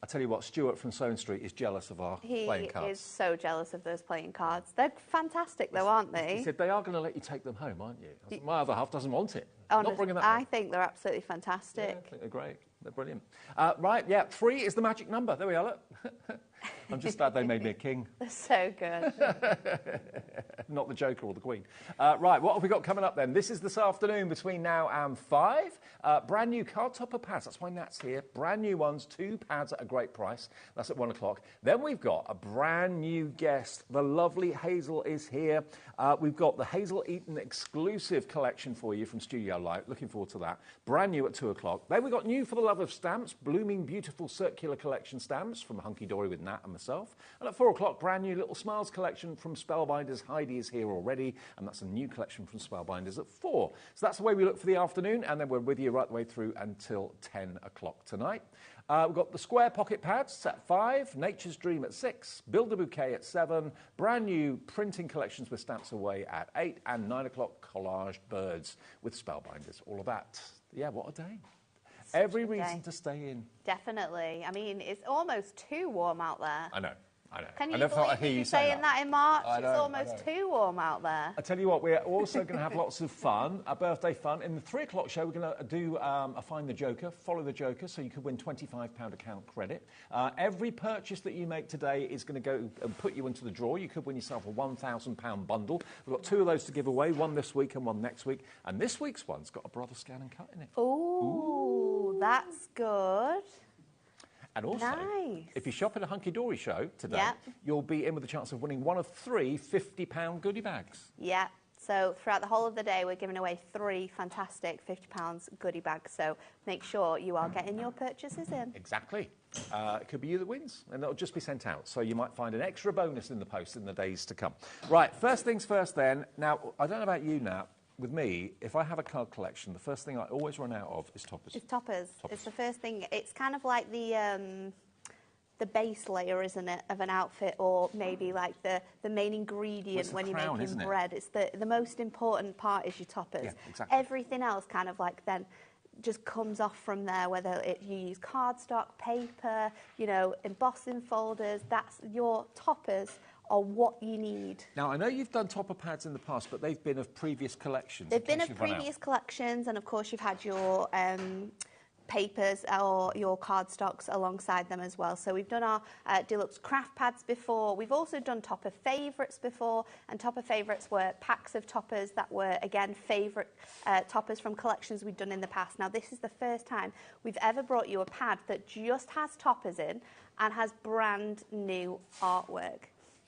I tell you what, Stuart from Soane Street is jealous of our playing cards. He is so jealous of those playing cards. They're fantastic, though, aren't they? He said they are going to let you take them home, aren't you? I said, my other half doesn't want it. Honestly, Not bringing that I home. think they're absolutely fantastic. Yeah, I think they're great. They're brilliant. Right, yeah, 3 is the magic number. There we are, look. I'm just glad they made me a king. They're so good. Not the Joker or the Queen. Right, what have we got coming up then? This is this afternoon between now and 5. Brand new card topper pads. That's why Nat's here. Brand new ones, 2 pads at a great price. That's at 1 o'clock. Then we've got a brand new guest. The lovely Hazel is here. We've got the Hazel Eaton exclusive collection for you from Studio Light. Looking forward to that. Brand new at 2 o'clock. Then we've got new for the love of stamps. Blooming beautiful circular collection stamps from Hunky Dory with Nat and myself. And at 4 o'clock, brand new Little Smiles collection from Spellbinders. Heidi is here already, and that's a new collection from Spellbinders at 4. So that's the way we look for the afternoon, and then we're with you right the way through until 10 o'clock tonight. We've got the square pocket pads at 5, Nature's Dream at 6, Build a Bouquet at 7, brand new printing collections with stamps away at 8, and 9 o'clock collaged birds with Spellbinders. All of that. Yeah, what a day. Every reason to stay in. Definitely. I mean, it's almost too warm out there. I know. I know. Can you never thought I'd hear believe you saying that in March? It's almost too warm out there. I tell you what, we're also going to have lots of fun, birthday fun. In the 3 o'clock show, we're going to do a Find the Joker, Follow the Joker, so you could win £25 account credit. Every purchase that you make today is going to go and put you into the draw. You could win yourself a £1,000 bundle. We've got 2 of those to give away, one this week and one next week. And this week's one's got a Brother Scan and Cut in it. Ooh, that's good. And also, nice. if you shop at a Hunky Dory show today, you'll be in with a chance of winning one of 3 £50 goodie bags. Yeah. So throughout the whole of the day, we're giving away 3 fantastic £50 goodie bags. So make sure you are getting your purchases in. Exactly. It could be you that wins, and it'll just be sent out. So you might find an extra bonus in the post in the days to come. Right, first things first then. Now, I don't know about you, Nat. With me, if I have a card collection, the first thing I always run out of is toppers. It's toppers. It's the first thing. It's kind of like the base layer, isn't it, of an outfit, or maybe like the main ingredient when you're making bread. It's the most important part is your toppers. Yeah, exactly. Everything else kind of like then just comes off from there, whether you use cardstock, paper, you know, embossing folders. That's your toppers are what you need. Now, I know you've done topper pads in the past, but they've been of previous collections. They've been of previous collections, and of course you've had your papers or your cardstocks alongside them as well. So we've done our deluxe craft pads before. We've also done topper favourites before, and topper favourites were packs of toppers that were, again, favourite toppers from collections we've done in the past. Now, this is the first time we've ever brought you a pad that just has toppers in and has brand new artwork.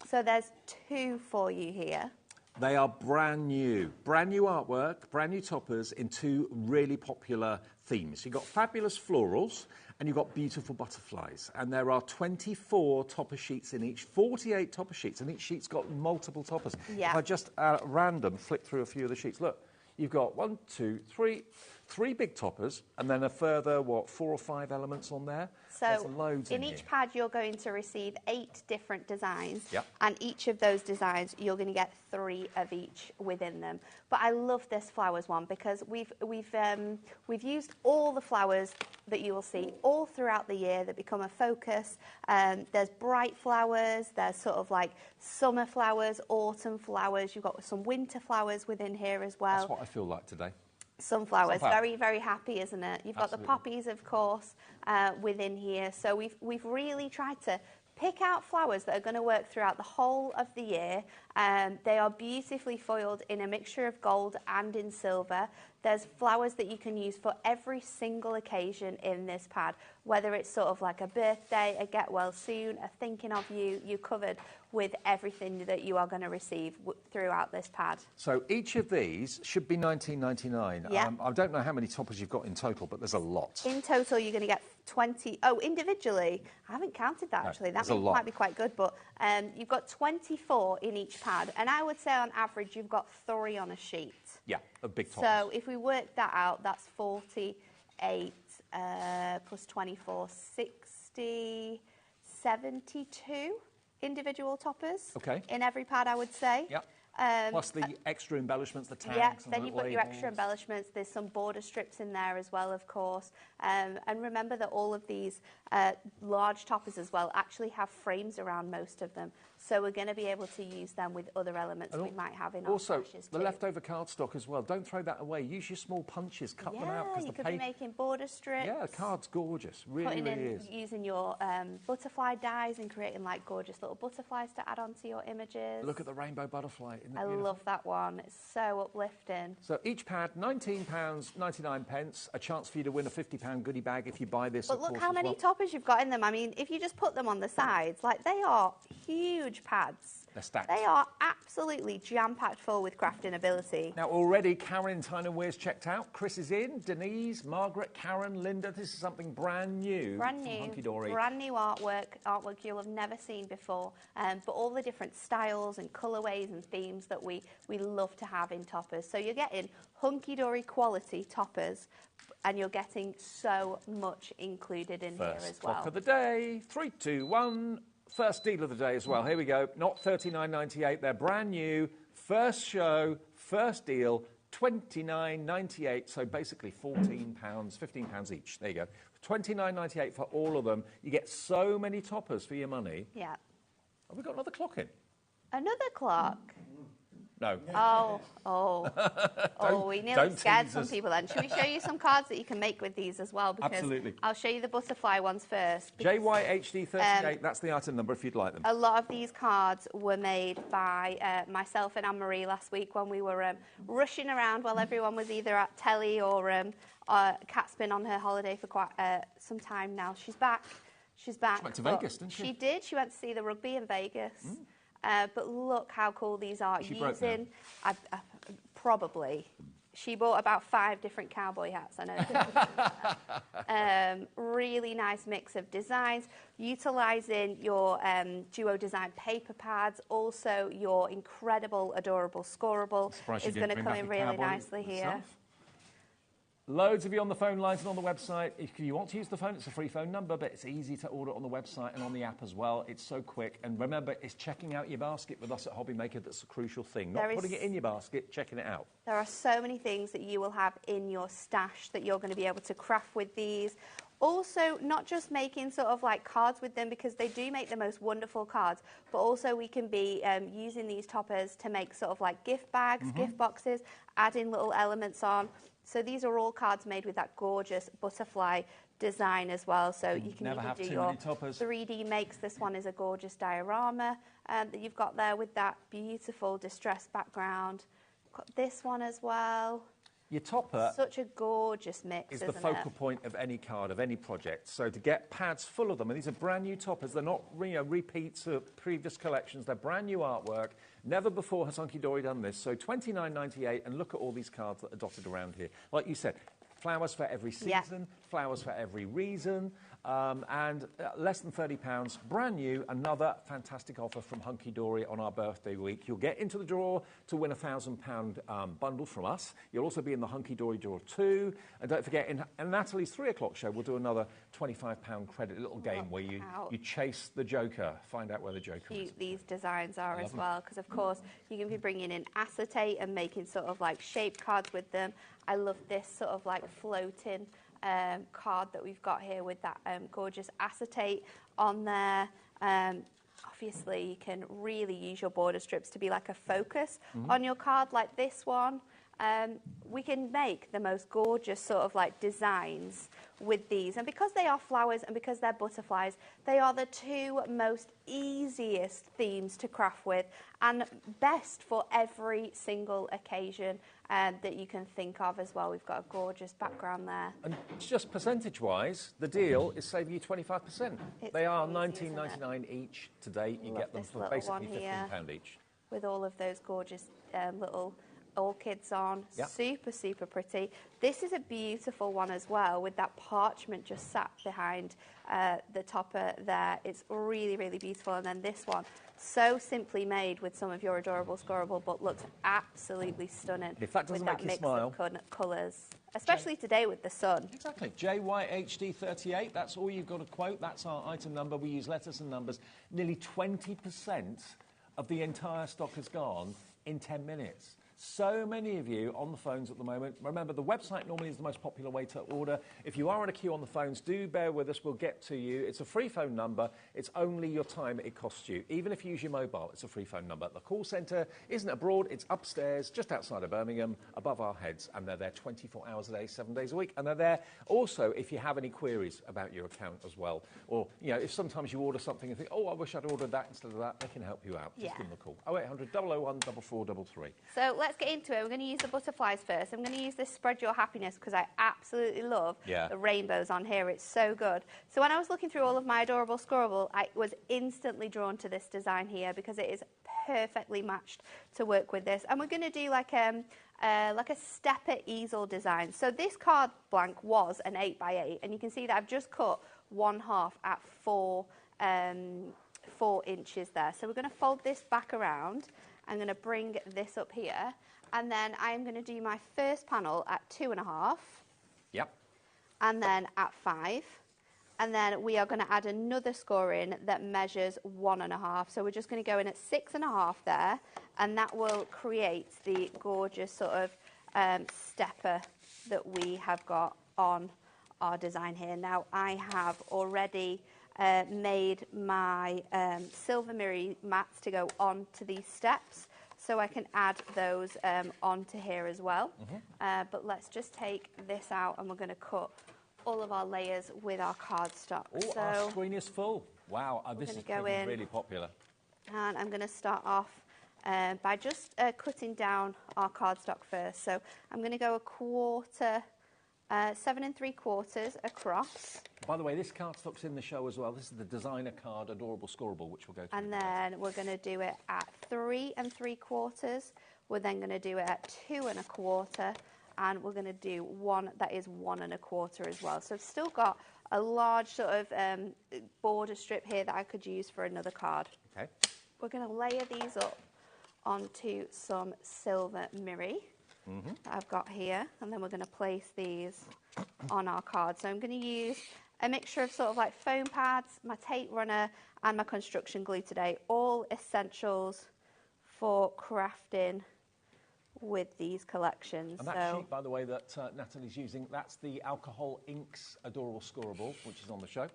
So there's 2 for you here. They are brand new artwork, brand new toppers in 2 really popular themes. You've got fabulous florals and you've got beautiful butterflies. And there are 24 topper sheets in each, 48 topper sheets, and each sheet's got multiple toppers. Yeah. If I just random flick through a few of the sheets, look, you've got 1, 2, 3 big toppers, and then a further, 4 or 5 elements on there? So loads in each pad, you're going to receive 8 different designs, yep. and each of those designs, you're going to get 3 of each within them. But I love this flowers one because we've used all the flowers that you will see all throughout the year that become a focus. There's bright flowers, there's sort of like summer flowers, autumn flowers. You've got some winter flowers within here as well. That's what I feel like today. Sunflowers, very, very happy, isn't it? You've got Absolutely. the poppies, of course, within here. So we've really tried to pick out flowers that are going to work throughout the whole of the year. They are beautifully foiled in a mixture of gold and in silver. There's flowers that you can use for every single occasion in this pad, whether it's sort of like a birthday, a get well soon, a thinking of you. You're covered with everything that you are going to receive throughout this pad. So each of these should be $19.99. Yeah. I don't know how many toppers you've got in total, but there's a lot. In total, you're going to get 20. Oh, individually, I haven't counted that actually. That might be quite good, but you've got 24 in each pad, and I would say on average you've got 3 on a sheet. Yeah, a big toppers. So if we work that out, that's 48 plus 24, 60, 72 individual toppers in every pad, I would say. Yep. Plus the extra embellishments, the tags. Yeah, and then the you've got your extra labels. embellishments. There's some border strips in there as well, of course. And remember that all of these large toppers as well actually have frames around most of them. So we're going to be able to use them with other elements we might have in our Also, stashes the too. leftover cardstock as well. Don't throw that away. Use your small punches, cut them out. Yeah, you could be making border strips. Yeah, the card's gorgeous. Really, really is. Using your butterfly dies and creating like gorgeous little butterflies to add onto your images. Look at the rainbow butterfly. Isn't it I beautiful? love that one. It's so uplifting. So each pad, £19.99. A chance for you to win a £50 goodie bag if you buy this. But look how many toppers you've got in them. I mean, if you just put them on the sides, like they are huge pads. They're stacked. They are absolutely jam-packed full with crafting ability. Now, already Karen in Tyne & Wear's checked out. Chris is in. Denise, Margaret, Karen, Linda. This is something brand new. Brand from new, Hunky Dory. brand new artwork you'll have never seen before. But all the different styles and colourways and themes that we love to have in toppers. So you're getting Hunky Dory quality toppers, and you're getting so much included in here as well. Clock of the day. 3, 2, 1. First deal of the day as well. Here we go. Not $39.98. They're brand new. First show, first deal, $29.98. So basically £14, £15 each. There you go. $29.98 for all of them. You get so many toppers for your money. Yeah. Have we got another clock in? Another clock? No. We nearly scared tease some us. people then. Should we show you some cards that you can make with these as well? Because Absolutely. I'll show you the butterfly ones first. JYHD38, that's the item number if you'd like them. A lot of these cards were made by myself and Anne-Marie last week when we were rushing around while everyone was either at telly or Kat's been on her holiday for quite some time now. She's back. She went to Vegas, didn't she? She did. She went to see the rugby in Vegas. But look how cool these are. She broke them. Probably. She bought about 5 different cowboy hats, I know. Really nice mix of designs, utilising your Duo Design paper pads, also your incredible, adorable scoreable is going to come in really nicely here. Loads of you on the phone lines and on the website. If you want to use the phone, it's a free phone number, but it's easy to order on the website and on the app as well. It's so quick. And remember, it's checking out your basket with us at HobbyMaker that's a crucial thing. Not putting it in your basket, checking it out. There are so many things that you will have in your stash that you're going to be able to craft with these. Also, not just making sort of like cards with them, because they do make the most wonderful cards, but also we can be using these toppers to make sort of like gift bags, gift boxes, adding little elements on. So these are all cards made with that gorgeous butterfly design as well. So you can even do your 3D makes. This one is a gorgeous diorama that you've got there with that beautiful distressed background. Got this one as well. Your topper such a gorgeous mix, is the focal point of any card, of any project. So to get pads full of them, and these are brand new toppers, they're not repeats of previous collections, they're brand new artwork. Never before has Hunky Dory done this. So $29.98, and look at all these cards that are dotted around here. Like you said, flowers for every season, flowers for every reason, and less than £30, brand new. Another fantastic offer from Hunky Dory on our birthday week. You'll get into the draw to win a £1,000 bundle from us. You'll also be in the Hunky Dory draw too. And don't forget, in Natalie's 3 o'clock show, we'll do another £25 credit little game where you chase the Joker, find out where the Joker is. These designs are as well, because of course you can be bringing in acetate and making sort of like shape cards with them. I love this sort of like floating card that we've got here with that gorgeous acetate on there. Obviously, you can really use your border strips to be like a focus on your card, like this one. We can make the most gorgeous sort of like designs with these, and because they are flowers and because they're butterflies, they are the 2 most easiest themes to craft with, and best for every single occasion that you can think of as well. We've got a gorgeous background there. And just percentage-wise, the deal is saving you 25%. They are $19.99 each today. You get them for basically £15 each. With all of those gorgeous little orchids on. Super, super pretty. This is a beautiful one as well, with that parchment just sat behind the topper there. It's really, really beautiful. And then this one, so simply made with some of your adorable scoreable, but looks absolutely stunning. If that doesn't make you smile. With that mix of colours, especially today with the sun. Exactly. JYHD38, that's all you've got to quote. That's our item number. We use letters and numbers. Nearly 20% of the entire stock has gone in 10 minutes. So many of you on the phones at the moment. Remember, the website normally is the most popular way to order. If you are on a queue on the phones, do bear with us. We'll get to you. It's a free phone number. It's only your time it costs you. Even if you use your mobile, it's a free phone number. The call centre isn't abroad. It's upstairs, just outside of Birmingham, above our heads. And they're there 24 hours a day, 7 days a week. And they're there also if you have any queries about your account as well. Or, you know, if sometimes you order something and think, oh, I wish I'd ordered that instead of that, they can help you out. Just give them a call. 0800 001 4433. So let's get into it. We're going to use the butterflies first. I'm going to use this Spread Your Happiness because I absolutely love the rainbows on here. It's so good. So when I was looking through all of my adorable Scorable, I was instantly drawn to this design here because it is perfectly matched to work with this. And we're going to do like a stepper easel design. So this card blank was an 8x8, and you can see that I've just cut 1/2 at 4 inches there. So we're going to fold this back around. I'm going to bring this up here, and then I'm going to do my first panel at 2.5. Yep. And then at 5. And then we are going to add another score in that measures 1.5. So we're just going to go in at 6.5 there, and that will create the gorgeous sort of stepper that we have got on our design here. Now, I have already made my silver mirror mats to go onto these steps, so I can add those onto here as well. But let's just take this out, and we're going to cut all of our layers with our cardstock. Oh, so our screen is full. Wow, this is really popular. And I'm going to start off by just cutting down our cardstock first. So I'm going to go 7 3/4 across. By the way, this cardstock's in the show as well. This is the designer card, Adorable Scorable, which we'll go through. And then we're going to do it at 3 3/4. We're then going to do it at 2 1/4. And we're going to do one that is 1 1/4 as well. So I've still got a large sort of border strip here that I could use for another card. Okay. We're going to layer these up onto some silver mirror that I've got here, and then we're going to place these on our card. So I'm going to use a mixture of sort of like foam pads, my tape runner, and my construction glue today. All essentials for crafting with these collections. And that sheet, by the way, that Natalie's using, that's the Alcohol Inks Adorable Scorable, which is on the show.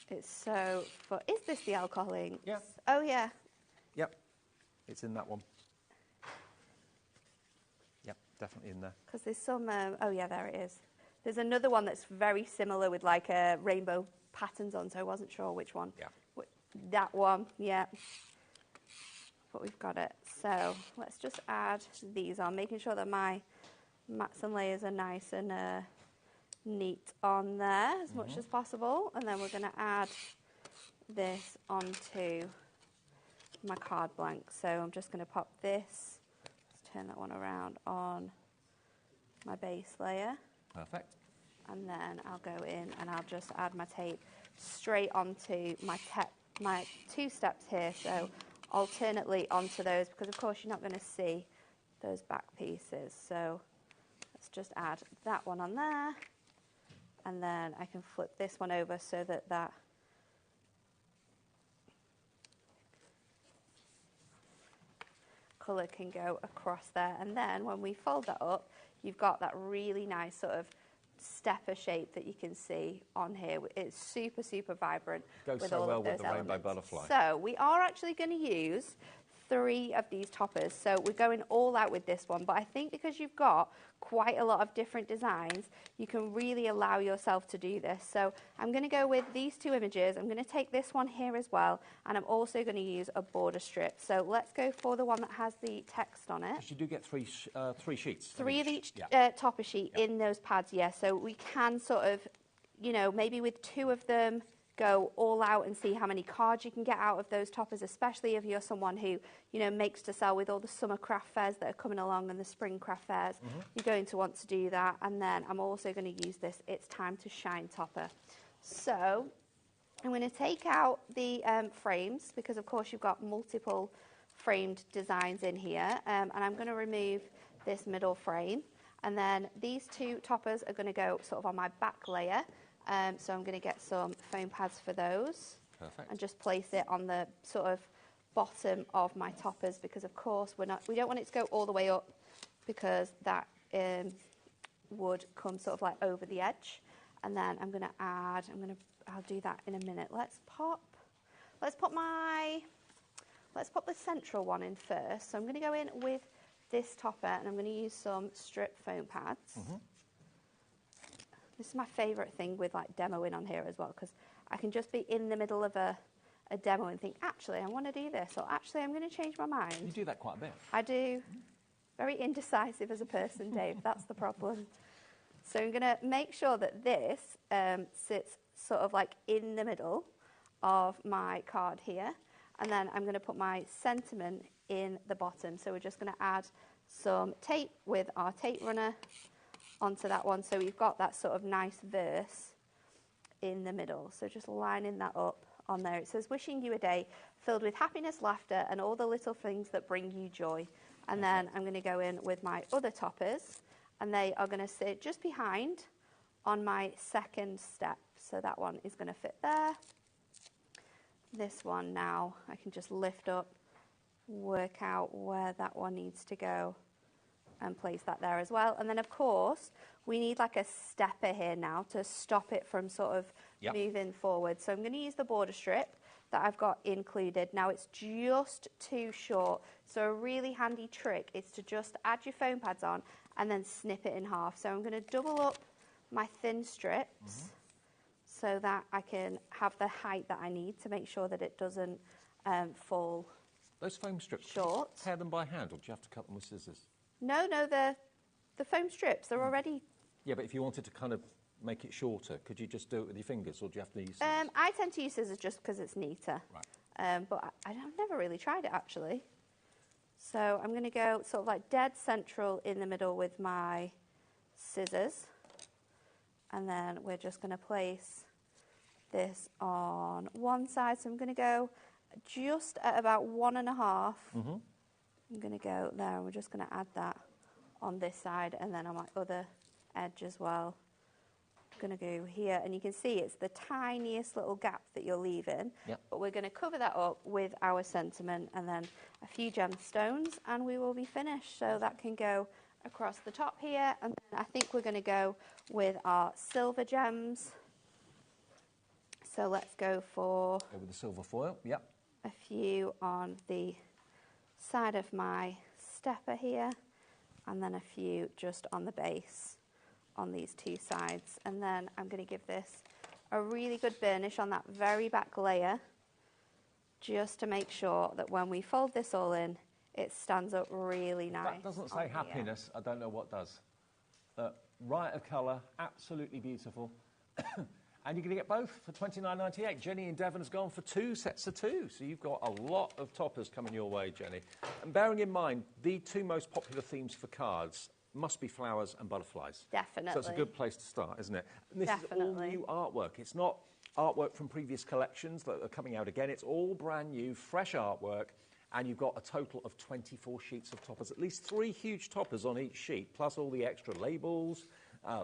It's so fun. Is this the Alcohol Inks? Yeah. Oh, yeah. Yep. It's in that one. Yep, definitely in there. Because there's some, oh, yeah, there it is. There's another one that's very similar with like rainbow patterns on, so I wasn't sure which one. Yeah. That one, yeah. But we've got it. So let's just add these on, making sure that my mats and layers are nice and neat on there as much as possible. And then we're going to add this onto my card blank. So I'm just going to pop this, let's turn that one around on my base layer. Perfect. And then I'll go in and I'll just add my tape straight onto my 2 steps here. So alternately onto those, because of course you're not going to see those back pieces. So let's just add that one on there, and then I can flip this one over so that that colour can go across there. And then when we fold that up, you've got that really nice sort of stepper shape that you can see on here. It's super, super vibrant. Goes with so all well of those with the elements. rainbow butterfly. So we are actually going to use 3 of these toppers. So we're going all out with this one. But I think because you've got quite a lot of different designs, you can really allow yourself to do this. So I'm going to go with these 2 images. I'm going to take this one here as well. And I'm also going to use a border strip. So let's go for the one that has the text on it. You do get 3 sheets. 3 of each topper sheet in those pads, yeah. So we can sort of, you know, maybe with 2 of them, go all out and see how many cards you can get out of those toppers, especially if you're someone who, you know, makes to sell with all the summer craft fairs that are coming along and the spring craft fairs. You're going to want to do that. And then I'm also going to use this It's Time to Shine topper. So I'm going to take out the frames, because of course you've got multiple framed designs in here, and I'm going to remove this middle frame. And then these 2 toppers are going to go sort of on my back layer. So I'm going to get some foam pads for those. Perfect. And just place it on the sort of bottom of my toppers, because of course we don't want it to go all the way up, because that would come sort of like over the edge. And then I'm going to add, I'll do that in a minute. Let's pop the central one in first. So I'm going to go in with this topper, and I'm going to use some strip foam pads. This is my favourite thing with like demoing on here as well, because I can just be in the middle of a demo and think, actually, I want to do this, or actually, I'm going to change my mind. You do that quite a bit. I do. Very indecisive as a person, Dave. That's the problem. So I'm going to make sure that this sits sort of like in the middle of my card here. And then I'm going to put my sentiment in the bottom. So we're just going to add some tape with our tape runner onto that one. So we've got that sort of nice verse in the middle. So just lining that up on there. It says, wishing you a day filled with happiness, laughter, and all the little things that bring you joy. And then I'm going to go in with my other toppers, and they are going to sit just behind on my second step. So that one is going to fit there. This one now, I can just lift up, work out where that one needs to go, and place that there as well. And then, of course, we need like a stepper here now to stop it from sort of moving forward. So I'm going to use the border strip that I've got included. Now, it's just too short. So a really handy trick is to just add your foam pads on and then snip it in half. So I'm going to double up my thin strips so that I can have the height that I need to make sure that it doesn't fall. Those foam strips, short. Do you tear them by hand, or do you have to cut them with scissors? No, the foam strips, they're already... Yeah, but if you wanted to kind of make it shorter, could you just do it with your fingers, or do you have to use scissors? I tend to use scissors just because it's neater. Right. But I've never really tried it, actually. So I'm going to go sort of like dead central in the middle with my scissors. And then we're just going to place this on one side. So I'm going to go just at about 1.5. I'm going to go there, and we're just going to add that on this side, and then on my other edge as well. I'm going to go here, and you can see it's the tiniest little gap that you're leaving. But we're going to cover that up with our sentiment and then a few gemstones, and we will be finished. So that can go across the top here, and then I think we're going to go with our silver gems. So let's go for... Go with the silver foil, a few on the side of my stepper here, and then a few just on the base on these two sides. And then I'm going to give this a really good burnish on that very back layer, just to make sure that when we fold this all in, it stands up really nice. That doesn't say happiness. I don't know what does. Right of colour, absolutely beautiful. And you're going to get both for $29.98. Jenny in Devon has gone for 2 sets of 2. So you've got a lot of toppers coming your way, Jenny. And bearing in mind, the 2 most popular themes for cards must be flowers and butterflies. Definitely. So it's a good place to start, isn't it? And this Definitely. is all new artwork. It's not artwork from previous collections that are coming out again. It's all brand new, fresh artwork. And you've got a total of 24 sheets of toppers, at least 3 huge toppers on each sheet, plus all the extra labels,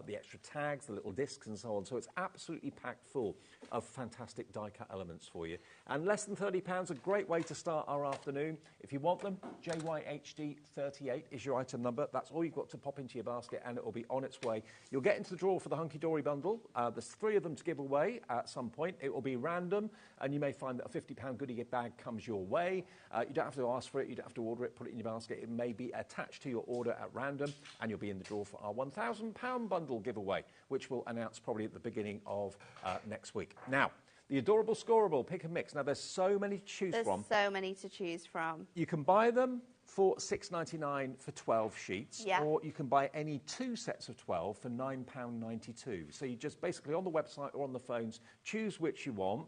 the extra tags, the little discs and so on. So it's absolutely packed full of fantastic die-cut elements for you. And less than £30, a great way to start our afternoon. If you want them, JYHD38 is your item number. That's all you've got to pop into your basket, and it will be on its way. You'll get into the draw for the Hunky Dory bundle. There's 3 of them to give away at some point. It will be random, and you may find that a £50 goodie bag comes your way. You don't have to ask for it. You don't have to order it, put it in your basket. It may be attached to your order at random, and you'll be in the draw for our £1,000 bundle giveaway, which we'll announce probably at the beginning of next week. Now, the adorable scoreable pick and mix. Now, there's so many to choose from. There's so many to choose from. You can buy them for $6.99 for 12 sheets, or you can buy any 2 sets of 12 for £9.92. So you just basically on the website or on the phones choose which you want.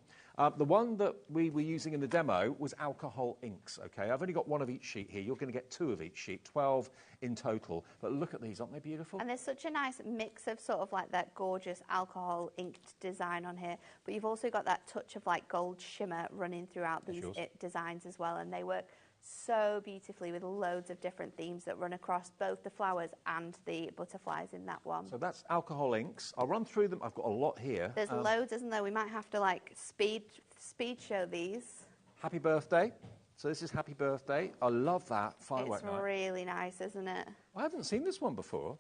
The one that we were using in the demo was alcohol inks, okay? I've only got 1 of each sheet here. You're going to get 2 of each sheet, 12 in total. But look at these, aren't they beautiful? And there's such a nice mix of sort of like that gorgeous alcohol inked design on here. But you've also got that touch of like gold shimmer running throughout these designs as well. And they work so beautifully with loads of different themes that run across both the flowers and the butterflies in that one. So that's alcohol inks. I'll run through them. I've got a lot here. There's loads, isn't there? We might have to like speed show these. Happy birthday So this is Happy Birthday. I love that firework night. It's really nice, isn't it? I haven't seen this one before.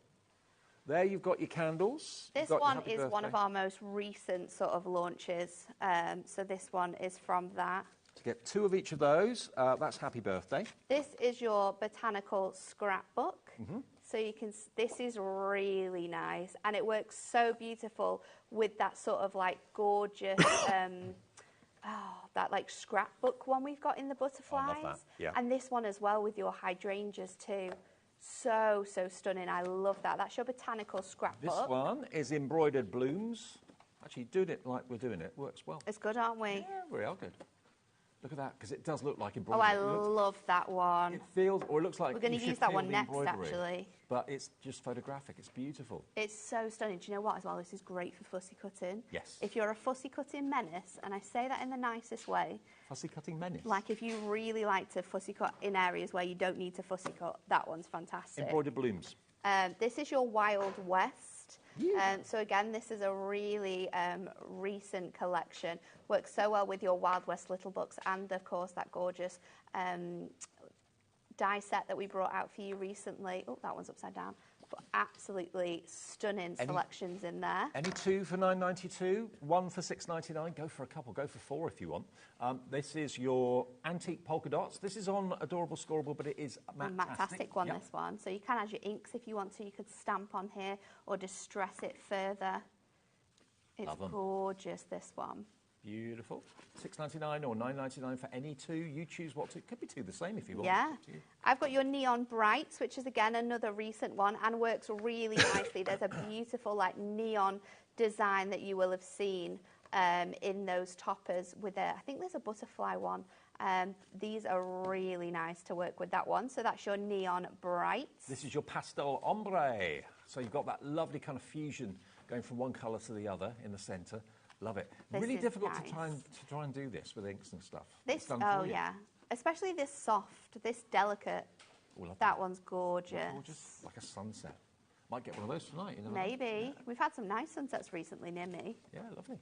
There you've got your candles. This one is one of our most recent sort of launches. So this one is from that. To get 2 of each of those, that's Happy Birthday. This is your botanical scrapbook. So you can, this is really nice, and it works so beautiful with that sort of like gorgeous, that like scrapbook one we've got in the butterflies. I love that. Yeah. And this one as well with your hydrangeas too. So stunning. I love that. That's your botanical scrapbook. This one is embroidered blooms. Actually, doing it like we're doing it works well. It's good, aren't we? Yeah, we are good. Look at that, because it does look like Oh, embroidery. I love that one. It feels, or it looks like We're going to use that one next, actually. But it's just photographic. It's beautiful. It's so stunning. Do you know what, as well? This is great for fussy cutting. Yes. If you're a fussy cutting menace, and I say that in the nicest way. Fussy cutting menace. Like if you really like to fussy cut in areas where you don't need to fussy cut, that one's fantastic. Embroidered blooms. This is your Wild West. Yeah. So again, this is a really recent collection. Works so well with your Wild West little books, and of course that gorgeous die set that we brought out for you recently. Oh, that one's upside down. But absolutely stunning selections in there. Any 2 for $9.92, 1 for $6.99. Go for a couple. Go for 4 if you want. This is your antique polka dots. This is on Adorable Scoreable, but it is matte-tastic. Matte-tastic one, this one. So you can add your inks if you want to. You could stamp on here or distress it further. It's gorgeous, this one. Beautiful. $6.99 or $9.99 for any 2. You choose what to. Could be 2 the same if you want. Yeah. I've got your Neon Brights, which is again another recent one and works really nicely. There's a beautiful like neon design that you will have seen in those toppers with I think there's a butterfly one. These are really nice to work with, that one. So that's your Neon Brights. This is your Pastel Ombre. So you've got that lovely kind of fusion going from one colour to the other in the centre. Love it. This really is difficult nice. to try and do this with inks and stuff. This, yeah. Especially this soft, this delicate. That one's gorgeous. Gorgeous, like a sunset. Might get one of those tonight. You know. Maybe. Yeah. We've had some nice sunsets recently near me. Yeah, lovely.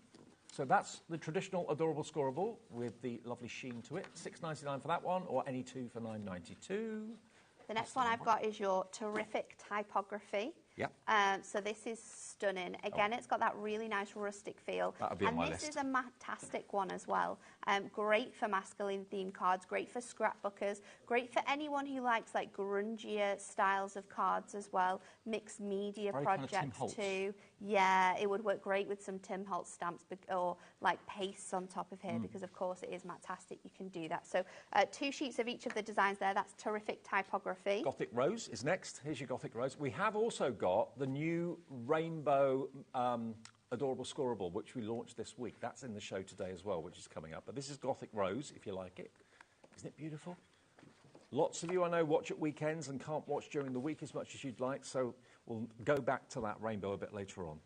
So that's the traditional Adorable Scoreable with the lovely sheen to it. $6.99 for that one, or any 2 for $9.92. The next one I've got is your Terrific Typography. Yep. So this is stunning. Again, it's got that really nice rustic feel. That'll be on my list. This is a matte-tastic one as well. Great for masculine themed cards, great for scrapbookers, great for anyone who likes like grungier styles of cards as well. Mixed media projects too. Yeah, it would work great with some Tim Holtz stamps or like pastes on top of here because of course it is matte-tastic. You can do that. So 2 sheets of each of the designs there. That's Terrific Typography. Gothic Rose is next. Here's your Gothic Rose. We have also got the new rainbow Adorable Scoreable, which we launched this week. That's in the show today as well, which is coming up. But this is Gothic Rose, if you like it. Isn't it beautiful? Lots of you, I know, watch at weekends and can't watch during the week as much as you'd like, so we'll go back to that rainbow a bit later on.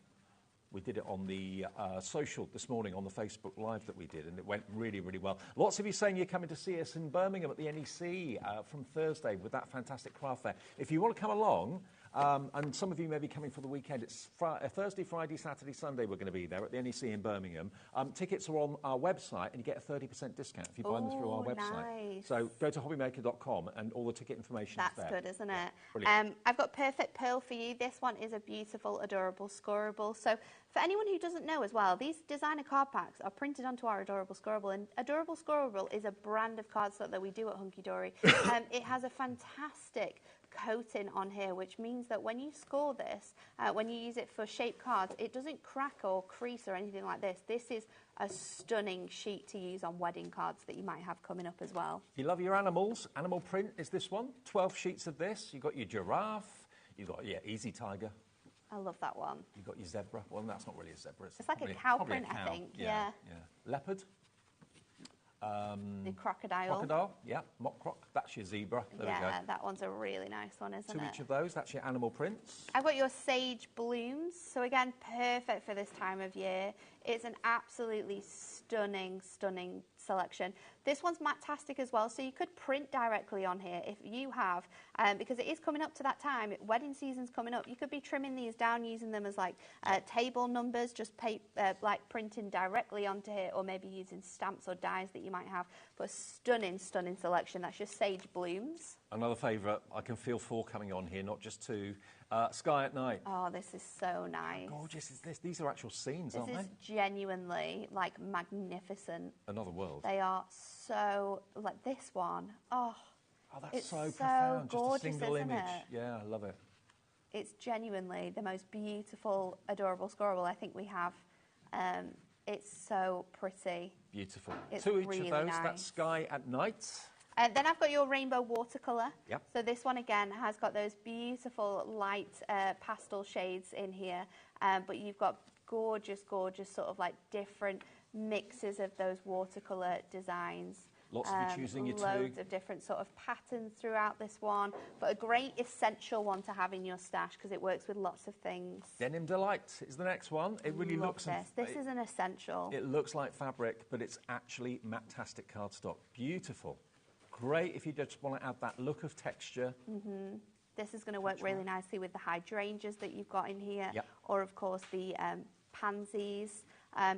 We did it on the social this morning on the Facebook Live that we did, and it went really, really well. Lots of you saying you're coming to see us in Birmingham at the NEC from Thursday with that fantastic craft fair. If you want to come along, and some of you may be coming for the weekend. It's Thursday, Friday, Saturday, Sunday we're going to be there at the NEC in Birmingham. Tickets are on our website, and you get a 30% discount if you buy them through our website. Nice. So go to hobbymaker.com, and all the ticket information is there. That's good, isn't it? Brilliant. I've got Perfect Pearl for you. This one is a beautiful, adorable scoreable. So for anyone who doesn't know as well, these designer card packs are printed onto our Adorable Scoreable, and Adorable Scoreable is a brand of cardstock that we do at Hunky Dory. It has a fantastic coating on here, which means that when you score this, when you use it for shaped cards, it doesn't crack or crease or anything like this. This is a stunning sheet to use on wedding cards that you might have coming up as well. If you love your animals, animal print is this one. 12 sheets of this. You've got your giraffe. You've got, Easy Tiger. I love that one. You've got your zebra. Well, that's not really a zebra. It's like a cow print, I think. Yeah. Leopard. The crocodile. Crocodile, mock croc. That's your zebra. There we go. That one's a really nice one, isn't it? 2 each of those. That's your animal prints. I've got your Sage Blooms. So again, perfect for this time of year. It's an absolutely stunning, stunning selection. This one's matte-tastic as well, so you could print directly on here if you have, because it is coming up to that time, wedding season's coming up, you could be trimming these down, using them as like table numbers, just like printing directly onto here, or maybe using stamps or dies that you might have. But a stunning, stunning selection. That's your sage blooms. Another favourite, I can feel 4 coming on here, not just 2. Sky at Night. Oh, this is so nice. How gorgeous is this? These are actual scenes, aren't they? This is genuinely, like, magnificent. Another world. They are so, like this one. Oh, that's it's so profound. gorgeous, just a single isn't image. it? Yeah, I love it. It's genuinely the most beautiful, adorable squirrel I think we have. It's so pretty. Beautiful. It's 2 each really of those. nice. That's Sky at Night. Then I've got your rainbow watercolour. Yep. So this one, again, has got those beautiful light pastel shades in here. But you've got gorgeous, gorgeous sort of like different mixes of those watercolour designs. Lots of you choosing your 2. Loads of different sort of patterns throughout this one. But a great essential one to have in your stash because it works with lots of things. Denim Delight is the next one. It really looks... This is an essential. It looks like fabric, but it's actually matte-tastic cardstock. Beautiful. Great if you just want to add that look of texture. Mm-hmm. This is going to work really nicely with the hydrangeas that you've got in here. Yep. Or, of course, the pansies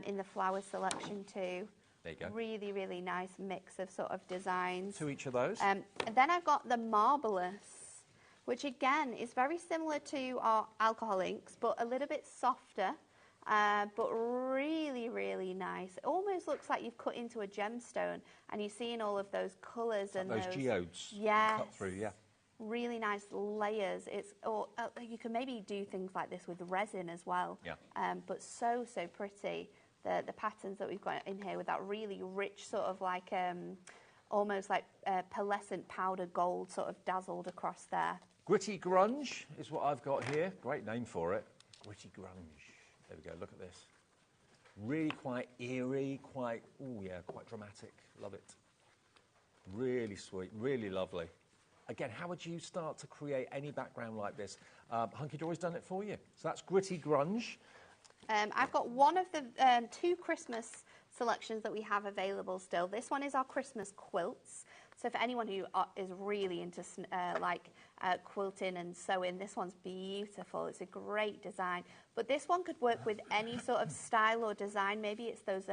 in the flower selection too. There you go. Really, really nice mix of sort of designs. 2 each of those. And then I've got the Marvelous, which again is very similar to our alcohol inks, but a little bit softer, but really, really nice. It almost looks like you've cut into a gemstone, and you're seeing all of those colours and those geodes cut through, yeah. Really nice layers. You can maybe do things like this with resin as well. Yeah. But so pretty. The patterns that we've got in here with that really rich sort of like almost like pearlescent powder gold sort of dazzled across there. Gritty Grunge is what I've got here. Great name for it. Gritty Grunge. There we go. Look at this. Really quite eerie, quite dramatic. Love it. Really sweet, really lovely. Again, how would you start to create any background like this? Hunky Dory's done it for you. So that's Gritty Grunge. I've got one of the 2 Christmas selections that we have available still. This one is our Christmas quilts. So for anyone who is really into quilting and sewing, this one's beautiful. It's a great design. But this one could work with any sort of style or design. Maybe it's those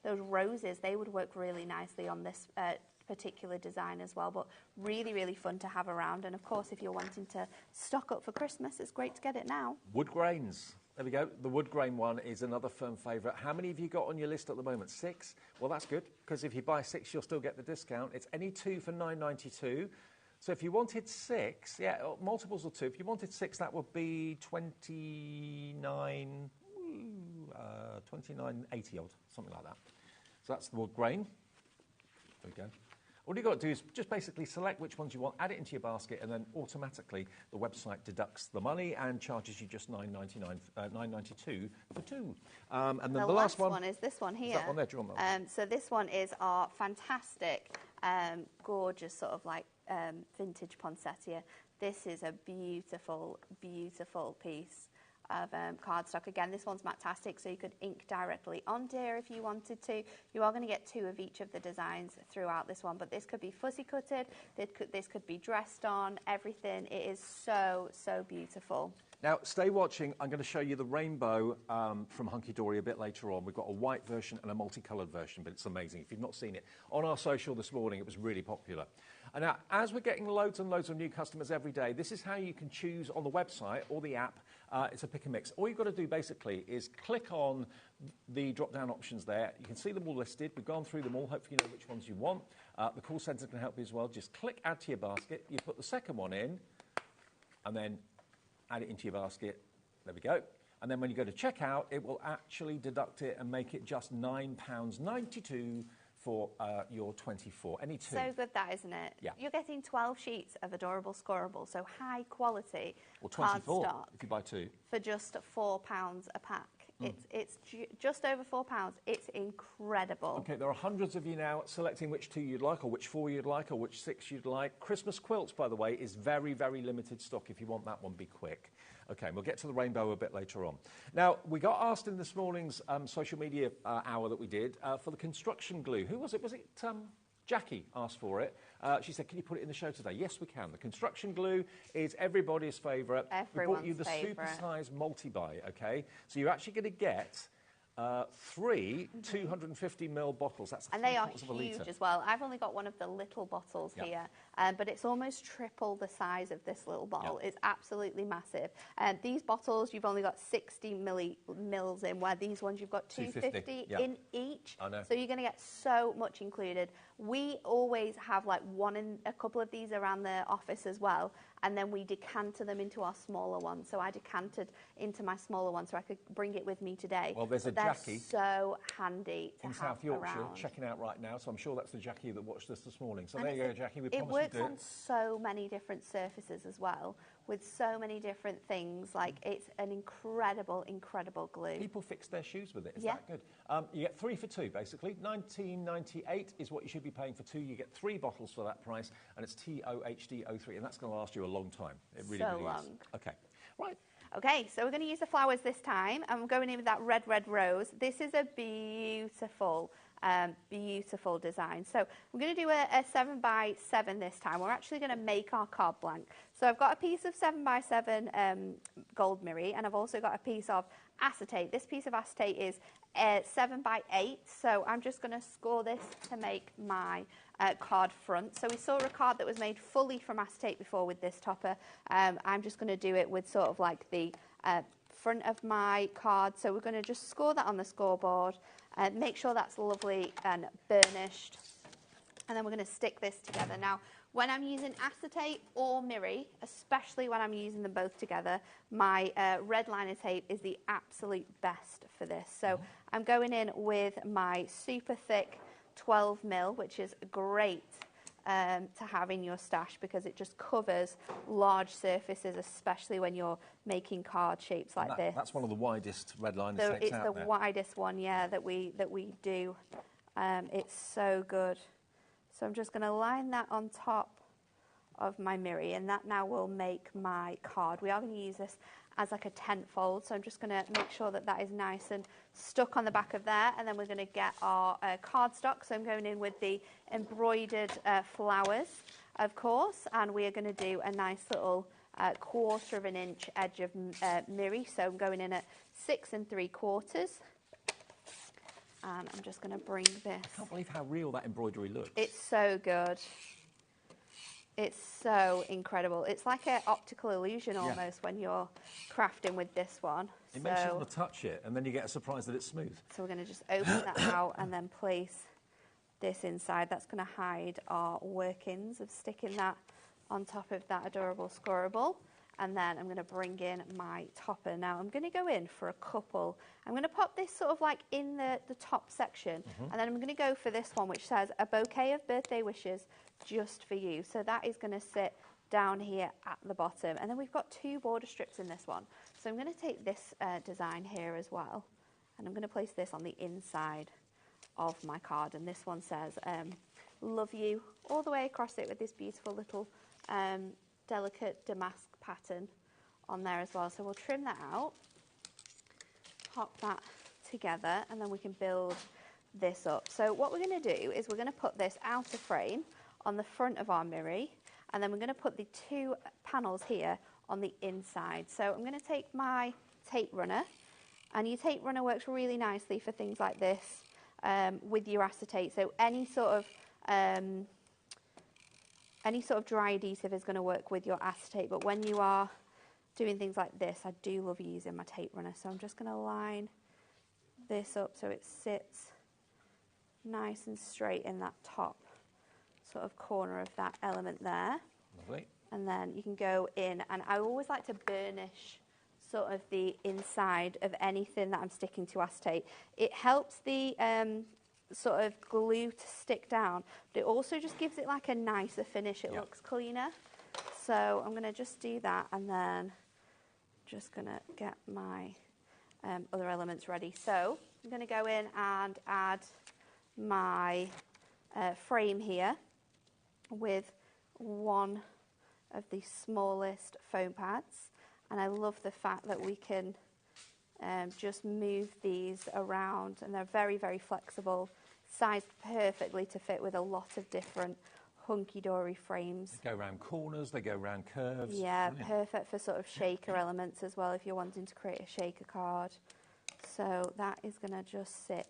roses. They would work really nicely on this particular design as well. But really, really fun to have around. And of course, if you're wanting to stock up for Christmas, it's great to get it now. Wood grains. There we go. The wood grain one is another firm favourite. How many have you got on your list at the moment? 6? Well, that's good, because if you buy 6, you'll still get the discount. It's any 2 for $9.92. So if you wanted 6, yeah, multiples of 2. If you wanted 6, that would be $29.80 odd, something like that. So that's the wood grain. There we go. All you've got to do is just basically select which ones you want, add it into your basket, and then automatically the website deducts the money and charges you just $9.92 for 2. And then the last one is this one here. Is that one there? Do you want that? So this one is our fantastic, gorgeous sort of like vintage poinsettia. This is a beautiful, beautiful piece of cardstock. Again, this one's matte-tastic, so you could ink directly onto here if you wanted to. You are going to get 2 of each of the designs throughout this one, but this could be fussy cutted, this could be dressed on, everything. It is so, so beautiful. Now, stay watching. I'm going to show you the rainbow from Hunky Dory a bit later on. We've got a white version and a multicoloured version, but it's amazing. If you've not seen it, on our social this morning, it was really popular. And now, as we're getting loads and loads of new customers every day, this is how you can choose on the website or the app. It's a pick and mix. All you've got to do, basically, is click on the drop-down options there. You can see them all listed. We've gone through them all. Hopefully you know which ones you want. The call centre can help you as well. Just click Add to your basket. You put the second one in, and then add it into your basket. There we go. And then when you go to checkout, it will actually deduct it and make it just £9.92 for your 24. Any 2. So good that, isn't it? Yeah. You're getting 12 sheets of adorable scoreable, so high quality or 24 cardstock if you buy 2. for just £4 a pack. It's just over £4. It's incredible. Okay, there are hundreds of you now selecting which 2 you'd like, or which 4 you'd like, or which 6 you'd like. Christmas quilts, by the way, is very, very limited stock. If you want that one, be quick. Okay, we'll get to the rainbow a bit later on. Now, we got asked in this morning's social media hour that we did for the construction glue. Who was it? Was it Jackie asked for it. She said, can you put it in the show today? Yes, we can. The construction glue is everybody's favourite. We brought you the super-sized multi-buy, okay? So you're actually going to get 3 250ml bottles. That's and they are huge as well. I've only got one of the little bottles here, but it's almost triple the size of this little bottle. It's absolutely massive. These bottles, you've only got 60 mils in, where these ones you've got 250 in each. I know. So you're going to get so much included. We always have like a couple of these around the office as well, and then we decanter them into our smaller ones. So I decanted into my smaller one so I could bring it with me today. Well, there's a Jackie so handy to in have South Yorkshire around. checking out right now. So I'm sure that's the Jackie that watched this morning. So there you go, Jackie. We it promised works to do on so many different surfaces as well, with so many different things. Like, it's an incredible, incredible glue. People fix their shoes with it. Is that good? You get 3 for 2, basically. $19.98 is what you should be paying for 2. You get 3 bottles for that price, and it's TOHD03, and that's going to last you a long time. It really, really long. is. Okay, right. Okay, so we're going to use the flowers this time. I'm going in with that red, red rose. This is a beautiful, beautiful design. So we're going to do a 7x7 this time. We're actually going to make our card blank. So I've got a piece of 7x7 gold mirri, and I've also got a piece of acetate. This piece of acetate is 7x8, so I'm just going to score this to make my card front. So we saw a card that was made fully from acetate before with this topper. I'm just going to do it with sort of like the front of my card. So we're going to just score that on the scoreboard, make sure that's lovely and burnished, and then we're going to stick this together. Now, when I'm using acetate or mirri, especially when I'm using them both together, my red liner tape is the absolute best for this. So I'm going in with my super thick 12mm, which is great to have in your stash because it just covers large surfaces, especially when you're making card shapes like this. That's one of the widest red liner tapes out there. It's the widest one, that we do. It's so good. So I'm just going to line that on top of my mirri, and that now will make my card. We are going to use this as like a tent fold, so I'm just going to make sure that that is nice and stuck on the back of there, and then we're going to get our cardstock. So I'm going in with the embroidered flowers, of course, and we are going to do a nice little 1/4 inch edge of mirri. So I'm going in at 6 3/4. And I'm just going to bring this. I can't believe how real that embroidery looks. It's so good. It's so incredible. It's like an optical illusion almost when you're crafting with this one. It makes you want to touch it, and then you get a surprise that it's smooth. So we're going to just open that out and then place this inside. That's going to hide our workings of sticking that on top of that adorable scorable. And then I'm going to bring in my topper. Now I'm going to go in for a couple. I'm going to pop this sort of like in the top section. And then I'm going to go for this one, which says a bouquet of birthday wishes just for you. So that is going to sit down here at the bottom. And then we've got 2 border strips in this one. So I'm going to take this design here as well. And I'm going to place this on the inside of my card. And this one says, love you, all the way across it with this beautiful little delicate damask pattern on there as well. So we'll trim that out, pop that together, and then we can build this up. So what we're going to do is we're going to put this outer frame on the front of our mirri, and then we're going to put the 2 panels here on the inside. So I'm going to take my tape runner, and your tape runner works really nicely for things like this with your acetate. So any sort of dry adhesive is going to work with your acetate, but when you are doing things like this, I do love using my tape runner. So I'm just going to line this up so it sits nice and straight in that top sort of corner of that element there. Lovely. And then you can go in, and I always like to burnish sort of the inside of anything that I'm sticking to acetate. It helps the sort of glue to stick down, but it also just gives it like a nicer finish. It looks cleaner. So I'm going to just do that, and then just going to get my other elements ready. So I'm going to go in and add my frame here with one of the smallest foam pads, and I love the fact that we can just move these around, and they're very, very flexible, sized perfectly to fit with a lot of different hunky-dory frames. They go around corners, they go around curves. Yeah, Brilliant. perfect for sort of shaker elements as well if you're wanting to create a shaker card. So that is going to just sit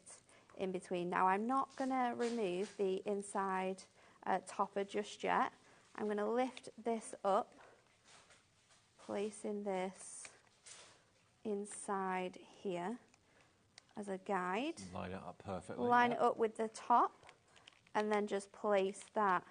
in between. Now I'm not going to remove the inside topper just yet. I'm going to lift this up, placing this inside here as a guide. Line it up perfectly. Line it up with the top, and then just place that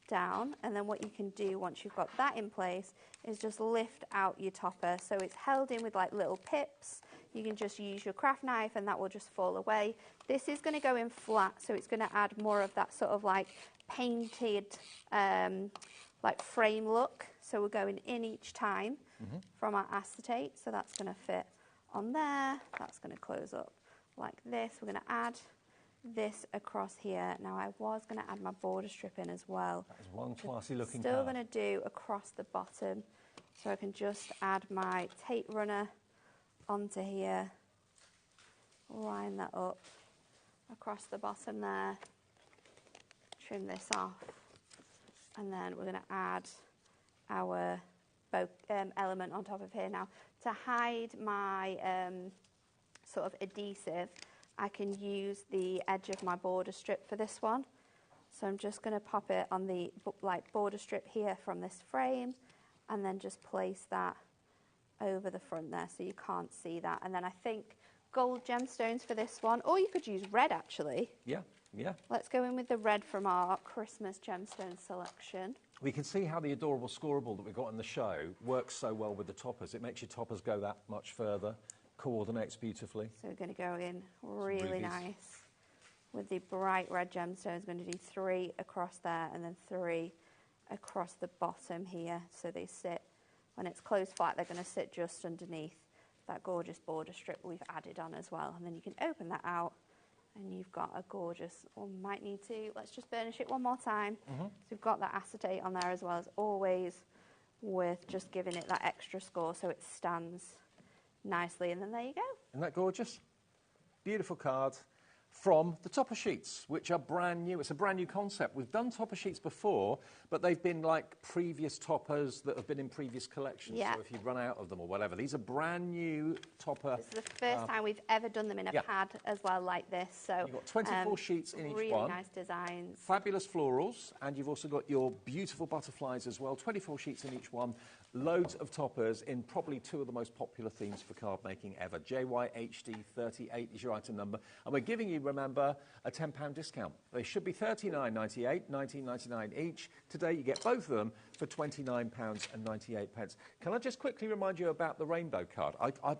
down. And then what you can do once you've got that in place is just lift out your topper, so it's held in with like little pips. You can just use your craft knife and that will just fall away. This is going to go in flat, so it's going to add more of that sort of like painted like frame look. So we're going in each time from our acetate, so that's going to fit on there. That's going to close up like this. We're going to add this across here. Now I was going to add my border strip in as well. That is one classy looking Still card. going to do across the bottom, so I can just add my tape runner onto here, line that up across the bottom there, trim this off, and then we're going to add our bow element on top of here. Now to hide my sort of adhesive, I can use the edge of my border strip for this one. So I'm just going to pop it on the like border strip here from this frame, and then just place that over the front there so you can't see that. And then I think gold gemstones for this one, or you could use red actually. Yeah, yeah. Let's go in with the red from our Christmas gemstone selection. We can see how the adorable scoreable that we've got in the show works so well with the toppers. It makes your toppers go that much further, coordinates beautifully. So we're going to go in really rubies. nice with the bright red gemstones. Going to do 3 across there and then 3 across the bottom here, so they sit, when it's closed flat, they're going to sit just underneath that gorgeous border strip we've added on as well. And then you can open that out and you've got a gorgeous, or might need to, let's just burnish it one more time. So we've got that acetate on there as well, as always, with just giving it that extra score so it stands nicely. And then there you go. Isn't that gorgeous? Beautiful card from the topper sheets, which are brand new. It's a brand new concept. We've done topper sheets before, but they've been like previous toppers that have been in previous collections. Yeah. So if you run out of them or whatever, these are brand new topper. This is the first time we've ever done them in a pad as well like this. So you've got 24 sheets in each really one. nice designs. Fabulous florals, and you've also got your beautiful butterflies as well. 24 sheets in each one. Loads of toppers in probably 2 of the most popular themes for card making ever. JYHD38 is your item number. And we're giving you, remember, a £10 discount. They should be $39.98, $19.99 each. Today you get both of them for £29.98. Can I just quickly remind you about the rainbow card?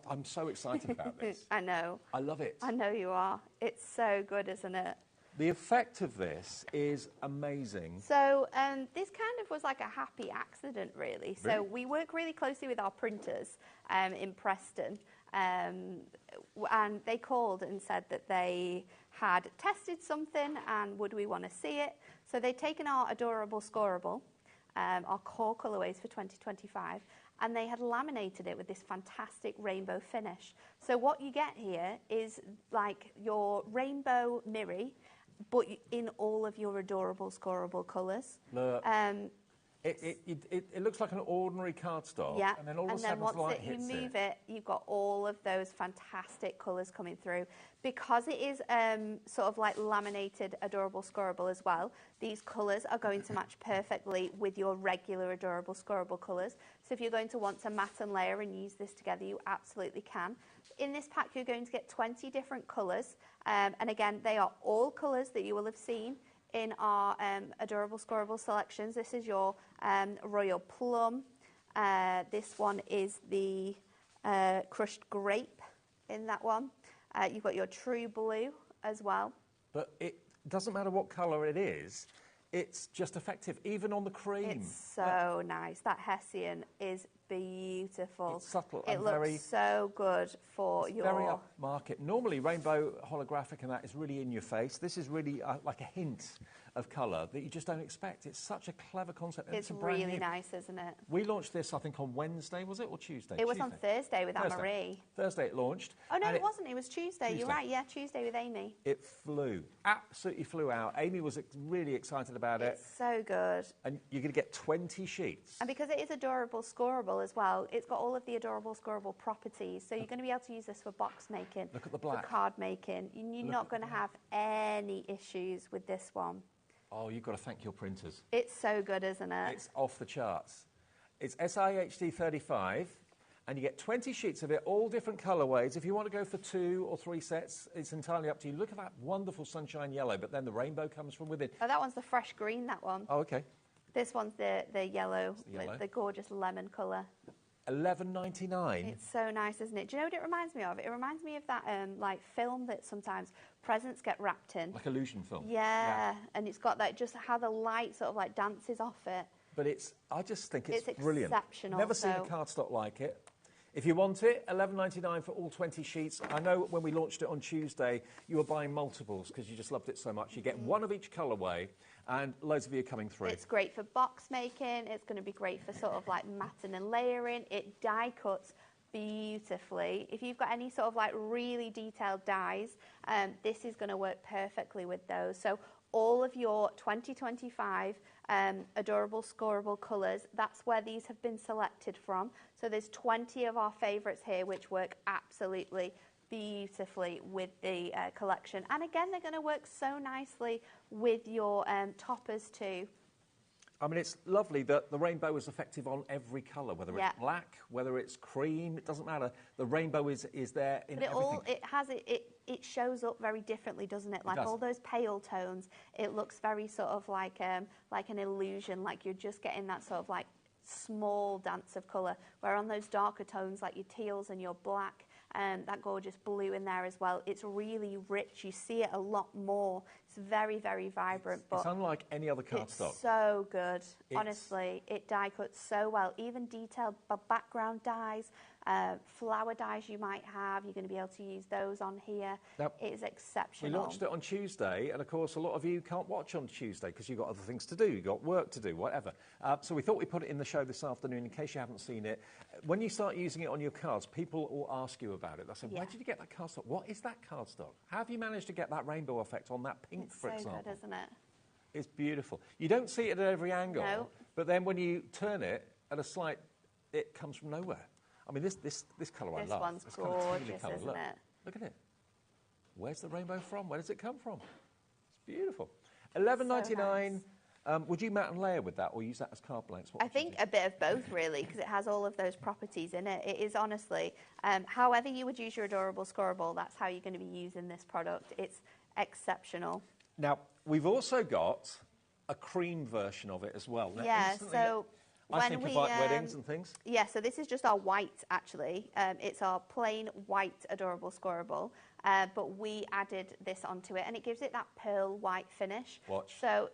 I'm so excited about this. I know. I love it. I know you are. It's so good, isn't it? The effect of this is amazing. So this kind of was like a happy accident, really. So we work really closely with our printers in Preston, and they called and said that they had tested something and would we want to see it. So they'd taken our adorable scoreable, our core colourways for 2025, and they had laminated it with this fantastic rainbow finish. So what you get here is like your rainbow mirror, but in all of your adorable scoreable colours. Look, it looks like an ordinary cardstock, yeah, and then all of a sudden once light you hits move it, you've got all of those fantastic colours coming through. Because it is sort of like laminated adorable scoreable as well, these colours are going to match perfectly with your regular adorable scoreable colours. So if you're going to want to mat and layer and use this together, you absolutely can. In this pack, you're going to get 20 different colours. And again, they are all colours that you will have seen in our adorable scoreable selections. This is your royal plum. This one is the crushed grape in that one. You've got your true blue as well. But it doesn't matter what colour it is, it's just effective, even on the cream. It's so nice. That Hessian is beautiful. It's subtle It and looks very... so good for It's your... very upmarket. Normally, rainbow holographic and that is really in your face. This is really like a hint of colour that you just don't expect. It's such a clever concept. And It's a brand really new. nice, isn't it? We launched this, I think, on Wednesday, was it, or Tuesday? It was on Thursday with Anne-Marie. Thursday it launched. Oh, no, it wasn't. It was Tuesday. You're Tuesday. right. Yeah, Tuesday with Amy. It flew. Absolutely flew out. Amy was really excited about it. It's so good. And you're going to get 20 sheets. And because it is adorable scoreable as well, it's got all of the adorable scoreable properties. So you're going to be able to use this for box making, Look at the black. for card making. You're not going to have any issues with this one. Oh, you've got to thank your printers. It's so good, isn't it? It's off the charts. It's SIHD 35, and you get 20 sheets of it, all different colourways. If you want to go for 2 or 3 sets, it's entirely up to you. Look at that wonderful sunshine yellow, but then the rainbow comes from within. Oh, that one's the fresh green, that one. Oh, okay. This one's the yellow, yellow. the gorgeous lemon colour. $11.99. It's so nice, isn't it? Do you know what it reminds me of? It reminds me of that like film that sometimes presents get wrapped in. Like illusion film. Yeah, and it's got that, just how the light sort of like dances off it. But I just think it's brilliant. Exceptional. Never seen a cardstock like it. If you want it, $11.99 for all 20 sheets. I know when we launched it on Tuesday, you were buying multiples because you just loved it so much. You get one of each colourway, and loads of you are coming through. It's great for box making. It's going to be great for sort of like matting and layering. It die cuts beautifully. If you've got any sort of like really detailed dies, this is going to work perfectly with those. So all of your 2025 adorable scoreable colours, that's where these have been selected from. So there's 20 of our favourites here which work absolutely beautifully with the collection. And again, they're going to work so nicely with your toppers too. I mean, it's lovely that the rainbow is effective on every colour, whether it's black, whether it's cream, it doesn't matter. The rainbow is there in everything. It shows up very differently, doesn't it? Like all those pale tones, it looks very sort of like an illusion, like you're just getting that sort of like small dance of colour. Where on those darker tones, like your teals and your black, that gorgeous blue in there as well, it's really rich. You see it a lot more. It's very, very vibrant. It's unlike any other cardstock. It's so good. Honestly, it die cuts so well. Even detailed background dies, flower dies you might have, you're going to be able to use those on here. Now, it is exceptional. We launched it on Tuesday, and of course a lot of you can't watch on Tuesday because you've got other things to do, you've got work to do, whatever. So we thought we'd put it in the show this afternoon in case you haven't seen it. When you start using it on your cards, people will ask you about it. They'll say, where did you get that cardstock? What is that cardstock? How have you managed to get that rainbow effect on that pink, for example? It's so good, isn't it? It's beautiful. You don't see it at every angle, but then when you turn it at a slight, it comes from nowhere. I mean, this colour I love. This one's gorgeous, isn't it? Look at it. Where's the rainbow from? Where does it come from? It's beautiful. $11.99. So nice. Would you mat and layer with that or use that as card blanks? I think a bit of both, really, because it has all of those properties in it. It is honestly, however you would use your adorable scoreable, that's how you're going to be using this product. It's exceptional. Now, we've also got a cream version of it as well. Now, yeah, so I think of like weddings and things. Yeah, so this is just our white, actually. It's our plain white adorable scoreable, but we added this onto it, and it gives it that pearl white finish. Watch. So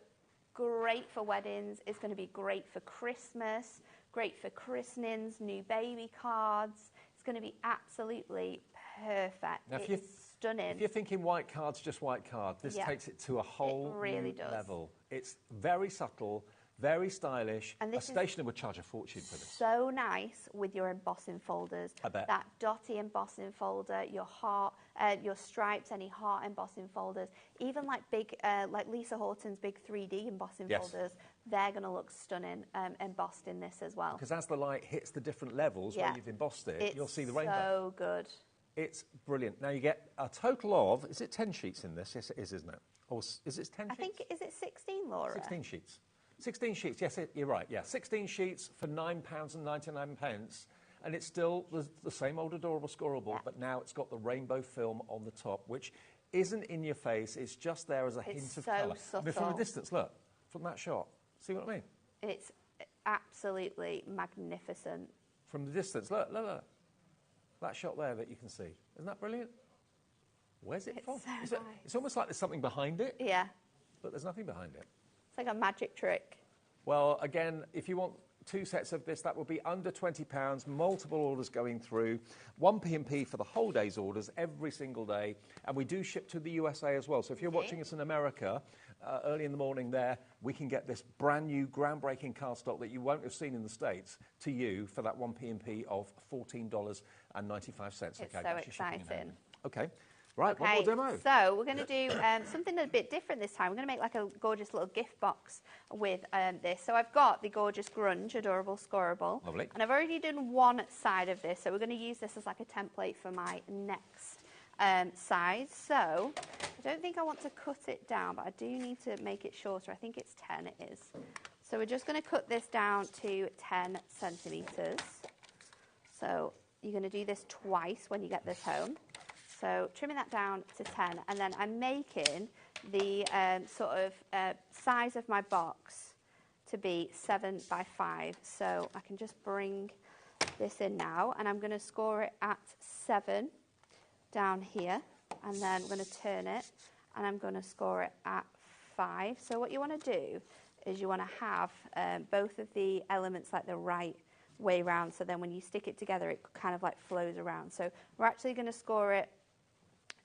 great for weddings. It's going to be great for Christmas, great for christenings, new baby cards. It's going to be absolutely perfect. Now, it's stunning. If you're thinking white card's just white card, this takes it to a whole new level. It's very subtle, very stylish. And a stationer would charge a fortune for this. So nice with your embossing folders. I bet. That dotty embossing folder, your heart, your stripes, any heart embossing folders, even like big, like Lisa Horton's big 3D embossing folders, they're going to look stunning embossed in this as well. Because as the light hits the different levels where you've embossed it, you'll see the rainbow. It's so good. It's brilliant. Now you get a total of, is it 10 sheets in this? Yes, it is, isn't it? Or is it 10 sheets? I think, is it 16, Laura? 16 sheets. 16 sheets, yes, you're right, yeah. 16 sheets for £9.99, and it's still the same old adorable scoreable, but now it's got the rainbow film on the top, which isn't in your face, it's just there as a hint of colour. Subtle. I mean, from a distance, look, from that shot, see what I mean? It's absolutely magnificent. From the distance, look. That shot there that you can see. Isn't that brilliant? Where's it from? So nice. It's almost like there's something behind it. Yeah. But there's nothing behind it. It's like a magic trick. Well, again, if you want 2 sets of this. That will be under £20, multiple orders going through, 1 P&P for the whole day's orders every single day, and we do ship to the USA as well. So if you're watching us in America, early in the morning there, we can get this brand new groundbreaking cardstock that you won't have seen in the States to you for that 1 P&P of $14.95. It's so exciting. Okay. Right, Okay, one more demo. so we're going to do something a bit different this time. We're going to make like a gorgeous little gift box with this. So I've got the gorgeous grunge, adorable, scoreable. Lovely. And I've already done one side of this, so we're going to use this as like a template for my next side. So I don't think I want to cut it down, but I do need to make it shorter. I think it's 10, it is. So we're just going to cut this down to 10 centimetres. So you're going to do this twice when you get this home. So trimming that down to 10, and then I'm making the size of my box to be 7 by 5. So I can just bring this in now, and I'm going to score it at 7 down here, and then I'm going to turn it, and I'm going to score it at 5. So what you want to do is you want to have both of the elements like the right way round, so then when you stick it together, it kind of like flows around. So we're actually going to score it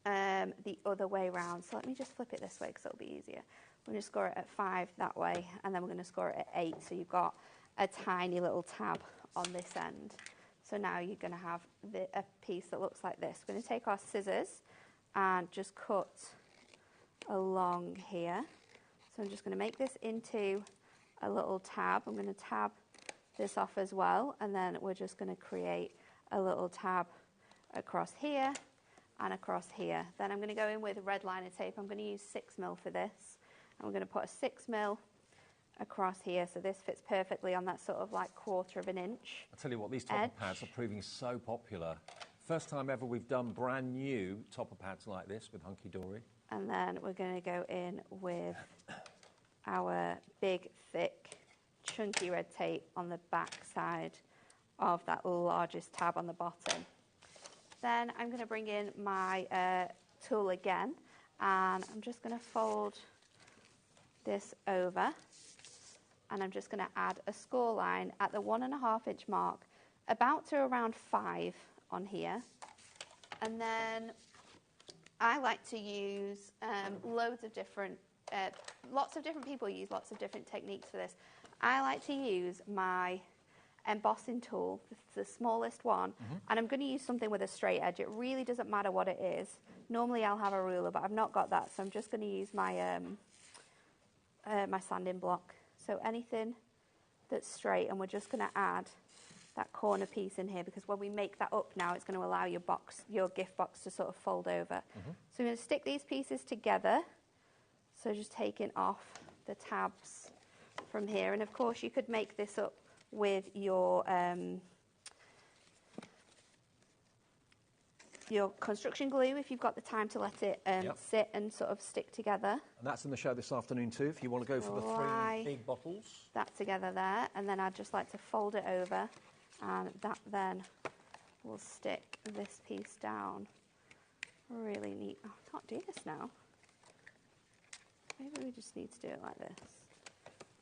the other way round. So let me just flip it this way because it'll be easier. We're going to score it at 5 that way, and then we're going to score it at 8. So you've got a tiny little tab on this end. So now you're going to have a piece that looks like this. We're going to take our scissors and just cut along here. So I'm just going to make this into a little tab. I'm going to tab this off as well, and then we're just going to create a little tab across here and across here. Then I'm going to go in with red liner tape. I'm going to use 6mm for this, and we're going to put a 6mm across here, so this fits perfectly on that sort of like 1/4 of an inch. I'll tell you what, these topper pads are proving so popular. First time ever we've done brand new topper pads like this with Hunky Dory. And then we're going to go in with our big, thick, chunky red tape on the back side of that largest tab on the bottom. Then I'm going to bring in my tool again, and I'm just going to fold this over, and I'm just going to add a score line at the 1.5 inch mark, about to around 5 on here. And then I like to use lots of different people use lots of different techniques for this. I like to use my embossing tool, the smallest one, and I'm going to use something with a straight edge. It really doesn't matter what it is. Normally I'll have a ruler, but I've not got that, so I'm just going to use my my sanding block. So anything that's straight, and we're just going to add that corner piece in here, because when we make that up now, it's going to allow your gift box to sort of fold over. So I'm going to stick these pieces together. So just taking off the tabs from here, and of course you could make this up with your construction glue if you've got the time to let it sit and sort of stick together. And that's in the show this afternoon too, if you want to go for the 3 big bottles. That together there, and then I'd just like to fold it over, and that then will stick this piece down. Really neat. Oh, I can't do this now. Maybe we just need to do it like this.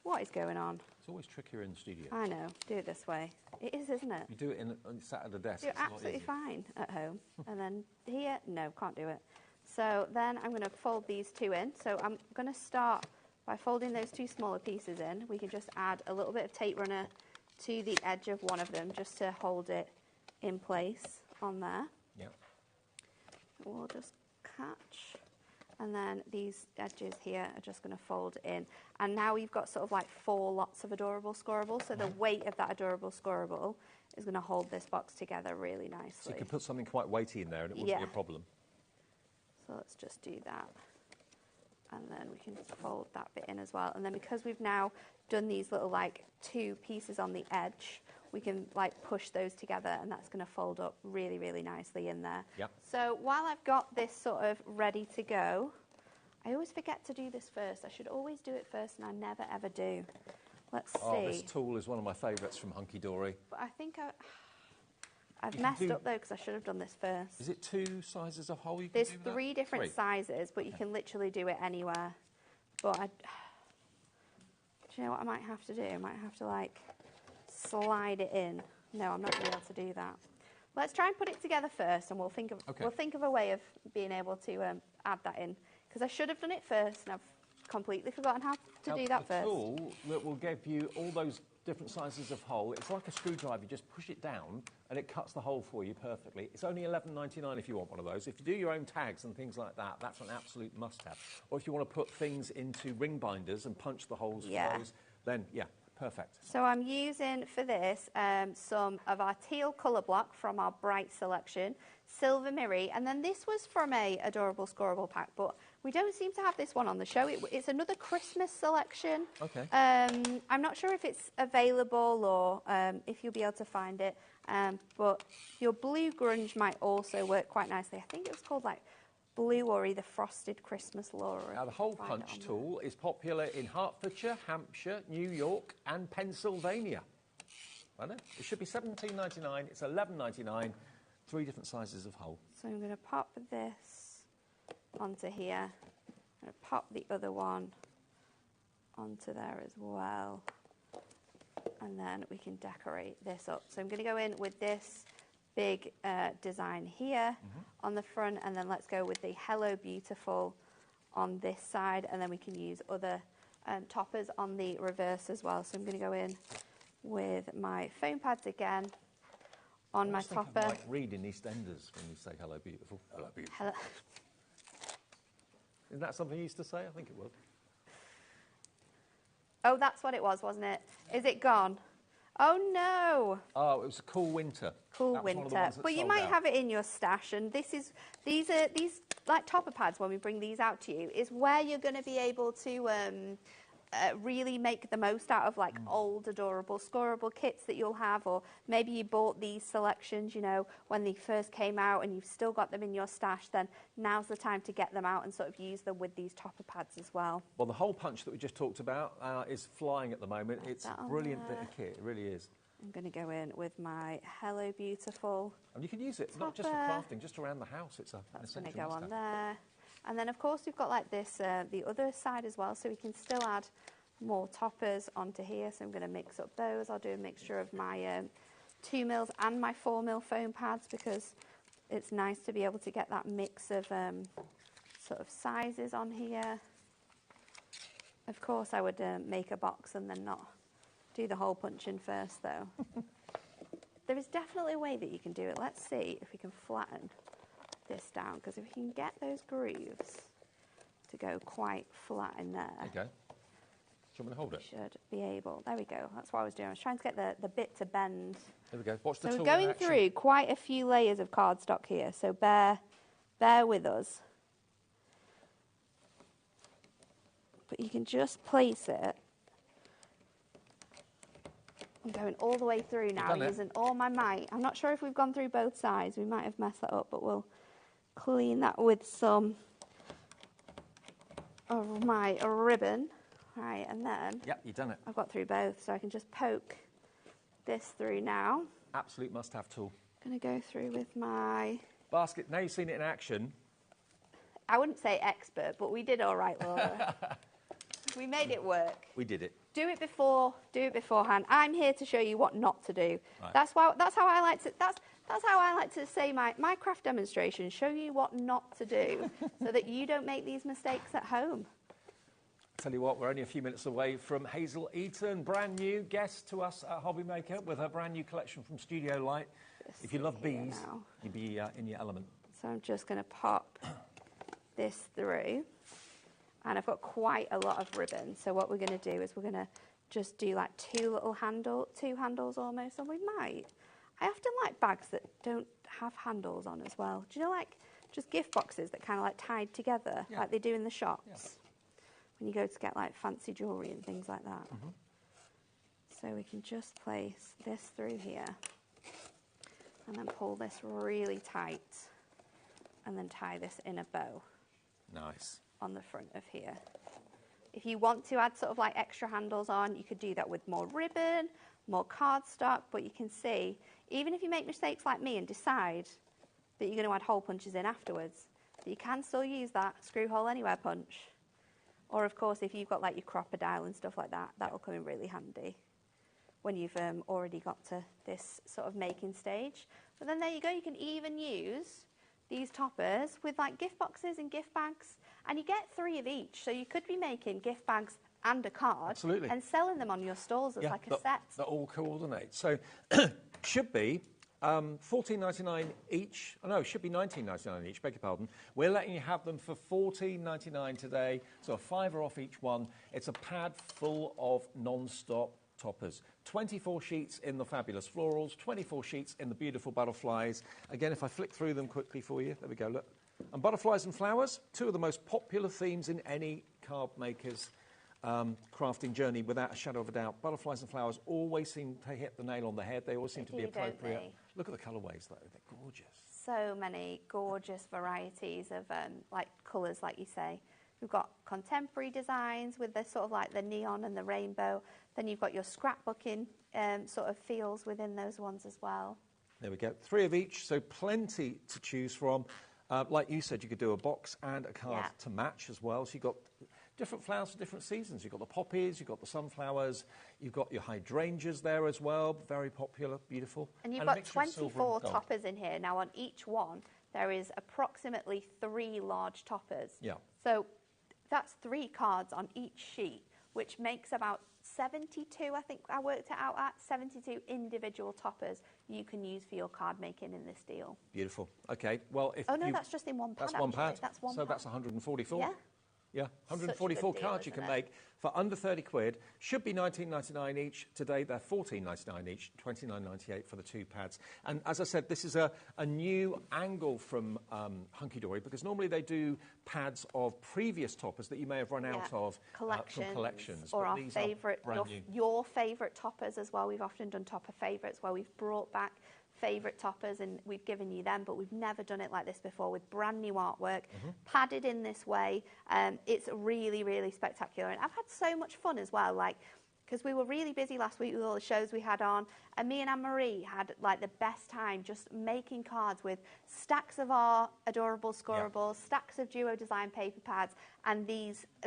What is going on? It's always trickier in the studio. I know. Do it this way. It is, isn't it? You do it sat at a desk. Do it absolutely fine at home. And then here, no, can't do it. So then I'm going to fold these two in. So I'm going to start by folding those 2 smaller pieces in. We can just add a little bit of tape runner to the edge of one of them just to hold it in place on there. Yep. We'll just catch. And then these edges here are just going to fold in. And now we've got sort of like 4 lots of adorable scoreable. So the weight of that adorable scoreable is going to hold this box together really nicely. So you could put something quite weighty in there and it wouldn't be a problem. So let's just do that. And then we can fold that bit in as well. And then because we've now done these little like 2 pieces on the edge, we can like push those together, and that's going to fold up really, really nicely in there. Yep. So while I've got this sort of ready to go, I always forget to do this first. I should always do it first, and I never ever do. Let's see. Oh, this tool is one of my favourites from Hunky Dory. But I think I've messed up though, because I should have done this first. Is it 2 sizes of hole you can There's do with 3 different sizes, but you can literally do it anywhere. But do you know what I might have to do? I might have to like slide it in. No, I'm not going to be able to do that. Let's try and put it together first, and we'll think of a way of being able to add that in. Because I should have done it first, and I've completely forgotten how to do that first. The tool that will give you all those different sizes of hole, it's like a screwdriver. You just push it down, and it cuts the hole for you perfectly. It's only $11.99 if you want one of those. If you do your own tags and things like that, that's an absolute must-have. Or if you want to put things into ring binders and punch the holes for those, then, yeah. Perfect. So I'm using for this some of our teal colour block from our Bright selection, Silver Mirror, and then this was from a Adorable Scoreable pack, but we don't seem to have this one on the show. It's another Christmas selection. Okay. I'm not sure if it's available or if you'll be able to find it, but your blue grunge might also work quite nicely. I think it was called like Blue or the Frosted Christmas Laura. Now, the hole punch tool is popular in Hertfordshire, Hampshire, New York, and Pennsylvania. I know. It should be $17.99. It's $11.99. 3 different sizes of hole. So I'm going to pop this onto here. I'm going to pop the other one onto there as well. And then we can decorate this up. So I'm going to go in with this big design here on the front, and then let's go with the Hello Beautiful on this side, and then we can use other toppers on the reverse as well. So I'm going to go in with my foam pads again on my topper. I like reading EastEnders when you say Hello Beautiful. Hello Beautiful. Hello. Isn't that something you used to say? I think it was. Oh, that's what it was, wasn't it? Is it gone? Oh no! Oh, it was a cool winter. Cool winter. But you might have it in your stash, and these like topper pads. When we bring these out to you, is where you're going to be able to really make the most out of like old adorable scoreable kits that you'll have, or maybe you bought these selections, you know, when they first came out, and you've still got them in your stash. Then now's the time to get them out and sort of use them with these topper pads as well. Well, the hole punch that we just talked about is flying at the moment. It's a brilliant bit of kit. It really is. I'm going to go in with my Hello Beautiful. And you can use it topper. Not just for crafting, just around the house. It's That's going to go on there. And then, of course, we've got like this, the other side as well, so we can still add more toppers onto here. So I'm going to mix up those. I'll do a mixture of my 2 mils and my 4 mil foam pads, because it's nice to be able to get that mix of sort of sizes on here. Of course, I would make a box and then not do the hole punching first, though. There is definitely a way that you can do it. Let's see if we can flatten this down, because if we can get those grooves to go quite flat in there. Okay. Do you want me to hold it? Should be able. There we go. That's what I was doing. I was trying to get the bit to bend. There we go. Watch the so tool we're going through quite a few layers of cardstock here, so bear with us. But you can just place it. I'm going all the way through now, using all my might. I'm not sure if we've gone through both sides. We might have messed that up, but we'll clean that with some of my ribbon. Right, and then yep, you've done it. I've got through both, so I can just poke this through now. Absolute must-have tool. I'm going to go through with my basket. Now you've seen it in action. I wouldn't say expert, but we did all right, Laura. We made it work. We did it. Do it beforehand. I'm here to show you what not to do. Right. That's how I like to. That's how I like to say my craft demonstration. Show you what not to do, so that you don't make these mistakes at home. Tell you what, we're only a few minutes away from Hazel Eaton, brand new guest to us at HobbyMaker with her brand new collection from Studio Light. If you love bees, you'd be in your element. So I'm just going to pop this through, and I've got quite a lot of ribbon. So what we're going to do is we're going to just do like two handles almost, and we might. I often like bags that don't have handles on as well. Do you know, like just gift boxes that kind of like tied together, like they do in the shops? Yeah. When you go to get like fancy jewellery and things like that. So we can just place this through here and then pull this really tight and then tie this in a bow. Nice. On the front of here. If you want to add sort of like extra handles on, you could do that with more ribbon, more cardstock, but you can see, even if you make mistakes like me and decide that you're going to add hole punches in afterwards, you can still use that screw hole anywhere punch. Or, of course, if you've got like your crocodile and stuff like that, that'll come in really handy. when you've already got to this sort of making stage. But then there you go, you can even use these toppers with like gift boxes and gift bags, and you get 3 of each. So you could be making gift bags and a card. Absolutely. And selling them on your stalls as like a set. That all coordinate. So should be $14.99 each. Oh, no, should be $19.99 each, beg your pardon. We're letting you have them for $14.99 today, so a £5 off each one. It's a pad full of non-stop toppers. 24 sheets in the fabulous florals, 24 sheets in the beautiful butterflies. Again, if I flick through them quickly for you, there we go, look. And butterflies and flowers, 2 of the most popular themes in any card maker's crafting journey, without a shadow of a doubt. Butterflies and flowers always seem to hit the nail on the head. They always seem to be appropriate. Look at the colourways, though. They're gorgeous. So many gorgeous varieties of like colours, like you say. We've got contemporary designs with the sort of like the neon and the rainbow. Then you've got your scrapbooking sort of feels within those ones as well. There we go. 3 of each, so plenty to choose from. Like you said, you could do a box and a card to match as well. So you've got different flowers for different seasons. You've got the poppies, you've got the sunflowers, you've got your hydrangeas there as well. Very popular, beautiful. And you've got 24 toppers in here. Now, on each one, there is approximately 3 large toppers. Yeah. So that's 3 cards on each sheet, which makes about 72, I think I worked it out at, 72 individual toppers you can use for your card making in this deal. Beautiful. Okay, well, if that's just in one pad. That's one pad. That's one so pad. that's 144. Yeah. Yeah, 144 deal, cards you can make for under 30 quid. Should be $19.99 each. Today they're $14.99 each, $29.98 for the 2 pads. And as I said, this is a new angle from Hunky Dory, because normally they do pads of previous toppers that you may have run out of from collections. Or our favourite, your favourite toppers as well. We've often done topper favourites where we've brought back favourite toppers and we've given you them, but we've never done it like this before with brand new artwork, padded in this way. It's really, really spectacular. And I've had so much fun as well, like, because we were really busy last week with all the shows we had on, and me and Anne-Marie had like the best time just making cards with stacks of our adorable scorables, stacks of duo design paper pads, and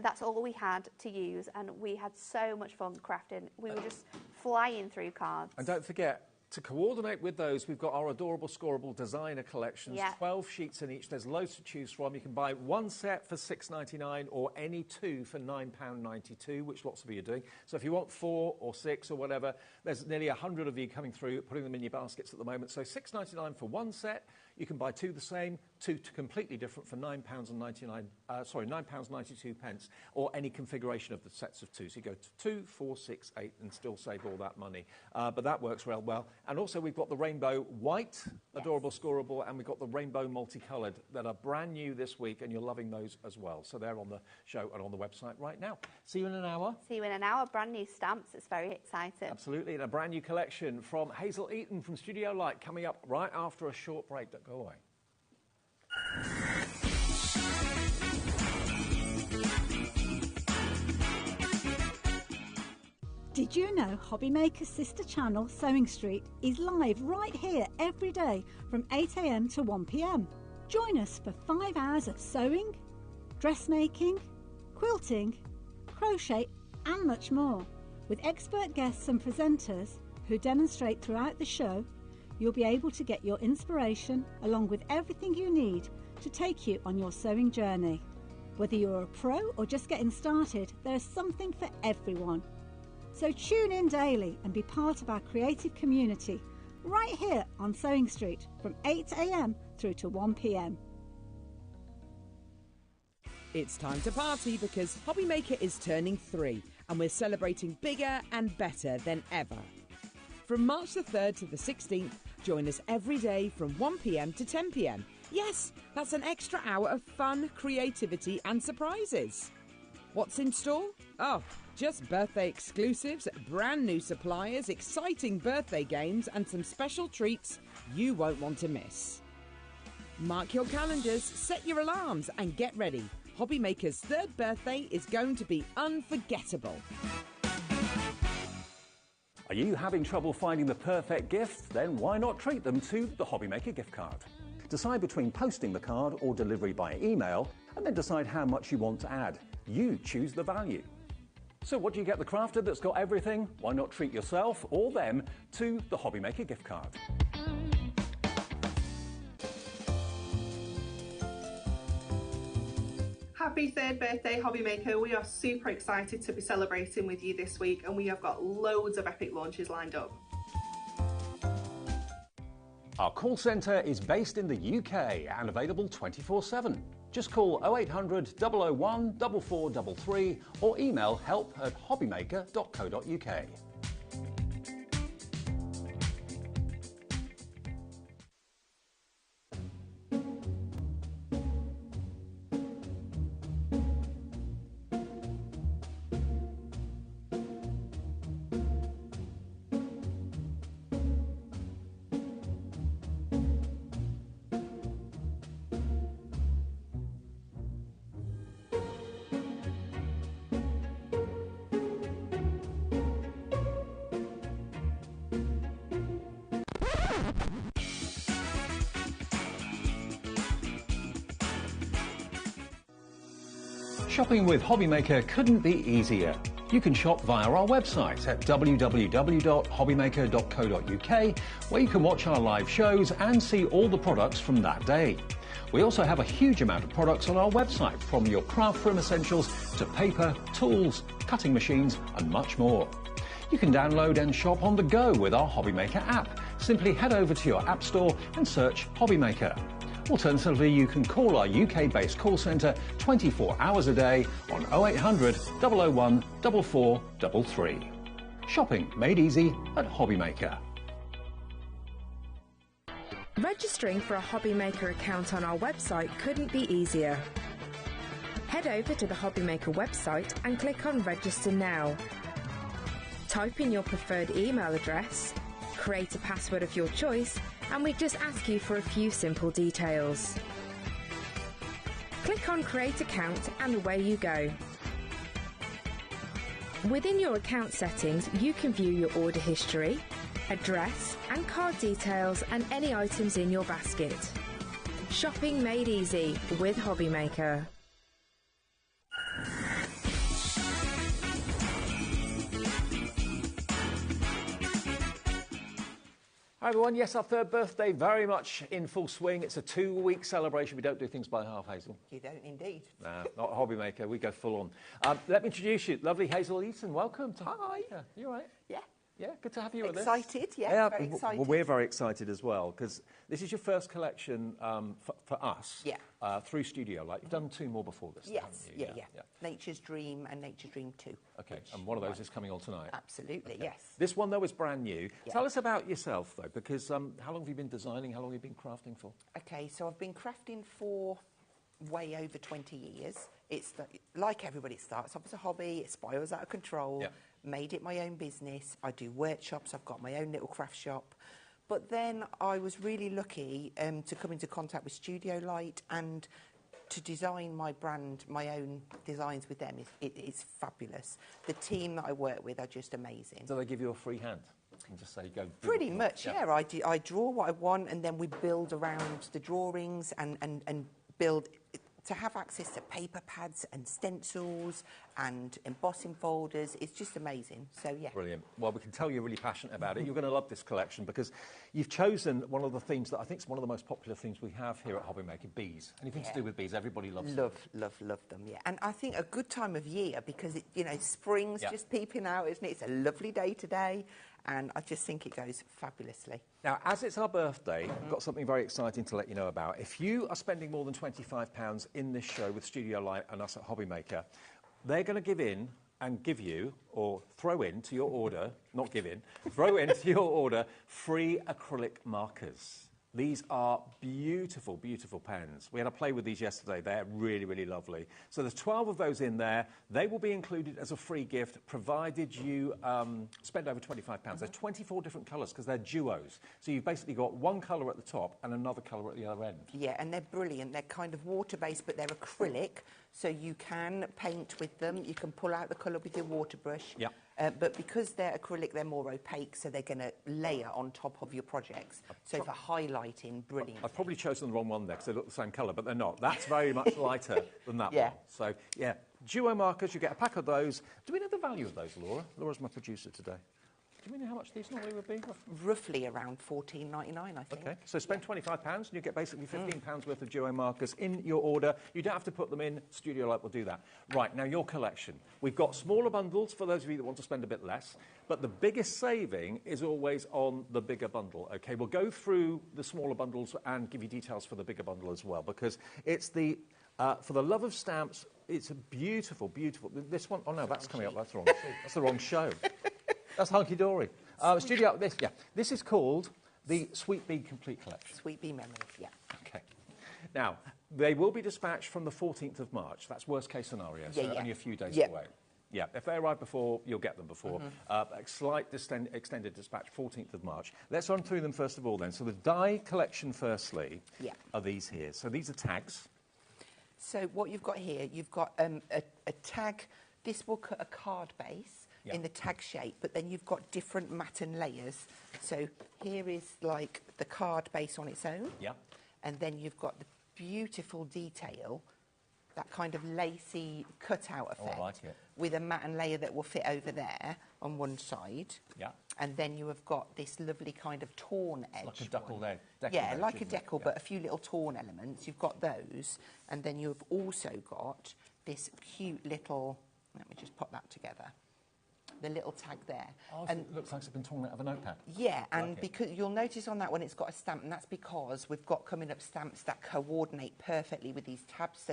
that's all we had to use, and we had so much fun crafting. We were just flying through cards. And don't forget, to coordinate with those, we've got our adorable scoreable designer collections, 12 sheets in each. There's loads to choose from. You can buy 1 set for $6.99 or any 2 for £9.92, which lots of you are doing. So if you want 4 or 6 or whatever, there's nearly 100 of you coming through, putting them in your baskets at the moment. So $6.99 for 1 set. You can buy 2 the same, 2 completely different for £9.92 pence, or any configuration of the sets of 2. So you go to 2, 4, 6, 8 and still save all that money. But that works real well. And also we've got the rainbow white, adorable scoreable, and we've got the rainbow multicoloured that are brand new this week, and you're loving those as well. So they're on the show and on the website right now. See you in an hour. See you in an hour. Brand new stamps. It's very exciting. Absolutely. And a brand new collection from Hazel Eaton from Studio Light coming up right after a short break. Don't go away. Did you know HobbyMaker's sister channel, Sewing Street, is live right here every day from 8 AM to 1 PM? Join us for 5 hours of sewing, dressmaking, quilting, crochet and much more. With expert guests and presenters who demonstrate throughout the show, you'll be able to get your inspiration along with everything you need to take you on your sewing journey. Whether you're a pro or just getting started, there's something for everyone. So tune in daily and be part of our creative community right here on Sewing Street from 8 AM through to 1 PM. It's time to party because HobbyMaker is turning 3 and we're celebrating bigger and better than ever. From March the 3rd to the 16th, join us every day from 1 PM to 10 PM. Yes, that's an extra hour of fun, creativity and surprises. What's in store? Oh, just birthday exclusives, brand new suppliers, exciting birthday games and some special treats you won't want to miss. Mark your calendars, set your alarms and get ready. HobbyMaker's 3rd birthday is going to be unforgettable. Are you having trouble finding the perfect gift? Then why not treat them to the HobbyMaker gift card? Decide between posting the card or delivery by email, and then decide how much you want to add. You choose the value. So what do you get the crafter that's got everything? Why not treat yourself or them to the HobbyMaker gift card? Happy third birthday, HobbyMaker. We are super excited to be celebrating with you this week, and we have got loads of epic launches lined up. Our call centre is based in the UK and available 24/7. Just call 0800 001 4433 or email help@hobbymaker.co.uk. Shopping with HobbyMaker couldn't be easier. You can shop via our website at www.hobbymaker.co.uk, where you can watch our live shows and see all the products from that day. We also have a huge amount of products on our website, from your craft room essentials to paper, tools, cutting machines and much more. You can download and shop on the go with our HobbyMaker app. Simply head over to your app store and search HobbyMaker. Alternatively, you can call our UK-based call centre 24 hours a day on 0800 001 4433. Shopping made easy at HobbyMaker. Registering for a HobbyMaker account on our website couldn't be easier. Head over to the HobbyMaker website and click on Register Now. Type in your preferred email address, create a password of your choice, and we just ask you for a few simple details. Click on Create Account and away you go. Within your account settings, you can view your order history, address and card details and any items in your basket. Shopping made easy with HobbyMaker. Hi everyone, yes, our third birthday very much in full swing. It's a 2-week celebration. We don't do things by half, Hazel. You don't indeed. Nah, not a HobbyMaker, we go full on. Let me introduce you, lovely Hazel Eaton. Welcome to HobbyMaker. You all right? Yeah. Yeah, good to have you with us. Excited, yeah, very well, excited. we're very excited as well, because this is your first collection for us through Studio Light. You've done 2 more before this, Yes, haven't you? yeah. Nature's Dream and Nature's Dream 2. Okay, and one of those is coming on tonight. Absolutely, Okay. yes. This one, though, is brand new. Yeah. Tell us about yourself, though, because how long have you been designing? How long have you been crafting for? Okay, so I've been crafting for way over 20 years. It's like everybody, it starts off as a hobby, it spirals out of control, Yeah. made it my own business. I do workshops, I've got my own little craft shop. But then I was really lucky to come into contact with Studio Light and to design my brand, my own designs with them. It's fabulous. The team that I work with are just amazing. So they give you a free hand and just say, go. do Pretty it. much, yeah. I draw what I want, and then we build around the drawings and build to have access to paper pads and stencils and embossing folders. It's just amazing. So, yeah. Brilliant. Well, we can tell you're really passionate about it. You're going to love this collection because you've chosen one of the themes that I think is one of the most popular themes we have here at HobbyMaker, bees. Anything to do with bees, everybody loves them. Love them, yeah. And I think a good time of year because, spring's just peeping out, isn't it? It's a lovely day today. And I just think it goes fabulously. Now, as it's our birthday, I've got something very exciting to let you know about. If you are spending more than £25 in this show with Studio Light and us at HobbyMaker, they're going to give in and give you, or throw into your order, not give in, throw into your order free acrylic markers. These are beautiful, beautiful pens. We had a play with these yesterday. They're really, really lovely. So there's 12 of those in there. They will be included as a free gift, provided you spend over £25. There's 24 different colours because they're duos. So you've basically got one colour at the top and another colour at the other end. Yeah, and they're brilliant. They're kind of water-based, but they're acrylic, so you can paint with them. You can pull out the colour with your water brush. Yeah. But because they're acrylic, they're more opaque, so they're going to layer on top of your projects. So for highlighting, brilliant. I've probably chosen the wrong one there because they look the same colour, but they're not. That's very much lighter than that Yeah. one. So, yeah, duo markers, you get a pack of those. Do we know the value of those, Laura? Laura's my producer today. Do we know how much these normally would be? Roughly around £14.99, I think. Okay, so spend £25 and you get basically £15 worth of duo markers in your order. You don't have to put them in. Studio Light will do that. Right, now your collection. We've got smaller bundles for those of you that want to spend a bit less, but the biggest saving is always on the bigger bundle. Okay, we'll go through the smaller bundles and give you details for the bigger bundle as well, because it's the... for the love of stamps, it's a beautiful, beautiful... This one... Oh, no, that's coming up. That's the wrong show. That's the wrong show. That's hunky-dory. Studio, this is called the Sweet Bee Complete Collection. Sweet Bee Memories, yeah. Okay. Now, they will be dispatched from the 14th of March. That's worst-case scenario, so only a few days away. Yeah, if they arrive before, you'll get them before. A slight extended dispatch, 14th of March. Let's run through them first of all then. So the die collection, firstly, are these here. So these are tags. So what you've got here, you've got a tag. This will cut a card base in the tag shape, but then you've got different matten layers. So here is like the card base on its own. Yeah. And then you've got the beautiful detail, that kind of lacy cutout effect. I like it. With a matten layer that will fit over there on one side. Yeah. And then you have got this lovely kind of torn edge. Like a decal edge. Yeah, like a decal, but a few little torn elements. You've got those. And then you've also got this cute little... Let me just pop that together. The little tag there. Oh, so it looks like it's been torn out of a notepad. Yeah, and because you'll notice on that one it's got a stamp, and that's because we've got coming up stamps that coordinate perfectly with these tags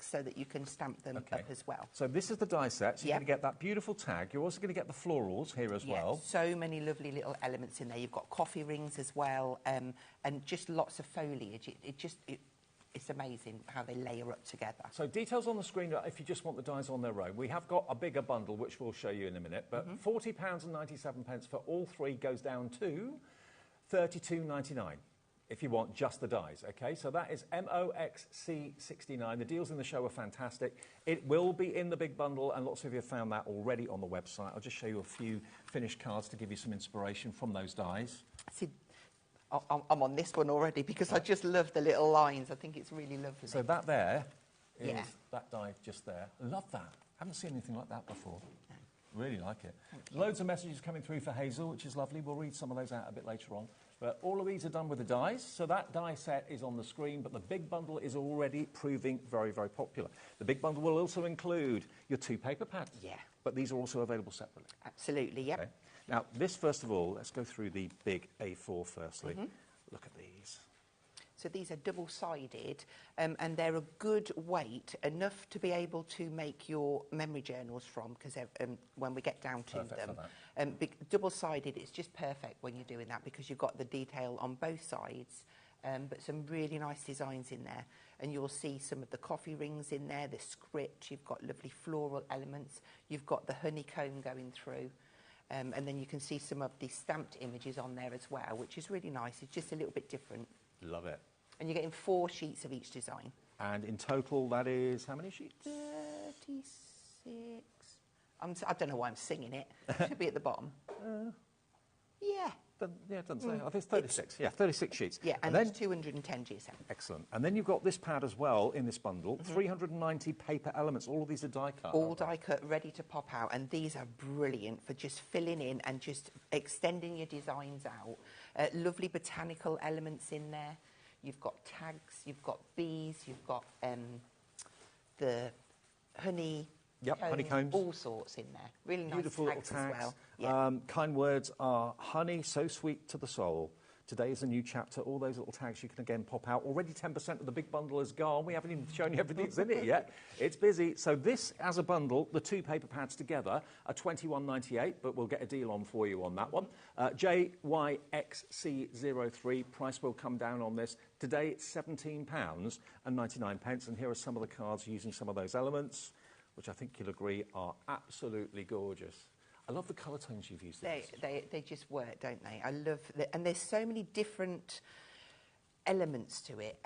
so that you can stamp them up as well. So this is the die set, so you're going to get that beautiful tag. You're also going to get the florals here as well. So many lovely little elements in there. You've got coffee rings as well, and just lots of foliage. It's amazing how they layer up together. So details on the screen if you just want the dies on their own. We have got a bigger bundle, which we'll show you in a minute, but £40.97 for all three goes down to £32.99 if you want just the dies, okay? So that is MOXC69. The deals in the show are fantastic. It will be in the big bundle, and lots of you have found that already on the website. I'll just show you a few finished cards to give you some inspiration from those dies. See, I'm on this one already because I just love the little lines. I think it's really lovely. So that there is that die just there. Love that. Haven't seen anything like that before. No. Really like it. Loads of messages coming through for Hazel, which is lovely. We'll read some of those out a bit later on. But all of these are done with the dies. So that die set is on the screen, but the big bundle is already proving very, very popular. The big bundle will also include your 2 paper pads. Yeah. But these are also available separately. Absolutely, yep. Okay. Now, this, first of all, let's go through the big A4 firstly. Look at these. So these are double-sided, and they're a good weight, enough to be able to make your memory journals from, because when we get down to them. Double-sided, it's just perfect when you're doing that, because you've got the detail on both sides, but some really nice designs in there. And you'll see some of the coffee rings in there, the script, you've got lovely floral elements, you've got the honeycomb going through. And then you can see some of the stamped images on there as well, which is really nice. It's just a little bit different. Love it. And you're getting 4 sheets of each design. And in total, that is how many sheets? 36. I don't know why I'm singing it. It should be at the bottom. Yeah. Yeah, it doesn't say. I think it's 36. 36 sheets. Yeah, and then it's 210 GSM. Excellent. And then you've got this pad as well in this bundle. 390 paper elements. All of these are die cut. All die cut, ready to pop out. And these are brilliant for just filling in and just extending your designs out. Lovely botanical elements in there. You've got tags, you've got bees, you've got the honey. Yep, honeycombs. All sorts in there. Really nice Beautiful tags little tags. as well. Yeah. Kind words are honey, so sweet to the soul. Today is a new chapter. All those little tags you can again pop out. Already 10% of the big bundle is gone. We haven't even shown you everything that's in it yet. It's busy. So this, as a bundle, the 2 paper pads together are £21.98, but we'll get a deal on for you on that one. JYXC03, price will come down on this. Today it's £17.99, and here are some of the cards using some of those elements, which I think you'll agree are absolutely gorgeous. I love the colour tones you've used. They just work, don't they? I love and there's so many different elements to it.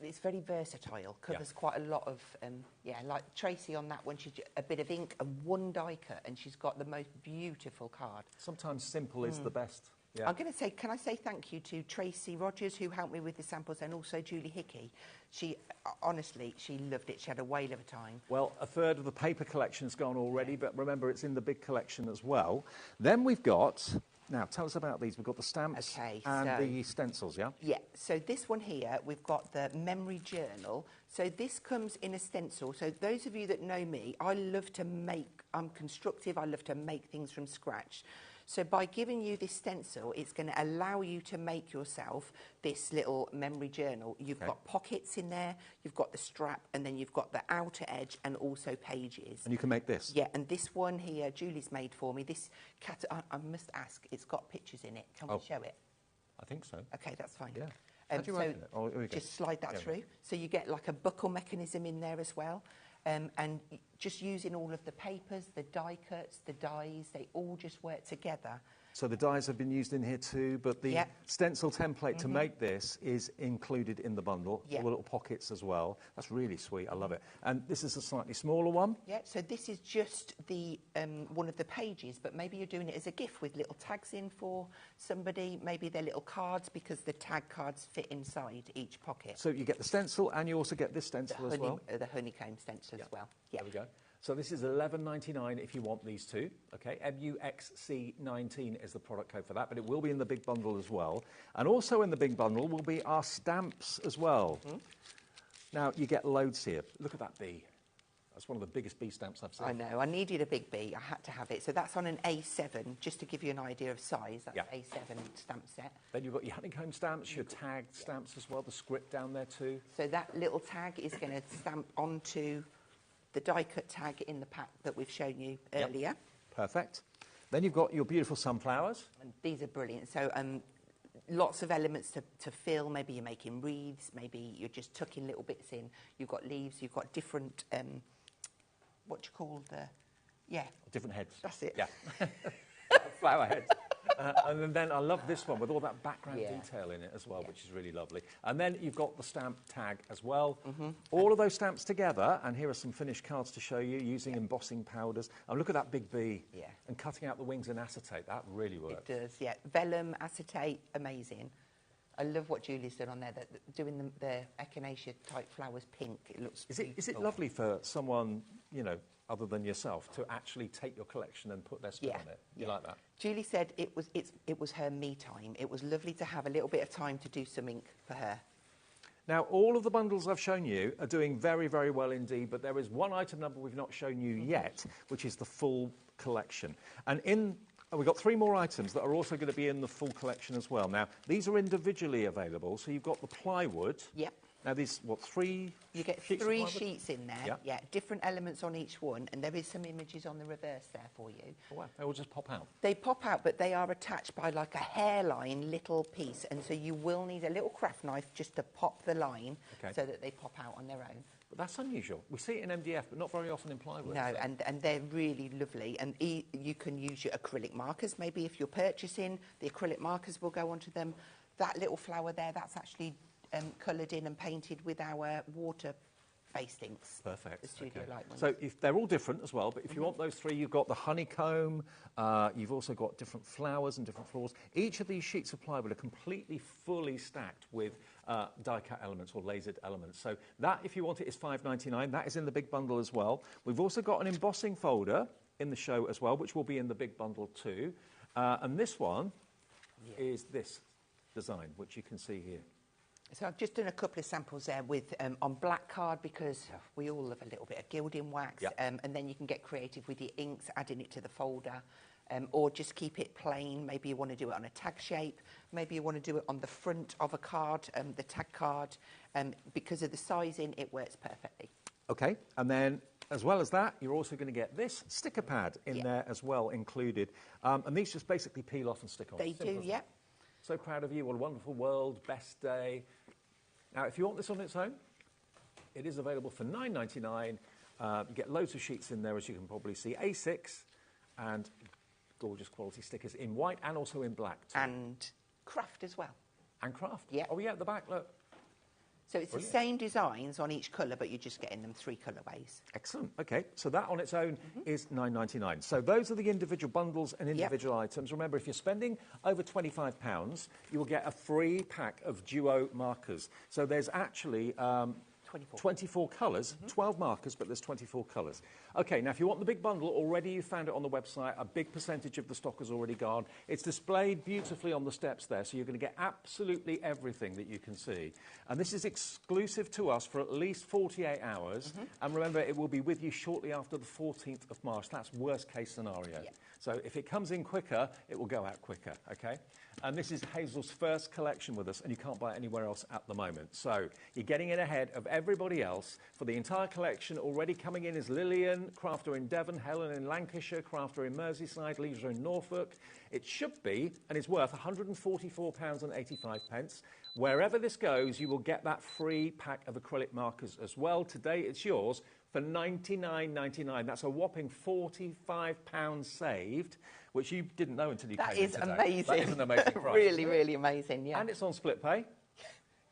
It's very versatile. Covers quite a lot of like Tracy on that one. She's a bit of ink and 1 die cut, and she's got the most beautiful card. Sometimes simple is the best. Yeah. I'm going to say, can I say thank you to Tracy Rogers, who helped me with the samples, and also Julie Hickey. She, honestly, she loved it. She had a whale of a time. Well, a third of the paper collection's gone already, but remember, it's in the big collection as well. Then we've got, now, tell us about these. We've got the stamps and the stencils, yeah? Yeah, so this one here, we've got the memory journal. So this comes in a stencil. So those of you that know me, I love to make, I'm constructive, I love to make things from scratch. So by giving you this stencil, it's going to allow you to make yourself this little memory journal. You've got pockets in there, you've got the strap, and then you've got the outer edge and also pages. And you can make this? Yeah, and this one here, Julie's made for me. This cat, I must ask, it's got pictures in it. Can we show it? I think so. Okay, that's fine. Yeah. How do you open it? Oh, here we go. Just slide that through. So you get like a buckle mechanism in there as well. And just using all of the papers, the die cuts, the dies, they all just work together. So the dies have been used in here too, but the stencil template to make this is included in the bundle. All the little pockets as well. That's really sweet. I love it. And this is a slightly smaller one. Yeah, so this is just the one of the pages, but maybe you're doing it as a gift with little tags in for somebody. Maybe they're little cards because the tag cards fit inside each pocket. So you get the stencil and you also get this stencil as well. The honeycomb stencil as well. Yeah. There we go. So this is $11.99 if you want these two. Okay, MUXC19 is the product code for that, but it will be in the big bundle as well. And also in the big bundle will be our stamps as well. Now, you get loads here. Look at that bee. That's one of the biggest bee stamps I've seen. I know. I needed a big bee. I had to have it. So that's on an A7, just to give you an idea of size. That's A7 stamp set. Then you've got your honeycomb stamps, your tagged stamps as well, the script down there too. So that little tag is going to stamp onto the die-cut tag in the pack that we've shown you earlier. Perfect. Then you've got your beautiful sunflowers. And these are brilliant. So lots of elements to fill. Maybe you're making wreaths. Maybe you're just tucking little bits in. You've got leaves. You've got different, what do you call the, Different heads. That's it. Yeah. Flower heads. And then I love this one with all that background detail in it as well, which is really lovely. And then you've got the stamp tag as well. All of those stamps together, and here are some finished cards to show you using embossing powders. And look at that big bee. And cutting out the wings in acetate. That really works. It does, yeah. Vellum, acetate, amazing. I love what Julie's done on there, doing the echinacea type flowers pink. It looks Is it lovely for someone, you know, other than yourself, to actually take your collection and put their spin on it? You like that? Julie said it was her me time. It was lovely to have a little bit of time to do some ink for her. Now, all of the bundles I've shown you are doing very, very well indeed, but there is one item number we've not shown you yet, which is the full collection. And we've got 3 more items that are also going to be in the full collection as well. Now, these are individually available, so you've got the plywood. Yep. Now, these, what, 3 You get sheets 3 sheets in there, Yeah. different elements on each one, and there is some images on the reverse there for you. Oh, wow. They will just pop out. They pop out, but they are attached by like a hairline little piece, and so you will need a little craft knife just to pop the line so that they pop out on their own. But that's unusual. We see it in MDF, but not very often in plywood. No, so. and they're really lovely. And you can use your acrylic markers. Maybe if you're purchasing, the acrylic markers will go onto them. That little flower there, that's actually coloured in and painted with our water-based inks. Perfect. The studio light ones. So if they're all different as well, but if you want those 3, you've got the honeycomb, you've also got different flowers and different florals. Each of these sheets of plywood are completely fully stacked with die-cut elements or lasered elements. So that, if you want it, is $5.99. That is in the big bundle as well. We've also got an embossing folder in the show as well, which will be in the big bundle too. And this one is this design, which you can see here. So I've just done a couple of samples there with on black card because we all love a little bit of gilding wax. And then you can get creative with your inks, adding it to the folder. Or just keep it plain. Maybe you want to do it on a tag shape. Maybe you want to do it on the front of a card, the tag card. Because of the sizing, it works perfectly. Okay, and then as well as that, you're also going to get this sticker pad in there as well included. And these just basically peel off and stick on. They do, yeah. So proud of you. What a wonderful world. Best day. Now, if you want this on its own, it is available for $9.99. You get loads of sheets in there, as you can probably see. A6 and gorgeous quality stickers in white and also in black too. And craft as well. And craft. Yeah. Oh, yeah, at the back, look. So it's the same designs on each colour, but you're just getting them 3 colourways. Excellent. Okay, so that on its own is £9.99. So those are the individual bundles and individual items. Remember, if you're spending over £25, you will get a free pack of duo markers. So there's actually 24 colours, 12 markers, but there's 24 colours. Okay, now if you want the big bundle, already you found it on the website. A big percentage of the stock has already gone. It's displayed beautifully on the steps there, so you're going to get absolutely everything that you can see. And this is exclusive to us for at least 48 hours. And remember, it will be with you shortly after the 14th of March. That's worst case scenario. Yeah. So if it comes in quicker, it will go out quicker, okay? And this is Hazel's first collection with us, and you can't buy it anywhere else at the moment. So you're getting in ahead of everybody else. For the entire collection, already coming in is Lillian, crafter in Devon, Helen in Lancashire, crafter in Merseyside, Lisa in Norfolk. It should be, and is worth £144.85. Wherever this goes, you will get that free pack of acrylic markers as well. Today, it's yours for $99.99. That's a whopping £45 saved, which you didn't know until you came in today. That is amazing. That is an amazing price. Really, really amazing, yeah. And it's on split pay.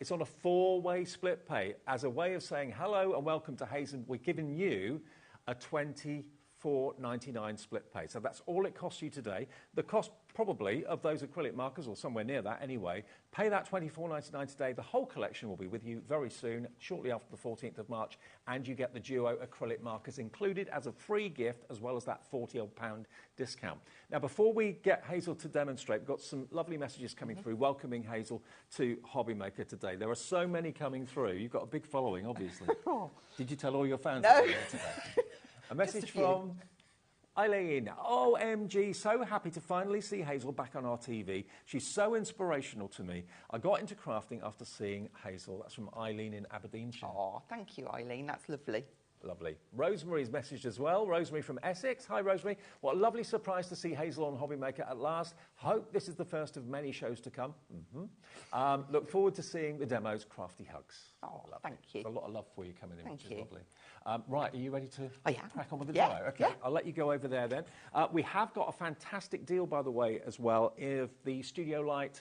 It's on a 4-way split pay as a way of saying hello and welcome to Hazel. We're giving you a $24.99 split pay. So that's all it costs you today. The cost probably of those acrylic markers, or somewhere near that anyway, pay that £24.99 today. The whole collection will be with you very soon, shortly after the 14th of March, and you get the duo acrylic markers included as a free gift, as well as that £40 discount. Now, before we get Hazel to demonstrate, we've got some lovely messages coming through welcoming Hazel to HobbyMaker today. There are so many coming through. You've got a big following, obviously. Did you tell all your fans No. today? A message from Eileen. OMG, so happy to finally see Hazel back on our TV. She's so inspirational to me. I got into crafting after seeing Hazel. That's from Eileen in Aberdeenshire. Oh, thank you, Eileen. That's lovely. Lovely. Rosemary's messaged as well. Rosemary from Essex. Hi, Rosemary. What a lovely surprise to see Hazel on HobbyMaker at last. Hope this is the first of many shows to come. Look forward to seeing the demos. Crafty hugs. Oh, thank you. There's a lot of love for you coming in, which is lovely. Right, are you ready to crack on with the demo? Okay, I'll let you go over there then. We have got a fantastic deal, by the way, as well, of the Studio Light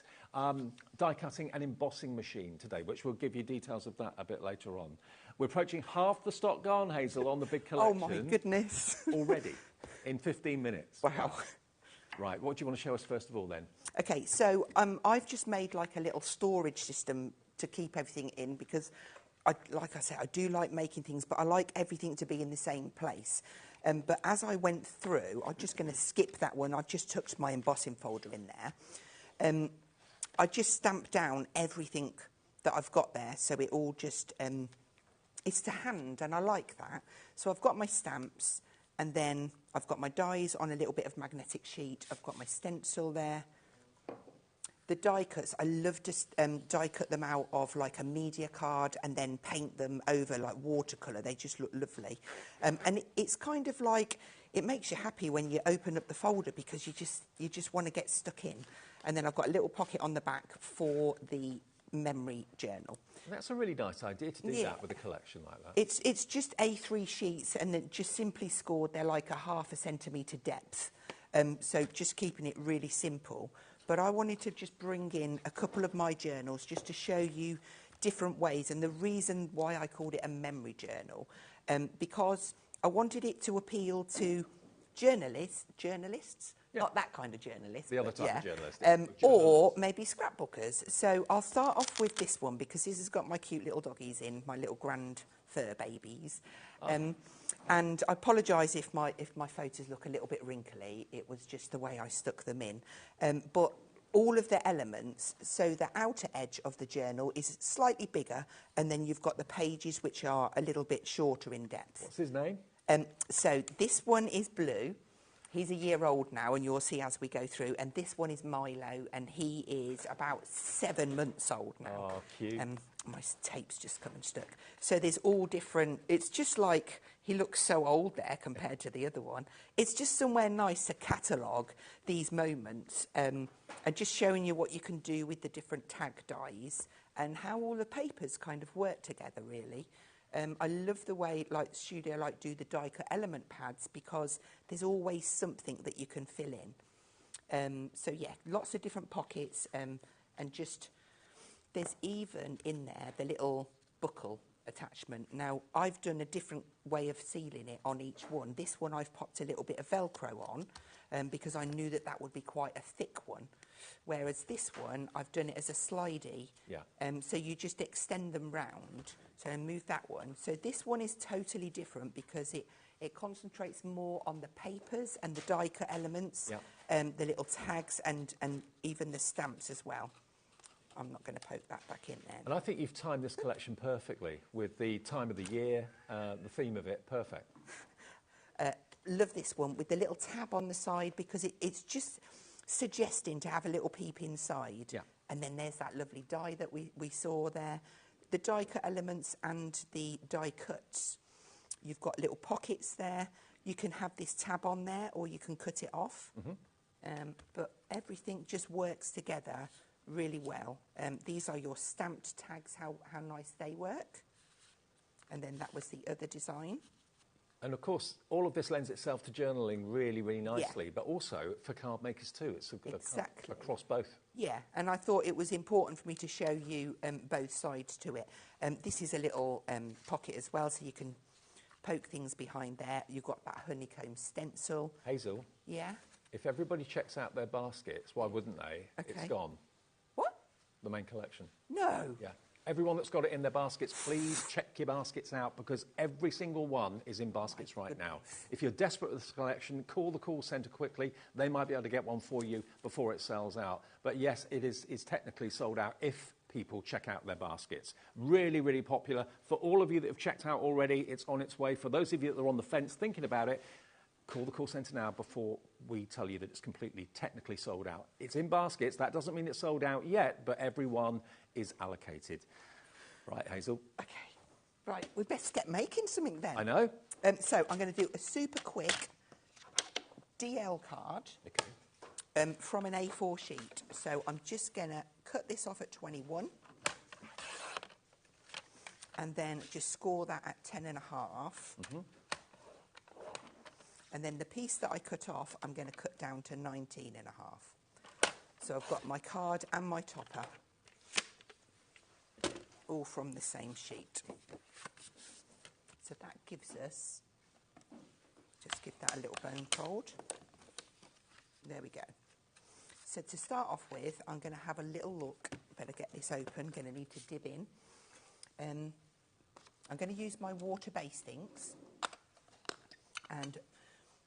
die cutting and embossing machine today, which we'll give you details of that a bit later on. We're approaching half the stock gone, Hazel, on the big collection. Oh, my goodness. Already, in 15 minutes. Wow. Right, what do you want to show us first of all then? Okay, so I've just made like a little storage system to keep everything in because, like I said, I do like making things, but I like everything to be in the same place. But as I went through, I'm just going to skip that one. I just tucked my embossing folder in there. I just stamped down everything that I've got there, so it all just... it's to hand, and I like that. So I've got my stamps, and then I've got my dies on a little bit of magnetic sheet. I've got my stencil there. The die cuts, I love to die cut them out of like a media card and then paint them over like watercolour. They just look lovely. And it's kind of like, it makes you happy when you open up the folder because you just want to get stuck in. And then I've got a little pocket on the back for the memory journal. That's a really nice idea to do that with a collection like that. It's just A3 sheets, and then just simply scored. They're like a ½ centimetre depth. So just keeping it really simple. But I wanted to just bring in a couple of my journals just to show you different ways. And the reason why I called it a memory journal, because I wanted it to appeal to journalists, not that kind of journalist. The other type of journalist. Or maybe scrapbookers. So I'll start off with this one because this has got my cute little doggies in, my little grand fur babies. And I apologise if my photos look a little bit wrinkly. It was just the way I stuck them in. But all of the elements, so the outer edge of the journal is slightly bigger, and then you've got the pages which are a little bit shorter in depth. What's his name? So this one is Blue. He's a year old now, and you'll see as we go through. And this one is Milo, and he is about 7 months old now. Oh, cute. My tape's just come unstuck. So there's all different... It's just like he looks so old there compared to the other one. It's just somewhere nice to catalogue these moments and just showing you what you can do with the different tag dies and how all the papers kind of work together, really. I love the way Studio Light do the die cut element pads because there's always something that you can fill in. So yeah, lots of different pockets and just there's even in there the little buckle attachment. Now, I've done a different way of sealing it on each one. This one I've popped a little bit of Velcro on because I knew that that would be quite a thick one. Whereas this one, I've done it as a slidey. Yeah. So you just extend them round. So move that one. So this one is totally different because it concentrates more on the papers and the die cut elements, the little tags and even the stamps as well. I'm not going to poke that back in there. And I think you've timed this collection perfectly with the time of the year, the theme of it, perfect. Love this one with the little tab on the side because it's just suggesting to have a little peep inside. Yeah. And then there's that lovely die that we saw there. The die cut elements and the die cuts. You've got little pockets there. You can have this tab on there or you can cut it off. But everything just works together really well. These are your stamped tags, how nice they work. And then that was the other design. And of course, all of this lends itself to journaling really, really nicely, but also for card makers too. It's across both. Yeah, and I thought it was important for me to show you both sides to it. This is a little pocket as well, so you can poke things behind there. You've got that honeycomb stencil. Hazel? Yeah? If everybody checks out their baskets, why wouldn't they? Okay. It's gone. What? The main collection. No. Yeah. Everyone that's got it in their baskets, please check your baskets out because every single one is in baskets right now. If you're desperate with this collection, call the call centre quickly. They might be able to get one for you before it sells out. But yes, it is technically sold out if people check out their baskets. Really, really popular. For all of you that have checked out already, it's on its way. For those of you that are on the fence thinking about it, call the call centre now before we tell you that it's completely technically sold out. It's in baskets. That doesn't mean it's sold out yet, but everyone is allocated. Right, Hazel? Okay. Right, we best get making something then. I know. So I'm going to do a super quick DL card from an A4 sheet. So I'm just going to cut this off at 21 and then just score that at 10.5. And then the piece that I cut off, I'm going to cut down to 19.5. So I've got my card and my topper, all from the same sheet. So that gives us, just give that a little bone fold. There we go. So to start off with, I'm going to have a little look. Better get this open, going to need to dib in. I'm going to use my water-based inks. And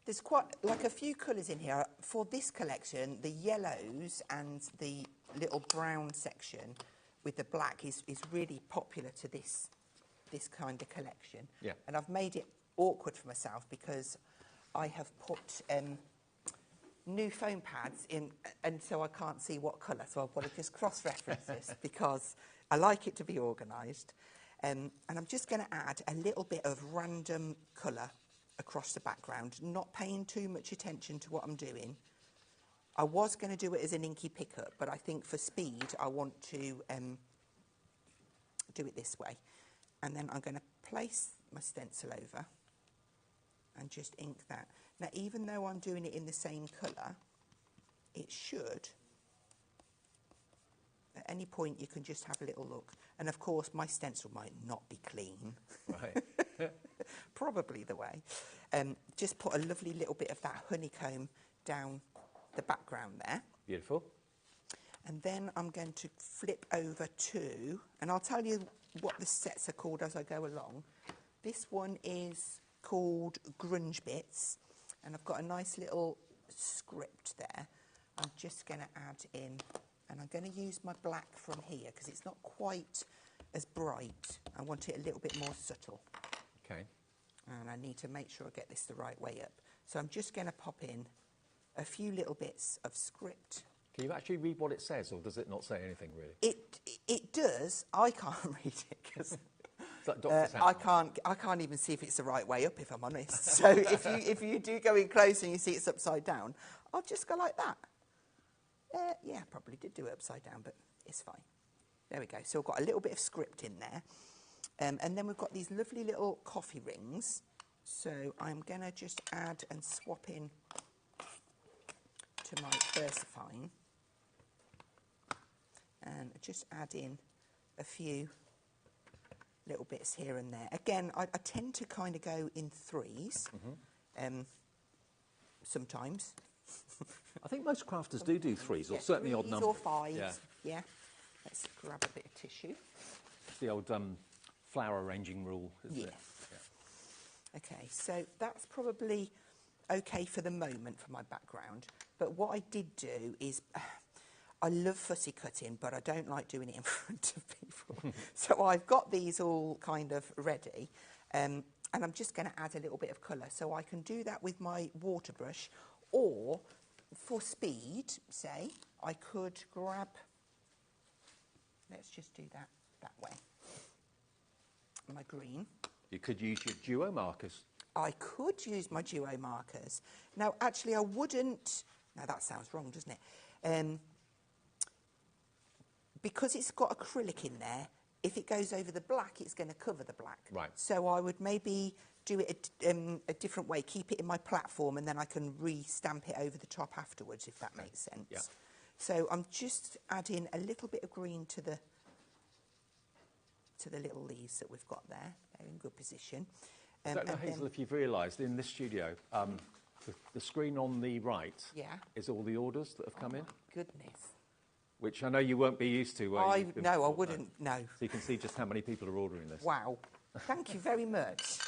there's quite, like a few colours in here. For this collection, the yellows and the little brown section with the black is really popular to this kind of collection. Yeah. And I've made it awkward for myself because I have put new foam pads in, and so I can't see what colour. So I've got to just cross-reference this because I like it to be organised. And I'm just going to add a little bit of random colour across the background, not paying too much attention to what I'm doing. I was going to do it as an inky pickup, but I think for speed, I want to do it this way. And then I'm going to place my stencil over and just ink that. Now, even though I'm doing it in the same colour, it should, at any point, you can just have a little look. And of course, my stencil might not be clean. Right. Probably the way. Just put a lovely little bit of that honeycomb down the background there. Beautiful. And then I'm going to flip over to, and I'll tell you what the sets are called as I go along. This one is called Grunge Bits, and I've got a nice little script there. I'm just going to add in, and I'm going to use my black from here because it's not quite as bright. I want it a little bit more subtle. Okay. And I need to make sure I get this the right way up. So I'm just going to pop in a few little bits of script. Can you actually read what it says, or does it not say anything really? It does. I can't read it because I can't even see if it's the right way up, if I'm honest. So if you do go in close and you see it's upside down, I'll just go like that. Yeah, probably did do it upside down, but it's fine. There we go. So I've got a little bit of script in there. And then we've got these lovely little coffee rings. So I'm going to just add and swap in to my VersaFine. And just add in a few little bits here and there. Again, I tend to kind of go in threes sometimes. I think most crafters do threes, or certainly odd threes numbers. or fives, Yeah. yeah. Let's grab a bit of tissue. It's the old flower arranging rule, isn't it? Yeah. Okay, so that's probably okay for the moment for my background. But what I did do is, I love fussy cutting, but I don't like doing it in front of people. So I've got these all kind of ready, and I'm just going to add a little bit of colour. So I can do that with my water brush, or for speed, say, I could grab, let's just do that way, my green. You could use your duo markers. I could use my duo markers. Now, actually, I wouldn't. Now, that sounds wrong, doesn't it? Because it's got acrylic in there, if it goes over the black, it's going to cover the black. Right. So I would maybe do it a different way, keep it in my platform, and then I can re-stamp it over the top afterwards, if that makes sense. Yeah. So I'm just adding a little bit of green to the little leaves that we've got there. They're in good position. I don't know, Hazel, if you've realised, in this studio, the screen on the right is all the orders that have come in. Goodness. Which I know you won't be used to. No, I wouldn't, no. So you can see just how many people are ordering this. Wow. Thank you very much.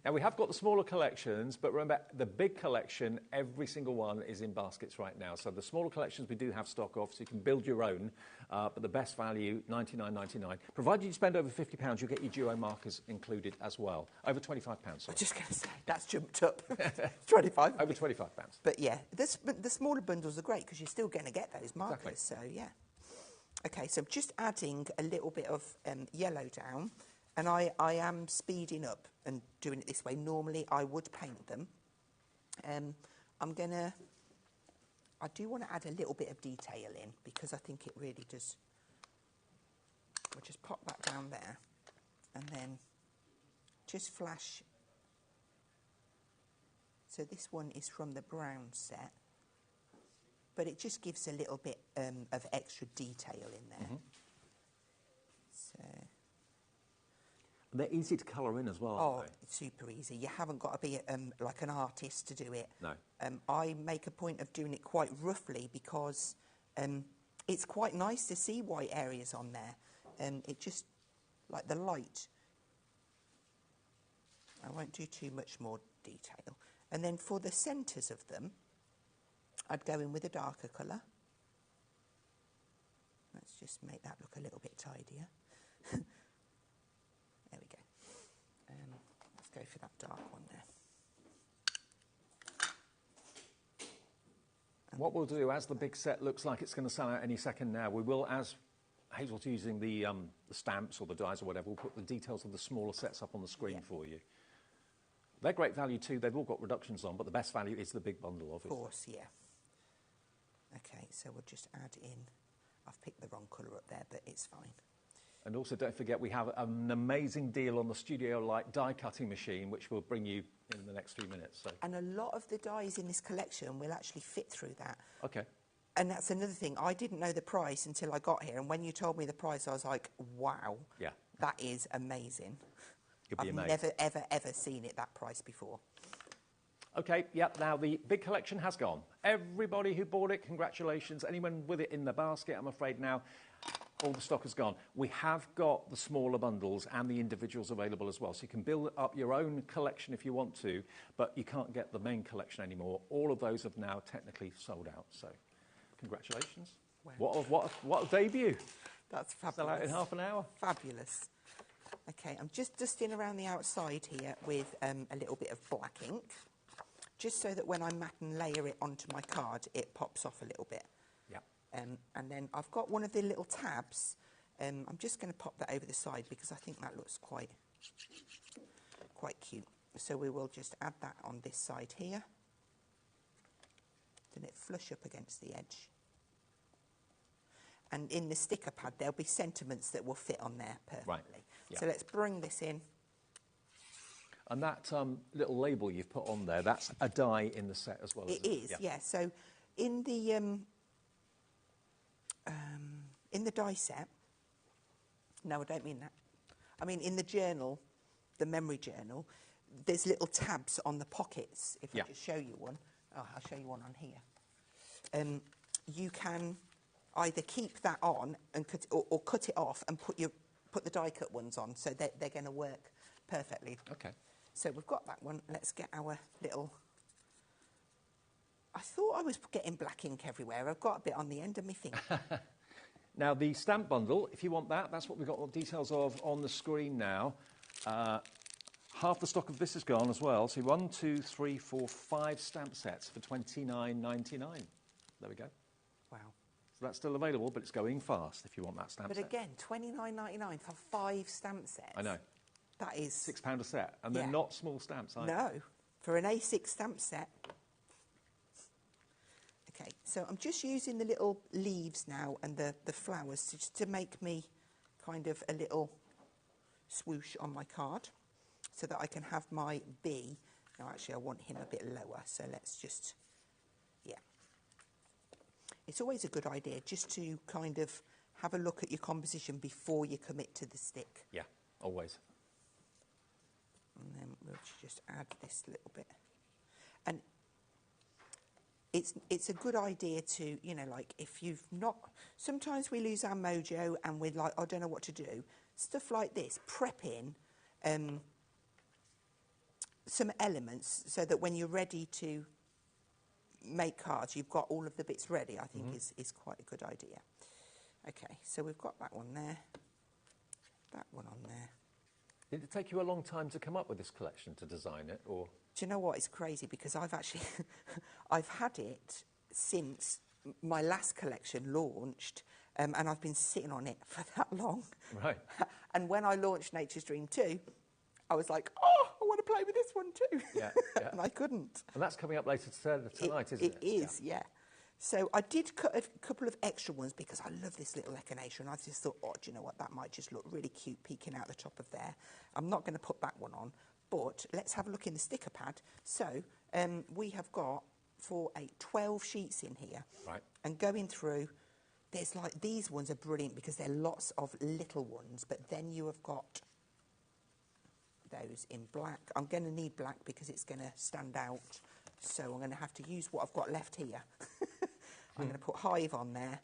Now, we have got the smaller collections, but remember, the big collection, every single one is in baskets right now. So the smaller collections we do have stock of, so you can build your own, but the best value, $99.99. Provided you spend over £50, you'll get your duo markers included as well. Over £25, sorry. I was just going to say, that's jumped up. 25. Over £25. But yeah, the smaller bundles are great because you're still going to get those markers, so yeah. Okay, so I'm just adding a little bit of yellow down, and I am speeding up and doing it this way. Normally I would paint them. I do want to add a little bit of detail in because I think it really does. We'll just pop that down there and then just flash. So this one is from the brown set, but it just gives a little bit of extra detail in there. So. They're easy to colour in as well, aren't they? It's super easy. You haven't got to be like an artist to do it. No. I make a point of doing it quite roughly because it's quite nice to see white areas on there. It just, like the light. I won't do too much more detail. And then for the centres of them, I'd go in with a darker colour. Let's just make that look a little bit tidier. There we go. Let's go for that dark one there. What we'll do, as the big set looks like it's going to sell out any second now, we will, as Hazel's using the stamps or the dies or whatever, we'll put the details of the smaller sets up on the screen for you. They're great value too. They've all got reductions on, but the best value is the big bundle, obviously. Of course, yeah. Okay, so we'll just add in. I've picked the wrong colour up there, but it's fine. And also, don't forget, we have an amazing deal on the Studio Light die cutting machine, which we'll bring you in the next few minutes. So. And a lot of the dies in this collection will actually fit through that. Okay. And that's another thing. I didn't know the price until I got here. And when you told me the price, I was like, wow, that is amazing. I've never, ever, ever seen it that price before. Okay, now the big collection has gone. Everybody who bought it, congratulations. Anyone with it in the basket, I'm afraid now, all the stock has gone. We have got the smaller bundles and the individuals available as well. So you can build up your own collection if you want to, but you can't get the main collection anymore. All of those have now technically sold out. So congratulations. Wow. What a debut. That's fabulous. Sell out in half an hour. Fabulous. Okay, I'm just dusting around the outside here with a little bit of black ink, just so that when I mat and layer it onto my card, it pops off a little bit. Yeah. And then I've got one of the little tabs. I'm just going to pop that over the side because I think that looks quite cute. So we will just add that on this side here. Then it flush up against the edge. And in the sticker pad, there'll be sentiments that will fit on there perfectly. Right. Yeah. So let's bring this in. And that little label you've put on there, that's a die in the set as well, isn't it? It is, yeah. So in the die set, no, I don't mean that. I mean, in the journal, the memory journal, there's little tabs on the pockets. If I just show you one, I'll show you one on here. You can either keep that on and or cut it off and put the die cut ones on, so they're going to work perfectly. Okay. So we've got that one. Let's get our little... I thought I was getting black ink everywhere. I've got a bit on the end of my thing. Now, the stamp bundle, if you want that, that's what we've got all the details of on the screen now. Half the stock of this is gone as well. So 1, 2, 3, 4, 5 stamp sets for $29.99. There we go. Wow. So that's still available, but it's going fast if you want that stamp But set. again, $29.99 for 5 stamp sets. I know. That is... £6 a set. And they're not small stamps either. No. For an A6 stamp set... Okay, so I'm just using the little leaves now and the flowers just to make me kind of a little swoosh on my card so that I can have my bee. Now, actually, I want him a bit lower, so let's just, It's always a good idea just to kind of have a look at your composition before you commit to the stick. Yeah, always. And then we'll just add this little bit. And it's a good idea to, you know, like if you've not... Sometimes we lose our mojo and we're like, I don't know what to do. Stuff like this, prep in some elements so that when you're ready to make cards, you've got all of the bits ready, I think is quite a good idea. Okay, so we've got that one there, that one on there. Did it take you a long time to come up with this collection, to design it, or...? Do you know what? It's crazy because I've actually... I've had it since my last collection launched, and I've been sitting on it for that long. Right. And when I launched Nature's Dream 2, I was like, oh, I want to play with this one too. Yeah, yeah. And I couldn't. And that's coming up later tonight, isn't it? It is, yeah. So I did cut a couple of extra ones because I love this little echinacea, and I just thought, oh, do you know what? That might just look really cute peeking out the top of there. I'm not going to put that one on, but let's have a look in the sticker pad. So we have got 12 sheets in here. Right. And going through, there's like, these ones are brilliant because they're lots of little ones, but then you have got those in black. I'm going to need black because it's going to stand out. So I'm going to have to use what I've got left here. I'm going to put Hive on there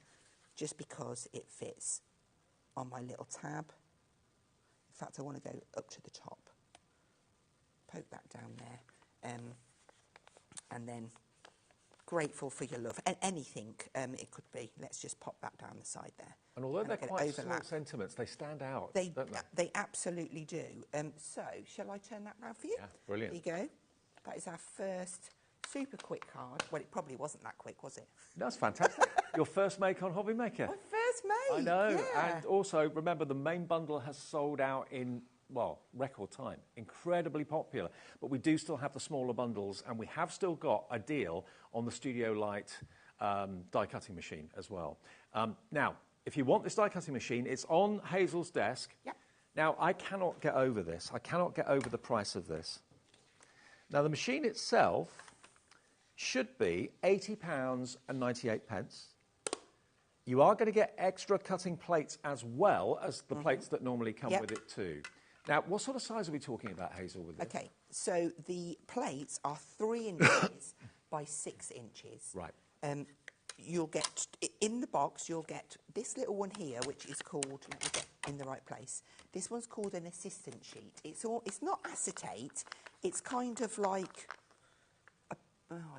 just because it fits on my little tab. In fact, I want to go up to the top. Poke that down there. And then grateful for your love. Anything it could be. Let's just pop that down the side there. And although they're quite small sentiments, they stand out, don't they? They absolutely do. So, shall I turn that round for you? Yeah, brilliant. There you go. That is our first super quick card. Well, it probably wasn't that quick, was it? That's fantastic. Your first make on HobbyMaker. My first make. I know. Yeah. And also, remember, the main bundle has sold out in, well, record time. Incredibly popular. But we do still have the smaller bundles, and we have still got a deal on the Studio Light die cutting machine as well. Now, if you want this die cutting machine, it's on Hazel's desk. Yep. Now, I cannot get over this. I cannot get over the price of this. Now, the machine itself should be £80.98. You are going to get extra cutting plates as well as the plates that normally come with it too. Now, what sort of size are we talking about, Hazel, with this? Okay, so the plates are 3 inches by 6 inches. Right. You'll get, in the box, you'll get this little one here, which is called, let me get in the right place. This one's called an assistant sheet. It's not acetate. It's kind of like, I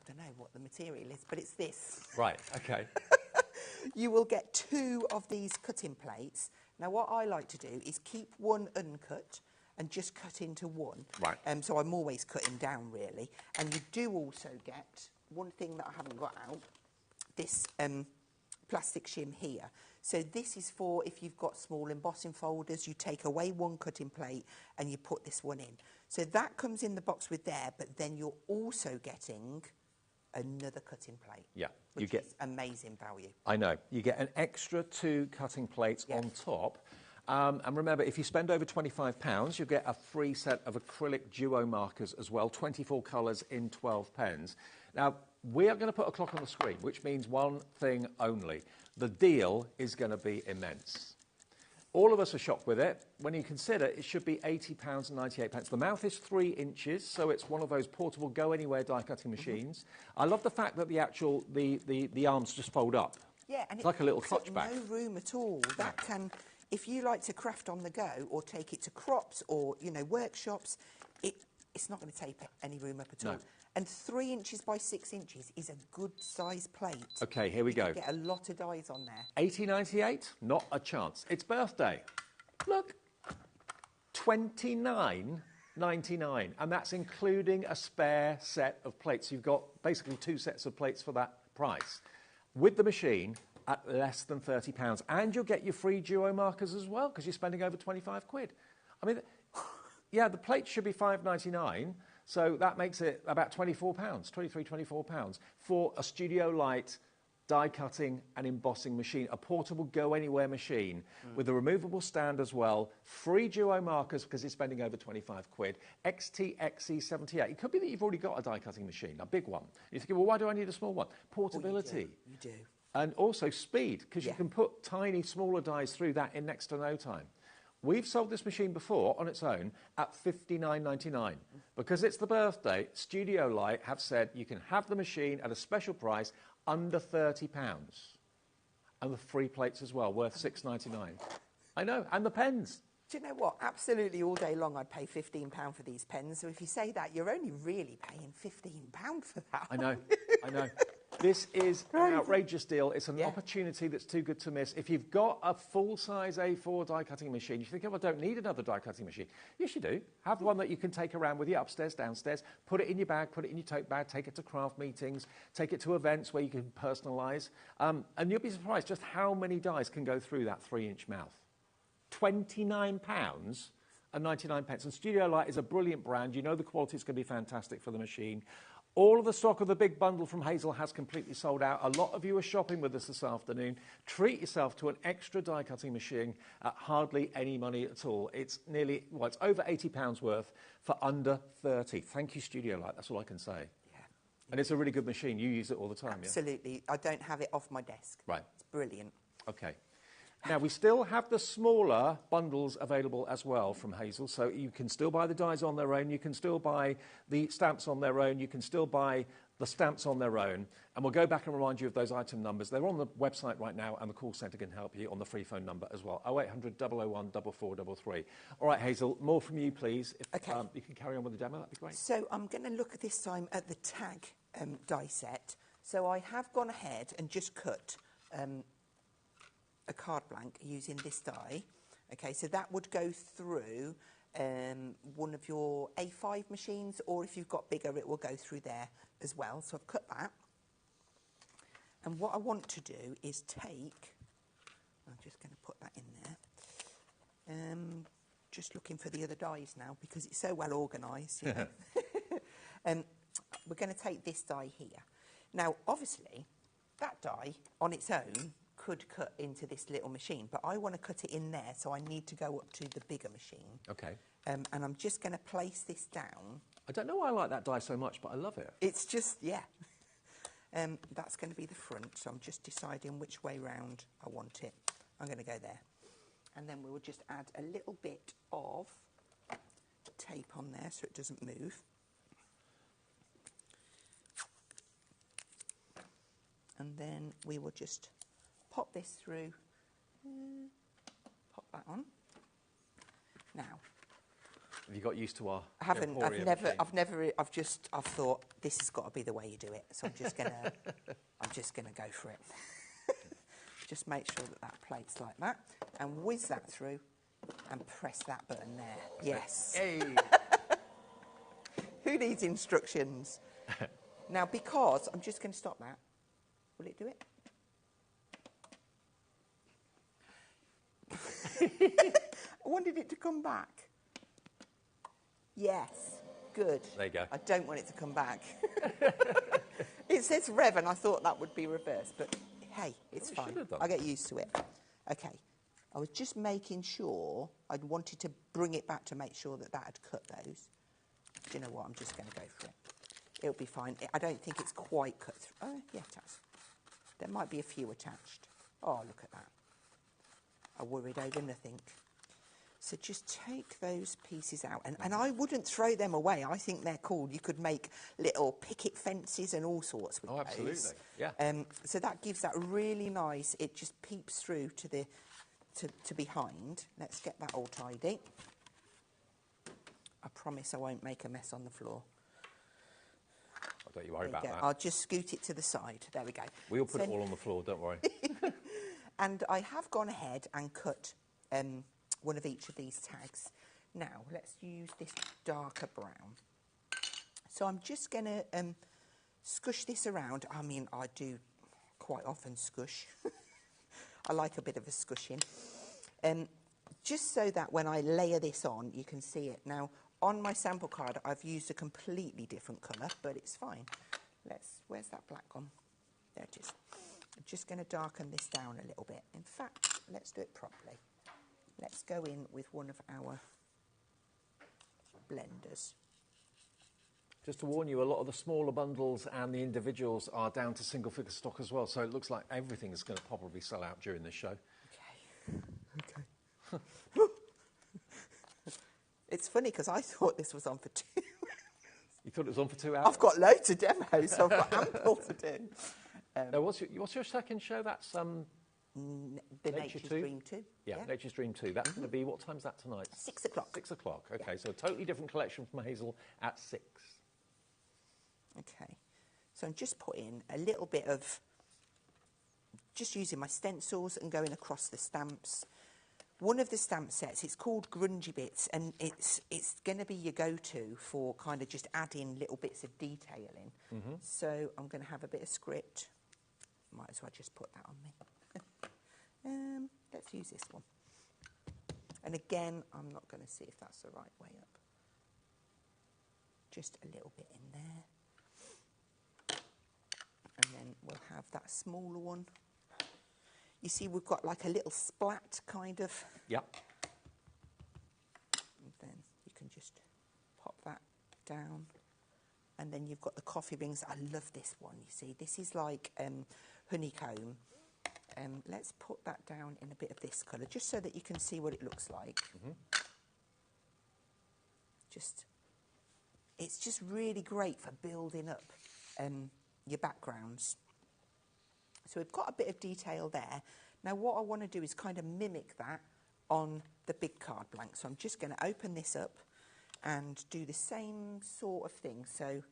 don't know what the material is, but it's this. Right, okay. You will get 2 of these cutting plates. Now, what I like to do is keep one uncut and just cut into one. Right. So I'm always cutting down, really. And you do also get one thing that I haven't got out, this plastic shim here. So this is for if you've got small embossing folders, you take away one cutting plate and you put this one in. So that comes in the box with there, but then you're also getting another cutting plate. Yeah, which is amazing value. I know. You get an extra 2 cutting plates on top. And remember, if you spend over £25, you'll get a free set of acrylic duo markers as well, 24 colours in 12 pens. Now, we are going to put a clock on the screen, which means one thing only. The deal is going to be immense. All of us are shocked with it. When you consider it should be £80.98. The mouth is 3 inches, so it's one of those portable go-anywhere die-cutting machines. I love the fact that the arms just fold up. Yeah, and it's like a little clutch bag. No room at all. That can, if you like to craft on the go or take it to crops or, you know, workshops, it's not going to take any room up at all. And 3 inches by 6 inches is a good size plate. OK, here we go. You get a lot of dies on there. £80.98? Not a chance. It's birthday. Look. £29.99. And that's including a spare set of plates. You've got basically 2 sets of plates for that price. With the machine at less than £30. And you'll get your free duo markers as well, because you're spending over 25 quid. I mean, yeah, the plate should be £5.99, so that makes it about £24, £24 for a Studio Light die-cutting and embossing machine, a portable go-anywhere machine with a removable stand as well, free duo markers because you're spending over 25 quid, XTXE78. It could be that you've already got a die-cutting machine, a big one. You're thinking, well, why do I need a small one? Portability. You do. And also speed, because you can put tiny, smaller dies through that in next to no time. We've sold this machine before on its own at £59.99. Because it's the birthday, Studio Light have said you can have the machine at a special price under £30. And the free plates as well, worth £6.99. I know, and the pens. Do you know what? Absolutely all day long I'd pay £15 for these pens. So if you say that, you're only really paying £15 for that. I know, I know. This is an outrageous deal. It's an opportunity that's too good to miss. If you've got a full-size A4 die-cutting machine, you think, oh, I don't need another die-cutting machine. Yes, you do. Have one that you can take around with you upstairs, downstairs, put it in your bag, put it in your tote bag, take it to craft meetings, take it to events where you can personalise. And you'll be surprised just how many dies can go through that 3-inch mouth. £29 and 99 pence. And Studio Light is a brilliant brand. You know the quality is going to be fantastic for the machine. All of the stock of the big bundle from Hazel has completely sold out. A lot of you are shopping with us this afternoon. Treat yourself to an extra die-cutting machine at hardly any money at all. It's nearly, well, it's over £80 worth for under 30. Thank you, Studio Light. That's all I can say. Yeah. And it's a really good machine. You use it all the time, Absolutely. Yeah? I don't have it off my desk. Right. It's brilliant. OK. Now, we still have the smaller bundles available as well from Hazel, so you can still buy the dies on their own, you can still buy the stamps on their own, you can still buy the stamps on their own, and we'll go back and remind you of those item numbers. They're on the website right now, and the call centre can help you on the free phone number as well, 0800 001 4433. All right, Hazel, more from you, please. If you can carry on with the demo, that'd be great. So I'm going to look at this time at the tag die set. So I have gone ahead and just cut a card blank using this die. Okay, so that would go through one of your A5 machines, or if you've got bigger, it will go through there as well. So I've cut that. And what I want to do is take, I'm just going to put that in there. Just looking for the other dies now because it's so well organised. You know? We're going to take this die here. Now, obviously, that die on its own could cut into this little machine, but I want to cut it in there, so I need to go up to the bigger machine. OK. And I'm just going to place this down. I don't know why I like that die so much, but I love it. It's just, yeah. That's going to be the front, so I'm just deciding which way round I want it. I'm going to go there. And then we will just add a little bit of tape on there so it doesn't move. And then we will just pop this through, pop that on. Now, have you got used to our? I haven't. I've thought this has got to be the way you do it. So I'm just gonna go for it. Just make sure that that plate's like that, and whiz that through, and press that button there. Yes. Hey. Who needs instructions? Now, because I'm just going to stop that. Will it do it? I wanted it to come back. Yes, good. There you go. I don't want it to come back. It says rev, and I thought that would be reversed, but hey, it's fine. I'll get used to it. Okay, I was just making sure, I wanted to bring it back to make sure that that had cut those. Do you know what, I'm just going to go for it. It'll be fine. I don't think it's quite cut through. Oh, yeah, it has. There might be a few attached. Oh, look at that. I worried over nothing. So just take those pieces out. And I wouldn't throw them away. I think they're cool. You could make little picket fences and all sorts with those. Oh, absolutely, yeah. So that gives that really nice, it just peeps through to the to behind. Let's get that all tidy. I promise I won't make a mess on the floor. Oh, don't you worry about that. I'll just scoot it to the side. There we go. We'll put it all on the floor, don't worry. And I have gone ahead and cut one of each of these tags. Now, let's use this darker brown. So I'm just going to squish this around. I mean, I do quite often squish. I like a bit of a squishing. Just so that when I layer this on, you can see it. Now, on my sample card, I've used a completely different colour, but it's fine. Where's that black gone? There it is. I'm just going to darken this down a little bit. In fact, let's do it properly. Let's go in with one of our blenders. Just to warn you, a lot of the smaller bundles and the individuals are down to single figure stock as well, so it looks like everything is going to probably sell out during this show. Okay. It's funny because I thought this was on for 2 hours. You thought it was on for 2 hours? I've got loads of demos, so I've got ample to do. Now, what's your second show? That's The Nature's Dream 2. Yeah, Nature's Dream 2. That's going to be, what time's that tonight? 6 o'clock. 6 o'clock, okay. So a totally different collection from Hazel at 6. Okay. So I'm just putting a little bit of, just using my stencils and going across the stamps. One of the stamp sets, it's called Grungy Bits, and it's going to be your go-to for kind of just adding little bits of detail in. So I'm going to have a bit of script. Might as well just put that on me. Let's use this one. And again, I'm not going to see if that's the right way up. Just a little bit in there. And then we'll have that smaller one. You see, we've got like a little splat kind of. Yep. And then you can just pop that down. And then you've got the coffee rings. I love this one, you see. This is like honeycomb. Let's put that down in a bit of this colour, just so that you can see what it looks like. It's just really great for building up your backgrounds. So we've got a bit of detail there. Now what I want to do is kind of mimic that on the big card blank. So I'm just going to open this up and do the same sort of thing. So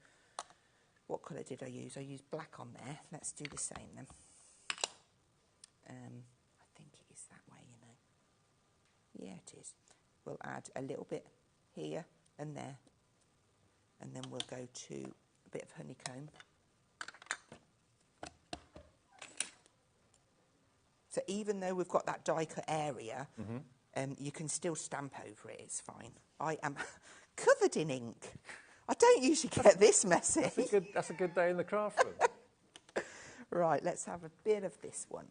what colour did I use? I used black on there. Let's do the same then. I think it is that way, you know. Yeah, it is. We'll add a little bit here and there. And then we'll go to a bit of honeycomb. So even though we've got that die cut area, you can still stamp over it, it's fine. I am covered in ink. I don't usually get this messy. That's a good day in the craft room. Right, let's have a bit of this one.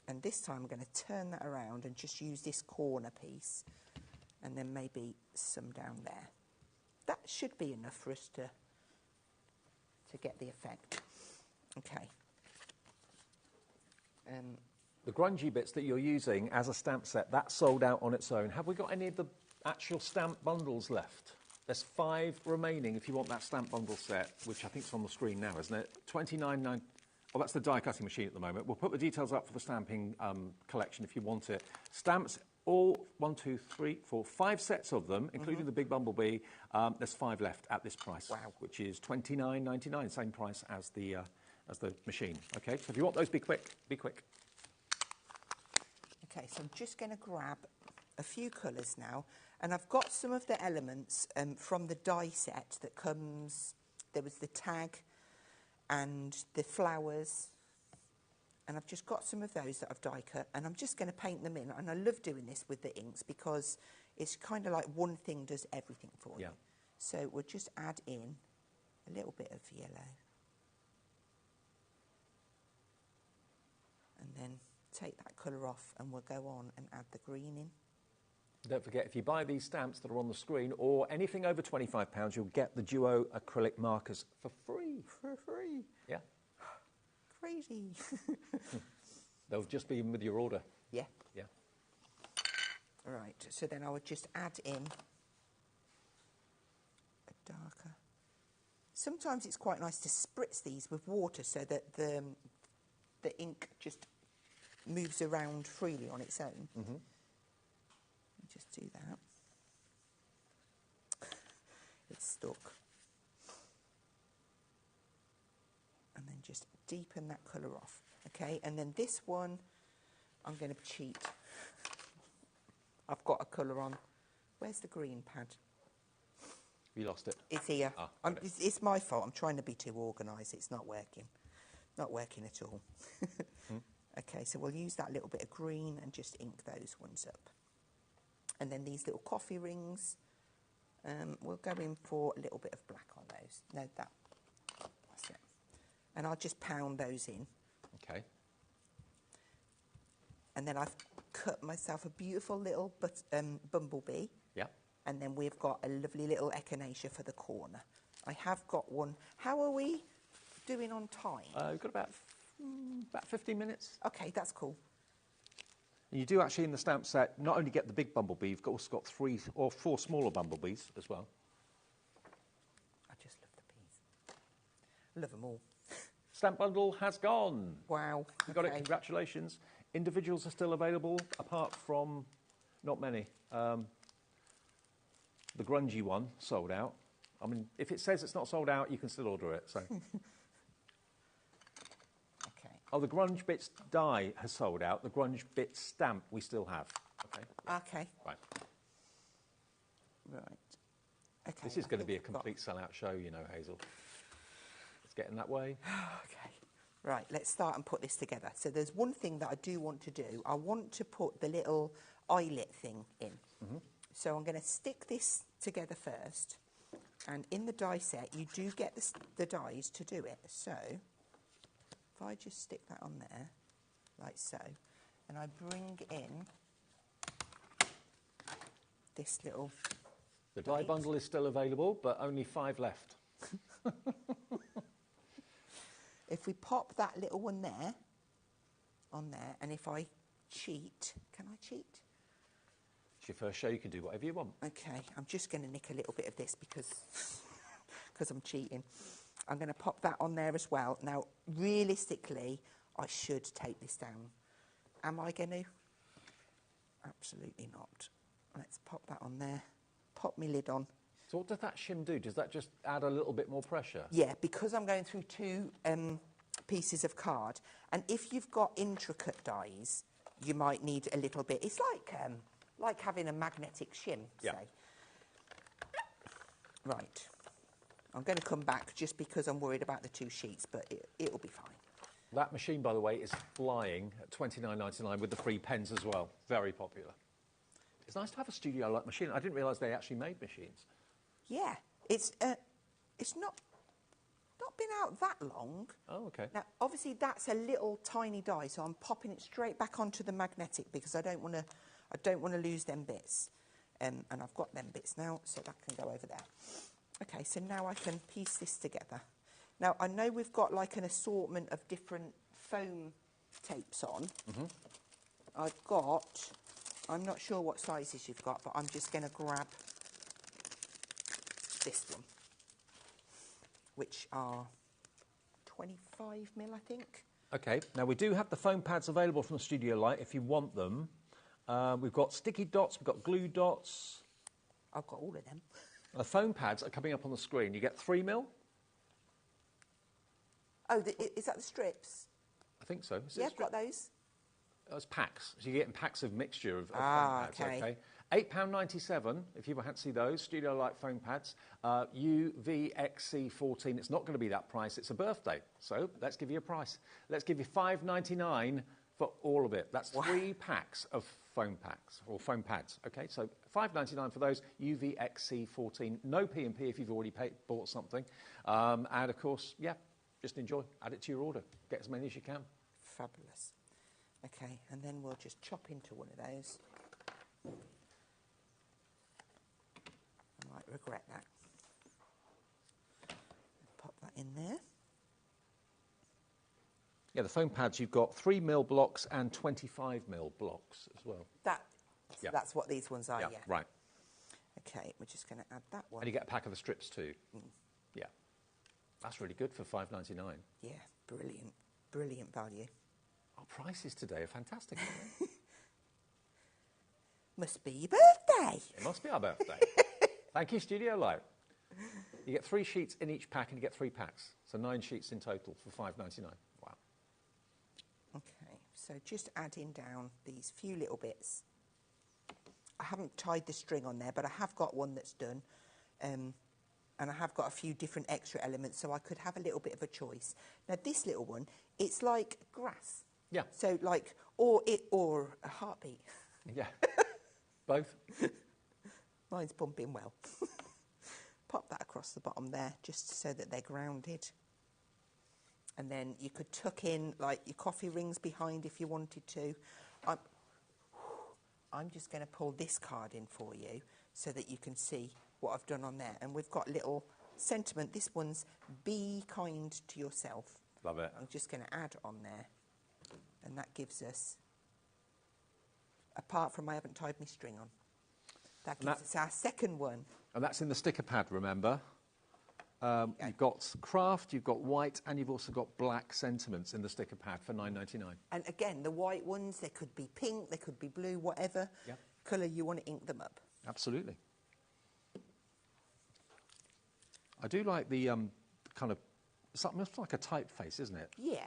And this time I'm going to turn that around and just use this corner piece. And then maybe some down there. That should be enough for us to get the effect. Okay. The grungy bits that you're using as a stamp set, that's sold out on its own. Have we got any of the actual stamp bundles left? There's 5 remaining if you want that stamp bundle set, which I think is on the screen now, isn't it? $29.9. Oh, that's the die cutting machine at the moment. We'll put the details up for the stamping collection if you want it. Stamps, all 1, 2, 3, 4, 5 sets of them, including the big bumblebee. There's 5 left at this price, which is $29.99, same price as the machine. Okay, so if you want those, be quick, be quick. Okay, so I'm just going to grab a few colours now, and I've got some of the elements from the die set that comes. There was the tag and the flowers, and I've just got some of those that I've die cut, and I'm just going to paint them in. And I love doing this with the inks because it's kind of like one thing does everything for you. So we'll just add in a little bit of yellow. And then take that colour off and we'll go on and add the green in. Don't forget, if you buy these stamps that are on the screen or anything over £25, you'll get the Duo acrylic markers for free. For free? Yeah. Crazy. They'll just be in with your order. Yeah. Yeah. Right, so then I would just add in a darker. Sometimes it's quite nice to spritz these with water so that the ink just moves around freely on its own. Mm-hmm. Just do that. It's stuck. And then just deepen that colour off. Okay, and then this one, I'm going to cheat. I've got a colour on. Where's the green pad? You lost it. It's here. Ah, it's my fault. I'm trying to be too organised. It's not working. Not working at all. Okay, so we'll use that little bit of green and just ink those ones up. And then these little coffee rings, we'll go in for a little bit of black on those. No, that's it. And I'll just pound those in. Okay. And then I've cut myself a beautiful little bumblebee. Yeah. And then we've got a lovely little echinacea for the corner. I have got one. How are we doing on time? We've got about 15 minutes. Okay, that's cool. And you do actually in the stamp set not only get the big bumblebee, you've also got 3 or 4 smaller bumblebees as well. I just love the peas. I love them all. Stamp bundle has gone. Wow. You got it, congratulations. Individuals are still available, apart from not many. The grungy one sold out. I mean, if it says it's not sold out, you can still order it. So. Okay. Oh, the grunge bits die has sold out. The grunge bits stamp we still have. Okay. Okay. Right. Right. Okay. This is going to be a complete sellout show, you know, Hazel. It's getting that way. Okay. Right, let's start and put this together. So there's one thing that I do want to do. I want to put the little eyelet thing in. Mm-hmm. So I'm going to stick this together first. And in the die set, you do get the dies to do it. So if I just stick that on there, like so, and I bring in this little... The die bundle is still available, but only 5 left. If we pop that little one there, on there, and if I cheat, can I cheat? It's your first show, you can do whatever you want. Okay, I'm just going to nick a little bit of this because I'm cheating. I'm going to pop that on there as well. Now, realistically, I should take this down. Am I going to? Absolutely not. Let's pop that on there. Pop my lid on. So what does that shim do? Does that just add a little bit more pressure? Yeah, because I'm going through 2 pieces of card. And if you've got intricate dies, you might need a little bit. It's like having a magnetic shim, say. Yeah. Right. I'm going to come back just because I'm worried about the 2 sheets, but it'll be fine. That machine, by the way, is flying at $29.99 with the free pens as well. Very popular. It's nice to have a studio-like machine. I didn't realise they actually made machines. Yeah, it's not been out that long. Oh, okay. Now, obviously, that's a little tiny die, so I'm popping it straight back onto the magnetic because I don't want to lose them bits. And I've got them bits now, so that can go over there. Okay, so now I can piece this together. Now, I know we've got like an assortment of different foam tapes on. Mm-hmm. I'm not sure what sizes you've got, but I'm just going to grab this one, which are 25mm, I think. Okay, now we do have the foam pads available from the Studio Light if you want them. We've got sticky dots, we've got glue dots. I've got all of them. The foam pads are coming up on the screen. You get 3mm. Oh, is that the strips? I think so. Yeah, I've got those. It's packs. So you get in packs of mixture of foam pads. Okay. £8.97 if you fancy those. Studio Light foam pads. UVXC14. It's not going to be that price. It's a birthday. So let's give you a price. Let's give you £5.99 for all of it. That's 3 packs of foam packs or foam pads. Okay, so £5.99 for those. UVXC14. No P&P if you've already bought something. And of course, yeah, just enjoy. Add it to your order. Get as many as you can. Fabulous. Okay, and then we'll just chop into one of those. I might regret that. Pop that in there. Yeah, the foam pads, you've got 3mm blocks and 25mm blocks as well. That's what these ones are, yeah. Right. Okay, we're just going to add that one. And you get a pack of the strips too. Yeah. That's really good for $5.99. Yeah, brilliant. Brilliant value. Our prices today are fantastic, aren't they? Must be your birthday. It must be our birthday. Thank you, Studio Light. You get 3 sheets in each pack and you get 3 packs. So 9 sheets in total for $5.99. Wow. Okay, so just adding down these few little bits. I haven't tied the string on there, but I have got one that's done. And I have got a few different extra elements, so I could have a little bit of a choice. Now, this little one, it's like grass. Yeah. So, like, or a heartbeat. Yeah. Both. Mine's pumping well. Pop that across the bottom there, just so that they're grounded. And then you could tuck in, like, your coffee rings behind if you wanted to. I'm just going to pull this card in for you so that you can see what I've done on there. And we've got little sentiment. This one's be kind to yourself. Love it. I'm just going to add on there. And that gives us, apart from I haven't tied my string on, that gives us our second one. And that's in the sticker pad, remember? You've got craft, you've got white, and you've also got black sentiments in the sticker pad for $9.99. And again, the white ones, they could be pink, they could be blue, whatever colour you want to ink them up. Absolutely. I do like the kind of, something like a typeface, isn't it? Yeah.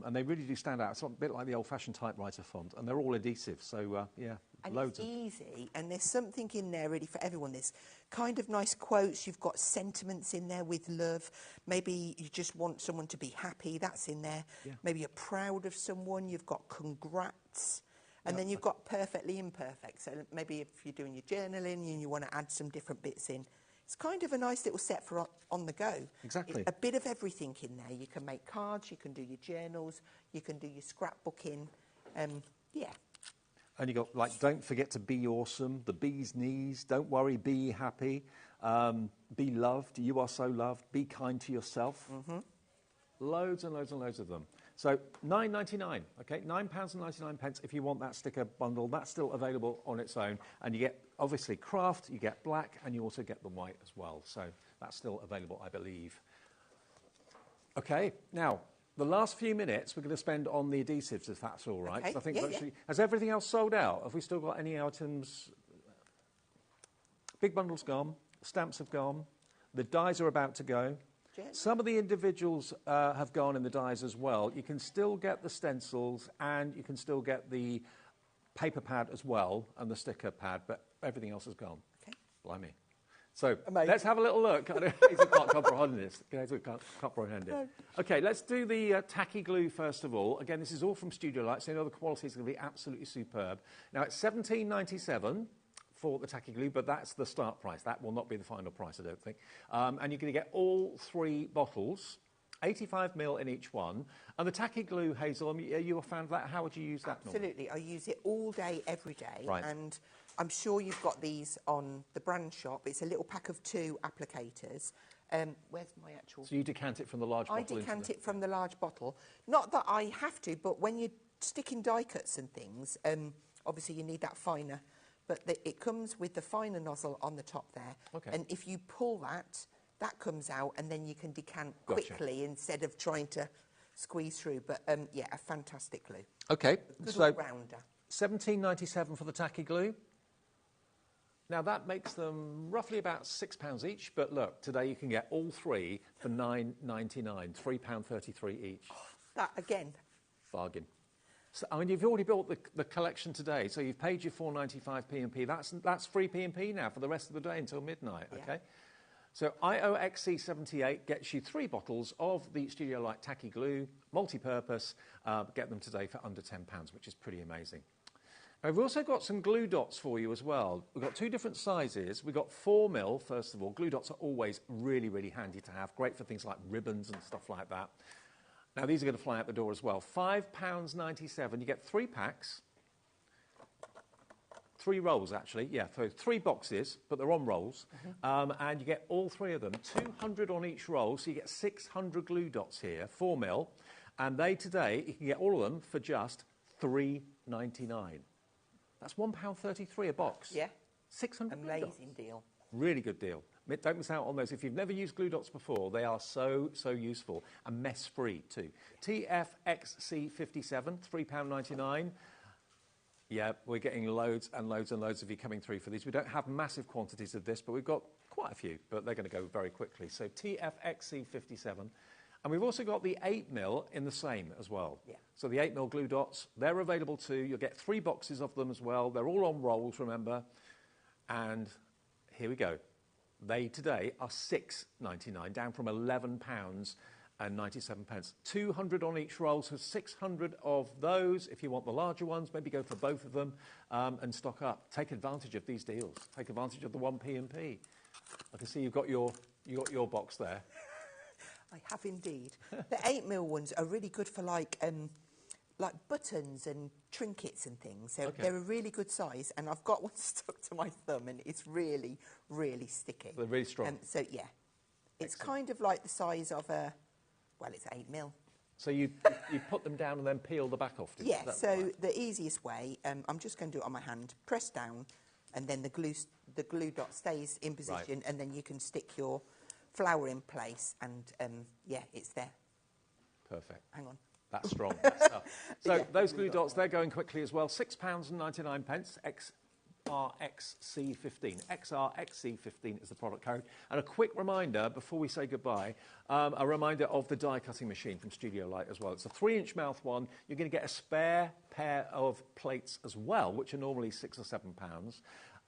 And they really do stand out. It's a bit like the old-fashioned typewriter font, and they're all adhesive, so yeah, and loads it's of... easy, and there's something in there really for everyone. There's kind of nice quotes, you've got sentiments in there with love. Maybe you just want someone to be happy, that's in there. Yeah. Maybe you're proud of someone, you've got congrats. And then you've got perfectly imperfect. So maybe if you're doing your journaling and you want to add some different bits in, it's kind of a nice little set for on the go. Exactly. It's a bit of everything in there. You can make cards, you can do your journals, you can do your scrapbooking. Yeah. And you got, like, don't forget to be awesome, the bee's knees, don't worry, be happy, be loved, you are so loved, be kind to yourself. Loads and loads and loads of them. So $9.99, okay, £9.99 if you want that sticker bundle. That's still available on its own. And you get, obviously, craft, you get black, and you also get the white as well. So that's still available, I believe. Okay, now, the last few minutes we're going to spend on the adhesives, if that's all right. Okay. So I think actually, has everything else sold out? Have we still got any items? Big bundle's gone, stamps have gone, the dies are about to go. Some of the individuals have gone in the dies as well. You can still get the stencils and you can still get the paper pad as well and the sticker pad, but everything else is gone. Okay. Blimey. So Amazing. let's have a little look. I can't comprehend this. Can't comprehend it. Okay, let's do the tacky glue first of all. Again, this is all from Studio Light, so you know the quality is going to be absolutely superb. Now, it's $17.97 for the tacky glue, but that's the start price. That will not be the final price, I don't think. And you're going to get all 3 bottles, 85ml in each one. And the tacky glue, Hazel, are you a fan of that? How would you use that normally? Absolutely. I use it all day, every day. Right. And I'm sure you've got these on the brand shop. It's a little pack of 2 applicators. Where's my actual... So you decant it from the large bottle? I decant it from the large bottle. Not that I have to, but when you're sticking die cuts and things, obviously you need that finer. But it comes with the finer nozzle on the top there. Okay. And if you pull that, that comes out, and then you can decant Gotcha. quickly instead of trying to squeeze through. But, yeah, a fantastic glue. Okay, Good so all-rounder. $17.97 for the tacky glue. Now, that makes them roughly about £6 each, but look, today you can get all 3 for $9.99, £3.33 each. That, again, Bargain. So, I mean, you've already built the collection today, so you've paid your $4.95 P&P. That's free P&P now for the rest of the day until midnight, Yeah. okay? So IOXC78 gets you 3 bottles of the Studio Light tacky glue, multi-purpose. Get them today for under £10, which is pretty amazing. Now, we've also got some glue dots for you as well. We've got 2 different sizes. We've got 4mm, first of all. Glue dots are always really, really handy to have. Great for things like ribbons and stuff like that. Now, these are going to fly out the door as well. £5.97. You get 3 packs. 3 rolls, actually. Yeah, so 3 boxes, but they're on rolls. And you get all 3 of them. 200 on each roll, so you get 600 glue dots here, 4mm. And they today, you can get all of them for just £3.99. That's £1.33 a box. Yeah. 600 glue dots. Amazing deal. Really good deal. Don't miss out on those. If you've never used glue dots before, they are so useful and mess-free too. TFXC57, £3.99. Yeah, we're getting loads and loads and loads of you coming through for these. We don't have massive quantities of this, but we've got quite a few, but they're going to go very quickly. So TFXC57. And we've also got the 8mm in the same as well. Yeah. So the 8mm glue dots, they're available too. You'll get 3 boxes of them as well. They're all on rolls, remember. And here we go. They today are £6.99, down from £11.97. 200 on each roll, so 600 of those. If you want the larger ones, maybe go for both of them and stock up. Take advantage of these deals. Take advantage of the 1p&p. I can see you've got your box there. I have indeed. The 8mm ones are really good for like buttons and trinkets and things. So they're a really good size, and I've got one stuck to my thumb, and it's really, really sticky. They're really strong. So yeah, it's Excellent. kind of like the size of a, well, it's 8mm. So you put them down and then peel the back off? Yeah. So the easiest way, I'm just going to do it on my hand. Press down, and then the glue dot stays in position, and then you can stick your flower in place, and yeah, it's there. Perfect. Hang on. That's strong. So yeah, those glue dots, they're going quickly as well. £6.99, XRXC15. XRXC15 is the product code. And a quick reminder, before we say goodbye, a reminder of the die cutting machine from Studio Light as well. It's a 3-inch mouth one. You're going to get a spare pair of plates as well, which are normally £6 or £7.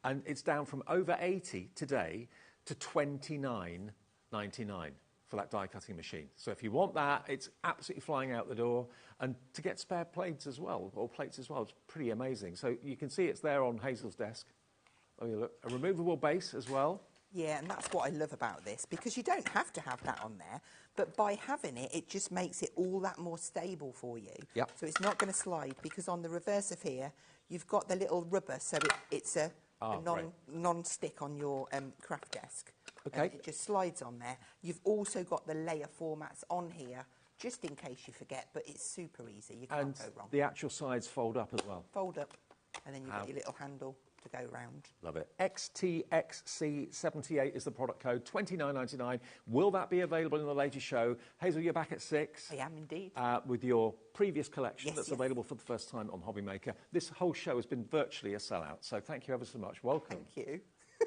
And it's down from over 80 today to £29.99 for that die cutting machine. So if you want that, it's absolutely flying out the door. And to get spare plates as well, or plates as well, it's pretty amazing. So you can see it's there on Hazel's desk. Oh, you look, a removable base as well. Yeah, and that's what I love about this, because you don't have to have that on there, but by having it, it just makes it all that more stable for you. Yep. So it's not going to slide, because on the reverse of here, you've got the little rubber, so it's a non-stick on your craft desk. Okay. It just slides on there. You've also got the layer formats on here, just in case you forget, but it's super easy. You can't go wrong. The actual sides fold up as well. Fold up, and then you've got your little handle to go round. Love it. XTXC78 is the product code, £29.99. Will that be available in the latest show? Hazel, you're back at 6. I am indeed. With your previous collection Yes, that's yes. available for the first time on HobbyMaker. This whole show has been virtually a sellout, so thank you ever so much. Welcome. Thank you.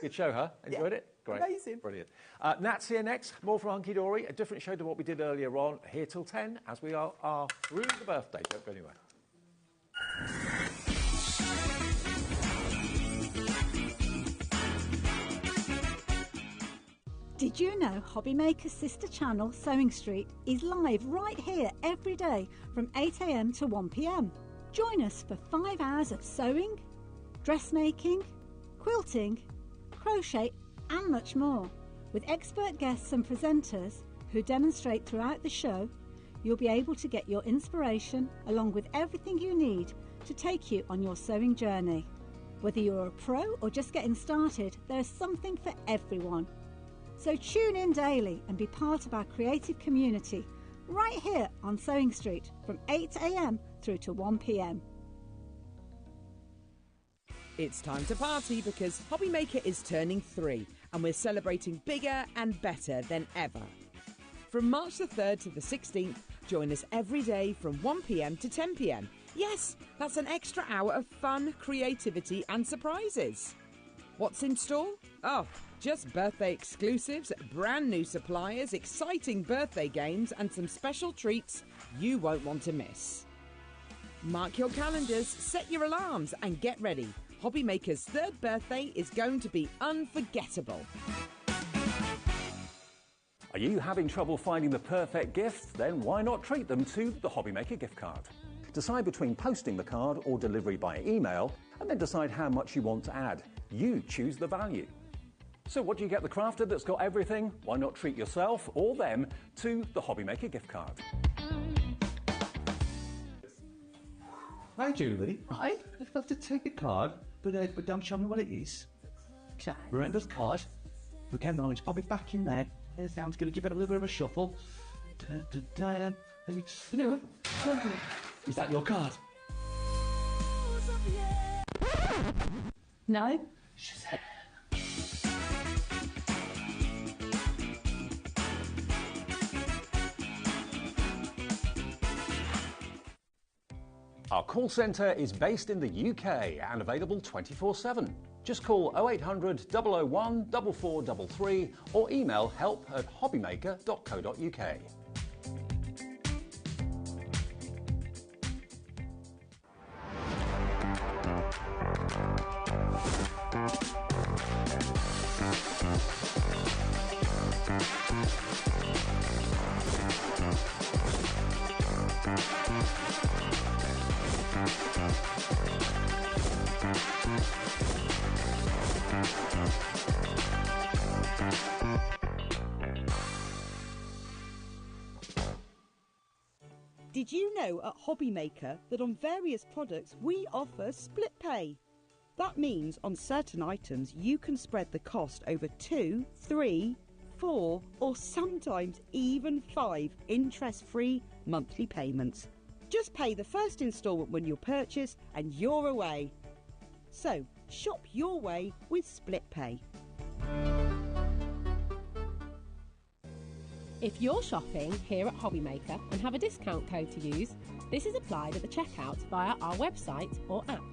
Good show, huh? Enjoyed it? Great. Amazing. Brilliant. Nat's here next. More from Hunky Dory. A different show to what we did earlier on. Here till 10, as we are through the birthday. Don't go anywhere. Did you know HobbyMaker's sister channel, Sewing Street, is live right here every day from 8 a.m. to 1 p.m. Join us for 5 hours of sewing, dressmaking, quilting, crochet and much more. With expert guests and presenters who demonstrate throughout the show, you'll be able to get your inspiration along with everything you need to take you on your sewing journey. Whether you're a pro or just getting started, there's something for everyone. So tune in daily and be part of our creative community right here on Sewing Street from 8 a.m. through to 1 p.m. It's time to party because HobbyMaker is turning 3 and we're celebrating bigger and better than ever. From March the 3rd to the 16th, join us every day from 1 p.m. to 10 p.m. Yes, that's an extra hour of fun, creativity and surprises. What's in store? Oh, just birthday exclusives, brand new suppliers, exciting birthday games and some special treats you won't want to miss. Mark your calendars, set your alarms and get ready. HobbyMaker's 3rd birthday is going to be unforgettable. Are you having trouble finding the perfect gift? Then why not treat them to the HobbyMaker gift card? Decide between posting the card or delivery by email, and then decide how much you want to add. You choose the value. So what do you get the crafter that's got everything? Why not treat yourself or them to the HobbyMaker gift card? Hi Julie. Right, I've got to take a card, but don't show me what it is. Okay. Remember the card? Okay, now it's probably back in there. I'm going to give it a little bit of a shuffle. No. Is that your card? No? Shazam. Our call centre is based in the UK and available 24/7. Just call 0800 001 4433 or email help@hobbymaker.co.uk. Did you know at HobbyMaker that on various products we offer split pay? That means on certain items you can spread the cost over 2, 3, 4 or sometimes even 5 interest-free monthly payments. Just pay the first instalment when you purchase and you're away. So shop your way with split pay. If you're shopping here at HobbyMaker and have a discount code to use, this is applied at the checkout via our website or app.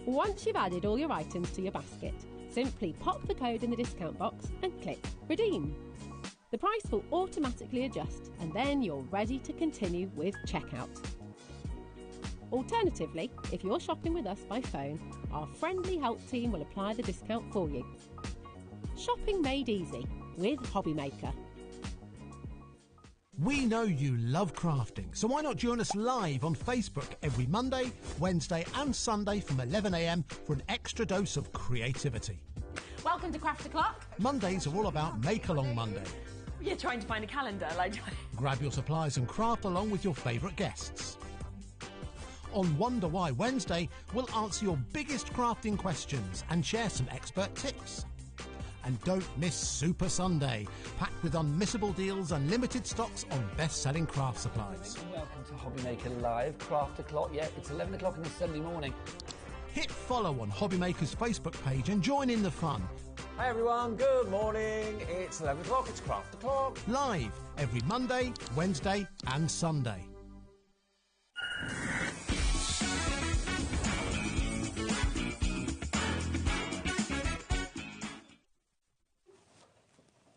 Once you've added all your items to your basket, simply pop the code in the discount box and click Redeem. The price will automatically adjust and then you're ready to continue with checkout. Alternatively, if you're shopping with us by phone, our friendly help team will apply the discount for you. Shopping made easy with HobbyMaker. We know you love crafting, so why not join us live on Facebook every Monday, Wednesday and Sunday from 11 a.m. for an extra dose of creativity. Welcome to Craft O'Clock. Mondays are all about Make Along Monday. You're trying to find a calendar, like... Grab your supplies and craft along with your favourite guests. On Wonder Why Wednesday, we'll answer your biggest crafting questions and share some expert tips. And don't miss Super Sunday, packed with unmissable deals and limited stocks on best-selling craft supplies. Welcome to HobbyMaker Live, Craft O'Clock. Yeah, it's 11 o'clock on a Sunday morning. Hit follow on HobbyMaker's Facebook page and join in the fun. Hi everyone, good morning. It's 11 o'clock, it's Craft O'Clock. Live every Monday, Wednesday and Sunday.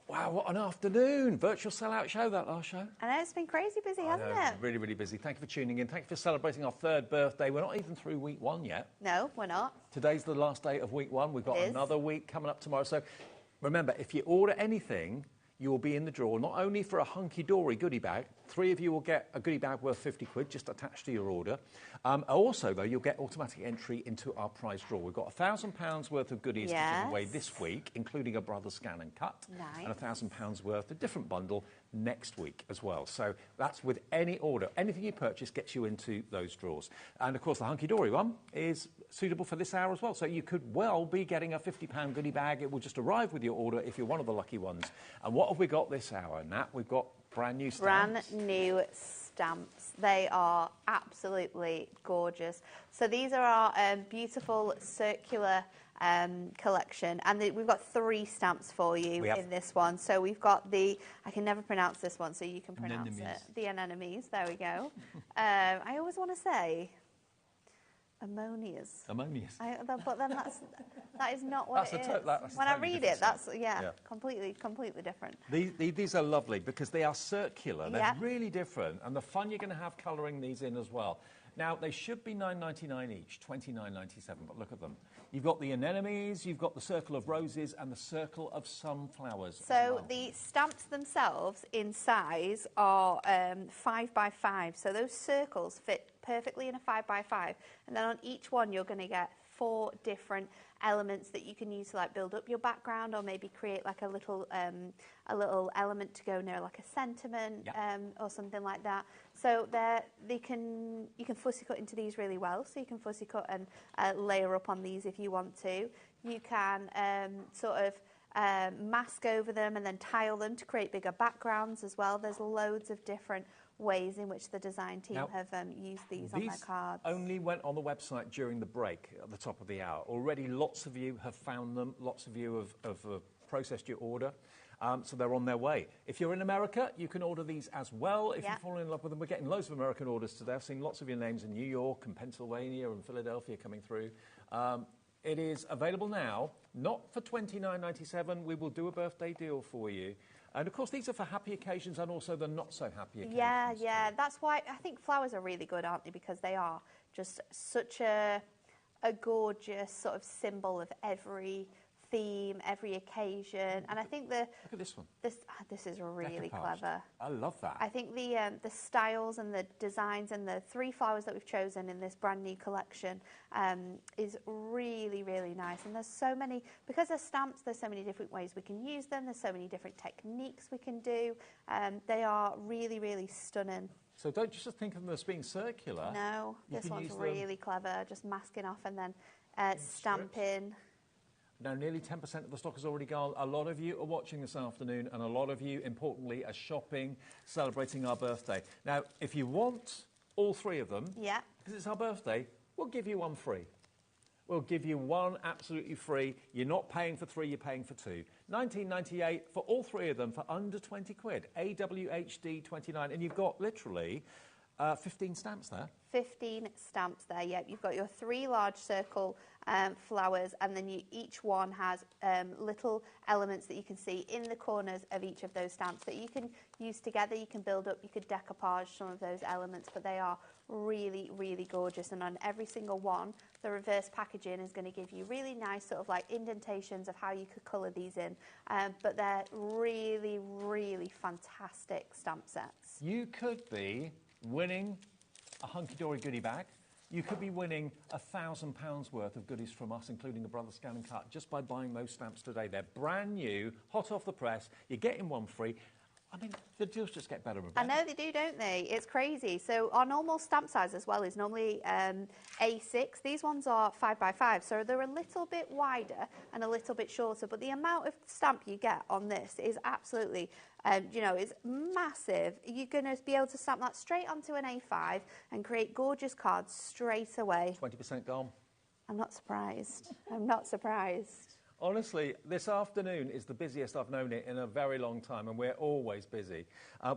Wow, what an afternoon. Virtual sellout show, that last show. I know, it's been crazy busy, hasn't it? Really, really busy. Thank you for tuning in. Thank you for celebrating our 3rd birthday. We're not even through week 1 yet. No, we're not. Today's the last day of week 1. We've got another week coming up tomorrow. So remember, if you order anything, you will be in the draw, not only for a hunky-dory goodie bag. 3 of you will get a goodie bag worth 50 quid just attached to your order. Also, though, you'll get automatic entry into our prize draw. We've got £1,000 worth of goodies to give away this week, including a Brothers Scan and Cut, and £1,000 worth, a different bundle, next week as well. So that's with any order. Anything you purchase gets you into those draws. And, of course, the hunky-dory one is suitable for this hour as well. So you could well be getting a £50 goodie bag. It will just arrive with your order if you're one of the lucky ones. And what have we got this hour, Nat? We've got brand new stamps. Brand new stamps. They are absolutely gorgeous. So these are our beautiful circular collection, and we've got 3 stamps for you in this one. So we've got the, I can never pronounce this one, so you can pronounce it. The anemones. There we go. I always want to say ammonias. Ammonias. But then that is not what it is. When I read it, that's completely different. These are lovely because they are circular. They're really different, and the fun you're going to have colouring these in as well. Now they should be $9.99 each, $29.97. But look at them. You've got the anemones, you've got the circle of roses, and the circle of sunflowers. So the stamps themselves in size are 5 by 5. So those circles fit perfectly in a 5 by 5, and then on each one you're going to get 4 different elements that you can use to like build up your background, or maybe create like a little element to go near, like a sentiment or something like that. So you can fussy cut into these really well. So you can fussy cut and layer up on these if you want to. You can mask over them and then tile them to create bigger backgrounds as well. There's loads of different ways in which the design team Now, have used these on their cards. Only went on the website during the break at the top of the hour. Already lots of you have found them, lots of you have processed your order. So they're on their way. If you're in America, you can order these as well. If you've fallen in love with them, we're getting loads of American orders today. I've seen lots of your names in New York and Pennsylvania and Philadelphia coming through. It is available now, not for $29.97. We will do a birthday deal for you. And, of course, these are for happy occasions and also the not-so-happy occasions. Yeah. That's why I think flowers are really good, aren't they? Because they are just such a gorgeous sort of symbol of every theme, every occasion, and I think look at this one. This is really clever. I love that. I think the styles and the designs and the 3 flowers that we've chosen in this brand new collection is really, really nice. And there's so many, because they're stamps, there's so many different ways we can use them. There's so many different techniques we can do. They are really, really stunning. So don't just think of them as being circular. No, this one's really clever. Just masking off and then stamping. Now, nearly 10% of the stock has already gone. A lot of you are watching this afternoon, and a lot of you, importantly, are shopping, celebrating our birthday. Now, if you want all 3 of them, because it's our birthday, we'll give you one free. We'll give you one absolutely free. You're not paying for 3, you're paying for 2. $19.98 for all 3 of them for under 20 quid. AWHD 29, and you've got literally 15 stamps there. 15 stamps there, yep. You've got your 3 large circle flowers, and then each one has little elements that you can see in the corners of each of those stamps that you can use together. You can build up, you could decoupage some of those elements, but they are really, really gorgeous. And on every single one, the reverse packaging is going to give you really nice sort of like indentations of how you could colour these in. But they're really, really fantastic stamp sets. You could be winning a hunky-dory goodie bag. You could be winning £1,000 worth of goodies from us, including a Brother Scan and Cut, just by buying those stamps today. They're brand new, hot off the press. You're getting one free. I mean, the deals just get better and better. I know they do, don't they? It's crazy. So our normal stamp size as well is normally A6. These ones are 5x5, so they're a little bit wider and a little bit shorter. But the amount of stamp you get on this is absolutely, is massive. You're going to be able to stamp that straight onto an A5 and create gorgeous cards straight away. 20% gone. I'm not surprised. I'm not surprised. Honestly, this afternoon is the busiest I've known it in a very long time, and we're always busy.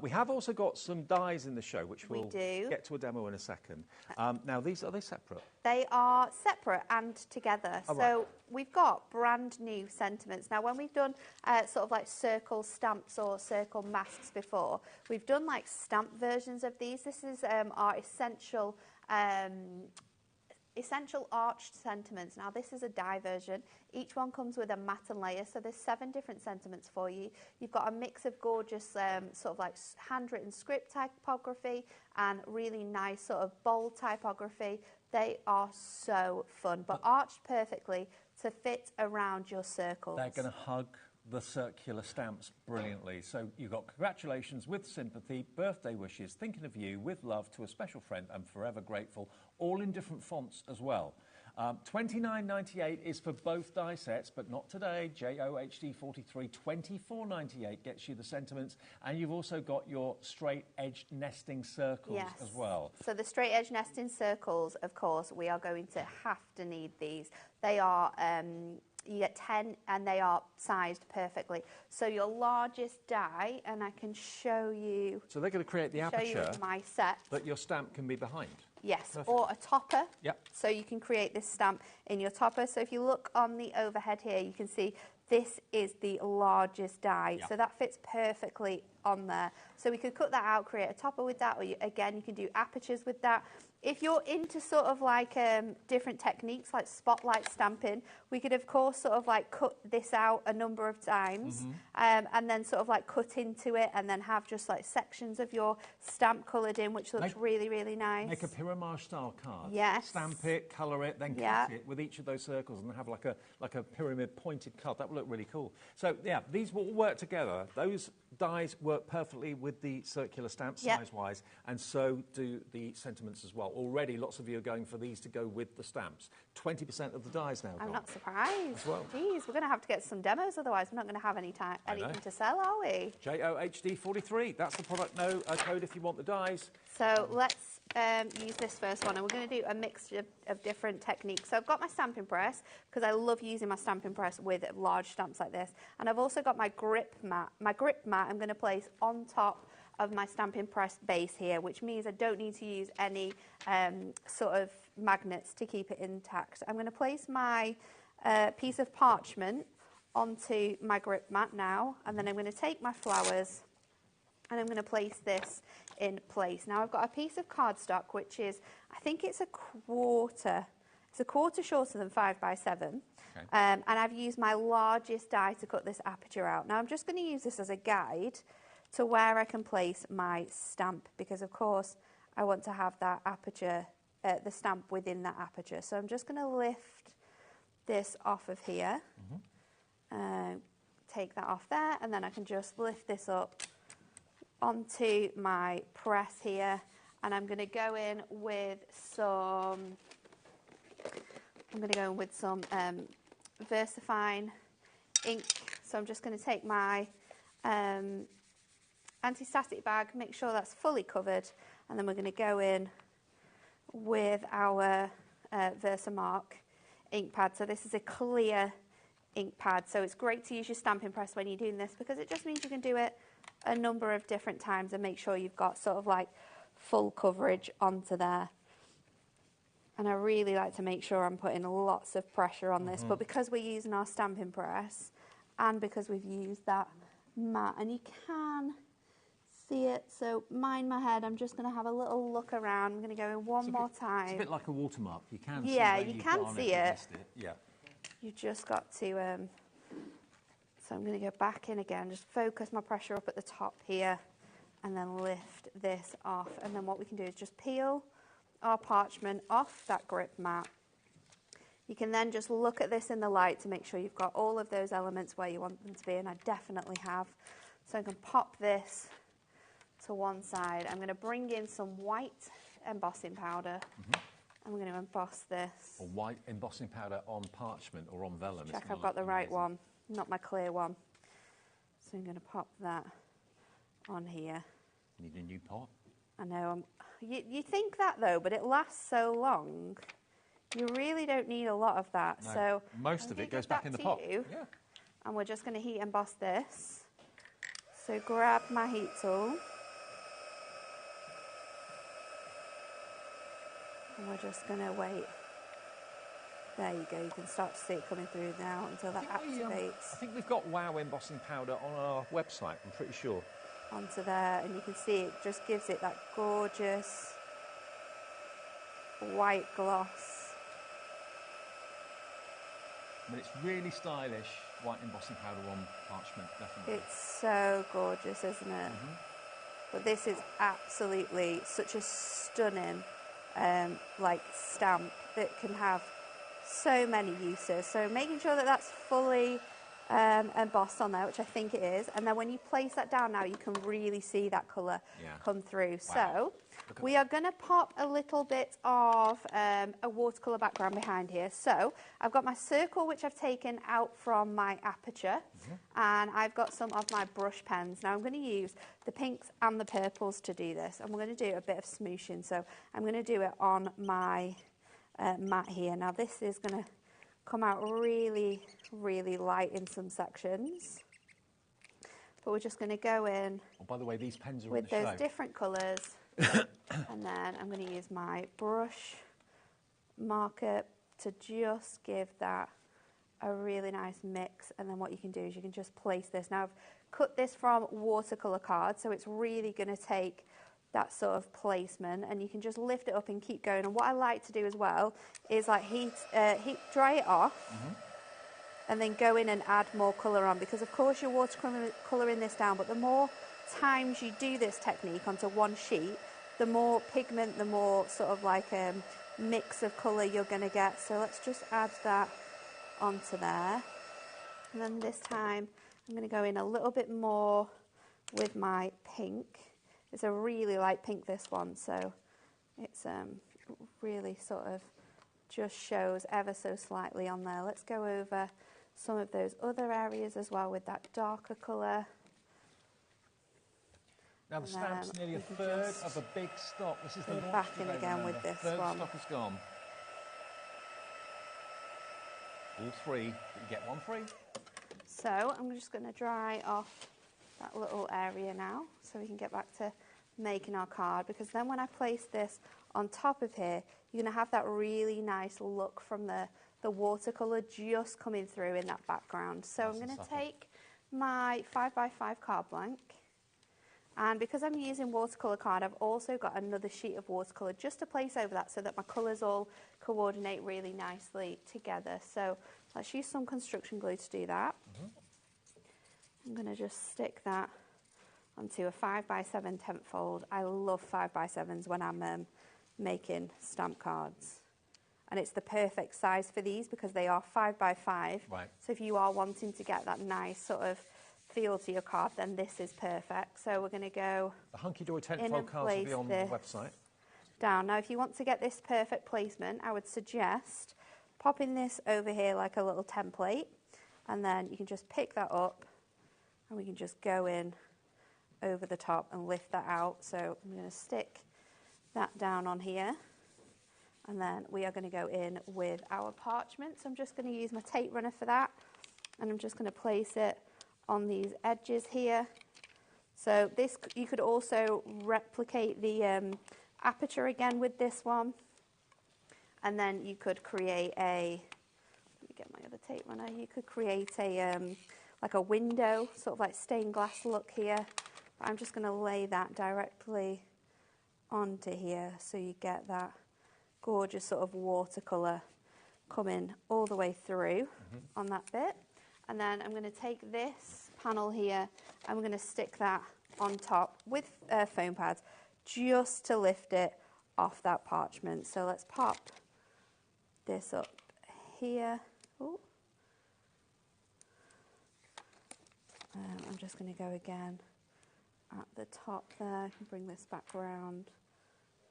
We have also got some dies in the show, which we'll get to a demo in a second. Now, are they separate? They are separate and together. So we've got brand new sentiments. Now, when we've done sort of like circle stamps or circle masks before, we've done like stamp versions of these. This is our essential arched sentiments. Now, this is a die version. Each one comes with a mat and layer, so there's 7 different sentiments for you. You've got a mix of gorgeous sort of like handwritten script typography and really nice sort of bold typography. They are so fun, but arched perfectly to fit around your circles. They're going to hug the circular stamps brilliantly. So you've got congratulations with sympathy, birthday wishes, thinking of you, with love to a special friend, and forever grateful, all in different fonts as well. $29.98 is for both die sets, but not today. JOHD 43, $24.98 gets you the sentiments, and you've also got your straight edge nesting circles as well. So the straight edge nesting circles, of course, we are going to have to need these. They are you get 10 and they are sized perfectly. So your largest die, and I can show you. So they're going to create the aperture my set that your stamp can be behind. Yes, Perfect. or a topper. Yep. So you can create this stamp in your topper. So if you look on the overhead here, you can see this is the largest die. Yep. So that fits perfectly on there. So we could cut that out, create a topper with that, or again, you can do apertures with that. If you're into sort of like different techniques like spotlight stamping, we could of course sort of like cut this out a number of times and then sort of like cut into it and then have just like sections of your stamp coloured in, which looks really, really nice. Make a pyramid style card. Yes. Stamp it, colour it, then cut it with each of those circles and have like a pyramid pointed card. That would look really cool. So yeah, these will all work together. Those dies work perfectly with the circular stamp Yep. size-wise, and so do the sentiments as well. Already, lots of you are going for these to go with the stamps. 20% of the dies now I'm gone. not surprised. As well. Jeez, we're going to have to get some demos, otherwise we're not going to have anything to sell, are we? JOHD43, that's the product code if you want the dies. So let's use this first one, and we're going to do a mixture of different techniques. So I've got my stamping press, because I love using my stamping press with large stamps like this. And I've also got my grip mat. My grip mat I'm going to place on top of my stamping press base here, which means I don't need to use any sort of magnets to keep it intact. I'm going to place my piece of parchment onto my grip mat now, and then I'm going to take my flowers and I'm going to place this in place. Now I've got a piece of cardstock, which is, I think it's a quarter shorter than 5 by 7. Okay. And I've used my largest die to cut this aperture out. Now I'm just going to use this as a guide to where I can place my stamp, because of course I want to have that aperture, the stamp within that aperture. So I'm just going to lift this off of here, take that off there, and then I can just lift this up onto my press here, and I'm going to go in with some VersaFine ink. So I'm just going to take my anti-static bag, make sure that's fully covered, and then we're going to go in with our Versamark ink pad. So this is a clear ink pad, so it's great to use your stamping press when you're doing this, because it just means you can do it a number of different times and make sure you've got sort of like full coverage onto there. And I really like to make sure I'm putting lots of pressure on this, but because we're using our stamping press and because we've used that mat, and you can see it, so mind my head, I'm just going to have a little look around. I'm going to go in one more time. It's a bit like a watermark. You can yeah, see where you can see it. Yeah. You've just got to so I'm going to go back in again, just focus my pressure up at the top here, and then lift this off. And then what we can do is just peel our parchment off that grip mat. You can then just look at this in the light to make sure you've got all of those elements where you want them to be, and I definitely have. So I can pop this to one side. I'm going to bring in some white embossing powder. I'm going to emboss this. Or white embossing powder on parchment or on vellum. Check I've got the right one, not my clear one. So I'm going to pop that on here. Need a new pot? I know. You think that though, but it lasts so long. You really don't need a lot of that. No, so most of it goes back in the pot. Yeah. And we're just going to heat emboss this. So grab my heat tool. And we're just going to wait. There you go, you can start to see it coming through now until that activates. I think we've got WOW embossing powder on our website, I'm pretty sure. Onto there, and you can see it just gives it that gorgeous white gloss. I mean, it's really stylish, white embossing powder on parchment, definitely. It's so gorgeous, isn't it? But this is absolutely such a stunning like stamp that can have so many uses. So making sure that that's fully embossed on there, which I think it is, and then when you place that down now, you can really see that colour come through. Wow. So we are going to pop a little bit of a watercolour background behind here. So I've got my circle, which I've taken out from my aperture, and I've got some of my brush pens. Now I'm going to use the pinks and the purples to do this, and we're going to do a bit of smooshing. So I'm going to do it on my mat here. Now this is going to come out really, really light in some sections, but we're just going to go in. Oh, by the way, these pens are with on the those show. different colours, and then I'm going to use my brush marker to just give that a really nice mix. And then what you can do is you can just place this. Now I've cut this from watercolour card, so it's really going to take that sort of placement, and you can just lift it up and keep going. And what I like to do as well is like dry it off, and then go in and add more colour on, because of course you're watercolouring this down, but the more times you do this technique onto one sheet, the more pigment, the more sort of like mix of colour you're going to get. So let's just add that onto there, and then this time I'm going to go in a little bit more with my pink. It's a really light pink, this one, so it's really sort of just shows ever so slightly on there. Let's go over some of those other areas as well with that darker colour. Now the stamp's nearly a third of a big stock. This is the launch back in today, again remember. with this third one. Stock is gone. All three, but you get one free. So I'm just going to dry off that little area now so we can get back to making our card, because then when I place this on top of here, you're going to have that really nice look from the watercolour just coming through in that background. So I'm going to take my 5x5 card blank, and because I'm using watercolour card, I've also got another sheet of watercolour just to place over that so that my colours all coordinate really nicely together. So let's use some construction glue to do that. I'm going to just stick that onto a 5x7 tent fold. I love 5x7s when I'm making stamp cards. And it's the perfect size for these because they are 5x5. Right. So if you are wanting to get that nice sort of feel to your card, then this is perfect. So we're going to go The hunky-dory tent in fold and cards will be place on the this website. down. Now, if you want to get this perfect placement, I would suggest popping this over here like a little template, and then you can just pick that up and we can just go in over the top and lift that out. So I'm going to stick that down on here, and then we are going to go in with our parchment. So I'm just going to use my tape runner for that, and I'm just going to place it on these edges here. So this, you could also replicate the aperture again with this one, and then you could create a, let me get my other tape runner, you could create a like a window, sort of like stained glass look here. But I'm just going to lay that directly onto here so you get that gorgeous sort of watercolour coming all the way through on that bit. And then I'm going to take this panel here and we're going to stick that on top with foam pads just to lift it off that parchment. So let's pop this up here. Ooh. I'm just going to go again at the top there. I can bring this back around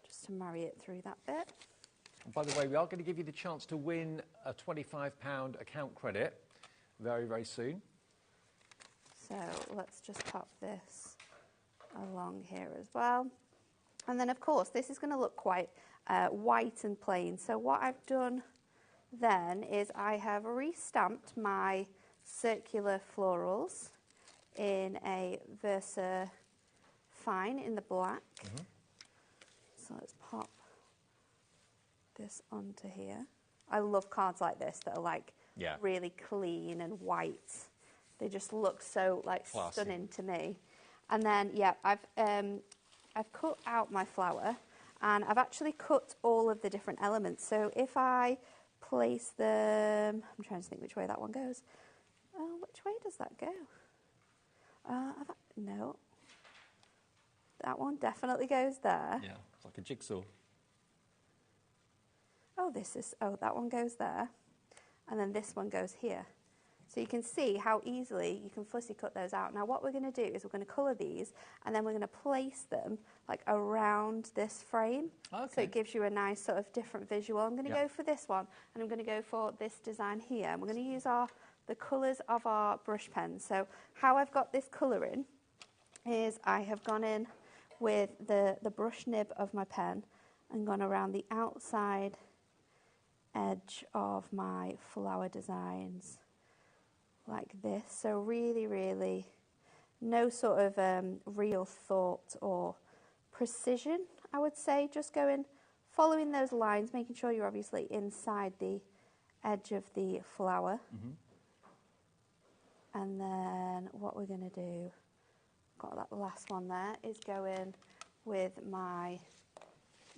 just to marry it through that bit. And by the way, we are going to give you the chance to win a £25 account credit very, very soon. So let's just pop this along here as well. And then, of course, this is going to look quite white and plain. So what I've done then is I have re-stamped my circular florals in a Versa Fine in the black. So let's pop this onto here. I love cards like this that are like really clean and white. They just look so like classy, stunning to me. And then I've cut out my flower, and I've actually cut all of the different elements. So if I place them, I'm trying to think which way that one goes. Which way does that go? No. That one definitely goes there. Yeah, it's like a jigsaw. That one goes there. And then this one goes here. So you can see how easily you can fussy cut those out. Now what we're going to do is we're going to colour these, and then we're going to place them like around this frame. Okay. So it gives you a nice sort of different visual. I'm going to go for this one, and I'm going to go for this design here. And we're going to use the colours of our brush pens. So how I've got this colouring is I have gone in with the brush nib of my pen and gone around the outside edge of my flower designs like this. So really, really no sort of real thought or precision, I would say. Just following those lines, making sure you're obviously inside the edge of the flower. And then what we're going to do, got that last one there, is go in with my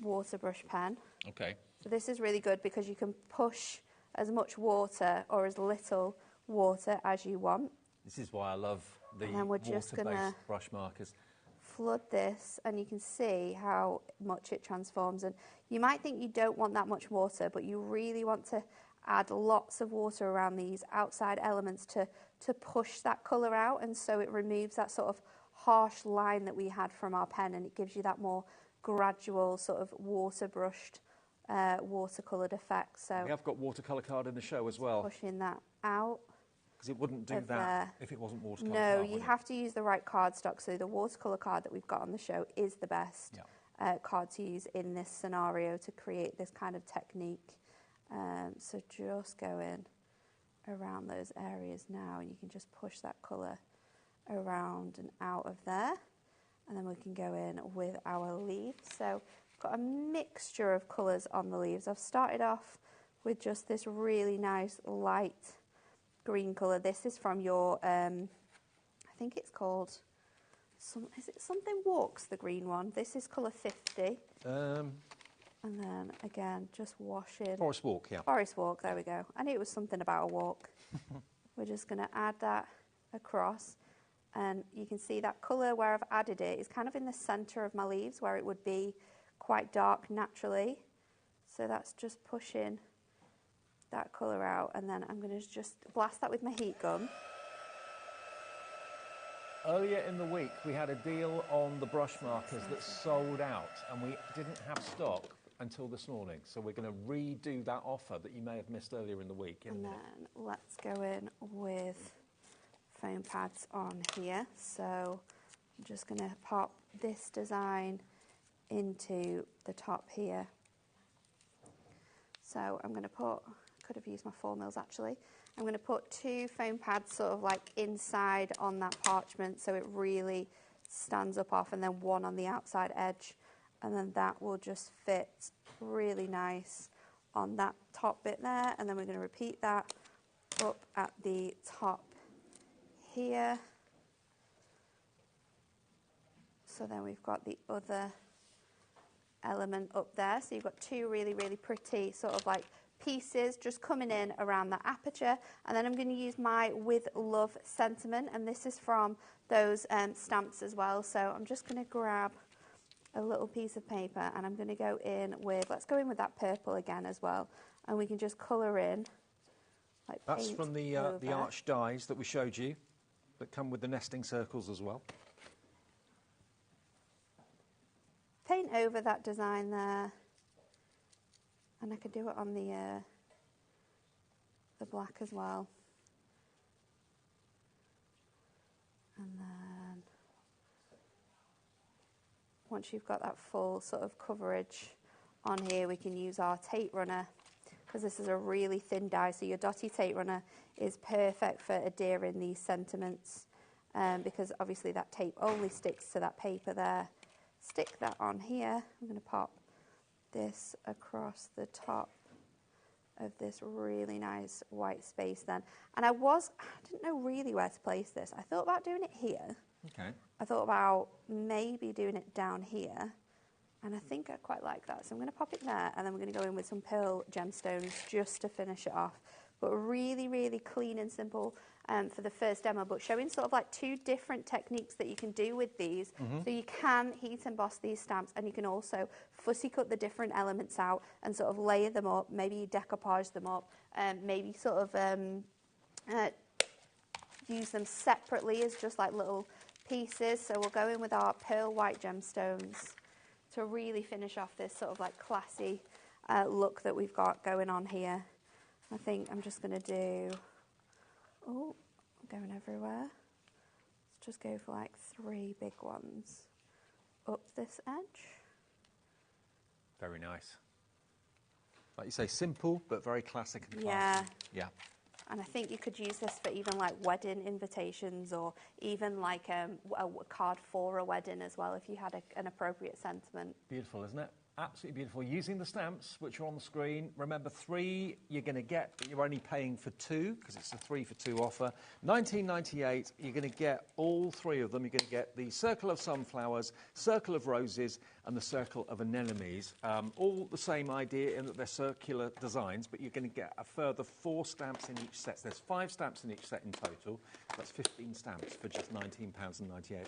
water brush pen. Okay. So this is really good because you can push as much water or as little water as you want. This is why I love the water-based brush markers. Flood this, and you can see how much it transforms. And you might think you don't want that much water, but you really want to add lots of water around these outside elements to push that colour out, and so it removes that sort of harsh line that we had from our pen, and it gives you that more gradual sort of water brushed, watercoloured effect. So we have got watercolour card in the show as well. Pushing that out. Because it wouldn't do that if it wasn't watercolour No, card, you have to use the right cardstock. So the watercolour card that we've got on the show is the best card to use in this scenario to create this kind of technique. So just go in around those areas now, and you can just push that colour around and out of there, and then we can go in with our leaves. So I've got a mixture of colours on the leaves. I've started off with just this really nice light green colour. This is from your I think it's called is it something Walks, the green one? This is colour 50. And then again, just washing. Forest Walk, yeah. Forest Walk, there we go. I knew it was something about a walk. We're just going to add that across. And you can see that colour where I've added it is kind of in the centre of my leaves where it would be quite dark naturally. So that's just pushing that colour out. And then I'm going to just blast that with my heat gun. Earlier in the week, we had a deal on the brush markers that sold out, and we didn't have stock until this morning. So we're going to redo that offer that you may have missed earlier in the week. And then let's go in with foam pads on here. So I'm just going to pop this design into the top here. So I'm going to put, could have used my 4mm actually. I'm going to put 2 foam pads sort of like inside on that parchment so it really stands up off, and then 1 on the outside edge, and then that will just fit really nice on that top bit there. And then we're going to repeat that up at the top here. So then we've got the other element up there. So you've got 2 really, really pretty sort of like pieces just coming in around the aperture. And then I'm going to use my With Love sentiment, and this is from those stamps as well. So I'm just going to grab a little piece of paper, and I'm going to go in with, let's go in with that purple again as well, and we can just colour in. Like that's from the arch dies that we showed you that come with the nesting circles as well. Paint over that design there, and I could do it on the black as well. And then once you've got that full sort of coverage on here, we can use our tape runner, because this is a really thin die, so your dotty tape runner is perfect for adhering these sentiments, because obviously that tape only sticks to that paper there. Stick that on here. I'm going to pop this across the top of this really nice white space then. And I didn't know really where to place this. I thought about doing it here. Okay. I thought about maybe doing it down here, and I think I quite like that. So I'm going to pop it there, and then we're going to go in with some pearl gemstones just to finish it off. But really, really clean and simple for the first demo, but showing sort of like 2 different techniques that you can do with these. So you can heat emboss these stamps, and you can also fussy cut the different elements out and sort of layer them up, maybe decoupage them up, maybe sort of use them separately as just like little pieces. So we'll go in with our pearl white gemstones to really finish off this sort of like classy look that we've got going on here. I think I'm just going to do, oh, I'm going everywhere. Let's just go for like 3 big ones up this edge. Very nice. Like you say, simple but very classic and classy. Yeah. Yeah. And I think you could use this for even like wedding invitations, or even like a card for a wedding as well, if you had an appropriate sentiment. Beautiful, isn't it? Absolutely beautiful. Using the stamps, which are on the screen. Remember, 3 you're going to get, but you're only paying for 2, because it's a 3 for 2 offer. $19.98, you're going to get all 3 of them. You're going to get the Circle of Sunflowers, Circle of Roses, and the Circle of Anemones. All the same idea in that they're circular designs, but you're going to get a further 4 stamps in each set. So there's 5 stamps in each set in total. That's 15 stamps for just £19.98.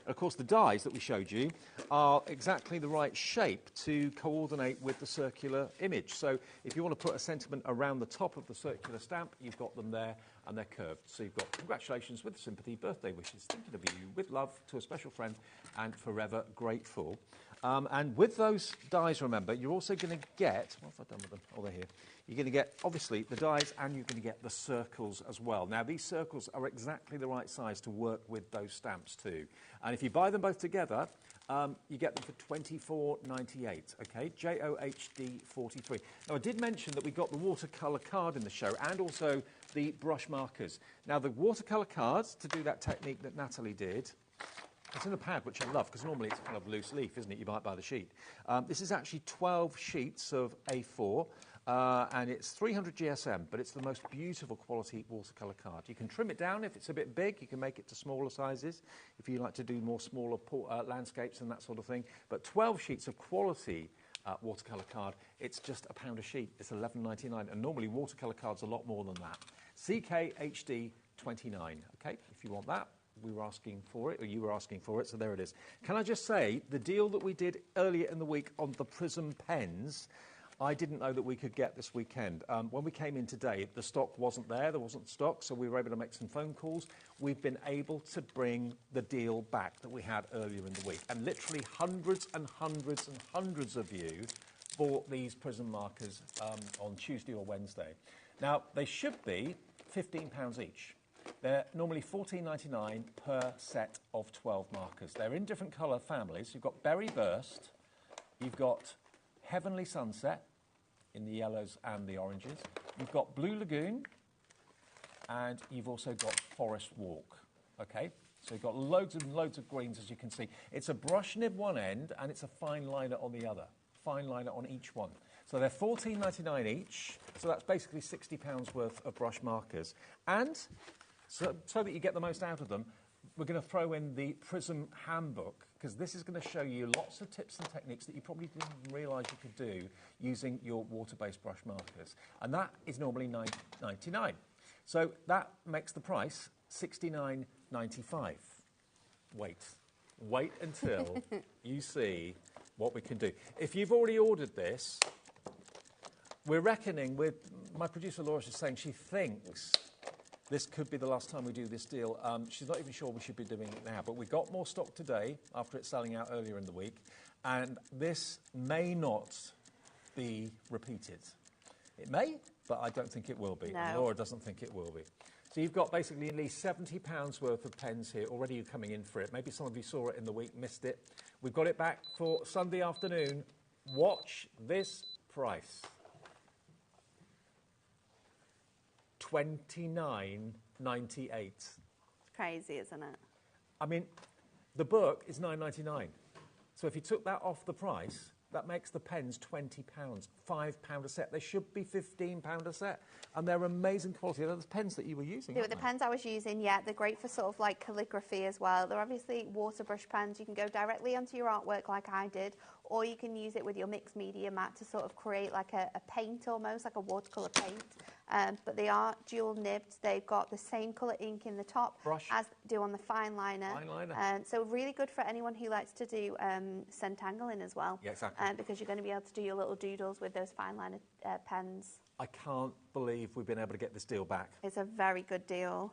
Of course, the dies that we showed you are exactly the right shape to coordinate with the circular image. So if you want to put a sentiment around the top of the circular stamp, you've got them there, and they're curved. So you've got congratulations with sympathy, birthday wishes, thinking of you, with love to a special friend, and forever grateful. And with those dies, remember, you're also going to get, what have I done with them? Oh, they're here. You're going to get, obviously, the dies, and you're going to get the circles as well. Now, these circles are exactly the right size to work with those stamps too. And if you buy them both together, you get them for $24.98, okay? JOHD 43. Now, I did mention that we got the watercolour card in the show and also the brush markers. Now, the watercolour cards, to do that technique that Natalie did, it's in a pad, which I love, because normally it's kind of loose leaf, isn't it? You buy it by the sheet. This is actually 12 sheets of A4, and it's 300 GSM, but it's the most beautiful quality watercolour card. You can trim it down if it's a bit big. You can make it to smaller sizes if you like to do more smaller landscapes and that sort of thing. But 12 sheets of quality watercolour card, it's just £1 a sheet. It's $11.99, and normally watercolour cards are a lot more than that. CKHD 29, okay, if you want that. We were asking for it, or you were asking for it, so there it is. Can I just say, the deal that we did earlier in the week on the Prism pens, I didn't know that we could get this weekend. When we came in today, the stock wasn't there stock, so we were able to make some phone calls. We've been able to bring the deal back that we had earlier in the week. And literally hundreds and hundreds and hundreds of you bought these Prism markers on Tuesday or Wednesday. Now, they should be £15 each. They're normally $14.99 per set of 12 markers. They're in different colour families. You've got Berry Burst, you've got Heavenly Sunset in the yellows and the oranges, you've got Blue Lagoon, and you've also got Forest Walk. Okay, so you've got loads and loads of greens, as you can see. It's a brush nib one end, and it's a fine liner on the other. Fine liner on each one. So they're $14.99 each, so that's basically £60 worth of brush markers. And so that you get the most out of them, we're going to throw in the Prism handbook, because this is going to show you lots of tips and techniques that you probably didn't realise you could do using your water-based brush markers. And that is normally $9.99. So that makes the price $69.95. Wait until you see what we can do. If you've already ordered this, we're reckoning with, my producer Laura's just saying she thinks this could be the last time we do this deal. She's not even sure we should be doing it now, but we got more stock today after it's selling out earlier in the week, and this may not be repeated. It may, but I don't think it will be. No. And Laura doesn't think it will be. So you've got basically at least £70 worth of pens here. Already you're coming in for it. Maybe some of you saw it in the week, missed it. We've got it back for Sunday afternoon. Watch this price. $29.98. Crazy, isn't it? I mean, the book is $9.99. So if you took that off the price, that makes the pens £20, £5 a set. They should be £15 a set. And they're amazing quality. They're the pens that you were using, They were aren't the they? pens I was using, yeah. They're great for sort of like calligraphy as well. They're obviously water brush pens. You can go directly onto your artwork like I did, or you can use it with your mixed media mat to sort of create like a paint almost, like a watercolour paint. But they are dual nibbed. They've got the same colour ink in the top Brush. as do on the fine liner. Fine liner. So really good for anyone who likes to do centangling as well. Yeah, exactly. Because you're going to be able to do your little doodles with those fine liner pens. I can't believe we've been able to get this deal back. It's a very good deal.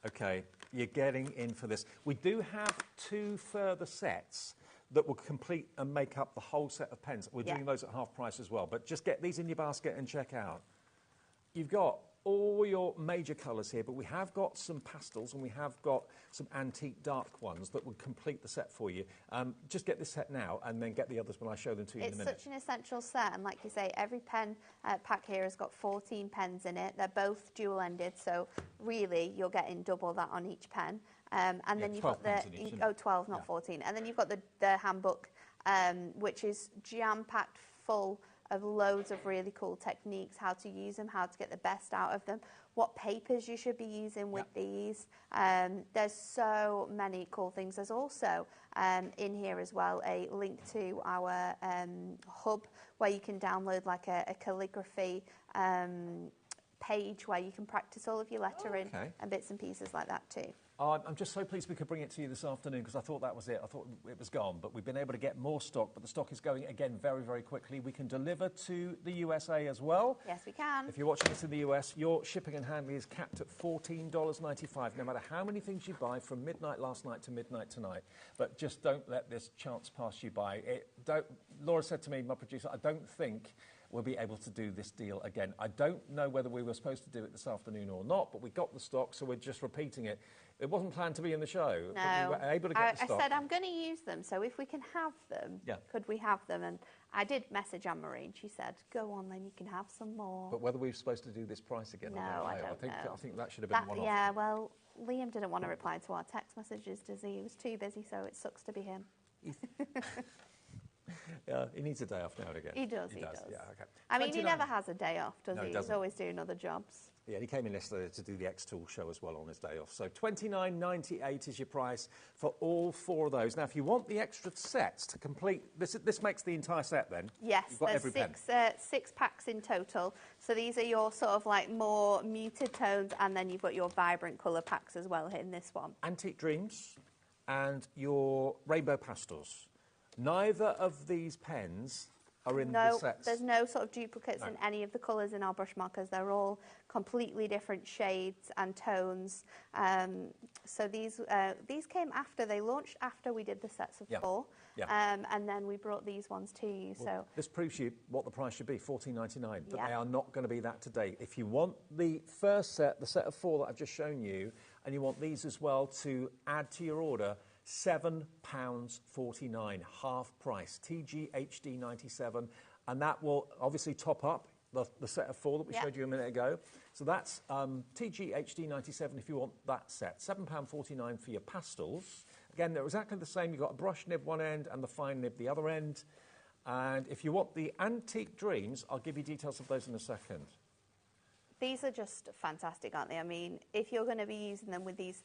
Okay, you're getting in for this. We do have 2 further sets that will complete and make up the whole set of pens. We're doing those at half price as well, but just get these in your basket and check out. You've got all your major colours here, but we have got some pastels and we have got some antique dark ones that will complete the set for you. Just get this set now and then get the others when I show them to you in a minute. It's such an essential set, and like you say, every pen pack here has got 14 pens in it. They're both dual-ended, so really you're getting double that on each pen. And then you've got the 12, not 14. And then you've got the handbook, which is jam-packed full of loads of really cool techniques, how to use them, how to get the best out of them, what papers you should be using with these. There's so many cool things. There's also in here as well a link to our hub where you can download like a calligraphy page where you can practice all of your lettering and bits and pieces like that too. I'm just so pleased we could bring it to you this afternoon because I thought that was it. I thought it was gone, but we've been able to get more stock, but the stock is going again very, very quickly. We can deliver to the USA as well. Yes, we can. If you're watching this in the US, your shipping and handling is capped at $14.95, no matter how many things you buy from midnight last night to midnight tonight. But just don't let this chance pass you by. Laura said to me, my producer, I don't think we'll be able to do this deal again. I don't know whether we were supposed to do it this afternoon or not, but we got the stock, so we're just repeating it. It wasn't planned to be in the show, No. but we were able to get the stock. I said, I'm going to use them, so if we can have them, could we have them? And I did message Anne-Marie, and she said, go on, then you can have some more. But whether we were supposed to do this price again, No, I don't know. I think that should have been one off. Yeah, well, Liam didn't want to reply to our text messages, does he? He was too busy, so it sucks to be him. Yeah, he needs a day off now and again. He does. Yeah, okay. I mean, he never has a day off, does he? He's always doing other jobs. Yeah, he came in yesterday to do the X-Tool show as well on his day off. So $29.98 is your price for all 4 of those. Now, if you want the extra sets to complete, this makes the entire set then? Yes, You've got every pen. six packs in total. So these are your sort of like more muted tones, and then you've got your vibrant colour packs as well in this one. Antique Dreams and your Rainbow Pastels. Neither of these pens are in the sets. There's no sort of duplicates in any of the colours in our brush markers. They're all completely different shades and tones. So these came after. They launched after we did the sets of 4. Yeah. And then we brought these ones to you. Well, this proves you what the price should be, $14.99. But they are not going to be that today. If you want the first set, the set of 4 that I've just shown you, and you want these as well to add to your order, £7.49, half price, TGHD 97, and that will obviously top up the set of 4 that we showed you a minute ago. So that's TGHD 97 if you want that set. £7.49 for your pastels. Again, they're exactly the same. You've got a brush nib one end and the fine nib the other end. And if you want the Antique Dreams, I'll give you details of those in a second. These are just fantastic, aren't they? I mean, if you're going to be using them with these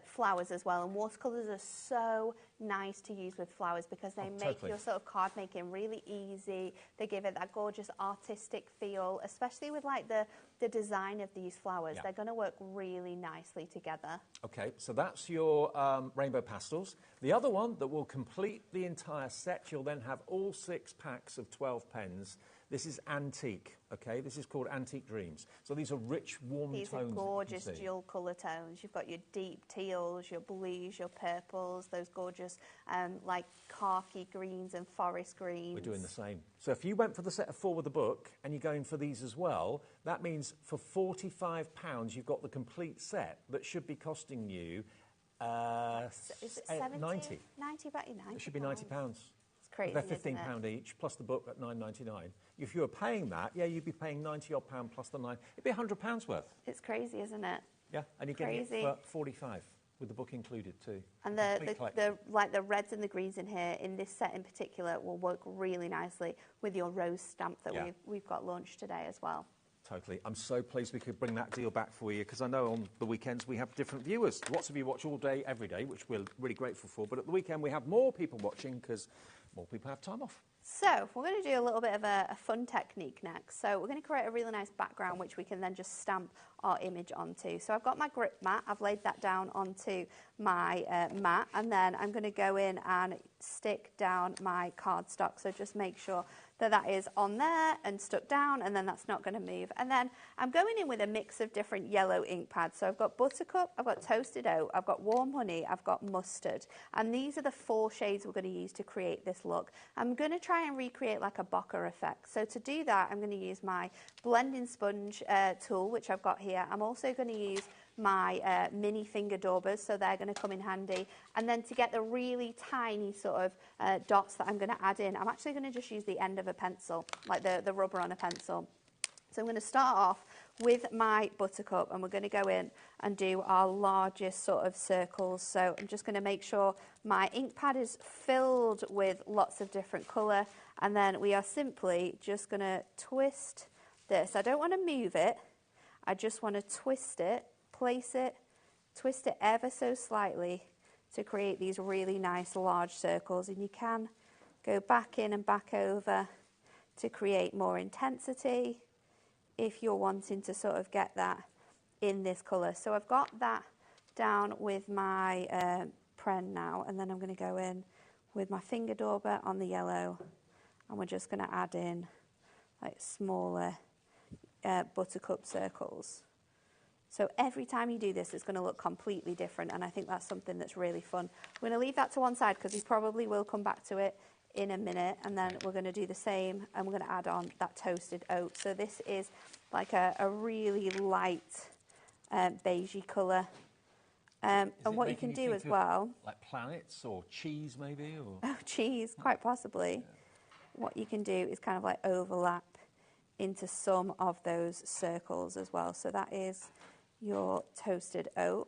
flowers as well, and watercolours are so nice to use with flowers because they make your sort of card making really easy. They give it that gorgeous artistic feel, especially with like the design of these flowers. They're going to work really nicely together. Okay, so that's your rainbow pastels. The other one that will complete the entire set, you'll then have all 6 packs of 12 pens. This is antique, okay? This is called Antique Dreams. So these are rich, warm tones. These are gorgeous dual colour tones. You've got your deep teals, your blues, your purples, those gorgeous like khaki greens and forest greens. We're doing the same. So if you went for the set of 4 with the book and you're going for these as well, that means for £45 you've got the complete set that should be costing you is it 70? 90. 90, about 90. It should be £90. Crazy, they're £15 each, plus the book at $9.99. If you were paying that, you'd be paying £90 odd plus the 9. It'd be £100 worth. It's crazy, isn't it? Yeah, and you're getting it for 45 with the book included too. And the reds and the greens in here, in this set in particular, will work really nicely with your rose stamp that we've got launched today as well. Totally. I'm so pleased we could bring that deal back for you because I know on the weekends we have different viewers. Lots of you watch all day, every day, which we're really grateful for. But at the weekend we have more people watching because more people have time off. So we're going to do a little bit of a fun technique next. So we're going to create a really nice background which we can then just stamp our image onto. So I've got my grip mat. I've laid that down onto my mat, and then I'm going to go in and stick down my cardstock. So just make sure that that is on there and stuck down, and then that's not going to move. And then I'm going in with a mix of different yellow ink pads. So I've got buttercup, I've got toasted oat, I've got warm honey, I've got mustard. And these are the 4 shades we're going to use to create this look. I'm going to try and recreate like a bokeh effect. So to do that, I'm going to use my blending sponge tool, which I've got here. I'm also going to use my mini finger daubers, so they're going to come in handy. And then to get the really tiny sort of dots that I'm going to add in, I'm actually going to just use the end of a pencil, like the rubber on a pencil. So I'm going to start off with my buttercup, and we're going to go in and do our largest sort of circles. So I'm just going to make sure my ink pad is filled with lots of different colour, and then we are simply just going to twist this. I don't want to move it, I just want to twist it, place it, twist it ever so slightly to create these really nice large circles. And you can go back in and back over to create more intensity if you're wanting to sort of get that in this colour. So I've got that down with my Pren now, and then I'm going to go in with my finger dauber on the yellow, and we're just going to add in like smaller buttercup circles. So every time you do this, it's going to look completely different, and I think that's something that's really fun. We're going to leave that to one side because we probably will come back to it in a minute, and then we're going to do the same, and we're going to add on that toasted oat. So this is like a really light beigey colour. And what you can do as well... Like planets or cheese maybe? Or? Oh, cheese, quite possibly. Yeah. What you can do is kind of like overlap into some of those circles as well. So that is your toasted oat.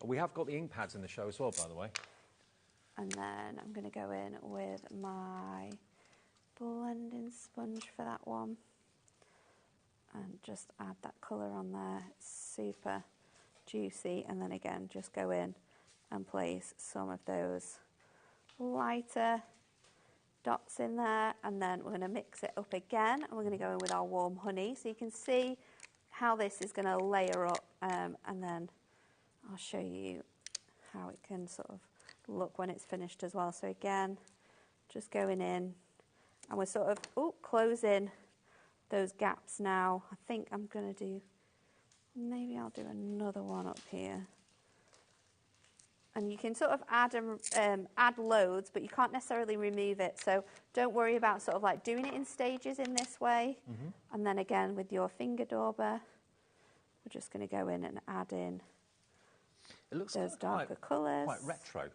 We have got the ink pads in the show as well, by the way. And then I'm going to go in with my blending sponge for that one. And just add that colour on there. It's super juicy. And then again, just go in and place some of those lighter dots in there, and then we're going to mix it up again, and we're going to go in with our warm honey. So you can see how this is going to layer up, and then I'll show you how it can sort of look when it's finished as well. So again, just going in, and we're sort of closing those gaps now. I think I'm going to do, maybe I'll do another one up here. And you can sort of add loads, but you can't necessarily remove it. So don't worry about sort of like doing it in stages in this way. Mm-hmm. And then again with your finger dauber, we're just going to go in and add in those darker colours. Quite retro,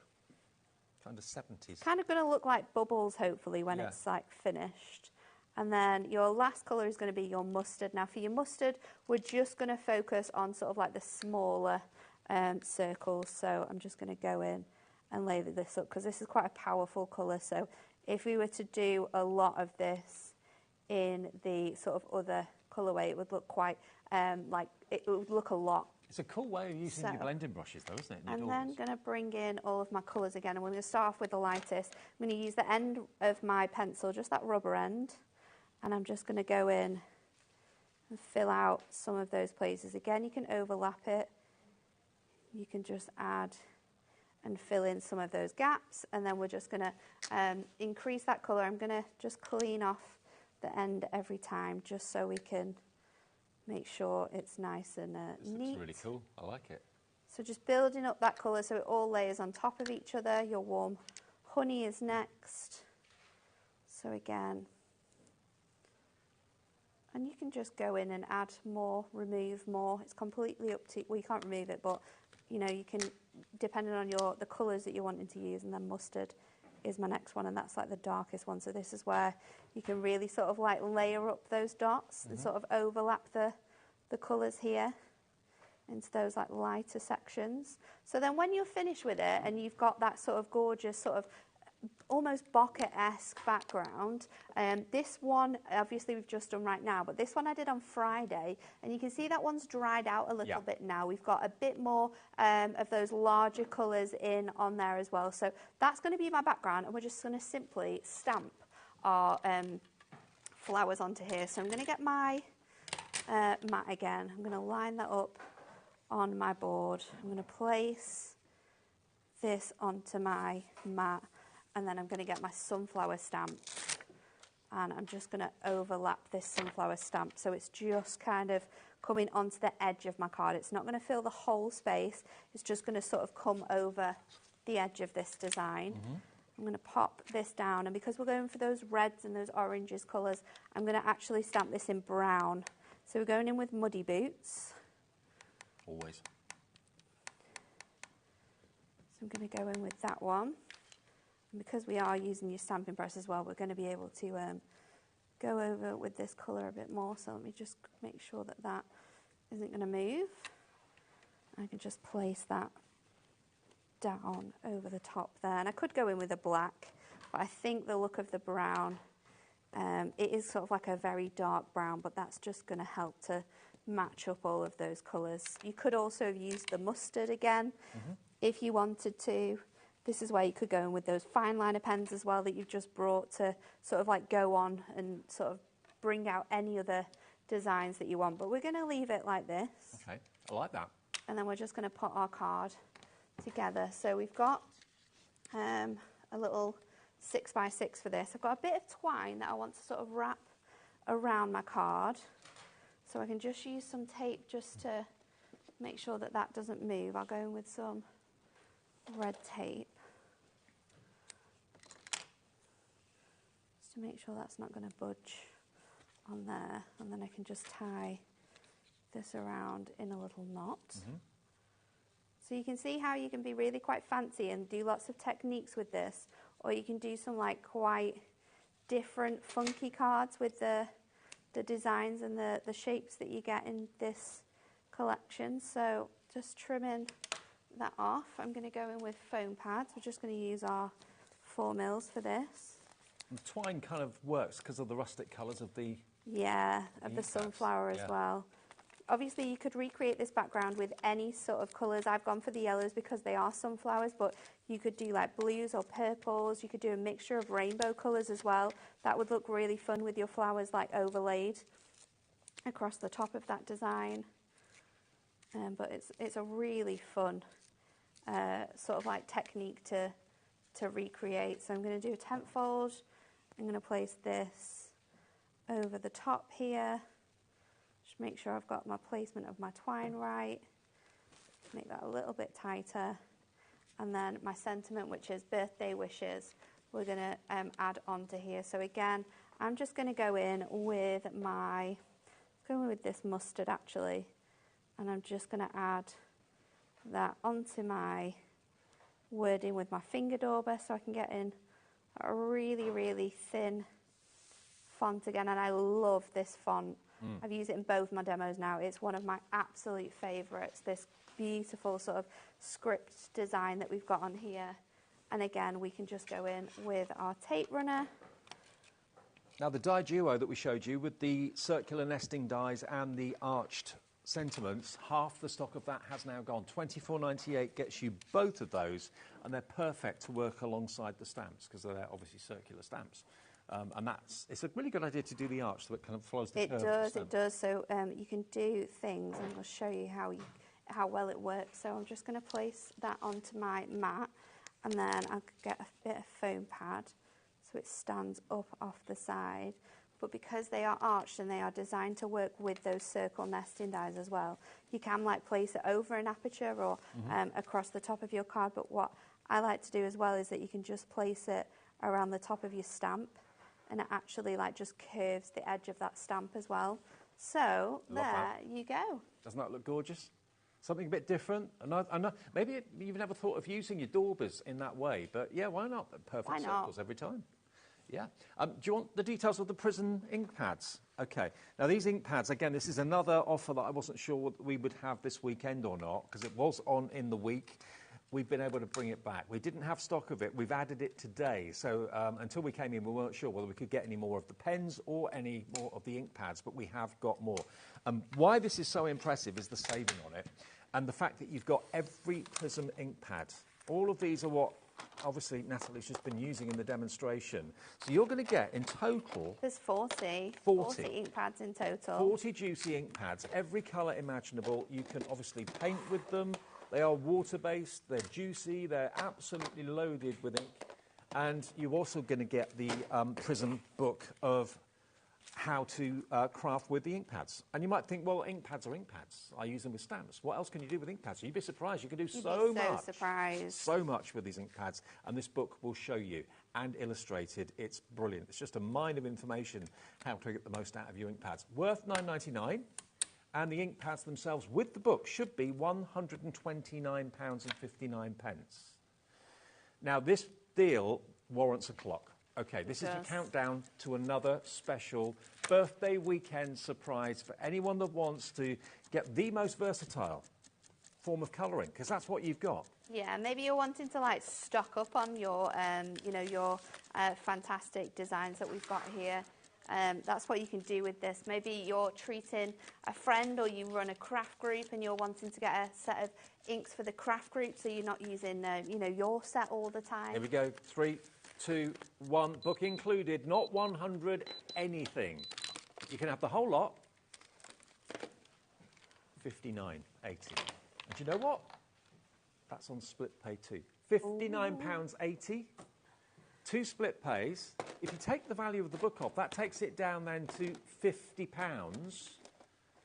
kind of 70s. Kind of going to look like bubbles, hopefully, when it's like finished. And then your last colour is going to be your mustard. Now for your mustard, we're just going to focus on sort of like the smaller circles. So I'm just going to go in and lay this up because this is quite a powerful colour. So if we were to do a lot of this in the sort of other colourway, it would look quite like it would look a lot. It's a cool way of using your blending brushes though, isn't it? I'm then going to bring in all of my colours again, and we're going to start off with the lightest. I'm going to use the end of my pencil, just that rubber end, and I'm just going to go in and fill out some of those places. Again, you can overlap it. You can just add and fill in some of those gaps, and then we're just going to increase that colour. I'm going to just clean off the end every time just so we can make sure it's nice and neat. Looks really cool. I like it. So just building up that colour so it all layers on top of each other. Your warm honey is next. So again, and you can just go in and add more, remove more. It's completely up to you. Well, you can't remove it, but you know, you can, depending on the colours that you're wanting to use. And then mustard is my next one, and that's like the darkest one. So this is where you can really sort of like layer up those dots and sort of overlap the colours here into those like lighter sections. So then when you're finished with it and you've got that sort of gorgeous sort of almost bokeh-esque background. This one, obviously we've just done right now, but this one I did on Friday, and you can see that one's dried out a little bit now. We've got a bit more of those larger colours in on there as well. So that's going to be my background, and we're just going to simply stamp our flowers onto here. So I'm going to get my mat again. I'm going to line that up on my board. I'm going to place this onto my mat, and then I'm going to get my sunflower stamp, and I'm just going to overlap this sunflower stamp so it's just kind of coming onto the edge of my card. It's not going to fill the whole space, it's just going to sort of come over the edge of this design. I'm going to pop this down, and because we're going for those reds and those oranges colours, I'm going to actually stamp this in brown. So we're going in with Muddy Boots. Always. So I'm going to go in with that one. And because we are using your stamping press as well, we're going to be able to go over with this colour a bit more. So let me just make sure that that isn't going to move. I can just place that down over the top there. And I could go in with a black, but I think the look of the brown, it is sort of like a very dark brown, but that's just going to help to match up all of those colours. You could also have used the mustard again if you wanted to. This is where you could go in with those fine liner pens as well that you've just brought to sort of like go on and sort of bring out any other designs that you want. But we're going to leave it like this. Okay, I like that. and then we're just going to put our card together. So we've got a little 6x6 for this. I've got a bit of twine that I want to sort of wrap around my card. So I can just use some tape just to make sure that that doesn't move. I'll go in with some red tape just to make sure that's not going to budge on there. And then I can just tie this around in a little knot. So you can see how you can be really quite fancy and do lots of techniques with this, or you can do some like quite different funky cards with the designs and the shapes that you get in this collection. So just trimming that off. I'm going to go in with foam pads. We're just going to use our 4mm for this. And the twine kind of works because of the rustic colours of the... Yeah, of the sunflower as well. Obviously, you could recreate this background with any sort of colours. I've gone for the yellows because they are sunflowers, but you could do like blues or purples. You could do a mixture of rainbow colours as well. That would look really fun with your flowers like overlaid across the top of that design. But it's a really fun sort of like technique to recreate. So I'm going to do a tent fold. I'm going to place this over the top here. Just make sure I've got my placement of my twine right. Make that a little bit tighter. And then my sentiment, which is birthday wishes, we're going to add onto here. So again, I'm just going to go in with this mustard actually. And I'm just going to add that onto my wording with my finger dauber so I can get in a really, really thin font again. And I love this font. I've used it in both my demos now. It's one of my absolute favourites, this beautiful sort of script design that we've got on here. And again, we can just go in with our tape runner. Now, the die duo that we showed you with the circular nesting dies and the arched sentiments, half the stock of that has now gone. $24.98 gets you both of those, and they're perfect to work alongside the stamps because they're obviously circular stamps. And it's a really good idea to do the arch so it kind of follows the curve. It does. So you can do things, and I'll show you how well it works. So I'm just going to place that onto my mat, and then I'll get a bit of foam pad so it stands up off the side. But because they are arched and they are designed to work with those circle nesting dies as well, you can like place it over an aperture or across the top of your card. But what I like to do as well is that you can just place it around the top of your stamp, and it actually like just curves the edge of that stamp as well. So you go. Doesn't that look gorgeous? Something a bit different. And maybe you've never thought of using your daubers in that way, but yeah, why not? Perfect circles every time. Yeah. Do you want the details of the Prison ink pads? Okay. Now, these ink pads, again, this is another offer that I wasn't sure we would have this weekend or not, because it was on in the week. We've been able to bring it back. We didn't have stock of it. We've added it today. So until we came in, we weren't sure whether we could get any more of the pens or any more of the ink pads, but we have got more. Why this is so impressive is the saving on it and the fact that you've got every Prism ink pad. All of these are what, obviously, Natalie's just been using in the demonstration. So you're going to get, in total... There's 40 ink pads in total. 40 juicy ink pads, every colour imaginable. You can obviously paint with them. They are water-based, they're juicy, they're absolutely loaded with ink. And you're also going to get the Prism book of how to craft with the ink pads. And you might think, well, ink pads are ink pads. I use them with stamps. What else can you do with ink pads? You'd be surprised. You can do so much with these ink pads. And this book will show you, and illustrated. It's brilliant. It's just a mine of information how to get the most out of your ink pads. Worth $9.99. And the ink pads themselves with the book should be £129.59. Now, this deal warrants a clock. OK, this is the countdown to another special birthday weekend surprise for anyone that wants to get the most versatile form of colouring, because that's what you've got. Yeah, maybe you're wanting to like stock up on your, your fantastic designs that we've got here. That's what you can do with this. Maybe you're treating a friend, or you run a craft group and you're wanting to get a set of inks for the craft group, so you're not using, your set all the time. Here we go. 3, 2, 1. Book included. Not 100 anything. You can have the whole lot. $59.80. And do you know what? That's on split pay too. £59.80. 2 split pays. If you take the value of the book off, that takes it down then to £50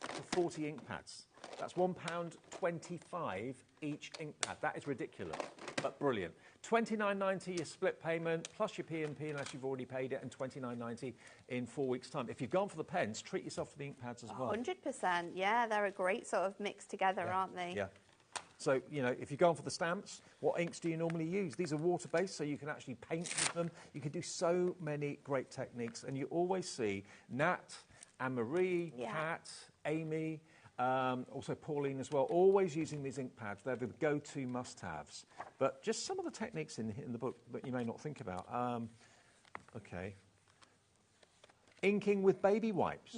for 40 ink pads. That's £1.25 each ink pad. That is ridiculous, but brilliant. £29.90 your split payment, plus your P&P unless you've already paid it, and £29.90 in 4 weeks' time. If you've gone for the pens, treat yourself to the ink pads as well. 100%, yeah. They're a great sort of mix together, aren't they? Yeah. So, you know, if you're going for the stamps, what inks do you normally use? These are water-based, so you can actually paint with them. You can do so many great techniques, and you always see Nat, Anne-Marie, Kat, Amy, also Pauline as well, always using these ink pads. They're the go-to must-haves. But just some of the techniques in the book that you may not think about. OK. Inking with baby wipes.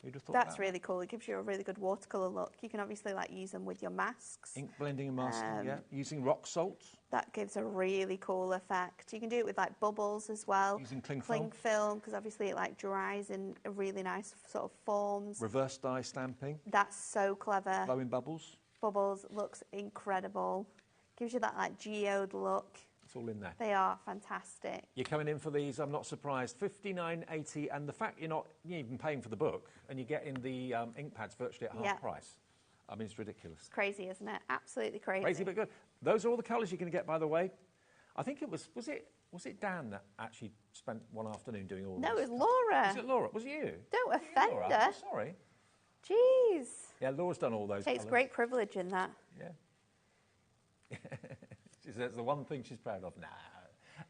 Who'd have thought That's that? really cool. It gives you a really good watercolour look. You can obviously like use them with your masks. Ink blending and masking, yeah. Using rock salt. That gives a really cool effect. You can do it with like bubbles as well. Using cling film. Because obviously it like dries in a really nice sort of forms. Reverse dye stamping. That's so clever. Blowing bubbles. Bubbles looks incredible. Gives you that like geode look. It's all in there. They are fantastic. You're coming in for these, I'm not surprised. $59.80, and the fact you're not even paying for the book and you're getting the ink pads virtually at half price. I mean, it's ridiculous. It's crazy, isn't it? Absolutely crazy. Crazy but good. Those are all the colours you're going to get, by the way. I think it was it Dan that actually spent one afternoon doing all this? No, it was Laura. Was it Laura? Was it you? Don't offend Laura? her. Oh, sorry. Jeez. Yeah, Laura's done all those Takes colours. great privilege in that. Yeah. That's the one thing she's proud of. Nah.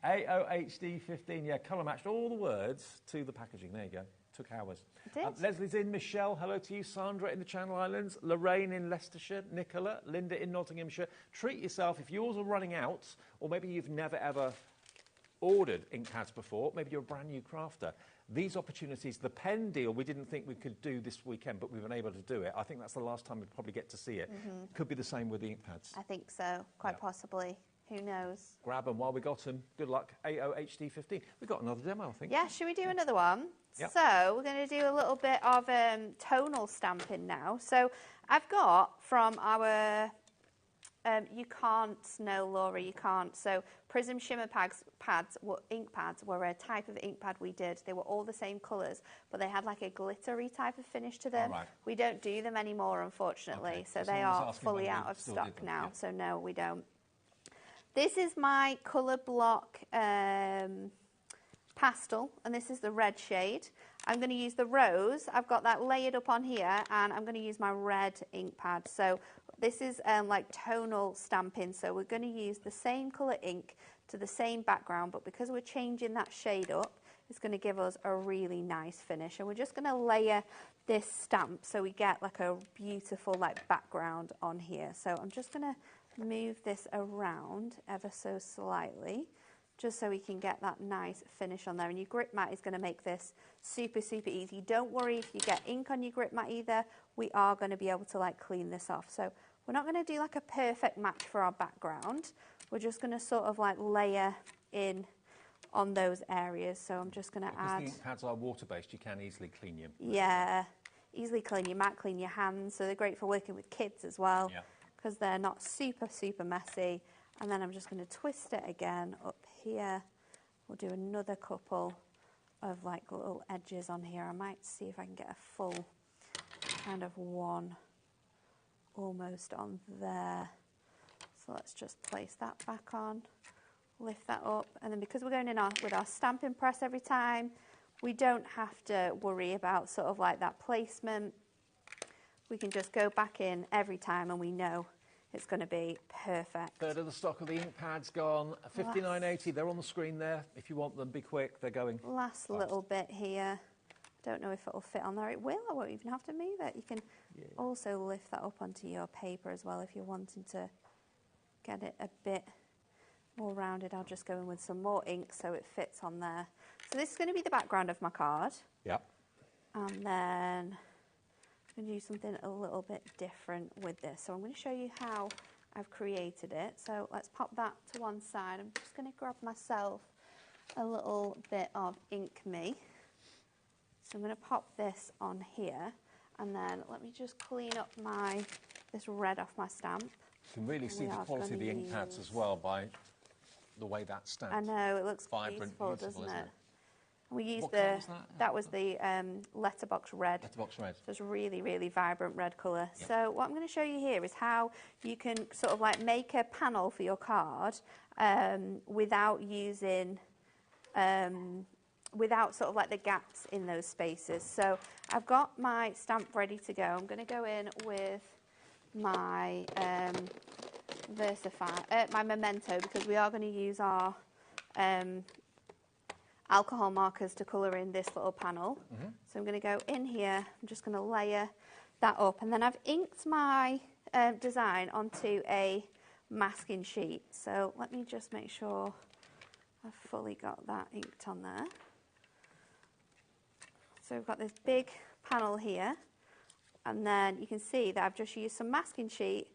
AOHD 15, yeah, colour matched all the words to the packaging. There you go. Took hours. It did. Leslie's in, Michelle, hello to you. Sandra in the Channel Islands, Lorraine in Leicestershire, Nicola, Linda in Nottinghamshire. Treat yourself. If yours are running out, or maybe you've never ever ordered ink pads before, maybe you're a brand new crafter. These opportunities, the pen deal, we didn't think we could do this weekend, but we've been able to do it. I think that's the last time we'll probably get to see it. Could be the same with the ink pads. I think so, quite possibly. Who knows? Grab them while we got them. Good luck. AOHD 15. We've got another demo, I think. Yeah, should we do another one? Yep. So we're going to do a little bit of tonal stamping now. So I've got from our, you can't, no, Laura, you can't. So Prism Shimmer ink pads were a type of ink pad we did. They were all the same colours, but they had like a glittery type of finish to them. Right. We don't do them anymore, unfortunately. Okay. So they are fully out of stock now. Yeah. So no, we don't. This is my colour block pastel, and this is the red shade. I'm going to use the rose. I've got that layered up on here, and I'm going to use my red ink pad. So this is like tonal stamping. So we're going to use the same colour ink to the same background, but because we're changing that shade up, it's going to give us a really nice finish. And we're just going to layer this stamp so we get like a beautiful like background on here. So I'm just going to move this around ever so slightly, just so we can get that nice finish on there. And your grip mat is going to make this super, super easy. Don't worry if you get ink on your grip mat either. We are going to be able to like clean this off. So we're not going to do like a perfect match for our background. We're just going to sort of like layer in on those areas. So I'm just going to add... Because the ink pads are water-based, you can easily clean them. Yeah, easily clean your mat, clean your hands. So they're great for working with kids as well. Yeah. Because they're not super, super messy. And then I'm just going to twist it again up here. We'll do another couple of like little edges on here. I might see if I can get a full kind of one almost on there. So let's just place that back on, lift that up. And then because we're going in with our stamping press every time, we don't have to worry about sort of like that placement. We can just go back in every time and we know it's going to be perfect. Third of the stock of the ink pads gone. $59.80. They're on the screen there. If you want them, be quick. They're going. Last little bit here. Don't know if it'll fit on there. It will. I won't even have to move it. You can also lift that up onto your paper as well if you're wanting to get it a bit more rounded. I'll just go in with some more ink so it fits on there. So this is going to be the background of my card. Yep. And then I'm going to do something a little bit different with this. So I'm going to show you how I've created it. So let's pop that to one side. I'm just going to grab myself a little bit of Ink Me. So I'm going to pop this on here. And then let me just clean up my this red off my stamp. You can really see We the are quality of the gonna ink pads use- as well by the way that's stamped. I know, it looks Vibrant, beautiful, beautiful, doesn't isn't it? We used What colour was that? that was the letterbox red. Letterbox red. So it's really, really vibrant red colour. Yep. So what I'm going to show you here is how you can sort of like make a panel for your card without using, without sort of like the gaps in those spaces. So I've got my stamp ready to go. I'm going to go in with my my Memento, because we are going to use our alcohol markers to colour in this little panel. So I'm going to go in here, I'm just going to layer that up, and then I've inked my design onto a masking sheet. So let me just make sure I've fully got that inked on there. So we've got this big panel here, and then you can see that I've just used some masking sheet,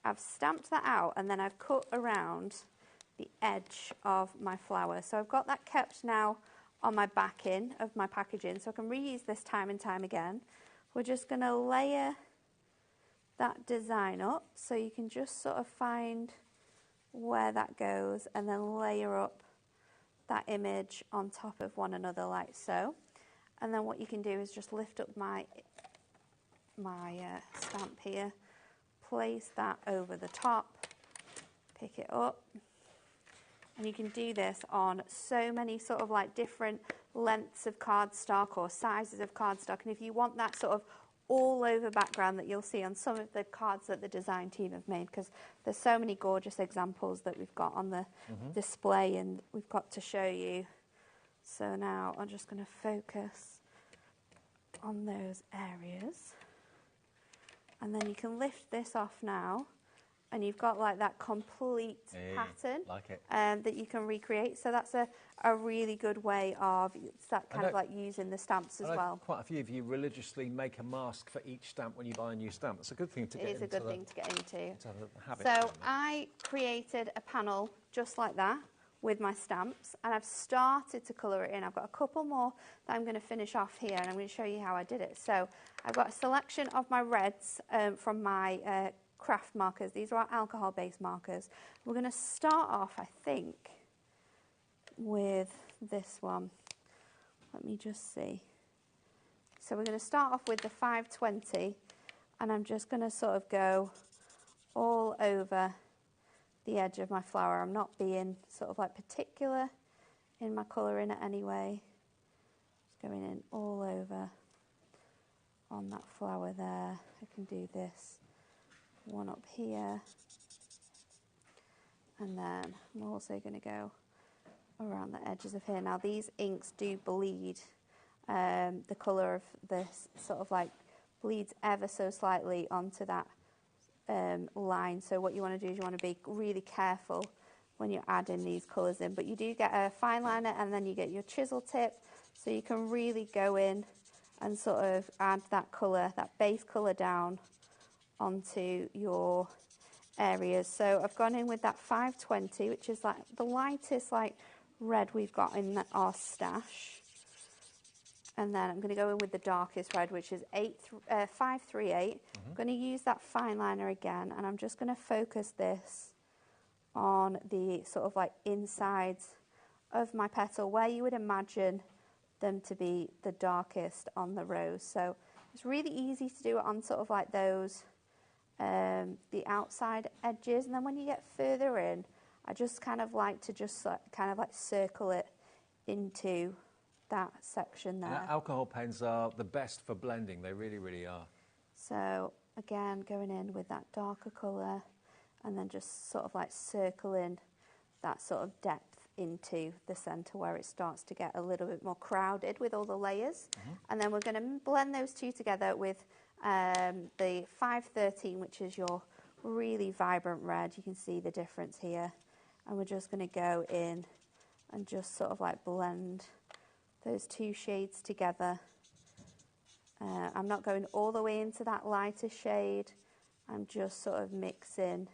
I've stamped that out, and then I've cut around the edge of my flower. So I've got that kept now on my backing of my packaging, so I can reuse this time and time again. We're just going to layer that design up, so you can just sort of find where that goes, and then layer up that image on top of one another like so. And then what you can do is just lift up my stamp here, place that over the top, pick it up, and you can do this on so many sort of like different lengths of cardstock or sizes of cardstock. And if you want that sort of all over background that you'll see on some of the cards that the design team have made, because there's so many gorgeous examples that we've got on the display and we've got to show you. So now I'm just going to focus on those areas, and then you can lift this off now, and you've got like that complete pattern like it. that you can recreate. So that's a really good way of, it's that kind of like using the stamps as well. Quite a few of you religiously make a mask for each stamp when you buy a new stamp. It's a good thing to get into. It is a good thing to get into. To have a habit. So I created a panel just like that with my stamps, and I've started to colour it in. I've got a couple more that I'm going to finish off here, and I'm going to show you how I did it. So I've got a selection of my reds from my craft markers. These are our alcohol-based markers. We're going to start off, I think, with this one. Let me just see. So we're going to start off with the 520, and I'm just going to sort of go all over the edge of my flower. I'm not being sort of like particular in my colour in it anyway. Just going in all over on that flower there. I can do this one up here, and then I'm also going to go around the edges of here. Now these inks do bleed. The colour of this sort of like bleeds ever so slightly onto that line. So what you want to do is you want to be really careful when you're adding these colours in. But you do get a fine liner, and then you get your chisel tip, so you can really go in and sort of add that colour, that base colour down onto your areas. So I've gone in with that 520, which is like the lightest like red we've got in our stash. And then I'm going to go in with the darkest red, which is 538. I'm going to use that fine liner again, and I'm just going to focus this on the sort of like insides of my petal, where you would imagine them to be the darkest on the rose. So it's really easy to do it on sort of like those, the outside edges. And then when you get further in, I just kind of like to just kind of like circle it into that section there. And alcohol pens are the best for blending. They really, really are. So again, going in with that darker colour, and then just sort of like circling that sort of depth into the centre where it starts to get a little bit more crowded with all the layers. And then we're going to blend those two together with the 513, which is your really vibrant red. You can see the difference here. And we're just going to go in and just sort of like blend those two shades together. I'm not going all the way into that lighter shade. I'm just sort of mixing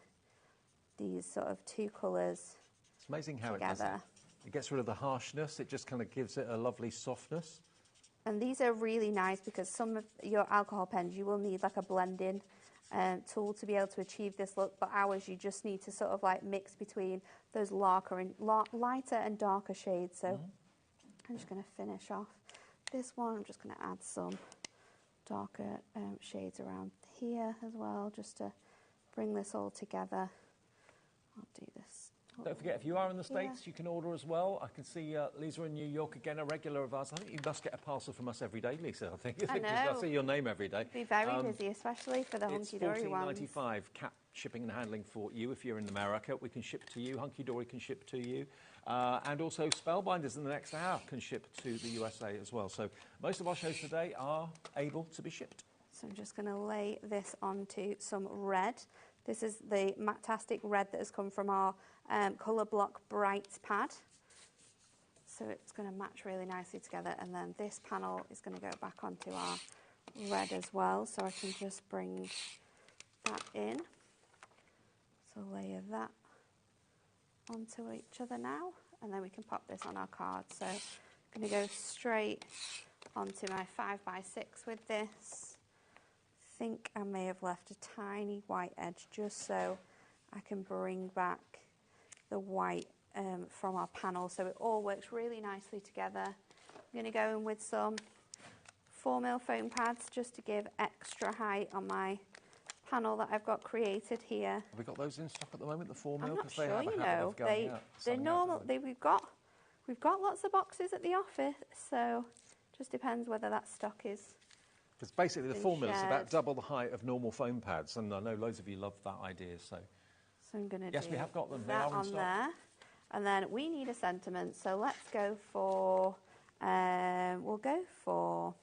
these sort of two colours. It's amazing how together. it does it. It gets rid of the harshness. It just kind of gives it a lovely softness. And these are really nice because some of your alcohol pens, you will need like a blending tool to be able to achieve this look, but ours you just need to sort of like mix between those lighter and darker shades. So I'm just going to finish off this one. I'm just going to add some darker shades around here as well, just to bring this all together. I'll do this. Don't forget, if you are in the States, you can order as well. I can see Lisa in New York, again, a regular of ours. I think you must get a parcel from us every day, Lisa, I think. I know. I see your name every day. Be very busy, especially for the hunky-dory ones. It's $14.95 cap shipping and handling for you. If you're in America, we can ship to you. Hunky-dory can ship to you. And also Spellbinders in the next hour can ship to the USA as well. So most of our shows today are able to be shipped. So I'm just going to lay this onto some red. This is the Matastic red that has come from our Colour Block Bright pad. So it's going to match really nicely together. And then this panel is going to go back onto our red as well. So I can just bring that in. So layer that onto each other now. And then we can pop this on our card. So I'm going to go straight onto my 5x6 with this. I think I may have left a tiny white edge just so I can bring back the white from our panel, so it all works really nicely together. I'm going to go in with some 4mm foam pads just to give extra height on my panel that I've got created here. Have we got those in stock at the moment, the 4mm? I'm not sure, you know. They're normal. We've got lots of boxes at the office, so just depends whether that stock is. Because basically the 4mm is about double the height of normal foam pads, and I know loads of you love that idea. So I'm going to yes, we have got them. That on there, and then we need a sentiment. So let's go for let's go for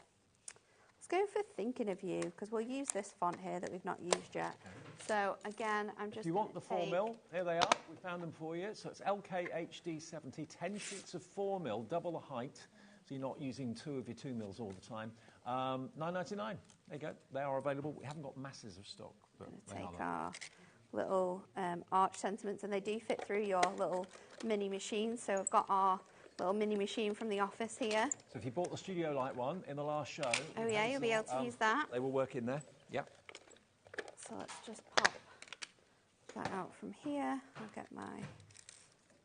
Thinking of You, because we'll use this font here that we've not used yet. Okay. So again, I'm just. If you want the 4mm, here they are. We found them for you. So it's LKHD70, 10 sheets of 4mm, double the height. So you're not using two of your 2mm all the time. $9.99. There you go. They are available. We haven't got masses of stock. But we're going to take our little arch sentiments, and they do fit through your little mini machine. So I've got our little mini machine from the office here. So if you bought the Studio Light one in the last show... Oh yeah, you'll be able to use that. They will work in there. Yep. So let's just pop that out from here. I'll get my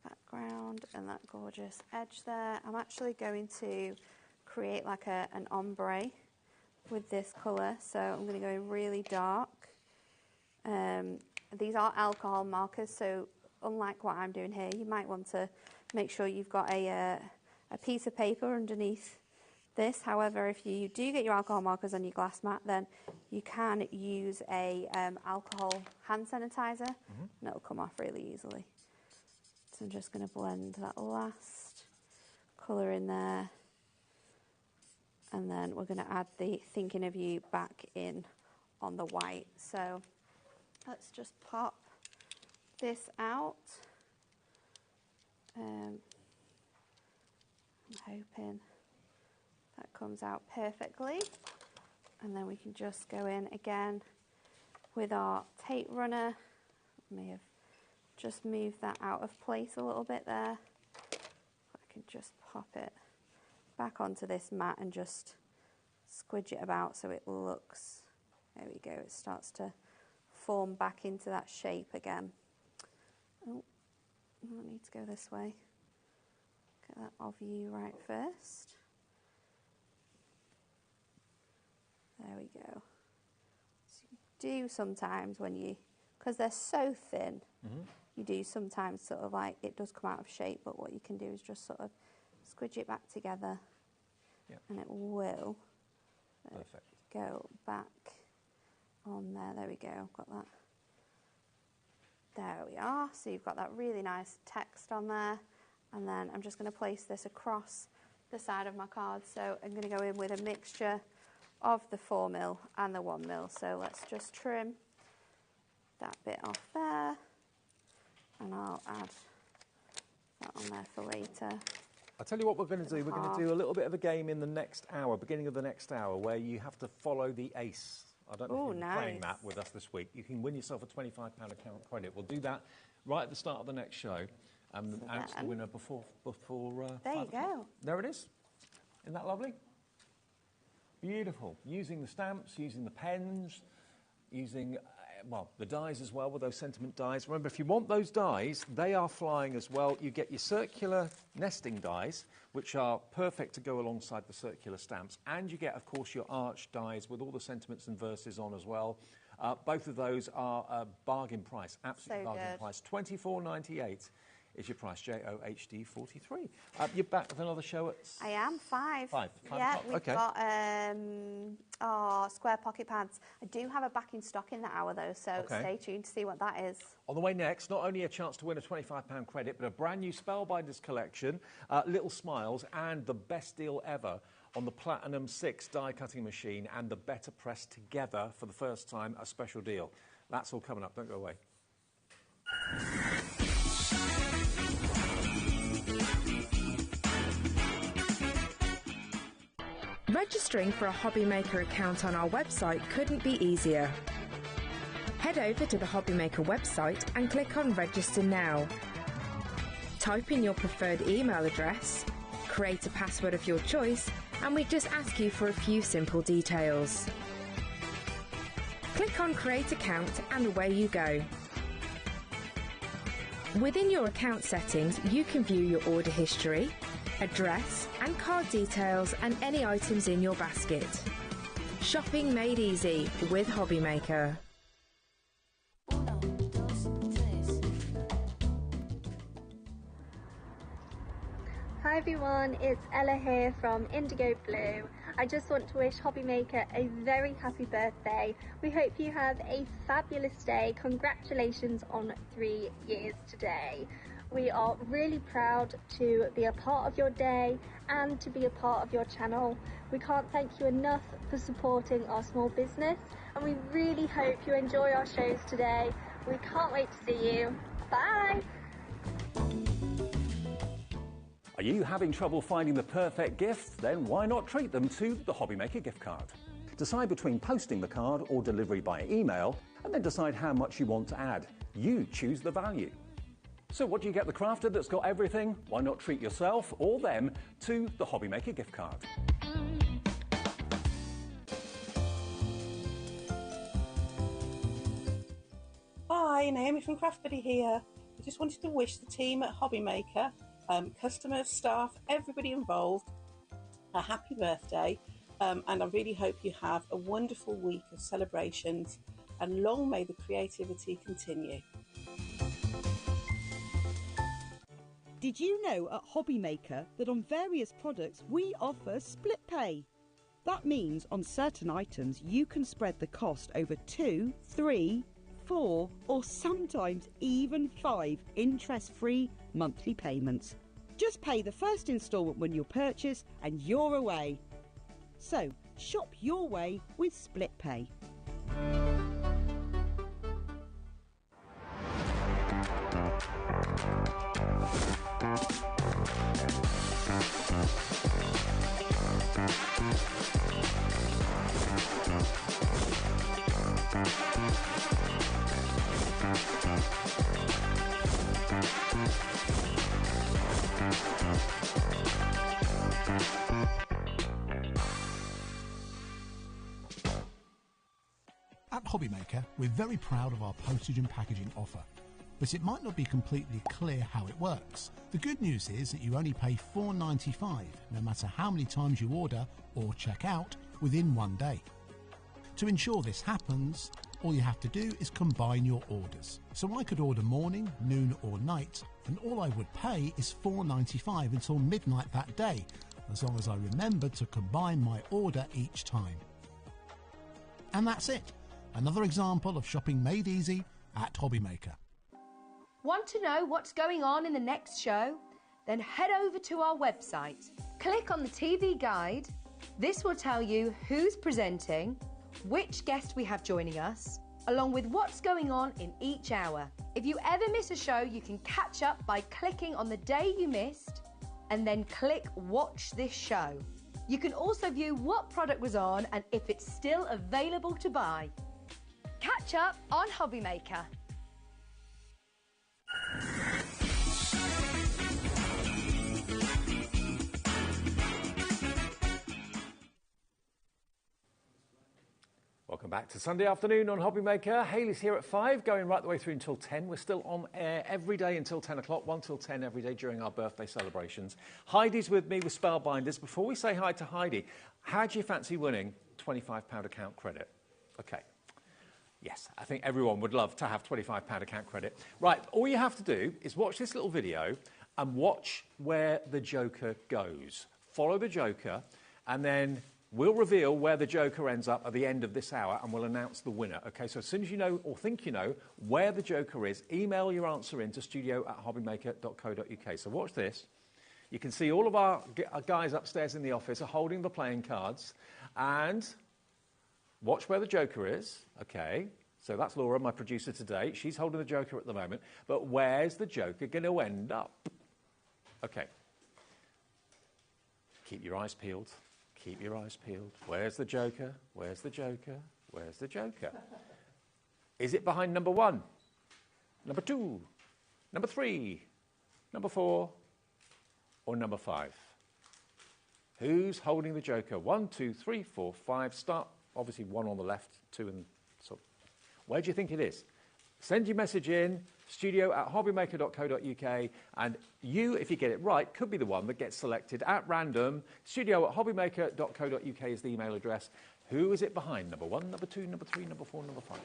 background and that gorgeous edge there. I'm actually going to create like an ombre with this colour, so I'm going to go really dark. These are alcohol markers, so unlike what I'm doing here, you might want to make sure you've got a piece of paper underneath this. However, if you do get your alcohol markers on your glass mat, then you can use a alcohol hand sanitizer, and it'll come off really easily. So I'm just going to blend that last colour in there, and then we're going to add the Thinking of You back in on the white. So let's just pop this out. I'm hoping that comes out perfectly, and then we can just go in again with our tape runner. May have just moved that out of place a little bit there. I can just pop it back onto this mat and just squidge it about so it looks, there we go, it starts to form back into that shape again. Oh, I need to go this way. Get that of you right first. There we go. So you do sometimes when you, because they're so thin, you do sometimes sort of like, it does come out of shape, but what you can do is just sort of squidge it back together, and it will go back on there. There we go, got that. There we are. So you've got that really nice text on there, and then I'm just going to place this across the side of my card. So I'm going to go in with a mixture of the 4mm and the 1mm. So let's just trim that bit off there, and I'll add that on there for later. I'll tell you what we're going to do. We're going to do a little bit of a game in the next hour, beginning of the next hour, where you have to follow the ace. I don't know if you're playing that with us this week. You can win yourself a £25 account credit. We'll do that right at the start of the next show, and announce the winner before there you go. There it is. Isn't that lovely? Beautiful. Using the stamps, using the pens, using, well, the dies as well with those sentiment dies. Remember, if you want those dies, they are flying as well. You get your circular nesting dies, which are perfect to go alongside the circular stamps. And you get, of course, your arch dies with all the sentiments and verses on as well. Both of those are a bargain price, absolute bargain price. $24.98 is your price, JOHD 43. You're back with another show at... I am, 5. 5 yeah, o'clock. we've got square pocket pads. I do have a back in stock in the hour, though, so stay tuned to see what that is. On the way next, not only a chance to win a £25 credit, but a brand new Spellbinders collection, Little Smiles, and the best deal ever on the Platinum 6 die cutting machine and the Better Press together for the first time, a special deal. That's all coming up. Don't go away. Registering for a HobbyMaker account on our website couldn't be easier. Head over to the HobbyMaker website and click on Register Now. Type in your preferred email address, create a password of your choice, and we just ask you for a few simple details. Click on Create Account and away you go. Within your account settings, you can view your order history, address and card details and any items in your basket. Shopping made easy with HobbyMaker. Hi everyone, it's Ella here from Indigo Blue. I just want to wish HobbyMaker a very happy birthday. We hope you have a fabulous day. Congratulations on 3 years today. We are really proud to be a part of your day and to be a part of your channel. We can't thank you enough for supporting our small business, and we really hope you enjoy our shows today. We can't wait to see you. Bye! Are you having trouble finding the perfect gift? Then why not treat them to the HobbyMaker gift card? Decide between posting the card or delivery by email, and then decide how much you want to add. You choose the value. So what do you get the crafter that's got everything? Why not treat yourself or them to the HobbyMaker gift card? Hi, Naomi from Craft Buddy here. I just wanted to wish the team at HobbyMaker, customers, staff, everybody involved, a happy birthday, and I really hope you have a wonderful week of celebrations, and long may the creativity continue. Did you know at HobbyMaker that on various products we offer split pay? That means on certain items you can spread the cost over 2, 3, 4 or sometimes even 5 interest-free monthly payments. Just pay the first instalment when you purchase and you're away. So shop your way with split pay. At HobbyMaker, we're very proud of our postage and packaging offer, but it might not be completely clear how it works. The good news is that you only pay $4.95 no matter how many times you order or check out within 1 day. To ensure this happens, all you have to do is combine your orders. So I could order morning, noon or night, and all I would pay is $4.95 until midnight that day, as long as I remembered to combine my order each time. And that's it. Another example of shopping made easy at HobbyMaker. Want to know what's going on in the next show? Then head over to our website. Click on the TV guide. This will tell you who's presenting, which guest we have joining us, along with what's going on in each hour. If you ever miss a show, you can catch up by clicking on the day you missed and then click Watch This Show. You can also view what product was on and if it's still available to buy. Catch up on HobbyMaker. Welcome back to Sunday afternoon on HobbyMaker. Hayley's here at 5, going right the way through until 10. We're still on air every day until 10 o'clock, 1 till 10 every day during our birthday celebrations. Heidi's with me with Spellbinders. Before we say hi to Heidi, how do you fancy winning £25 account credit? Okay. Yes, I think everyone would love to have £25 account credit. Right, all you have to do is watch this little video and watch where the Joker goes. Follow the Joker, and then we'll reveal where the Joker ends up at the end of this hour, and we'll announce the winner. Okay, so as soon as you know or think you know where the Joker is, email your answer in to studio@hobbymaker.co.uk. So watch this. You can see all of our guys upstairs in the office are holding the playing cards, and watch where the Joker is. Okay, so that's Laura, my producer today. She's holding the Joker at the moment. But where's the Joker going to end up? Okay. Keep your eyes peeled. Keep your eyes peeled. Where's the Joker? Where's the Joker? Where's the Joker? Is it behind number 1? Number 2? Number 3? Number 4? Or number 5? Who's holding the Joker? 1, 2, 3, 4, 5. Start, obviously, 1 on the left, 2 and so. Where do you think it is? Send your message in, studio@hobbymaker.co.uk, and you, if you get it right, could be the one that gets selected at random. Studio@hobbymaker.co.uk is the email address. Who is it behind? Number 1, number 2, number 3, number 4, number 5.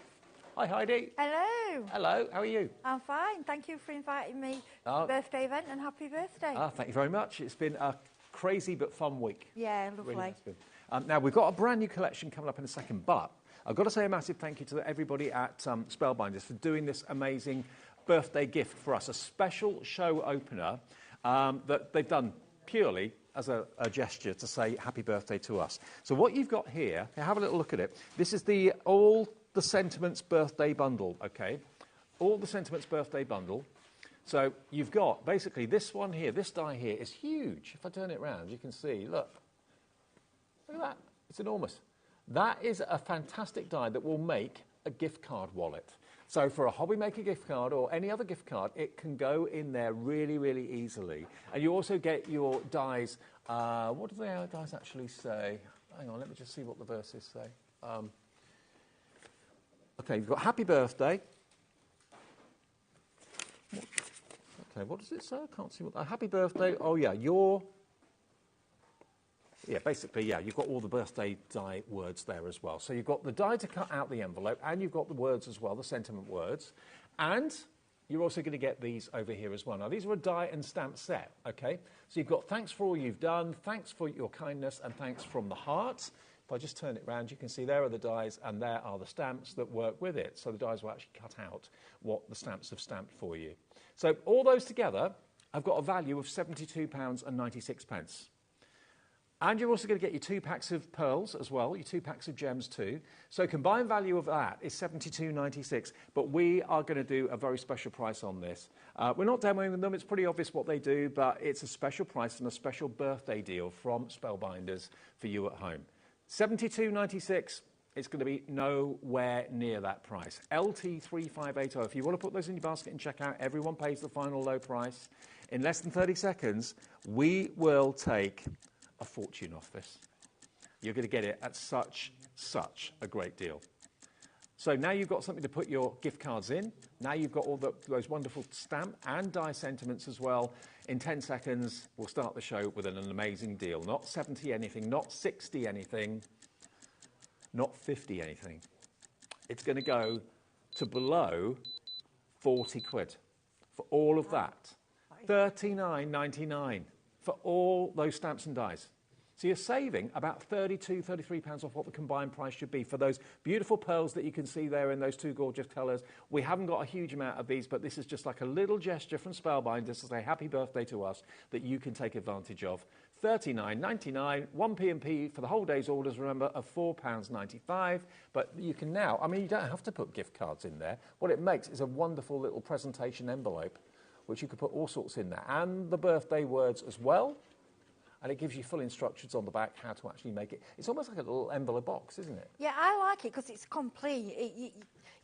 Hi, Heidi. Hello. Hello, how are you? I'm fine. Thank you for inviting me to the birthday event, and happy birthday. Thank you very much. It's been a crazy but fun week. Yeah, lovely. Really has been. Now, we've got a brand new collection coming up in a second, but I've got to say a massive thank you to everybody at Spellbinders for doing this amazing birthday gift for us, a special show opener that they've done purely as a gesture to say happy birthday to us. So what you've got here, have a little look at it. This is the All the Sentiments birthday bundle, okay? All the Sentiments birthday bundle. So you've got basically this one here, this die here is huge. If I turn it around, you can see, look at that, it's enormous. That is a fantastic die that will make a gift card wallet. So for a HobbyMaker gift card or any other gift card, it can go in there really, really easily. And you also get your dies. What do the dies actually say? Hang on, let me just see what the verses say. Okay, you've got happy birthday. Okay, what does it say? I can't see what. Happy birthday. Oh, yeah, basically, you've got all the birthday die words there as well. So you've got the die to cut out the envelope, and you've got the words as well, the sentiment words. And you're also going to get these over here as well. Now, these are a die and stamp set, okay? So you've got thanks for all you've done, thanks for your kindness, and thanks from the heart. If I just turn it around, you can see there are the dies, and there are the stamps that work with it. So the dies will actually cut out what the stamps have stamped for you. So all those together have got a value of £72.96. And you're also going to get your 2 packs of pearls as well, your 2 packs of gems too. So combined value of that is £72.96, but we are going to do a very special price on this. We're not demoing them, it's pretty obvious what they do, but it's a special price and a special birthday deal from Spellbinders for you at home. £72.96, it's going to be nowhere near that price. LT3580, if you want to put those in your basket and check out, everyone pays the final low price. In less than 30 seconds, we will take a fortune off this. You're going to get it at such a great deal. So now you've got something to put your gift cards in. Now you've got all those wonderful stamp and die sentiments as well. In 10 seconds, we'll start the show with an amazing deal. Not 70 anything, not 60 anything, not 50 anything. It's going to go to below 40 quid for all of that. £39.99 for all those stamps and dies. So you're saving about £32, £33 off what the combined price should be for those beautiful pearls that you can see there in those 2 gorgeous colours. We haven't got a huge amount of these, but this is just like a little gesture from Spellbinders to say happy birthday to us that you can take advantage of. £39.99, 1 P&P for the whole day's orders, remember, of £4.95. But you can now, I mean, you don't have to put gift cards in there. What it makes is a wonderful little presentation envelope, which you could put all sorts in there, and the birthday words as well. And it gives you full instructions on the back how to actually make it. It's almost like a little envelope box, isn't it? Yeah, I like it because it's complete.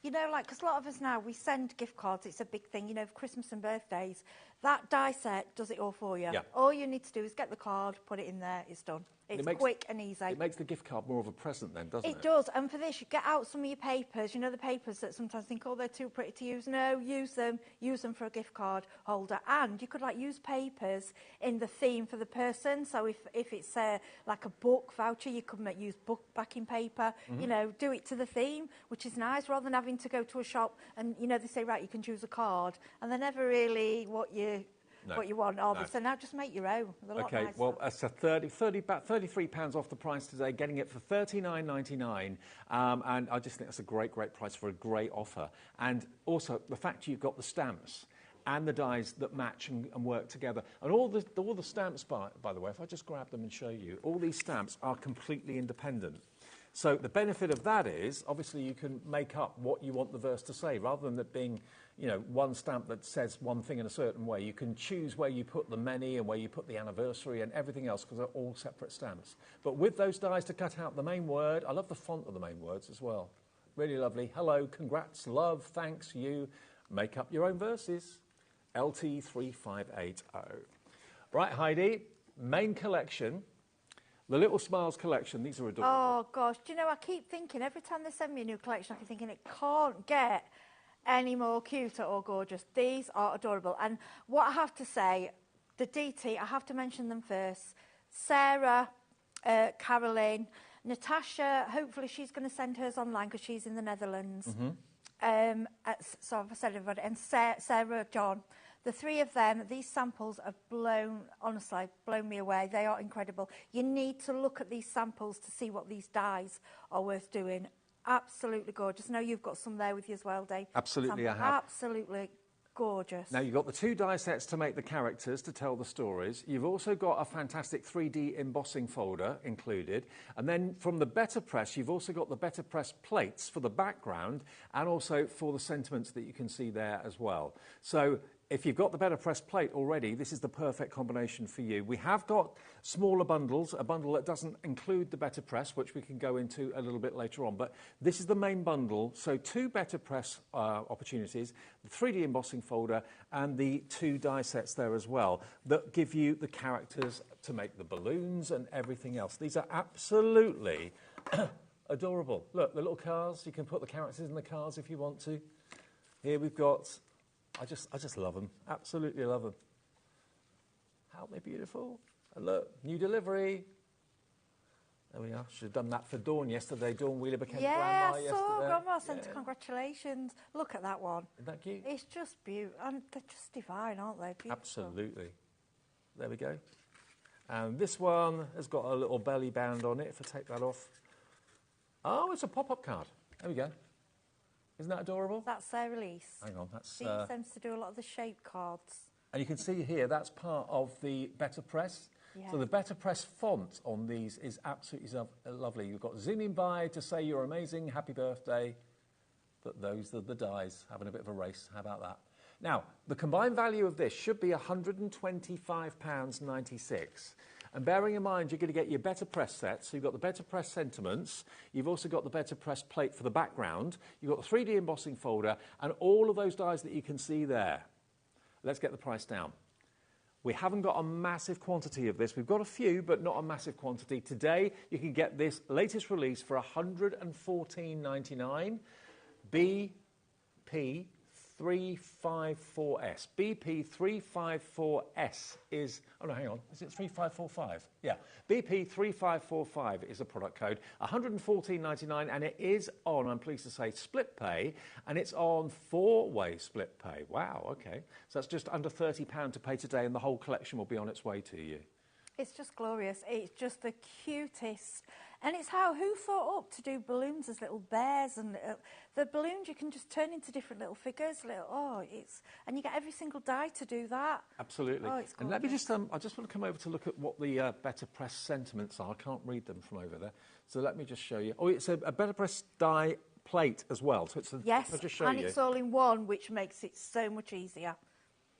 You know, like, because a lot of us now, we send gift cards. It's a big thing, you know, for Christmas and birthdays. That die set does it all for you. Yeah. All you need to do is get the card, put it in there, it's done. It's quick and easy. It makes the gift card more of a present then, doesn't it? It does, and for this, you get out some of your papers. You know, the papers that sometimes think, oh, they're too pretty to use. No, use them for a gift card holder. And you could, like, use papers in the theme for the person. So if it's, like a book voucher, you could use book backing paper. You know, do it to the theme, which is nice, rather than having to go to a shop and, you know, they say, right, you can choose a card. And they're never really what you want, are they? So now just make your own. They're a lot nicer. Well, that's about £33 off the price today, getting it for $39.99. And I just think that's a great price for a great offer. And also, the fact you've got the stamps and the dies that match and work together. And all the stamps, by the way, if I just grab them and show you, all these stamps are completely independent. So the benefit of that is, obviously, you can make up what you want the verse to say, rather than it being, you know, one stamp that says one thing in a certain way. You can choose where you put the many and where you put the anniversary and everything else, because they're all separate stamps. But with those dies to cut out the main word, I love the font of the main words as well. Really lovely. Hello, congrats, love, thanks, you. Make up your own verses. LT3580. Right, Heidi, main collection. The Little Smiles collection, these are adorable. Oh, gosh. Do you know, I keep thinking, every time they send me a new collection, I keep thinking it can't get any more cuter or gorgeous. These are adorable. And what I have to say, the DT, I have to mention them first. Sarah, Caroline, Natasha, hopefully she's going to send hers online because she's in the Netherlands. So I've said everybody. And Sarah, John. The three of them, these samples have honestly, blown me away. They are incredible. You need to look at these samples to see what these dies are worth doing. Absolutely gorgeous. I know you've got some there with you as well, Dave. Absolutely, I have. Absolutely gorgeous. Now, you've got the two die sets to make the characters, to tell the stories. You've also got a fantastic 3D embossing folder included. And then from the Better Press, you've also got the Better Press plates for the background and also for the sentiments that you can see there as well. So if you've got the Better Press plate already, this is the perfect combination for you. We have got smaller bundles, a bundle that doesn't include the Better Press, which we can go into a little bit later on. But this is the main bundle, so two Better Press opportunities, the 3D embossing folder, and the two die sets there as well, that give you the characters to make the balloons and everything else. These are absolutely adorable. Look, the little cars, you can put the characters in the cars if you want to. Here we've got... I just love them. Absolutely love them. Aren't they beautiful? And look, new delivery. There we are. Should have done that for Dawn yesterday. Dawn Wheeler became grandma yesterday. Grandma sent congratulations. Look at that one. Isn't that cute? It's just beautiful. And they're just divine, aren't they? Beautiful. Absolutely. There we go. And this one has got a little belly band on it, if I take that off. Oh, it's a pop-up card. There we go. Isn't that adorable? That's their release. Hang on, that's... She tends to do a lot of the shape cards. And you can see here, that's part of the Better Press. Yeah. So the Better Press font on these is absolutely lovely. You've got zooming by to say you're amazing, happy birthday. But those are the dies, having a bit of a race. How about that? Now, the combined value of this should be £125.96. And bearing in mind, you're going to get your Better Press set. So you've got the Better Press sentiments. You've also got the Better Press plate for the background. You've got the 3D embossing folder and all of those dies that you can see there. Let's get the price down. We haven't got a massive quantity of this. We've got a few, but not a massive quantity. Today, you can get this latest release for $114.99. BP354S. BP354S is... Oh, no, hang on. Is it 3545? Yeah. BP3545 is a product code. $114.99, and it is on, I'm pleased to say, split pay, and it's on 4-way split pay. Wow, OK. So that's just under £30 to pay today, and the whole collection will be on its way to you. It's just glorious. It's just the cutest. And it's who thought up to do balloons as little bears, and the balloons you can just turn into different little figures. And you get every single die to do that. Absolutely. Oh, it's gorgeous. And let me just, I just want to come over to look at what the Better Press sentiments are. I can't read them from over there. So let me just show you. Oh, it's a Better Press die plate as well. So it's yes, I'll just show and you. It's all in one, which makes it so much easier.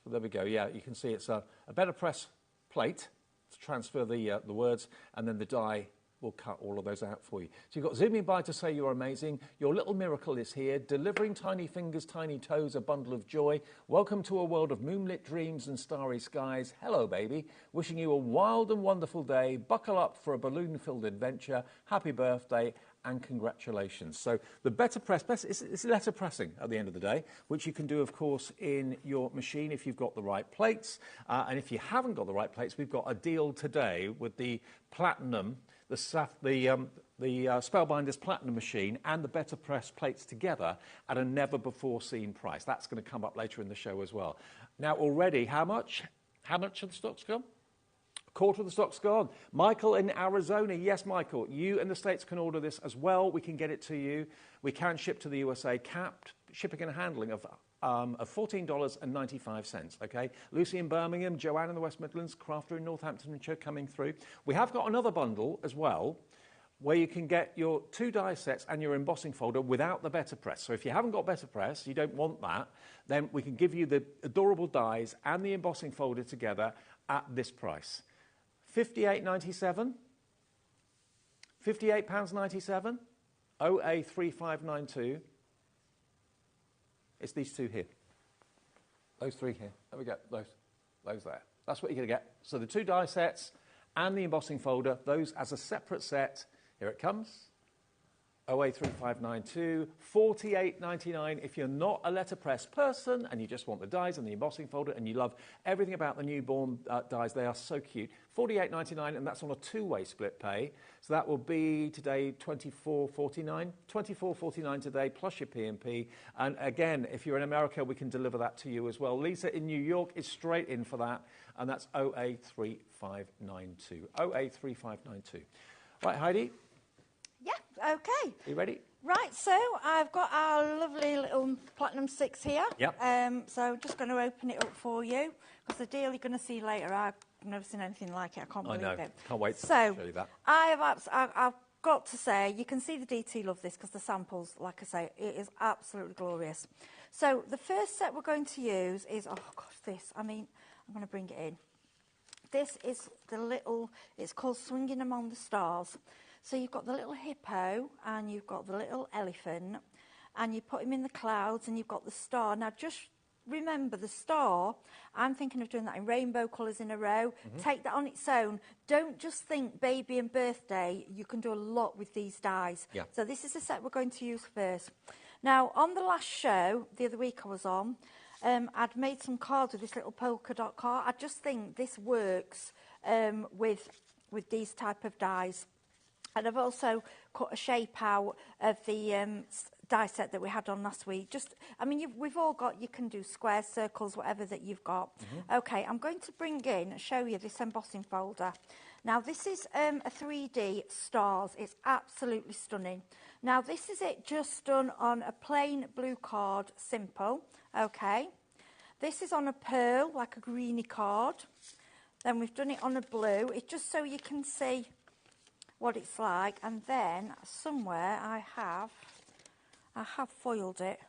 So there we go. Yeah, you can see it's a Better Press plate to transfer the words, and then the die we'll cut all of those out for you. So you've got Zoom In by to say you're amazing. Your little miracle is here, delivering tiny fingers, tiny toes, a bundle of joy. Welcome to a world of moonlit dreams and starry skies. Hello, baby. Wishing you a wild and wonderful day. Buckle up for a balloon-filled adventure. Happy birthday. And congratulations. So the better press, it's letter pressing at the end of the day, which you can do, of course, in your machine if you've got the right plates. And if you haven't got the right plates, we've got a deal today with the Platinum, the Spellbinders Platinum machine and the better press plates together at a never-before-seen price. That's going to come up later in the show as well. Now, already, how much? How much of the stock's gone? Quarter of the stock's gone. Michael in Arizona. Yes, Michael, you in the States can order this as well. We can get it to you. We can ship to the USA, capped shipping and handling of $14.95, okay? Lucy in Birmingham, Joanne in the West Midlands, Crafter in Northamptonshire coming through. We have got another bundle as well where you can get your 2 die sets and your embossing folder without the better press. So if you haven't got better press, you don't want that, then we can give you the adorable dies and the embossing folder together at this price. £58.97, £58.97, OA3592. It's these 2 here. Those 3 here. There we go. Those there. That's what you're going to get. So the 2 die sets and the embossing folder, those as a separate set. Here it comes. OA3592, £48.99 if you're not a letterpress person and you just want the dies and the embossing folder and you love everything about the newborn dies. They are so cute. £48.99, and that's on a 2-way split pay. So that will be today £24.49. £24.49 today plus your P&P. And again, if you're in America, we can deliver that to you as well. Lisa in New York is straight in for that, and that's OA3592. OA3592. Right, Heidi? Yeah, okay. Are you ready? Right, so I've got our lovely little Platinum 6 here. Yep. So I'm just going to open it up for you, because the deal you're going to see later, I've never seen anything like it. I can't believe it. Can't wait to show you that. I've got to say, you can see the DT love this, because the samples, like I say, it is absolutely glorious. So the first set we're going to use is, oh gosh, this. I mean, I'm going to bring it in. This is the little, it's called Swinging Among the Stars. So you've got the little hippo and you've got the little elephant and you put him in the clouds and you've got the star. Now just remember the star, I'm thinking of doing that in rainbow colours in a row. Take that on its own. Don't just think baby and birthday. You can do a lot with these dies. Yeah. So this is the set we're going to use first. Now on the last show, the other week I was on, I'd made some cards with this little polka dot card. I just think this works with these type of dies. And I've also cut a shape out of the die set that we had on last week. Just, I mean, we've all got, you can do squares, circles, whatever that you've got. Okay, I'm going to bring in, show you this embossing folder. Now, this is a 3D stars. It's absolutely stunning. Now, this is it just done on a plain blue card, simple. Okay. This is on a pearl, like a greeny card. Then we've done it on a blue. It's just so you can see what it's like. And then somewhere I have foiled it.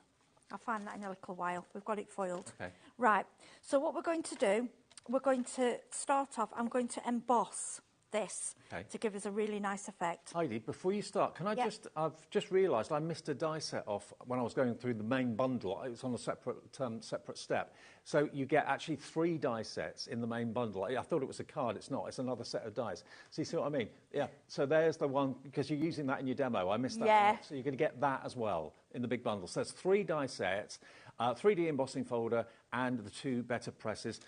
I'll find that in a little while. We've got it foiled. Okay. Right. So what we're going to do, we're going to start off, I'm going to emboss this to give us a really nice effect. Heidi, before you start, can I I've just realised I missed a die set off when I was going through the main bundle. It's on a separate step. So you get actually 3 die sets in the main bundle. I thought it was a card. It's not. It's another set of dies. So you see what I mean? Yeah. So there's the one, because you're using that in your demo. I missed that. Yeah. So you're going to get that as well in the big bundle. So there's 3 die sets, 3D embossing folder, and the 2 better presses.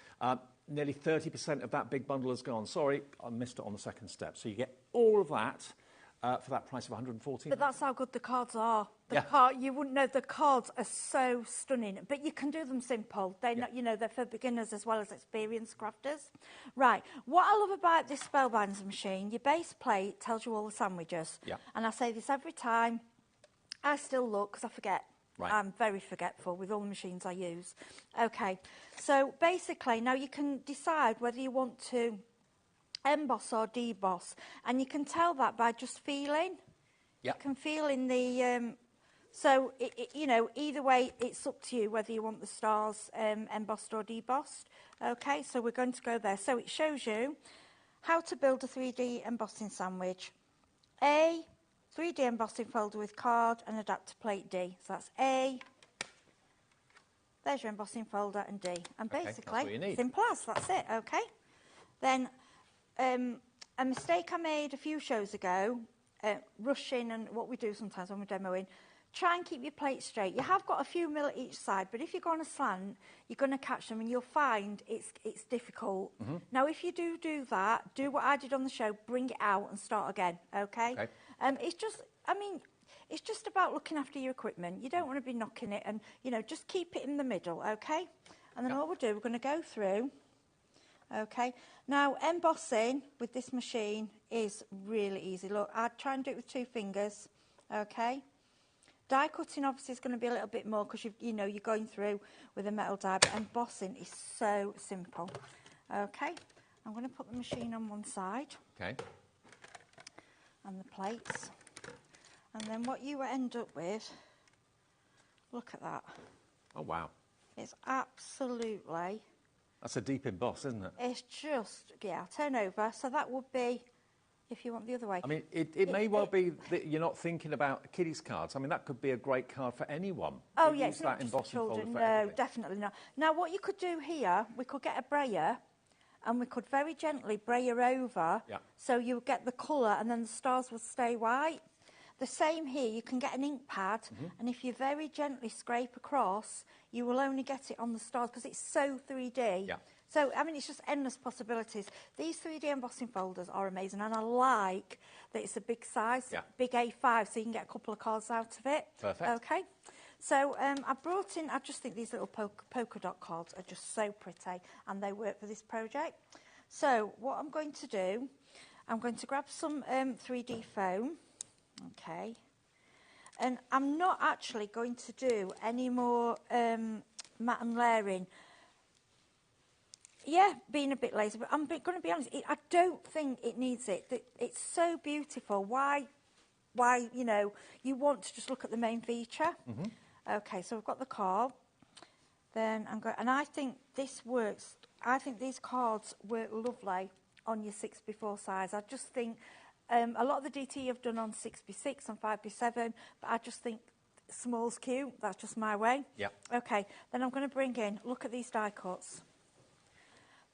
Nearly 30% of that big bundle has gone. Sorry, I missed it on the second step. So you get all of that for that price of $114. But that's how good the cards are. You wouldn't know, the cards are so stunning. But you can do them simple. They're not, you know, they're for beginners as well as experienced crafters. Right. What I love about this Spellbinders machine, your base plate tells you all the sandwiches. Yeah. And I say this every time. I still look, because I forget. Right. I'm very forgetful with all the machines I use. Okay, so basically now you can decide whether you want to emboss or deboss, and you can tell that by just feeling. Yeah. You can feel in the, so you know, either way it's up to you whether you want the stars embossed or debossed. Okay, so we're going to go there. So it shows you how to build a 3D embossing sandwich. A, 3D embossing folder with card and adapter plate D. So that's A, there's your embossing folder, and D. And Okay, basically, that's what you need. simple as, that's it, okay? Then a mistake I made a few shows ago, rushing, and what we do sometimes when we're demoing, try and keep your plate straight. You have got a few mil each side, but if you go on a slant, you're going to catch them, and you'll find it's difficult. Now, if you do that, do what I did on the show, bring it out and start again, okay? It's just, I mean, it's just about looking after your equipment. You don't want to be knocking it, and, you know, just keep it in the middle, okay? And then all we'll do, we're going to go through, okay? Now, embossing with this machine is really easy. Look, I'd try and do it with 2 fingers, okay? Die cutting obviously is going to be a little bit more because you're going through with a metal die, but embossing is so simple. Okay, I'm going to put the machine on one side. Okay. And the plates. And then what you end up with, look at that. Oh, wow. It's absolutely... That's a deep emboss, isn't it? It's just, yeah, turn over. So that would be, if you want the other way. I mean, it may well be that you're not thinking about kiddies' cards. I mean, that could be a great card for anyone. Oh, You yeah, use it's not that just for embossing folder children. for No, everything. definitely not. Now, what you could do here, we could get a brayer, and we could very gently brayer over, so you would get the colour, and then the stars would stay white. The same here, you can get an ink pad, and if you very gently scrape across, you will only get it on the stars, because it's so 3D. So, I mean, it's just endless possibilities. These 3D embossing folders are amazing, and I like that it's a big size, big A5, so you can get a couple of cards out of it. Perfect. Okay. So, I brought in, I just think these little polka dot cards are just so pretty, and they work for this project. So, what I'm going to do, I'm going to grab some 3D foam. Okay. And I'm not actually going to do any more matte and layering. Yeah, being a bit lazy, but I'm going to be honest, I don't think it needs it. It's so beautiful. Why, you know, you want to just look at the main feature. Okay, so we've got the card. Then I'm going, and I think this works. I think these cards work lovely on your 6x4 size. I just think a lot of the DT I've done on 6x6 and 5x7, but I just think small's cute. That's just my way. Yeah. Okay, then I'm going to bring in, look at these die cuts.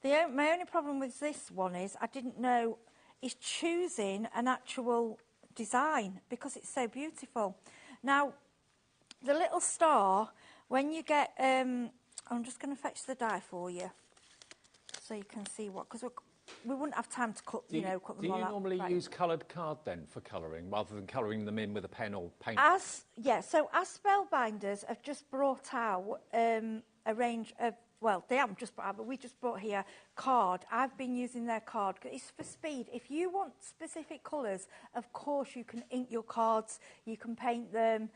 My only problem with this one is I didn't know, is choosing an actual design because it's so beautiful. Now, the little star, when you get, I'm just going to fetch the die for you so you can see what, because we wouldn't have time to cut, cut them all out. Do you normally use coloured card then for colouring, rather than colouring them in with a pen or paint? So as Spellbinders have just brought out a range of, well, they haven't just brought out, but we just brought here card. I've been using their card. It's for speed. If you want specific colours, of course you can ink your cards, you can paint them.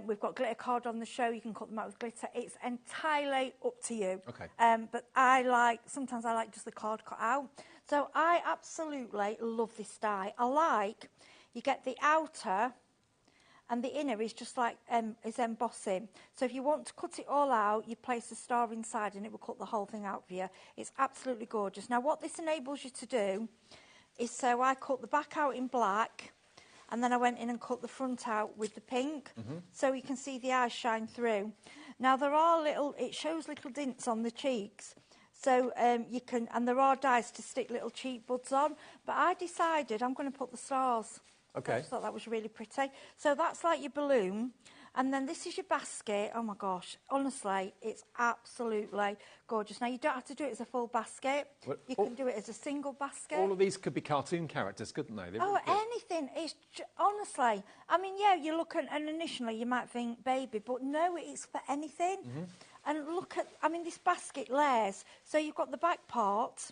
We've got glitter card on the show. You can cut them out with glitter. It's entirely up to you. Okay. But sometimes I like just the card cut out. So I absolutely love this die. You get the outer, and the inner is just like is embossing. So if you want to cut it all out, you place a star inside and it will cut the whole thing out for you. It's absolutely gorgeous. Now what this enables you to do is, so I cut the back out in black, and then I went in and cut the front out with the pink, so you can see the eyes shine through. Now it shows little dints on the cheeks, so you can, and there are dies to stick little cheek buds on, but I decided I'm going to put the stars. Okay. I just thought that was really pretty. So that's like your balloon. And then this is your basket. Oh, my gosh. Honestly, it's absolutely gorgeous. Now, you don't have to do it as a full basket. You can do it as a single basket. All of these could be cartoon characters, couldn't they? Anything. It's honestly, I mean, yeah, you look at, and initially you might think baby, but no, it's for anything. And look at, I mean, this basket layers. So you've got the back part,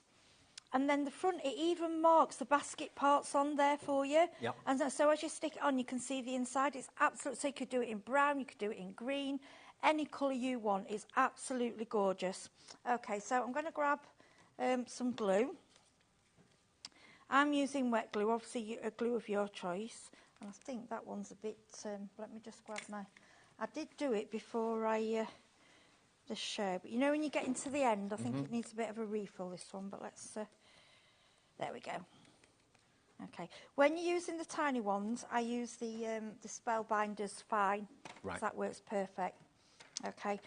and then the front, it even marks the basket parts on there for you. Yep. And so as you stick it on, you can see the inside. It's absolute. So you could do it in brown, you could do it in green, any colour you want. It's absolutely gorgeous. Okay, so I'm going to grab some glue. I'm using wet glue, obviously a glue of your choice. And I think that one's a bit, let me just grab I did do it before the show, but you know when you get into the end, I think it needs a bit of a refill, this one, but let's, there we go. Okay. When you're using the tiny ones, I use the Spellbinders Fine. Right. That works perfect. Okay.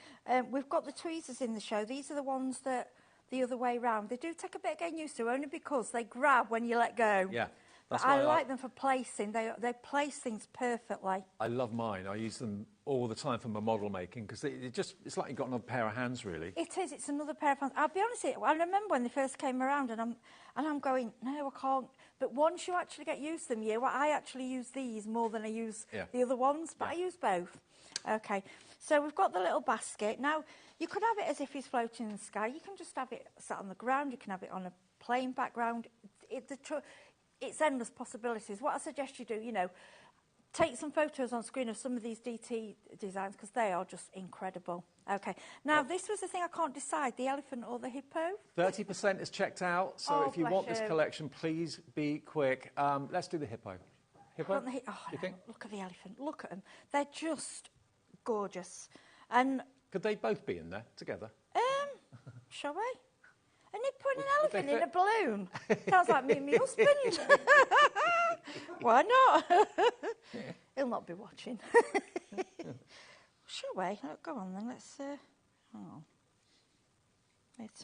We've got the tweezers in the show. These are the ones that the other way round. They do take a bit of getting used to, only because they grab when you let go. Yeah. But I like them for placing. They place things perfectly. I love mine. I use them all the time for my model making because it's like you've got another pair of hands, really. It is. It's another pair of hands. I'll be honest with you, I remember when they first came around and I'm going, no, I can't. But once you actually get used to them, I actually use these more than I use the other ones, but I use both. Okay, so we've got the little basket. Now, you could have it as if he's floating in the sky. You can just have it sat on the ground. You can have it on a plain background. It's endless possibilities. What I suggest you do, take some photos on screen of some of these DT designs because they are just incredible. Okay. Now, this was the thing I can't decide, the elephant or the hippo. 30% is checked out, so if you want this collection, please be quick. Let's do the hippo. Hippo? You think? Look at the elephant. Look at them. They're just gorgeous. And could they both be in there together? Shall we? And you put an elephant in a balloon. Sounds like me and my husband. Why not? He'll not be watching. Shall we? Go on then, let's... Wait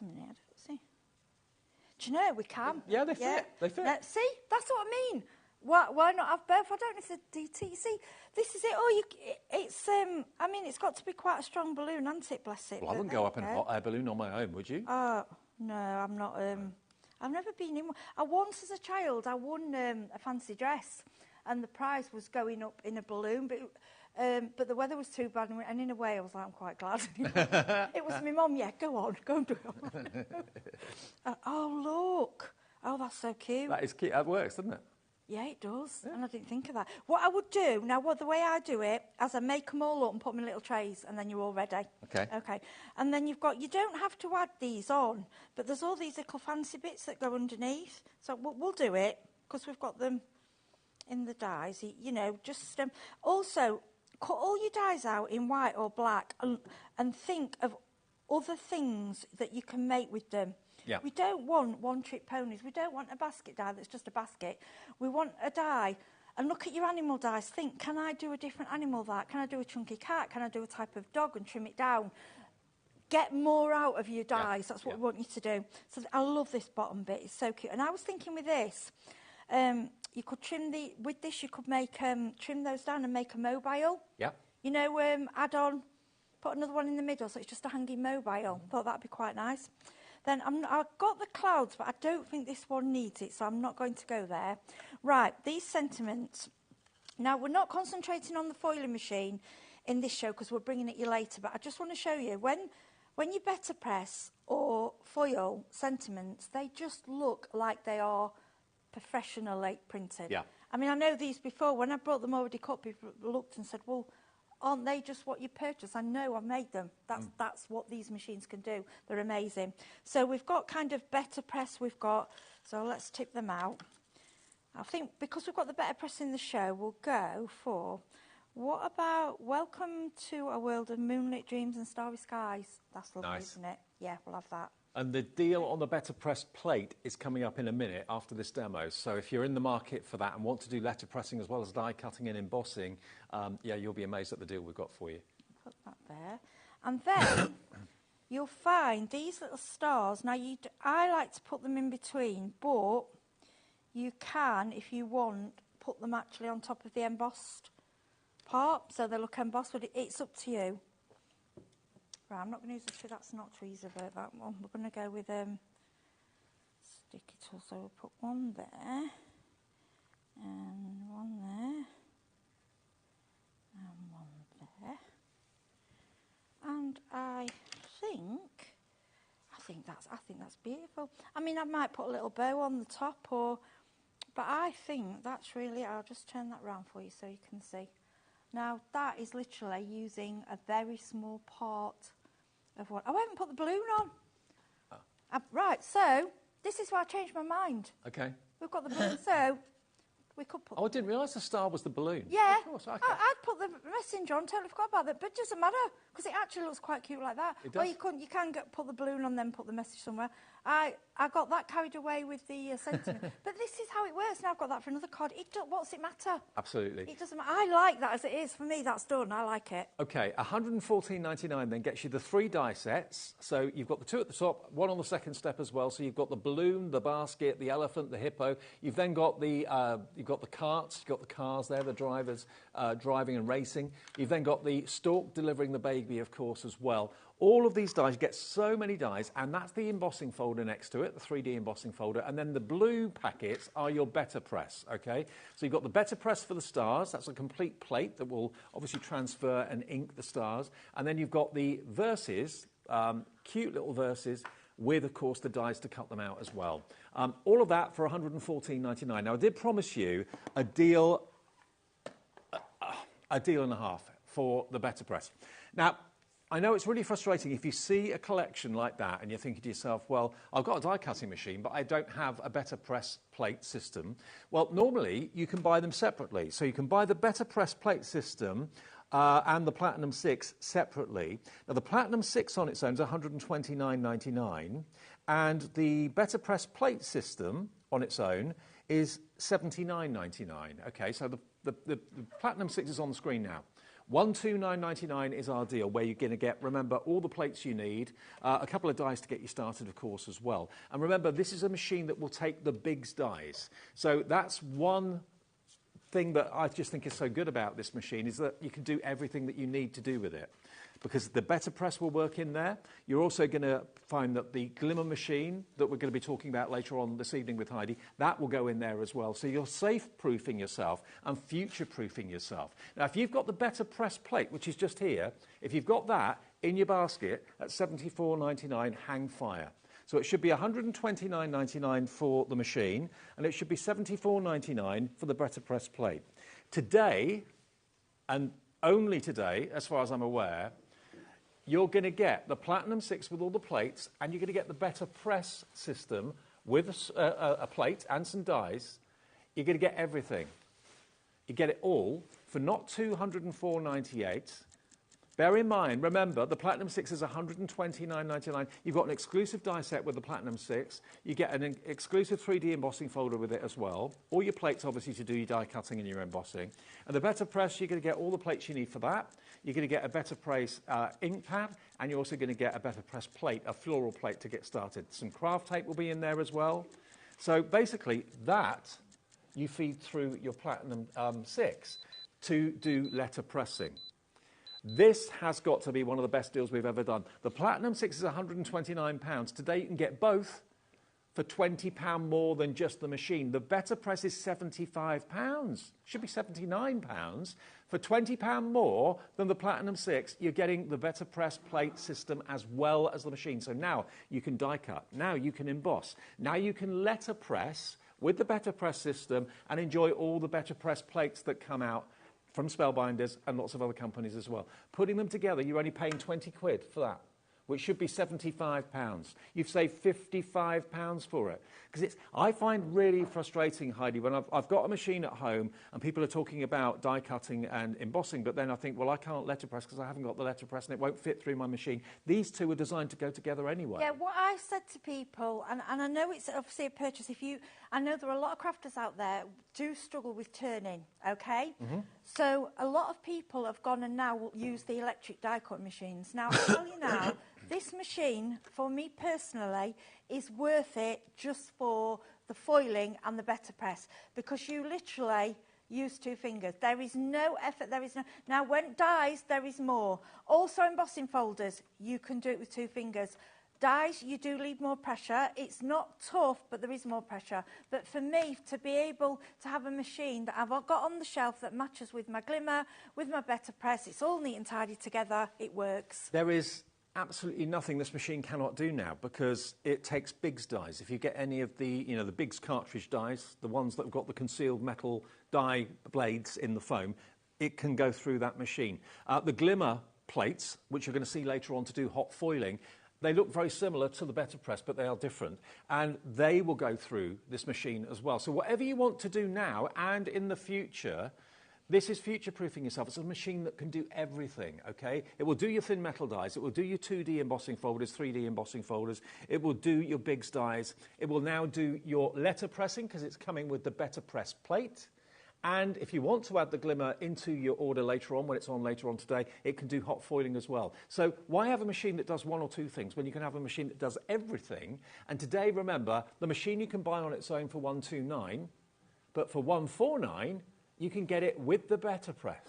a minute, I don't see. Do you know, we can. Yeah, they fit. They fit. Let's see, that's what I mean. Why not have both? I don't know if it's a DT. See, this is it. It's got to be quite a strong balloon, hasn't it? Bless it. Well, I wouldn't go up in a hot air balloon on my own, would you? No, I'm not. I've never been in one. Once as a child, I won a fancy dress, and the prize was going up in a balloon, but the weather was too bad, and in a way, I was like, I'm quite glad. It was my mum. Yeah, go on, go and do it. Oh, look. Oh, that's so cute. That is cute. That works, doesn't it? Yeah, it does, and I didn't think of that. What I would do, the way I do it, as I make them all up and put them in little trays, and then you're all ready. Okay. And then you don't have to add these on, but there's all these little fancy bits that go underneath. So we'll do it, because we've got them in the dies. Also, cut all your dies out in white or black, and think of other things that you can make with them. Yeah. We don't want one-trick ponies. We don't want a basket die that's just a basket. We want a die. And look at your animal dies. Think, can I do a different animal that? Can I do a chunky cat? Can I do a type of dog and trim it down? Get more out of your dies. That's what we want you to do. So I love this bottom bit. It's so cute. And I was thinking with this, you could with this you could make, trim those down and make a mobile. Yeah. Add on, put another one in the middle so it's just a hanging mobile. Thought that'd be quite nice. Then I've got the clouds, but I don't think this one needs it, so I'm not going to go there. Right, these sentiments. Now, we're not concentrating on the foiling machine in this show because we're bringing it you later, but I just want to show you, when you better press or foil sentiments, they just look like they are professionally printed. Yeah. I mean, I know these before. When I brought them already cut, people looked and said, well, aren't they just what you purchase? I know I made them. That's what these machines can do. They're amazing. So we've got kind of better press. So let's tip them out. I think because we've got the better press in the show, we'll go for, what about Welcome to a World of Moonlit Dreams and Starry Skies? That's lovely, isn't it? Yeah, we'll have that. And the deal on the better pressed plate is coming up in a minute after this demo. So if you're in the market for that and want to do letter pressing as well as die cutting and embossing, you'll be amazed at the deal we've got for you. Put that there. And then you'll find these little stars. Now, I like to put them in between, but you can, if you want, put them actually on top of the embossed part, so they look embossed, but it's up to you. Right, I'm not going to use the tree, that's not Tweezervert, that one. We're going to go with sticky tool, so we'll put one there, and one there, and one there. And I think that's beautiful. I mean, I might put a little bow on the top, but I think that's really, I'll just turn that round for you so you can see. Now, that is literally using a very small part of what... Oh, I haven't put the balloon on. Right, so this is why I changed my mind. Okay. We've got the balloon. So We could put. Oh, I didn't realise the star was the balloon. Yeah, Of course, okay. I'd put the messenger on. Totally forgot about that, but it doesn't matter because it actually looks quite cute like that. It Or does. you can put the balloon on, then put the message somewhere. I got that carried away with the sentiment, but this is how it works. Now I've got that for another card. What's it matter? Absolutely. It doesn't matter. I like that as it is. For me, that's done. I like it. Okay, $114.99 then gets you the 3 die sets. So you've got the 2 at the top, 1 on the second step as well. So you've got the balloon, the basket, the elephant, the hippo. You've then got the carts, you've got the cars there, the drivers driving and racing. You've then got the stork delivering the baby, of course, as well. All of these dies, you get so many dies, and that's the embossing folder next to it, the 3D embossing folder. And then the blue packets are your better press, okay? So you've got the better press for the stars. That's a complete plate that will obviously transfer and ink the stars. And then you've got the verses, cute little verses, with, of course, the dies to cut them out as well. All of that for $114.99. Now, I did promise you a deal and a half for the better press. Now, I know it's really frustrating if you see a collection like that and you're thinking to yourself, well, I've got a die cutting machine, but I don't have a better press plate system. Well, normally you can buy them separately. So you can buy the better press plate system and the Platinum 6 separately. Now, the Platinum 6 on its own is $129.99, and the better press plate system on its own is $79.99. Okay, so the Platinum 6 is on the screen now. $129.99 is our deal, where you're going to get, remember, all the plates you need, a couple of dies to get you started, of course, as well. And remember, this is a machine that will take the bigs dies. So that's one thing that I just think is so good about this machine, is that you can do everything that you need to do with it. Because the better press will work in there. You're also going to find that the glimmer machine that we're going to be talking about later on this evening with Heidi, that will go in there as well. So you're safe-proofing yourself and future-proofing yourself. Now, if you've got the better press plate, which is just here, if you've got that in your basket at $74.99, hang fire. So it should be $129.99 for the machine, and it should be $74.99 for the better press plate. Today, and only today, as far as I'm aware, you're going to get the Platinum 6 with all the plates, and you're going to get the better press system with a plate and some dies. You're going to get everything. You get it all for not $204.98. Bear in mind, remember, the Platinum 6 is $129.99. You've got an exclusive die set with the Platinum 6. You get an exclusive 3D embossing folder with it as well. All your plates, obviously, to do your die cutting and your embossing. And the better press, you're going to get all the plates you need for that. You're going to get a better press ink pad, and you're also going to get a better press plate, a floral plate to get started. Some craft tape will be in there as well. So basically, that you feed through your Platinum 6 to do letter pressing. This has got to be one of the best deals we've ever done. The Platinum 6 is £129. Today you can get both for £20 more than just the machine. The better press is £75. Should be £79. For £20 more than the Platinum 6, you're getting the better press plate system as well as the machine. So now you can die cut. Now you can emboss. Now you can letter press with the better press system and enjoy all the better press plates that come out from Spellbinders and lots of other companies as well. Putting them together, you're only paying 20 quid for that, which should be £75. You've saved £55 for it. Because I find really frustrating, Heidi, when I've got a machine at home and people are talking about die cutting and embossing, but then I think, well, I can't letterpress because I haven't got the letterpress and it won't fit through my machine. These two are designed to go together anyway. Yeah, what I said to people, and I know it's obviously a purchase, I know there are a lot of crafters out there do struggle with turning, okay? Mm-hmm. So a lot of people have gone and now use the electric die cut machines. Now, I'll tell you now, this machine, for me personally, is worth it just for the foiling and the better press, because you literally use 2 fingers. There is no effort, Now, when dies, there is more. Also, embossing folders, you can do it with 2 fingers. Dies, you do leave more pressure. It's not tough, but there is more pressure. But for me, to be able to have a machine that I've got on the shelf that matches with my glimmer, with my better press, it's all neat and tidy together, it works. There is absolutely nothing this machine cannot do now, because it takes Biggs dies. If you get any of the, the Biggs cartridge dies, the ones that have got the concealed metal die blades in the foam, it can go through that machine. The glimmer plates, which you're going to see later on to do hot foiling, They look very similar to the Better Press, but they are different. And they will go through this machine as well. So whatever you want to do now and in the future, this is future-proofing yourself. It's a machine that can do everything, okay? It will do your thin metal dies. It will do your 2D embossing folders, 3D embossing folders. It will do your Biggs dies. It will now do your letter pressing because it's coming with the Better Press plate. And if you want to add the glimmer into your order later on, when it's on later on today, it can do hot foiling as well. So why have a machine that does one or two things when you can have a machine that does everything? And today, remember, the machine you can buy on its own for $129, but for $149, you can get it with the Better Press.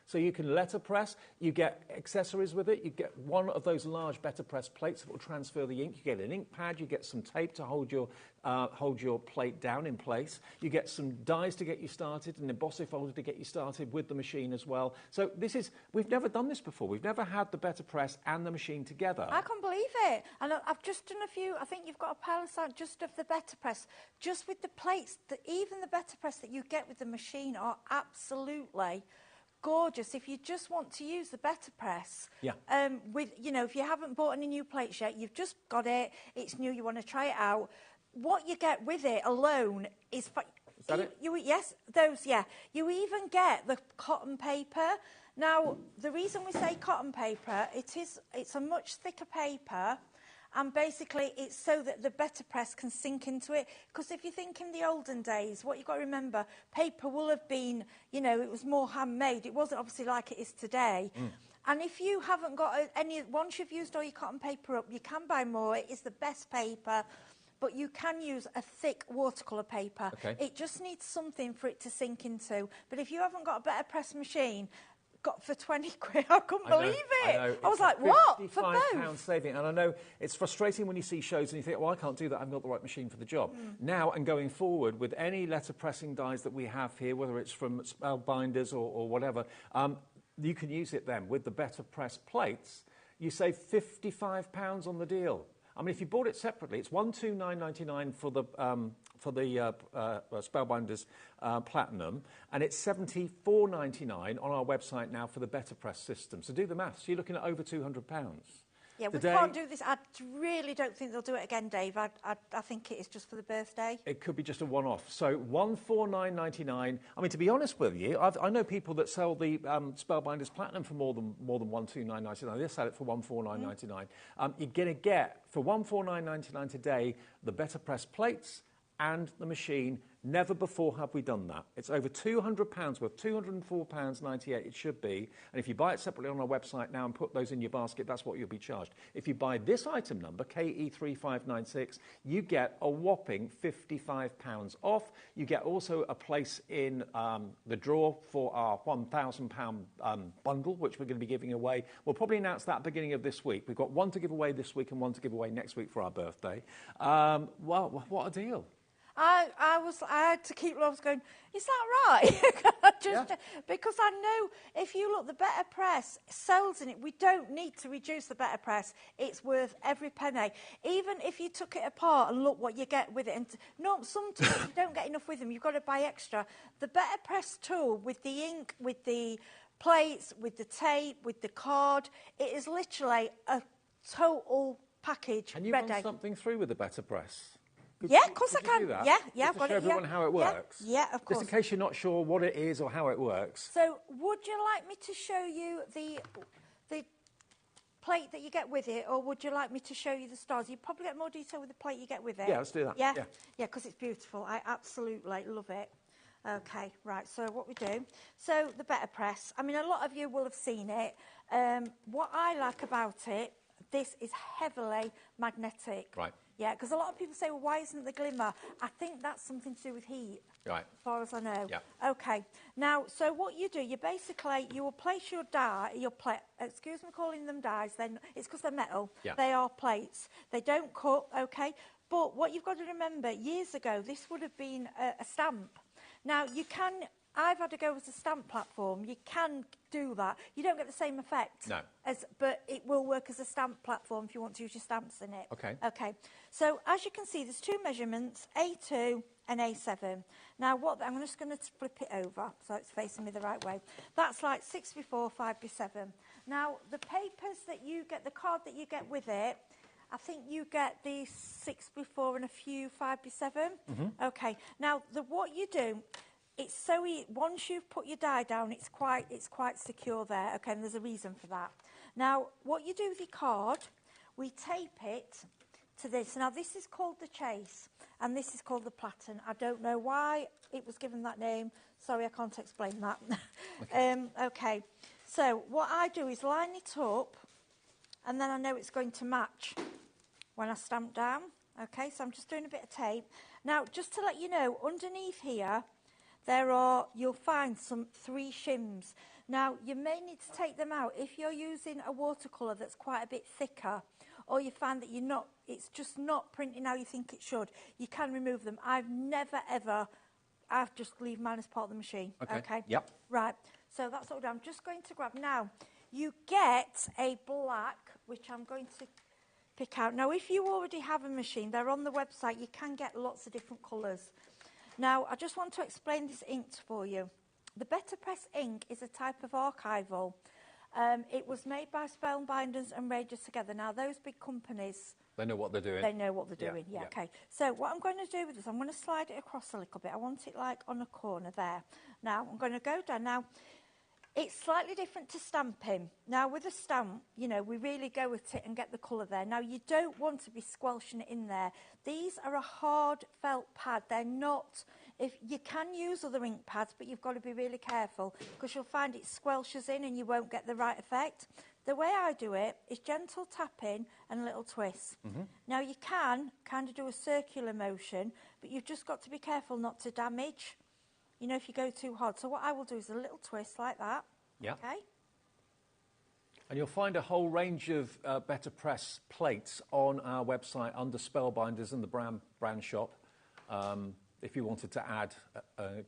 So you can letter press, you get accessories with it, you get one of those large Better Press plates that will transfer the ink, you get an ink pad, you get some tape to hold your plate down in place, you get some dies to get you started, an embossing folder to get you started with the machine as well. So this is, we've never done this before, we've never had the Better Press and the machine together. I can't believe it. And I've just done a few, I think you've got a palette side just of the Better Press, just with the plates, even the Better Press that you get with the machine are absolutely gorgeous. If you just want to use the Better Press, with, you know, if you haven't bought any new plates yet, you've just got it, it's new, you want to try it out, what you get with it alone is... Is that it? Yes, those, yeah. You even get the cotton paper. Now, the reason we say cotton paper, it's a much thicker paper, and basically it's so that the Better Press can sink into it. Because if you think in the olden days, what you've got to remember, paper will have been, you know, it was more handmade. It wasn't obviously like it is today. And if you haven't got any, once you've used all your cotton paper up, you can buy more. It is the best paper. But you can use a thick watercolour paper. Okay. It just needs something for it to sink into. But if you haven't got a Better Press machine, got for 20 quid, I couldn't believe it. I was like, what? For both? £55 saving. And I know it's frustrating when you see shows and you think, well, I can't do that, I've got the right machine for the job. Now and going forward, with any letter pressing dies that we have here, whether it's from Spellbinders or whatever, you can use it then. With the Better Press plates, you save £55 on the deal. I mean, if you bought it separately, it's $129.99 for the Spellbinders Platinum, and it's $74.99 on our website now for the Better Press system. So do the maths. You're looking at over £200. Yeah, Today, we can't do this. I really don't think they'll do it again, Dave. I think it is just for the birthday. It could be just a one-off. So $149.99. I mean, to be honest with you, I know people that sell the Spellbinders Platinum for more than $129.99. They sell it for $149.99. You're going to get for $149.99 today the Better Press plates and the machine. Never before have we done that. It's over £200 worth, £204.98 it should be. And if you buy it separately on our website now and put those in your basket, that's what you'll be charged. If you buy this item number, KE3596, you get a whopping £55 off. You get also a place in the draw for our £1,000 bundle, which we're going to be giving away. We'll probably announce that beginning of this week. We've got one to give away this week and one to give away next week for our birthday. Well, what a deal. I had to keep I was going, is that right? Because I know if you look, the Better Press sells in it. We don't need to reduce the Better Press. It's worth every penny. Even if you took it apart and look what you get with it. And sometimes you don't get enough with them. You've got to buy extra. The Better Press tool with the ink, with the plates, with the tape, with the card, it is literally a total package. Can you run something through with the Better Press? Yeah, of course I can. Yeah, I've got it. Show everyone how it works. Yeah, of course. Just in case you're not sure what it is or how it works. So, would you like me to show you the plate that you get with it, or would you like me to show you the stars? You probably get more detail with the plate you get with it. Yeah, let's do that. Yeah, because it's beautiful. I absolutely love it. Okay, right, so what we do. So, the Better Press. I mean, a lot of you will have seen it. What I like about it, this is heavily magnetic. Right. Yeah, because a lot of people say, well, why isn't the glimmer? I think that's something to do with heat. Right. As far as I know. Yeah. Okay. Now, so what you do, you will place your die, excuse me calling them dies, then it's because they're metal. Yeah. They are plates. They don't cut, okay? But what you've got to remember, years ago, this would have been a stamp. Now, I've had to go as a stamp platform. You can do that. You don't get the same effect. No. But it will work as a stamp platform if you want to use your stamps in it. Okay. Okay. So as you can see, there's two measurements, A2 and A7. Now, I'm just going to flip it over so it's facing me the right way. That's like 6x4, 5x7. Now, the papers that you get, the card that you get with it, I think you get the 6x4 and a few 5x7. Mm-hmm. Okay. Now, what you do, it's so once you've put your die down, it's quite secure there. Okay, and there's a reason for that. Now, what you do with your card, we tape it to this. Now, this is called the Chase, and this is called the Platen. I don't know why it was given that name. Sorry, I can't explain that. Okay. So what I do is line it up, and then I know it's going to match when I stamp down. Okay, so I'm just doing a bit of tape. Now, just to let you know, underneath here, you'll find 3 shims. Now, you may need to take them out if you're using a watercolour that's quite a bit thicker, or you find that it's just not printing how you think it should. You can remove them. I've never, ever, I've just leave mine as part of the machine. Okay. Yep. Right. So that's what I'm just going to grab. Now, you get a black, which I'm going to pick out. Now, if you already have a machine, they're on the website. You can get lots of different colours. Now, I just want to explain this ink for you. The Better Press ink is a type of archival. It was made by Spellbinders and Rages together. Now, those big companies... They know what they're doing. They know what they're doing, yeah. Okay. So what I'm going to do with this, I'm going to slide it across a little bit. I want it like on a corner there. Now, I'm going to go down. Now, it's slightly different to stamping. Now, with a stamp, you know, we really go at it and get the colour there. Now, you don't want to be squelching it in there. These are a hard felt pad. They're not... If you can use other ink pads, but you've got to be really careful because you'll find it squelches in and you won't get the right effect. The way I do it is gentle tapping and a little twist. Mm-hmm. Now, you can kind of do a circular motion, but you've just got to be careful not to damage, you know, if you go too hard. So what I will do is a little twist like that. Yeah. Okay. And you'll find a whole range of Better Press plates on our website under Spellbinders and the brand shop. If you wanted to add,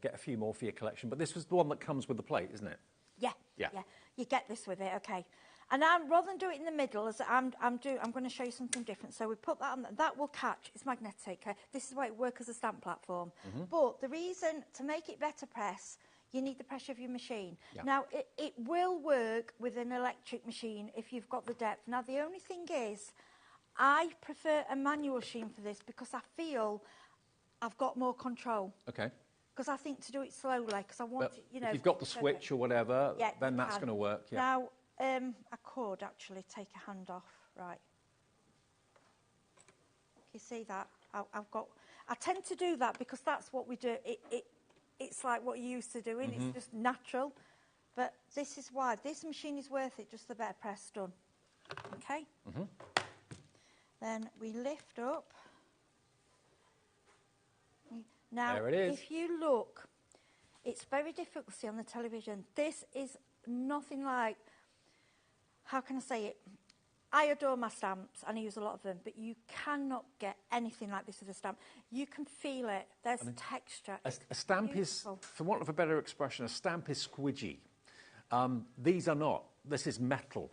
get a few more for your collection. But this was the one that comes with the plate, isn't it? Yeah. Yeah. You get this with it, okay. And rather than do it in the middle, as I'm going to show you something different. So we put that on, that will catch, it's magnetic. Okay? This is why it works as a stamp platform. Mm-hmm. But the reason, to make it Better Press, you need the pressure of your machine. Yeah. Now, it will work with an electric machine if you've got the depth. Now, the only thing is, I prefer a manual machine for this because I feel I've got more control. Okay. Because I think to do it slowly, because I want it, you know... If you've got the switch or whatever, then that's going to work, yeah. Now, I could actually take a hand off, right. Can you see that? I tend to do that because that's what we do. It's like what you're used to doing. Mm-hmm. It's just natural. But this is why. This machine is worth it, just the Better Press done. Okay? Mm-hmm. Then we lift up. Now, there it is. if you look, it's very difficult to see on the television. This is nothing like, how can I say it? I adore my stamps and I use a lot of them, but you cannot get anything like this with a stamp. You can feel it. There's texture. A stamp beautiful. is, for want of a better expression, a stamp is squidgy. These are not. This is metal.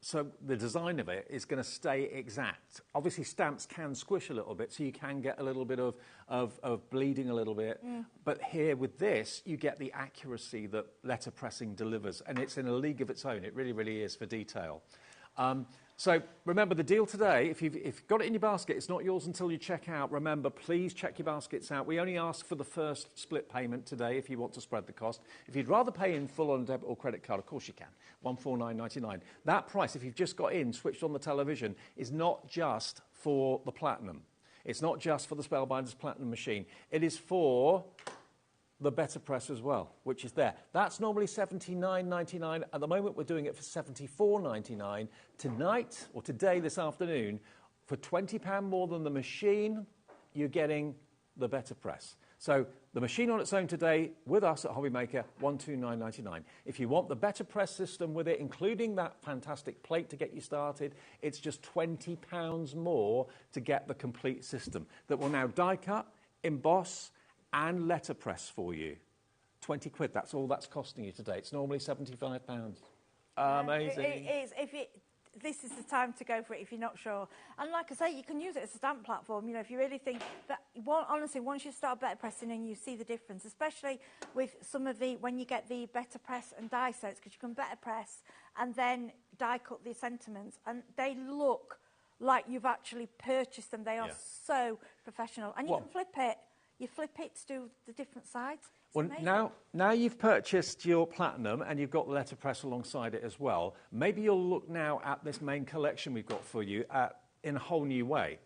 So the design of it is going to stay exact. Obviously, stamps can squish a little bit, so you can get a little bit of bleeding a little bit. Mm. But here with this, you get the accuracy that letterpressing delivers, and it's in a league of its own. It really, really is for detail. So remember the deal today, if you've got it in your basket, it's not yours until you check out. Remember, please check your baskets out. We only ask for the first split payment today if you want to spread the cost. If you'd rather pay in full on a debit or credit card, of course you can, $149.99. That price, if you've just got in, switched on the television, is not just for the Platinum. It's not just for the Spellbinders Platinum machine. It is for the Better Press as well, which is there. That's normally $79.99. At the moment, we're doing it for $74.99. Tonight, or today, this afternoon, for £20 more than the machine, you're getting the Better Press. So the machine on its own today, with us at HobbyMaker, $129.99. If you want the Better Press system with it, including that fantastic plate to get you started, it's just £20 more to get the complete system that will now die cut, emboss, and letterpress for you. 20 quid, that's all that's costing you today. It's normally £75. Amazing. It is. This is the time to go for it if you're not sure. And like I say, you can use it as a stamp platform, you know, if you really think that, honestly, once you start better pressing and you see the difference, especially with some of when you get the Better Press and die sets, because you can better press and then die cut the sentiments, and they look like you've actually purchased them. They are so professional. And you can flip it. You flip it to do the different sides. It's Well, amazing. now you've purchased your platinum and you've got the letterpress alongside it as well, maybe you'll look now at this main collection we've got for you in a whole new way.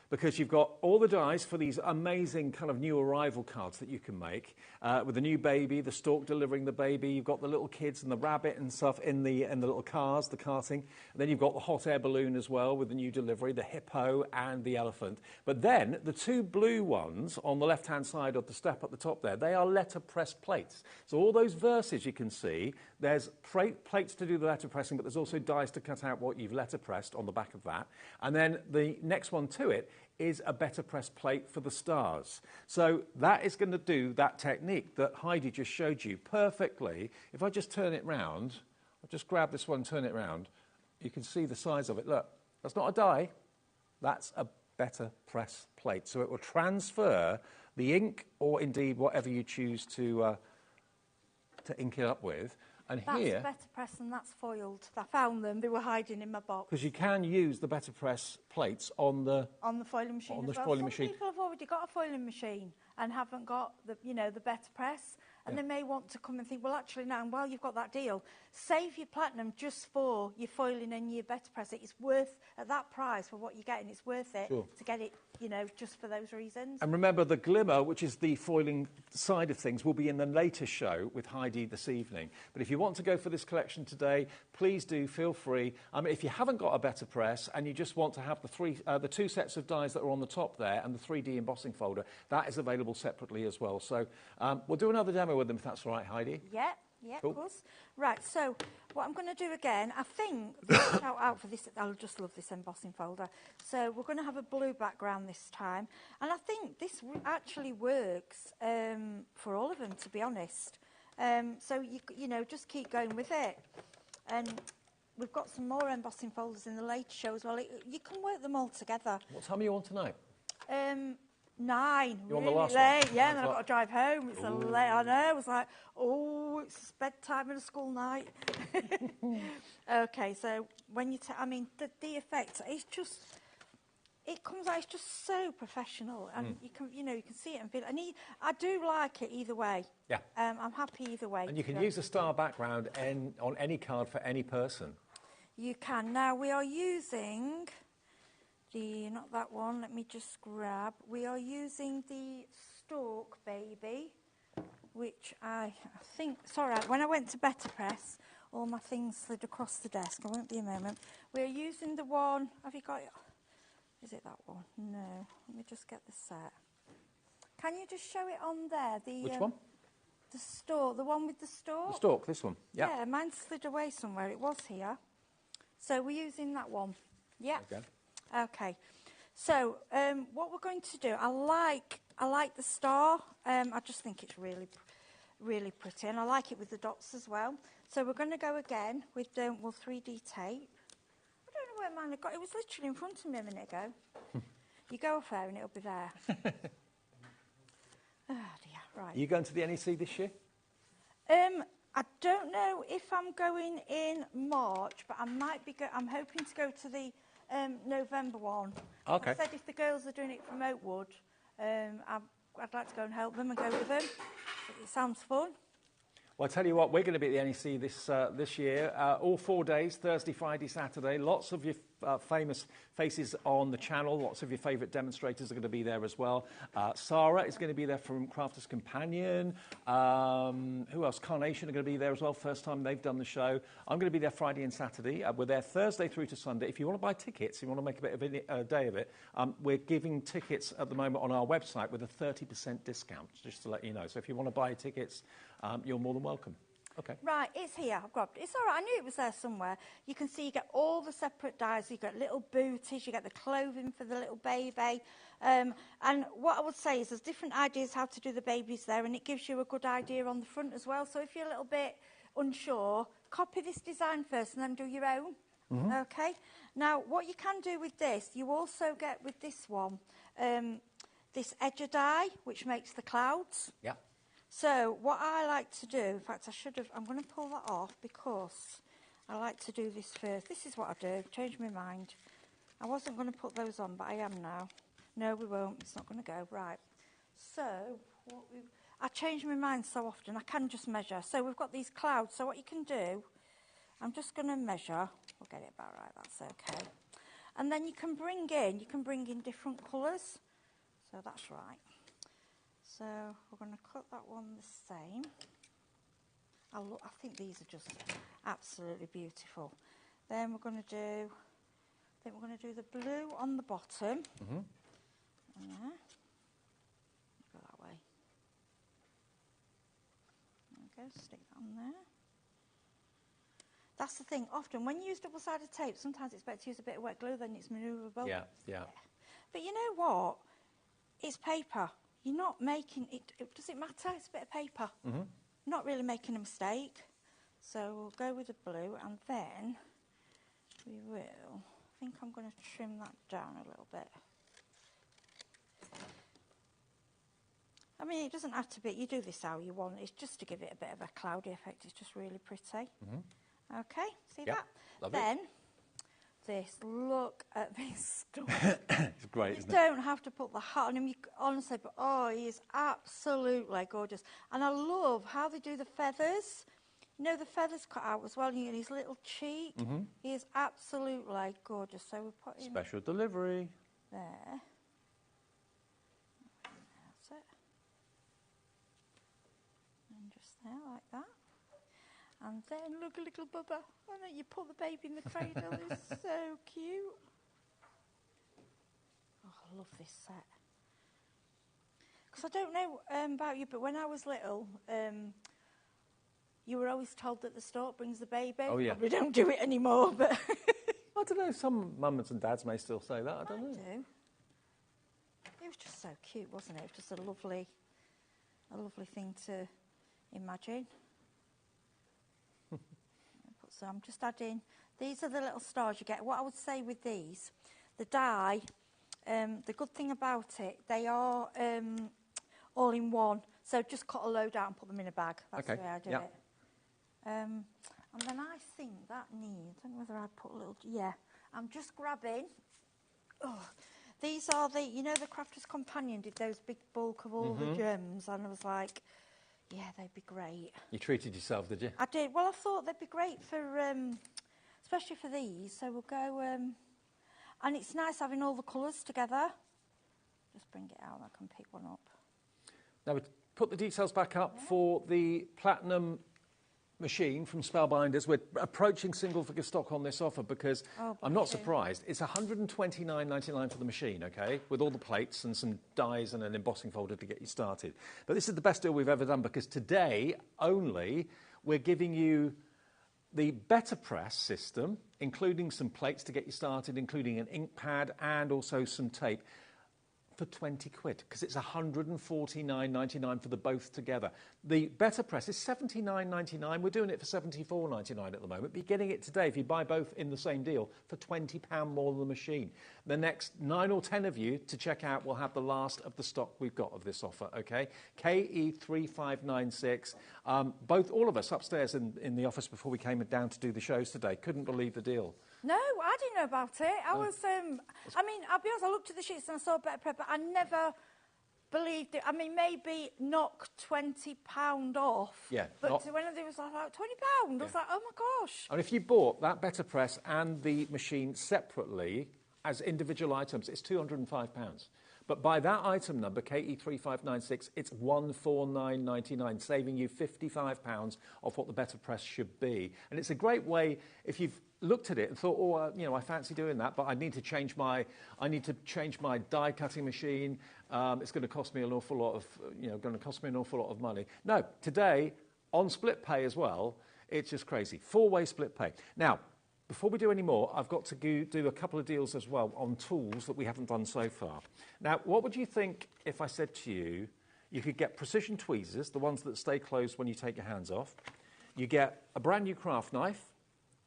Because you've got all the dies for these amazing kind of new arrival cards that you can make with the new baby, the stork delivering the baby. You've got the little kids and the rabbit and stuff in the little cars, the karting. And then you've got the hot air balloon as well with the new delivery, the hippo and the elephant. But then the two blue ones on the left-hand side of the step at the top there, they are letterpress plates. So all those verses you can see, there's plates to do the letterpressing, but there's also dies to cut out what you've letterpressed on the back of that. And then the next one to it is a better press plate for the stars. So that is going to do that technique that Heidi just showed you perfectly. If I just turn it round, I'll just grab this one, turn it round, you can see the size of it. Look, that's not a die, that's a better press plate. So it will transfer the ink or indeed whatever you choose to ink it up with. And that's here, better press and that's foiled. I found them. They were hiding in my box. because you can use the better press plates on the foiling machine on as the well. foiling Some machine. people have already got a foiling machine and haven't got the the better press, and they may want to come and think, well, actually now, while you've got that deal, save your platinum just for your foiling and your better press. It's worth, at that price for what you're getting, it's worth it to get it, just for those reasons. And remember, the glimmer, which is the foiling side of things, will be in the later show with Heidi this evening. But if you want to go for this collection today, please do, feel free. If you haven't got a better press and you just want to have the two sets of dies that are on the top there and the 3D embossing folder, that is available separately as well. So we'll do another demo with them if that's all right, Heidi. Yeah, Cool. of course. Right, so what I'm going to do again, I think, shout out for this, I just love this embossing folder. So we're going to have a blue background this time. And I think this actually works for all of them, to be honest. So, just keep going with it. And we've got some more embossing folders in the later show as well. You can work them all together. What time are you on tonight? 9. You're on really the last late. one? Yeah, and then I've got to drive home. It's a late. I know. I was like, it's bedtime and a school night. Okay, so when you, the effect, it's just, it comes out. It's just so professional, and you can see it and feel it. And I do like it either way. Yeah. I'm happy either way. And you can use a star background on any card for any person. You can. Now we are using. Not that one, let me just grab. We are using the Stork Baby, which I think, sorry, when I went to Better Press, all my things slid across the desk. I won't be a moment. We're using the one, have you got it? Is it that one? No, let me just get the set. Can you just show it on there? Which one? The stork, the one with the stork. The stork, this one, yeah. Yeah, mine slid away somewhere. It was here. So we're using that one. Yeah. Okay. Okay, so what we're going to do, I like the star. I just think it's really, really pretty, and I like it with the dots as well. So we're going to go again with 3D tape. I don't know where mine I got. It was literally in front of me a minute ago. You go off there and it'll be there. Oh dear, right. Are you going to the NEC this year? I don't know if I'm going in March, but I might be. I'm hoping to go to the November one. Okay. I said if the girls are doing it from Oakwood, I'd like to go and help them and go with them. It sounds fun. Well, I tell you what, we're going to be at the NEC this year, all 4 days, Thursday, Friday, Saturday. Lots of your famous faces on the channel. Lots of your favourite demonstrators are going to be there as well. Sarah is going to be there from Crafter's Companion. Who else? Carnation are going to be there as well. First time they've done the show. I'm going to be there Friday and Saturday. We're there Thursday through to Sunday. If you want to buy tickets, you want to make a bit of a day of it, we're giving tickets at the moment on our website with a 30% discount, just to let you know. So if you want to buy tickets, you're more than welcome. Okay. Right, it's here. I've grabbed it. It's all right. I knew it was there somewhere. You can see you get all the separate dies. You get little booties. You get the clothing for the little baby. And what I would say is there's different ideas how to do the babies there, and it gives you a good idea on the front as well. So if you're a little bit unsure, copy this design first and then do your own. Mm-hmm. Okay. Now, what you can do with this, you also get with this one, this edger die, which makes the clouds. Yeah. So what I like to do, in fact, I'm going to pull that off because I like to do this first. This is what I do, change my mind. I wasn't going to put those on, but I am now. No, we won't. It's not going to go. Right. So, I change my mind so often. I can just measure. So we've got these clouds. So what you can do, I'm just going to measure. We'll get it about right. That's okay. And then you can bring in different colours. So that's right. So we're going to cut that one the same. I think these are just absolutely beautiful. Then we're going to do, the blue on the bottom. Mm-hmm. There. Go that way. There we go, stick that on there. That's the thing, often when you use double-sided tape, sometimes it's better to use a bit of wet glue, then it's manoeuvrable. Yeah, yeah. But you know what? It's paper. You're not making it, does it matter? It's a bit of paper. Mm-hmm. Not really making a mistake. So we'll go with the blue, and then we will, I think I'm going to trim that down a little bit. I mean, it doesn't have to be, you do this how you want, it's just to give it a bit of a cloudy effect, it's just really pretty. Mm-hmm. Okay, see Yep, that? lovely. Then, this, look at this stuff. It's great, isn't it? You don't have to put the hat on him, honestly, but oh, he is absolutely gorgeous. And I love how they do the feathers. You know, the feathers cut out as well, and his little cheek. Mm-hmm. He is absolutely gorgeous. So we put him Special delivery. there. That's it. And just there, like that. And then, look, a little bubba. Why don't you put the baby in the cradle? It's so cute. Oh, I love this set. Because I don't know about you, but when I was little, you were always told that the stork brings the baby. Oh, yeah. Probably don't do it anymore, but... I don't know, some mums and dads may still say that, I don't know. do. It was just so cute, wasn't it? It was just a lovely thing to imagine. So I'm just adding, these are the little stars you get. What I would say with these, the die, the good thing about it, they are all in one. So just cut a load out and put them in a bag. That's okay. the way I do it. And then I think that needs, I don't know whether I put a little, yeah. I'm just grabbing, these are the, you know, the Crafter's Companion did those big bulk of all the gems, and I was like, yeah, they'd be great. You treated yourself, did you? I did. Well, I thought they'd be great for, especially for these. So we'll go, and it's nice having all the colours together. Just bring it out, I can pick one up. Now, we put the details back up for the Platinum machine from Spellbinders. We're approaching single-figure stock on this offer because I'm not surprised. It's $129.99 for the machine, okay, with all the plates and some dies and an embossing folder to get you started. But this is the best deal we've ever done because today only we're giving you the Better Press system, including some plates to get you started, including an ink pad and also some tape, for 20 quid, because it's $149.99 for the both together. The Better Press is $79.99. We're doing it for $74.99 at the moment. But you're getting it today, if you buy both in the same deal, for £20 more than the machine. The next 9 or 10 of you to check out will have the last of the stock we've got of this offer, okay? KE3596. All of us upstairs in the office before we came down to do the shows today couldn't believe the deal. No, I didn't know about it. I was, I mean, I'll be honest, I looked at the sheets and I saw Better Prep, but I never believed it. I mean, maybe knock £20 off. Yeah. But when it was like £20, I was like, oh my gosh. And if you bought that Better Press and the machine separately as individual items, it's £205. But by that item number, KE3596, it's $149.99, saving you £55 off what the Better Press should be. And it's a great way, if you've looked at it and thought, I fancy doing that, but I need to change my die cutting machine. It's going to cost me an awful lot of, money. No, today on split pay as well, it's just crazy. 4-way split pay. Now, before we do any more, I've got to do a couple of deals as well on tools that we haven't done so far. Now, what would you think if I said to you, you could get precision tweezers, the ones that stay closed when you take your hands off. You get a brand new craft knife,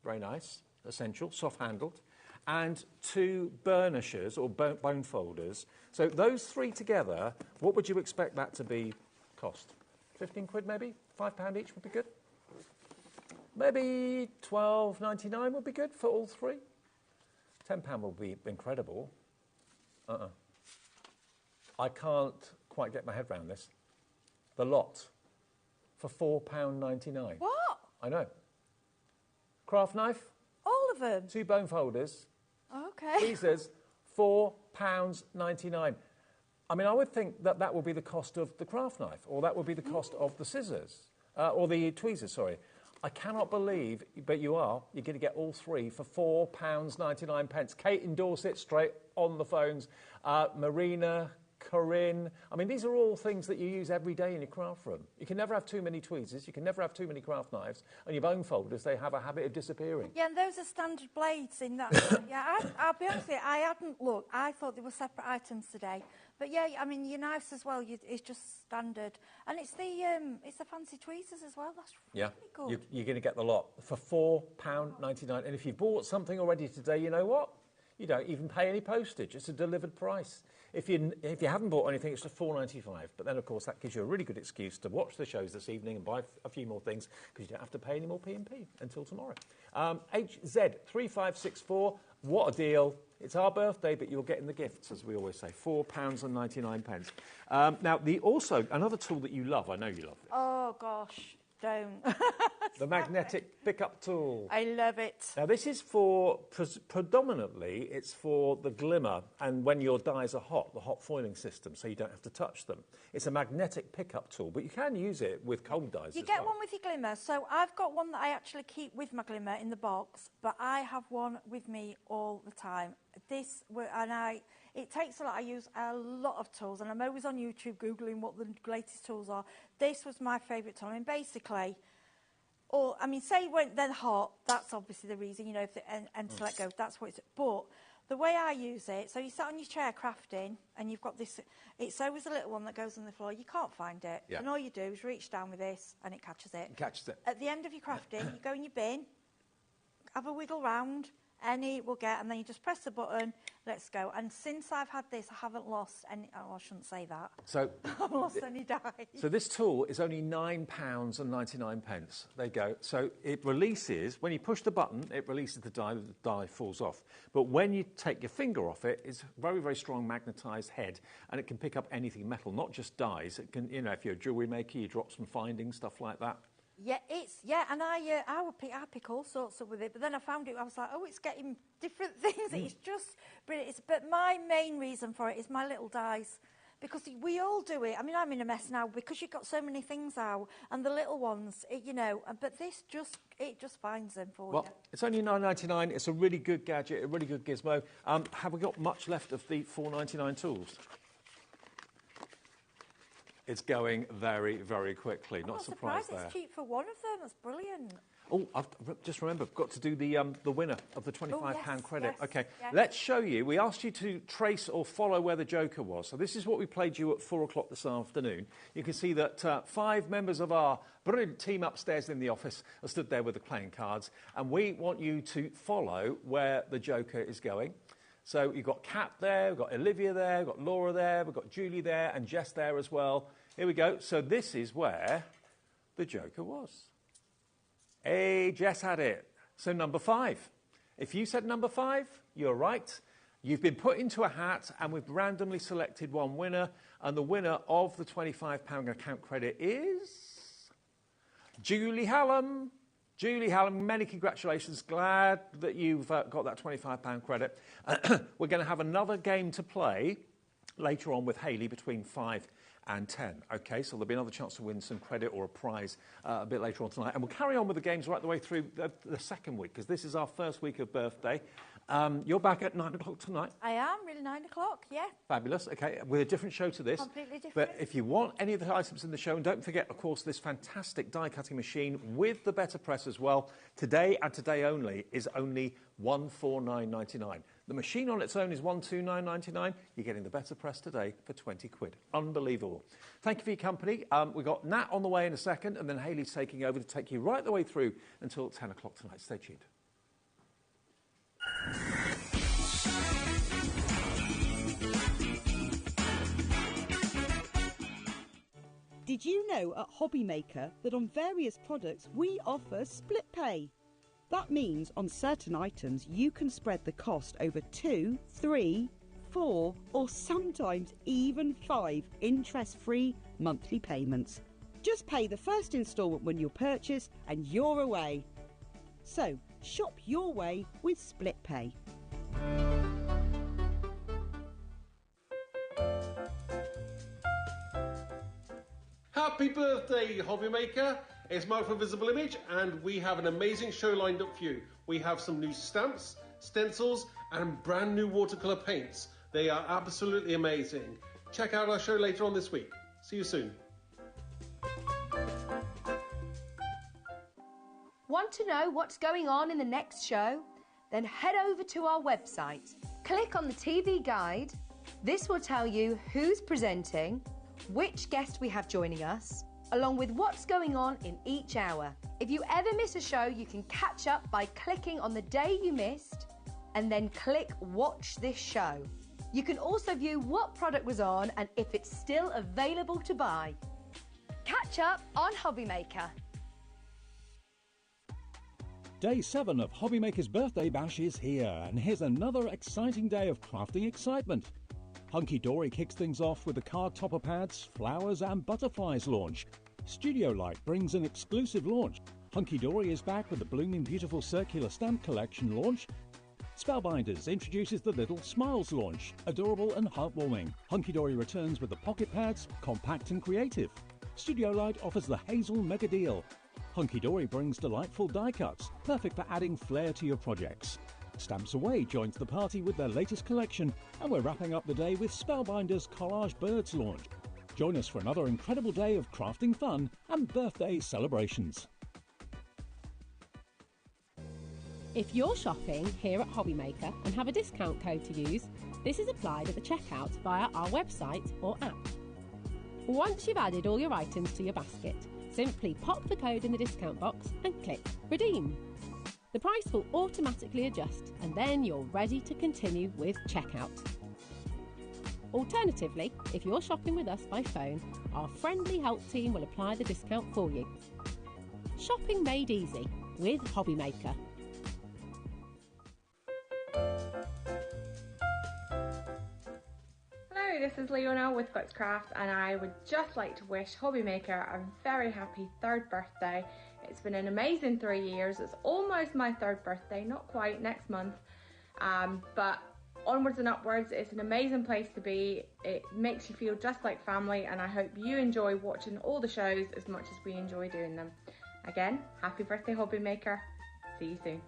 very nice, essential, soft-handled, and 2 burnishers or bone folders. So those 3 together, what would you expect that to be cost? 15 quid maybe? £5 each would be good? Maybe $12.99 would be good for all 3 £10 will be incredible. I can't quite get my head around this. The lot for £4.99. What? I know. Craft knife. All of them? 2 bone folders. Okay. Tweezers, £4.99. I mean, I would think that that would be the cost of the craft knife, or that would be the cost of the scissors, or the tweezers, sorry. I cannot believe, but you're going to get all 3 for £4.99. Kate in Dorset, straight on the phones. Marina, Corinne. I mean, these are all things that you use every day in your craft room. You can never have too many tweezers. You can never have too many craft knives. And your bone folders, they have a habit of disappearing. Yeah, and those are standard blades in that. Yeah, I'll be honest with you, I hadn't looked. I thought they were separate items today. But yeah, I mean, your knives as well, it's just standard. And it's the fancy tweezers as well. That's really good. You're going to get the lot for £4.99. And if you bought something already today, you know what? You don't even pay any postage. It's a delivered price. If you haven't bought anything, it's just £4.95. But then, of course, that gives you a really good excuse to watch the shows this evening and buy a few more things because you don't have to pay any more P&P until tomorrow. HZ3564, what a deal. It's our birthday, but you're getting the gifts, as we always say, £4.99. Now, also, another tool that you love, I know you love it. Oh, gosh, don't. The magnetic pickup tool. I love it. Now, this is for, predominantly, it's for the glimmer and when your dies are hot, the hot foiling system, so you don't have to touch them. It's a magnetic pickup tool, but you can use it with cold dies You as get well. one with your glimmer. So I've got one that I actually keep with my glimmer in the box, but I have one with me all the time. It takes a lot. I use a lot of tools, and I'm always on YouTube Googling what the latest tools are. This was my favourite tool. I mean, basically, say when they're hot, that's obviously the reason, you know, and to let go, that's what it's. But the way I use it, so you sit on your chair crafting, and you've got this, it's always a little one that goes on the floor. You can't find it. Yeah. And all you do is reach down with this, and it catches it. It catches it. At the end of your crafting, you go in your bin, have a wiggle round, any will get, and then you just press the button, let's go. And since I've had this, I haven't lost any, I shouldn't say that. So, I haven't lost any dies. So this tool is only £9.99. There you go. So it releases, when you push the button, it releases the die falls off. But when you take your finger off it, it's a very, very strong magnetised head, and it can pick up anything metal, not just dies. It can, you know, if you're a jewellery maker, you drop some findings, stuff like that. Yeah, and I pick all sorts up with it, but then I found it, I was like, oh, it's getting different things. It's just brilliant. But my main reason for it is my little dies, because we all do it. I mean, I'm in a mess now because you've got so many things out, and the little ones, you know, but this just finds them for you. Well, it's only £9.99. It's a really good gadget, a really good gizmo. Have we got much left of the £4.99 tools? It's going very, very quickly. Not surprised there. It's cheap for one of them. That's brilliant. Oh, just remember, I've got to do the winner of the £25 credit. Yes, OK, yes. Let's show you. We asked you to trace or follow where the Joker was. So this is what we played you at 4 o'clock this afternoon. You can see that 5 members of our brilliant team upstairs in the office are stood there with the playing cards. And we want you to follow where the Joker is going. So you've got Kat there, we've got Olivia there, we've got Laura there, we've got Julie there, and Jess there as well. Here we go. So this is where the Joker was. Hey, Jess had it. So number 5. If you said number 5, you're right. You've been put into a hat, and we've randomly selected one winner. And the winner of the £25 account credit is Julie Hallam. Julie Hallam, many congratulations. Glad that you've got that £25 credit. We're going to have another game to play later on with Hayley between 5 and 10. OK, so there'll be another chance to win some credit or a prize a bit later on tonight. And we'll carry on with the games right the way through the second week, because this is our first week of birthday. You're back at 9 o'clock tonight. I am, really, 9 o'clock, yeah. Fabulous. OK, with a different show to this. Completely different. But if you want any of the items in the show, and don't forget, of course, this fantastic die-cutting machine with the better press as well, today and today only is only £149.99. The machine on its own is £129.99. You're getting the better press today for 20 quid. Unbelievable. Thank you for your company. We've got Nat on the way in a second, and then Hayley's taking over to take you right the way through until 10 o'clock tonight. Stay tuned. Did you know at HobbyMaker that on various products we offer split pay? That means on certain items you can spread the cost over 2, 3, 4 or sometimes even 5 interest-free monthly payments. Just pay the first instalment when you purchase and you're away. So shop your way with Split Pay. Happy birthday, HobbyMaker! It's Mark from Visible Image, and we have an amazing show lined up for you. We have some new stamps, stencils, and brand new watercolour paints. They are absolutely amazing. Check out our show later on this week. See you soon. Want to know what's going on in the next show? Then head over to our website. Click on the TV guide. This will tell you who's presenting, which guest we have joining us, along with what's going on in each hour. If you ever miss a show, you can catch up by clicking on the day you missed and then click Watch This Show. You can also view what product was on and if it's still available to buy. Catch up on HobbyMaker. Day 7 of HobbyMaker's Birthday Bash is here, and here's another exciting day of crafting excitement. Hunky Dory kicks things off with the card topper pads, flowers and butterflies launch. Studio Light brings an exclusive launch. Hunky Dory is back with the Blooming Beautiful Circular Stamp Collection launch. Spellbinders introduces the Little Smiles launch, adorable and heartwarming. Hunky Dory returns with the pocket pads, compact and creative. Studio Light offers the Hazel Mega Deal. Hunky Dory brings delightful die cuts, perfect for adding flair to your projects. Stamps Away joins the party with their latest collection, and we're wrapping up the day with Spellbinders Collage Birds launch. Join us for another incredible day of crafting fun and birthday celebrations. If you're shopping here at HobbyMaker and have a discount code to use, this is applied at the checkout via our website or app. Once you've added all your items to your basket, simply pop the code in the discount box and click Redeem. The price will automatically adjust and then you're ready to continue with checkout. Alternatively, if you're shopping with us by phone, our friendly help team will apply the discount for you. Shopping made easy with HobbyMaker. Hello, this is Leona with Footscraft, and I would just like to wish HobbyMaker a very happy 3rd birthday. It's been an amazing 3 years. It's almost my 3rd birthday, not quite, next month. But onwards and upwards, it's an amazing place to be. It makes you feel just like family, and I hope you enjoy watching all the shows as much as we enjoy doing them. Again, happy birthday, HobbyMaker. See you soon.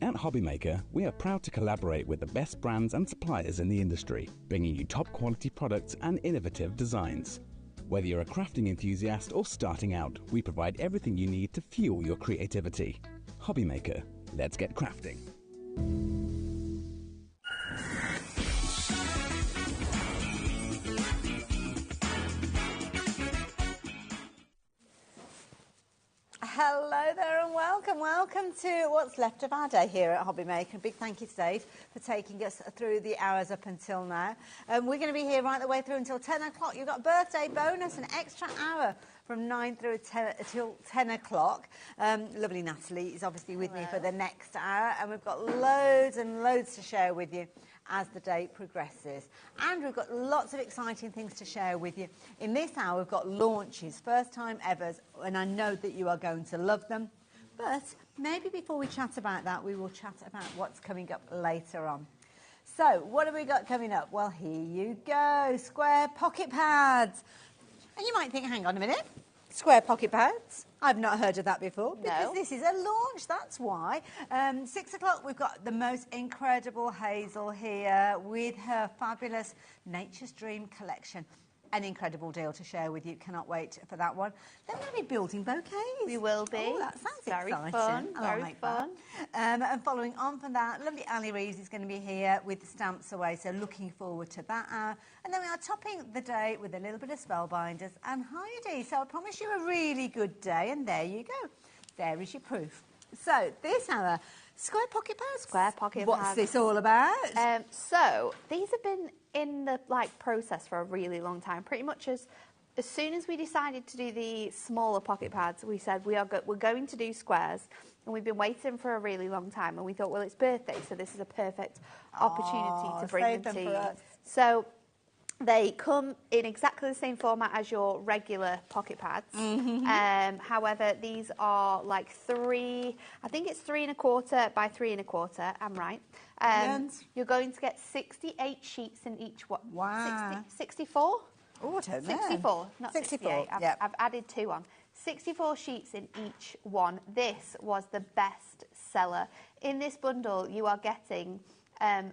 At HobbyMaker, we are proud to collaborate with the best brands and suppliers in the industry, bringing you top quality products and innovative designs. Whether you're a crafting enthusiast or starting out, we provide everything you need to fuel your creativity. HobbyMaker, let's get crafting. Hello there and welcome to what's left of our day here at HobbyMaker. A big thank you to Dave for taking us through the hours up until now. We're going to be here right the way through until 10 o'clock. You've got a birthday bonus, an extra hour from 9 through till 10 o'clock. Lovely Natalie is obviously with me for the next hour, and we've got loads and loads to share with you as the day progresses. And we've got lots of exciting things to share with you. In this hour, we've got launches, first time evers, and I know that you are going to love them. But maybe before we chat about that, we will chat about what's coming up later on. So, what have we got coming up? Well, here you go, square pocket pads. And you might think, hang on a minute, square pocket pads? I've not heard of that before, because this is a launch, that's why. 6 o'clock, we've got the most incredible Hazel here with her fabulous Nature's Dream collection. An incredible deal to share with you. Cannot wait for that one. Then we're going to be building bouquets. We will be. Oh, that sounds very exciting. fun. I Very like fun. that. And following on from that, lovely Ali Reeves is going to be here with the Stamps Away, so looking forward to that hour. And then we are topping the day with a little bit of Spellbinders and Heidi. So I promise you a really good day, and there you go. There is your proof. So this hour, square pocket pads. Square pocket pads. What's this all about? So these have been in the process for a really long time, pretty much as as soon as we decided to do the smaller pocket pads, we said we're going to do squares, and we've been waiting for a really long time, and we thought, well, it's birthday, so this is a perfect opportunity to bring them to you. So they come in exactly the same format as your regular pocket pads. However, these are like I think it's 3 1/4 by 3 1/4. I'm right. You're going to get 68 sheets in each one. Wow. 64? Oh, I don't know. 64, not 64. 68. I've added 2 on. 64 sheets in each one. This was the best seller. In this bundle, you are getting 5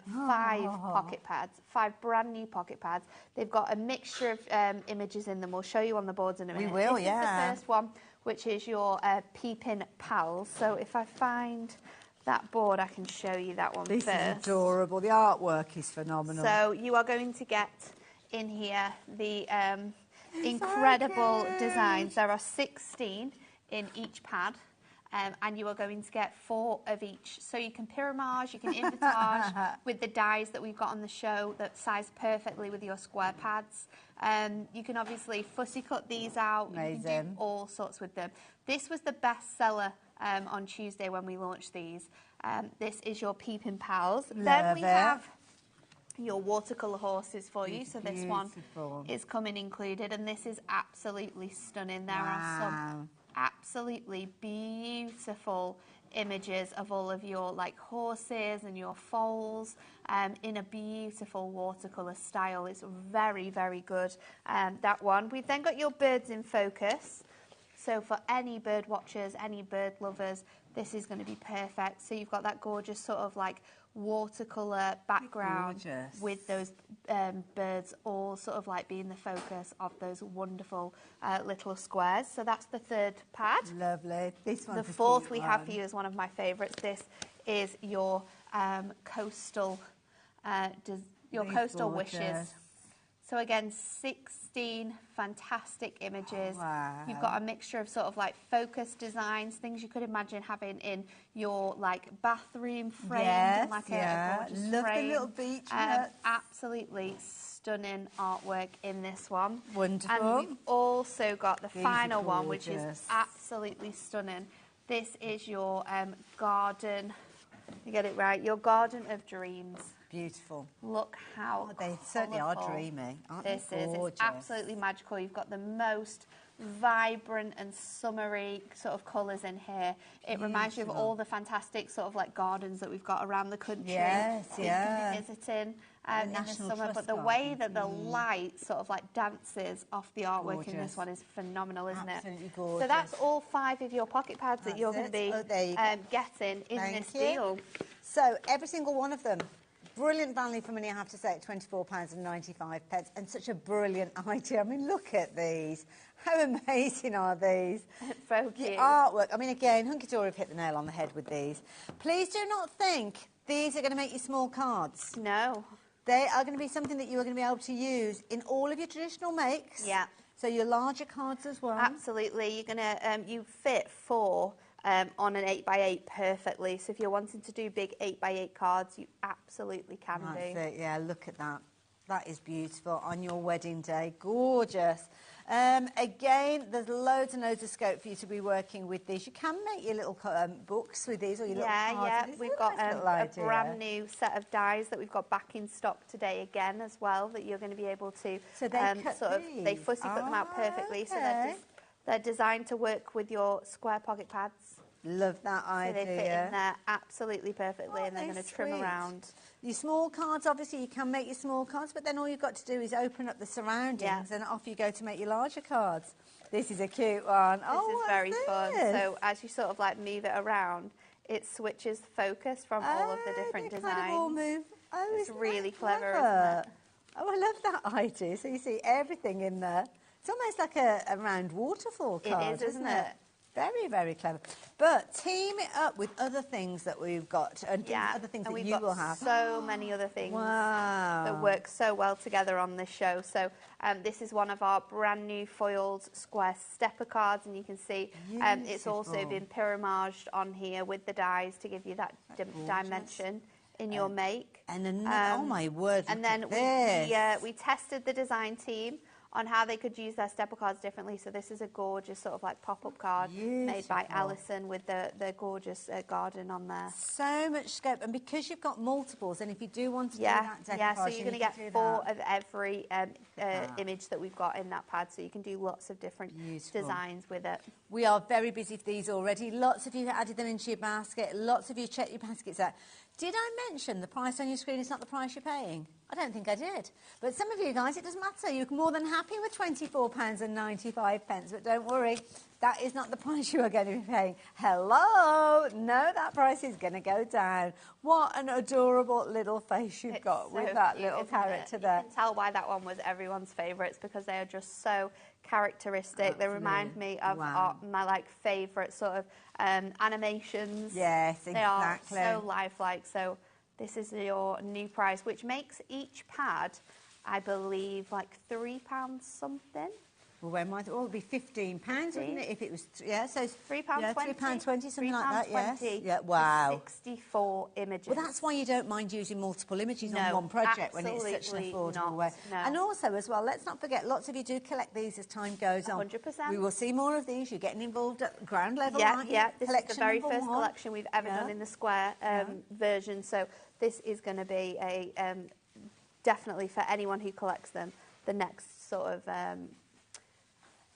pocket pads, 5 brand new pocket pads. They've got a mixture of images in them. We'll show you on the boards in a minute. We will, this is the first one, which is your Peeping Pals. So if I find that board, I can show you that one first. This is adorable. The artwork is phenomenal. So you are going to get in here the incredible designs. There are 16 in each pad. And you are going to get 4 of each. So you can pyramage, you can invitage with the dies that we've got on the show that size perfectly with your square pads. You can obviously fussy cut these out. Amazing. You can do all sorts with them. This was the best seller on Tuesday when we launched these. This is your Peeping Pals. Then we have your watercolour horses for you. So this one is coming included, and this is absolutely stunning. There are some absolutely beautiful images of all of your like horses and your foals in a beautiful watercolour style. It's very, very good, that one. We've then got your birds in focus. So for any bird watchers, any bird lovers, this is going to be perfect. So you've got that gorgeous sort of like watercolour background with those birds all sort of like being the focus of those wonderful little squares. So that's the 3rd pad. Lovely. This one's the 4th we have for you is one of my favourites. This is your coastal coastal wishes. So again, 16 fantastic images. Wow. You've got a mixture of sort of like focus designs, things you could imagine having in your like bathroom frame. Yes, like a gorgeous love frame. the little beach nuts. Absolutely stunning artwork in this one. Wonderful. And we've also got the These final are one, which is gorgeous. absolutely stunning. This is your garden, you get it right, your garden of dreams. Beautiful. Look how they certainly are colourful dreamy, aren't this they? is. Gorgeous. It's absolutely magical. You've got the most vibrant and summery sort of colours in here. It reminds you of all the fantastic sort of like gardens that we've got around the country. Yes, that you can be visiting in the summer. But the way that the light sort of like dances off the artwork in this one is phenomenal, isn't it? Absolutely gorgeous. So that's all 5 of your pocket pads that you're going to be getting in this deal. So every single one of them. Brilliant value for money, I have to say, at £24.95, and such a brilliant idea. I mean, look at these. How amazing are these? So cute. The artwork. I mean, again, Hunky Dory have hit the nail on the head with these. Please do not think these are going to make you small cards. No. They are going to be something that you are going to be able to use in all of your traditional makes. Yeah. So your larger cards as well. Absolutely. You're going to, you fit 4 on an 8x8 perfectly. So if you're wanting to do big 8x8 cards, you absolutely can do. That's it, yeah, look at that. That is beautiful on your wedding day. Gorgeous. Again, there's loads and loads of scope for you to be working with these. You can make your little books with these or your little cards. Yeah, we've got a brand new set of dies that we've got back in stock today again as well that you're going to be able to so they they fussy cut them out perfectly. Okay. So they're designed to work with your square pocket pads. Love that idea. So they fit in there absolutely perfectly, and they're going to trim around. Your small cards, obviously, you can make your small cards, but then all you've got to do is open up the surroundings and off you go to make your larger cards. This is a cute one. This is very fun. So as you sort of like move it around, it switches focus from all of the different designs. Kind of all move. Oh, it's really clever, clever, isn't it? Oh, I love that idea. So you see everything in there. It's almost like a round waterfall card, isn't it? Very, very clever. But team it up with other things that we've got and other things that you will have. So many other things wow. that work so well together on this show. So this is one of our brand new foiled square stepper cards, and you can see it's also been pyramaged on here with the dies to give you that dimension in your make. And then, oh my word! And then we tested the design team on how they could use their stepper cards differently. So this is a gorgeous sort of like pop-up card made by Alison with the gorgeous garden on there. So much scope, and because you've got multiples, and if you do want to do that decoupage, so you're going to get 4 of every image that we've got in that pad, so you can do lots of different designs with it. We are very busy for these already. Lots of you added them into your basket. Lots of you checked your baskets out. Did I mention the price on your screen is not the price you're paying? I don't think I did. But some of you guys, it doesn't matter. You're more than happy with £24.95. But don't worry, that is not the price you are going to be paying. Hello? No, that price is going to go down. What an adorable little face you've got with that little character there. You can tell why that one was everyone's favourites, because they are just so characteristic. They remind me of my like favourite sort of animations. Yes, exactly. They are so lifelike. So this is your new price, which makes each pad, I believe, like £3 something. Well, it would be £15, wouldn't it? If it was, so it's £3.20. £3.20, something like that. £3.20 Yeah, wow. 64 images. Well, that's why you don't mind using multiple images on one project when it's such an affordable way. No. And also, as well, let's not forget, lots of you do collect these as time goes on. 100%. We will see more of these. You're getting involved at ground level. Yeah. This is the very first collection we've ever done in the square version. So this is going to be a definitely for anyone who collects them, the next sort of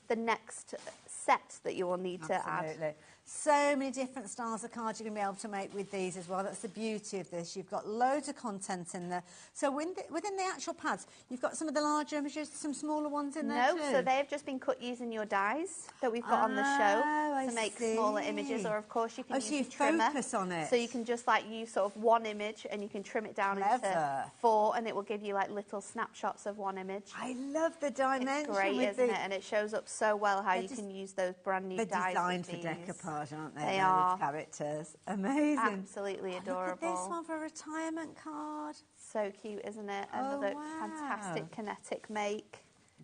the next set that you will need to add. So many different styles of cards you're going to be able to make with these as well. That's the beauty of this. You've got loads of content in there. So within the actual pads, you've got some of the larger images, some smaller ones in there too? No, so they have just been cut using your dies that we've got on the show to make smaller images. Or, of course, you can use a trimmer. Focus on it. So you can just, like, use sort of one image and you can trim it down into 4 and it will give you, like, little snapshots of one image. I love the dimension. It's great, isn't it? And it shows up so well how you can use those brand new dies. They're designed for decoupage, aren't they? They are. With characters. Amazing. Absolutely adorable. Look at this one for a retirement card. So cute, isn't it? Another fantastic kinetic make.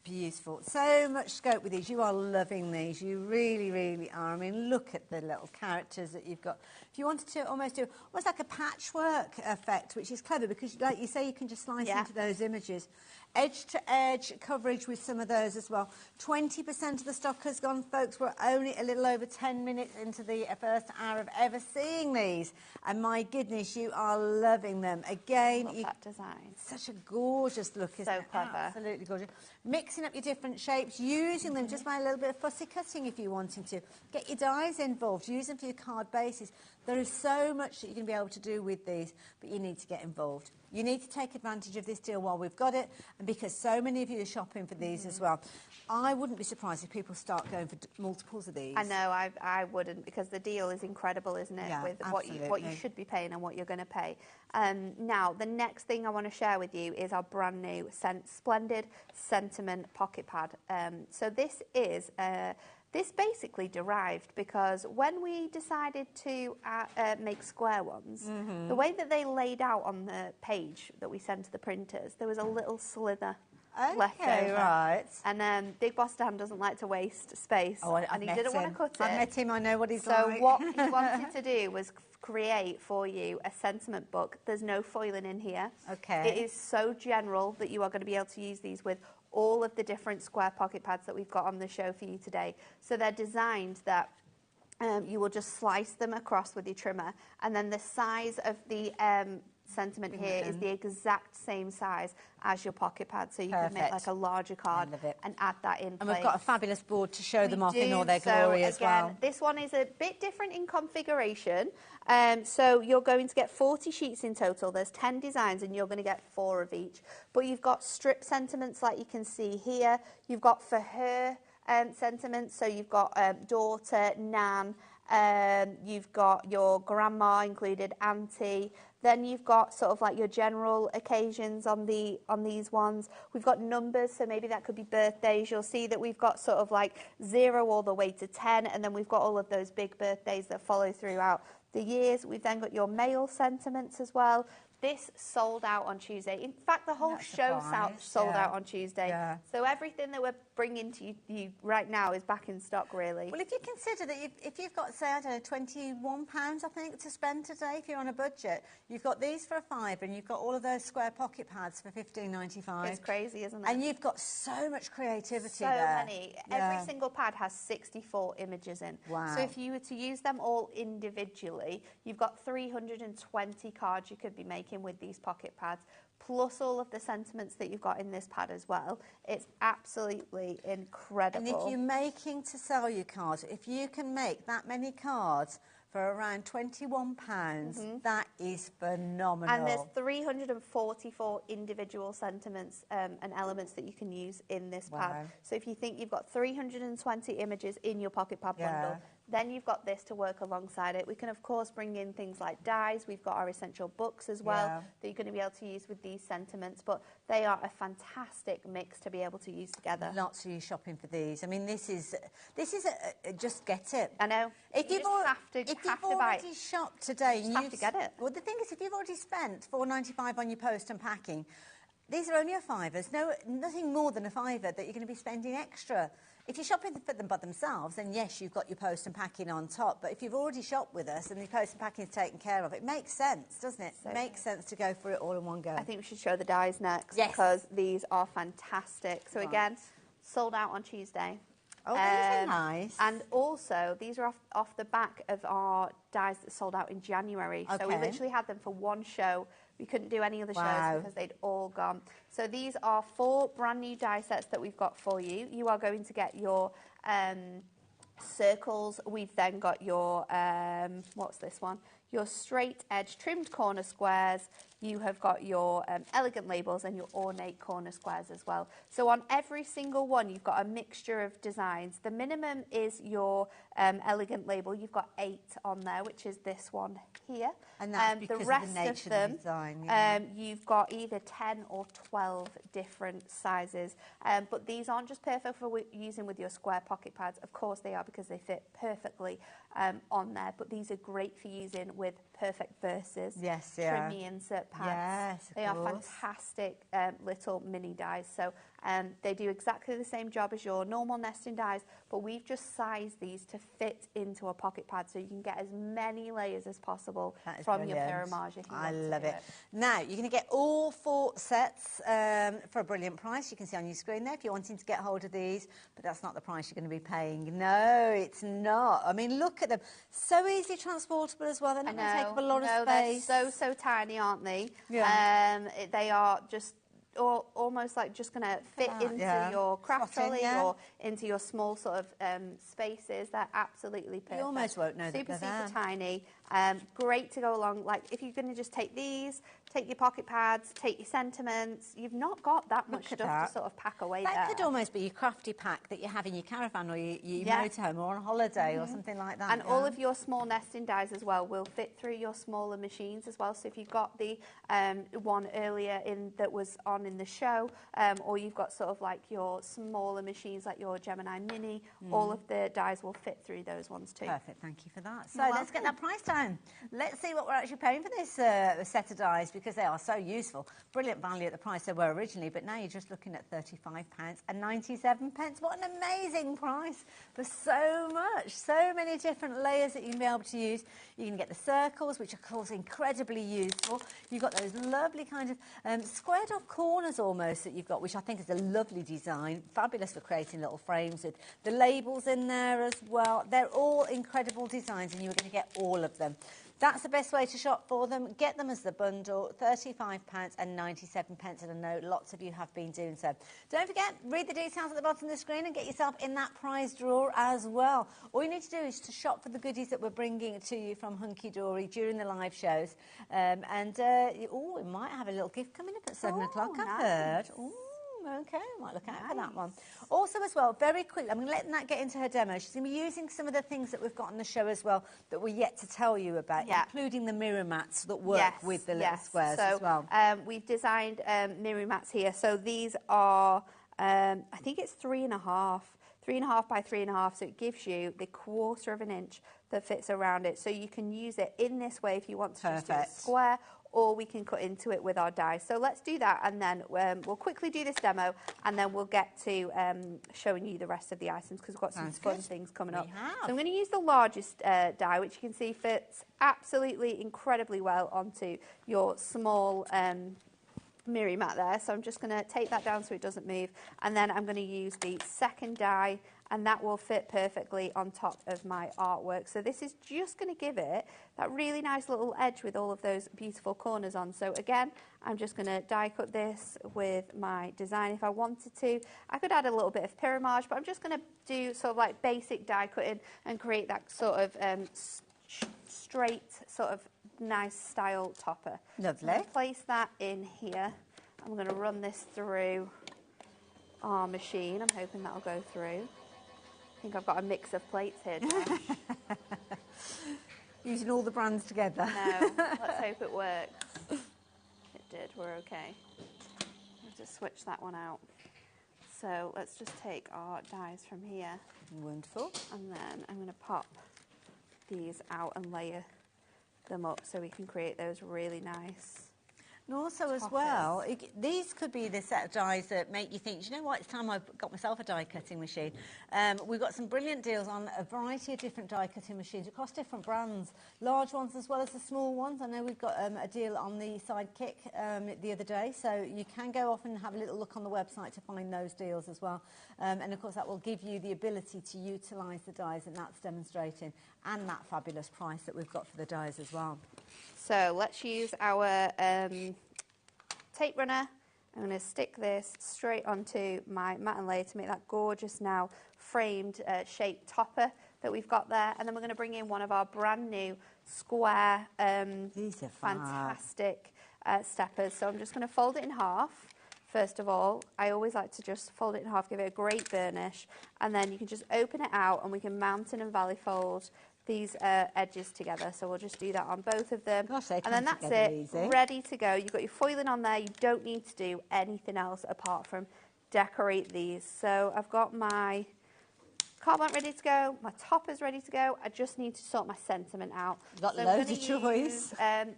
Beautiful. So much scope with these. You are loving these. You really, really are. I mean, look at the little characters that you've got. If you wanted to almost do almost like a patchwork effect, which is clever because, like you say, you can just slice into those images. Edge-to-edge coverage with some of those as well. 20% of the stock has gone, folks. We're only a little over 10 minutes into the first hour of ever seeing these. And my goodness, you are loving them. Again, that design. Such a gorgeous look, isn't it? So clever. Absolutely gorgeous. Mixing up your different shapes, using them just by a little bit of fussy cutting if you're wanting to. Get your dies involved, use them for your card bases. There is so much that you're going to be able to do with these, but you need to get involved. You need to take advantage of this deal while we've got it, and because so many of you are shopping for these as well. I wouldn't be surprised if people start going for multiples of these. I know, I wouldn't, because the deal is incredible, isn't it? Yeah, with what you should be paying and what you're going to pay. Now, the next thing I want to share with you is our brand new Splendid Sentiment Pocket Pad. So this is... This basically derived because when we decided to make square ones, the way that they laid out on the page that we sent to the printers, there was a little slither left over. Right. And Big Boss Dan doesn't like to waste space, and he didn't want to cut it. I met him, I know what he's like. So what he wanted to do was create for you a sentiment book. There's no foiling in here. Okay. It is so general that you are going to be able to use these with all of the different square pocket pads that we've got on the show for you today. So they're designed that you will just slice them across with your trimmer, and then the size of the sentiment here is the exact same size as your pocket pad, so you can make like a larger card and add that in And we've got a fabulous board to show them off in all their glory as well. This one is a bit different in configuration. So you're going to get 40 sheets in total. There's 10 designs and you're going to get 4 of each. But you've got strip sentiments like you can see here. You've got for her sentiments, so you've got daughter, nan, you've got your grandma included, auntie. Then you've got sort of like your general occasions on these ones. We've got numbers, so maybe that could be birthdays. You'll see that we've got sort of like 0 all the way to 10, and then we've got all of those big birthdays that follow throughout the years. We've then got your male sentiments as well. This sold out on Tuesday. In fact, the whole show sold out on Tuesday. Yeah. So everything that we're bringing to you right now is back in stock, really. Well, if you consider that if you've got, say, I don't know, £21, I think, to spend today, if you're on a budget, you've got these for £5 and you've got all of those square pocket pads for $15.95. It's crazy, isn't it? And you've got so much creativity so there. many. Yeah. Every single pad has 64 images in. Wow. So if you were to use them all individually, you've got 320 cards you could be making with these pocket pads, plus all of the sentiments that you've got in this pad as well. It's absolutely incredible. And if you're making to sell your cards, if you can make that many cards for around £21, that is phenomenal. And there's 344 individual sentiments and elements that you can use in this pad. So if you think you've got 320 images in your pocket pad bundle, then you've got this to work alongside it. We can, of course, bring in things like dies. We've got our essential books as well that you're going to be able to use with these sentiments. But they are a fantastic mix to be able to use together. Lots of you shopping for these. I mean, this is just get it. I know. If you've already shopped today, you have to get it. Well, the thing is, if you've already spent £4.95 on your post and packing, these are only a £5. Nothing more than a £5 that you're going to be spending extra. If you're shopping for them by themselves, then yes, you've got your post and packing on top. But if you've already shopped with us and the post and packing is taken care of, it makes sense, doesn't it? It makes sense to go for it all in one go. I think we should show the dies next because these are fantastic. So again, sold out on Tuesday. Oh, these are nice. And also, these are off the back of our dies that sold out in January. So we literally had them for one show. We couldn't do any other shows because they'd all gone. So these are 4 brand new die sets that we've got for you. You are going to get your circles. We've then got your, what's this one? Your straight edge trimmed corner squares. You have got your elegant labels and your ornate corner squares as well. So on every single one, you've got a mixture of designs. The minimum is your elegant label. You've got 8 on there, which is this one here. And that's because the rest of the nature of them, of the design. you've got either 10 or 12 different sizes. But these aren't just perfect for using with your square pocket pads. Of course they are, because they fit perfectly on there. But these are great for using with perfect verses. Yes, they are. Trimmy insert pads. Yes, of they are course. fantastic little mini dies. So they do exactly the same job as your normal nesting dies, but we've just sized these to fit into a pocket pad so you can get as many layers as possible from your Pyramage if you want I love to it. Now, you're going to get all 4 sets for a brilliant price. You can see on your screen there if you're wanting to get hold of these, but that's not the price you're going to be paying. No, it's not. I mean, look at them. So easily transportable as well. They're not going to take up a lot of space. They're so tiny, aren't they? Yeah. They are just almost like just going to fit into your craft trolley or into your small sort of spaces. They're absolutely perfect. You almost won't know that super they're there. tiny. Great to go along. Like if you're going to just take these, take your pocket pads, take your sentiments, you've not got that much stuff to sort of pack away there. That could almost be your crafty pack that you have in your caravan or your motorhome or on holiday or something like that. And all of your small nesting dies as well will fit through your smaller machines as well. So if you've got the one earlier that was on in the show, or you've got sort of like your smaller machines like your Gemini Mini, all of the dies will fit through those ones too. Perfect, thank you for that. So let's get that price down. Let's see what we're actually paying for this set of dies, because they are so useful. Brilliant value at the price they were originally, but now you're just looking at £35.97. What an amazing price for so much. So many different layers that you can be able to use. You can get the circles, which are, of course, incredibly useful. You've got those lovely kind of squared off corners almost that you've got, which I think is a lovely design. Fabulous for creating little frames with the labels in there as well. They're all incredible designs, and you're going to get all of them. That's the best way to shop for them. Get them as the bundle, £35.97, and I know lots of you have been doing so. Don't forget, read the details at the bottom of the screen and get yourself in that prize draw as well. All you need to do is to shop for the goodies that we're bringing to you from Hunky Dory during the live shows. We might have a little gift coming up at 7 o'clock, I've heard. Ooh. Okay, I might look out for that one. Also as well, very quickly, I'm going to let Nat get into her demo. She's going to be using some of the things that we've got on the show as well that we're yet to tell you about, including the mirror mats that work with the little squares as well. We've designed mirror mats here. So these are, I think it's 3.5 by 3.5, so it gives you the 1/4 of an inch that fits around it. So you can use it in this way if you want to just do a square, or we can cut into it with our die. So let's do that, and then we'll quickly do this demo, and then we'll get to showing you the rest of the items, because we've got some fun things coming up. So I'm going to use the largest die, which you can see fits absolutely incredibly well onto your small mirror mat there. So I'm just going to take that down so it doesn't move, and then I'm going to use the second die, and that will fit perfectly on top of my artwork. So this is just going to give it that really nice little edge with all of those beautiful corners on. So again, I'm just going to die cut this with my design. If I wanted to, I could add a little bit of pyramage, but I'm just going to do sort of like basic die cutting and create that sort of straight, sort of nice style topper. Lovely. So place that in here. I'm going to run this through our machine. I'm hoping that'll go through. I think I've got a mix of plates here, Josh. Using all the brands together. No, let's hope it works. It did, we're okay. I'll just switch that one out. So let's just take our dies from here. Wonderful. And then I'm going to pop these out and layer them up so we can create those really nice. And also as well, these could be the set of dies that make you think, you know what, it's time I got myself a die cutting machine. We've got some brilliant deals on a variety of different die cutting machines across different brands, large ones as well as the small ones. I know we've got a deal on the Sidekick the other day, so you can go off and have a little look on the website to find those deals as well. And of course that will give you the ability to utilise the dies, and that's demonstrating, and that fabulous price that we've got for the dies as well. So let's use our tape runner. I'm going to stick this straight onto my mat and layer to make that gorgeous now framed shaped topper that we've got there. And then we're going to bring in one of our brand new square these are fantastic steppers. So I'm just going to fold it in half. First of all, I always like to just fold it in half, give it a great burnish, and then you can just open it out and we can mount and valley fold these edges together. So we'll just do that on both of them. Gosh, and then that's it, easy. Ready to go. You've got your foiling on there. You don't need to do anything else apart from decorate these. So I've got my card ready to go, my topper's ready to go. I just need to sort my sentiment out. You've got so loads of choice.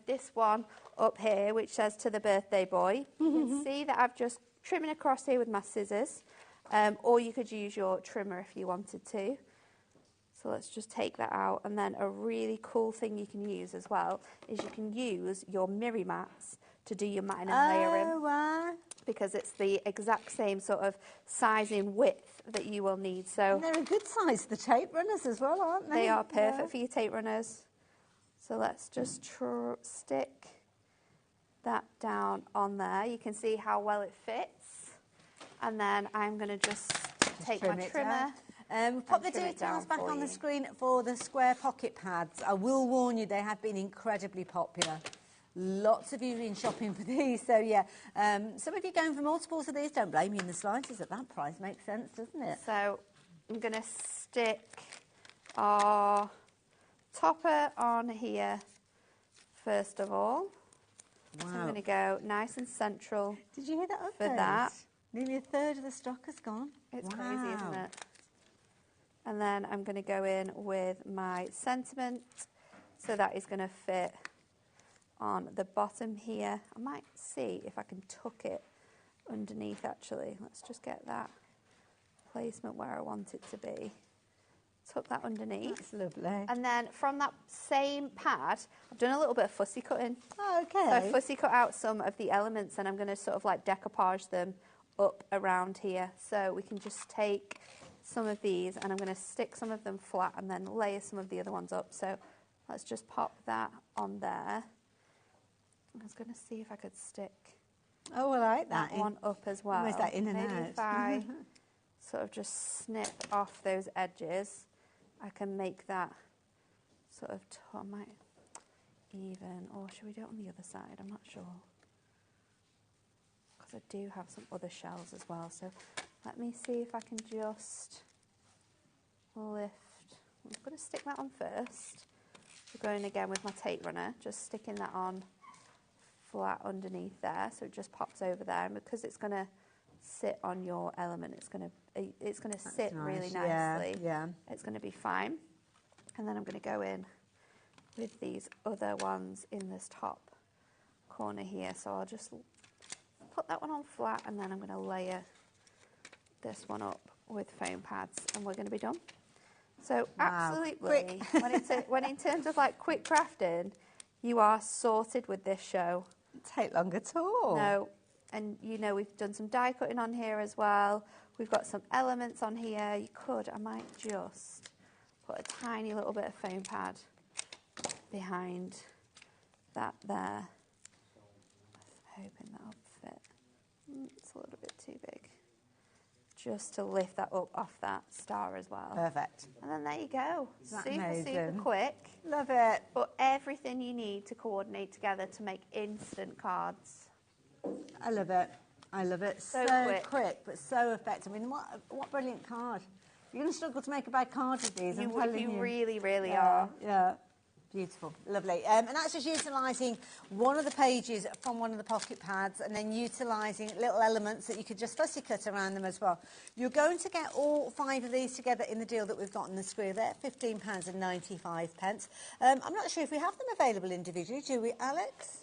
This one up here, which says to the birthday boy. You can see that I've just trimming across here with my scissors, or you could use your trimmer if you wanted to. So let's just take that out. And then a really cool thing you can use as well is you can use your mirror mats to do your matting and layering. Oh, wow. Because it's the exact same sort of sizing width that you will need. So and they're a good size, the tape runners as well, aren't they? They are perfect for your tape runners. So let's just stick that down on there. You can see how well it fits. And then I'm going to just take my trimmer. Pop the details back on the screen for the square pocket pads. I will warn you, they have been incredibly popular. Lots of you have been shopping for these, so yeah. So if you're going for multiples of these, don't blame me in the slightest. At that price, makes sense, doesn't it? So I'm going to stick our topper on here first of all. Wow. So I'm going to go nice and central. Did you hear that update? For that. Nearly a third of the stock has gone. It's crazy, isn't it? And then I'm going to go in with my sentiment. So that is going to fit on the bottom here. I might see if I can tuck it underneath actually. Let's just get that placement where I want it to be. Tuck that underneath. That's lovely. And then from that same pad, I've done a little bit of fussy cutting. Oh, okay. So I fussy cut out some of the elements and I'm going to sort of like decoupage them up around here. So we can just take some of these and I'm going to stick some of them flat and then layer some of the other ones up. So let's just pop that on there. I was going to see if I could stick I like that one up as well. Almost that in and Maybe out. if I sort of just snip off those edges, I can make that sort of even, or should we do it on the other side? I'm not sure. Because I do have some other shells as well. So let me see if I can just lift. I'm going to stick that on first. So going again with my tape runner, just sticking that on flat underneath there, so it just pops over there. And because it's going to sit on your element, it's going to sit really nicely. Yeah. It's going to be fine. And then I'm going to go in with these other ones in this top corner here. So I'll just put that one on flat, and then I'm going to layer this one up with foam pads, and we're going to be done. So absolutely, when in terms of like quick crafting, you are sorted with this show. Take long at all. No, and you know we've done some die cutting on here as well. We've got some elements on here. I might just put a tiny little bit of foam pad behind that there. I'm hoping that'll fit. It's a little bit too big. Just to lift that up off that star as well. Perfect. And then there you go. Super quick. Love it. But everything you need to coordinate together to make instant cards. I love it. I love it. So quick, but so effective. I mean, what brilliant card. You're going to struggle to make a bad card with these, I'm telling you. You really, really are. Yeah. Beautiful, lovely. And that's just utilising one of the pages from one of the pocket pads and then utilising little elements that you could just fussy cut around them as well. You're going to get all 5 of these together in the deal that we've got on the screen there, £15.95. I'm not sure if we have them available individually, do we, Alex?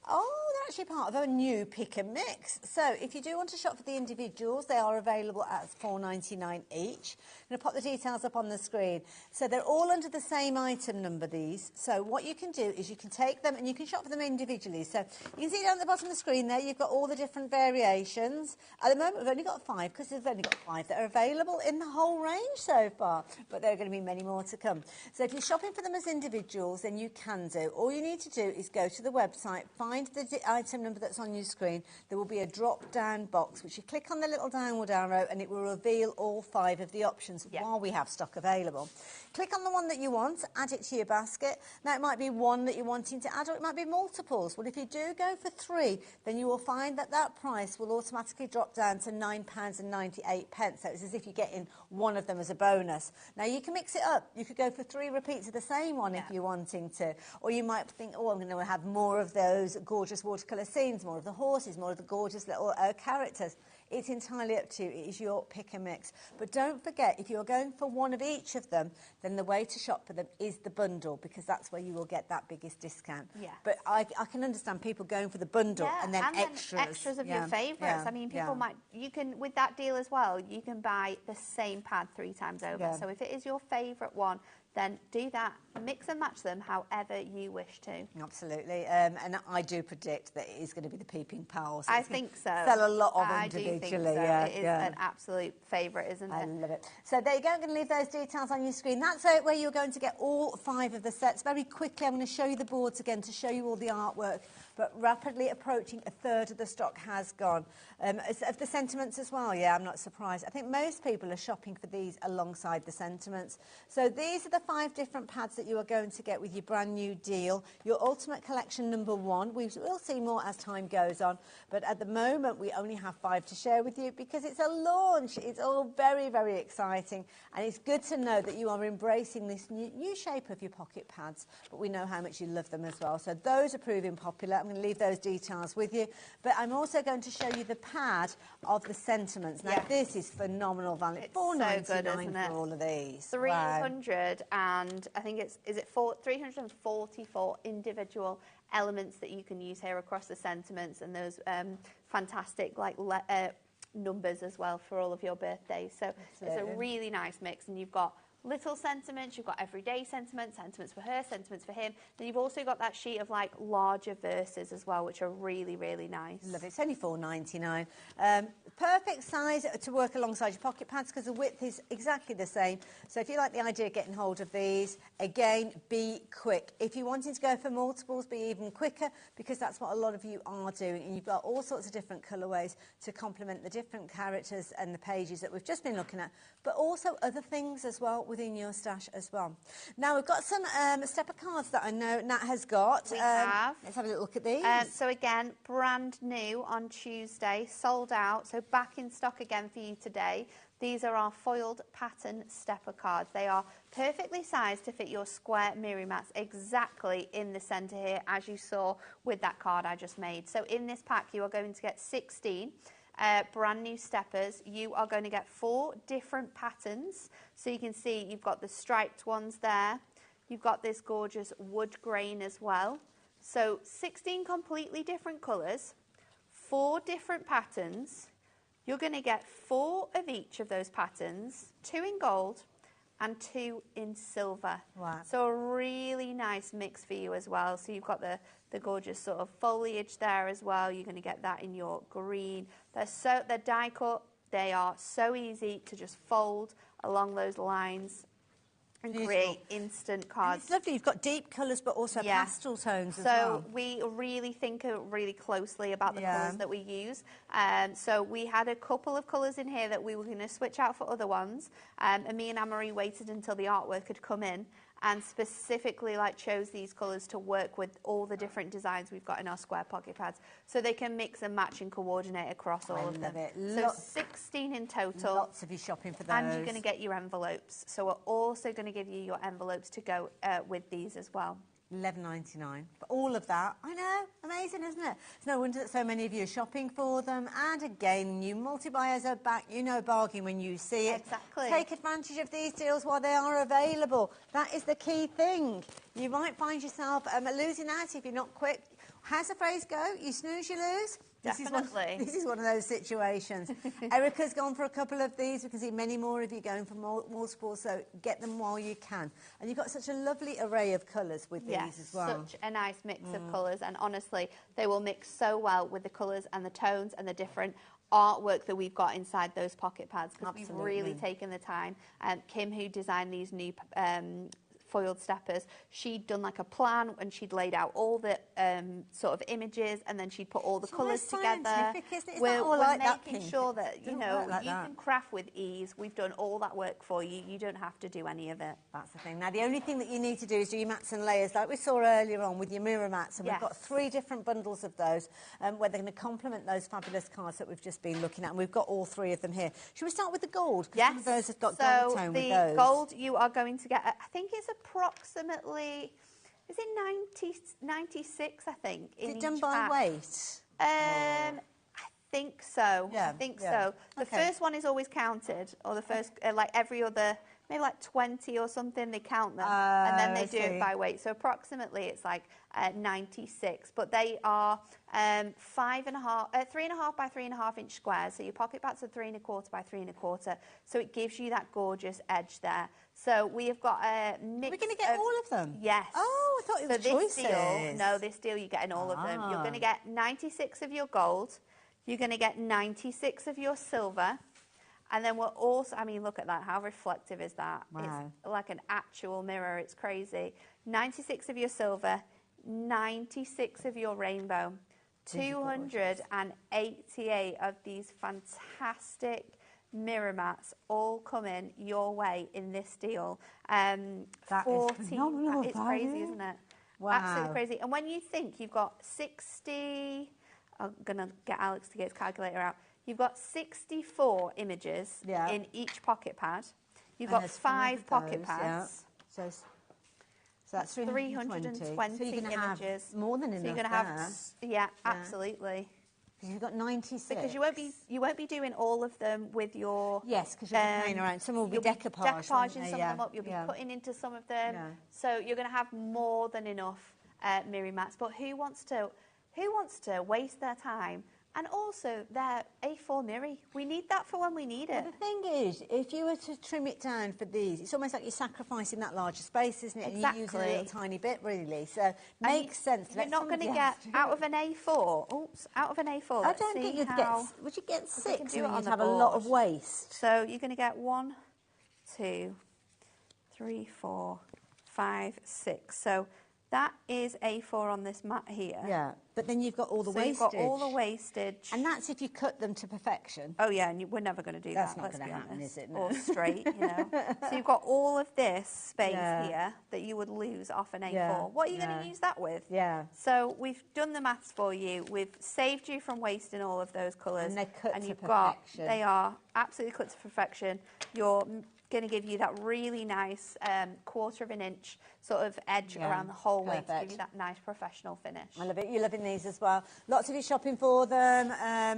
Oh, they're actually part of a new pick and mix. So if you do want to shop for the individuals, they are available at $4.99 each. I'm going to pop the details up on the screen. So they're all under the same item number, these. So what you can do is you can take them and you can shop for them individually. So you can see down at the bottom of the screen there, you've got all the different variations. At the moment, we've only got 5 because we've only got 5 that are available in the whole range so far. But there are going to be many more to come. So if you're shopping for them as individuals, then you can do. All you need to do is go to the website, find the item number that's on your screen. There will be a drop-down box, which you click on the little downward arrow and it will reveal all 5 of the options while we have stock available. Click on the one that you want, add it to your basket. Now, it might be one that you're wanting to add, or it might be multiples. Well, if you do go for 3, then you will find that that price will automatically drop down to £9.98. So it's as if you're getting one of them as a bonus. Now, you can mix it up. You could go for 3 repeats of the same one if you're wanting to. Or you might think, oh, I'm going to have more of those gorgeous watercolour scenes, more of the horses, more of the gorgeous little characters. It's entirely up to you. It is your pick and mix. But don't forget, if you're going for one of each of them, then the way to shop for them is the bundle, because that's where you will get that biggest discount. Yeah. But I can understand people going for the bundle and then extras. Extras of your favourites. I mean, people might, you can, with that deal as well, you can buy the same pad 3 times over. Yeah. So if it is your favourite one, then do that. Mix and match them however you wish to. Absolutely. And I do predict that it is going to be the Peeping Pal. So I think so. Sell a lot of I individually. do think so. Yeah, it is an absolute favourite, isn't it? I love it. So there you go. I'm going to leave those details on your screen. That's where you're going to get all 5 of the sets. Very quickly, I'm going to show you the boards again to show you all the artwork. But rapidly approaching a third of the stock has gone. Of the sentiments as well, yeah, I'm not surprised. I think most people are shopping for these alongside the sentiments. So these are the 5 different pads that you are going to get with your brand new deal. Your Ultimate Collection #1. We will see more as time goes on. But at the moment, we only have 5 to share with you because it's a launch. It's all very, very exciting. And it's good to know that you are embracing this new shape of your pocket pads. But we know how much you love them as well. So those are proving popular. I'm going to leave those details with you. But I'm also going to show you the pad of the sentiments. Now, this is phenomenal value. It's $4.99 so good, isn't it? for all of these. 300 and I think is it 344 individual elements that you can use here across the sentiments, and those fantastic numbers as well for all of your birthdays. So it's a really nice mix, and you've got little sentiments, you've got everyday sentiments, sentiments for her, sentiments for him. Then you've also got that sheet of like larger verses as well, which are really, really nice. Love it. It's only $4.99. Perfect size to work alongside your pocket pads because the width is exactly the same. So if you like the idea of getting hold of these, again, be quick. If you're wanting to go for multiples, be even quicker, because that's what a lot of you are doing. And you've got all sorts of different colourways to complement the different characters and the pages that we've just been looking at, but also other things as well within your stash as well. Now, we've got some stepper cards that I know Nat has got. We have. Let's have a little look at these. So again, brand new on Tuesday, sold out, so back in stock again for you today. These are our foiled pattern stepper cards. They are perfectly sized to fit your square mirror mats exactly in the centre here, as you saw with that card I just made. So in this pack, you are going to get 16 brand new steppers. You are going to get 4 different patterns. So you can see you've got the striped ones there. You've got this gorgeous wood grain as well. So 16 completely different colours, 4 different patterns. You're going to get 4 of each of those patterns, 2 in gold and 2 in silver. Wow. So a really nice mix for you as well. So you've got the gorgeous sort of foliage there as well. You're going to get that in your green. They're die cut. They are so easy to just fold along those lines and create instant cards. And it's lovely. You've got deep colours, but also pastel tones as well. So we really think really closely about the colours that we use. So we had a couple of colours in here that we were going to switch out for other ones. And me and Anne-Marie waited until the artwork had come in and specifically chose these colours to work with all the different designs we've got in our square pocket pads, so they can mix and match and coordinate across all of them. I love it. So 16 in total. Lots of you shopping for those. And you're going to get your envelopes. So we're also going to give you your envelopes to go with these as well. $11.99. But all of that, I know, amazing, isn't it? It's no wonder that so many of you are shopping for them. And again, new multi-buyers are back. You know, bargain when you see it. Exactly. Take advantage of these deals while they are available. That is the key thing. You might find yourself losing out if you're not quick. How's the phrase go? You snooze, you lose? Definitely. This is one of those situations. Erica's gone for a couple of these. We can see many more of you going for multiple, so get them while you can. And you've got such a lovely array of colours with these as well. Such a nice mix of colours, and honestly, they will mix so well with the colours and the tones and the different artwork that we've got inside those pocket pads, because we've really taken the time. Kim, who designed these new foiled steppers, she'd done a plan and she'd laid out all the sort of images, and then she'd put all the colours together. We're making sure that you can craft with ease. We've done all that work for you. You don't have to do any of it. That's the thing. Now, the only thing that you need to do is do your mats and layers, like we saw earlier on with your mirror mats, and we've got 3 different bundles of those, where they're going to complement those fabulous cards that we've just been looking at, and we've got all 3 of them here. Should we start with the gold? Because some of those have got gold tone with those. The gold you are going to get, I think it's approximately, is it 96, I think. Is it done by weight? I think so. I think so. The first one is always counted, or the first, every other, maybe 20 or something, they count them, and then they do it by weight. So approximately it's 96, but they are 3.5 by 3.5 inch squares. So your pocket pads are 3.25 by 3.25. So it gives you that gorgeous edge there. So we have got a mix. We're going to get all of them? Yes. Oh, I thought it was choices. This deal you're getting all of them. You're going to get 96 of your gold. You're going to get 96 of your silver. And then we're also, look at that. How reflective is that? Wow. It's like an actual mirror. It's crazy. 96 of your silver, 96 of your rainbow, 288 of these fantastic mirror mats all coming your way in this deal. That is phenomenal. It's crazy, isn't it? Wow. Absolutely crazy. And when you think you've got 60, I'm going to get Alex to get his calculator out. You've got 64 images in each pocket pad. You've got 5 pocket pads. So that's 320. So you're going to images. Have more than enough. So you're going to have, absolutely. Because you've got 96. Because you won't be doing all of them with your... Yes, because you'll be playing around. Some will be decoupage. Decoupaging some of them up. You'll be putting into some of them. So you're going to have more than enough mirror mats. But who wants to waste their time? And also, they're A4 mirror. We need that for when we need it. Well, the thing is, if you were to trim it down for these, it's almost like you're sacrificing that larger space, isn't it? Exactly. And you're using a little tiny bit, really. So makes sense. You're not going to get out of an A4. Oops, out of an A4. I don't think you'd get. Would you get 6? You'd have a lot of waste. So you're going to get 1, 2, 3, 4, 5, 6. So that is A4 on this mat here. Yeah, but then you've got all the wastage. You've got all the wastage. And that's if you cut them to perfection. Oh, yeah, and we're never going to do that, let's be happen, honest. Is it? No. Or straight, So you've got all of this space here that you would lose off an A4. Yeah. What are you going to use that with? Yeah. So we've done the maths for you. We've saved you from wasting all of those colours. And they're cut to you've perfection. They are absolutely cut to perfection. You're going to give you that really nice 1/4 of an inch sort of edge around the whole way to give you that nice professional finish. I love it. You're loving these as well. Lots of you shopping for them.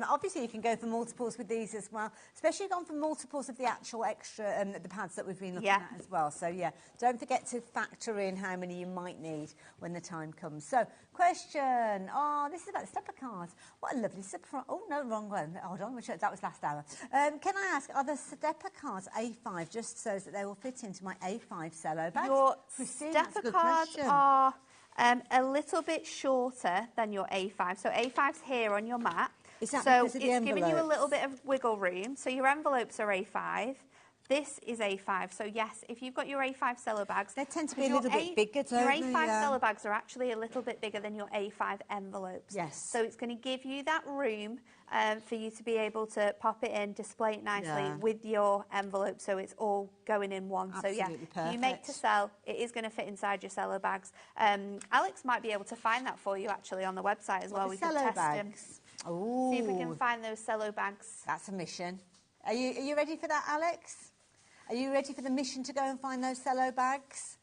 Obviously, you can go for multiples with these as well, especially gone for multiples of the actual extra the pads that we've been looking at as well. So, don't forget to factor in how many you might need when the time comes. So, Question. Oh, this is about the stepper cards. What a lovely surprise. Oh, no, wrong one. Hold on, that was last hour. Can I ask, are the stepper cards A5 just so that they will fit into my A5 cello bags? Your Christine, that's a stepper good cards question. are a little bit shorter than your A5. So A5's here on your mat. Is that so because of the it's giving you a envelopes? little bit of wiggle room. So your envelopes are A5. This is A5. So yes, if you've got your A5 cello bags, they tend to be a little bit bigger, don't Your they? A5 cello bags are actually a little bit bigger than your A5 envelopes. Yes. So it's going to give you that room for you to be able to pop it in, display it nicely with your envelope, so it's all going in one. Absolutely so yeah, you make perfect. to sell. It is going to fit inside your cello bags. Alex might be able to find that for you actually on the website as well. The We can cello test bags. them. Ooh. See if we can find those cello bags. That's a mission. Are you ready for that, Alex? Are you ready for the mission to go and find those cello bags?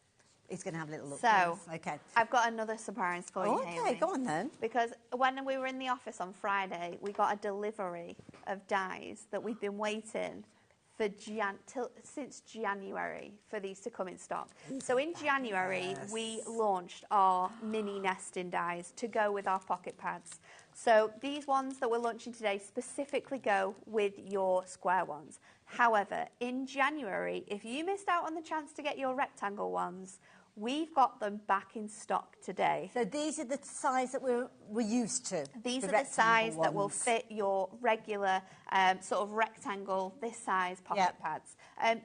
He's going to have a little look. So, okay. I've got another surprise for you, Okay, Hayley. go on then. Because when we were in the office on Friday, we got a delivery of dies that we've been waiting for since January for these to come in stock. So in January, we launched our mini nesting dies to go with our pocket pads. So these ones that we're launching today specifically go with your square ones. However, in January, if you missed out on the chance to get your rectangle ones, we've got them back in stock today. So these are the size that we're used to. These are the size that will fit your regular sort of rectangle, this size pocket pads.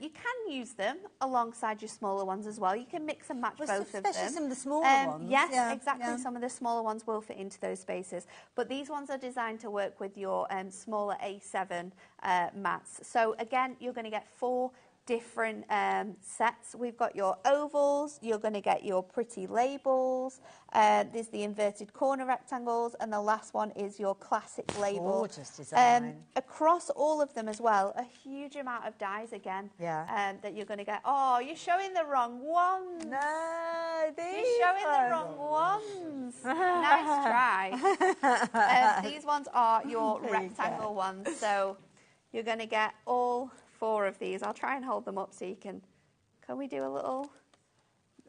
You can use them alongside your smaller ones as well. You can mix and match both of them. Especially some of the smaller ones. Yes, exactly. Some of the smaller ones will fit into those spaces. But these ones are designed to work with your smaller A7 mats. So again, you're going to get 4 different sets. We've got your ovals, you're going to get your pretty labels, there's the inverted corner rectangles, and the last one is your classic label. Gorgeous design. Across all of them as well, a huge amount of dies again that you're going to get. Oh, you're showing the wrong ones. No, you're showing the wrong ones. Nice try. These ones are your rectangle ones, so you're going to get all 4 of these. I'll try and hold them up so you can we do a little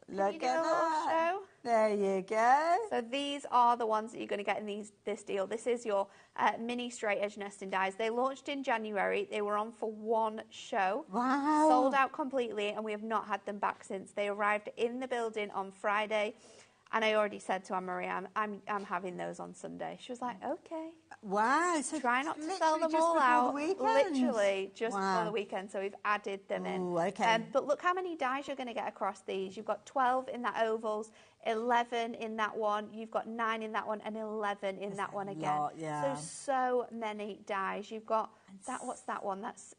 look do a little show? There you go. So these are the ones that you're going to get in this deal. This is your mini straight edge nesting dies. They launched in January. They were on for 1 show. Wow. Sold out completely, and we have not had them back since. They arrived in the building on Friday. And I already said to Anne-Marie, I'm having those on Sunday. She was like, okay. Wow. So try not to sell them all out. Literally just Wow. for the weekend. So we've added them in. Ooh, okay. But look how many dies you're going to get across these. You've got 12 in that ovals, 11 in that one. You've got 9 in that one, and 11 in that one again. Lot, yeah. So many dies. You've got that. What's that one? That's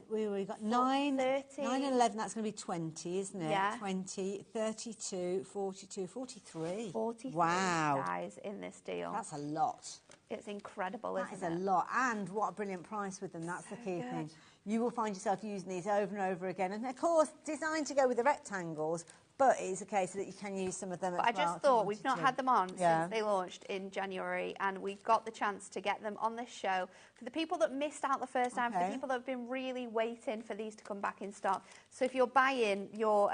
we got 9, 30. 9 and 11. That's going to be 20, isn't it? Yeah. 20, 32, 42, 43. 43 wow. dies in this deal. That's a lot. It's incredible, That isn't is it? a lot. And what a brilliant price with them. That's the key thing. You will find yourself using these over and over again. And of course, designed to go with the rectangles, but it's a case that you can use some of them as well. I just thought we've not had them on since they launched in January, and we got the chance to get them on this show. For the people that missed out the first time, for the people that have been really waiting for these to come back in stock. So if you're buying your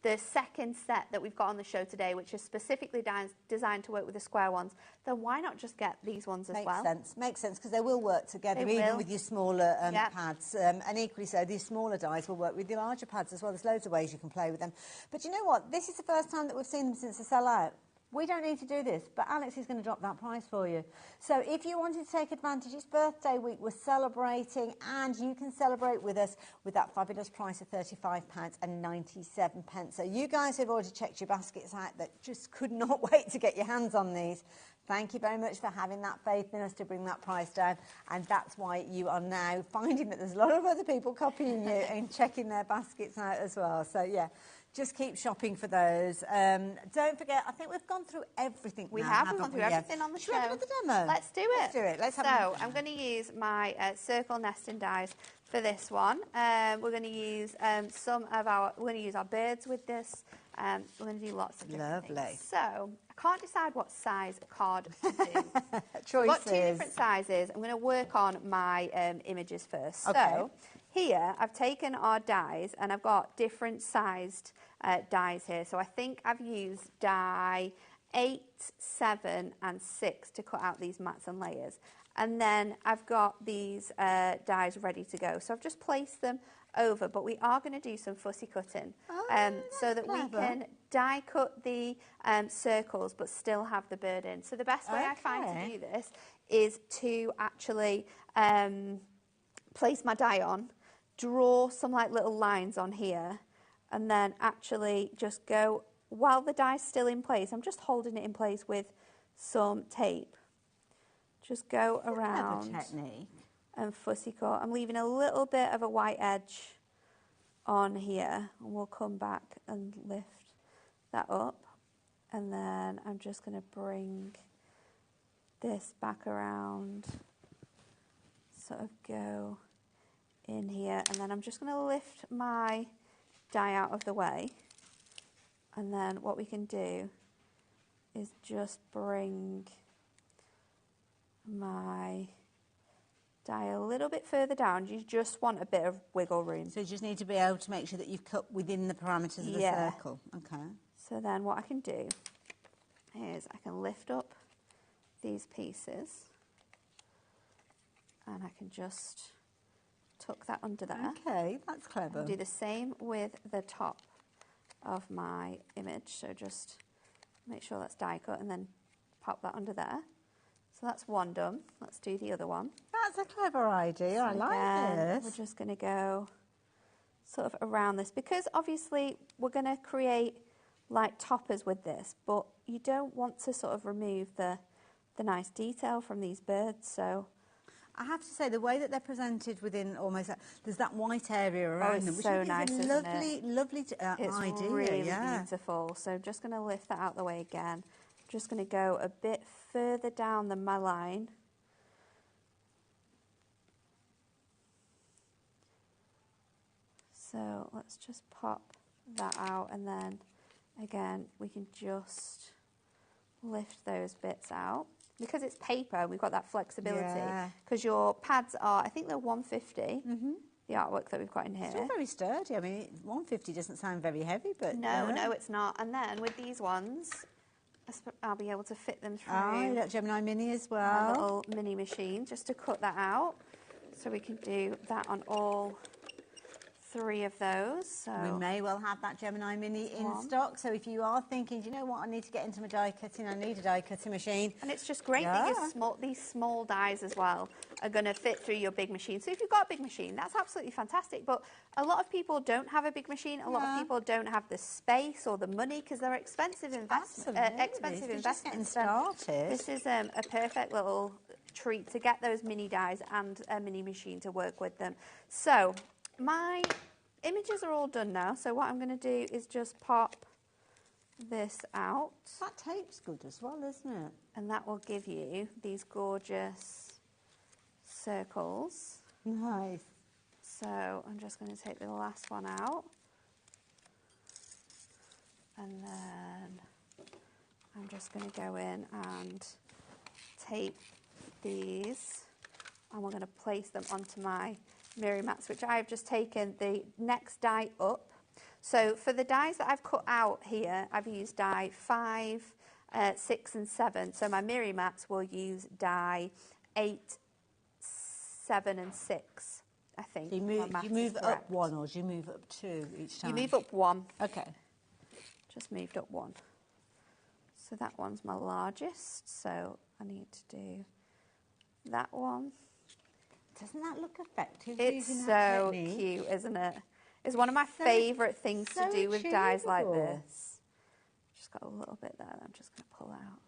the second set that we've got on the show today, which is specifically designed to work with the square ones, then why not just get these ones as well? Makes sense, because they will work together, They even will. with your smaller pads. And equally so, these smaller dies will work with your larger pads as well. There's loads of ways you can play with them. But you know what? This is the first time that we've seen them since the sell-out. We don't need to do this, but Alex is going to drop that price for you. So if you wanted to take advantage, it's birthday week, we're celebrating, and you can celebrate with us with that fabulous price of £35.97. So you guys have already checked your baskets out that just could not wait to get your hands on these. Thank you very much for having that faith in us to bring that price down, and that's why you are now finding that there's a lot of other people copying you and checking their baskets out as well. So yeah, just keep shopping for those. Don't forget, I think we've gone through everything. We now, have. We've haven't gone through we? everything on the show. Should we have another demo? Let's do it. Let's do it. Let's have So I'm going to use my circle nesting dies for this one. We're going to use We're going to use our birds with this. We're going to do lots of different things. So I can't decide what size card to do. Choices. I've got 2 different sizes. I'm going to work on my images first. Okay. So here I've taken our dies, and I've got different sized dies here. So I think I've used die 8, 7 and 6 to cut out these mats and layers. And then I've got these dies ready to go. So I've just placed them over, but we are going to do some fussy cutting so that we can die cut the circles but still have the bird in. So the best way I find to do this is to actually place my die on, draw some like little lines on here, and then actually just go, while the die's still in place, I'm just holding it in place with some tape. Just go around and fussy cut. I'm leaving a little bit of a white edge on here, and we'll come back and lift that up. And then I'm just going to bring this back around, sort of go in here, and then I'm just going to lift my die out of the way. And then what we can do is just bring my die a little bit further down. You just want a bit of wiggle room. So you just need to be able to make sure that you've cut within the parameters of the circle. Okay. So then what I can do is I can lift up these pieces and I can just tuck that under there. Okay, that's clever. And do the same with the top of my image. So just make sure that's die cut and then pop that under there. So that's one done. Let's do the other one. That's a clever idea. So I like this. We're just going to go sort of around this, because obviously we're going to create like toppers with this, but you don't want to sort of remove the nice detail from these birds. So I have to say, the way that they're presented within almost, there's that white area around them, which so is nice, a lovely, lovely it's idea. Really beautiful. So I'm just going to lift that out of the way again. I'm just going to go a bit further down than my line. So let's just pop that out, and then again we can just lift those bits out. Because it's paper, we've got that flexibility. Because your pads are, I think they're 150, the artwork that we've got in here. It's still very sturdy. I mean, 150 doesn't sound very heavy, but... No, it's not. And then with these ones, I'll be able to fit them through. Oh, you got Gemini Mini as well. A little mini machine, just to cut that out. So we can do that on all 3 of those. So we may well have that Gemini Mini in stock. So if you are thinking, do you know what, I need to get into my die cutting, I need a die cutting machine. And it's just great that these small dies as well are going to fit through your big machine. So if you've got a big machine, that's absolutely fantastic. But a lot of people don't have a big machine. A lot of people don't have the space or the money, because they're expensive investments. Getting started. This is a perfect little treat to get those mini dies and a mini machine to work with them. So my images are all done now, so what I'm going to do is just pop this out. That tape's good as well, isn't it? And that will give you these gorgeous circles. Nice. So I'm just going to take the last one out. And then I'm just going to go in and tape these, and we're going to place them onto my mirror mats, which I've just taken the next die up. So for the dies that I've cut out here, I've used die 5, 6 and 7. So my mirror mats will use die 8, 7 and 6, I think. Do you move up 1 or do you move up 2 each time? You move up 1. Okay. Just moved up 1. So that one's my largest, so I need to do that one. Doesn't that look effective? It's so cute, isn't it? It's one of my favourite things to do with dies like this. Just got a little bit there that I'm just going to pull out.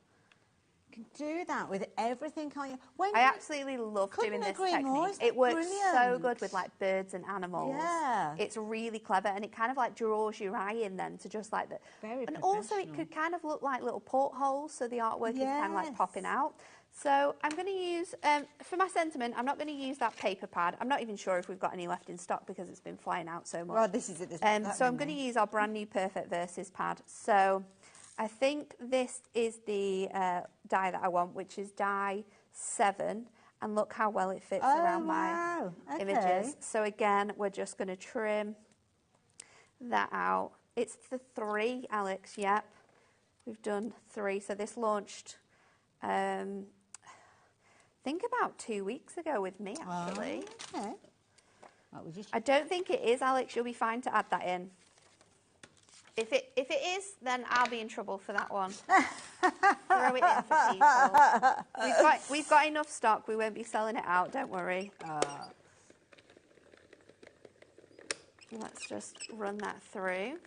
You can do that with everything, can't you? I absolutely love doing this technique. It works so good with like birds and animals. Yeah. It's really clever, and it kind of like draws your eye in then to just like the... And also it could kind of look like little portholes, so the artwork is kind of like popping out. So I'm going to use, for my sentiment, I'm not going to use that paper pad. I'm not even sure if we've got any left in stock because it's been flying out so much. Well, this is it. So I'm going to use our brand new Perfect Versus pad. So I think this is the die that I want, which is die 7. And look how well it fits around my images. So again, we're just going to trim that out. It's the 3, Alex, yep. We've done 3. So this launched, I think about 2 weeks ago with me, actually. Oh, okay. I don't think it is, Alex. You'll be fine to add that in. If it is, then I'll be in trouble for that one. Throw it in for people. We've got enough stock. We won't be selling it out. Don't worry. Let's just run that through.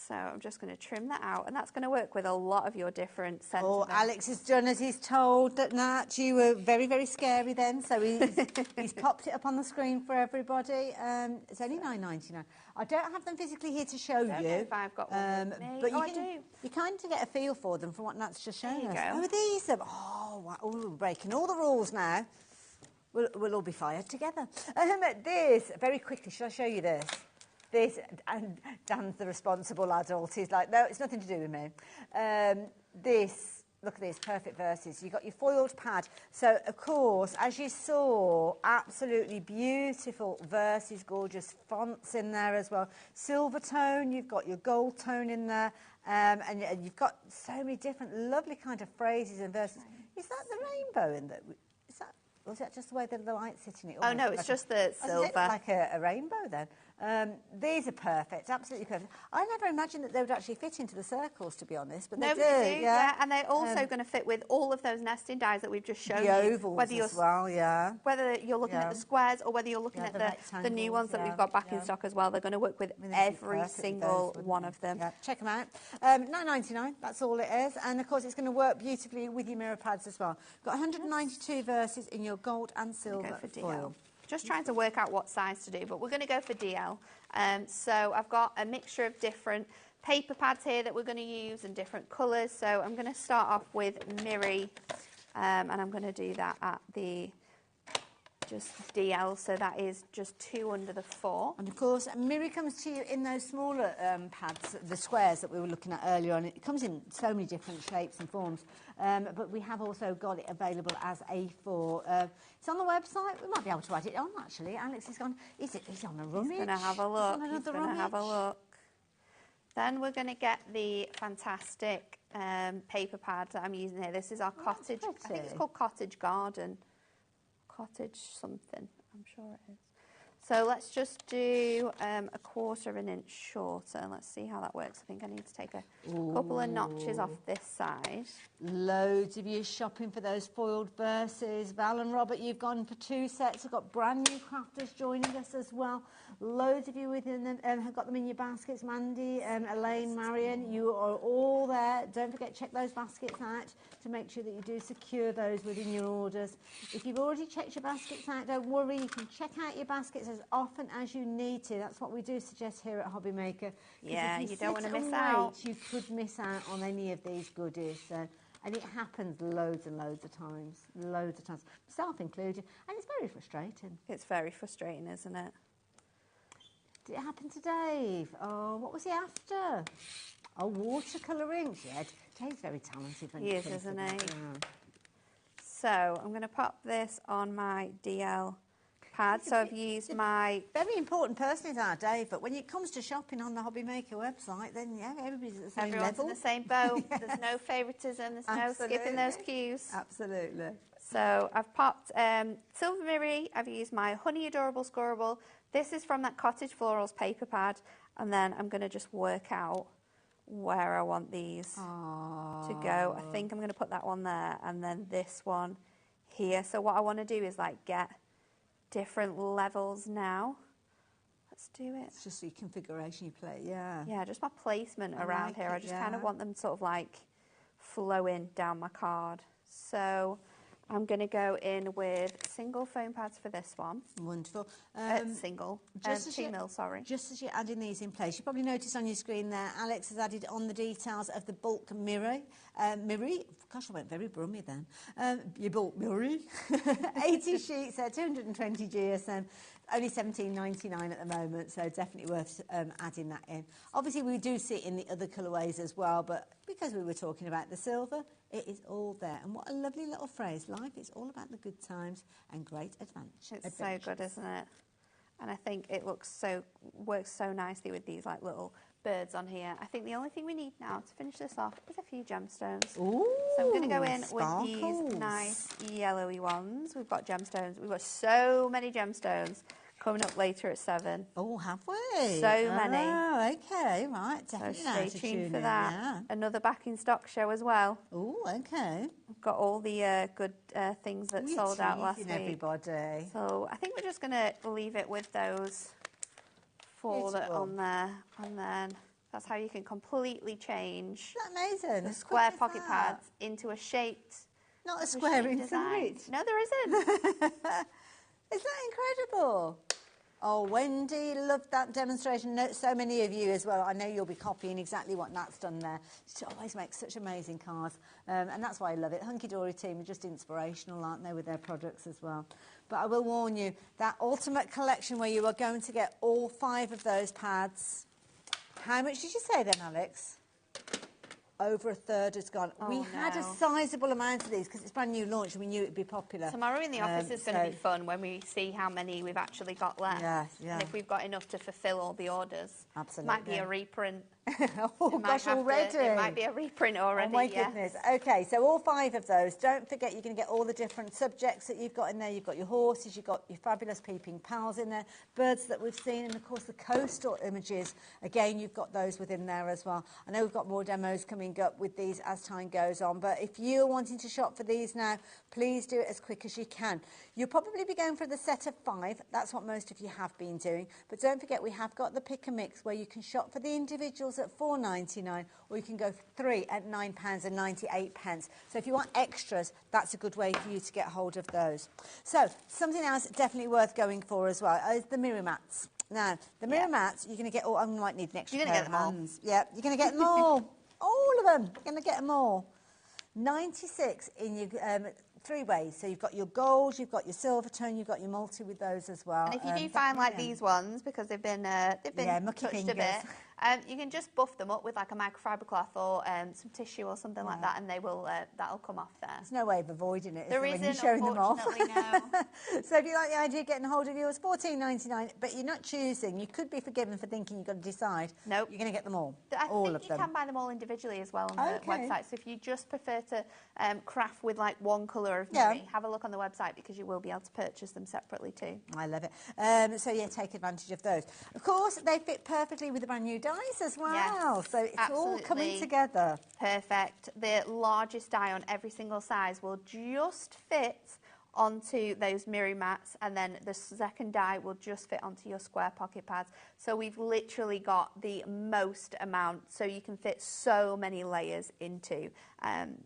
So I'm just going to trim that out, and that's going to work with a lot of your different scents. Oh, Alex has done as he's told. That you were very, very scary then, so he's popped it up on the screen for everybody. It's only $9.99. I don't have them physically here to show you. I don't know if I've got one with me. But I do. You kind of get a feel for them from what Nat's just shown us. There you go. Oh, are these them? Oh, wow. Oh, we're breaking all the rules now. We'll all be fired together. This, very quickly, shall I show you this? This, and Dan's the responsible adult. He's like, no, it's nothing to do with me. This, look at this, perfect verses. You've got your foiled pad. So, of course, as you saw, absolutely beautiful verses, gorgeous fonts in there as well. Silver tone, you've got your gold tone in there. And you've got so many different lovely kind of phrases and verses. Is that the rainbow in that? Or is that just the way that the light's hitting it? Oh, no, it's just the silver. It like a rainbow then. These are perfect, absolutely perfect. I never imagined that they would actually fit into the circles, to be honest, but they do. Yeah, and they're also going to fit with all of those nesting dies that we've just shown you. The ovals as well, yeah. Whether you're looking at the squares or whether you're looking at the new ones that we've got back in stock as well, they're going to work with every single one of them. Yeah, check them out. $9.99, that's all it is. And, of course, it's going to work beautifully with your mirror pads as well. Got 192 verses in your gold and silver foil. Just trying to work out what size to do, but we're going to go for DL. So I've got a mixture of different paper pads here that we're going to use and different colours. So I'm going to start off with Miri, and I'm going to do that at the just DL, so that is just 2 under the 4. And of course, Miri comes to you in those smaller pads, the squares that we were looking at earlier on. It comes in so many different shapes and forms, but we have also got it available as A4. It's on the website. We might be able to add it on, actually. Alex has gone, is he on a rummage? He's going to have a look. He's going to have a look. Then we're going to get the fantastic paper pad that I'm using here. This is our cottage, I think it's called Cottage Garden. Cottage something, I'm sure it is. So let's just do a 1/4 of an inch shorter. Let's see how that works. I think I need to take a couple of notches off this side. Loads of you shopping for those foiled verses. Val and Robert, you've gone for 2 sets. We've got brand new crafters joining us as well. Loads of you within them have got them in your baskets. Mandy, Elaine, Marion, you are all there. Don't forget, check those baskets out to make sure that you do secure those within your orders. If you've already checked your baskets out, don't worry. You can check out your baskets as often as you need to. That's what we do suggest here at HobbyMaker. Yeah, you don't want to miss out. You could miss out on any of these goodies. And it happens loads and loads of times. Loads of times. Myself included. And it's very frustrating. It's very frustrating, isn't it? Did it happen to Dave? Oh, what was he after? Oh, watercolouring. Yeah, Dave's very talented. He is, isn't he? Yeah. So I'm going to pop this on my DL pad. So I've used my... Very important person is our Dave, but when it comes to shopping on the HobbyMaker website, then, yeah, everybody's at the same Everyone's level. in the same boat. Yeah. There's no favouritism. There's no skipping those queues. Absolutely. So I've popped Silver Miri. I've used my Honey Adorable Scorable. This is from that Cottage Florals paper pad. And then I'm going to just work out where I want these to go. I think I'm going to put that one there and then this one here. So what I want to do is like get different levels now. Let's do it. It's just the configuration you play, yeah. Yeah, just my placement around here. I just kind of want them sort of like flowing down my card. So I'm going to go in with single foam pads for this one. Wonderful. Single. 2 mil, sorry. Just as you're adding these in place, you probably noticed on your screen there, Alex has added on the details of the bulk Miri. Gosh, I went very brummy then. Your bulk Miri. 80 sheets there, 220 GSM. Only $17.99 at the moment, so definitely worth adding that in. Obviously, we do see it in the other colourways as well, but because we were talking about the silver, it is all there. And what a lovely little phrase. Life is all about the good times and great adventures. It's so good, isn't it? And I think it works so nicely with these like little birds on here. I think the only thing we need now to finish this off is a few gemstones. Ooh, so I'm going to go in sparkles. with these nice yellowy ones. We've got gemstones. We've got so many gemstones coming up later at 7. Oh, have we? So many. Oh, okay, right. So Definitely stay tuned for in, that. yeah. Another back in stock show as well. Oh, okay. We've got all the good things that You're sold out last week. teasing everybody. So I think we're just going to leave it with those 4 that are on there, and then that's how you can completely change Isn't that amazing? the As square quick as pocket that. pads into a shaped, Not a square shaped inside. design. No, there isn't. Is that incredible? Oh, Wendy, loved that demonstration. No, so many of you as well. I know you'll be copying exactly what Nat's done there. She always makes such amazing cards, and that's why I love it. Hunky Dory team are just inspirational, aren't they, with their products as well. But I will warn you, that ultimate collection where you are going to get all 5 of those pads, how much did you say then, Alex? Over a third has gone. Oh, we had a sizable amount of these because it's brand new launch and we knew it would be popular. Tomorrow in the office is going to be fun when we see how many we've actually got left. Yeah, yeah. And if we've got enough to fulfil all the orders. Absolutely. Might be a reprint. Oh, gosh, already. It might be a reprint already, Oh, my yes. goodness. OK, so all 5 of those. Don't forget you're going to get all the different subjects that you've got in there. You've got your horses, you've got your fabulous peeping pals in there, birds that we've seen, and, of course, the coastal images. Again, you've got those within there as well. I know we've got more demos coming up with these as time goes on, but if you're wanting to shop for these now, please do it as quick as you can. You'll probably be going for the set of 5. That's what most of you have been doing. But don't forget, we have got the pick and mix where you can shop for the individuals at £4.99, or you can go for 3 at £9.98. So if you want extras, that's a good way for you to get hold of those. So something else definitely worth going for as well is the mirror mats. Now, the mirror mats, you're going to get all... I might need an extra You're pair gonna of get them all. hands. Yeah, you're going to get them all. All of them. You're going to get them all. 96 in your 3 ways. So you've got your gold, you've got your silver tone, you've got your multi with those as well. And if you do find like these ones, because they've been mucky touched fingers. a bit, you can just buff them up with like a microfiber cloth or some tissue or something like that, and they will that'll come off there. There's no way of avoiding it, is There when you're isn't, showing them off? unfortunately, no. So if you like the idea of getting hold of yours, £14.99, but you're not choosing. You could be forgiven for thinking you've got to decide. Nope. You're going to get them all. I all think of you them. can buy them all individually as well on the Okay. website. So if you just prefer to craft with like one colour of Miri, have a look on the website because you will be able to purchase them separately too. I love it. So yeah, take advantage of those. Of course, they fit perfectly with the brand new dies as well. Yes, So it's all coming together. Perfect. The largest die on every single size will just fit onto those mirror mats, and then the second die will just fit onto your square pocket pads. So we've literally got the most amount, so you can fit so many layers into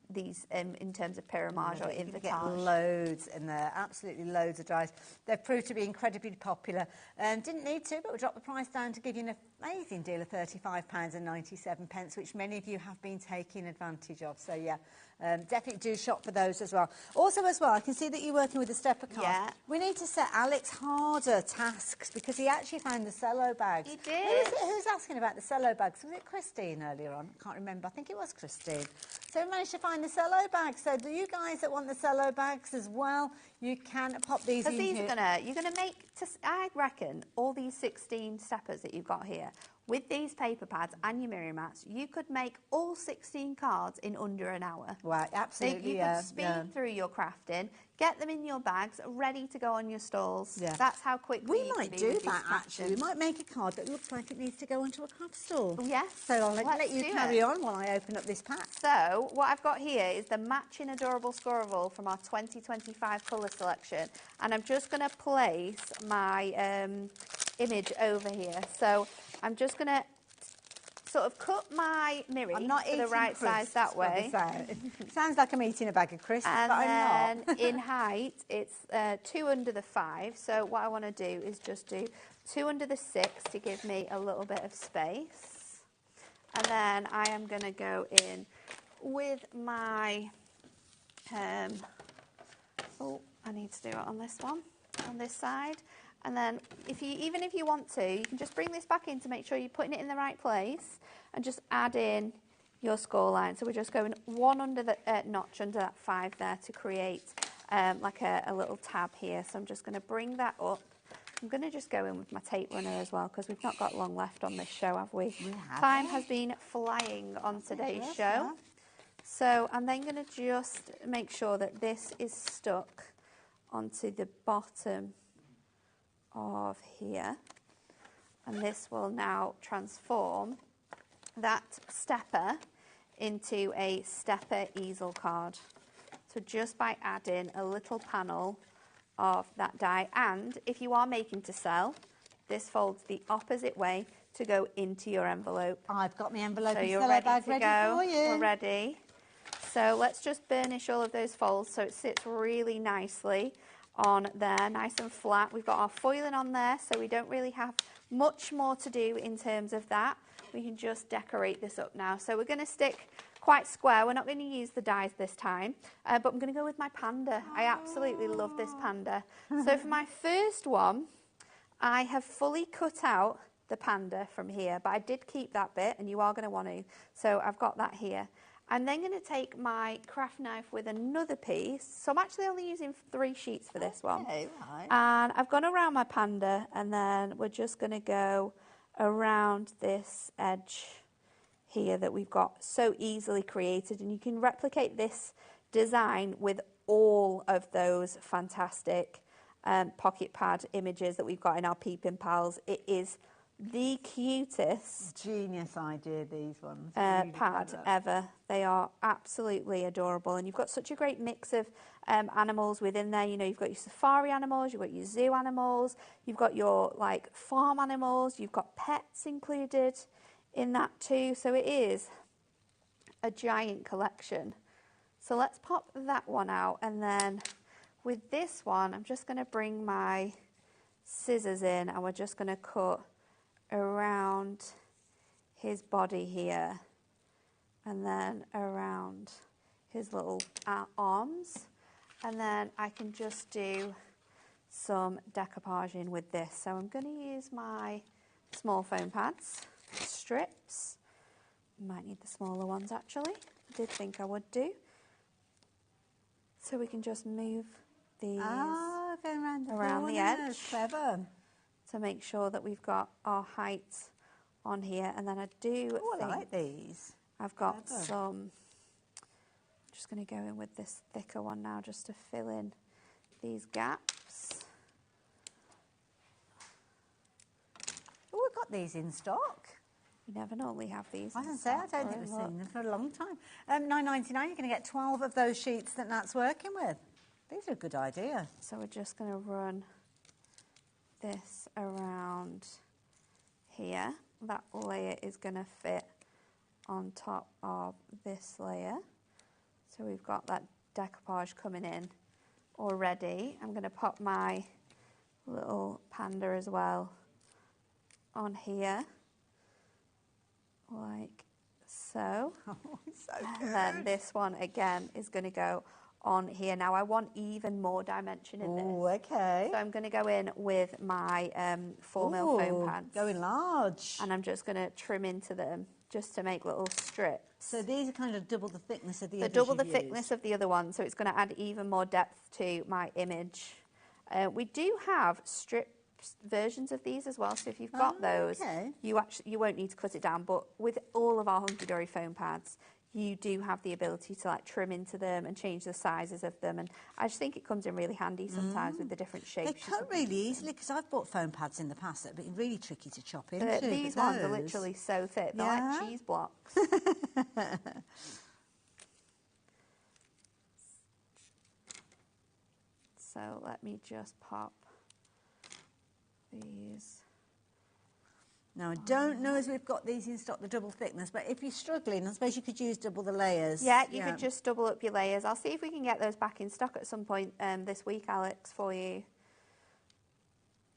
these in terms of pyramage or You can invitage. get loads in there, absolutely loads of dies. They've proved to be incredibly popular. Didn't need to, but we dropped the price down to give you an amazing deal of £35.97, which many of you have been taking advantage of. So yeah, definitely do shop for those as well. Also as well, I can see that you're working with the stepper cards. Yeah. We need to set Alex harder tasks because he actually found the cello bags. He did. Who's asking about the cello bags? Was it Christine earlier on? I can't remember. I think it was Christine. So we managed to find the cello bags. So do you guys that want the cello bags as well, you can pop these in Because here. you're gonna make, I reckon, all these 16 steppers that you've got here, with these paper pads and your mirror mats, you could make all 16 cards in under an hour. Right, absolutely, So you could speed through your crafting, get them in your bags, ready to go on your stalls. Yeah. That's how quickly We you might can be do with that, these actually. We crafting. might make a card that looks like it needs to go onto a craft stall. Yes. So I'll let Let's you do carry it. on while I open up this pack. So what I've got here is the matching adorable Squirrel from our 2025 colour selection, and I'm just going to place my image over here. So I'm just going to sort of cut my Miri I'm not to the eating right size crisps, that what way. It sounds like I'm eating a bag of crisps, And but I'm not. then in height, it's 2 under the 5. So what I want to do is just do 2 under the 6 to give me a little bit of space. And then I am going to go in with my, oh, I need to do it on this one, on this side. And then even if you want to, you can just bring this back in to make sure you're putting it in the right place and just add in your score line. So we're just going 1 under the notch under that 5 there to create like a little tab here. So I'm just going to bring that up I'm going to just go in with my tape runner as well because we've not got long left on this show, have we? We have. Time has been flying on today's show. So I'm then going to just make sure that this is stuck onto the bottom of here. And this will now transform that stepper into a stepper easel card. So just by adding a little panel of that die, and if you are making to sell, this folds the opposite way to go into your envelope. I've got my envelope so and you're seller ready bag to ready go. for you. We're ready. So let's just burnish all of those folds so it sits really nicely on there, nice and flat. We've got our foiling on there, so we don't really have much more to do in terms of that. We can just decorate this up now. So we're going to stick quite square. We're not going to use the dies this time, but I'm going to go with my panda. I absolutely love this panda. So for my first one, I have fully cut out the panda from here, but I did keep that bit, and you are going to want to. So I've got that here. I'm then going to take my craft knife with another piece. So I'm actually only using 3 sheets for this one. Right. And I've gone around my panda, and then we're just going to go around this edge here that we've got so easily created. And you can replicate this design with all of those fantastic pocket pad images that we've got in our Peeping Pals. It is the cutest genius idea, these ones. Really pad ever. They are absolutely adorable, and you've got such a great mix of animals within there. You know, you've got your safari animals, you've got your zoo animals, you've got your like farm animals, you've got pets included in that too. So it is a giant collection. So let's pop that one out, and then with this one, I'm just going to bring my scissors in, and we're just going to cut around his body here, and then around his little arms, and then I can just do some decoupaging with this. So I'm going to use my small foam pads, strips. Might need the smaller ones actually. I did think I would do. So we can just move these going around the edge. Clever. To make sure that we've got our height on here. And then I do I think like these. I've got some, I'm just going to go in with this thicker one now just to fill in these gaps. Oh, we've got these in stock. You never normally have these. I was going to say, I don't think we've seen them for a long time. $9.99, you're going to get 12 of those sheets that Nat's working with. These are a good idea. So we're just going to run this around here. That layer is going to fit on top of this layer. So we've got that decoupage coming in already. I'm going to pop my little panda as well on here, like so. Oh, so and then this one again is going to go on here. Now I want even more dimension in this. Oh, okay. So I'm going to go in with my 4mm foam pads. Going large. And I'm just going to trim into them just to make little strips. So these are kind of double the thickness of the others. Double the thickness of the other one, so it's going to add even more depth to my image. We do have strip versions of these as well, so if you've got those, you won't need to cut it down. But with all of our Hunky Dory foam pads, you do have the ability to like trim into them and change the sizes of them, and I just think it comes in really handy sometimes with the different shapes. They cut really easily, because I've bought foam pads in the past that have been really tricky to chop into. These ones are literally so thick, they're like cheese blocks. So let me just pop these. Now, I don't know if we've got these in stock, the double thickness, but if you're struggling, I suppose you could use double the layers. Yeah, you could just double up your layers. I'll see if we can get those back in stock at some point this week, Alex, for you.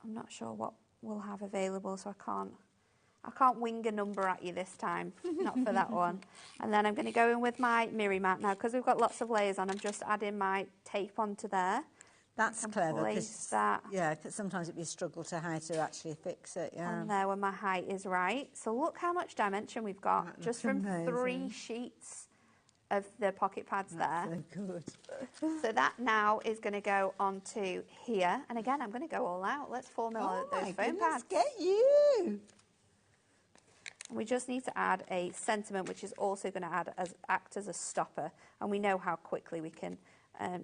I'm not sure what we'll have available, so I can't wing a number at you this time, not for that one. And then I'm going to go in with my Miri mat now, because we've got lots of layers on. I'm just adding my tape onto there. That's clever, because sometimes it'd be a struggle to how to actually fix it. On there when my height is right. So look how much dimension we've got just from 3 sheets of the pocket pads there. So good. So that now is going to go onto here. And again, I'm going to go all out. Let's formula those foam pads. Get you. And we just need to add a sentiment, which is also going to act as a stopper. And we know how quickly we can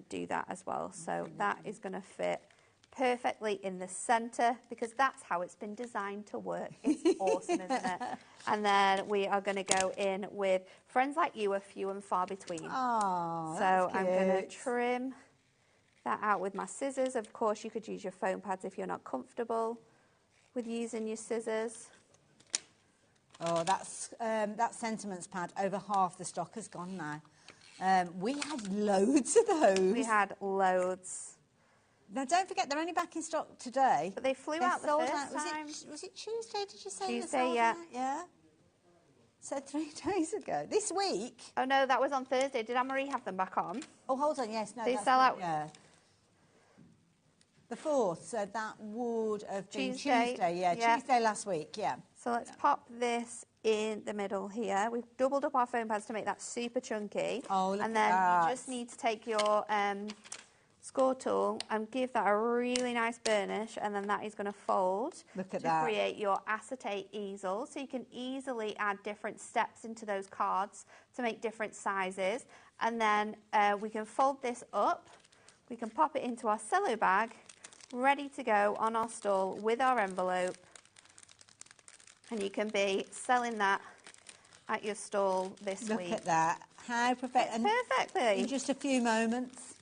do that as well. So that is going to fit perfectly in the centre, because that's how it's been designed to work. It's awesome, isn't it? And then we are going to go in with friends like you are few and far between. Oh, so I'm going to trim that out with my scissors. Of course, you could use your foam pads if you're not comfortable with using your scissors. Oh, that sentiments pad, over half the stock has gone now. We had loads of those. We had loads. Now, don't forget, they're only back in stock today. But they flew out the first time. Was it Tuesday, did you say? Tuesday, yeah. Yeah. So 3 days ago. This week? Oh, no, that was on Thursday. Did Anne-Marie have them back on? Oh, hold on, yes. No, they sell out. Yeah. The 4th, so that would have been Tuesday. Yeah, Tuesday last week, yeah. So let's pop this in the middle here. We've doubled up our foam pads to make that super chunky. Oh, look and then you just need to take your score tool and give that a really nice burnish, and then that is going to fold to create your acetate easel. So you can easily add different steps into those cards to make different sizes. And then we can fold this up. We can pop it into our cello bag, ready to go on our stall with our envelope. And you can be selling that at your stall this week. Look at that. How perfect. Perfectly. In just a few moments.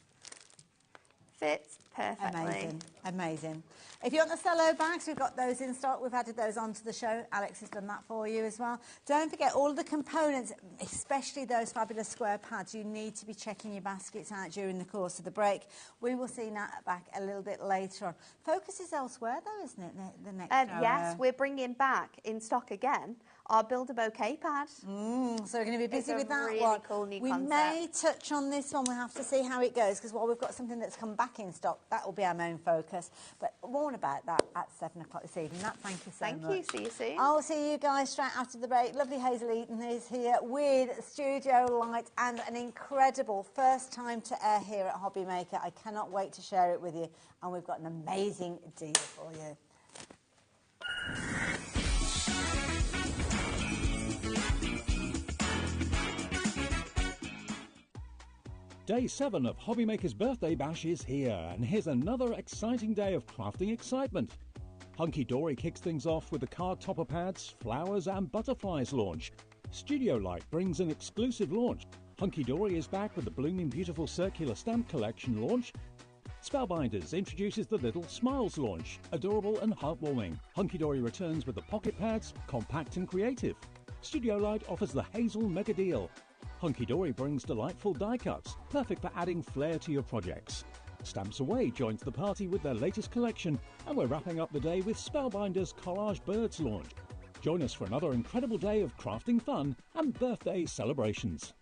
Fits perfectly. Amazing, amazing. If you want the cello bags, we've got those in stock. We've added those onto the show. Alex has done that for you as well. Don't forget all of the components, especially those fabulous square pads. You need to be checking your baskets out during the course of the break. We will see Nat back a little bit later on. Focus is elsewhere though, isn't it, the next hour? Yes, we're bringing back in stock again our Build a Bouquet pad. So we're going to be busy with that really one. Cool new we concept. May touch on this one. We'll have to see how it goes, because while we've got something that's come back in stock, that will be our main focus. But more about that at 7 o'clock this evening. Nat, thank you so much. Thank you. See you soon. I'll see you guys straight after the break. Lovely Hazel Eaton is here with studio light and an incredible first time to air here at HobbyMaker. I cannot wait to share it with you. And we've got an amazing deal for you. Day 7 of HobbyMaker's Birthday Bash is here, and here's another exciting day of crafting excitement. Hunky Dory kicks things off with the card topper pads, flowers and butterflies launch. Studio Light brings an exclusive launch. Hunky Dory is back with the Blooming Beautiful Circular Stamp Collection launch. Spellbinders introduces the Little Smiles launch, adorable and heartwarming. Hunky Dory returns with the pocket pads, compact and creative. Studio Light offers the Hazel Mega Deal. Hunky Dory brings delightful die cuts, perfect for adding flair to your projects. Stamps Away joins the party with their latest collection, and we're wrapping up the day with Spellbinders Collage Birds launch. Join us for another incredible day of crafting fun and birthday celebrations.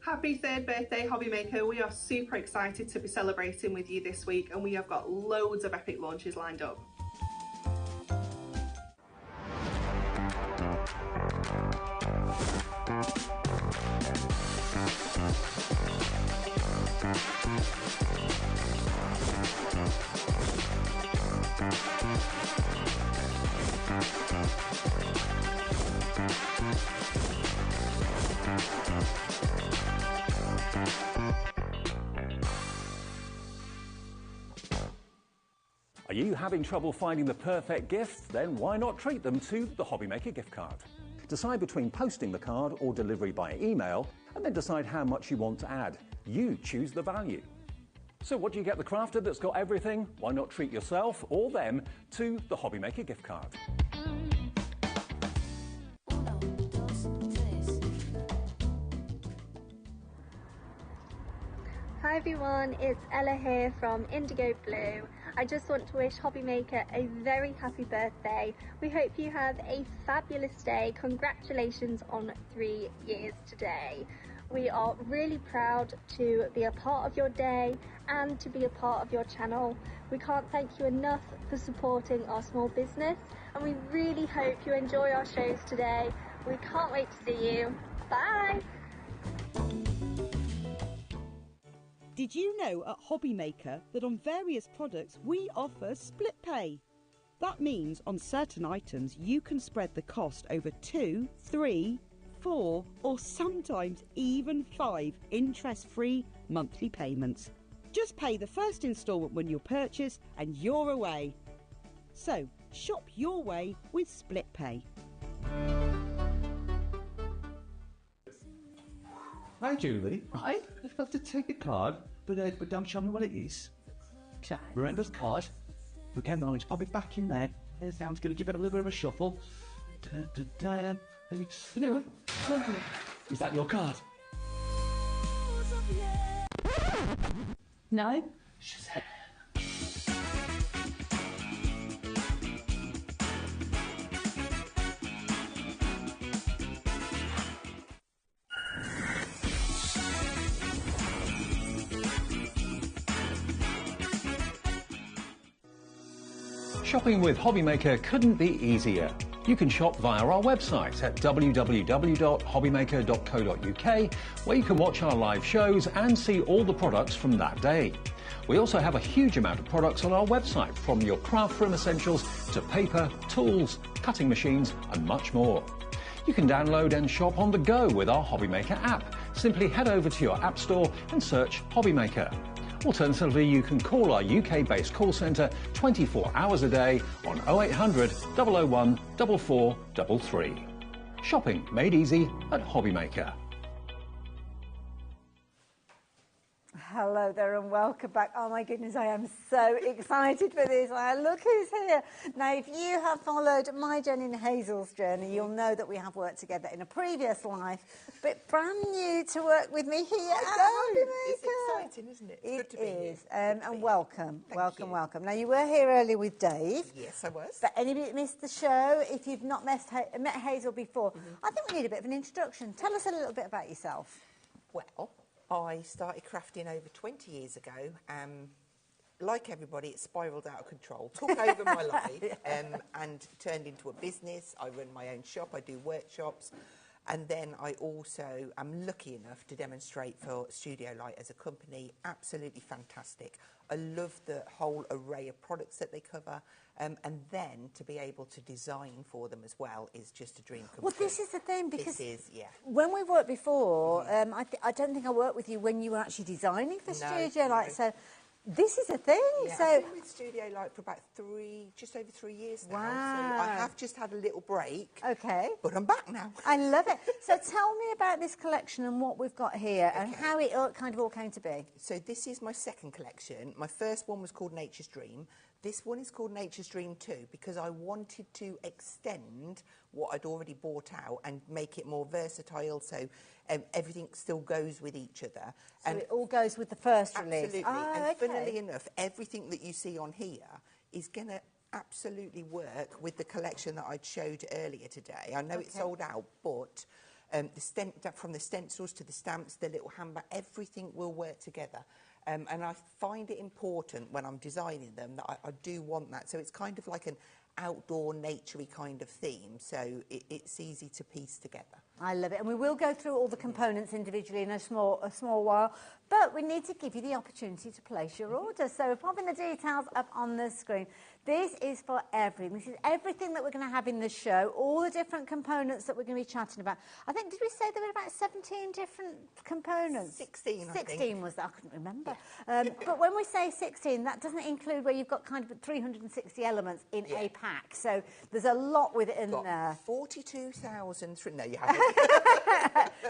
Happy 3rd birthday, HobbyMaker. We are super excited to be celebrating with you this week, and we have got loads of epic launches lined up. Are you having trouble finding the perfect gift? Then why not treat them to the HobbyMaker gift card? Decide between posting the card or delivery by email, and then decide how much you want to add. You choose the value. So what do you get the crafter that's got everything? Why not treat yourself or them to the HobbyMaker gift card? Hi everyone, it's Ella here from Indigo Blue. I just want to wish HobbyMaker a very happy birthday. We hope you have a fabulous day. Congratulations on 3 years today. We are really proud to be a part of your day and to be a part of your channel. We can't thank you enough for supporting our small business, and we really hope you enjoy our shows today. We can't wait to see you. Bye! Did you know at HobbyMaker that on various products we offer split pay? That means on certain items you can spread the cost over 2, 3, 4 or sometimes even 5 interest-free monthly payments. Just pay the first instalment when you purchase and you're away. So shop your way with split pay. Hi, Julie. Right. I've got to take a card, but don't show me what it is. Okay. Remember the card? Okay, no, I'll be back in there. I'm going to give it a little bit of a shuffle. Is that your card? No. Shopping with HobbyMaker couldn't be easier. You can shop via our website at www.hobbymaker.co.uk, where you can watch our live shows and see all the products from that day. We also have a huge amount of products on our website, from your craft room essentials to paper, tools, cutting machines and much more. You can download and shop on the go with our HobbyMaker app. Simply head over to your app store and search HobbyMaker. Alternatively, you can call our UK-based call centre 24 hours a day on 0800 001 4433. Shopping made easy at HobbyMaker. Hello there and welcome back. Oh my goodness, I am so excited for this. Look who's here. Now, if you have followed my journey and Hazel's journey, you'll know that we have worked together in a previous life, but brand new to work with me here at HobbyMaker. It's exciting, isn't it? It's good to be here. And welcome, welcome. Now, you were here earlier with Dave. Yes, I was. But anybody that missed the show, if you've not met Hazel before, I think we need a bit of an introduction. Tell us a little bit about yourself. Well, I started crafting over 20 years ago. Like everybody, it spiralled out of control, took over my life and turned into a business. I run my own shop, I do workshops, and then I also am lucky enough to demonstrate for Studio Light as a company. Absolutely fantastic. I love the whole array of products that they cover, and then to be able to design for them as well is just a dream come true. Well, this is the thing, because this is, when we worked before, I don't think I worked with you when you were actually designing for Studio Light, so this is a thing. Yeah, so I've been with Studio Light for about just over 3 years now. Wow. So I have just had a little break. Okay. But I'm back now. I love it. So tell me about this collection and what we've got here and how it kind of all came to be. So this is my second collection. My first one was called Nature's Dream. This one is called Nature's Dream 2 because I wanted to extend what I'd already bought out and make it more versatile, so everything still goes with each other. So it all goes with the first release? Absolutely. Oh, and okay. funnily enough, everything that you see on here is going to absolutely work with the collection that I showed earlier today. I know it's sold out, but from the stencils to the stamps, the little handbag, everything will work together. And I find it important when I'm designing them that I do want that. So it's kind of like an outdoor, naturey kind of theme. So it's easy to piece together. I love it. And we will go through all the components individually in a small while. But we need to give you the opportunity to place your order. So we're popping the details up on the screen. This is for everything. This is everything that we're going to have in the show, all the different components that we're going to be chatting about. I think, did we say there were about 17 different components? 16, I think. 16 was that, I couldn't remember. But when we say 16, that doesn't include where you've got kind of 360 elements in a pack. So there's a lot with it in there. 42,000, no, you haven't.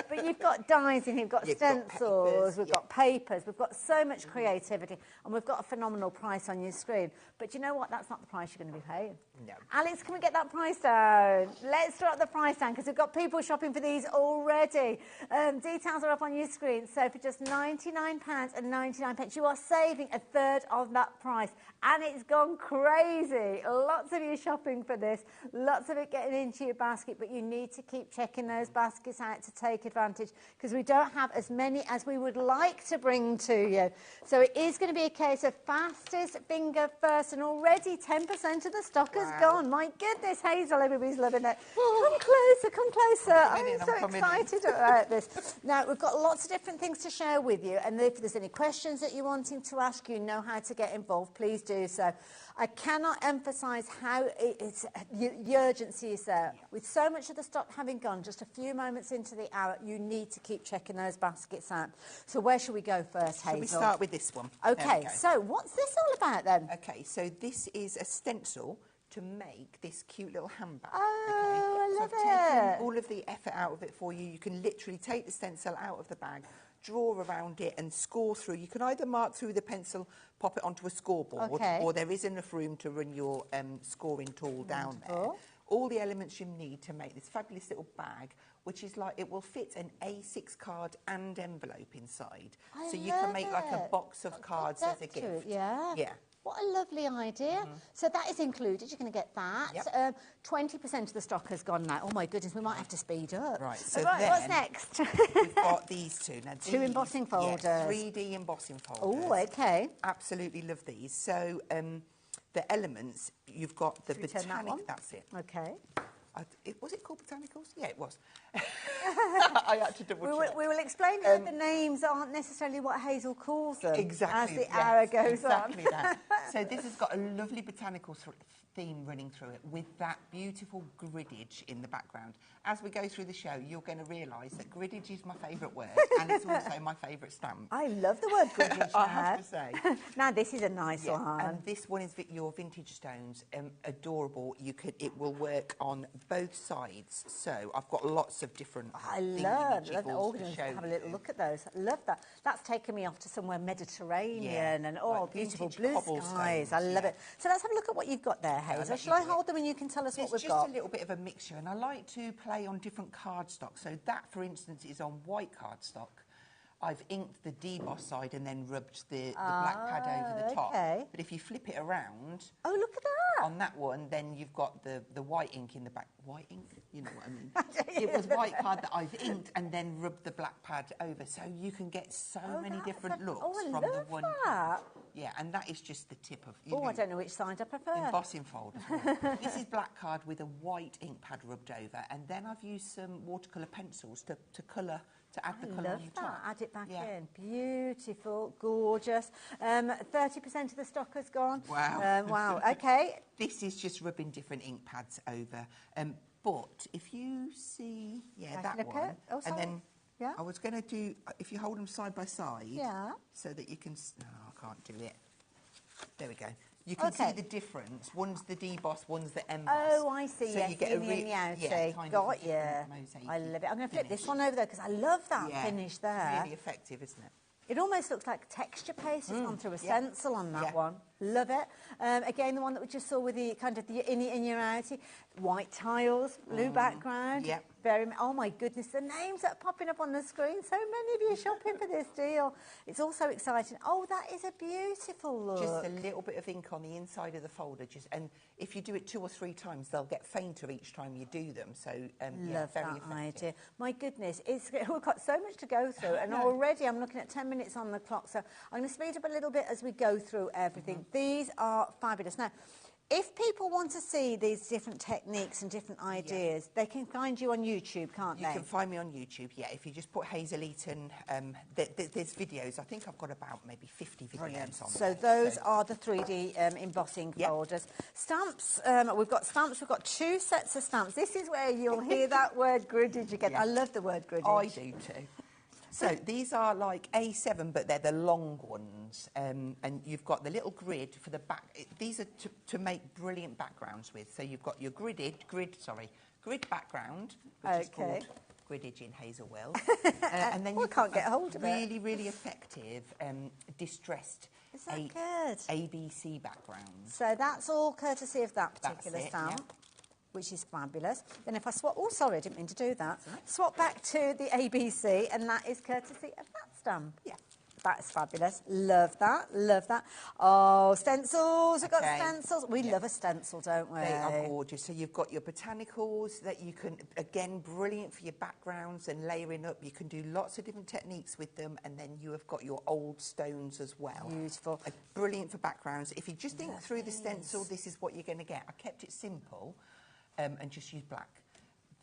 But you've got dies in here, we've got stencils, we've got papers, we've got so much creativity, and we've got a phenomenal price on your screen. But you know what? That's not the price you're going to be paying. No. Alex, can we get that price down? Let's drop the price down because we've got people shopping for these already. Details are up on your screen. So for just £99.99, you are saving a third of that price. And it's gone crazy. Lots of you your shopping for this. Lots of it getting into your basket, but you need to keep checking those baskets out to take advantage because we don't have as many as we would like to bring to you. So it is going to be a case of fastest finger first, and already 10% of the stock has gone. My goodness, Hazel, everybody's loving it. Come closer, come closer. I'm so excited about this. Now, we've got lots of different things to share with you, and if there's any questions that you're wanting to ask, you know how to get involved, please do so. I cannot emphasise how the urgency is there. With so much of the stock having gone, just a few moments into the hour, you need to keep checking those baskets out. So where should we go first, Hazel? Shall we start with this one? Okay, so what's this all about then? Okay, so this is a stencil to make this cute little handbag. Oh, I love so I've taken it. all of the effort out of it for you. You can literally take the stencil out of the bag, draw around it and score through. You can either mark through the pencil, pop it onto a scoreboard, or there is enough room to run your scoring tool down there. All the elements you need to make this fabulous little bag, which is like, it will fit an A6 card and envelope inside. So you can make like a box of cards as a gift. Yeah. What a lovely idea. So that is included. You're going to get that. 20% of the stock has gone now. Oh, my goodness, we might have to speed up. Right, so then, what's next? We've got these two. Now, two embossing folders. Yes, 3D embossing folders. Oh, okay. Absolutely love these. So the elements, you've got the botanic. That's it. Okay. Was it called botanicals? Yeah, it was. I had to double check. We will explain that the names aren't necessarily what Hazel calls them exactly, as the hour goes exactly on. That. So this has got a lovely botanical theme running through it with that beautiful griddage in the background. As we go through the show, you're going to realise that griddage is my favourite word and it's also my favourite stamp. I love the word griddage I have to say. Now, this is a nice one. And this one is your vintage stones. Adorable. It will work on both sides. So I've got lots of different things. Love that. Oh, we're going to have a little look at those. I love that. That's taken me off to somewhere Mediterranean and beautiful blue skies. I love it. So let's have a look at what you've got there, Hazel. Shall I hold them and you can tell us what we've got? It's just a little bit of a mixture, and I like to play on different cardstock. So that, for instance, is on white cardstock. I've inked the deboss side and then rubbed the black pad over the top. But if you flip it around... Oh, look at that! On that one, then you've got the white ink in the back. White ink? You know what I mean. It was white card that I've inked and then rubbed the black pad over. So you can get so many different looks from the one. That. Yeah, and that is just the tip of... I don't know which side I prefer. Embossing fold. This is black card with a white ink pad rubbed over. And then I've used some watercolour pencils to colour... to add the colour on the top. Add it back in. Beautiful, gorgeous. 30% of the stock has gone. Wow. Wow, okay. This is just rubbing different ink pads over. But if you see, that one, and then I was going to do, if you hold them side by side, so that you can, no, I can't do it. There we go. You can see the difference. One's the deboss, one's the emboss. Oh, I see. So you get a in the outie. Got you. I love it. I'm going to flip this one over there because I love that finish there. It's really effective, isn't it? It almost looks like texture paste has gone through a stencil on that one. Love it. Again, the one that we just saw with the kind of the in your outie. White tiles, blue background. Oh my goodness, the names that are popping up on the screen. So many of you are shopping for this deal. It's also exciting. Oh, that is a beautiful look. Just a little bit of ink on the inside of the folder. And if you do it 2 or 3 times, they'll get fainter each time you do them. So, love very that effective. idea. My goodness, we've got so much to go through, and already I'm looking at 10 minutes on the clock. So I'm going to speed up a little bit as we go through everything. These are fabulous. Now, if people want to see these different techniques and different ideas, they can find you on YouTube, can't they? You can find me on YouTube, If you just put Hazel Eaton, there's videos. I think I've got about maybe 50 videos on So those are the 3D embossing folders. Stamps, we've got 2 sets of stamps. This is where you'll hear that word griddage again. I love the word griddage. I do too. So these are like A7, but they're the long ones. And you've got the little grid for the back. These are to make brilliant backgrounds with. So you've got your grid background, which is called griddage in Hazel Wells. And then you can't get hold of really, really effective distressed ABC backgrounds. So that's all courtesy of that particular stamp. Which is fabulous. Then if I swap... Oh, sorry, I didn't mean to do that. Swap back to the ABC, and that is courtesy of that stamp. That's fabulous. Love that. Love that. Oh, stencils. We've got stencils. We love a stencil, don't we? They are gorgeous. So you've got your botanicals that you can, again, brilliant for your backgrounds and layering up. You can do lots of different techniques with them. And then you have got your old stones as well. Beautiful. Brilliant for backgrounds. If you just think through the stencil, this is what you're going to get. I kept it simple and just used black.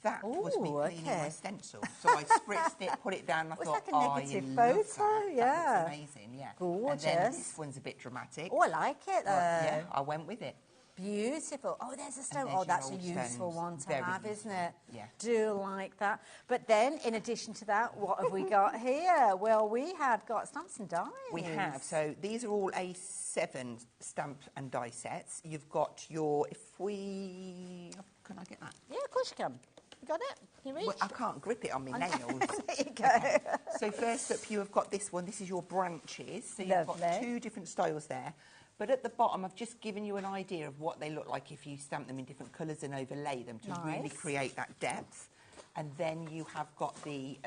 That was me cleaning my stencil. So I spritzed it, put it down, and I thought, like a negative photo, yeah. That looks amazing, yeah. Gorgeous. And then this one's a bit dramatic. Oh, I like it, though. Yeah, I went with it. Beautiful. Oh, there's a stone. And there's Oh, that's a your old useful stones. one to Very have, useful. isn't it? Yeah. Do like that. But then, in addition to that, what have we got here? Well, we have got stamps and dies. We have. So these are all A7 stamp and die sets. You've got your, can I get that? Yeah, of course you can. You got it? Can you reach? Well, I can't grip it on my nails. There you go. Okay. So first up, you have got this one. This is your branches. So you've got two different styles there. But at the bottom, I've just given you an idea of what they look like if you stamp them in different colours and overlay them to really create that depth. And then you have got the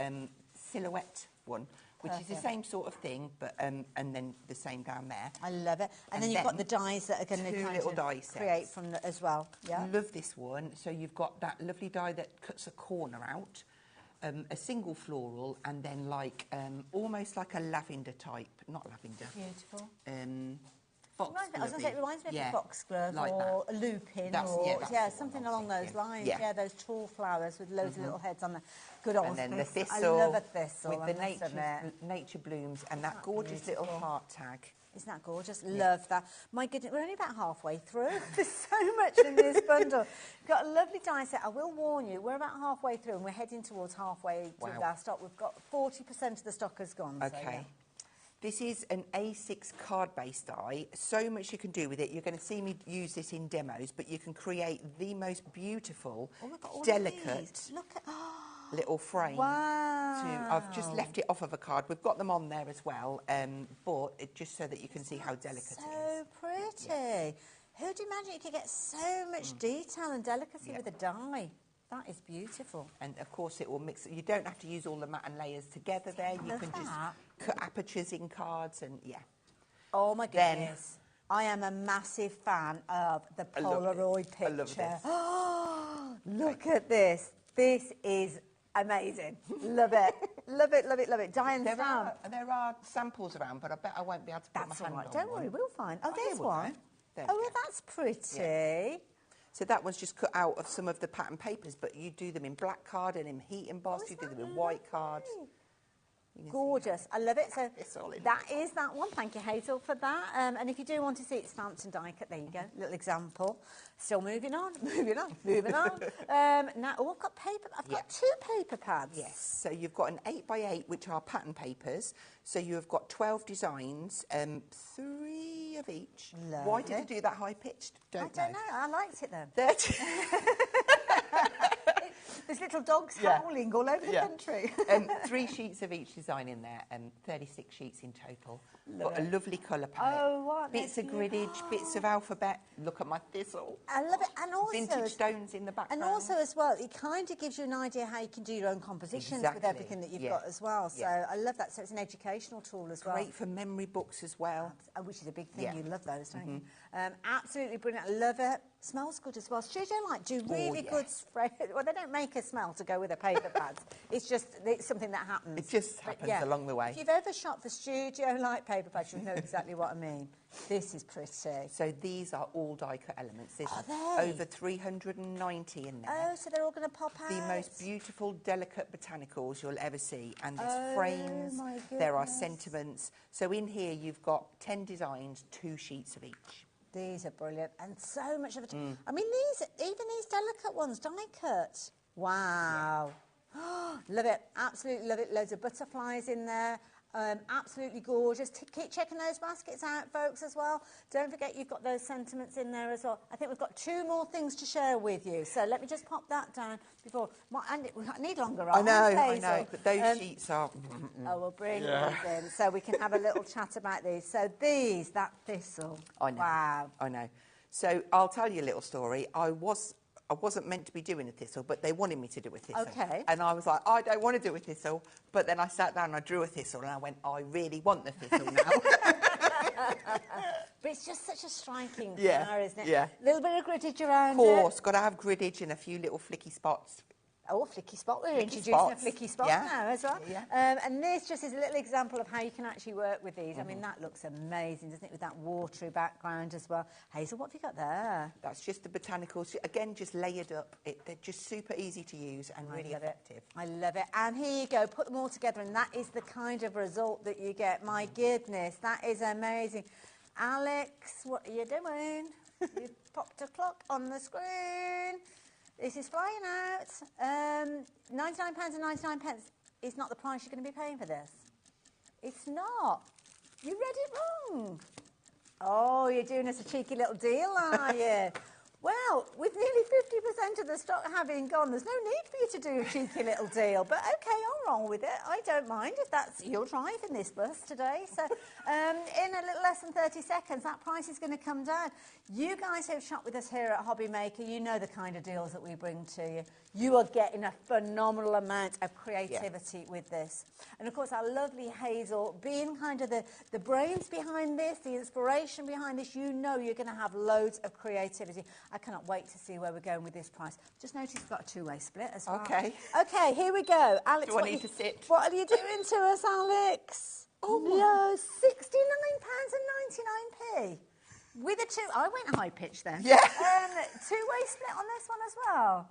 silhouette one, which is the same sort of thing, but and then the same down there. I love it. And then you've got the dies that are going to kind of create from the, as well. Yeah. Love this one. So you've got that lovely die that cuts a corner out, a single floral, and then like almost like a lavender type, not lavender. Beautiful. It reminds me of a foxglove like or a lupin something along those lines. Yeah, those tall flowers with loads of little heads on them. Good old and then the thistle. I love a thistle. With the nature blooms and that gorgeous little heart tag. Isn't that gorgeous? Love that. My goodness, we're only about halfway through. There's so much in this bundle. We've got a lovely die set. I will warn you, we're about halfway through and we're heading towards halfway to our stock. We've got 40% of the stock has gone. Okay. So, yeah. This is an A6 card-based die. So much you can do with it. You're going to see me use this in demos, but you can create the most beautiful, delicate little frame. Wow. I've just left it off of a card. We've got them on there as well, but just so that you can see how delicate it is. So pretty. Yeah. Who'd imagine you could get so much detail and delicacy with a die? That is beautiful. And, of course, it will mix. You don't have to use all the matte and layers together there. You can just cut apertures in cards and, Oh, my goodness. I am a massive fan of the Polaroid picture. I love this. Look at this. This is amazing. Love it. Love it, love it, love it. Diane Stamp. There are samples around, but I bet I won't be able to put my hand on Don't worry, we'll find. Oh, there's one. Well, that's pretty. Yeah. So that one's just cut out of some of the pattern papers, but you do them in black card and in heat embossed. You do them in white cards. Gorgeous. I love it. So that is that one. Thank you, Hazel, for that. And if you do want to see it stamped and die cut, there you go. Little example. Still moving on, moving on, moving on. Now, I've got paper. I've got two paper pads. Yes. So you've got an 8x8, which are pattern papers. So you have got 12 designs, 3 of each. Lovely. Why did you do that high pitched? I don't know. I liked it then. 30. There's little dogs howling all over the country. 3 sheets of each design in there, and 36 sheets in total. Got a lovely colour palette. Oh, what? Bits of griddage, bits of alphabet. Look at my thistle. I love it. And also, vintage stones in the background. And also as well, it kind of gives you an idea how you can do your own compositions with everything that you've got as well. So I love that. So it's an educational tool as well. Great for memory books as well. Which is a big thing. You love those, don't you? Absolutely brilliant. I love it. Smells good as well. Studio Light do really good spray. Well, they don't make a smell to go with the paper pads. It's something that happens. It just happens along the way. If you've ever shopped for Studio Light paper pads, you'll know exactly what I mean. This is pretty. So these are all die-cut elements. There's over 390 in there. Oh, so they're all going to pop out. The most beautiful, delicate botanicals you'll ever see. And there's frames, there are sentiments. So in here you've got 10 designs, 2 sheets of each. These are brilliant. And so much of it. I mean, even these delicate ones, die-cut. Wow. Love it. Absolutely love it. Loads of butterflies in there. Absolutely gorgeous. Keep checking those baskets out, folks, as well. Don't forget you've got those sentiments in there as well. I think we've got 2 more things to share with you. So let me just pop that down before. I need longer arms. I know, but those sheets are... we'll bring those in so we can have a little chat about these. So that thistle. I know. Wow. I know. So I'll tell you a little story. I was I wasn't meant to be doing a thistle, but they wanted me to do a thistle. Okay. And I was like, I don't want to do a thistle. But then I sat down and I drew a thistle and I went, I really want the thistle now. But it's just such a striking Yeah, flower, isn't it? yeah. A little bit of griddage around Of course, got to have griddage and a few little flicky spots. Oh, a flicky spot. We're Flicky introducing spots. a flicky spot Yeah. now as well. Yeah. And this just is a little example of how you can actually work with these. I mean, that looks amazing, doesn't it, with that watery background as well. Hazel, what have you got there? That's just the botanicals. Again, just layered up. They're just super easy to use and really effective. I love it. And here you go, put them all together, and that is the kind of result that you get. My goodness, that is amazing. Alex, what are you doing? You've popped a clock on the screen. This is flying out. £99.99 is not the price you're going to be paying for this. It's not. You read it wrong. Oh, you're doing us a cheeky little deal, are you? Well, with nearly 50% of the stock having gone, there's no need for you to do a cheeky little deal. But OK, I'll roll with it. I don't mind if that's your drive in this bus today. So in a little less than 30 seconds, that price is going to come down. You guys who have shopped with us here at HobbyMaker, you know the kind of deals that we bring to you. You are getting a phenomenal amount of creativity with this. And, of course, our lovely Hazel, being kind of the brains behind this, the inspiration behind this, you know you're going to have loads of creativity. I cannot wait to see where we're going with this price. Just noticed it's got a two-way split as well. Okay. OK, here we go. Alex, Do I need to sit? What are you doing to us, Alex? Oh, no, £69.99p. With a two... I went high-pitched then. Yeah. Two-way split on this one as well.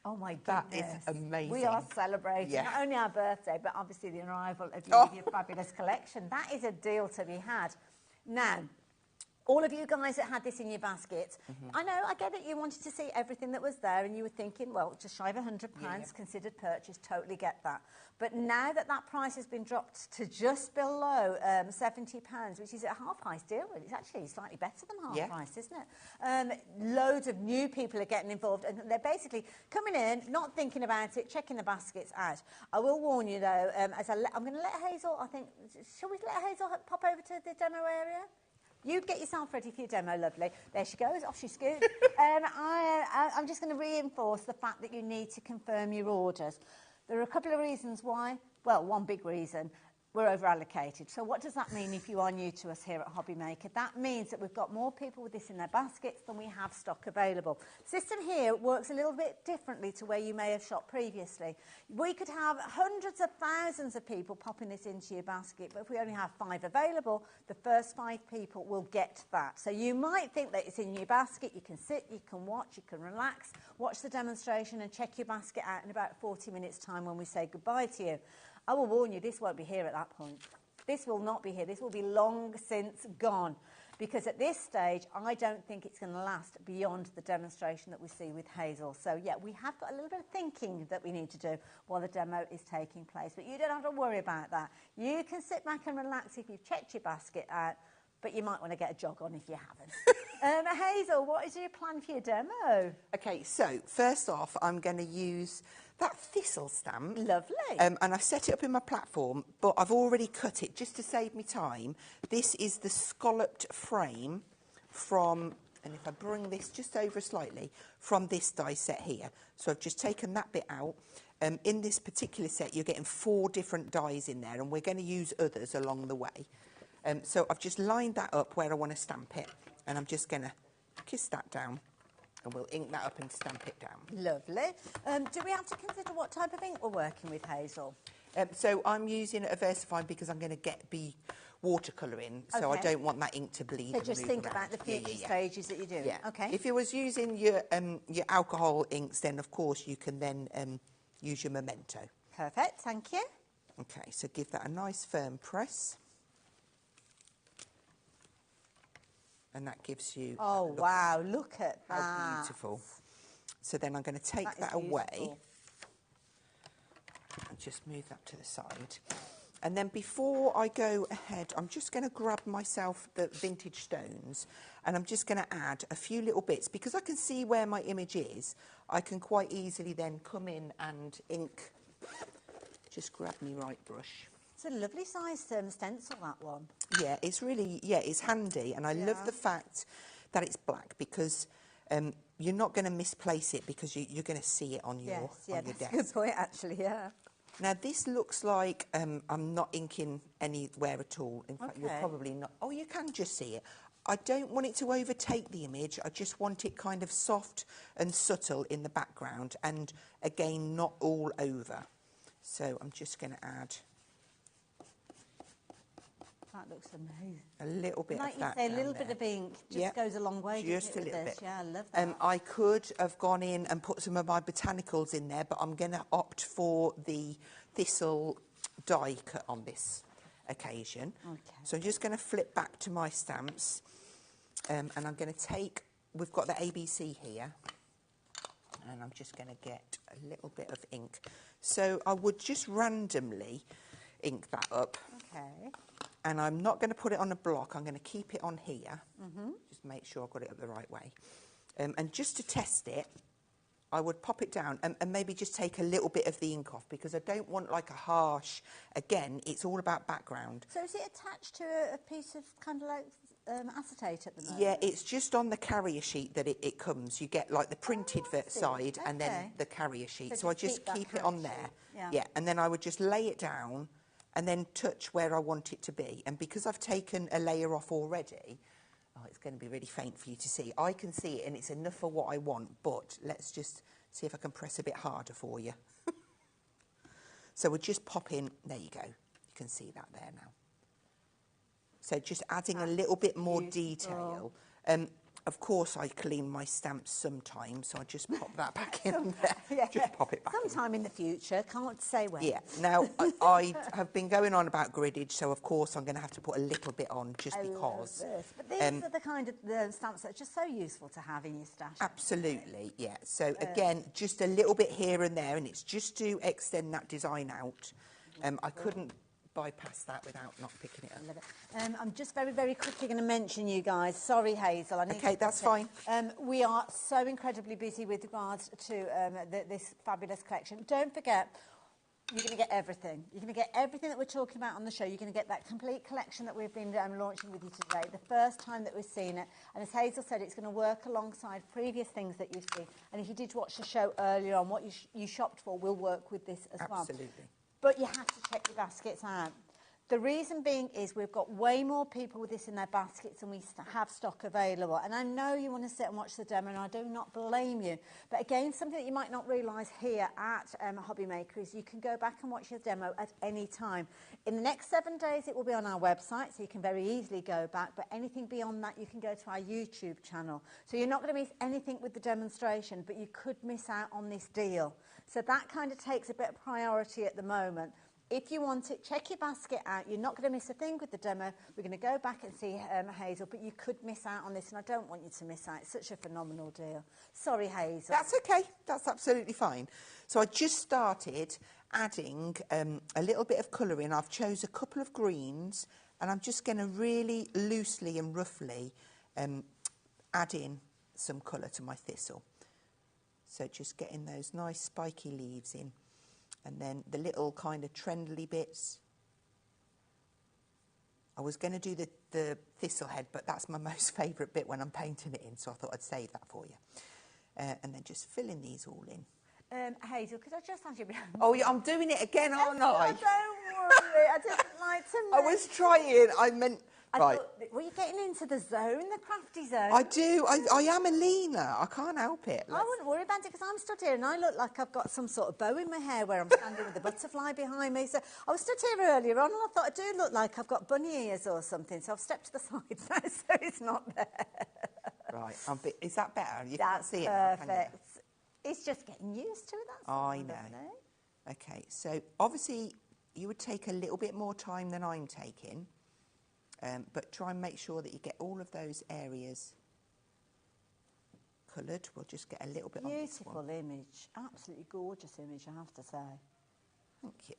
Oh, my goodness. That is amazing. We are celebrating Yeah. not only our birthday, but obviously the arrival of you with your fabulous collection. That is a deal to be had. Now, all of you guys that had this in your basket, I know, I get it, you wanted to see everything that was there and you were thinking, well, just shy of £100, considered purchase, totally get that. But now that that price has been dropped to just below £70, which is a half-price deal, it's actually slightly better than half-price, isn't it? Loads of new people are getting involved and they're basically coming in, not thinking about it, checking the baskets out. I will warn you, though, I'm going to let Hazel, I think, shall we let Hazel pop over to the demo area? You get yourself ready for your demo, lovely. There she goes, off she scoots. I'm just going to reinforce the fact that you need to confirm your orders. There are a couple of reasons why. Well, one big reason. We're over-allocated. So what does that mean if you are new to us here at HobbyMaker? That means that we've got more people with this in their baskets than we have stock available. The system here works a little bit differently to where you may have shopped previously. We could have hundreds of thousands of people popping this into your basket, but if we only have 5 available, the first 5 people will get that. So you might think that it's in your basket. You can sit, you can watch, you can relax, watch the demonstration and check your basket out in about 40 minutes' time when we say goodbye to you. I will warn you, this won't be here at that point. This will not be here. This will be long since gone. Because at this stage, I don't think it's going to last beyond the demonstration that we see with Hazel. So, yeah, we have got a little bit of thinking that we need to do while the demo is taking place. But you don't have to worry about that. You can sit back and relax if you've checked your basket out, but you might want to get a jog on if you haven't. Hazel, what is your plan for your demo? OK, so, first off, I'm going to use that thistle stamp. Lovely. And I set it up in my platform, but I've already cut it just to save me time. This is the scalloped frame from, and if I bring this just over slightly, from this die set here. So I've just taken that bit out. In this particular set, you're getting 4 different dies in there, and we're going to use others along the way. So I've just lined that up where I want to stamp it, and I'm just going to kiss that down. And we'll ink that up and stamp it down. Lovely. Do we have to consider what type of ink we're working with, Hazel? So I'm using a Versifine because I'm going to be watercolour in, so I don't want that ink to bleed. So just think about the future stages that you're doing. Yeah. Okay. If you was using your alcohol inks, then of course you can then use your Memento. Perfect, thank you. Okay, so give that a nice firm press. And that gives you... Oh, wow, look at that. How beautiful. So then I'm going to take that away and just move that to the side. And then before I go ahead, I'm just going to grab myself the vintage stones and I'm just going to add a few little bits. Because I can see where my image is, I can quite easily then come in and ink. Just grab me right brush. It's a lovely sized stencil, that one. Yeah, it's really, it's handy. And I love the fact that it's black because you're not going to misplace it because you're going to see it on your, on your that's desk. a good point, actually, yeah. Now, this looks like I'm not inking anywhere at all. In fact, you're Okay. probably not. Oh, you can just see it. I don't want it to overtake the image. I just want it kind of soft and subtle in the background and, again, not all over. So I'm just going to add That looks amazing. a little bit like of that you say, a down little there. bit of ink just Yeah, goes a long way. just doesn't a it, little with this? bit. Yeah, I love that. I could have gone in and put some of my botanicals in there, but I'm going to opt for the thistle die cut on this occasion. Okay. So I'm just going to flip back to my stamps, and I'm going to take, we've got the ABC here, and I'm just going to get a little bit of ink. So I would just randomly ink that up. Okay. And I'm not going to put it on a block, I'm going to keep it on here. Mhm. Just make sure I've got it up the right way. And just to test it, I would pop it down and maybe just take a little bit of the ink off, because I don't want like a harsh, again, it's all about background. So is it attached to a piece of kind of like acetate at the moment? Yeah, it's just on the carrier sheet that it comes. You get like the printed side and then the carrier sheet. So I just keep it on there. Yeah. And then I would just lay it down and then touch where I want it to be. And because I've taken a layer off already, oh, it's going to be really faint for you to see. I can see it and it's enough for what I want, but let's just see if I can press a bit harder for you. So we'll just pop in, there you go. You can see that there now. So just adding a little bit more detail. Of course, I clean my stamps sometimes, so I just pop that back in there. Just pop it back Sometime in the future, can't say when. Yeah. Now, I have been going on about griddage, so of course I'm going to have to put a little bit on just because. Love this. But these are the kind of the stamps that are just so useful to have in your stash. Absolutely, yeah. So again, just a little bit here and there, and it's just to extend that design out. I couldn't bypass that without not picking it up. I'm just very, very quickly going to mention you guys. Sorry, Hazel. I need Okay, to that's cut it. fine. We are so incredibly busy with regards to this fabulous collection. Don't forget, you're going to get everything. You're going to get everything that we're talking about on the show. You're going to get that complete collection that we've been launching with you today, the first time that we've seen it. And as Hazel said, it's going to work alongside previous things that you've seen. And if you did watch the show earlier on, what you shopped for will work with this as well. Absolutely. But you have to check your baskets out. The reason being is we've got way more people with this in their baskets than we have stock available. And I know you want to sit and watch the demo, and I do not blame you. But again, something that you might not realise here at HobbyMaker is you can go back and watch your demo at any time. In the next 7 days, it will be on our website, so you can very easily go back. But anything beyond that, you can go to our YouTube channel. So you're not going to miss anything with the demonstration, but you could miss out on this deal. So that kind of takes a bit of priority at the moment. If you want it, check your basket out. You're not going to miss a thing with the demo. We're going to go back and see Hazel, but you could miss out on this, and I don't want you to miss out. It's such a phenomenal deal. Sorry, Hazel. That's okay. That's absolutely fine. So I just started adding a little bit of colour in. I've chose a couple of greens, and I'm just going to really loosely and roughly add in some colour to my thistle. So just getting those nice spiky leaves in. And then the little kind of trendly bits. I was going to do the thistle head, but that's my most favourite bit when I'm painting it in, so I thought I'd save that for you. And then just filling these all in. Hazel, could I just ask you... Oh, yeah, I'm doing it again, aren't I? Don't worry, I didn't like to... I was trying, I meant... Right. Were you getting into the zone, the crafty zone? I do. I am a leaner. I can't help it. I wouldn't worry about it because I'm stood here and I look like I've got some sort of bow in my hair where I'm standing with a butterfly behind me. So I was stood here earlier on and I thought I do look like I've got bunny ears or something. So I've stepped to the side now so it's not there. Right. Is that better? You That's can't see perfect. it now, can you? It's just getting used to it. That's I all, know. lovely. Okay. So obviously you would take a little bit more time than I'm taking. But try and make sure that you get all of those areas coloured. We'll just get a little bit on this one. Beautiful image. Absolutely gorgeous image, I have to say. Thank you.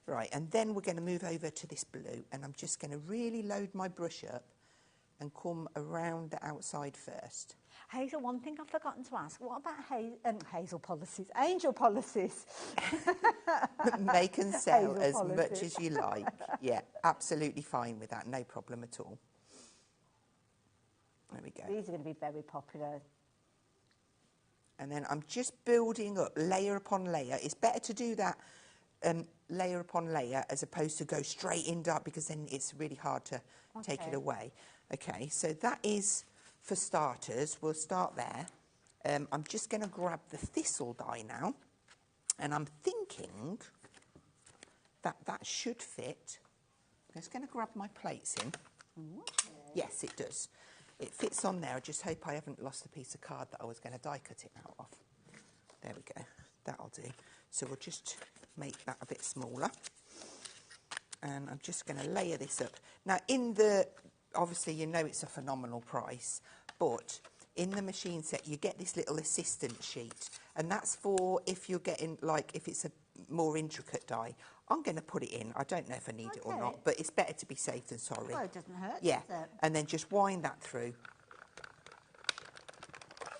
Right, and then we're going to move over to this blue, and I'm just going to really load my brush up and come around the outside first. Hazel, one thing I've forgotten to ask. What about Hazel policies? Angel policies? Make and sell Hazel as policies. much as you like. Yeah, absolutely fine with that. No problem at all. There we go. These are going to be very popular. And then I'm just building up layer upon layer. It's better to do that layer upon layer as opposed to go straight in dark, because then it's really hard to take it away. Okay, so that is for starters. We'll start there. I'm just going to grab the thistle die now, and I'm thinking that that should fit. I'm just going to grab my plates in. Yes, it does. It fits on there. I just hope I haven't lost the piece of card that I was going to die cut it out of. There we go. That'll do. So we'll just make that a bit smaller. And I'm just going to layer this up. Now, obviously, you know it's a phenomenal price, but in the machine set, you get this little assistant sheet. And that's for if you're getting, like, if it's a more intricate die. I'm going to put it in. I don't know if I need it or not, but it's better to be safe than sorry. Well, it doesn't hurt, yeah. does it? And then just wind that through.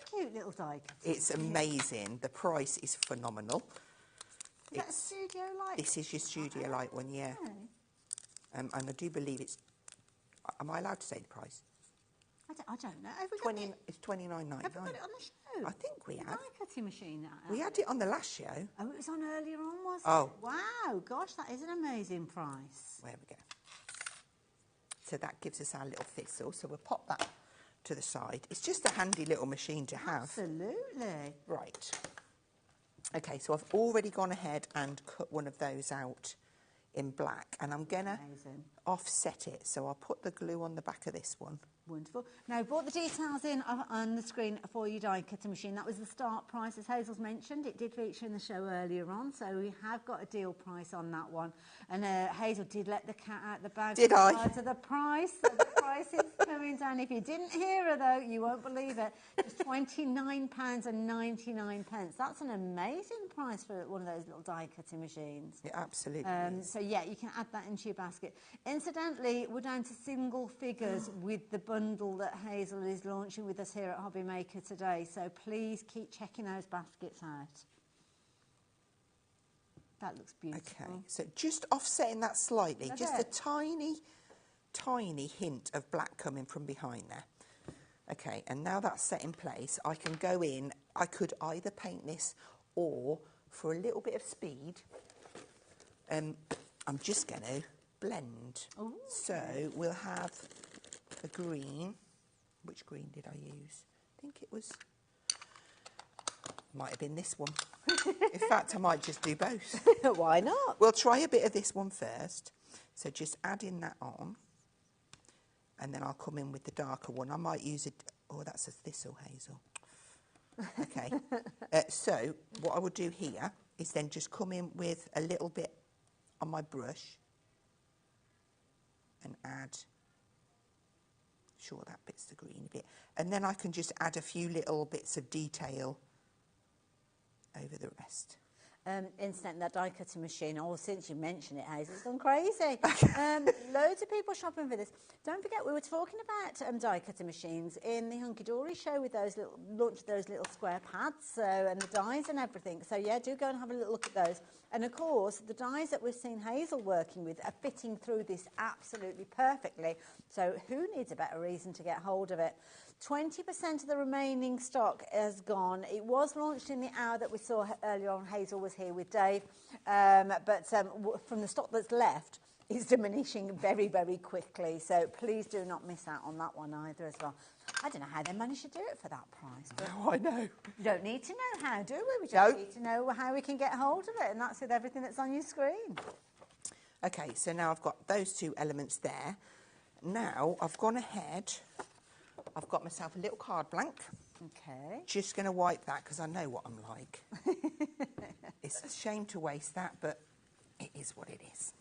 Cute little die cut. It's amazing. The price is phenomenal. Is that a Studio Light? This is your Studio Light one, yeah. And I do believe it's... Am I allowed to say the price? I don't know. Have we got it? It's $29.99. Have we got it on the show? I think we have. Die cutting machine. We had it on the last show. Oh, it was on earlier on, was it? Oh. Wow, gosh, that is an amazing price. There we go. So that gives us our little thistle. So we'll pop that to the side. It's just a handy little machine to have. Absolutely. Right. Okay, so I've already gone ahead and cut one of those out in black, and I'm going to offset it. So I'll put the glue on the back of this one. Wonderful. Now, I brought the details in on the screen for you, die cutting machine. That was the start price, as Hazel's mentioned. It did feature in the show earlier on, so we have got a deal price on that one. And Hazel did let the cat out the bag. Did I? To the price. So the price is coming down. If you didn't hear her, though, you won't believe it. It's £29.99. That's an amazing price for one of those little die cutting machines. It absolutely is. So, yeah, you can add that into your basket. Incidentally, we're down to single figures with the bundle that Hazel is launching with us here at HobbyMaker today. So please keep checking those baskets out. That looks beautiful. Okay, so just offsetting that slightly, just a tiny, tiny hint of black coming from behind there. Okay, and now that's set in place, I can go in. I could either paint this, or for a little bit of speed, I'm just going to blend. Ooh. So we'll have a green. Which green did I use? I think it was... Might have been this one. In fact, I might just do both. Why not? We'll try a bit of this one first. So just adding that on. And then I'll come in with the darker one. I might use it... Oh, that's a thistle, Hazel. Okay. So what I would do here is then just come in with a little bit on my brush and add... Sure, that bit's the green bit. And then I can just add a few little bits of detail over the rest. Incidentally, that die cutting machine, since you mentioned it, Hazel, it's gone crazy. Loads of people shopping for this. Don't forget, we were talking about die cutting machines in the Hunky Dory show with those little, launched those little square pads and the dies and everything. So yeah, do go and have a little look at those. And of course, the dies that we've seen Hazel working with are fitting through this absolutely perfectly. So who needs a better reason to get hold of it? 20% of the remaining stock has gone. It was launched in the hour that we saw earlier on. Hazel was here with Dave. But from the stock that's left, it's diminishing very, very quickly. So please do not miss out on that one either as well. I don't know how they managed to do it for that price. But no, I know. We don't need to know how, do we? We just need to know how we can get hold of it. And that's with everything that's on your screen. Okay, so now I've got those two elements there. Now I've gone ahead... I've got myself a little card blank. Okay. Just going to wipe that because I know what I'm like. It's a shame to waste that, but it is what it is.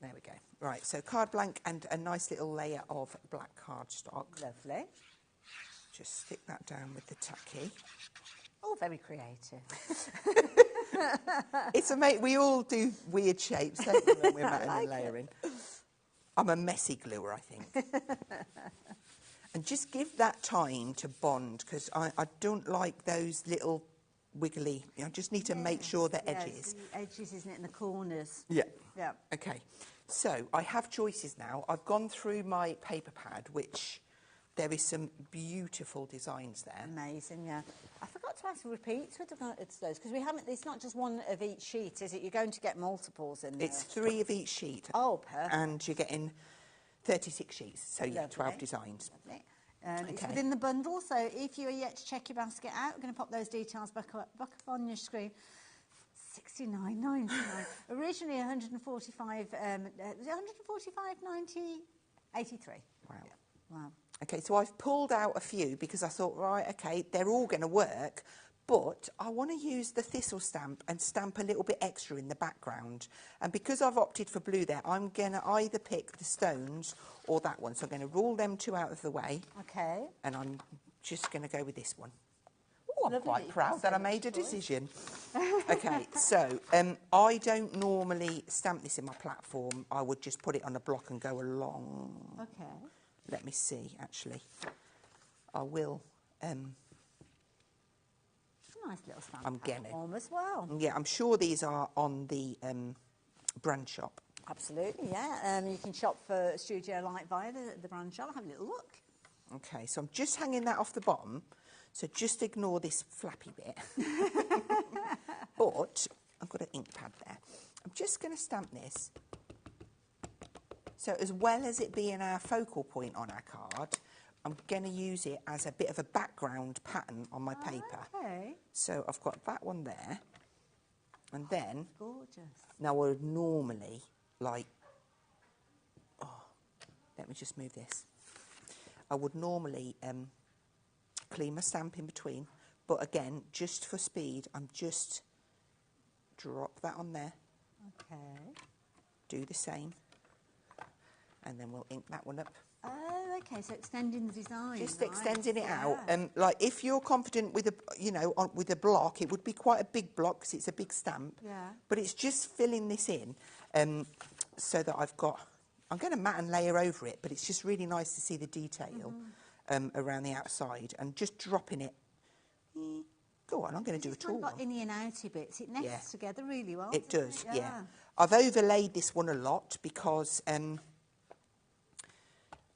There we go. Right, so card blank and a nice little layer of black cardstock. Lovely. Just stick that down with the tacky. Oh, very creative. It's amazing. We all do weird shapes, don't we, when we're matting and layering. I'm a messy gluer, I think. And just give that time to bond, because I don't like those little wiggly... I just need to make sure the edges... the edges, isn't it, in the corners. Yeah. Yeah. Okay. So, I have choices now. I've gone through my paper pad, which... There is some beautiful designs there. Amazing, yeah. I forgot got to ask repeats with those because we haven't. It's not just one of each sheet, is it? You're going to get multiples in there. It's 3 of each sheet. Oh, perfect. And you're getting 36 sheets, so yeah, Lovely. 12 designs. Lovely. It's within the bundle, so if you are yet to check your basket out, we're going to pop those details back up on your screen. $69.99. Originally 145, 145.90, 83. Wow. Yeah. Wow. Okay, so I've pulled out a few because I thought, right, okay, they're all going to work, but I want to use the thistle stamp and stamp a little bit extra in the background. And because I've opted for blue there, I'm going to either pick the stones or that one. So I'm going to rule them 2 out of the way. Okay. And I'm just going to go with this one. Oh, I'm Lovely quite proud that I made a choice. decision. Okay, so I don't normally stamp this in my platform. I would just put it on a block and go along. Okay. Let me see, actually. I will. Nice little stamp I'm getting platform as well. Yeah, I'm sure these are on the brand shop. Absolutely, yeah. You can shop for Studio Light via the brand shop. Have a little look. Okay, so I'm just hanging that off the bottom. So just ignore this flappy bit. But I've got an ink pad there. I'm just going to stamp this. So as well as it being our focal point on our card, I'm going to use it as a bit of a background pattern on my paper. Okay. So I've got that one there. And then, gorgeous. Now I would normally, let me just move this. I would normally clean my stamp in between, but again, just for speed, I'm just drop that on there. Okay. Do the same. And then we'll ink that one up. Oh, okay. So extending the design. Just nice. extending it Yeah. out. Like if you're confident with with a block, it would be quite a big block because it's a big stamp. Yeah. But it's just filling this in so that I'm going to matte and layer over it, but it's just really nice to see the detail around the outside and just dropping it. Go on, I'm going to do a tall one. It's got inny and outy bits. It nests together really well. It does, it? yeah. I've overlaid this one a lot because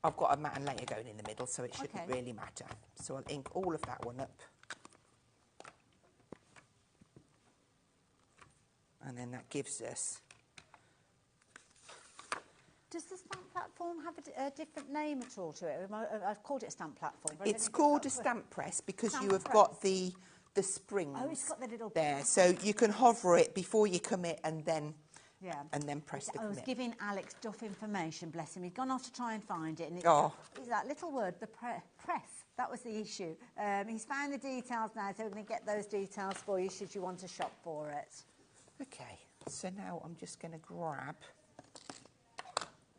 I've got a matte and layer going in the middle, so it shouldn't really matter. So I'll ink all of that one up. And then that gives us... Does the stamp platform have a different name at all to it? I've called it a stamp platform. It's called a stamp press because Stamp you have press. got the springs. Oh, it's got the little... there. So you can hover it before you commit and then... Yeah. And then press the I was commit. giving Alex duff information, bless him. He'd gone off to try and find it. And it's that little word, the press. That was the issue. He's found the details now, so we're going to get those details for you should you want to shop for it. Okay, so now I'm just going to grab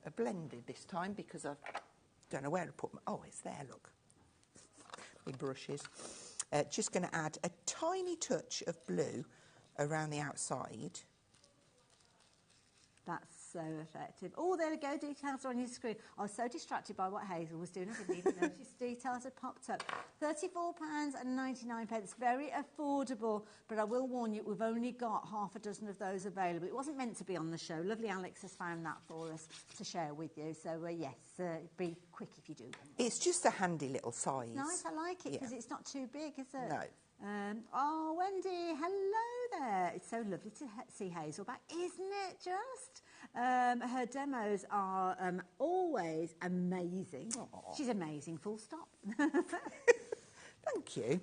a blended this time because I don't know where to put my... Oh, it's there, look. My brushes. Just going to add a tiny touch of blue around the outside. That's so effective. Oh, there we go. Details are on your screen. I was so distracted by what Hazel was doing. I didn't even notice details had popped up. £34.99. Very affordable, but I will warn you, we've only got half a dozen of those available. It wasn't meant to be on the show. Lovely Alex has found that for us to share with you. So, yes, be quick if you do. It's just a handy little size. It's nice. I like it because it's not too big, is it? No. Oh, Wendy, hello there. It's so lovely to see Hazel back, isn't it just? Her demos are always amazing. Aww. She's amazing, full stop. Thank you.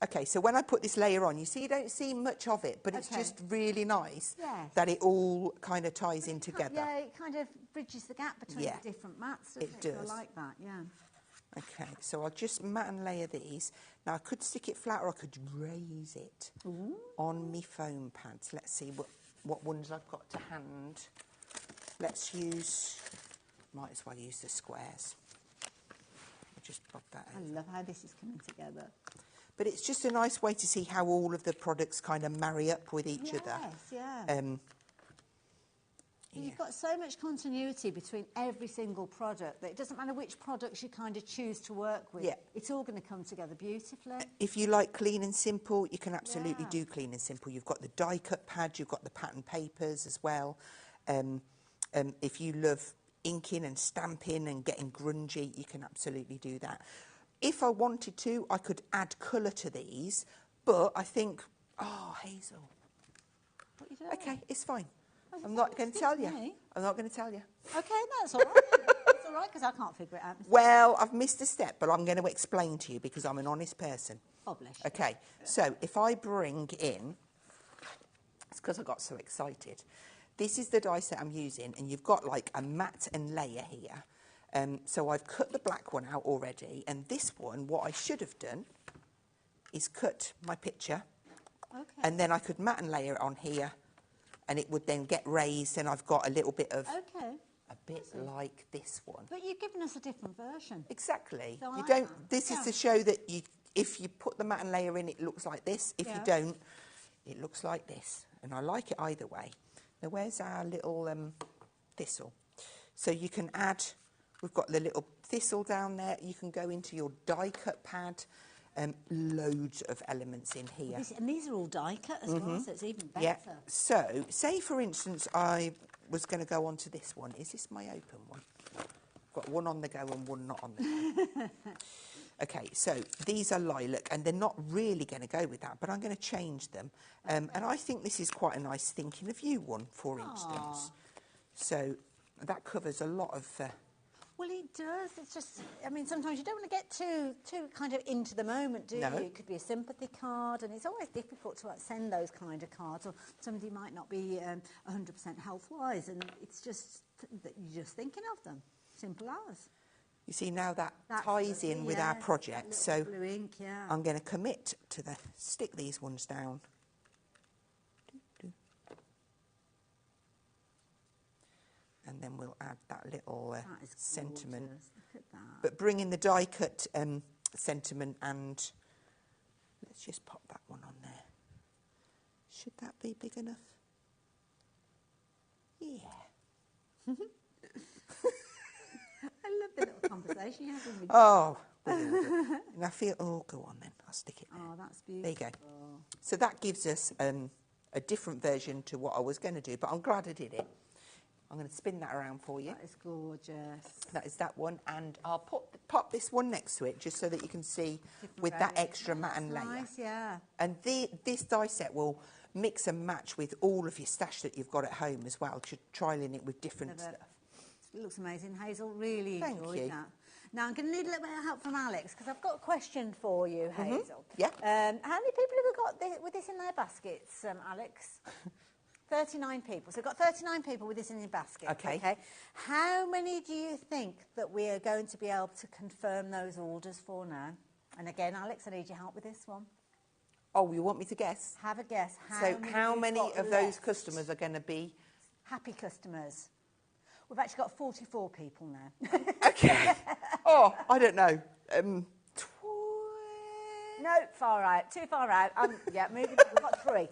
Okay, so when I put this layer on, you see you don't see much of it, but it's just really nice that it all kind of ties in together. Yeah, it kind of bridges the gap between the different mats, doesn't it? It does. I like that, yeah. Okay, so I'll just matte and layer these. Now, I could stick it flat or I could raise it on my foam pads. Let's see what ones I've got to hand. Let's use, might as well use the squares. I'll just pop that over. I love how this is coming together. But it's just a nice way to see how all of the products kind of marry up with each other. Yes, yeah. You've got so much continuity between every single product that it doesn't matter which products you kind of choose to work with. Yeah. It's all going to come together beautifully. If you like clean and simple, you can absolutely do clean and simple. You've got the die cut pad, you've got the pattern papers as well. If you love inking and stamping and getting grungy, you can absolutely do that. if I wanted to, I could add colour to these, but I think, oh, Hazel. What you doing? Okay, it's fine. I'm not going to tell you. I'm not going to tell you. Okay, that's all right. It's all right, because I can't figure it out. Well, I've missed a step, but I'm going to explain to you because I'm an honest person. Oh, bless you. Okay, so if I bring in, it's because I got so excited. This is the die set I'm using, and you've got like a mat and layer here. So I've cut the black one out already, and this one, what I should have done is cut my picture, and then I could mat and layer it on here, and it would then get raised, and I've got a little bit of, a bit like this one. But you've given us a different version. Exactly. So I You like don't. that. This is to show that you, if you put the mat and layer in, it looks like this. If you don't, it looks like this, and I like it either way. Now, where's our little thistle? So you can add. We've got the little thistle down there. You can go into your die cut pad. Loads of elements in here. And these are all die cut as well, so it's even better. Yeah. So, say for instance, I was going to go on to this one. Is this my open one? I've got one on the go and one not on the go. Okay, so these are lilac, and they're not really going to go with that, but I'm going to change them. And I think this is quite a nice thinking of you one, for instance. So that covers a lot of... Well, it does. It's just, I mean, sometimes you don't want to get too kind of into the moment, do you? It could be a sympathy card, and it's always difficult to send those kind of cards, or somebody might not be 100% health-wise, and it's just that you're just thinking of them. Simple as. You see, now that ties in with our project, so blue ink, I'm going to commit to stick these ones down. And then we'll add that little sentiment. Look at that. But bring in the die cut sentiment, and let's just pop that one on there. Should that be big enough? Yeah. I love the little conversation you're having with Oh, and I feel, oh, go on then. I'll stick it there. Oh, that's beautiful. There you go. So that gives us a different version to what I was going to do, but I'm glad I did it. I'm going to spin that around for you. That is gorgeous. That is that one, and I'll pop this one next to it just so that you can see with that extra mat and layer. Nice, yeah. And this die set will mix and match with all of your stash that you've got at home as well, trialing it with different stuff. It looks amazing, Hazel. Really Thank enjoyed you. that. Now, I'm going to need a little bit of help from Alex, because I've got a question for you, Hazel. Yeah. How many people have we got with this in their baskets, Alex? 39 people. So we've got 39 people with this in your basket. Okay. How many do you think that we are going to be able to confirm those orders for now? And again, Alex, I need your help with this one. Oh, you want me to guess? Have a guess. How many of those customers are going to be... happy customers? We've actually got 44 people now. Okay. Oh, I don't know. No, far out. Too far out. Yeah, moving. We've got 3.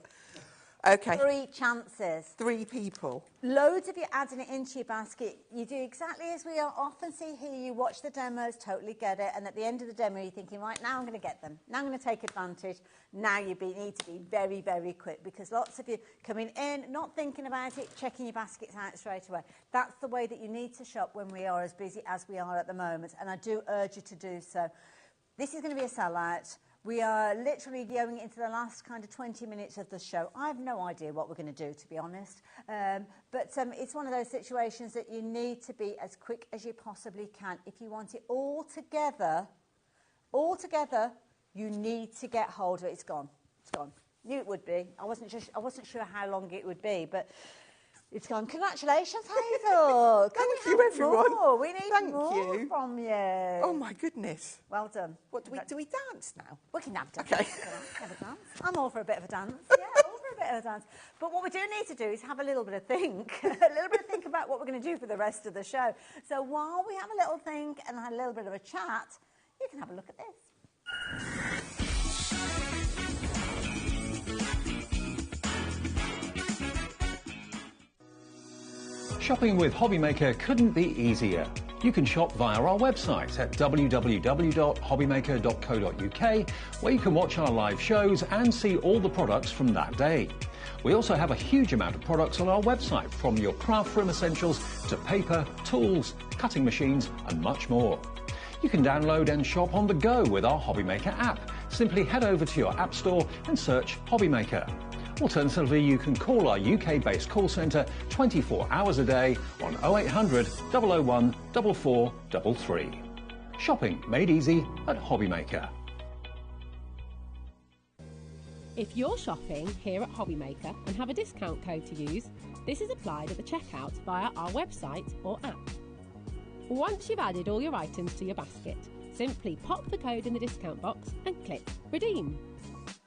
Okay. 3 chances. 3 people. Loads of you adding it into your basket. You do exactly as we often see here. You watch the demos, totally get it, and at the end of the demo you're thinking, right, now I'm going to get them. Now I'm going to take advantage. Now you need to be very, very quick, because lots of you coming in, not thinking about it, checking your baskets out straight away. That's the way that you need to shop when we are as busy as we are at the moment, and I do urge you to do so. This is going to be a sellout. We are literally going into the last kind of 20 minutes of the show. I have no idea what we're going to do, to be honest. But it's one of those situations that you need to be as quick as you possibly can. If you want it all together, you need to get hold of it. It's gone. It's gone. Knew it would be. I wasn't sure how long it would be, but it's gone. Congratulations, Hazel. Thank you, everyone. More? We need more from you. Oh, my goodness. Well done. What, do we dance now? We can have a dance. Okay. Have a dance. I'm all for a bit of a dance. Yeah, all for a bit of a dance. But what we do need to do is have a little bit of think. A little bit of think about what we're going to do for the rest of the show. So while we have a little think and a little bit of a chat, you can have a look at this. Shopping with HobbyMaker couldn't be easier. You can shop via our website at www.hobbymaker.co.uk, where you can watch our live shows and see all the products from that day. We also have a huge amount of products on our website, from your craft room essentials to paper, tools, cutting machines and much more. You can download and shop on the go with our HobbyMaker app. Simply head over to your app store and search HobbyMaker. Alternatively, you can call our UK-based call centre 24 hours a day on 0800 001 4433. Shopping made easy at HobbyMaker. If you're shopping here at HobbyMaker and have a discount code to use, this is applied at the checkout via our website or app. Once you've added all your items to your basket, simply pop the code in the discount box and click Redeem.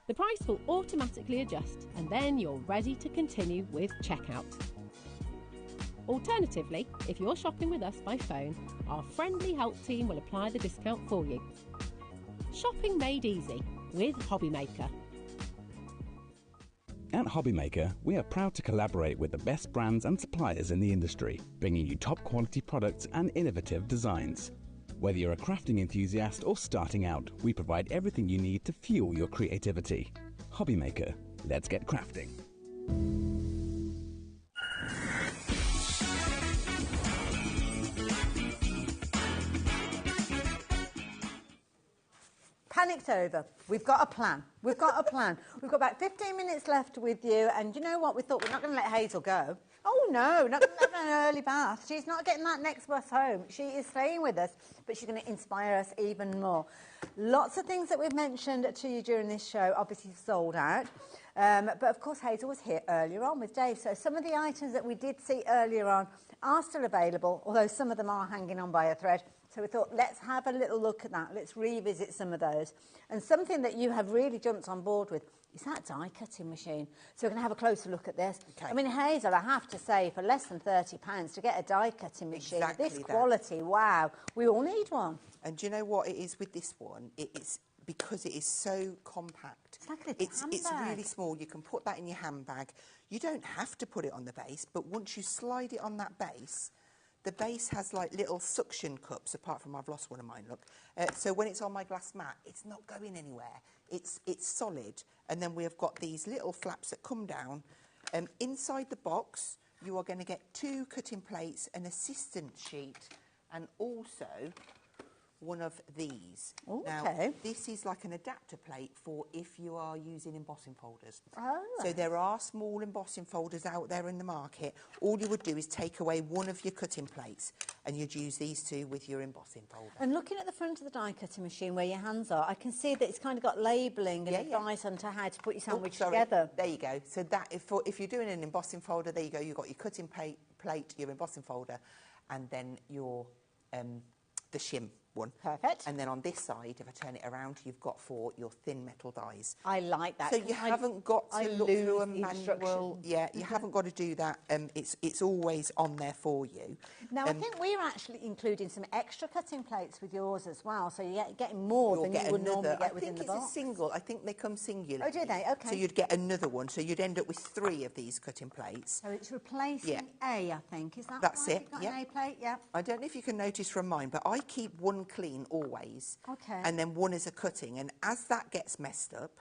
The price will automatically adjust and then you're ready to continue with checkout. Alternatively, if you're shopping with us by phone, our friendly help team will apply the discount for you. Shopping made easy with HobbyMaker. At HobbyMaker, we are proud to collaborate with the best brands and suppliers in the industry, bringing you top quality products and innovative designs. Whether you're a crafting enthusiast or starting out, we provide everything you need to fuel your creativity. HobbyMaker, let's get crafting. Panic's over. We've got a plan. We've got a plan. We've got about 15 minutes left with you, and you know what? We thought we're not going to let Hazel go. Oh no, not going to let her an early bath. She's not getting that next bus home. She is staying with us, but she's going to inspire us even more. Lots of things that we've mentioned to you during this show obviously sold out. But of course Hazel was here earlier on with Dave, so some of the items that we did see earlier on are still available, although some of them are hanging on by a thread. So we thought, let's have a little look at that. Let's revisit some of those. And something that you have really jumped on board with is that die cutting machine. So we're going to have a closer look at this. Okay. I mean, Hazel, I have to say, for less than £30 to get a die cutting machine, this quality, wow, we all need one. And do you know what it is with this one? It is because it is so compact. It's like a little handbag. It's really small. You can put that in your handbag. You don't have to put it on the base, but once you slide it on that base, the base has like little suction cups, apart from I've lost one of mine, look. So when it's on my glass mat, it's not going anywhere. It's solid. And then we have got these little flaps that come down. Inside the box, you are going to get 2 cutting plates, an assistant sheet, and also one of these. Okay. Now, this is like an adapter plate for if you are using embossing folders. Oh. So there are small embossing folders out there in the market. All you would do is take away one of your cutting plates and you'd use these 2 with your embossing folder. And looking at the front of the die cutting machine where your hands are, I can see that it's kind of got labelling and advice on how to put your sandwich together. There you go. So that if you're doing an embossing folder, there you go. You've got your cutting plate, your embossing folder, and then your the shim one. Perfect. And then on this side, if I turn it around, you've got for your thin metal dies. I like that. So you haven't got to look through a manual. Yeah, you haven't got to do that. It's always on there for you. Now, I think we're actually including some extra cutting plates with yours as well, so you're getting more than you would normally get within the box. I think it's a single. I think they come singular. Oh, do they? Okay. So you'd get another one. So you'd end up with 3 of these cutting plates. So it's replacing A, I think. Is that That's right? it. You've got an A plate, yeah. I don't know if you can notice from mine, but I keep one clean always. Okay. And then one is a cutting. And as that gets messed up,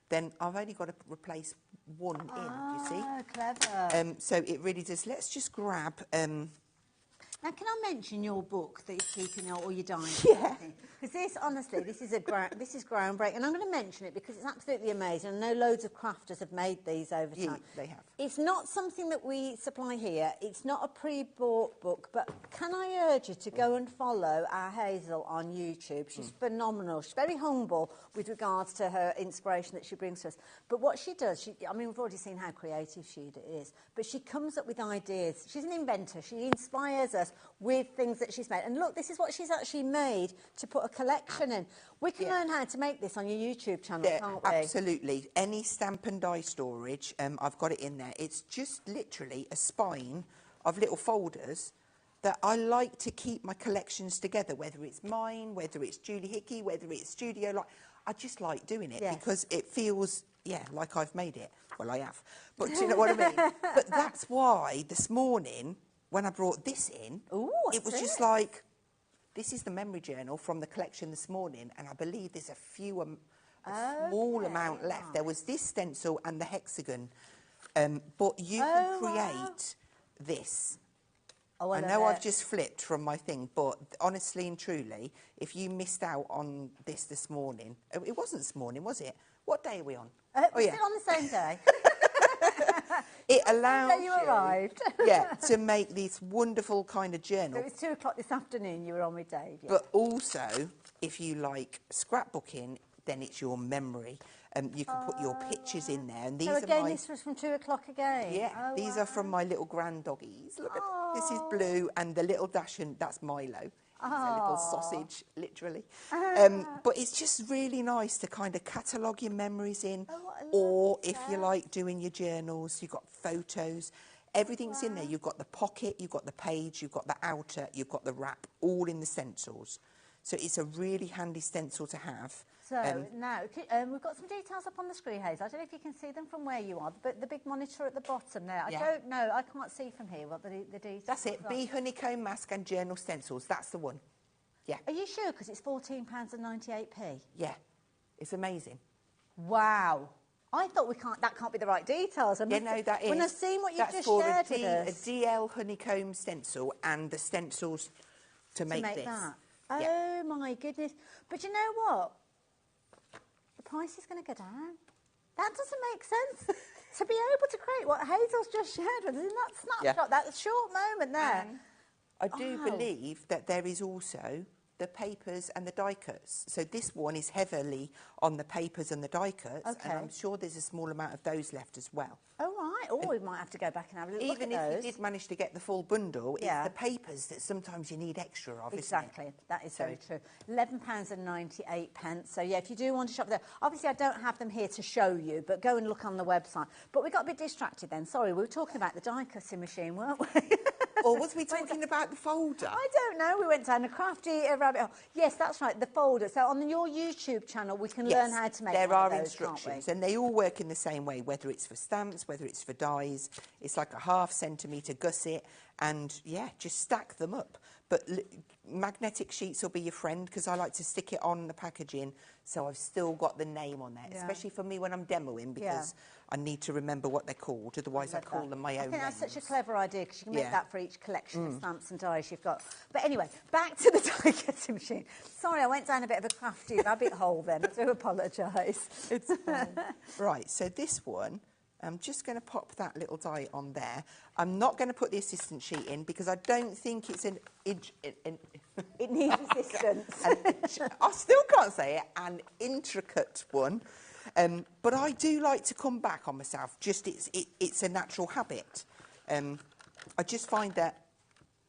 then I've only got to replace one in, do you see? Oh, clever. So it really does. Let's just grab... Now, can I mention your book that you're keeping all your dining? Yeah. Because this, honestly, this is groundbreaking. And I'm going to mention it because it's absolutely amazing. I know loads of crafters have made these over time. Yeah, they have. It's not something that we supply here. It's not a pre-bought book. But can I urge you to go and follow our Hazel on YouTube? She's phenomenal. She's very humble with regards to her inspiration that she brings to us. But what she does, I mean, we've already seen how creative she is. But she comes up with ideas. She's an inventor. She inspires us with things that she's made. And look, this is what she's actually made to put a collection in. We can learn how to make this on your YouTube channel, can't we? Absolutely. Any stamp and die storage, I've got it in there. It's just literally a spine of little folders that I like to keep my collections together, whether it's mine, whether it's Julie Hickey, whether it's Studio Light. I just like doing it because it feels, like I've made it. Well, I have. But do you know what I mean? But that's why this morning, when I brought this in, it was just like, this is the memory journal from the collection this morning, and I believe there's a small amount left. There was this stencil and the hexagon, but you can create this Oh, I know I've just flipped from my thing, but honestly and truly, if you missed out on this morning, it wasn't this morning, was it? What day are we on? We're still on the same day. It allows you arrived. to make this wonderful kind of journal. So it was 2 o'clock this afternoon you were on with Dave. Yeah. But also, if you like scrapbooking, then it's your memory. You can put your pictures in there. And these so are again, my... this was from 2 o'clock again? Yeah, oh, these wow. are from my little grand doggies. Look at this is Blue, and the little Dashin, that's Milo. He's a little sausage, literally. But it's just really nice to kind of catalogue your memories in, or if you like doing your journals, you've got photos. Everything's in there. You've got the pocket, you've got the page, you've got the outer, you've got the wrap, all in the stencils. So it's a really handy stencil to have. So now, we've got some details up on the screen, Hazel. I don't know if you can see them from where you are, but the big monitor at the bottom there. I don't know. I can't see from here what the details That's it. are. Bee honeycomb mask and journal stencils. That's the one. Yeah. Are you sure? Because it's £14.98p. Yeah. It's amazing. Wow. I thought that can't be the right details. Yeah, no, that is. When I've seen what you've that's just for shared with us. a DL honeycomb stencil and the stencils to make this. That. Yeah. Oh, my goodness. But you know what? The price is going to go down. That doesn't make sense. To be able to create what Hazel's just shared with us in that snapshot, that short moment there. I do believe that there is also the papers and the die cuts. So this one is heavily on the papers and the die cuts, and I'm sure there's a small amount of those left as well. Oh, right. Oh, we might have to go back and have a little look at those. Even if you did manage to get the full bundle, it's the papers that sometimes you need extra of, Exactly. isn't it? That is very true. £11.98. So, yeah, if you do want to shop there, obviously I don't have them here to show you, but go and look on the website. But we got a bit distracted then. Sorry, we were talking about the die cutting machine, weren't we? Or was we talking about the folder? I don't know. We went down a crafty rabbit hole. Yes, that's right, the folder. So on your YouTube channel, we can learn how to make there one are of those, instructions, and they all work in the same way, whether it's for stamps, whether it's for dies. It's like a 1/2 centimetre gusset, and, yeah, just stack them up. But magnetic sheets will be your friend, because I like to stick it on the packaging, so I've still got the name on there, especially for me when I'm demoing, because I need to remember what they're called, otherwise I call them my own names. I think that's such a clever idea, because you can make that for each collection of stamps and dies you've got. But anyway, back to the die cutting machine. Sorry, I went down a bit of a crafty rabbit hole then. I do apologise. It's fine. Right, so this one, I'm just going to pop that little die on there. I'm not going to put the assistance sheet in because I don't think it's an... It needs assistance. I still can't say it, an intricate one. But I do like to come back on myself. Just it's a natural habit. I just find that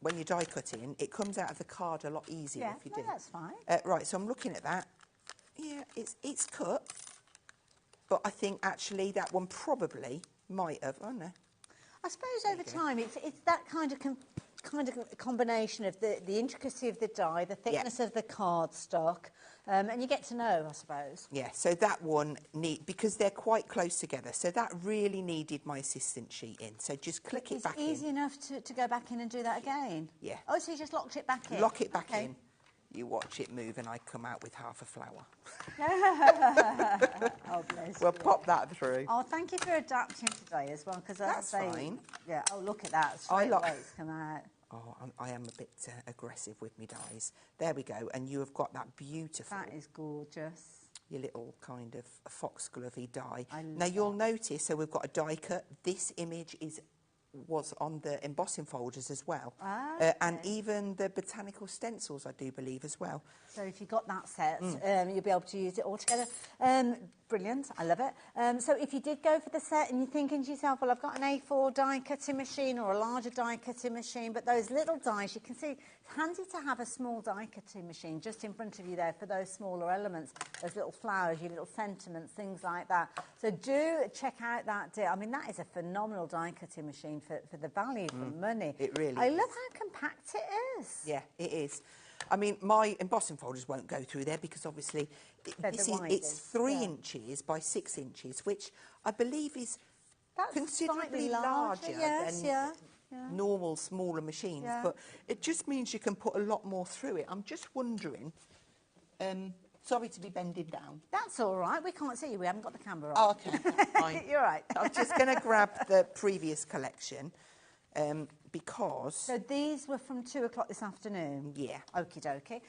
when you're die cutting, it comes out of the card a lot easier if you do. That's fine. Right, so I'm looking at that. Yeah, it's cut. But I think actually that one probably might have. Oh no. I suppose over time it's that kind of combination of the intricacy of the die, the thickness of the cardstock, and you get to know, I suppose. Yeah. So that one because they're quite close together. So that really needed my assistant sheet in. So just click it back in. It's easy enough to go back in and do that again. Yeah. Oh, so you just locked it back in. Lock it back in. You watch it move, and I come out with half a flower. Oh, bless We'll pop that through. Oh, thank you for adapting today as well, because that's fine. Yeah. Oh, look at that! Straight away it's come out. Oh, I am a bit aggressive with my dies. There we go, and you have got that beautiful. That is gorgeous. Your little kind of foxglovey die. Now you'll notice, so we've got a die cut. This image was on the embossing folders as well, and even the botanical stencils, I do believe, as well. So if you got that set, you'll be able to use it all together. Brilliant, I love it. So if you did go for the set and you're thinking to yourself, well, I've got an A4 die cutting machine or a larger die cutting machine, but those little dies, you can see it's handy to have a small die cutting machine just in front of you there for those smaller elements, those little flowers, your little sentiments, things like that. So do check out that deal. I mean, that is a phenomenal die cutting machine for the value for money. It really I is. love how compact it is. Yeah, it is. I mean, my embossing folders won't go through there because obviously it's 3 inches by 6 inches, which I believe is considerably larger than normal smaller machines. But it just means you can put a lot more through it. I'm just wondering. Sorry to be bending down. That's all right. We can't see you. We haven't got the camera on. Oh, okay. Fine. You're right. I'm just going to grab the previous collection. because... So these were from 2 o'clock this afternoon? Yeah. Okie dokie.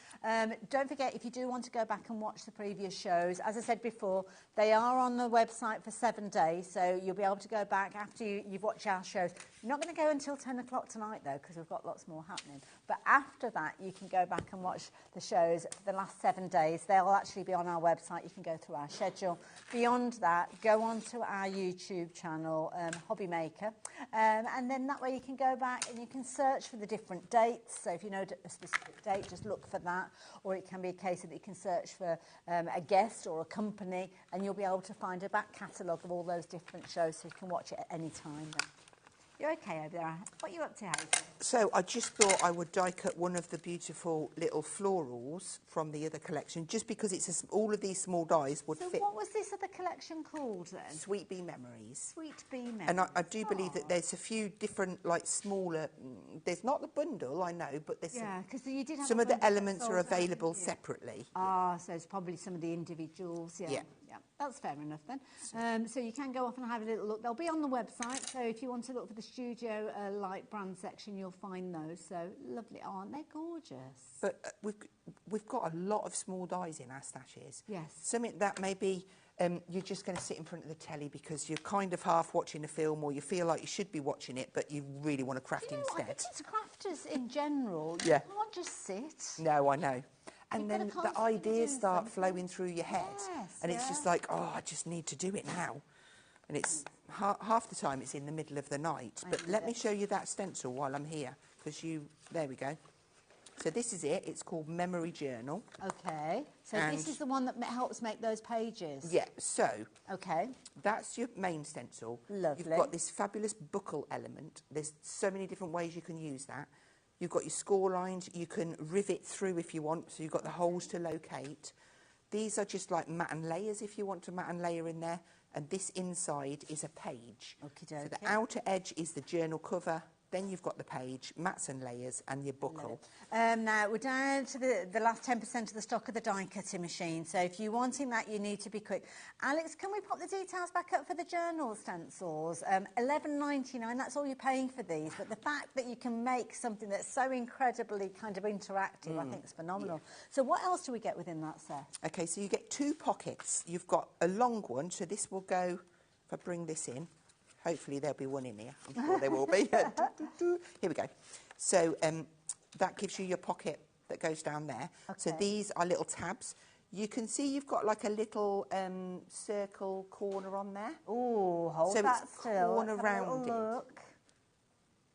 Don't forget, if you do want to go back and watch the previous shows, as I said before, they are on the website for 7 days, so you'll be able to go back after you've watched our shows. You're not going to go until 10 o'clock tonight, though, because we've got lots more happening. But after that, you can go back and watch the shows for the last 7 days. They'll actually be on our website. You can go through our schedule. Beyond that, go on to our YouTube channel, HobbyMaker, and then that way you can go back and you can search for the different dates. So if you know a specific date, just look for that. Or it can be a case that you can search for a guest or a company, and you'll be able to find a back catalogue of all those different shows, so you can watch it at any time. You're okay over there. What are you up to, Hazel? So I just thought I would die cut one of the beautiful little florals from the other collection, just because it's all of these small dies would fit. So what was this other collection called then? Sweet Bee Memories. Sweet Bee Memories. And I do believe that there's a few different, like, smaller... There's not the bundle, I know, but there's you did have some a of the bundle that elements sold are out, available didn't you? separately. Ah, so it's probably some of the individuals, yeah. That's fair enough then. So you can go off and have a little look. They'll be on the website, so if you want to look for the Studio Light brand section, you'll find those. So lovely, aren't they gorgeous? But we've got a lot of small dies in our stashes. Yes. Something that maybe you're just going to sit in front of the telly because you're kind of half watching a film, or you feel like you should be watching it, but you really want to craft instead. I think it's crafters in general. Yeah. You can't just sit. No, I know. And You've then gotta the constantly be ideas doing start something. flowing through your head. Yes, and it's just like, oh, I just need to do it now. And it's half the time it's in the middle of the night. But let me show you that stencil while I'm here, because there we go. So this is it. It's called Memory Journal. Okay. So this is the one that helps make those pages? Yeah. So okay, that's your main stencil. Lovely. You've got this fabulous buckle element. There's so many different ways you can use that. You've got your score lines. You can rivet through if you want. So you've got the holes to locate. These are just like mat and layers if you want to mat and layer in there. And this inside is a page. So the outer edge is the journal cover. Then you've got the page, mats and layers, and your buckle. Now, we're down to the last 10% of the stock of the die cutting machine. So if you're wanting that, you need to be quick. Alex, can we pop the details back up for the journal stencils? $11.99, that's all you're paying for these. But the fact that you can make something that's so incredibly kind of interactive, I think is phenomenal. Yeah. So what else do we get within that set? Okay, so you get 2 pockets. You've got a long one, so this will go, if I bring this in, hopefully there'll be one in here. I'm sure there will be. Here we go. So that gives you your pocket that goes down there. Okay. So these are little tabs. You can see you've got like a little circle corner on there. Oh, hold so that it's still. corner rounded. Look.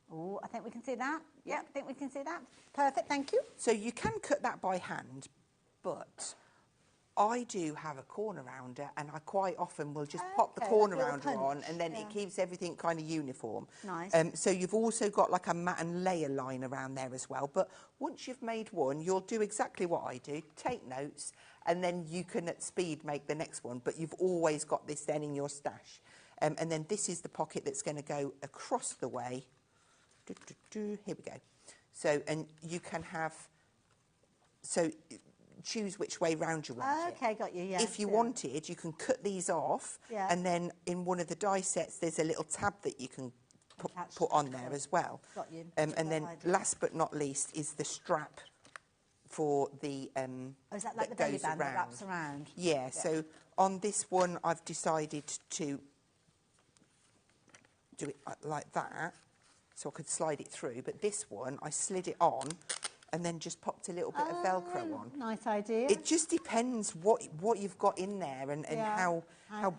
Oh, I think we can see that. Yeah, I think we can see that. Perfect, thank you. So you can cut that by hand, but I do have a corner rounder, and I quite often will just pop the corner rounder on, and then it keeps everything kind of uniform. Nice. So you've also got like a mat and layer line around there as well. But once you've made one, you'll do exactly what I do, take notes, and then you can at speed make the next one. But you've always got this then in your stash. And then this is the pocket that's going to go across the way. Here we go. So, and you can have... So choose which way round you want it. Okay, got you, yeah. If you wanted, you can cut these off, and then in one of the die sets, there's a little tab that you can put on there as well. Got you. And then last but not least is the strap for the... is that like the belly band that wraps around? Yeah, so on this one, I've decided to do it like that, so I could slide it through. But this one, I slid it on, and then just popped a little bit of Velcro on. Nice idea. It just depends what you've got in there and how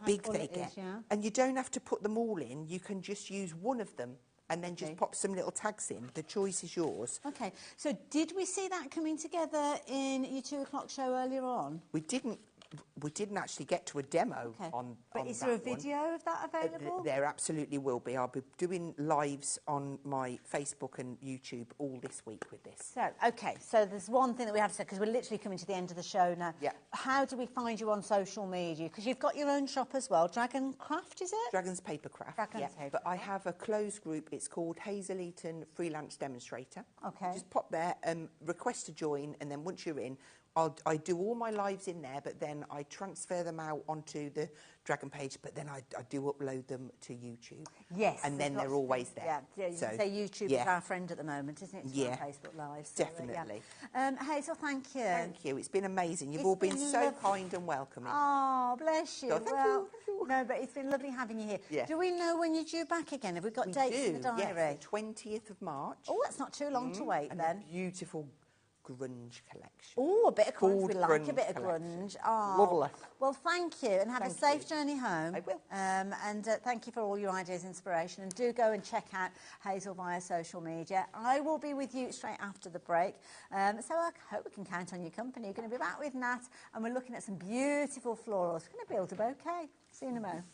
big they get. And you don't have to put them all in. You can just use one of them and then just pop some little tags in. The choice is yours. Okay. So did we see that coming together in your 2 o'clock show earlier on? We didn't actually get to a demo on But is there a video of that available? There absolutely will be. I'll be doing lives on my Facebook and YouTube all this week with this. So, okay, so there's one thing that we have to say, because we're literally coming to the end of the show now. Yeah. How do we find you on social media? Because you've got your own shop as well. Dragon Craft, is it? Dragon's Papercraft. But I have a closed group. It's called Hazel Eaton Freelance Demonstrator. Okay. Just pop there, request to join, and then once you're in, I do all my lives in there, but then I transfer them out onto the Dragon page, but then I do upload them to YouTube. Yes. And then they're always there. Yeah, so, YouTube is our friend at the moment, isn't it? It's Yeah. on Facebook Live. So, Definitely. Hazel, thank you. Thank you. It's been amazing. You've It's all been been so kind and welcoming. Oh, bless you. Oh, thank you. No, but it's been lovely having you here. Yeah. Do we know when you're due back again? Have we got We dates do, in the diary? yes, the 20th of March. Oh, that's not too long to wait and then. A beautiful grunge collection. Oh, a bit of grunge. Called We like a Grunge bit of Collection. grunge. Oh, Lovely. Well, thank you, and have a Thank safe journey home. I will. And thank you for all your ideas, inspiration, and do go and check out Hazel via social media. I will be with you straight after the break, so I hope we can count on your company. You're going to be back with Nat, and we're looking at some beautiful florals. We're going to build a bouquet. See you in a moment.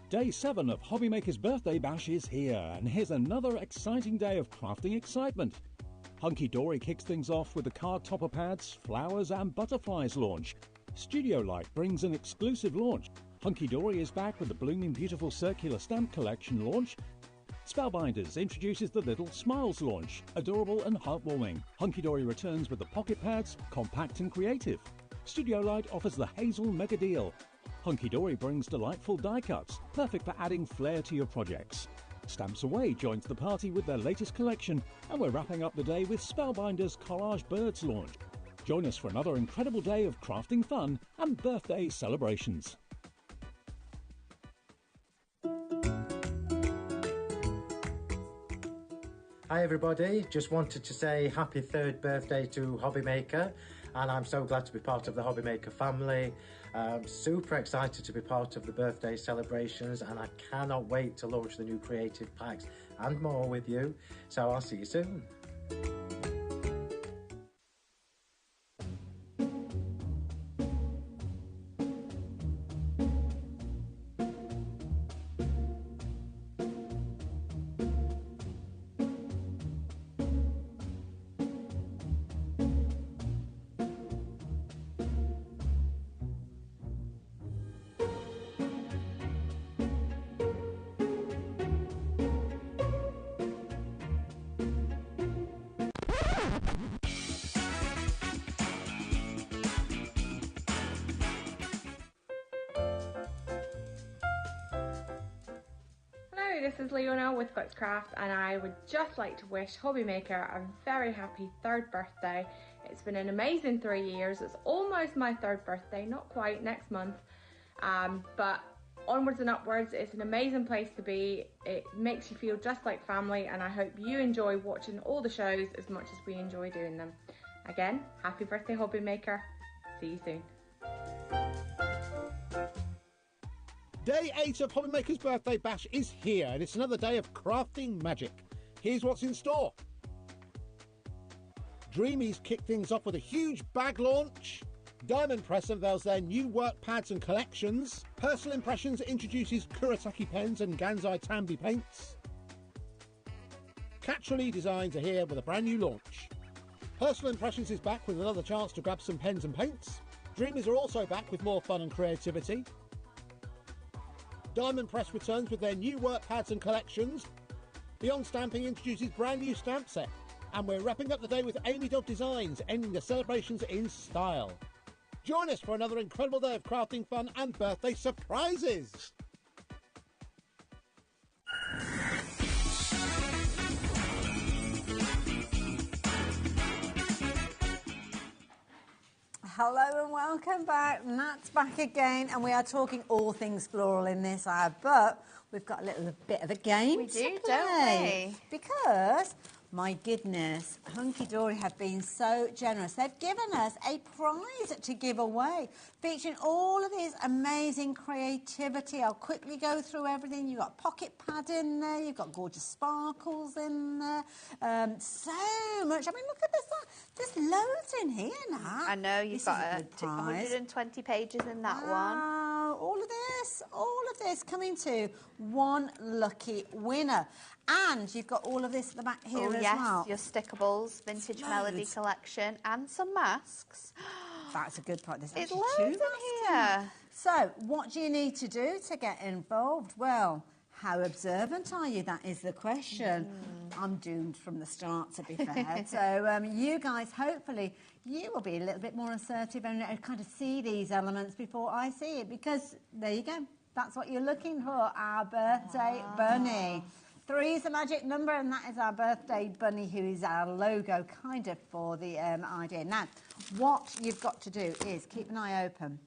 Day 7 of HobbyMaker's Birthday Bash is here, and here's another exciting day of crafting excitement. Hunky Dory kicks things off with the card topper pads, flowers and butterflies launch. Studio Light brings an exclusive launch. Hunky Dory is back with the Blooming Beautiful Circular Stamp Collection launch. Spellbinders introduces the Little Smiles launch, adorable and heartwarming. Hunky Dory returns with the pocket pads, compact and creative. Studio Light offers the Hazel Mega Deal. Hunky Dory brings delightful die cuts, perfect for adding flair to your projects. Stamps Away joins the party with their latest collection, and we're wrapping up the day with Spellbinders Collage Birds launch. Join us for another incredible day of crafting fun and birthday celebrations. Hi everybody, just wanted to say happy 3rd birthday to HobbyMaker, and I'm so glad to be part of the HobbyMaker family. Super excited to be part of the birthday celebrations, and I cannot wait to launch the new creative packs and more with you, so I'll see you soon. This is Leona with Craft, and I would just like to wish HobbyMaker a very happy 3rd birthday. It's been an amazing 3 years. It's almost my 3rd birthday, not quite, next month, but onwards and upwards. It's an amazing place to be. It makes you feel just like family, and I hope you enjoy watching all the shows as much as we enjoy doing them. Again, happy birthday HobbyMaker. See you soon. Day 8 of HobbyMaker's Birthday Bash is here, and it's another day of crafting magic. Here's what's in store. Dreamies kick things off with a huge bag launch. Diamond Press unveils their new work pads and collections. Personal Impressions introduces Kurosaki pens and Gansai Tambi paints. Catcherly Designs are here with a brand new launch. Personal Impressions is back with another chance to grab some pens and paints. Dreamies are also back with more fun and creativity. Diamond Press returns with their new work pads and collections. Beyond Stamping introduces brand new stamp set. And we're wrapping up the day with Amy Dove Designs, ending the celebrations in style. Join us for another incredible day of crafting fun and birthday surprises. Hello and welcome back. Nat's back again, and we are talking all things floral in this hour, but we've got a little bit of a game We to do, play. don't we? Because, my goodness, Hunky Dory have been so generous. They've given us a prize to give away, featuring all of this amazing creativity. I'll quickly go through everything. You've got pocket pad in there. You've got gorgeous sparkles in there. So much. I mean, look at this. There's loads in here, Nat. I know, you've This got is a good prize. 120 pages in that one. Wow, all of this coming to one lucky winner. And you've got all of this at the back here as well. Your stickables, Vintage Melody Loads. collection, and some masks. That's a good part. There's There's actually loads two in masks here. So, what do you need to do to get involved? Well, How observant are you? That is the question. I'm doomed from the start, to be fair. So you guys, hopefully, you will be a little bit more assertive and kind of see these elements before I see it, because there you go. That's what you're looking for, our birthday bunny. 3 is a magic number, and that is our birthday bunny, who is our logo kind of for the idea. Now, what you've got to do is keep an eye open,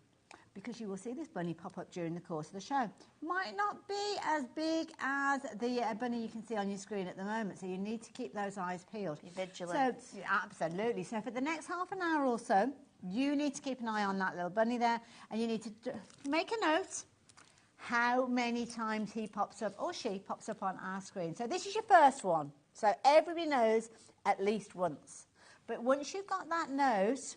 because you will see this bunny pop up during the course of the show. Might not be as big as the bunny you can see on your screen at the moment, so you need to keep those eyes peeled. Be vigilant. So, absolutely. So for the next half an hour or so, you need to keep an eye on that little bunny there, and you need to make a note how many times he pops up, or she pops up on our screen. So this is your first one. So everybody knows at least once. But once you've got that note,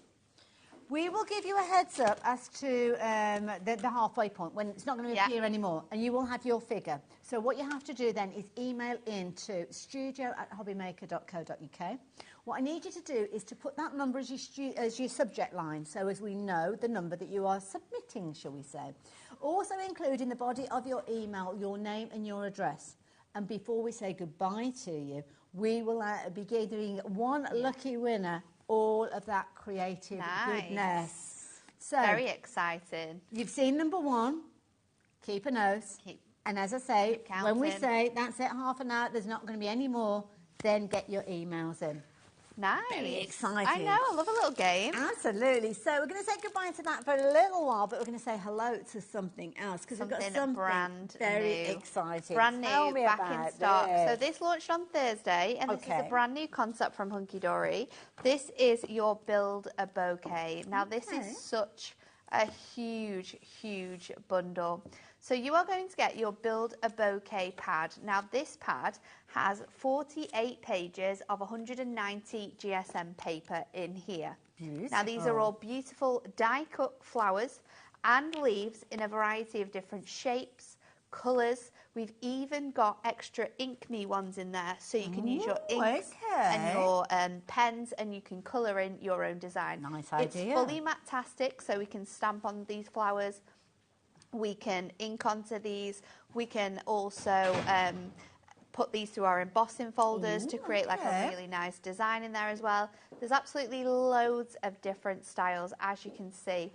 we will give you a heads up as to the halfway point, when it's not going to appear anymore, and you will have your figure. So what you have to do then is email in to studio@hobbymaker.co.uk. What I need you to do is to put that number as your subject line, so as we know the number that you are submitting, shall we say. Also include in the body of your email your name and your address. And before we say goodbye to you, we will be giving one lucky winner all of that creative goodness. So, very exciting. You've seen number 1. Keep a note. And as I say, when we say that's it, half an hour, there's not going to be any more, then get your emails in. Nice. Very exciting. I know, I love a little game. Absolutely. So we're going to say goodbye to that for a little while, but we're going to say hello to something else, because we've got something brand very new. exciting. Brand new, Tell me back about in stock. this. So this launched on Thursday, and this is a brand new concept from Hunky Dory. This is your Build a Bouquet. Now this is such a huge, huge bundle. So you are going to get your Build a Bouquet pad. Now this pad has 48 pages of 190 GSM paper in here. Beautiful. Now these are all beautiful die-cut flowers and leaves in a variety of different shapes, colours. We've even got extra Ink Me ones in there, so you can use your inks and your pens, and you can colour in your own design. Nice idea. It's fully matte-tastic, so we can stamp on these flowers. We can ink onto these. We can also put these through our embossing folders to create like a really nice design in there as well. There's absolutely loads of different styles, as you can see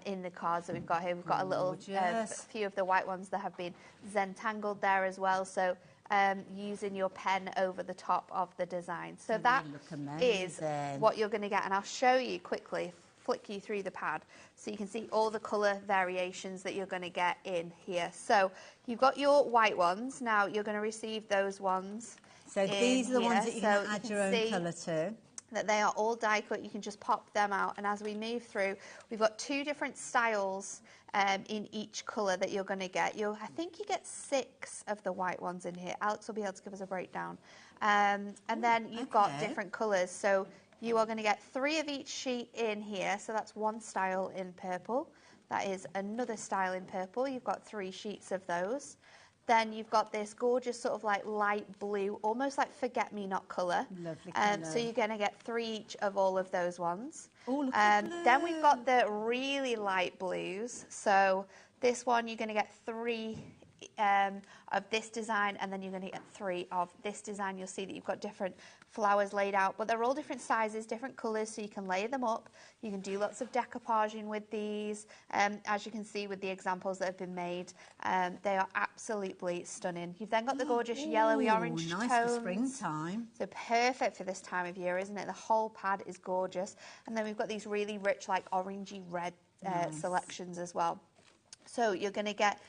in the cards that we've got here. We've got a little few of the white ones that have been Zentangled there as well. So using your pen over the top of the design. So that is what you're going to get, and I'll show you quickly. Flick you through the pad so you can see all the colour variations that you're going to get in here. So you've got your white ones. Now you're going to receive those ones. So these are the ones that you're going to add your own colour to. That they are all die cut. You can just pop them out, and as we move through, we've got 2 different styles in each colour that you're going to get. I think you get 6 of the white ones in here. Alex will be able to give us a breakdown. And then you've got different colours. So you are going to get 3 of each sheet in here. So that's one style in purple. That is another style in purple. You've got 3 sheets of those. Then you've got this gorgeous sort of like light blue, almost like forget-me-not colour. Lovely colour. So you're going to get 3 each of all of those ones. Oh, look at the blue. Then we've got the really light blues. So this one you're going to get 3 of this design, and then you're going to get 3 of this design. You'll see that you've got different flowers laid out, but they're all different sizes, different colours, so you can layer them up. You can do lots of decoupaging with these, as you can see with the examples that have been made. They are absolutely stunning. You've then got the gorgeous yellowy orange nice tones. for springtime. So perfect for this time of year, isn't it? The whole pad is gorgeous. And then we've got these really rich, like orangey red selections as well. So you're going to get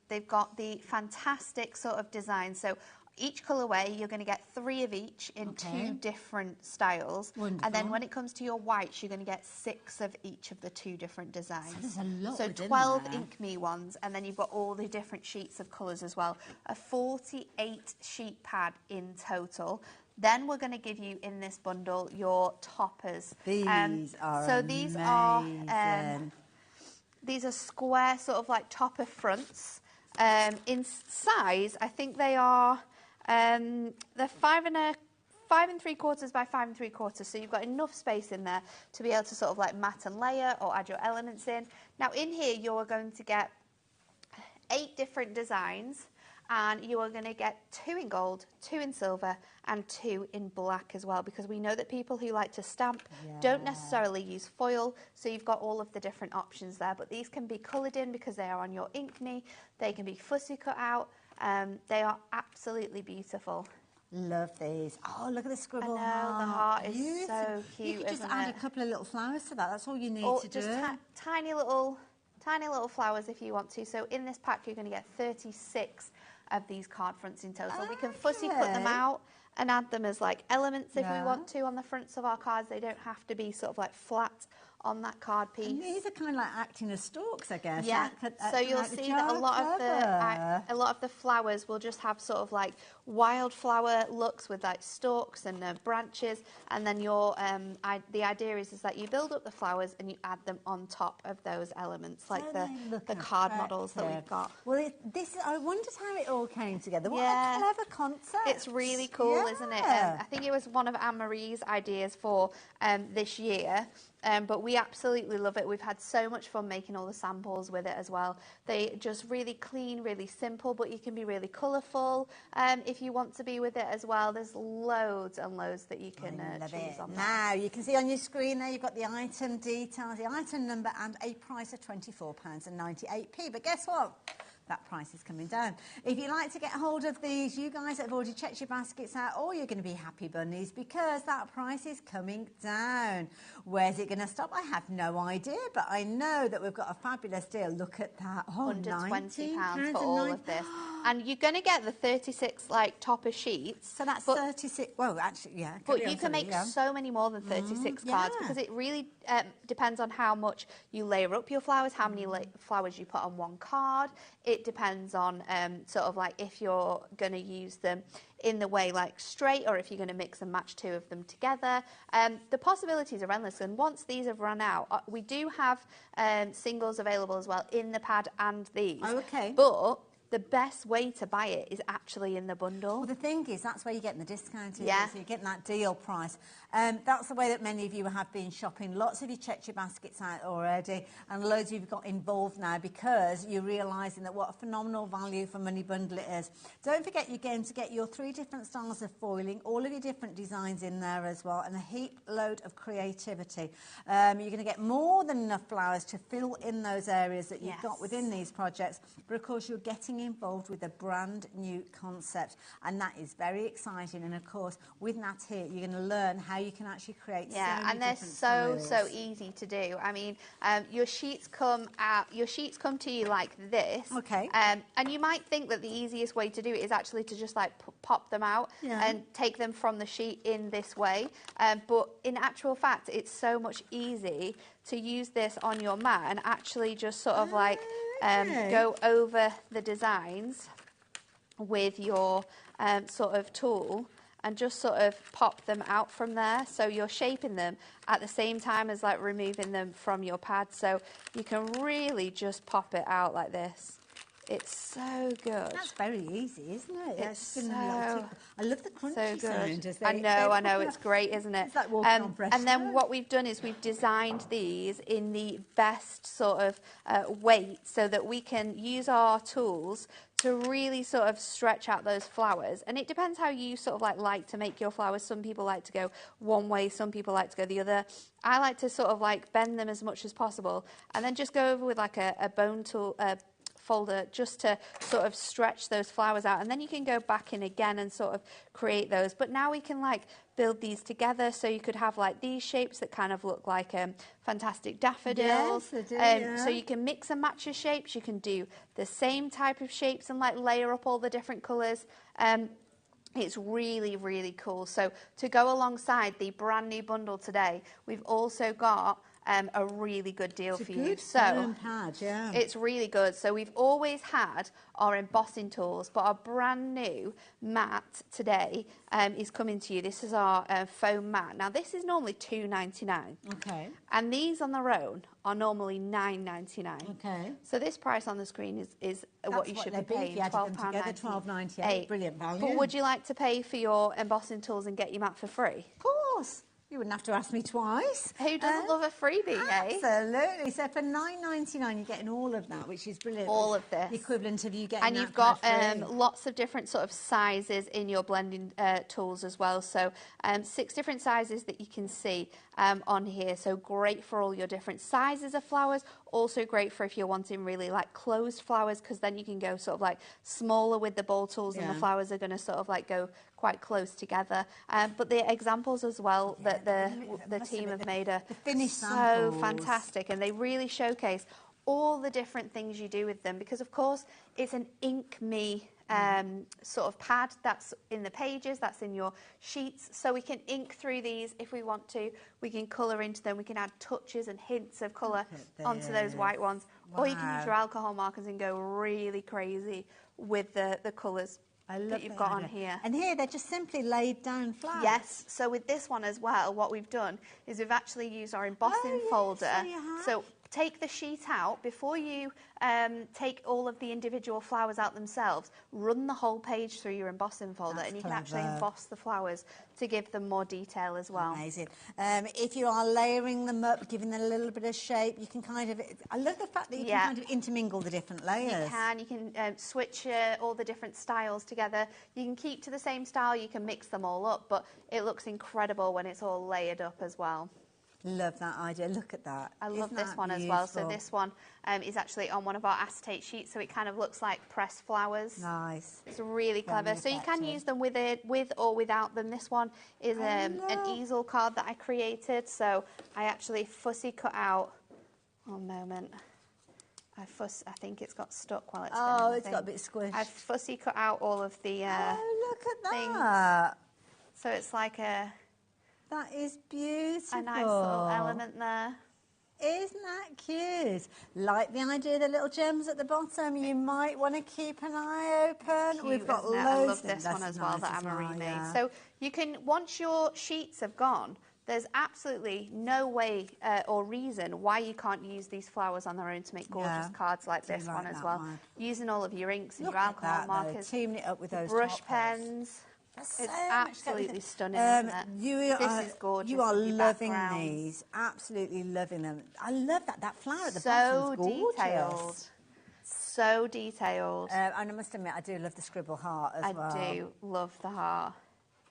they've got the fantastic sort of design. So each colourway, you're going to get 3 of each in 2 different styles. Wonderful. And then when it comes to your whites, you're going to get 6 of each of the 2 different designs. So there's a lot So within 12 there. Ink Me ones, and then you've got all the different sheets of colours as well. A 48 sheet pad in total. Then we're going to give you in this bundle your toppers. These are so amazing. These are square sort of like topper fronts. In size, I think they are they're 5 3/4 by 5 3/4. So you've got enough space in there to be able to sort of like mat and layer or add your elements in. Now in here you're going to get 8 different designs. and you are going to get 2 in gold, 2 in silver, and 2 in black as well, because we know that people who like to stamp don't necessarily use foil, so you've got all of the different options there. But these can be coloured in because they are on your ink knee. They can be fussy cut out. They are absolutely beautiful. Love these. Oh, look at the scribble I know, the heart is so cute. You could just add a couple of little flowers to that. That's all you need to just do. Tiny little flowers if you want to. So in this pack, you're going to get 36 of these card fronts in total. We can fussy cut them out and add them as like elements if we want to on the fronts of our cards. They don't have to be sort of like flat on that card piece. And these are kind of like acting as stalks, I guess. Yeah. So you'll see that a lot of the flowers will just have sort of like wildflower looks with like stalks and branches, and then your the idea is that you build up the flowers and you add them on top of those elements, like the card models that we've got. Well, I wondered how it all came together. What a clever concept! It's really cool, isn't it? I think it was one of Anne-Marie's ideas for this year. But we absolutely love it. We've had so much fun making all the samples with it as well. They just really clean, really simple, but you can be really colourful if you want to be with it as well. There's loads and loads that you can choose on. Now, you can see on your screen there, you've got the item details, the item number, and a price of £24.98. But guess what? That price is coming down. If you'd like to get hold of these, you guys that have already checked your baskets out, or you're going to be happy bunnies, because that price is coming down. Where's it going to stop? I have no idea, but I know that we've got a fabulous deal. Look at that. £120 for all of this. And you're going to get the 36 like topper sheets. So that's 36. Well, actually, yeah. But you can make so many more than 36 cards, because it really depends on how much you layer up your flowers, how many flowers you put on one card. It depends on sort of like if you're going to use them in the way like straight, or if you're going to mix and match 2 of them together. The possibilities are endless, and once these have run out, we do have singles available as well in the pad and these. Oh, okay. But the best way to buy it is actually in the bundle. Well, the thing is, that's where you're getting the discount. So you're getting that deal price. That's the way that many of you have been shopping. Lots of you checked your baskets out already, and loads of you have got involved now because you're realising that what a phenomenal value for money bundle it is. Don't forget, you're going to get your 3 different styles of foiling, all of your different designs in there as well, and a heap load of creativity. You're going to get more than enough flowers to fill in those areas that you've got within these projects, but of course you're getting involved with a brand new concept, and that is very exciting. And of course, with Nat here, you're going to learn how you can actually create and they're so easy to do. I mean, your sheets come to you like this, and you might think that the easiest way to do it is actually to just like pop them out and take them from the sheet in this way, but in actual fact it's so much easy to use this on your mat and actually just sort of like go over the designs with your sort of tool and just sort of pop them out from there. So you're shaping them at the same time as like removing them from your pad. So you can really just pop it out like this. It's so good. That's very easy, isn't it? It's so, I love the crunchy sound. I know, it's great, isn't it? It's like walking on fresh and then what we've done is we've designed these in the best sort of weight so that we can use our tools to really sort of stretch out those flowers. And it depends how you sort of like to make your flowers. Some people like to go one way, some people like to go the other. I like to sort of like bend them as much as possible and then just go over with like a bone tool, folder, just to sort of stretch those flowers out, and then you can go back in again and sort of create those. But now we can like build these together, so you could have like these shapes that kind of look like fantastic daffodils. Yes, I do, so you can mix and match your shapes. You can do the same type of shapes and like layer up all the different colours. It's really, really cool. So to go alongside the brand new bundle today, we've also got a really good deal for you. So it's really good. So we've always had our embossing tools, but our brand new mat today is coming to you. This is our foam mat. Now this is normally $2.99. Okay. And these on their own are normally $9.99. Okay. So this price on the screen is what you should be paying. £12.98. Brilliant value. But would you like to pay for your embossing tools and get your mat for free? Of course. You wouldn't have to ask me twice. Who doesn't love a freebie, eh? Absolutely. So for $9.99, you're getting all of that, which is brilliant. All of this. The equivalent of you getting And that you've got for free. lots of different sort of sizes in your blending tools as well. So 6 different sizes that you can see on here. So great for all your different sizes of flowers. Also great for if you're wanting really like closed flowers, because then you can go sort of like smaller with the ball tools and the flowers are going to sort of like go quite close together. But the examples as well that the team have made are so fantastic, and they really showcase all the different things you do with them, because of course it's an ink me sort of pad that's in the pages, that's in your sheets, so we can ink through these if we want to, we can colour into them, we can add touches and hints of colour onto those white ones, or you can use your alcohol markers and go really crazy with the colours that you've got on here. And here they're just simply laid down flat. Yes, so with this one as well, what we've done is we've actually used our embossing folder. So take the sheet out before you take all of the individual flowers out themselves. Run the whole page through your embossing folder, and you can actually emboss the flowers to give them more detail as well. Amazing. If you are layering them up, giving them a little bit of shape, you can kind of... I love the fact that you can kind of intermingle the different layers. You can switch all the different styles together. You can keep to the same style, you can mix them all up, but it looks incredible when it's all layered up as well. Love that idea. Look at that. I love this one as well. So this one is actually on one of our acetate sheets, so it kind of looks like pressed flowers. Nice. It's really clever. So you can use them with or without them. This one is an easel card that I created. So I actually fussy cut out. One moment. I think it's got stuck while it's spinning. Oh, it's got a bit squished. I fussy cut out all of the look at things. that. So it's like a... That is beautiful. A nice little element there. Isn't that cute? Like the idea of the little gems at the bottom. You might want to keep an eye open. Cute, we've got loads. I love this one as well that Anne-Marie made. So you can, once your sheets have gone, there's absolutely no way or reason why you can't use these flowers on their own to make gorgeous cards like this one as well. Using all of your inks and your alcohol markers. Teaming it up with those brush pens. It's absolutely stunning, isn't it? This is gorgeous. You are loving these, absolutely loving them. I love that flower at the bottom is gorgeous. Detailed. So detailed. And I must admit, I do love the scribble heart as well. I do love the heart.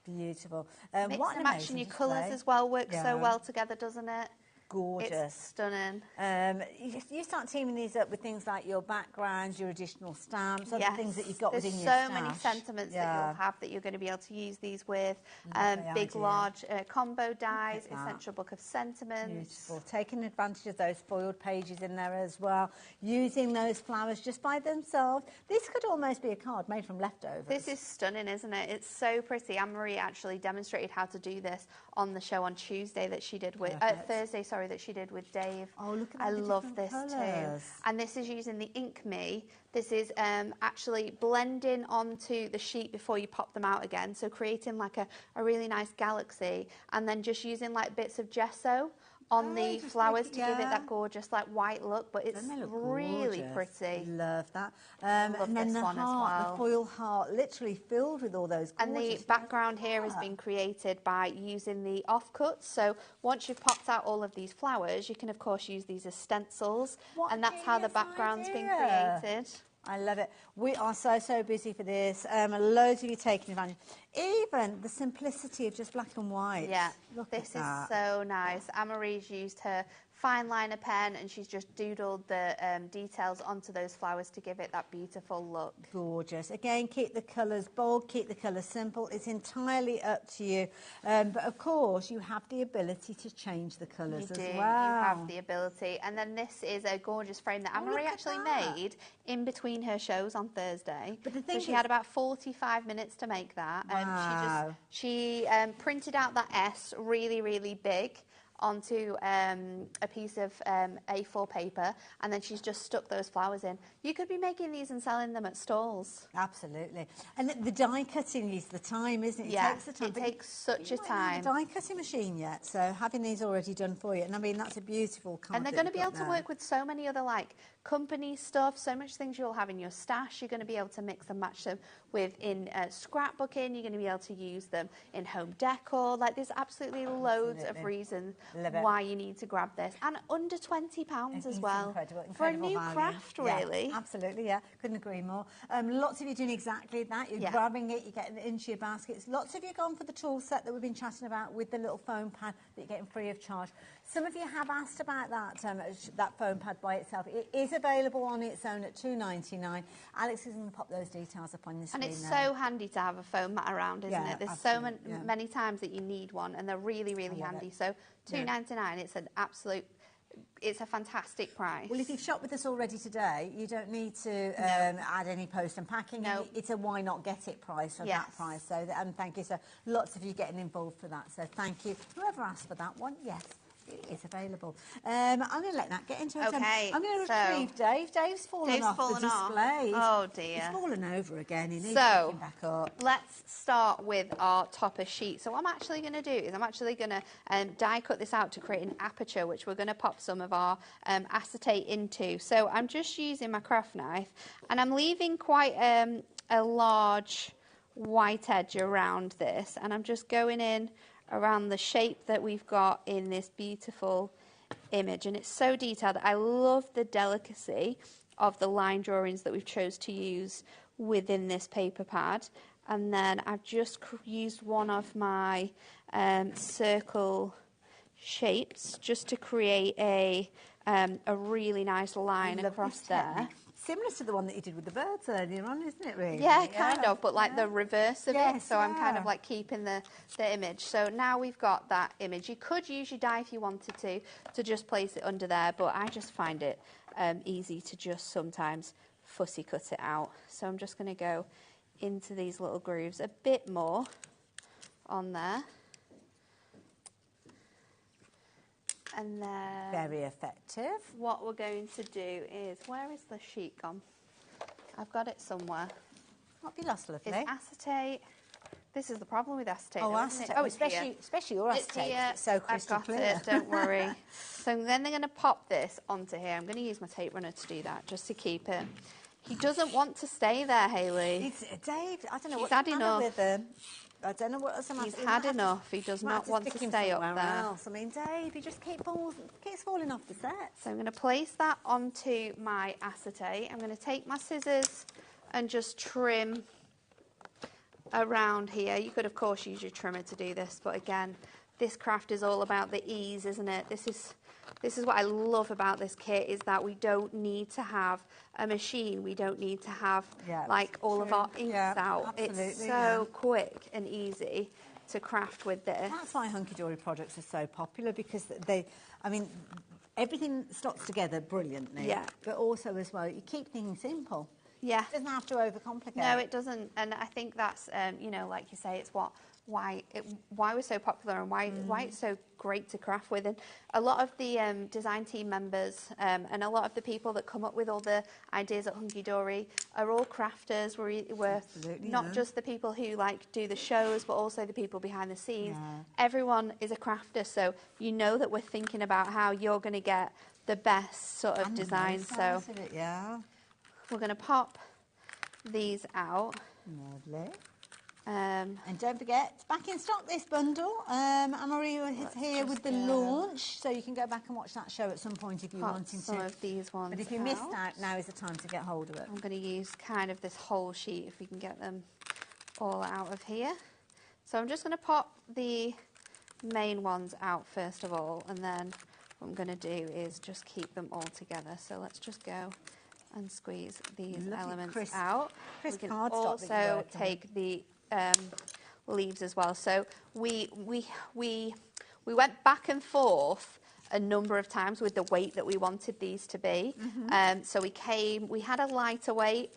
Beautiful. Mix and matching your colours as well works so well together, doesn't it? Gorgeous. It's stunning. You start teaming these up with things like your backgrounds, your additional stamps, other things that you've got within your stash. There's so many sentiments that you'll have that you're going to be able to use these with. Big, large combo dies, essential book of sentiments. Beautiful. Taking advantage of those foiled pages in there as well. Using those flowers just by themselves. This could almost be a card made from leftovers. This is stunning, isn't it? It's so pretty. Anne-Marie actually demonstrated how to do this on the show on Tuesday that she did with... Thursday, sorry, that she did with Dave. Oh, look at that. I love this too. And this is using the Ink Me. This is actually blending onto the sheet before you pop them out again. So creating like a really nice galaxy, and then just using like bits of gesso on the flowers to give it that gorgeous like white look, but it's really pretty. Love that. Love and then this the one heart, as well. the foil heart, literally filled with all those gorgeous... And the background here has been created by using the offcuts. So once you've popped out all of these flowers, you can of course use these as stencils, and that's how the background's been created. I love it. We are so busy for this. Loads of you taking advantage. Even the simplicity of just black and white. Yeah, Look this at that. is so nice. Anne-Marie's used her fine liner pen and she's just doodled the details onto those flowers to give it that beautiful look. Gorgeous. Again, keep the colours bold, keep the colours simple. It's entirely up to you. But of course, you have the ability to change the colours as well. You have the ability. And then this is a gorgeous frame that Anne-Marie actually made in between her shows on Thursday. But the thing she had about 45 minutes to make that. She printed out that S really big onto a piece of A4 paper, and then she's just stuck those flowers in. You could be making these and selling them at stalls. Absolutely. And the die cutting is the time, isn't it? Yeah, it takes the time. it takes such a You time. might not have a die cutting machine yet, so having these already done for you, and I mean, that's a beautiful card. And they're going to be able to work with so many other like company stuff, so much things you'll have in your stash. You're going to be able to mix and match them with in scrapbooking. You're going to be able to use them in home decor. Like, there's absolutely loads of reasons why you need to grab this. And under £20 as well. Incredible for a new value. craft, really. Yeah, absolutely, yeah. Couldn't agree more. Lots of you doing exactly that. You're grabbing it, you're getting it into your baskets. Lots of you gone for the tool set that we've been chatting about with the little foam pad that you're getting free of charge. Some of you have asked about that foam pad by itself. It is available on its own at £2.99. Alex is going to pop those details up on the screen. And it's so handy to have a foam mat around, isn't it? There's so many times that you need one, and they're really, really handy. So £2.99, it's an absolute... It's a fantastic price. Well, if you've shopped with us already today, you don't need to add any post and packing. No. It's a why not get it price for that price. So, and thank you. So lots of you getting involved for that. So thank you. Whoever asked for that one, yes, it is available. I'm going to let that get into it. Okay. I'm going to retrieve Dave. Dave's fallen off the display. Oh, dear. He's fallen over again. He needs picking back up. Let's start with our topper sheet. So what I'm actually going to do is I'm actually going to die cut this out to create an aperture, which we're going to pop some of our acetate into. So I'm just using my craft knife, and I'm leaving quite a large white edge around this, and I'm just going in around the shape that we've got in this beautiful image, and it's so detailed. I love the delicacy of the line drawings that we've chose to use within this paper pad. And then I've just used one of my circle shapes just to create a really nice line across there. Similar to the one that you did with the birds earlier on, isn't it, really? Yeah, kind of, but like the reverse of it. So I'm kind of like keeping the image. So now we've got that image. You could use your die if you wanted to just place it under there, but I just find it easy to just sometimes fussy cut it out. So I'm just going to go into these little grooves a bit more on there. And then... Very effective. What we're going to do is... Where is the sheet gone? I've got it somewhere. Might be lost, lovely. It's acetate. This is the problem with acetate. Oh, though, acetate. Isn't it? Oh, especially your acetate. It's so crystal I've got clear. it, don't worry. So then they're going to pop this onto here. I'm going to use my tape runner to do that, just to keep it. He doesn't want to stay there, Hayley. Dave, I don't know He's what's had the matter enough. with him. I don't know what else He's had enough. He does not want to stay up there. Else. I mean, Dave, he just keeps falling off the set. So I'm going to place that onto my acetate. I'm going to take my scissors and just trim around here. You could, of course, use your trimmer to do this, but again, this craft is all about the ease, isn't it? This is what I love about this kit, is that we don't need to have a machine. We don't need to have like all of our inks out. It's so quick and easy to craft with this. That's why Hunky Dory products are so popular, because everything slots together brilliantly. Yeah. But also as well, you keep things simple. Yeah. It doesn't have to overcomplicate. No, it doesn't. And I think that's, like you say, it's why we're so popular and why it's so great to craft with. And a lot of the design team members and a lot of the people that come up with all the ideas at Hunky Dory are all crafters. We're not just the people who do the shows, but also the people behind the scenes. Yeah. Everyone is a crafter, so you know that we're thinking about how you're going to get the best sort of design. So we're going to pop these out. Lovely. And don't forget, it's back in stock, this bundle. Anne-Marie is here with the launch, so you can go back and watch that show at some point if you're wanting to. Some of these ones. But if you missed out, now is the time to get hold of it. I'm going to use kind of this whole sheet if we can get them all out of here. So I'm just going to pop the main ones out first of all, and then what I'm going to do is just keep them all together. So let's just go and squeeze these elements out. We can also take the leaves as well. So we went back and forth a number of times with the weight that we wanted these to be. So we had a lighter weight.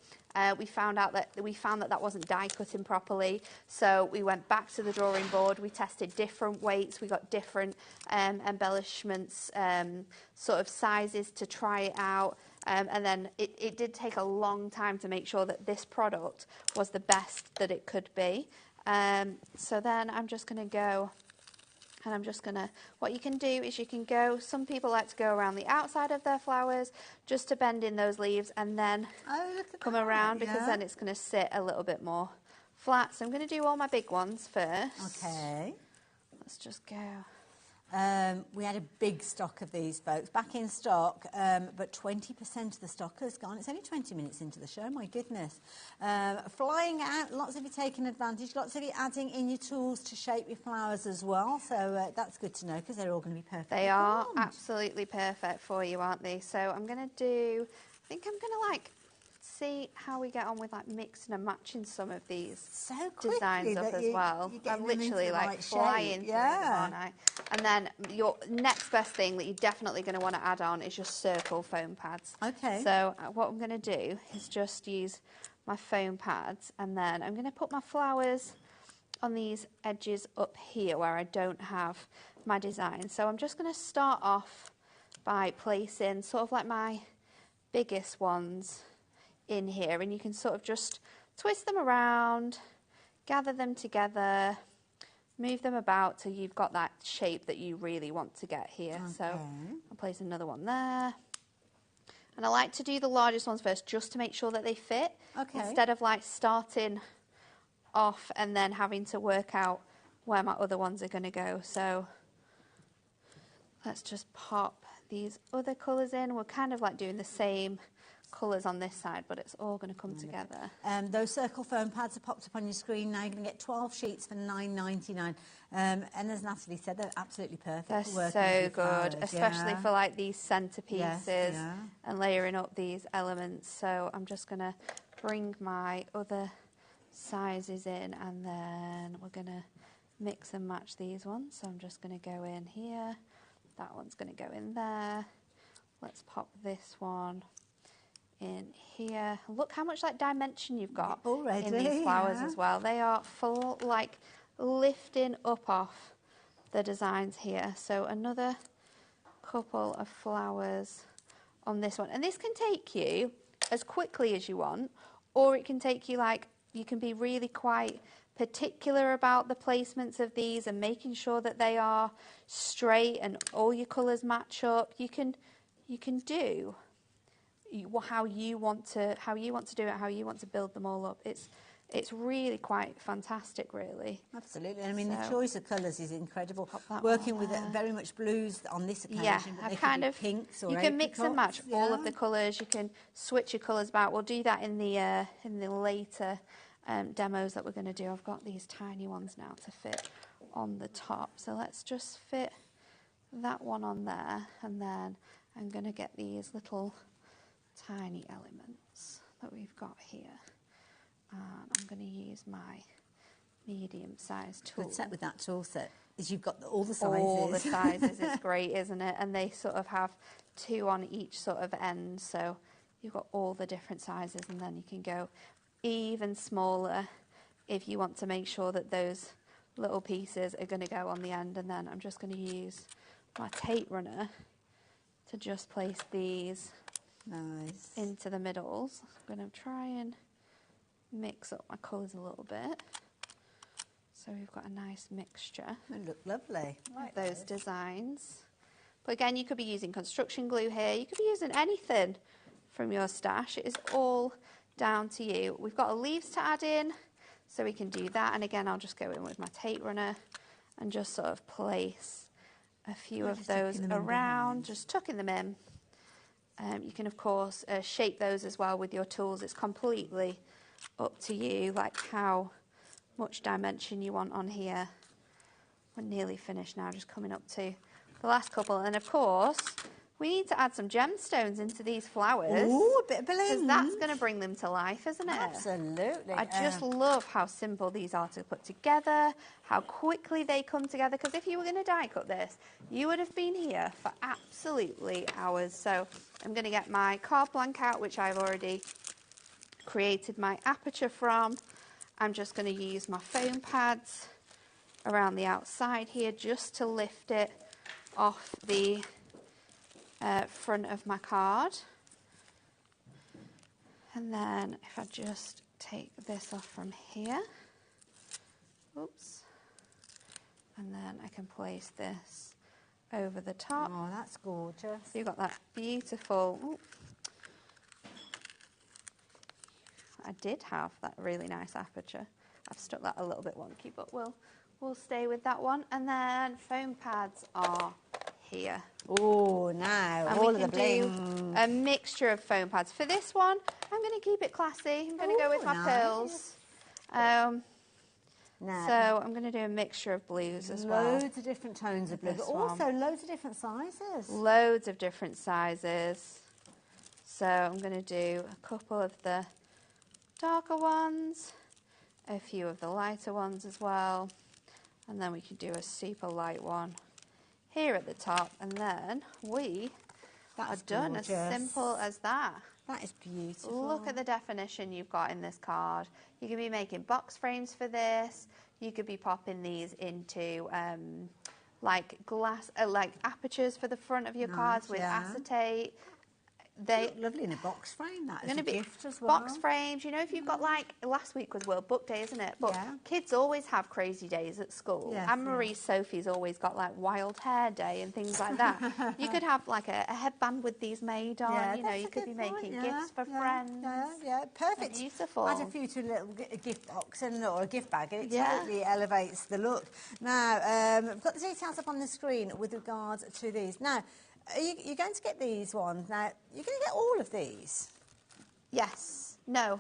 We found that wasn't die cutting properly. So we went back to the drawing board. We tested different weights. We got different embellishments, sort of sizes to try it out. And then it did take a long time to make sure that this product was the best that it could be. So then I'm just going to go And I'm just going to, what you can do is you can go, some people like to go around the outside of their flowers just to bend in those leaves and then come around because then it's going to sit a little bit more flat. So I'm going to do all my big ones first. Okay. Let's just go. We had a big stock of these, folks, back in stock, but 20% of the stock has gone. It's only 20 minutes into the show, my goodness. Flying out, lots of you taking advantage, lots of you adding in your tools to shape your flowers as well, so that's good to know because they're all going to be perfect. They are absolutely perfect for you, aren't they? So I'm going to do, I think I'm going to like see how we get on with like mixing and matching some of these designs up as well. I'm literally like flying through them, aren't I? And then your next best thing that you're definitely going to want to add on is your circle foam pads. Okay. So what I'm going to do is just use my foam pads, and then I'm going to put my flowers on these edges up here where I don't have my design. So I'm just going to start off by placing sort of like my biggest ones in here, and you can sort of just twist them around, gather them together, move them about till you've got that shape that you really want to get here. Okay. So I'll place another one there. And I like to do the largest ones first just to make sure that they fit, instead of like starting off and then having to work out where my other ones are going to go. So let's just pop these other colours in. We're kind of like doing the same colours on this side, but it's all going to come together. Those circle foam pads are popped up on your screen now. You're going to get 12 sheets for $9.99. And as Natalie said, they're absolutely perfect. They're for working so with your good, flowers. especially for like these centerpieces Yes, and layering up these elements. So I'm just going to bring my other sizes in, and then we're going to mix and match these ones. So I'm just going to go in here. That one's going to go in there. Let's pop this one in here. Look how much like dimension you've got already in these flowers as well. They are full, like lifting up off the designs here. So another couple of flowers on this one, and this can take you as quickly as you want, or it can take you like, you can be really quite particular about the placements of these and making sure that they are straight and all your colours match up. You can do how you want to do it, how you want to build them all up. It's really quite fantastic, really. Absolutely. I mean, So, the choice of colours is incredible. Working with very much blues on this occasion. Yeah, but I've they kind could of, be pinks or you can mix and match apricots, all of the colours. You can switch your colours about. We'll do that in the later demos that we're going to do. I've got these tiny ones now to fit on the top. So let's just fit that one on there, and then I'm going to get these little tiny elements that we've got here. And I'm going to use my medium-sized tool. Good set with that tool set is you've got all the sizes. All the sizes. It's great, isn't it? And they sort of have two on each sort of end, so you've got all the different sizes, and then you can go even smaller if you want to make sure that those little pieces are going to go on the end. And then I'm just going to use my tape runner to just place these into the middles. I'm going to try and mix up my colours a little bit, so we've got a nice mixture. They look lovely. Like those designs. But again, you could be using construction glue here. You could be using anything from your stash. It is all down to you. We've got leaves to add in, so we can do that. And again, I'll just go in with my tape runner and just sort of place a few of those around, just tucking them in. You can, of course, shape those as well with your tools. It's completely up to you, like how much dimension you want on here. We're nearly finished now, just coming up to the last couple. And of course, we need to add some gemstones into these flowers. Ooh, a bit of balloons. Because that's going to bring them to life, isn't it? Absolutely. I just love how simple these are to put together, how quickly they come together. Because if you were going to die cut this, you would have been here for absolutely hours. So I'm going to get my card blank out, which I've already created my aperture from. I'm just going to use my foam pads around the outside here just to lift it off the front of my card. And then if I just take this off from here, oops, And then I can place this over the top. Oh, that's gorgeous. So you've got that beautiful... Ooh. I did have that really nice aperture. I've stuck that a little bit wonky, but we'll stay with that one. And then foam pads are here. Oh, now And all we of can the do bling. a mixture of foam pads. For this one, I'm going to keep it classy. I'm going to go with my pearls. So I'm going to do a mixture of blues as well. Loads of different tones of blue, but also loads of different sizes. Loads of different sizes. So I'm going to do a couple of the darker ones, a few of the lighter ones as well, and then we can do a super light one here at the top, and then we are done. Gorgeous. As simple as that. That is beautiful. Look at the definition you've got in this card. You can be making box frames for this. You could be popping these into like glass, like apertures for the front of your cards with acetate. They look lovely in a box frame. That is a gift as well. Box frames. You know, if you've got like last week was World Book Day, isn't it? But kids always have crazy days at school. Yes, Anne-Marie Sophie's always got like wild hair day and things like that. You could have like a headband with these made on. Yeah, you know, you could be making gifts for friends. Perfect. They're beautiful. Add a few to a little gift box or a gift bag, and it totally elevates the look. Now, I've got the details up on the screen with regards to these. Now, you're going to get these ones. Now, you're going to get all of these? Yes. No.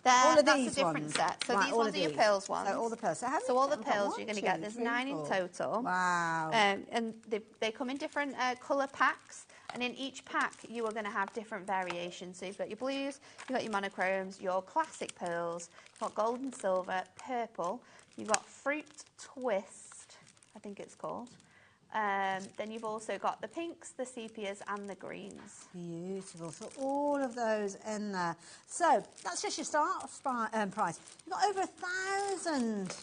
All of that's these a different ones? set. So Right, these all ones of are your these. pearls ones. So all the pearls. So all the pearls you're going to get. There's 9 in total. Wow. And they come in different colour packs. And in each pack, you are going to have different variations. So you've got your blues, you've got your monochromes, your classic pearls, you've got gold and silver, purple, you've got fruit twist, I think it's called. Then you've also got the pinks, the sepias and the greens. Beautiful. So all of those in there. So that's just your start price. You've got over 1,000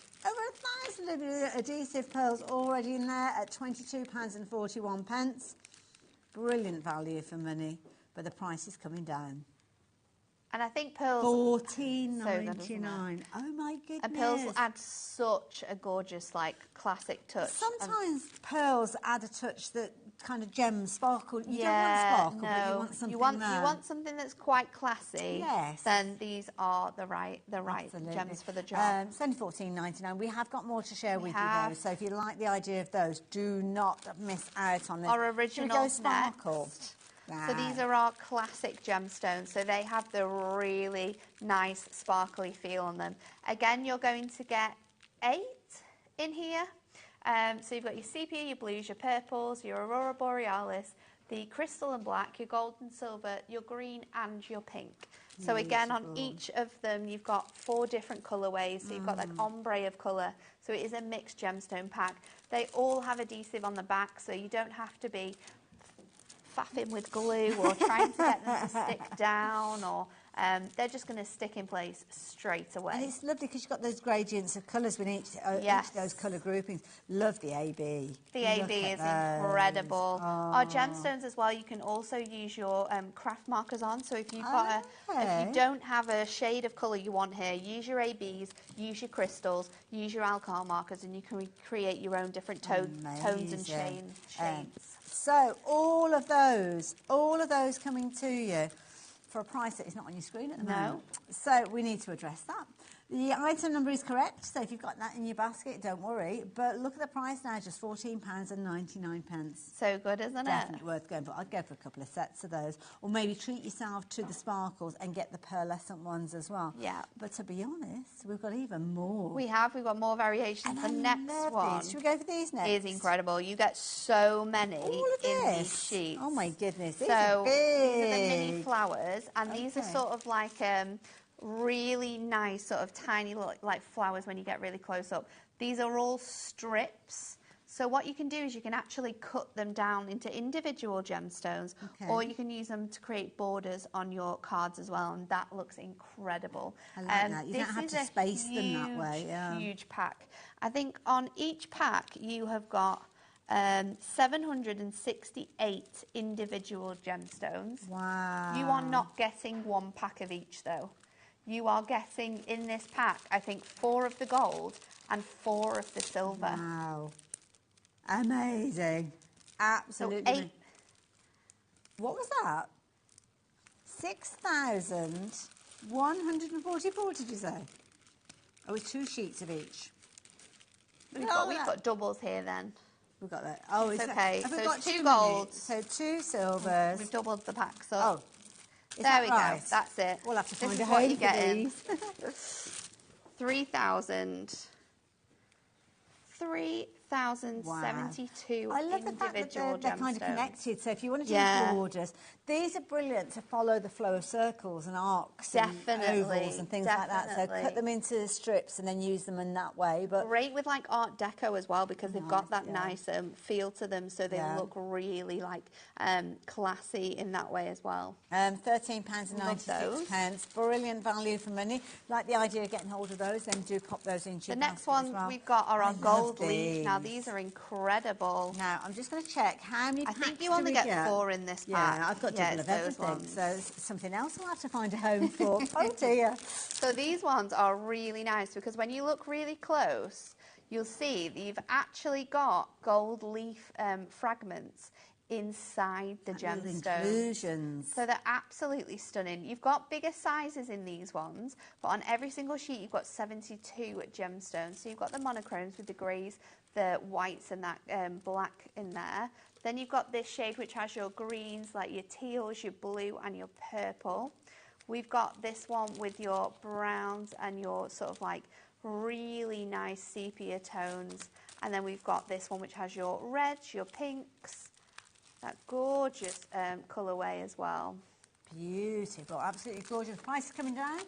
of adhesive pearls already in there at £22.41. Brilliant value for money, but the price is coming down. And I think pearls... $14.99. Oh my goodness. And pearls add such a gorgeous, like, classic touch. Sometimes pearls add a touch that kind of gems, sparkle. You don't want sparkle, but you want something you want something that's quite classy. Yes. Then these are the right gems for the job. It's only $14.99. We have got more to share with you though. So if you like the idea of those, do not miss out on this. Our original sparkle. So these are our classic gemstones. So they have the really nice sparkly feel on them. Again, you're going to get 8 in here. So you've got your sepia, your blues, your purples, your aurora borealis, the crystal and black, your gold and silver, your green and your pink. So again, on each of them, you've got 4 different colourways. So you've got like ombre of colour. So it is a mixed gemstone pack. They all have adhesive on the back, so you don't have to be faffing with glue or trying to get them to stick down, or they're just going to stick in place straight away. And it's lovely because you've got those gradients of colours with each of those colour groupings. Love the AB. The AB is incredible. Our gemstones as well, you can also use your craft markers on. So if you've got if you don't have a shade of colour you want here, use your ABs, use your crystals, use your alcohol markers, and you can create your own different tones and shades. So all of those coming to you for a price that is not on your screen at the moment. So we need to address that. The item number is correct, so if you've got that in your basket, don't worry. But look at the price now, just £14.99. So good, isn't it? Definitely worth going for. I'd go for a couple of sets of those. Or maybe treat yourself to the sparkles and get the pearlescent ones as well. Yeah. But to be honest, we've got even more. We've got more variations. The next one Should we go for these next? Is incredible. You get so many in these sheets. Oh my goodness, these so are big. These are the mini flowers, and these are sort of like really nice sort of tiny like flowers when you get really close up. These are all strips. So what you can do is you can actually cut them down into individual gemstones, or you can use them to create borders on your cards as well, and that looks incredible. I like that. You don't have to space them that way. Huge pack. I think on each pack you have got 768 individual gemstones. Wow. You are not getting 1 pack of each though. You are getting in this pack, I think, 4 of the gold and 4 of the silver. Wow. Amazing. Absolutely. So 8. What was that? 6,144, did you say? Oh, it's 2 sheets of each. We've got doubles here then. We've got that. Oh, it's is okay. Have So we got it's 2 2 golds. So 2 silvers. We've doubled the packs up. Oh, there we right? go. That's it. We'll have to This find is a what home you for get in. these. 3,072 I love the fact that they're kind of gemstones. connected. So if you want to do Yeah. borders, these are brilliant to follow the flow of circles and arcs Definitely, and ovals and things like that. So definitely. cut them into strips and then use them in that way. But Great with like Art Deco as well, because they've got that yeah. nice feel to them, so they Yeah. look really like classy in that way as well. £13.96. Brilliant value for money. Like the idea of getting hold of those, then do pop those into The your next basket as ones well. we've got are I our gold love leaf. Now these. these are incredible. Now I'm just going to check how many packs think you do only we get 4 in this pack. Yeah, I've got Yeah, double of it's those everything. ones. So it's something else I'll have to find a home for. Oh dear. So these ones are really nice because when you look really close, you'll see that you've actually got gold leaf fragments inside the Little gemstones. inclusions. So they're absolutely stunning. You've got bigger sizes in these ones, but on every single sheet you've got 72 gemstones. So you've got the monochromes with the greys, the whites and that black in there. Then you've got this shade which has your greens, like your teals, your blue and your purple. We've got this one with your browns and your sort of like really nice sepia tones. And then we've got this one which has your reds, your pinks, that gorgeous colourway as well. Beautiful, absolutely gorgeous. Price is coming down.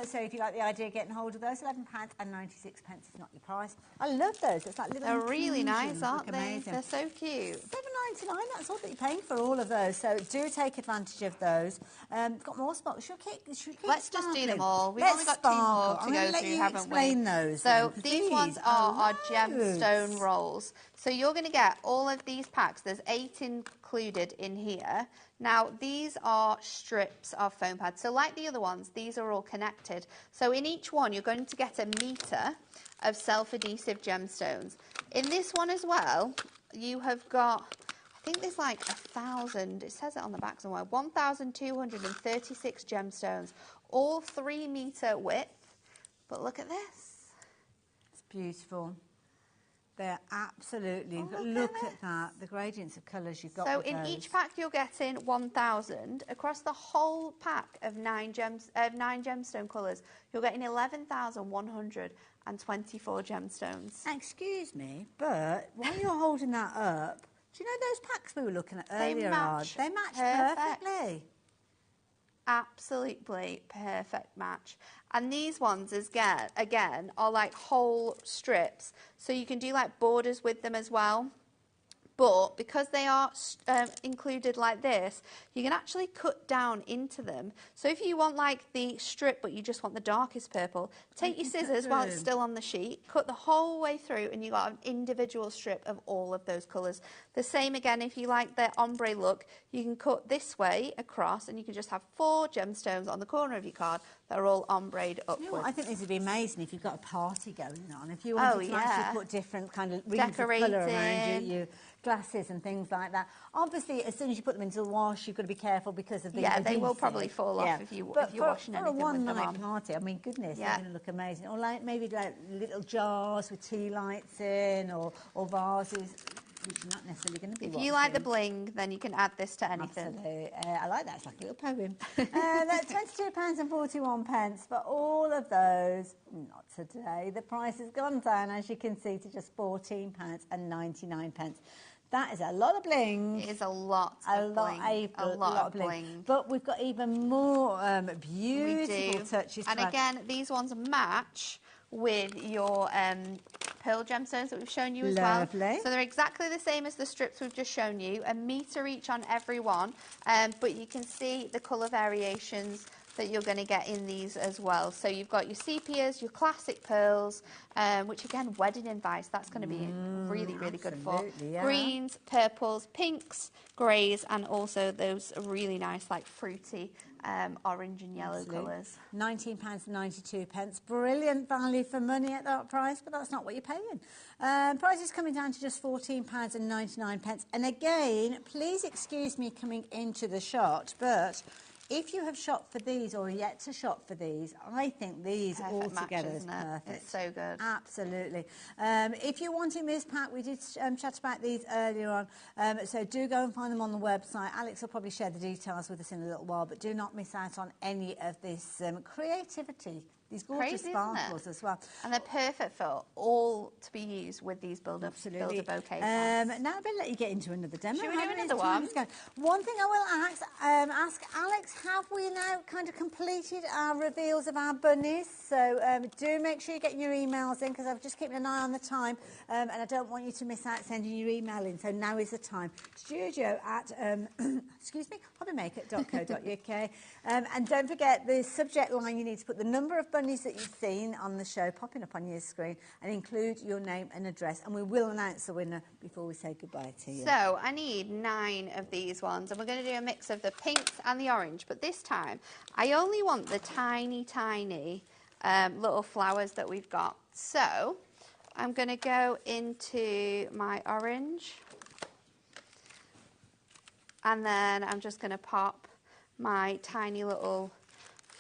So if you like the idea of getting hold of those, £11.96 is not your price. I love those. It's like little They're really nice, inclusions. aren't Look they? amazing. They're so cute. £7.99, that's all that you're paying for all of those. So do take advantage of those. Got more spots. Should we keep Let's just do them sparkling? all. We've Let's only got sparkle. 2 more I'm to gonna go let through, you haven't explain we? those. So then, 'cause these ones are our loads. gemstone rolls. So you're going to get all of these packs. There's 8 included in here. Now, these are strips of foam pads. So like the other ones, these are all connected. So in each one, you're going to get a metre of self-adhesive gemstones. In this one as well, you have got, I think there's like 1,000, it says it on the back somewhere, 1,236 gemstones, all 3 metre width. But look at this. It's beautiful. They're absolutely, look at that, the gradients of colours you've got. So with in those. each pack you're getting 1,000. Across the whole pack of 9 gemstone colours, you're getting 11,124 gemstones. Excuse me, but while you're holding that up, do you know those packs we were looking at earlier? They match perfectly. Absolutely perfect match. And these ones, again, are like whole strips. So you can do like borders with them as well. But because they are included like this, you can actually cut down into them. So if you want like the strip, but you just want the darkest purple, take your scissors while it's still on the sheet, cut the whole way through, and you got an individual strip of all of those colours. The same again, if you like the ombre look, you can cut this way across, and you can just have 4 gemstones on the corner of your card that are all ombre'd upwards. You know what, I think this would be amazing if you've got a party going on. If you wanted to actually put different kind of rings of colour around your glasses and things like that. Obviously, as soon as you put them into the wash, you've got to be careful because of the they will adhesive. probably fall off if you're washing anything with them for a on. one-night party, I mean, goodness, they're going to look amazing. Or like maybe like little jars with tea lights in, or vases, which you're not necessarily going to be If you like the bling, then you can add this to anything. Absolutely. I like that. It's like a little poem. That's £22.41, but all of those, not today. The price has gone down, as you can see, to just £14.99. That is a lot of bling. It is a lot of bling. A lot of bling. But we've got even more beautiful touches. And again, these ones match with your pearl gemstones that we've shown you as well. So they're exactly the same as the strips we've just shown you, a metre each on every one, but you can see the colour variations that you're going to get in these as well. So you've got your sepias, your classic pearls, which again, wedding invites, that's going to be really, really good for. Yeah. Greens, purples, pinks, greys, and also those really nice, like fruity orange and yellow colours. £19.92. Brilliant value for money at that price, but that's not what you're paying. Price is coming down to just £14.99. And again, please excuse me coming into the shot, but if you have shopped for these or yet to shop for these, I think these all together is perfect. It's so good. Absolutely. If you're wanting this pack, we did chat about these earlier on, so do go and find them on the website. Alex will probably share the details with us in a little while, but do not miss out on any of this creativity. These gorgeous sparkles as well. And they're perfect for all to be used with these builder bouquet plants. Now I'm going to let you get into another demo. Should we do another one? One thing I will ask Alex, have we now kind of completed our reveals of our bunnies? So do make sure you're getting your emails in, because I've just keeping an eye on the time, and I don't want you to miss out sending your email in. So now is the time. Studio at, excuse me, hobbymaker.co.uk. And don't forget the subject line, you need to put the number of bunnies that you've seen on the show popping up on your screen, and include your name and address, and we will announce the winner before we say goodbye to you. So I need 9 of these ones, and we're going to do a mix of the pinks and the orange, but this time I only want the tiny little flowers that we've got. So I'm going to go into my orange, and then I'm just going to pop my tiny little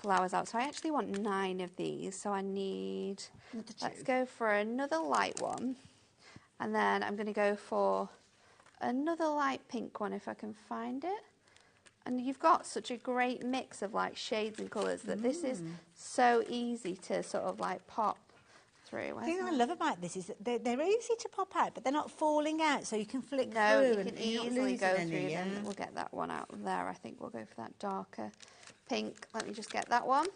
flowers out. So I actually want 9 of these, so I need, let's go for another light one, and then I'm going to go for another light pink one if I can find it. And you've got such a great mix of like shades and colours that this is so easy to sort of like pop through. The thing I love about this is that they're easy to pop out, but they're not falling out, so you can flick through. No, you and can you're not easily go losing through any, them. We'll get that one out of there. I think we'll go for that darker pink. Let me just get that one.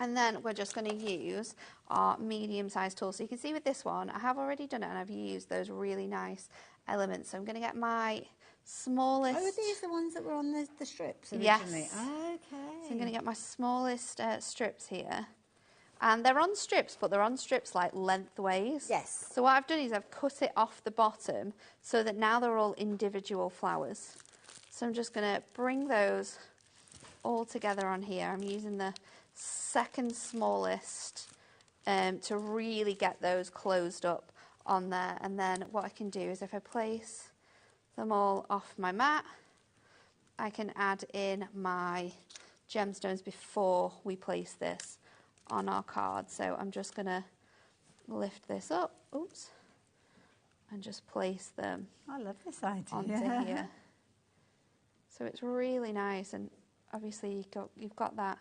And then we're just going to use our medium-sized tool. So you can see with this one, I have already done it, and I've used those really nice elements. So I'm going to get my smallest... Oh, are these the ones that were on the strips originally? Yes. Okay. So I'm going to get my smallest strips here. And they're on strips, but they're on strips like lengthways. Yes. So what I've done is I've cut it off the bottom so that now they're all individual flowers. So I'm just going to bring those all together on here. I'm using the second smallest to really get those closed up on there. And then what I can do is if I place them all off my mat, I can add in my gemstones before we place this on our card. So I'm just going to lift this up, oops, and just place them I love this idea. onto here. So it's really nice, and obviously you've got that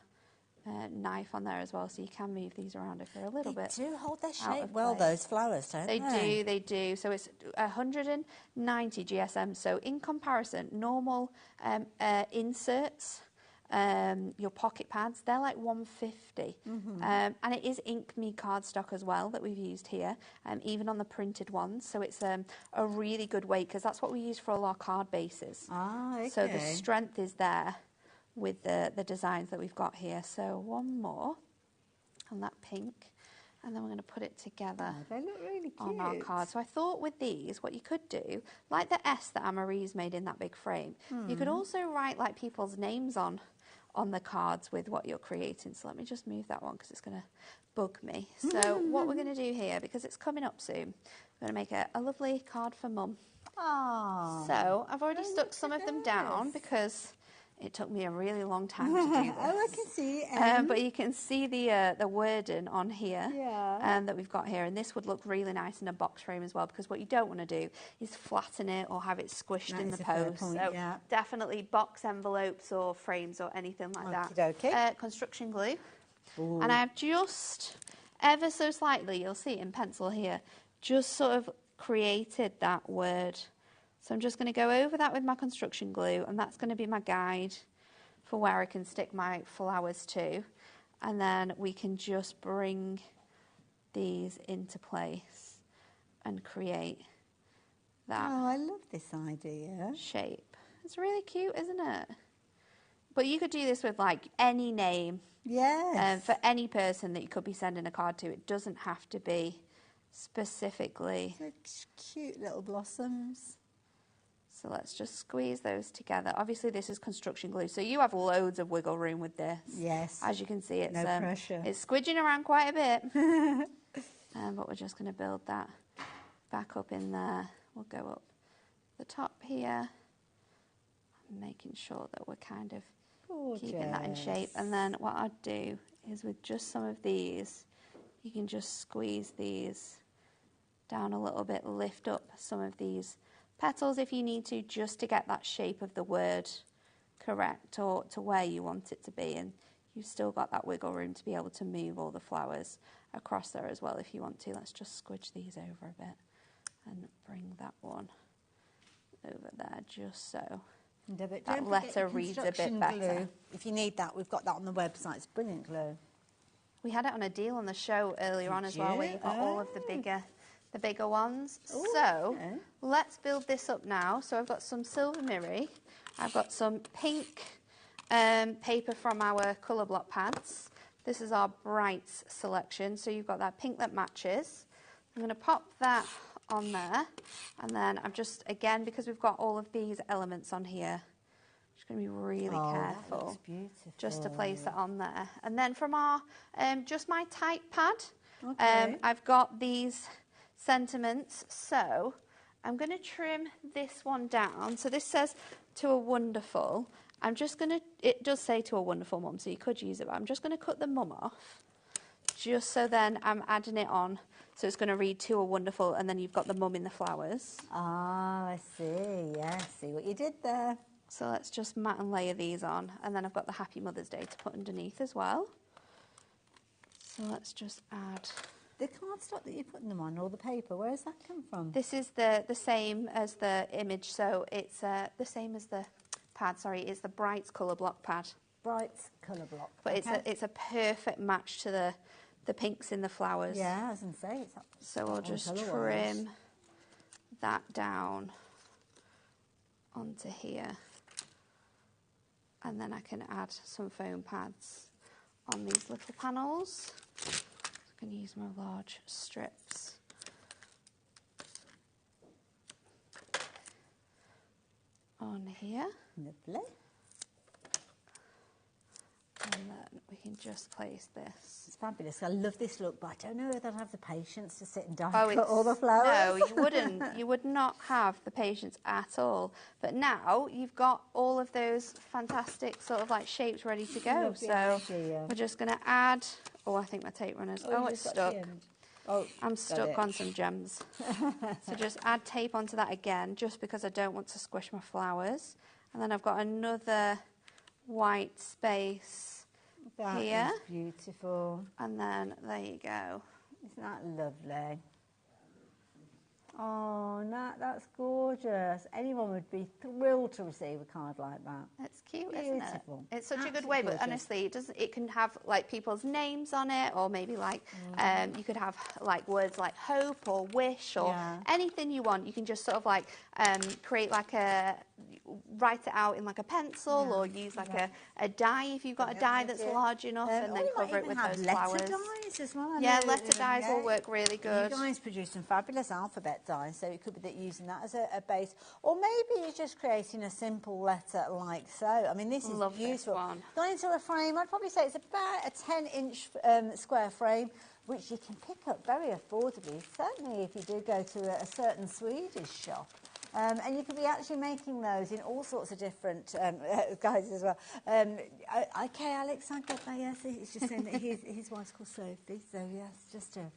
knife on there as well, so you can move these around if they're a little bit. They do hold their out shape of well, place. those flowers, don't they? They do. So it's 190 GSM. So in comparison, normal inserts, your pocket pads, they're like 150. And it is Ink Me cardstock as well that we've used here, even on the printed ones. So it's a really good weight, because that's what we use for all our card bases. Ah, okay. So the strength is there with the designs that we've got here. So one more on that pink, and then we're going to put it together. Oh, they look really cute on our card. So I thought with these, what you could do, like the S that Anne-Marie's made in that big frame, you could also write like people's names on the cards with what you're creating. So let me just move that one because it's going to bug me. So what we're going to do here, because it's coming up soon, we're going to make a lovely card for Mum. Oh. So I've already stuck some of them down because it took me a really long time to do this. Oh, I can see it. But you can see the wording on here that we've got here, and this would look really nice in a box frame as well, because what you don't want to do is flatten it or have it squished in the post. So definitely box envelopes or frames or anything like that. Construction glue. Ooh. And I've just, ever so slightly, you'll see it in pencil here, just sort of created that word. So I'm just going to go over that with my construction glue, and that's going to be my guide for where I can stick my flowers to. And then we can just bring these into place and create that. Oh, I love this idea. Shape. It's really cute, isn't it? But you could do this with like any name. Yes. For any person that you could be sending a card to. It doesn't have to be specifically. Such cute little blossoms. So let's just squeeze those together. Obviously, this is construction glue, so you have loads of wiggle room with this. Yes. As you can see, it's no pressure. It's squidging around quite a bit. But we're just going to build that back up in there. We'll go up the top here, making sure that we're kind of keeping that in shape. And then what I'd do is with just some of these, you can just squeeze these down a little bit, lift up some of these petals if you need to, just to get that shape of the word correct or to where you want it to be. And you've still got that wiggle room to be able to move all the flowers across there as well if you want to. Let's just squidge these over a bit and bring that one over there just so that letter reads a bit better. Glue. If you need that, we've got that on the website. It's brilliant glue. We had it on a deal on the show earlier on as well, where you got all of the bigger ones. Ooh, so let's build this up now. So I've got some silver mirri. I've got some pink paper from our colour block pads. This is our Brights selection. So you've got that pink that matches. I'm going to pop that on there, and then I'm just, again, because we've got all of these elements on here, I'm just going to be really careful just to place it on there. And then from our just my type pad, I've got these sentiments, so I'm going to trim this one down. So this says to a wonderful. I'm just going to, it does say to a wonderful mum, so you could use it, but I'm just going to cut the mum off just so then I'm adding it on. So it's going to read to a wonderful, and then you've got the mum in the flowers. Ah, I see. Yeah, see what you did there. So let's just mat and layer these on, and then I've got the Happy Mother's Day to put underneath as well. So let's just add. The cardstock that you're putting them on, or the paper, where does that come from? This is the same as the image, so it's the same as the pad. Sorry, it's the Brights colour block pad. Brights colour block. But it's a perfect match to the pinks in the flowers. Yeah, I was going to say. So we'll just trim that down onto here. And then I can add some foam pads on these little panels. I can use my large strips. On here. Lovely. And then we can just place this. It's fabulous. I love this look, but I don't know whether I'd have the patience to sit and cut all the flowers. No, you wouldn't. You would not have the patience at all. But now you've got all of those fantastic sort of like shapes ready to go. So we're just going to add. Oh, I think my tape runner's. Oh, it's stuck. I'm stuck on some gems. So just add tape onto that again, just because I don't want to squish my flowers. And then I've got another white space here. That is beautiful. And then there you go. Isn't that lovely? Oh, Nat, that's gorgeous. Anyone would be thrilled to receive a card like that. It's cute, Beautiful. isn't it? It's such a good way, but honestly, it can have like people's names on it, or maybe like you could have like words like hope or wish or anything you want. You can just sort of like create like write it out in like a pencil or use like a die if you've got a die that's large enough, and then cover it with those flowers. Letter dies as well. Yeah, letter dies will work really good. You guys produce some fabulous alphabet dies, so it could be that using that as a base, or maybe you're just creating a simple letter like so. I mean, this is beautiful. This one. Gone into a frame. I'd probably say it's about a 10-inch square frame, which you can pick up very affordably. Certainly, if you do go to a certain Swedish shop. And you could be actually making those in all sorts of different guises as well. Okay, Alex, I get that, yes. He's just saying that his wife's called Sophie, so yes, just to...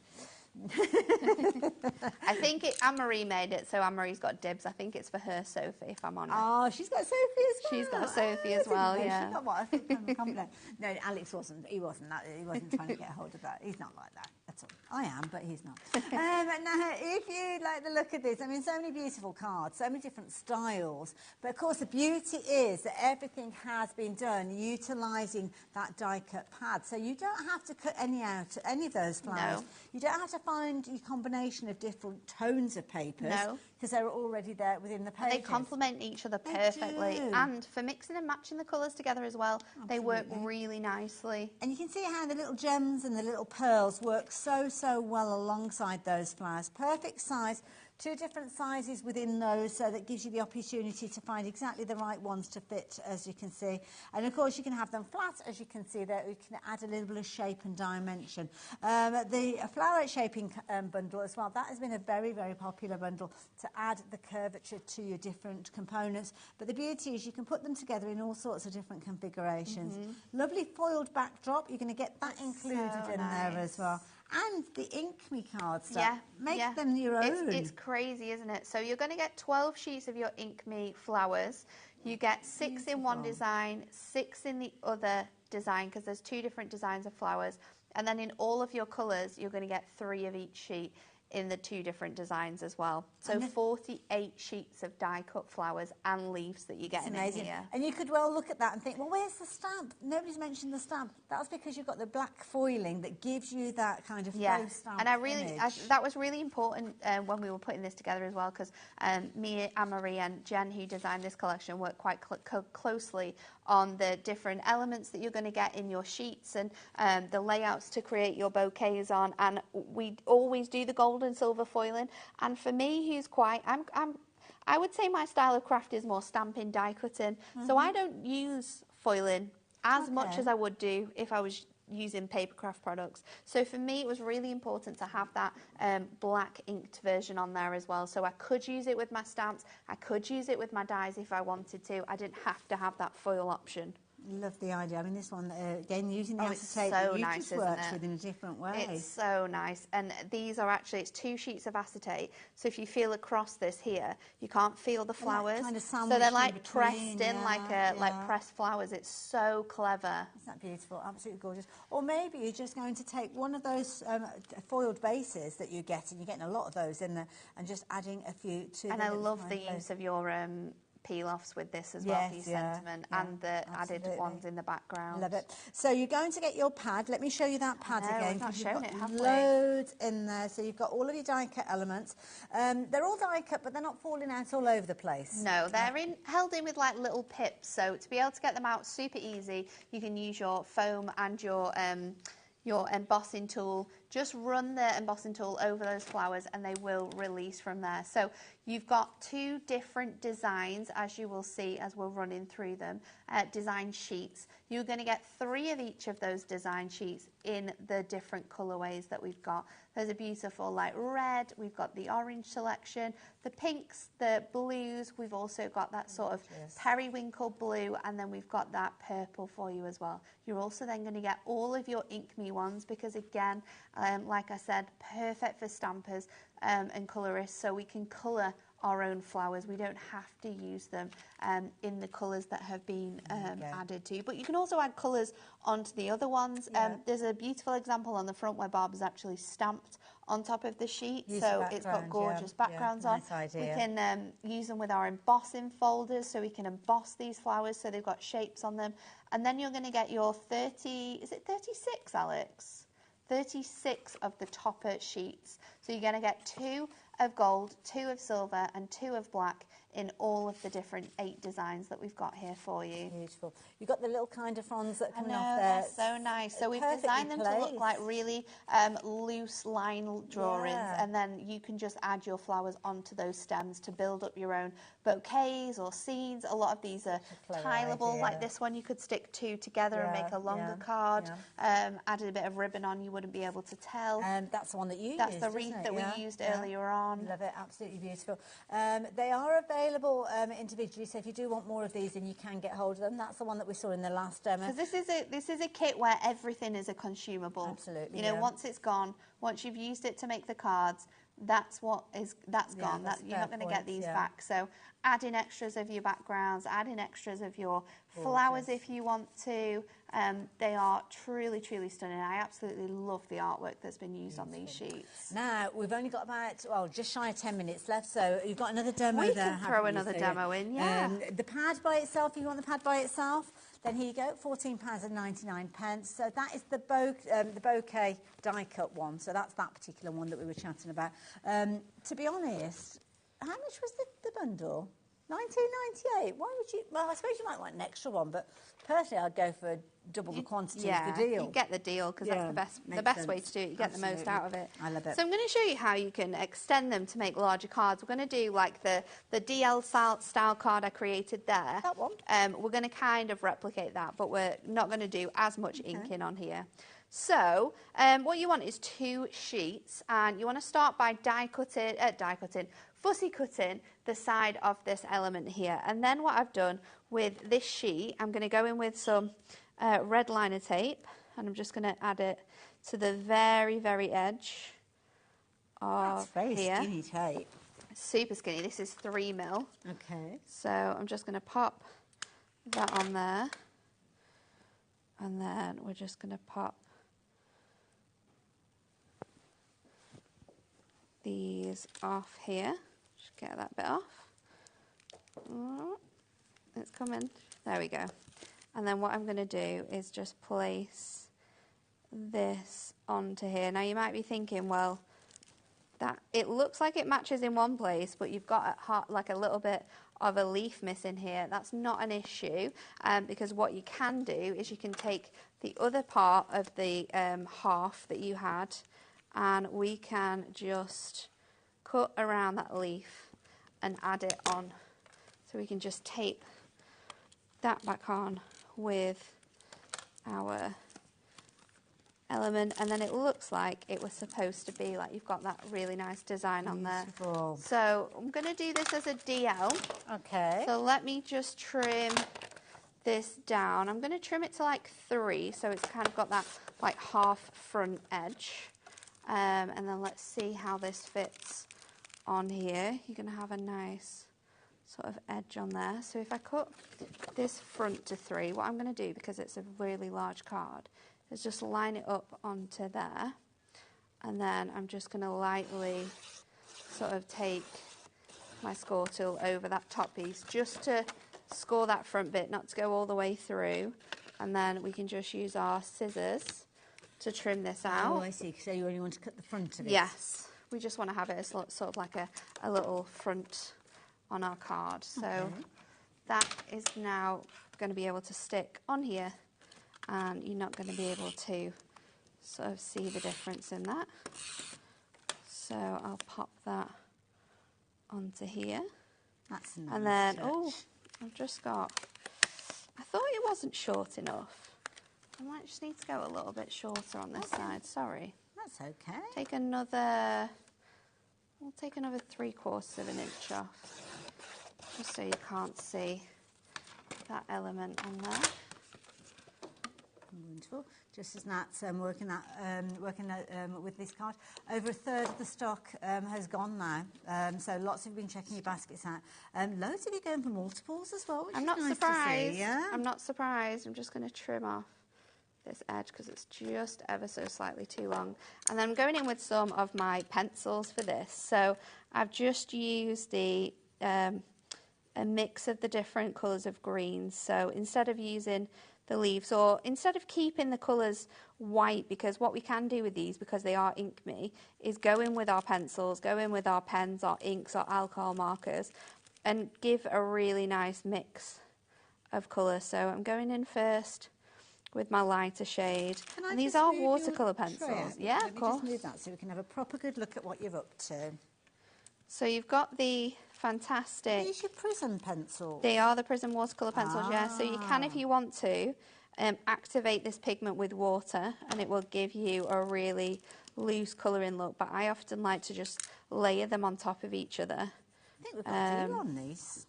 I think Anne-Marie made it, so Anne-Marie's got dibs. I think it's for her Sophie, if I'm honest. Oh, she's got Sophie as well. She's got Sophie as well, yeah. She's got what I think. No, Alex wasn't. He wasn't trying to get a hold of that. He's not like that at all. I am, but he's not. Now, if you like the look of this, I mean, so many beautiful cards, so many different styles. But of course, the beauty is that everything has been done utilising that die-cut pad. So you don't have to cut any of those flowers. No. You don't have to find your combination of different tones of papers. No. Because they're already there within the pages. And they complement each other perfectly. do. And for mixing and matching the colours together as well, they work really nicely. And you can see how the little gems and the little pearls work so well alongside those flowers. Perfect size. 2 different sizes within those, so that gives you the opportunity to find exactly the right ones to fit, as you can see. And of course you can have them flat, as you can see there. You can add a little bit of shape and dimension. The flower shaping bundle as well, that has been a very popular bundle to add the curvature to your different components. But the beauty is you can put them together in all sorts of different configurations. Lovely foiled backdrop, you're going to get that included in there as well. And the Ink Me card stuff. Make them your own. It's crazy, isn't it? So you're going to get 12 sheets of your Ink Me flowers. You get 6 in one design, 6 in the other design, because there's 2 different designs of flowers. And then in all of your colours, you're going to get 3 of each sheet in the 2 different designs as well. So 48 sheets of die-cut flowers and leaves that you get in here. And you could well look at that and think, well, where's the stamp? Nobody's mentioned the stamp. That's because you've got the black foiling that gives you that kind of faux stamp and that was really important when we were putting this together as well, because me, Anne-Marie and Jen, who designed this collection, worked quite closely on the different elements that you're going to get in your sheets and the layouts to create your bouquets on. And we always do the gold and silver foiling. And for me, who's quite, I would say my style of craft is more stamping, die cutting. So I don't use foiling as much as I would do if I was using paper craft products. So for me, it was really important to have that black inked version on there as well. So I could use it with my stamps, I could use it with my dies if I wanted to. I didn't have to have that foil option. Love the idea. I mean, this one, again, using the acetate, so you nice, just isn't worked it? with in a different way. It's so nice. And these are actually, it's 2 sheets of acetate. So if you feel across this here, you can't feel the flowers. Kind of so they're like pressed in like pressed flowers. It's so clever. Isn't that beautiful? Absolutely gorgeous. Or maybe you're just going to take one of those foiled bases that you get, and you're getting a lot of those in there, and just adding a few to And I love the use of your peel-offs with this as well for your sentiment and the added ones in the background. Love it. So you're going to get your pad. Let me show you that pad again. We've not shown it, have we? Loads in there. So you've got all of your die-cut elements. They're all die-cut, but they're not falling out all over the place. No, they're held in with like little pips. So to be able to get them out super easy, you can use your foam and your embossing tool. Just run the embossing tool over those flowers and they will release from there. So you've got 2 different designs, as you will see as we're running through them, design sheets. You're going to get 3 of each of those design sheets in the different colourways that we've got. There's a beautiful like red, we've got the orange selection, the pinks, the blues, we've also got that sort of periwinkle blue, and then we've got that purple for you as well. You're also then going to get all of your Ink Me ones, because again, like I said, perfect for stampers and colourists, so we can colour our own flowers. We don't have to use them in the colours that have been added to. But you can also add colours onto the other ones. There's a beautiful example on the front where Barbara's actually stamped on top of the sheet, so it's got gorgeous backgrounds on. Nice idea. We can use them with our embossing folders, so we can emboss these flowers so they've got shapes on them. And then you're going to get your 30, is it 36, Alex? 36 of the topper sheets. So you're going to get 2 of gold, 2 of silver and 2 of black in all of the different 8 designs that we've got here for you. Beautiful. You've got the little kind of fronds that are coming off there. They're so nice. So we've designed them to look like really loose line drawings, and then you can just add your flowers onto those stems to build up your own bouquets or seeds. A lot of these are tileable, like this one you could stick 2 together and make a longer card. Added a bit of ribbon on, you wouldn't be able to tell. That's the one that you used, That's the wreath that we used earlier on. Love it, absolutely beautiful. They are available individually, so if you do want more of these, then you can get hold of them. That's the one that we saw in the last demo. Because this is a kit where everything is a consumable. Absolutely. You know, once it's gone, once you've used it to make the cards, that's gone. You're not going to get these back. So add in extras of your backgrounds, add in extras of your flowers if you want to. They are truly, truly stunning. I absolutely love the artwork that's been used on these sheets. Now, we've only got about, well, just shy of 10 minutes left, so you've got another demo We there. can throw another demo in, yeah. The pad by itself, if you want the pad by itself, then here you go, £14.99. So that is the bouquet die cut one. So that's that particular one that we were chatting about. To be honest, how much was the bundle? £19.98. Why would you? Well, I suppose you might want an extra one, but personally, I'd go for double the quantity of the deal. You get the deal because that's the best way to do it. You get the most out of it. I love it. So I'm going to show you how you can extend them to make larger cards. We're going to do like the DL style card I created there. That one. We're going to kind of replicate that, but we're not going to do as much inking on here. So what you want is 2 sheets, and you want to start by fussy cutting the side of this element here. And then what I've done with this sheet, I'm going to go in with some red liner tape, and I'm just going to add it to the very, very edge of very here. skinny tape. Super skinny. This is 3mm. Okay. So I'm just going to pop that on there, and then we're just going to pop these off here. Just get that bit off. Oh, it's coming. There we go. And then what I'm going to do is just place this onto here. Now you might be thinking, well, that it looks like it matches in one place, but you've got like a little bit of a leaf missing here. That's not an issue, because what you can do is you can take the other part of the half that you had, and we can just cut around that leaf and add it on. So we can just tape that back on with our element, and then it looks like it was supposed to be, like you've got that really nice design on there. So I'm going to do this as a DL. Okay. So let me just trim this down. I'm going to trim it to like 3, so it's kind of got that like half front edge. And then let's see how this fits on here. You're going to have a nice sort of edge on there. So if I cut this front to 3, what I'm going to do, because it's a really large card, is just line it up onto there. And then I'm just going to lightly sort of take my score tool over that top piece just to score that front bit, not to go all the way through. And then we can just use our scissors to trim this out. Oh, I see. So you only want to cut the front of it? Yes. We just want to have it as sort of like a little front on our card. So that is now going to be able to stick on here, and you're not going to be able to sort of see the difference in that. So I'll pop that onto here. That's nice. And then, I've just got, I thought it wasn't short enough. I might just need to go a little bit shorter on this side, sorry. That's okay. We'll take another 3/4 of an inch off, just so you can't see that element on there. Wonderful. Just as Nat's working with this card, over 1/3 of the stock has gone now. So lots of you have been checking your baskets out. Loads of you going for multiples as well, which I'm is not nice surprised. to see, yeah? I'm not surprised. I'm just going to trim off this edge because it's just ever so slightly too long. And then I'm going in with some of my pencils for this. So I've just used a mix of the different colours of greens. So instead of using the leaves, or instead of keeping the colours white, because what we can do with these, because they are ink me, is go in with our pencils, go in with our pens, our inks, or alcohol markers, and give a really nice mix of colour. So I'm going in first with my lighter shade. And these are watercolour pencils. Yeah, of course. Let me just move that so we can have a proper good look at what you're up to. So you've got the fantastic... These are your Prism pencils. They are the Prism watercolour pencils, yeah. So you can, if you want to, activate this pigment with water, and it will give you a really loose colouring look. But I often like to just layer them on top of each other. I think we've got a deal on these.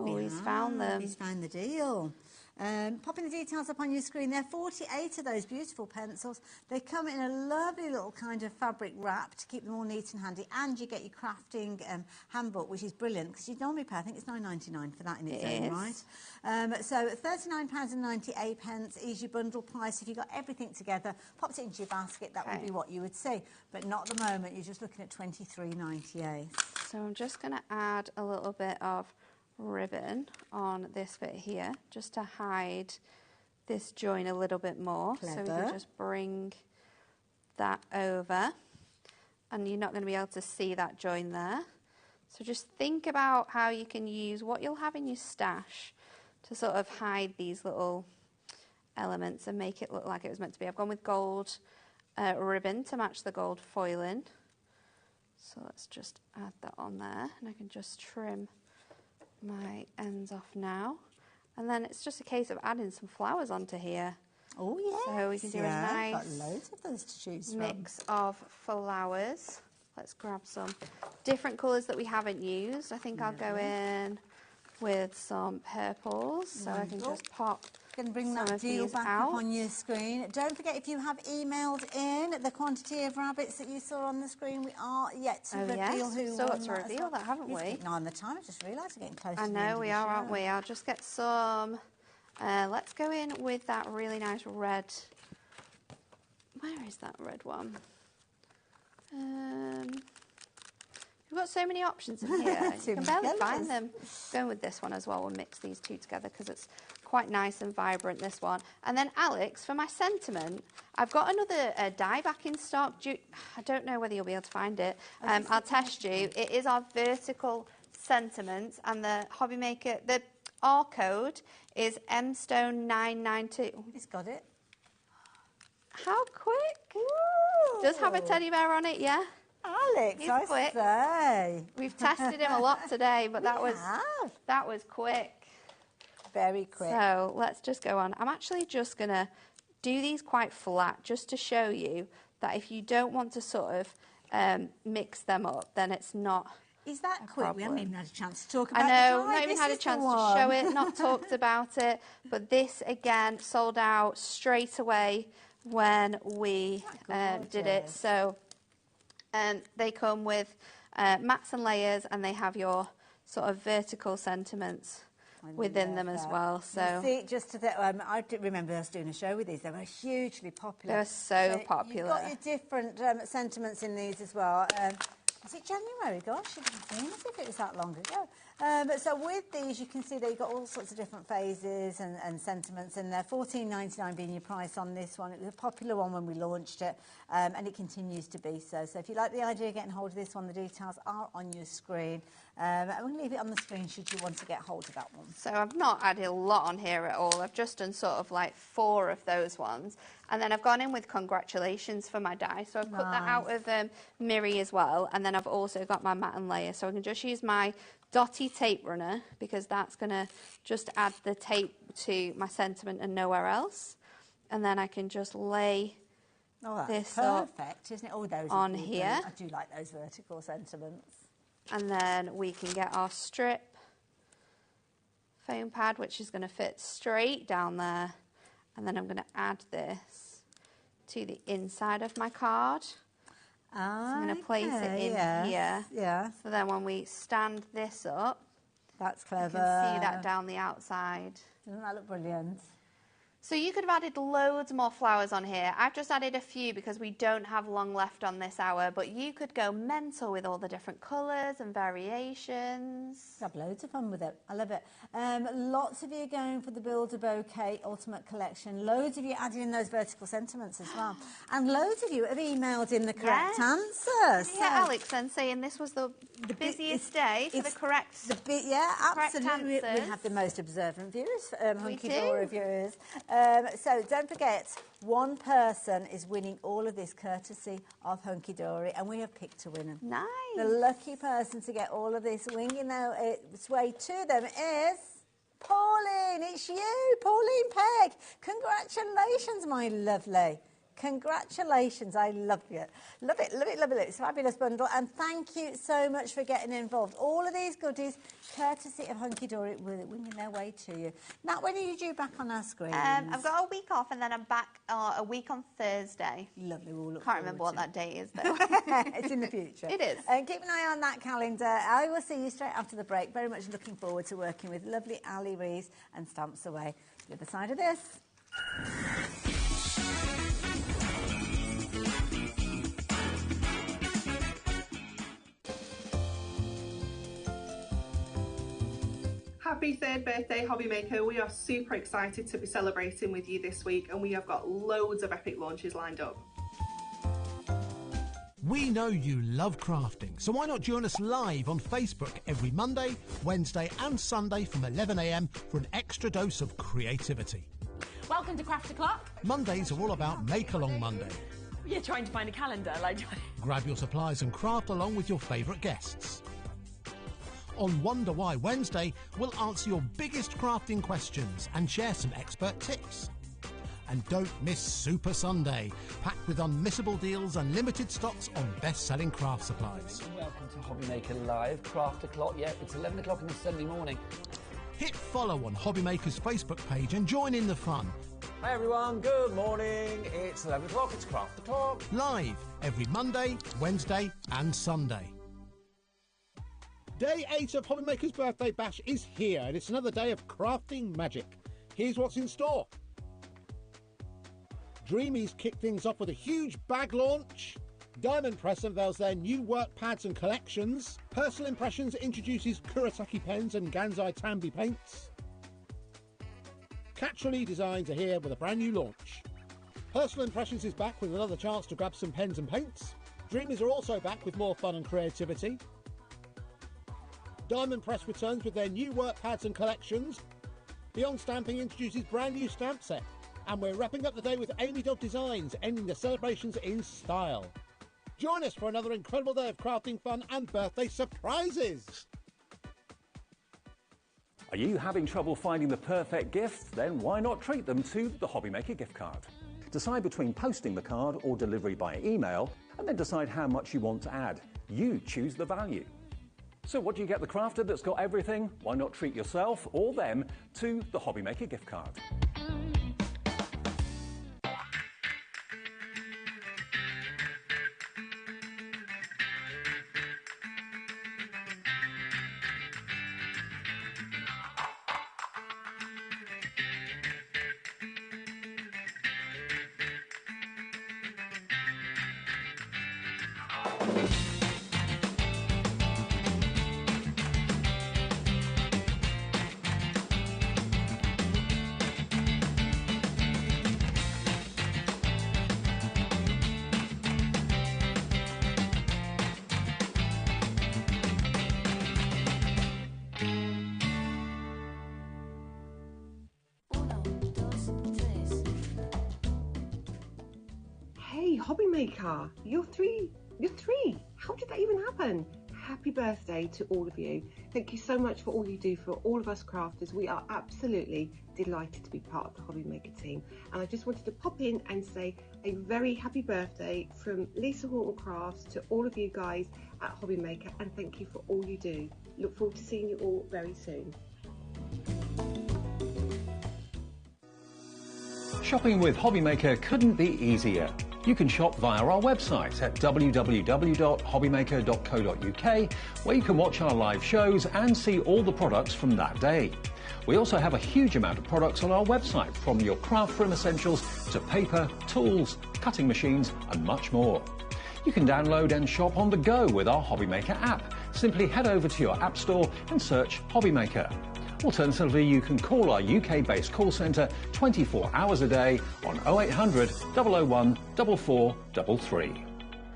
He's found them. He's found the deal. Popping the details up on your screen there, 48 of those beautiful pencils. They come in a lovely little kind of fabric wrap to keep them all neat and handy, and you get your crafting handbook, which is brilliant because you'd normally pay, I think it's £9.99 for that in its own right. So £39.98 is your bundle price. If you got everything together, popped it into your basket, that would be what you would see. But not at the moment, you're just looking at £23.98. So I'm just going to add a little bit of ribbon on this bit here just to hide this join a little bit more. Clever. So we can just bring that over and you're not going to be able to see that join there. So just think about how you can use what you'll have in your stash to sort of hide these little elements and make it look like it was meant to be. I've gone with gold ribbon to match the gold foiling. So let's just add that on there and I can just trim my ends off now. And then it's just a case of adding some flowers onto here. Oh, yes. So we can do a nice got loads of those to choose mix of flowers. Let's grab some different colours that we haven't used. I think I'll go in with some purples. So I can just pop Going to bring some that of deal these back out. up on your screen. Don't forget, if you have emailed in the quantity of rabbits that you saw on the screen, we are yet to reveal who Still got won to that as reveal well. that, haven't It's we? getting on the time. I just realised we're getting close I to the end know of we the are, show. aren't we? I'll just get some. Let's go in with that really nice red. Where is that red one? We've got so many options in here. You can barely find them. Going with this one as well. We'll mix these two together because it's quite nice and vibrant, this one. And then Alex, for my sentiment, I've got another dye back in stock. I don't know whether you'll be able to find it. I'll test you. It is our vertical sentiments, and the HobbyMaker, our code is mstone992. It's got it. How quick? Ooh. Does have a teddy bear on it, yeah? Alex, He's I quick. say. We've tested him a lot today, but that was quick. Very quick. So let's just go on. I'm actually just going to do these quite flat just to show you that if you don't want to sort of mix them up, then it's not. Is that quick? Problem. We haven't even had a chance to talk about I know, the dye. not even This had a is the chance to one. show it, not talked about it. But this, again, sold out straight away when we did it. So they come with mats and layers, and they have your sort of vertical sentiments within them as well. So see, just to I do remember us doing a show with these. They were hugely popular. They were so popular. You've got your different sentiments in these as well. Was it January? Gosh, it didn't seem as if it was that long ago. So with these, you can see that you've got all sorts of different phases and sentiments in there. $14.99 being your price on this one. It was a popular one when we launched it, and it continues to be so. So if you like the idea of getting hold of this one, the details are on your screen. And we're going to leave it on the screen should you want to get hold of that one. So I've not added a lot on here at all. I've just done sort of like 4 of those ones. And then I've gone in with congratulations for my die. So I've cut that out of Miri as well. And then I've also got my mat and layer. So I can just use my dotty tape runner because that's going to just add the tape to my sentiment and nowhere else. And then I can just lay this perfect, isn't it? Oh, those on here. I do like those vertical sentiments. And then we can get our strip foam pad, which is going to fit straight down there. And then I'm going to add this to the inside of my card. So I'm going to place it in here. Yeah. So then when we stand this up, that's clever. You can see that down the outside. Doesn't that look brilliant? So you could have added loads more flowers on here. I've just added a few because we don't have long left on this hour, but you could go mental with all the different colours and variations. Have loads of fun with it. I love it. Lots of you going for the Build a Bouquet Ultimate Collection. Loads of you adding in those vertical sentiments as well. And loads of you have emailed in the correct answer. Yeah, Alex then saying this was the busiest day for the correct yeah, absolutely. Correct we have the most observant viewers, We Hunky do. Dory viewers. So don't forget, one person is winning all of this courtesy of Hunky Dory, and we have picked a winner. Nice. The lucky person to get all of this winging its way to them is Pauline. It's you, Pauline Pegg. Congratulations, my lovely. Congratulations, I love it. Love it, love it, love it. It's a fabulous bundle, and thank you so much for getting involved. All of these goodies, courtesy of Hunky Dory, winging their way to you. Nat, when are you due back on our screens? I've got a week off, and then I'm back a week on Thursday. Lovely, we'll look Can't remember what that date is, though. It's in the future. It is. Keep an eye on that calendar. I will see you straight after the break. Very much looking forward to working with lovely Ali Rees and Stamps Away. The other side of this. Happy third birthday, HobbyMaker. We are super excited to be celebrating with you this week, and we have got loads of epic launches lined up. We know you love crafting, so why not join us live on Facebook every Monday, Wednesday and Sunday from 11 a.m. for an extra dose of creativity. Welcome to Craft O'Clock. Mondays are all about Make Along Monday. You're trying to find a calendar, like... Grab your supplies and craft along with your favourite guests. On Wonder Why Wednesday, we'll answer your biggest crafting questions and share some expert tips. And don't miss Super Sunday, packed with unmissable deals and limited stocks on best-selling craft supplies. Welcome to HobbyMaker Live, Craft O'Clock. Yeah, it's 11 o'clock on a Sunday morning. Hit follow on HobbyMaker's Facebook page and join in the fun. Hi everyone, good morning. It's 11 o'clock, it's Craft O'Clock. Live every Monday, Wednesday and Sunday. Day 8 of HobbyMaker's Birthday Bash is here, and it's another day of crafting magic. Here's what's in store. Dreamies kick things off with a huge bag launch. Diamond Press unveils their new work pads and collections. Personal Impressions introduces Kurosaki pens and Gansai Tambi paints. Catcherly Designs are here with a brand new launch. Personal Impressions is back with another chance to grab some pens and paints. Dreamies are also back with more fun and creativity. Diamond Press returns with their new work pads and collections. Beyond Stamping introduces brand new stamp set. And we're wrapping up the day with Amy Dog Designs, ending the celebrations in style. Join us for another incredible day of crafting fun and birthday surprises. Are you having trouble finding the perfect gift? Then why not treat them to the HobbyMaker gift card? Decide between posting the card or delivery by email, and then decide how much you want to add. You choose the value. So what do you get the crafter that's got everything? Why not treat yourself or them to the HobbyMaker gift card? Hey, HobbyMaker, you're three. How did that even happen? Happy birthday to all of you. Thank you so much for all you do for all of us crafters. We are absolutely delighted to be part of the HobbyMaker team. And I just wanted to pop in and say a very happy birthday from Lisa Horton Crafts to all of you guys at HobbyMaker, and thank you for all you do. Look forward to seeing you all very soon. Shopping with HobbyMaker couldn't be easier. You can shop via our website at www.hobbymaker.co.uk, where you can watch our live shows and see all the products from that day. We also have a huge amount of products on our website, from your craft room essentials to paper, tools, cutting machines and much more. You can download and shop on the go with our HobbyMaker app. Simply head over to your app store and search HobbyMaker. Alternatively, you can call our UK-based call centre 24 hours a day on 0800 001 4433.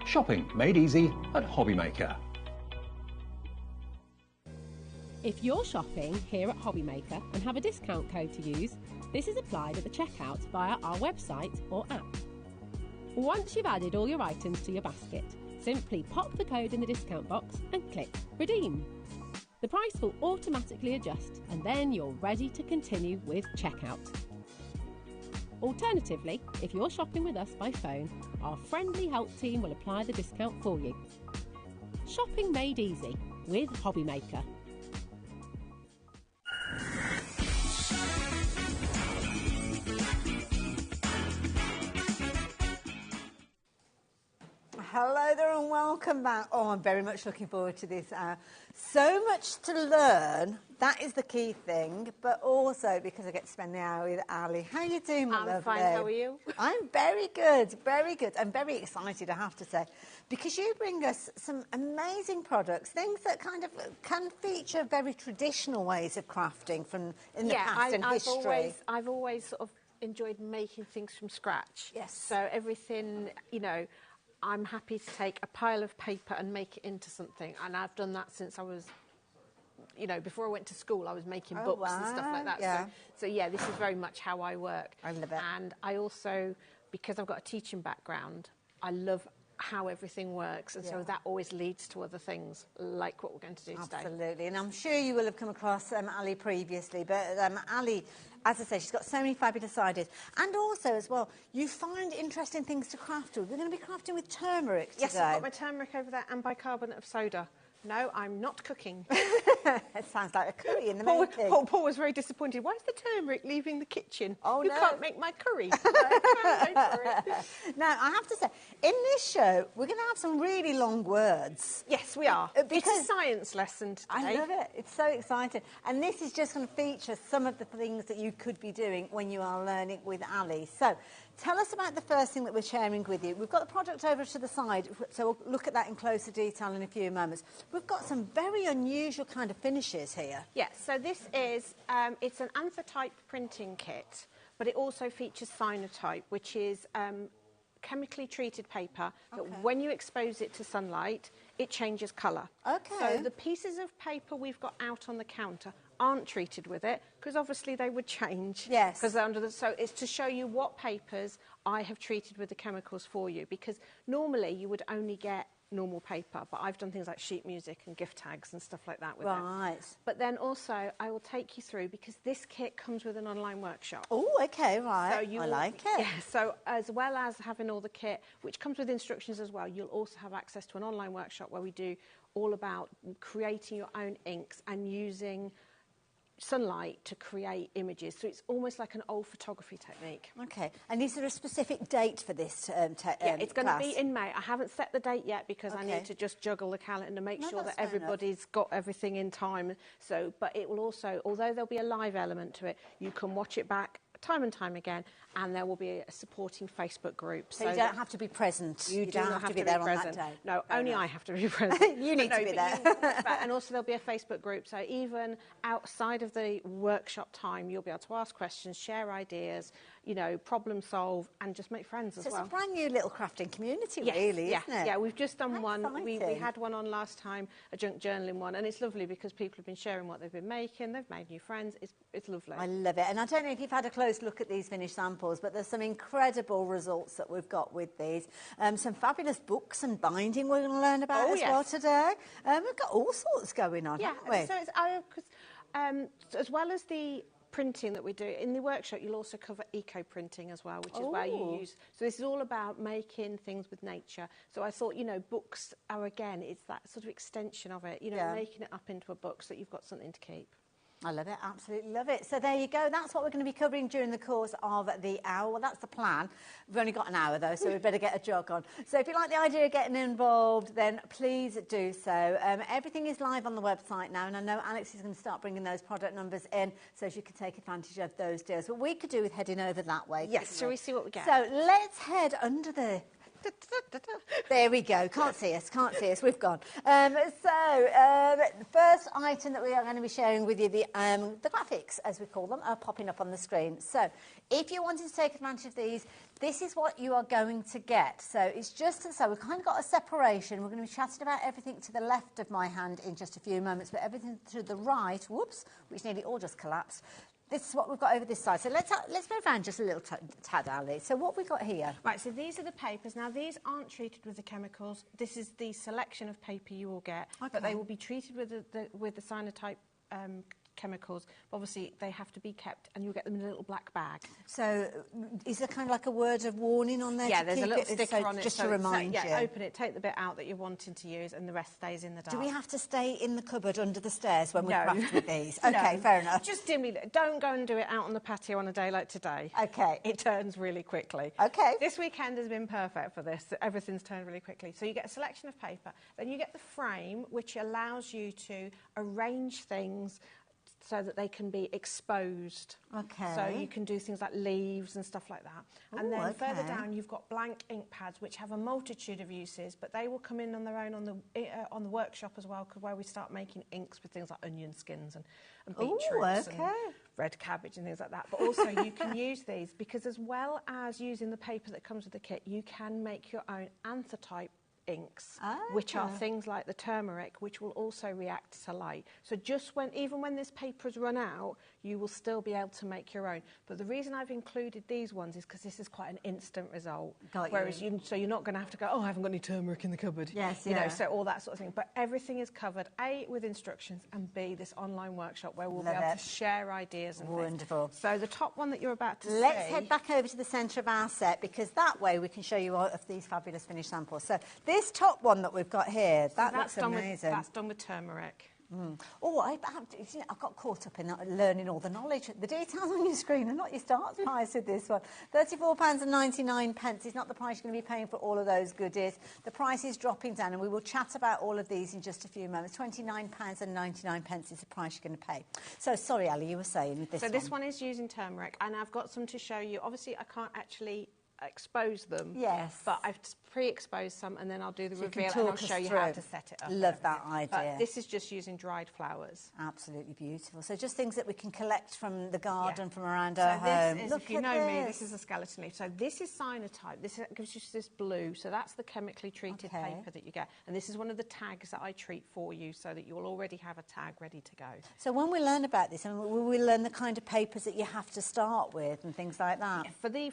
Shopping made easy at HobbyMaker. If you're shopping here at HobbyMaker and have a discount code to use, this is applied at the checkout via our website or app. Once you've added all your items to your basket, simply pop the code in the discount box and click Redeem. The price will automatically adjust, and then you're ready to continue with checkout. Alternatively, if you're shopping with us by phone, our friendly help team will apply the discount for you. Shopping made easy with HobbyMaker. Hello there and welcome back. Oh, I'm very much looking forward to this hour. So much to learn, that is the key thing, but also because I get to spend the hour with Ali. How are you doing, my lovely? I'm fine, how are you? I'm very good, very good. I'm very excited, I have to say, because you bring us some amazing products, things that kind of can feature very traditional ways of crafting from in the past and history. I've always sort of enjoyed making things from scratch. Yes. So everything, you know, I'm happy to take a pile of paper and make it into something, and I've done that since I was, you know, before I went to school, I was making books and stuff like that. Yeah. So yeah, this is very much how I work. I love it. And I also, because I've got a teaching background, I love how everything works, and so that always leads to other things like what we're going to do today. Absolutely, and I'm sure you will have come across Ali previously, but Ali, as I say, she's got so many fabulous ideas, and also as well, you find interesting things to craft with. We're going to be crafting with turmeric today. Yes, I've got my turmeric over there and bicarbonate of soda. No, I'm not cooking. It sounds like a curry in the making. Paul was very disappointed. Why is the turmeric leaving the kitchen? Oh, you no. can't make my curry. Now, I have to say, in this show, we're going to have some really long words. Yes, we are. It's a science lesson today. I love it. It's so exciting. And this is just going to feature some of the things that you could be doing when you are learning with Ali. So, tell us about the first thing that we're sharing with you. We've got the product over to the side, so we'll look at that in closer detail in a few moments. We've got some very unusual kind of finishes here. Yes, so this is, it's an anthotype printing kit, but it also features cyanotype, which is chemically treated paper that when you expose it to sunlight, it changes colour. Okay. So the pieces of paper we've got out on the counter aren't treated with it, because obviously they would change. Yes. Because they're under the, so it's to show you what papers I have treated with the chemicals for you, because normally you would only get normal paper, but I've done things like sheet music and gift tags and stuff like that with it. Right. But then also I will take you through, because this kit comes with an online workshop. Oh, okay, right. So I like it. Yeah, so as well as having all the kit, which comes with instructions as well, you'll also have access to an online workshop where we do all about creating your own inks and using sunlight to create images. So it's almost like an old photography technique. Okay, and is there a specific date for this yeah, it's going to class? be in May. I haven't set the date yet because I need to just juggle the calendar, make sure that everybody's got everything in time. So, but it will also, although there'll be a live element to it, you can watch it back time and time again, and there will be a supporting Facebook group. So you don't have to be present. You don't have to be there on that day. No, only I have to be present. You need to be there. And also there'll be a Facebook group, so even outside of the workshop time, you'll be able to ask questions, share ideas, you know, problem solve, and just make friends as well. So it's a brand new little crafting community, really, isn't it? Yeah, we've just done one. We had one on last time, a junk journaling one, and it's lovely because people have been sharing what they've been making. They've made new friends. It's lovely. I love it. And I don't know if you've had a close look at these finished samples, but there's some incredible results that we've got with these. Some fabulous books and binding we're going to learn about well today. We've got all sorts going on, haven't we? So it's as well as the printing that we do in the workshop, you'll also cover eco printing as well, which is where you use, so this is all about making things with nature. So I thought, you know, books are, again, it's that sort of extension of it, you know, making it up into a book so that you've got something to keep. I love it, absolutely love it. So there you go, that's what we're going to be covering during the course of the hour. Well, that's the plan. We've only got an hour though, so we better get a jog on. So if you like the idea of getting involved, then please do so. Everything is live on the website now, and I know Alex is going to start bringing those product numbers in so you can take advantage of those deals. But we could do with heading over that way. Yes, shall we see what we get? So let's head under the... There we go. Can't see us. We've gone. The first item that we are going to be sharing with you, the graphics, as we call them, are popping up on the screen. So if you wanted to take advantage of these, this is what you are going to get. So it's just so we've kind of got a separation. We're going to be chatting about everything to the left of my hand in just a few moments, but everything to the right, whoops, which nearly all just collapsed. This is what we've got over this side. So let's move around just a little tad, Ali. So what have we got here? Right, so these are the papers. Now, these aren't treated with the chemicals. This is the selection of paper you will get, but they will be treated with the cyanotype chemicals. Obviously, they have to be kept, and you'll get them in a little black bag. So, is there kind of like a word of warning on there? Yeah, to there's a keep little it, sticker so on it. just so to it's- remind you. Yeah, open it, take the bit out that you're wanting to use, and the rest stays in the dark. Do we have to stay in the cupboard under the stairs when we No. craft with these? No. Okay, fair enough. Just dimly lit. Don't go and do it out on the patio on a day like today. Okay. It turns really quickly. Okay. This weekend has been perfect for this. Everything's turned really quickly. So you get a selection of paper, then you get the frame, which allows you to arrange things so that they can be exposed. Okay. So you can do things like leaves and stuff like that. And Ooh, then further okay. down, you've got blank ink pads, which have a multitude of uses, but they will come in on their own on the workshop as well, where we start making inks with things like onion skins and beetroots and red cabbage and things like that. But also you can use these because as well as using the paper that comes with the kit, you can make your own anthotype inks, which are things like the turmeric, which will also react to light. So even when this paper has run out, you will still be able to make your own. But the reason I've included these ones is because this is quite an instant result. Whereas so you're not going to have to go, oh, I haven't got any turmeric in the cupboard. Yes, you know, so all that sort of thing. But everything is covered, A, with instructions, and B, this online workshop where we'll be able to share ideas and Wonderful. things. So the top one that you're about to Let's see... head back over to the centre of our set because that way we can show you all of these fabulous finished samples. So this top one that we've got here, that looks amazing. That's done with turmeric. Oh, I got caught up in that, learning all the knowledge. The details on your screen are not your start price with this one. £34.99 is not the price you're going to be paying for all of those goodies. The price is dropping down, and we will chat about all of these in just a few moments. £29.99 is the price you're going to pay. So, sorry, Ali, you were saying with this one. So this one is using turmeric, and I've got some to show you. Obviously, I can't actually expose them. Yes. But I've pre-exposed some, and then I'll do the So you can reveal and I'll talk us show you through. how to set it up. Love that idea. But this is just using dried flowers. Absolutely beautiful. So just things that we can collect from the garden, from around So our home. this is, Look if you at know me, this. this is a skeleton leaf. So this is cyanotype. This gives you this blue. So that's the chemically treated paper that you get. And this is one of the tags that I treat for you so that you'll already have a tag ready to go. So when we learn about this, and we learn the kind of papers that you have to start with and things like that. For the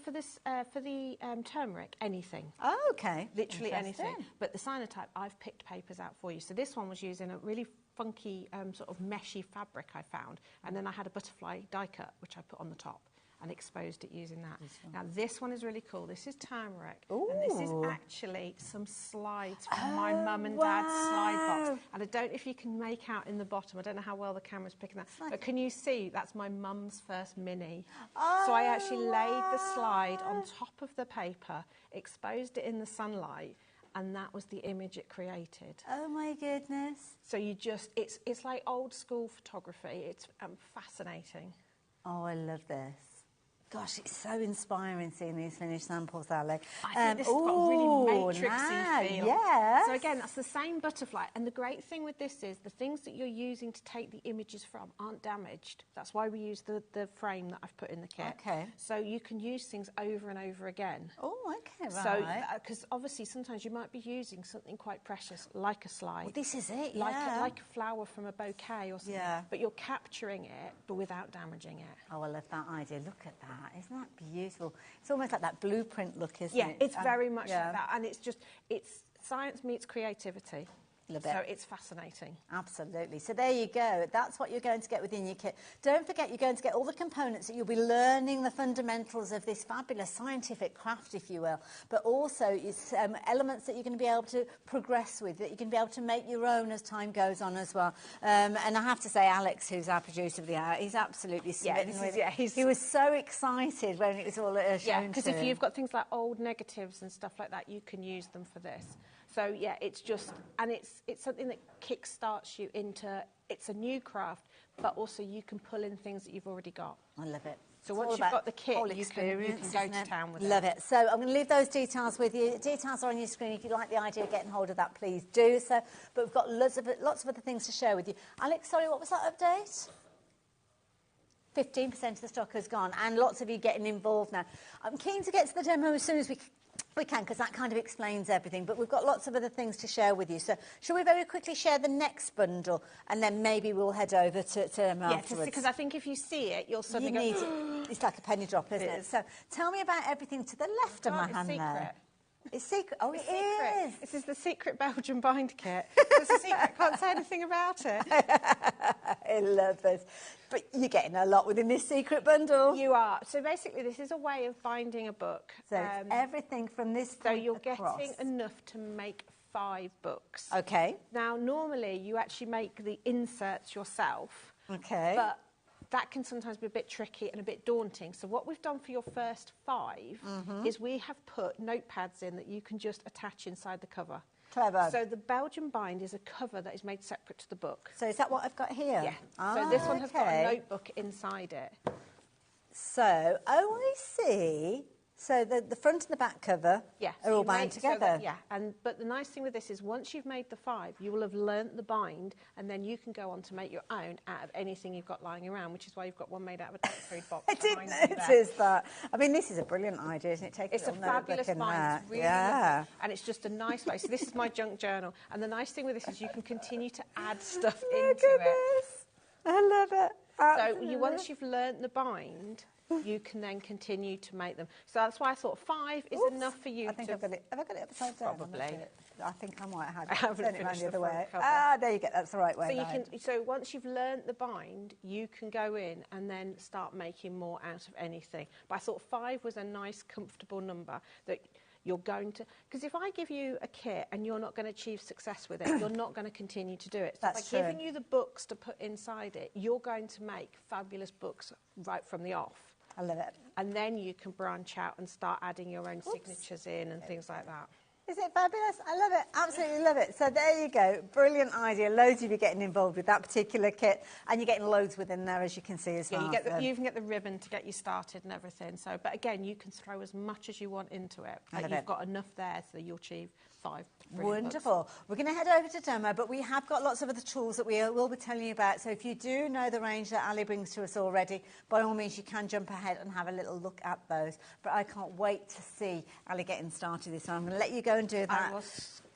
turmeric, anything. Oh, okay. Literally Interesting. anything. But the cyanotype, I've picked papers out for you. So this one was using a really funky sort of meshy fabric I found, and then I had a butterfly die cut which I put on the top and exposed it using that. Now this one is really cool. This is turmeric, and this is actually some slides from my mum and dad's slide box. And I don't know if you can make out in the bottom, I don't know how well the camera's picking that, but can you see that's my mum's first mini? So I actually laid the slide on top of the paper, exposed it in the sunlight, and that was the image it created. Oh my goodness. So you just, it's like old school photography. It's fascinating. Oh, I love this. Gosh, it's so inspiring seeing these finished samples, Ali. I think this has got a really matrixy feel. Yes. So again, that's the same butterfly. And the great thing with this is the things that you're using to take the images from aren't damaged. That's why we use the frame that I've put in the kit. Okay. So you can use things over and over again. Oh, okay, right. So, because obviously sometimes you might be using something quite precious, like a slide. Well, this is it, like yeah. Like a flower from a bouquet or something. Yeah. But you're capturing it, but without damaging it. Oh, I love that idea. Look at that. Isn't that beautiful? It's almost like that blueprint look, isn't it? Yeah, it's very much like that. And it's science meets creativity. Love it. So it's fascinating. Absolutely. So there you go. That's what you're going to get within your kit. Don't forget, you're going to get all the components that you'll be learning the fundamentals of this fabulous scientific craft, if you will, but also it's elements that you're going to be able to progress with, that you can be able to make your own as time goes on as well. And I have to say, Alex, who's our producer of the hour, he's absolutely smitten with it. He was so excited when it was all shown to him. Because if you've got things like old negatives and stuff like that, you can use them for this. So, yeah, it's just, and it's something that kickstarts you into, it's a new craft, but also you can pull in things that you've already got. I love it. So once you've got the kit, you can go to town with it. Love it. So I'm going to leave those details with you. Details are on your screen. If you like the idea of getting hold of that, please do so. But we've got lots of other things to share with you. Alex, sorry, what was that update? 15% of the stock has gone, and lots of you getting involved now. I'm keen to get to the demo as soon as we can, because that kind of explains everything, but we've got lots of other things to share with you. So shall we very quickly share the next bundle, and then maybe we'll head over to Emma afterwards? Because I think if you see it, you'll suddenly go... It's like a penny drop, isn't it? So tell me about everything to the left of my hand there. It's secret. Oh, It's it secret. is. This is the secret Belgian bind kit. It's a secret. Can't say anything about it. I love this. But you're getting a lot within this secret bundle. You are. So basically, this is a way of binding a book. So it's everything from this So point you're across. getting enough to make 5 books. Okay. Now, normally you actually make the inserts yourself. Okay. But that can sometimes be a bit tricky and a bit daunting. So what we've done for your first 5 is we have put notepads in that you can just attach inside the cover. Clever. So the Belgian bind is a cover that is made separate to the book. So is that what I've got here? Yeah. So this one has got a notebook inside it. So, oh, I see. So the front and the back cover are all bound together. But the nice thing with this is once you've made the 5, you will have learnt the bind, and then you can go on to make your own out of anything you've got lying around, which is why you've got one made out of a dog food box. I didn't notice that. I mean, this is a brilliant idea, isn't it? Take It's a fabulous bind. It's really lovely. And it's just a nice way. So this is my junk journal. And the nice thing with this is you can continue to add stuff into it. I love it. Absolutely. So once you've learnt the bind, you can then continue to make them. So that's why I thought 5 is enough for you. I think I've got it. Have I got it upside down? Probably. I think I might have. I haven't Turn it around finished the other the way. front cover. Ah, there you go. That's the right way. So you round. can. So once you've learnt the bind, you can go in and then start making more out of anything. But I thought 5 was a nice, comfortable number that you're going to. Because if I give you a kit and you're not going to achieve success with it, you're not going to continue to do it. So That's by true. giving you the books to put inside it, you're going to make fabulous books right from the off. I love it. And then you can branch out and start adding your own signatures in and things like that. Is it fabulous? I love it. Absolutely love it. So there you go. Brilliant idea. Loads of you getting involved with that particular kit, and you're getting loads within there, as you can see as well. Yeah, you can get the ribbon to get you started and everything. So, but again, you can throw as much as you want into it. But you've got enough there so you'll achieve 5. Wonderful. We're going to head over to demo, but we have got lots of other tools that we will be telling you about. So if you do know the range that Ali brings to us already, by all means, you can jump ahead and have a little look at those. But I can't wait to see Ali getting started this time. I'm going to let you go and do that.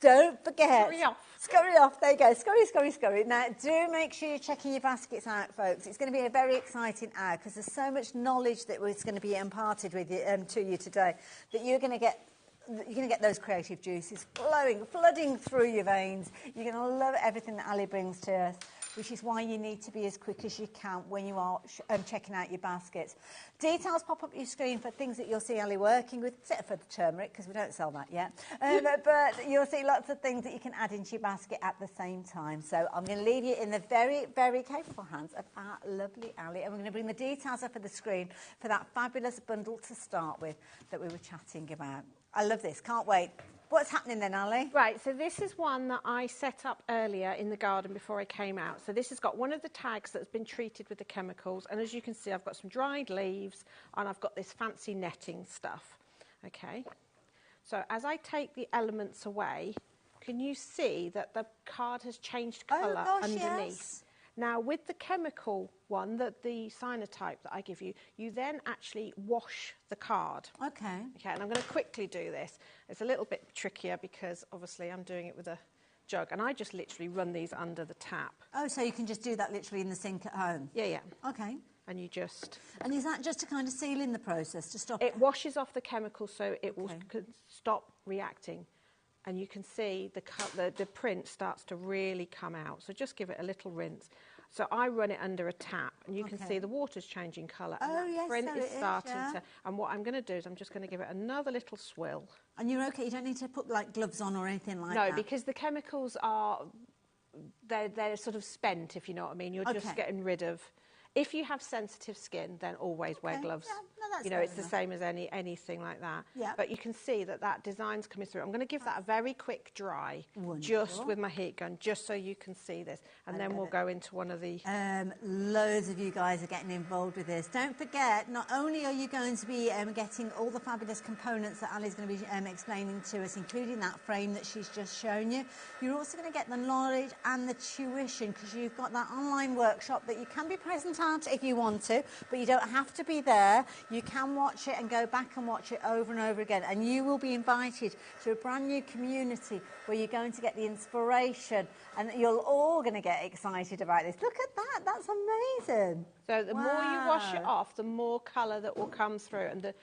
Don't forget. Scurry off. Scurry off. There you go. Scurry, scurry, scurry. Now, do make sure you're checking your baskets out, folks. It's going to be a very exciting hour because there's so much knowledge that was going to be imparted with you, to you today that you're going to get those creative juices flooding through your veins. You're going to love everything that Ali brings to us, which is why you need to be as quick as you can when you are checking out your baskets. Details pop up your screen for things that you'll see Ali working with, except for the turmeric, because we don't sell that yet. But you'll see lots of things that you can add into your basket at the same time. So I'm going to leave you in the very, very capable hands of our lovely Ali, and we're going to bring the details up on the screen for that fabulous bundle to start with that we were chatting about. I love this. Can't wait. What's happening then, Ali? Right, so this is one that I set up earlier in the garden before I came out. So this has got one of the tags that's been treated with the chemicals. And as you can see, I've got some dried leaves and I've got this fancy netting stuff. Okay. So as I take the elements away, can you see that the card has changed colour underneath? Yes. Now, with the chemical one, the cyanotype that I give you, you then actually wash the card. Okay. Okay, and I'm going to quickly do this. It's a little bit trickier because, obviously, I'm doing it with a jug, and I just literally run these under the tap. Oh, so you can just do that literally in the sink at home? Yeah, yeah. Okay. And you just... And is that just to kind of seal in the process, to stop... It washes off the chemical so it will stop reacting. And you can see the print starts to really come out. So just give it a little rinse. So I run it under a tap, and you can see the water's changing colour. And that print is starting to... And what I'm going to do is I'm just going to give it another little swill. And you're okay? You don't need to put, like, gloves on or anything like that? No, because the chemicals are... They're sort of spent, if you know what I mean. You're just getting rid of... If you have sensitive skin, then always wear gloves. Yeah, no, that's you know, fair it's enough. the same as anything like that. Yeah. But you can see that design's coming through. I'm going to give that a very quick dry, Wonderful. just with my heat gun, just so you can see this. And then we'll go into one of the... Loads of you guys are getting involved with this. Don't forget, not only are you going to be getting all the fabulous components that Ali's going to be explaining to us, including that frame that she's just shown you, you're also going to get the knowledge and the tuition, because you've got that online workshop that you can be present out if you want to, but you don't have to be there. You can watch it and go back and watch it over and over again, and you will be invited to a brand new community where you're going to get the inspiration, and you're all going to get excited about this. Look at that, that's amazing. So the more you wash it off, the more colour that will come through, and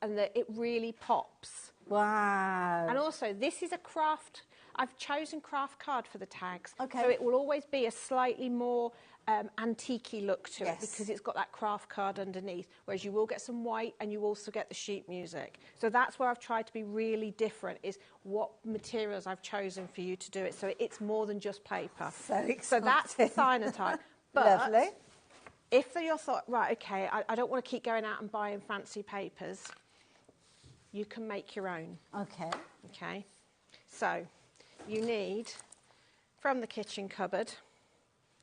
it really pops. Wow. And also, this is a craft. I've chosen craft card for the tags. Okay. So it will always be a slightly more antique-y look to it, because it's got that craft card underneath, whereas you will get some white and you also get the sheet music. So that's where I've tried to be really different, is what materials I've chosen for you to do it. So it's more than just paper. So exciting. So that's the cyanotype. But lovely. If you're thought, right, okay, I don't want to keep going out and buying fancy papers, you can make your own. Okay. Okay. So you need, from the kitchen cupboard,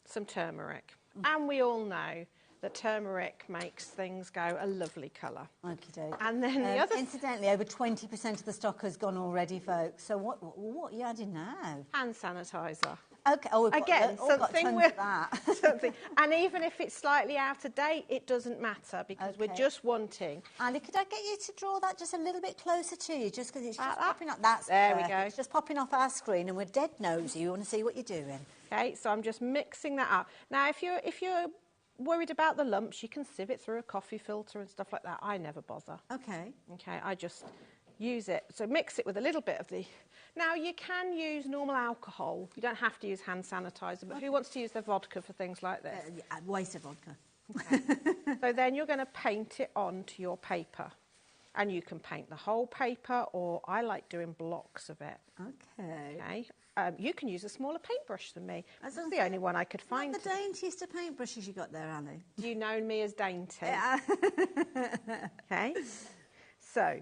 some turmeric. And we all know that turmeric makes things go a lovely colour. Okey-doke. And then the other... Incidentally, over 20% of the stock has gone already, folks. So what are you adding now? Hand sanitizer. Okay. Oh, again, something with that. something. And even if it's slightly out of date, it doesn't matter, because we're just wanting. Ali, could I get you to draw that just a little bit closer to you, just because it's just popping up? That's there perfect. we go. It's just popping off our screen, and we're dead nosy. We want to see what you're doing. Okay, so I'm just mixing that up. Now, if you're worried about the lumps, you can sieve it through a coffee filter and stuff like that. I never bother. Okay. Okay, I just use it. So mix it with a little bit of the... Now, you can use normal alcohol. You don't have to use hand sanitizer, but who wants to use their vodka for things like this? Waste of vodka. Okay. So then you're going to paint it onto your paper. And you can paint the whole paper, or I like doing blocks of it. Okay. Okay. You can use a smaller paintbrush than me. That's the only one I could find. Not the daintiest of paintbrushes you got there, Ali. Do you know me as dainty? Yeah. Okay. So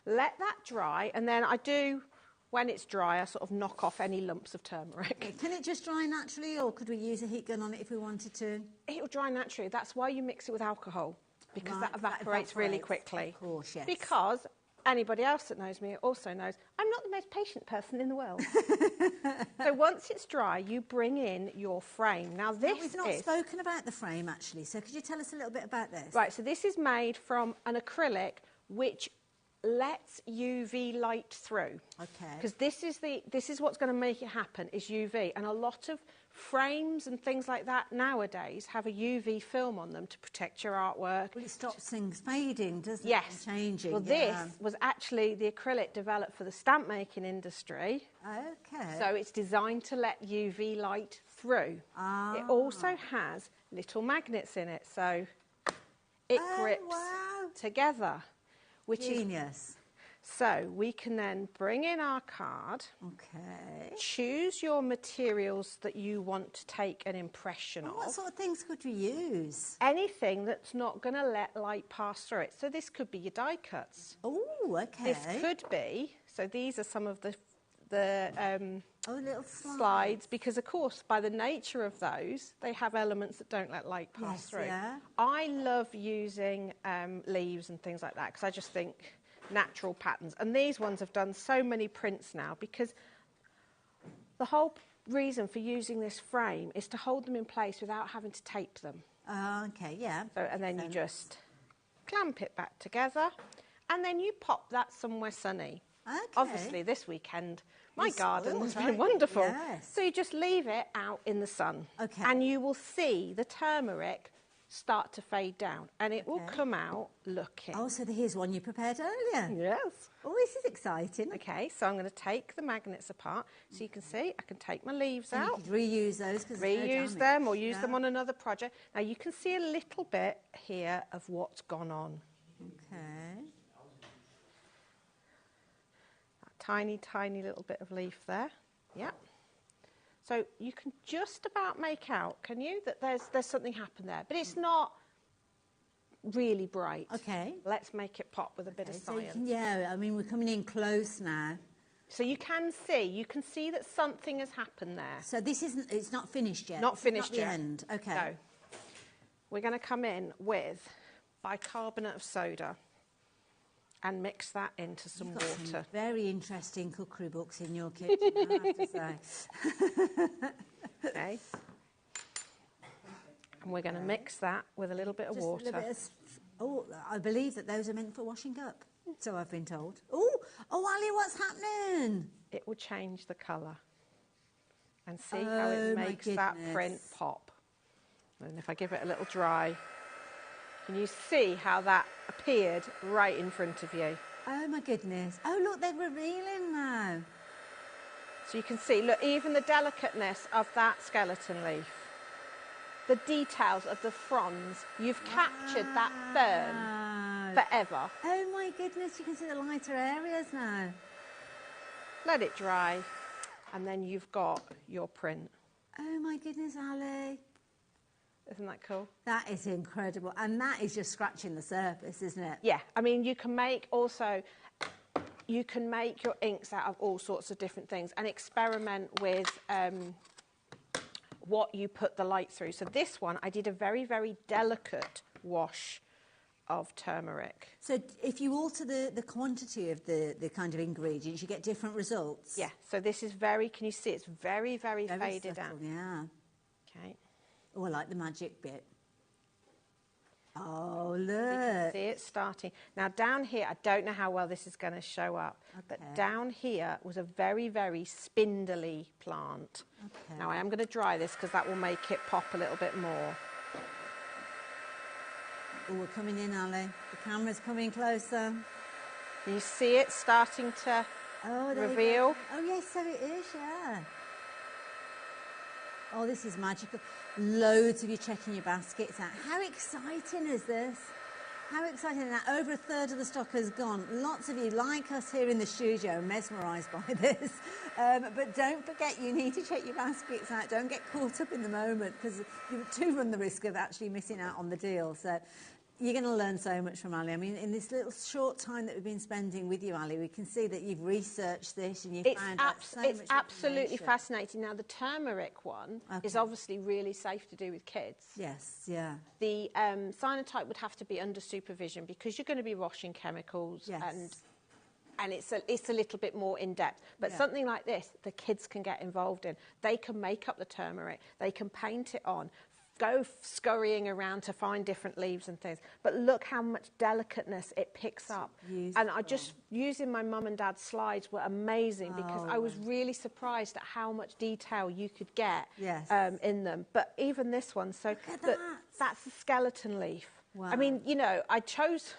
let that dry, and then I do, when it's dry, I sort of knock off any lumps of turmeric. Can it just dry naturally, or could we use a heat gun on it if we wanted to? It'll dry naturally. That's why you mix it with alcohol, because Right, that evaporates really quickly. Of course, yes. Because anybody else that knows me also knows I'm not the most patient person in the world. So once it's dry, you bring in your frame. Now this we've not spoken about the frame, actually, so could you tell us a little bit about this? Right, so this is made from an acrylic which lets UV light through. Okay. Because this is what's going to make it happen, is UV. And a lot of frames and things like that nowadays have a UV film on them to protect your artwork. Well, it stops things fading, doesn't it? Yes. And changing. Well, this was actually the acrylic developed for the stamp making industry. Okay. So it's designed to let UV light through. It also has little magnets in it, so it grips together. Which Genius. So we can then bring in our card. Okay. Choose your materials that you want to take an impression of. What sort of things could we use? Anything that's not going to let light pass through it. So this could be your die cuts. Oh, okay. This could be. So these are some of the little slides, because of course by the nature of those they have elements that don't let light pass through. Yeah. I love using leaves and things like that, because I just think natural patterns, and these ones have done so many prints now, because the whole reason for using this frame is to hold them in place without having to tape them. Okay, yeah. So, and then you just clamp it back together, and then you pop that somewhere sunny. Okay. Obviously this weekend my garden has been right. wonderful. Yes. So you just leave it out in the sun. Okay. And you will see the turmeric start to fade down, and it will come out looking. Oh, so here's one you prepared earlier. Yes. Oh, this is exciting. Okay, so I'm going to take the magnets apart, so you can see I can take my leaves And out. you could reuse those. Cause Reuse them or use them on another project. Now you can see a little bit here of what's gone on. Okay. Tiny, tiny little bit of leaf there. Yeah. So you can just about make out, can you, that there's something happened there. But it's not really bright. Okay. Let's make it pop with a bit of So science. I mean, we're coming in close now. So you can see that something has happened there. So it's not finished yet? Not finished not yet. the end. Okay. No. We're going to come in with bicarbonate of soda and mix that into some You've got water. Some very interesting cookery books in your kitchen, I have to say. Okay. And we're going to mix that with a little bit of Just water. A little bit of, oh, I believe that those are meant for washing up, so I've been told. Oh, Ali, what's happening? It will change the colour. And see how it makes that print pop. And if I give it a little dry, can you see how that appeared right in front of you? Oh my goodness. Oh look, they're revealing now. So you can see, look, even the delicateness of that skeleton leaf, the details of the fronds, you've captured that fern forever. Oh my goodness, you can see the lighter areas now. Let it dry, and then you've got your print. Oh my goodness, Ali. Isn't that cool? That is incredible. And that is just scratching the surface, isn't it? Yeah, I mean, you can make also, you can make your inks out of all sorts of different things and experiment with what you put the light through. So this one, I did a very, very delicate wash of turmeric. So if you alter the quantity of the kind of ingredients, you get different results? Yeah, so this is very, can you see, it's very, very faded subtle, out. Yeah. Okay. Oh, I like the magic bit. Oh, look. You can see it starting. Now, down here, I don't know how well this is going to show up, but down here was a very, very spindly plant. Okay. Now, I am going to dry this because that will make it pop a little bit more. Oh, we're coming in, Ali. The camera's coming closer. Can you see it starting to reveal? Oh, yes, so it is, yeah. Oh, this is magical. Loads of you checking your baskets out. How exciting is this? How exciting. Now, over a third of the stock has gone. Lots of you, like us here in the studio, mesmerised by this. But don't forget, you need to check your baskets out. Don't get caught up in the moment, because you do run the risk of actually missing out on the deal. So you're going to learn so much from Ali. I mean, in this little short time that we've been spending with you, Ali, we can see that you've researched this and you've found out so much It's absolutely information. fascinating. Now, the turmeric one is obviously really safe to do with kids. Yes, yeah. The cyanotype would have to be under supervision because you're going to be washing chemicals and it's a little bit more in-depth. But something like this, the kids can get involved in. They can make up the turmeric. They can paint it on. Go scurrying around to find different leaves and things. But look how much delicateness it picks up. Beautiful. And I just, using my mum and dad's slides were amazing because I was really surprised at how much detail you could get in them. But even this one, so that's a skeleton leaf. Wow. I mean, you know, I chose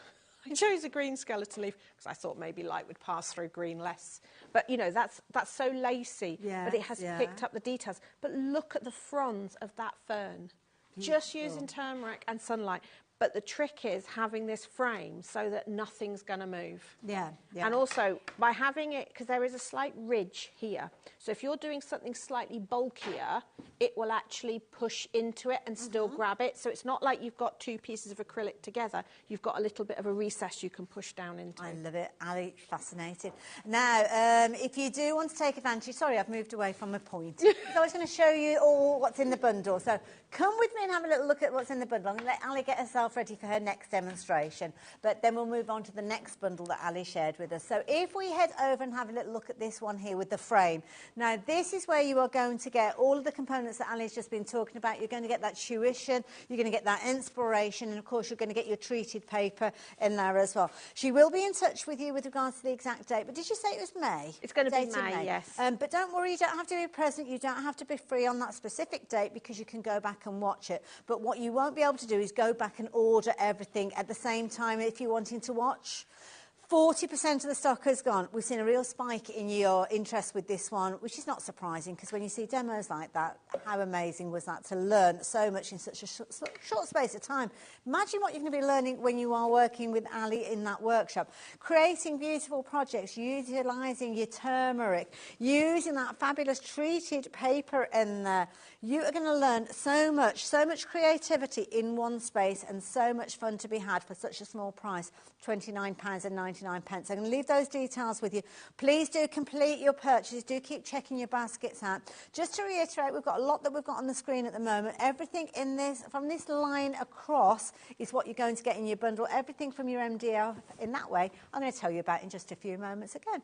a green skeleton leaf because I thought maybe light would pass through green less. But, you know, that's so lacy, but it has picked up the details. But look at the fronds of that fern. Just using turmeric and sunlight. But the trick is having this frame so that nothing's going to move. Yeah. And also, by having it, because there is a slight ridge here. So if you're doing something slightly bulkier, it will actually push into it and still grab it. So it's not like you've got two pieces of acrylic together. You've got a little bit of a recess you can push down into. I love it. Ali, fascinating. Now, if you do want to take advantage... Sorry, I've moved away from my point. So I was going to show you all what's in the bundle. So come with me and have a little look at what's in the bundle. I'm going to let Ali get herself ready for her next demonstration. But then we'll move on to the next bundle that Ali shared with us. So if we head over and have a little look at this one here with the frame. Now, this is where you are going to get all of the components that Ali's just been talking about. You're going to get that tuition, you're going to get that inspiration, and of course you're going to get your treated paper in there as well. She will be in touch with you with regards to the exact date. But did you say it was May? It's going to be May, yes. But don't worry, you don't have to be present. You don't have to be free on that specific date because you can go back and watch it. But what you won't be able to do is go back and order everything at the same time if you're wanting to watch. 40% of the stock has gone. We've seen a real spike in your interest with this one, which is not surprising because when you see demos like that, how amazing was that to learn so much in such a short space of time. Imagine what you're going to be learning when you are working with Ali in that workshop. Creating beautiful projects, utilising your turmeric, using that fabulous treated paper in there. You are going to learn so much creativity in one space and so much fun to be had for such a small price, £29.99. 99 pence. I'm going to leave those details with you. Please do complete your purchases. Do keep checking your baskets out. Just to reiterate, we've got a lot that we've got on the screen at the moment. Everything in this, from this line across, is what you're going to get in your bundle. Everything from your MDF in that way, I'm going to tell you about in just a few moments again.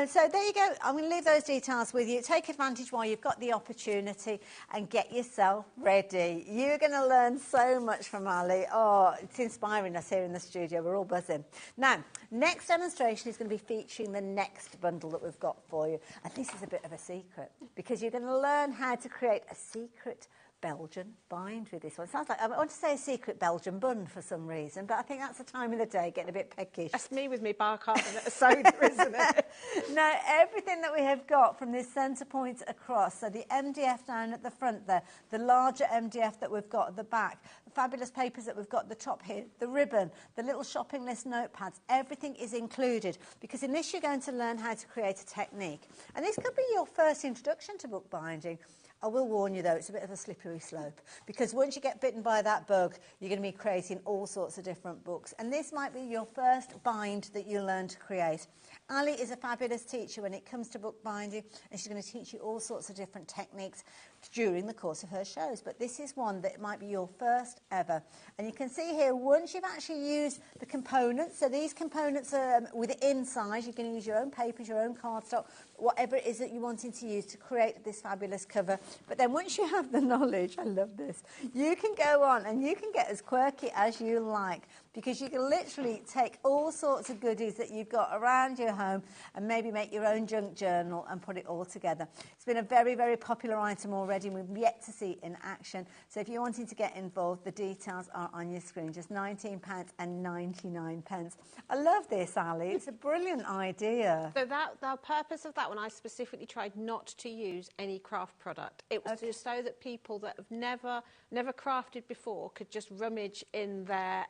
So there you go. I'm going to leave those details with you. Take advantage while you've got the opportunity and get yourself ready. You're going to learn so much from Ali. Oh, it's inspiring us here in the studio. We're all buzzing. Now, next demonstration is going to be featuring the next bundle that we've got for you. And this is a bit of a secret because you're going to learn how to create a secret Belgian bind with this one. Sounds like, I want to say a secret Belgian bun for some reason, but I think that's the time of the day getting a bit peckish. That's me with me bar carbonate of soda, isn't it? Now, everything that we have got from this centre point across, so the MDF down at the front there, the larger MDF that we've got at the back, the fabulous papers that we've got at the top here, the ribbon, the little shopping list notepads, everything is included because in this you're going to learn how to create a technique. And this could be your first introduction to bookbinding. I will warn you, though, it's a bit of a slippery slope because once you get bitten by that bug, you're going to be creating all sorts of different books. And this might be your first bind that you learn to create. Ali is a fabulous teacher when it comes to bookbinding, and she's going to teach you all sorts of different techniques during the course of her shows. But this is one that might be your first ever. And you can see here, once you've actually used the components, so these components are with the inside, you can use your own papers, your own cardstock, whatever it is that you're wanting to use to create this fabulous cover. But then once you have the knowledge, I love this, you can go on and you can get as quirky as you like because you can literally take all sorts of goodies that you've got around your home and maybe make your own junk journal and put it all together. It's been a very, very popular item already and we've yet to see it in action. So if you're wanting to get involved, the details are on your screen, just £19.99. I love this, Ali. It's a brilliant idea. So the purpose of that one, I specifically tried not to use any craft product. It was just so that people that have never crafted before could just rummage in their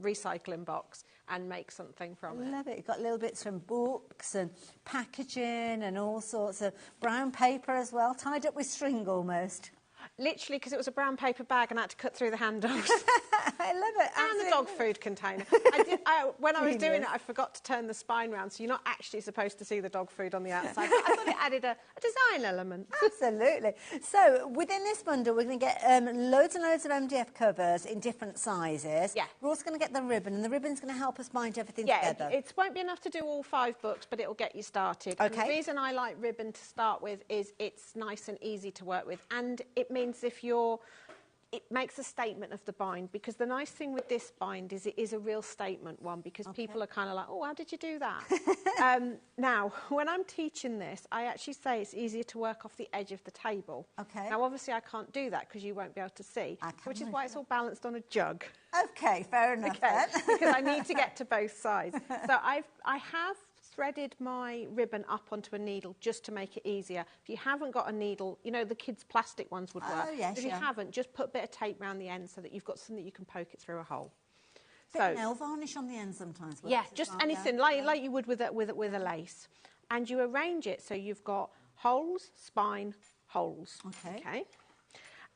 recycling box and make something from it. I love it. You've got little bits from books and packaging and all sorts of brown paper as well, tied up with string almost. Literally, because it was a brown paper bag and I had to cut through the handles. I love it. And the dog food container. When I was doing it, I forgot to turn the spine round, so you're not actually supposed to see the dog food on the outside. But I thought it added a design element. Absolutely. So within this bundle, we're going to get loads and loads of MDF covers in different sizes. Yeah. We're also going to get the ribbon, and the ribbon's going to help us bind everything together. It won't be enough to do all 5 books, but it'll get you started. Okay. And the reason I like ribbon to start with is it's nice and easy to work with, and it means it makes a statement of the bind, because the nice thing with this bind is it is a real statement one, because people are kind of like, oh, how did you do that? Now, when I'm teaching this, I actually say it's easier to work off the edge of the table. Okay. Now, obviously, I can't do that because you won't be able to see, which is why it's all balanced on a jug. Okay, fair enough then. Because I need to get to both sides. So I have threaded my ribbon up onto a needle just to make it easier. If you haven't got a needle, you know, the kids' plastic ones would work. Oh, yes, if you haven't, just put a bit of tape around the end so that you've got something that you can poke it through a hole. Bit of nail varnish on the end sometimes. Yeah, just anything, like you would with a lace. And you arrange it so you've got holes, spine, holes. Okay.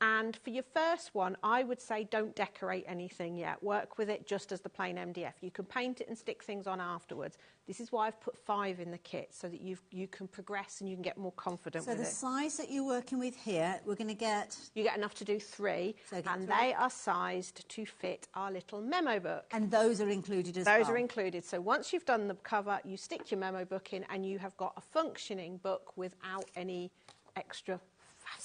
And for your first one, I would say don't decorate anything yet. Work with it just as the plain MDF. You can paint it and stick things on afterwards. This is why I've put 5 in the kit, so that you can progress and you can get more confident with it. So the size that you're working with here, we're going to get... You get enough to do 3, and they are sized to fit our little memo book. And those are included as well? Those are included. So once you've done the cover, you stick your memo book in, and you have got a functioning book without any extra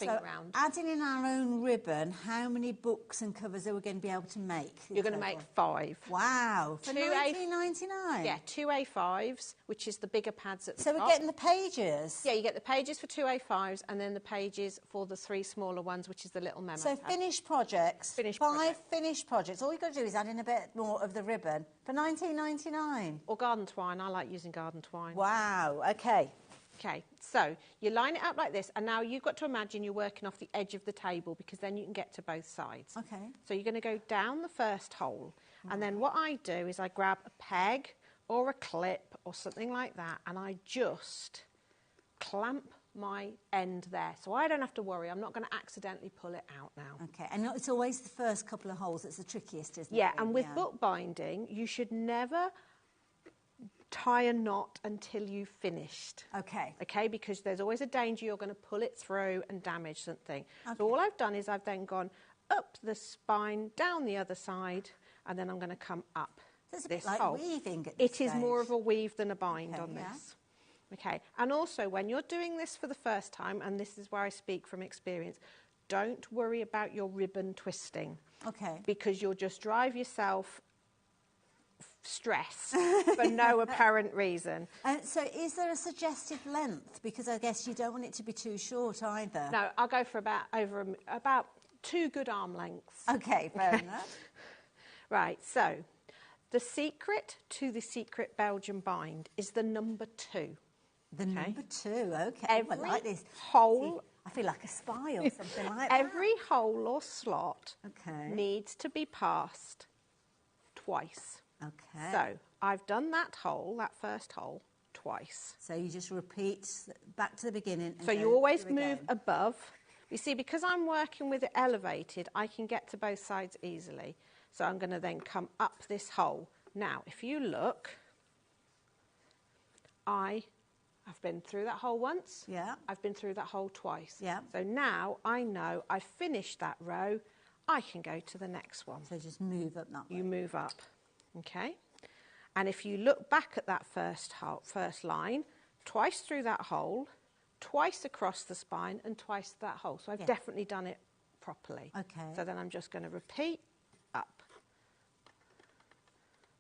around. Adding in our own ribbon, how many books and covers are we going to be able to make? You're going to make 5. Wow. For £19.99? Yeah, 2 A5s, which is the bigger pads at the top. So we're getting the pages? Yeah, you get the pages for 2 A5s and then the pages for the 3 smaller ones, which is the little memo So pad. finished projects, 5 finished projects. All you've got to do is add in a bit more of the ribbon for £19.99. Or garden twine. I like using garden twine. Wow, OK. Okay, so you line it up like this, and now you've got to imagine you're working off the edge of the table, because then you can get to both sides. Okay. So you're going to go down the first hole, and then what I do is I grab a peg or a clip or something like that, and I just clamp my end there, so I don't have to worry. I'm not going to accidentally pull it out now. Okay, and it's always the first couple of holes that's the trickiest, isn't it? Yeah, and with bookbinding, you should never tie a knot until you've finished. Okay. Okay, because there's always a danger you're going to pull it through and damage something. Okay. So all I've done is I've then gone up the spine, down the other side, and then I'm going to come up. So it's a this bit like hole. weaving at this It is more stage. of a weave than a bind Okay, on yeah. this. Okay, and also when you're doing this for the first time, and this is where I speak from experience, don't worry about your ribbon twisting. Okay. Because you'll just drive yourself stress for no apparent reason. So is there a suggested length? Because I guess you don't want it to be too short either. No, I'll go for about 2 good arm lengths. Okay, fair enough. Right, so the secret to the secret Belgian bind is the number 2. The number 2, okay. Every I like this. hole... I feel like a spy or something like that. Every hole or slot needs to be passed twice. Okay. So I've done that hole, that first hole, twice. So you just repeat back to the beginning. And So go you always through move again. above. You see, because I'm working with it elevated, I can get to both sides easily. So I'm going to then come up this hole. Now, if you look, I've been through that hole once. Yeah. I've been through that hole twice. Yeah. So now I know I've finished that row. I can go to the next one. So just move up that way. You move up, okay? And if you look back at that first line, twice through that hole, twice across the spine, and twice that hole. So I've definitely done it properly. Okay. So then I'm just going to repeat up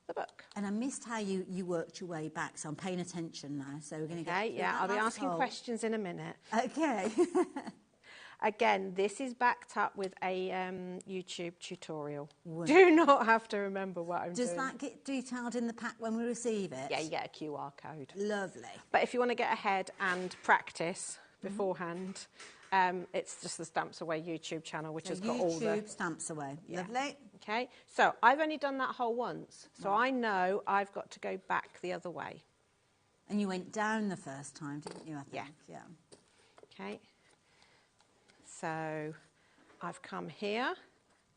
the book. And I missed how you worked your way back, so I'm paying attention now. So we're going to get through Yeah, that I'll be last asking hole. questions in a minute. Okay. Again, this is backed up with a YouTube tutorial. Wonderful. Do not have to remember what I'm doing. Does that get detailed in the pack when we receive it? Yeah, you get a QR code. Lovely. But if you want to get ahead and practice beforehand, it's just the Stamps Away YouTube channel, which So has got all the... YouTube Stamps Away. Yeah. Lovely. Okay, so I've only done that hole once, so I know I've got to go back the other way. And you went down the first time, didn't you, I think? Yeah. Okay, so I've come here,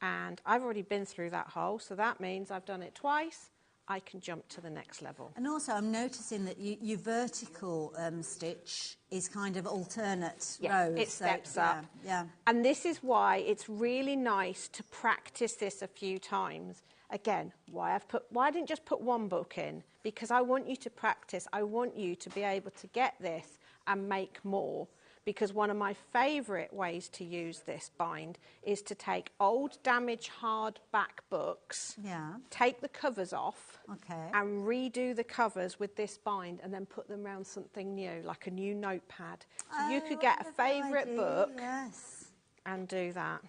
and I've already been through that hole, so that means I've done it twice. I can jump to the next level. And also, I'm noticing that your vertical stitch is kind of alternate rows. It steps up. Yeah. And this is why it's really nice to practice this a few times. Again, why I didn't just put one book in, because I want you to practice. I want you to be able to get this and make more. Because one of my favourite ways to use this bind is to take old damaged hardback books, take the covers off, and redo the covers with this bind, and then put them around something new, like a new notepad. So you could get a favourite book and do that.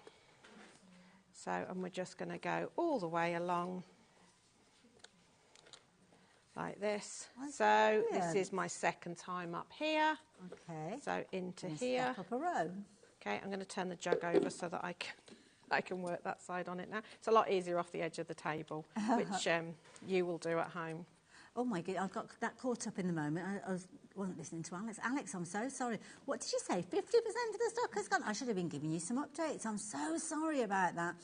So, and we're just going to go all the way along like this. So this is my second time up here. Okay. So into And here. step up a row. Okay, I'm going to turn the jug over so that I can work that side on it now. It's a lot easier off the edge of the table, which you will do at home. Oh my God, I got that caught up in the moment. I wasn't listening to Alex. Alex, I'm so sorry. What did you say? 50% of the stock has gone? I should have been giving you some updates. I'm so sorry about that.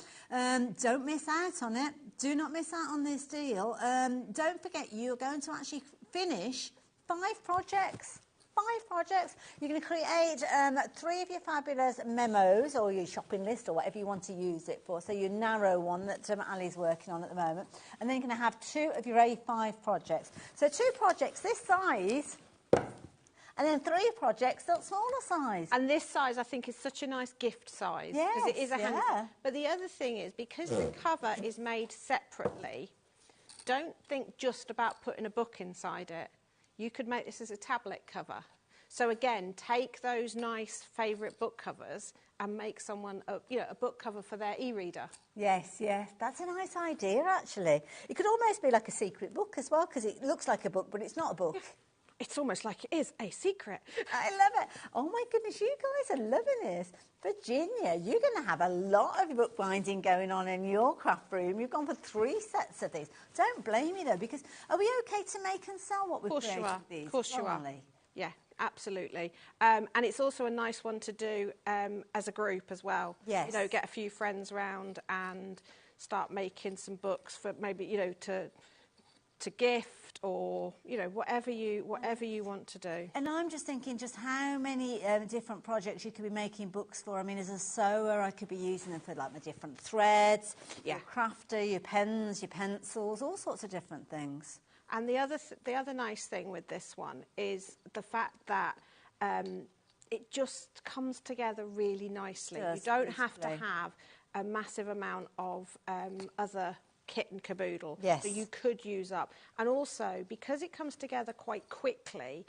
Don't miss out on it. Do not miss out on this deal. Don't forget, you're going to actually finish 5 projects. 5 projects. You're going to create 3 of your fabulous memos or your shopping list or whatever you want to use it for. So your narrow one that Ali's working on at the moment. And then you're going to have 2 of your A5 projects. So 2 projects this size, and then 3 projects that smaller size. And this size, I think, is such a nice gift size. Because it is a hand. yeah. But the other thing is, because the cover is made separately, don't think just about putting a book inside it. You could make this as a tablet cover. So again, take those nice favourite book covers and make someone a book cover for their e-reader. Yes, that's a nice idea actually. It could almost be like a secret book as well, because it looks like a book but it's not a book. It's almost like it is a secret. I love it. Oh my goodness, you guys are loving this. Virginia, you're going to have a lot of bookbinding going on in your craft room. You've gone for 3 sets of these. Don't blame me though, because are we okay to make and sell what we've created with these? Of course you are. Yeah, absolutely. And it's also a nice one to do as a group as well. Yes. You know, get a few friends round and start making some books for maybe, to to gift, or whatever you want to do. And I'm just thinking just how many different projects you could be making books for. I mean, as a sewer, I could be using them for like the different threads, your crafter, your pens, your pencils, all sorts of different things. And the other nice thing with this one is the fact that it just comes together really nicely. You don't have to have a massive amount of other kit and caboodle that you could use up. And also, because it comes together quite quickly,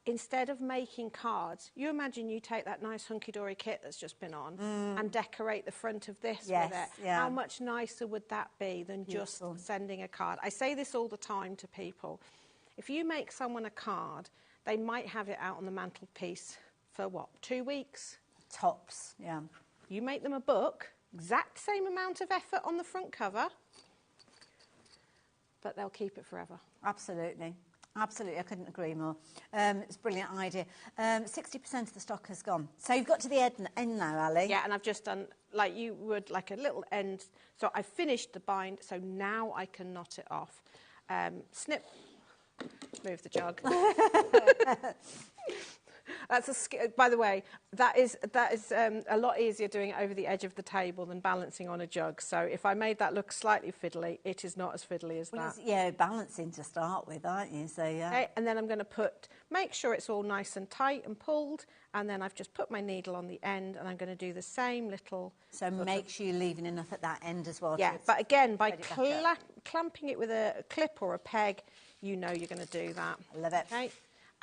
instead of making cards, you imagine you take that nice hunky-dory kit that's just been on and decorate the front of this with it. How much nicer would that be than just sending a card? I say this all the time to people. If you make someone a card, they might have it out on the mantelpiece for, 2 weeks? Tops, yeah. You make them a book, exact same amount of effort on the front cover, but they'll keep it forever. Absolutely. Absolutely, I couldn't agree more. It's a brilliant idea. 60% of the stock has gone. So you've got to the end now, Ali. Yeah, and I've just done, like you would, like a little end. So I finished the bind, so now I can knot it off. Snip. Move the jug. By the way, that is a lot easier doing it over the edge of the table than balancing on a jug. So if I made that look slightly fiddly, it is not as fiddly as that. Balancing to start with, aren't you? So yeah. Okay, and then I'm going to make sure it's all nice and tight and pulled, and then I've just put my needle on the end, and I'm going to do the same little. So make sure you're leaving enough at that end as well. Yeah, but again, by clamping it with a clip or a peg, you're going to do that. I love it. Okay.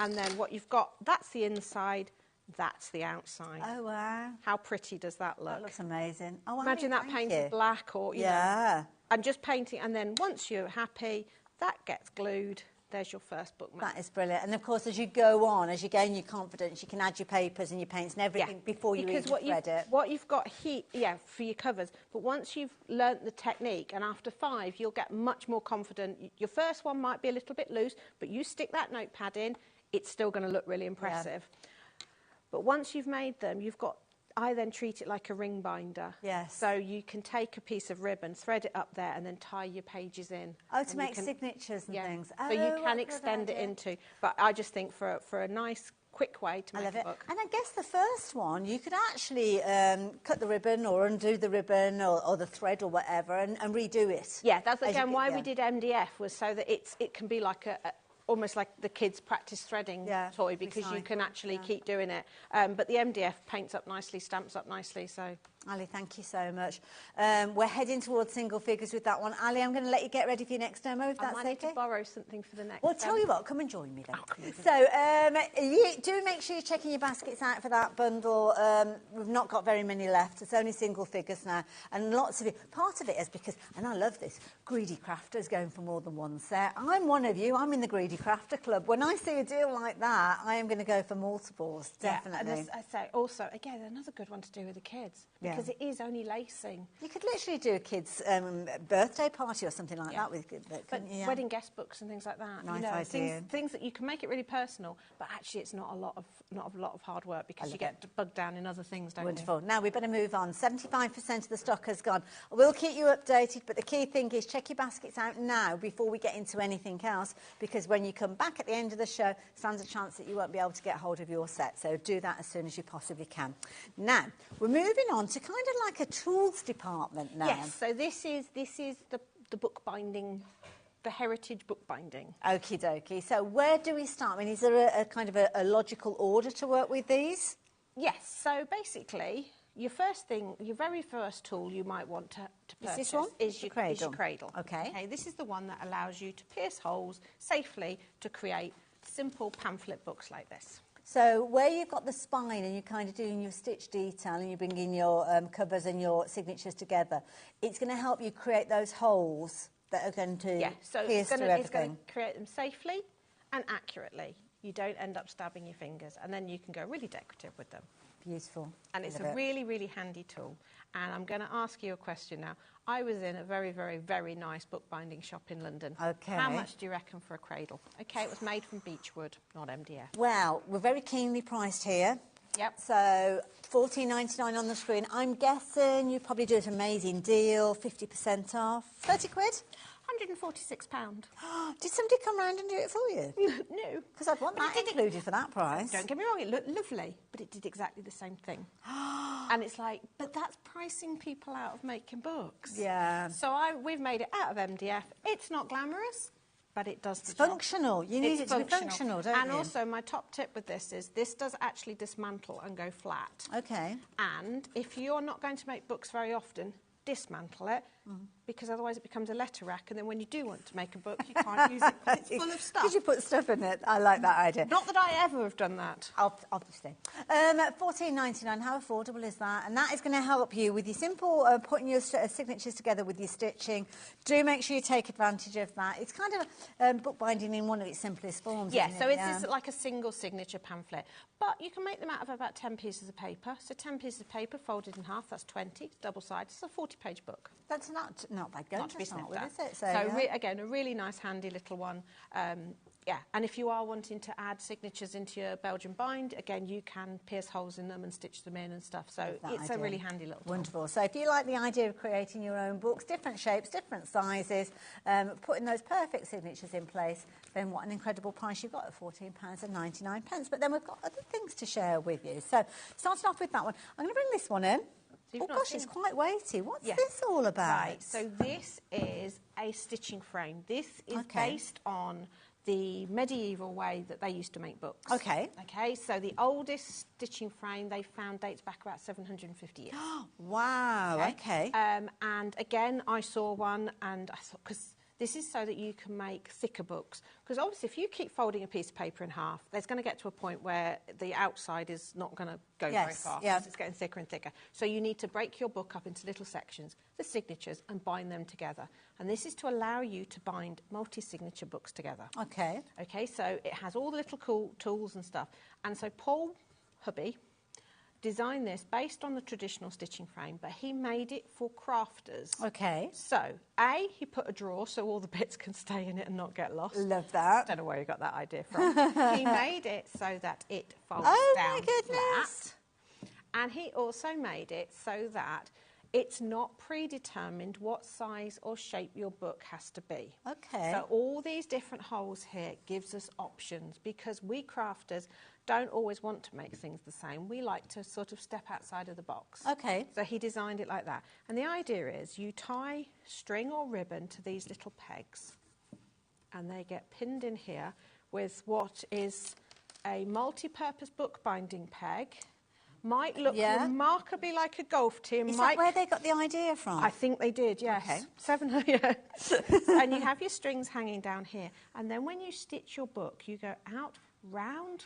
And then what you've got, that's the inside, that's the outside. Oh, wow. How pretty does that look? That looks amazing. Oh, imagine that painted black or, you know. And just painting, and then once you're happy, that gets glued. There's your first bookmark. That is brilliant. And, of course, as you go on, as you gain your confidence, you can add your papers and your paints and everything before you even thread it. What you've got here, for your covers, but once you've learnt the technique, and after 5, you'll get much more confident. Your first one might be a little bit loose, but you stick that notepad in, it's still going to look really impressive. But once you've made them, I then treat it like a ring binder. Yes. So you can take a piece of ribbon, thread it up there, and then tie your pages in. Oh, to make signatures and things. So you can extend it into. But I just think for a nice, quick way to make a book. And I guess the first one, you could actually cut the ribbon or undo the ribbon or the thread or whatever and redo it. Yeah, that's again why we did MDF, was so that it can be like almost like the kids' practice threading toy, because you can actually keep doing it. But the MDF paints up nicely, stamps up nicely. So, Ali, thank you so much. We're heading towards single figures with that one. Ali, I'm going to let you get ready for your next demo, if that's okay. I might need to borrow something for the next. Well, tell you what, come and join me then. So, you do make sure you're checking your baskets out for that bundle. We've not got very many left. It's only single figures now, and lots of you. Part of it is because, and I love this, greedy crafters going for more than one set. I'm one of you. I'm in the greedy crafter club. When I see a deal like that, I am going to go for multiples, definitely. And as I say, also, again, another good one to do with the kids, because it is only lacing. You could literally do a kid's birthday party or something like that with wedding guest books and things like that. Nice idea. Things that you can make it really personal, but actually it's not a lot of hard work, because you get bogged down in other things, don't you? Wonderful. Now we better move on. 75% of the stock has gone. We'll keep you updated, but the key thing is check your baskets out now before we get into anything else, because when you come back at the end of the show, stands a chance that you won't be able to get hold of your set. So do that as soon as you possibly can. Now we're moving on to kind of like a tools department now. Yes. So this is the bookbinding, the heritage bookbinding. Okie dokie. So where do we start? I mean, is there a kind of a logical order to work with these? Yes. So basically, your very first tool you might want to purchase is your cradle. Okay. This is the one that allows you to pierce holes safely to create simple pamphlet books like this. So where you've got the spine and you're kind of doing your stitch detail and you're bringing your covers and your signatures together, it's going to help you create those holes that are going to pierce through everything. It's going to create them safely and accurately. You don't end up stabbing your fingers, and then you can go really decorative with them. Beautiful. And it's a really, really handy tool. And I'm going to ask you a question now. I was in a very, very, very nice bookbinding shop in London. Okay. How much do you reckon for a cradle? Okay, it was made from beechwood, not MDF. Well, we're very keenly priced here. Yep. So $14.99 on the screen. I'm guessing you probably do an amazing deal, 50% off. 30 quid? £146. Did somebody come round and do it for you? No. Because I'd want that included for that price. Don't get me wrong, it looked lovely, but it did exactly the same thing. And it's like, but that's pricing people out of making books. Yeah. So we've made it out of MDF. It's not glamorous, but it does the It's job. functional. You need it to be functional, don't you? And also, my top tip with this is this does actually dismantle and go flat. Okay. And if you're not going to make books very often, dismantle it, because otherwise it becomes a letter rack, and then when you do want to make a book, you can't use it because it's full of stuff. Did you put stuff in it? I like that idea. Not that I ever have done that. Obviously. £14.99, how affordable is that? And that is going to help you with your simple putting your signatures together with your stitching. Do make sure you take advantage of that. It's kind of bookbinding in one of its simplest forms. Yeah, isn't so it? it's like a single signature pamphlet. But you can make them out of about 10 pieces of paper. So 10 pieces of paper folded in half, that's 20, double-sided. It's a 40-page book. That's not bad going to start with, is it? So again, a really nice, handy little one. Yeah, and if you are wanting to add signatures into your Belgian bind, again, you can pierce holes in them and stitch them in and stuff. So it's a really handy little tool. Wonderful. So if you like the idea of creating your own books, different shapes, different sizes, putting those perfect signatures in place, then what an incredible price you've got at £14.99. But then we've got other things to share with you. So starting off with that one, I'm going to bring this one in. Oh gosh, it's quite weighty. What's this all about? Right, so this is a stitching frame. This is based on the medieval way that they used to make books. Okay. Okay, so the oldest stitching frame they found dates back about 750 years. Wow, okay. And again, I saw one and I thought, because this is so that you can make thicker books. Because obviously, if you keep folding a piece of paper in half, there's going to get to a point where the outside is not going to go very far because it's getting thicker and thicker. So you need to break your book up into little sections, the signatures, and bind them together. And this is to allow you to bind multi-signature books together. Okay. Okay, so it has all the little cool tools and stuff. And so Paul, hubby, designed this based on the traditional stitching frame, but he made it for crafters. Okay. So, he put a drawer so all the bits can stay in it and not get lost. Love that. Don't know where he got that idea from. He made it so that it folds down flat. And he also made it so that it's not predetermined what size or shape your book has to be. Okay. So all these different holes here gives us options because we crafters don't always want to make things the same. We like to sort of step outside of the box. Okay. So he designed it like that. And the idea is you tie string or ribbon to these little pegs and they get pinned in here with what is a multi-purpose bookbinding peg. Might look remarkably like a golf team. Is that where they got the idea from? I think they did, yes. Okay. 7, yeah. And you have your strings hanging down here. And then when you stitch your book, you go out, round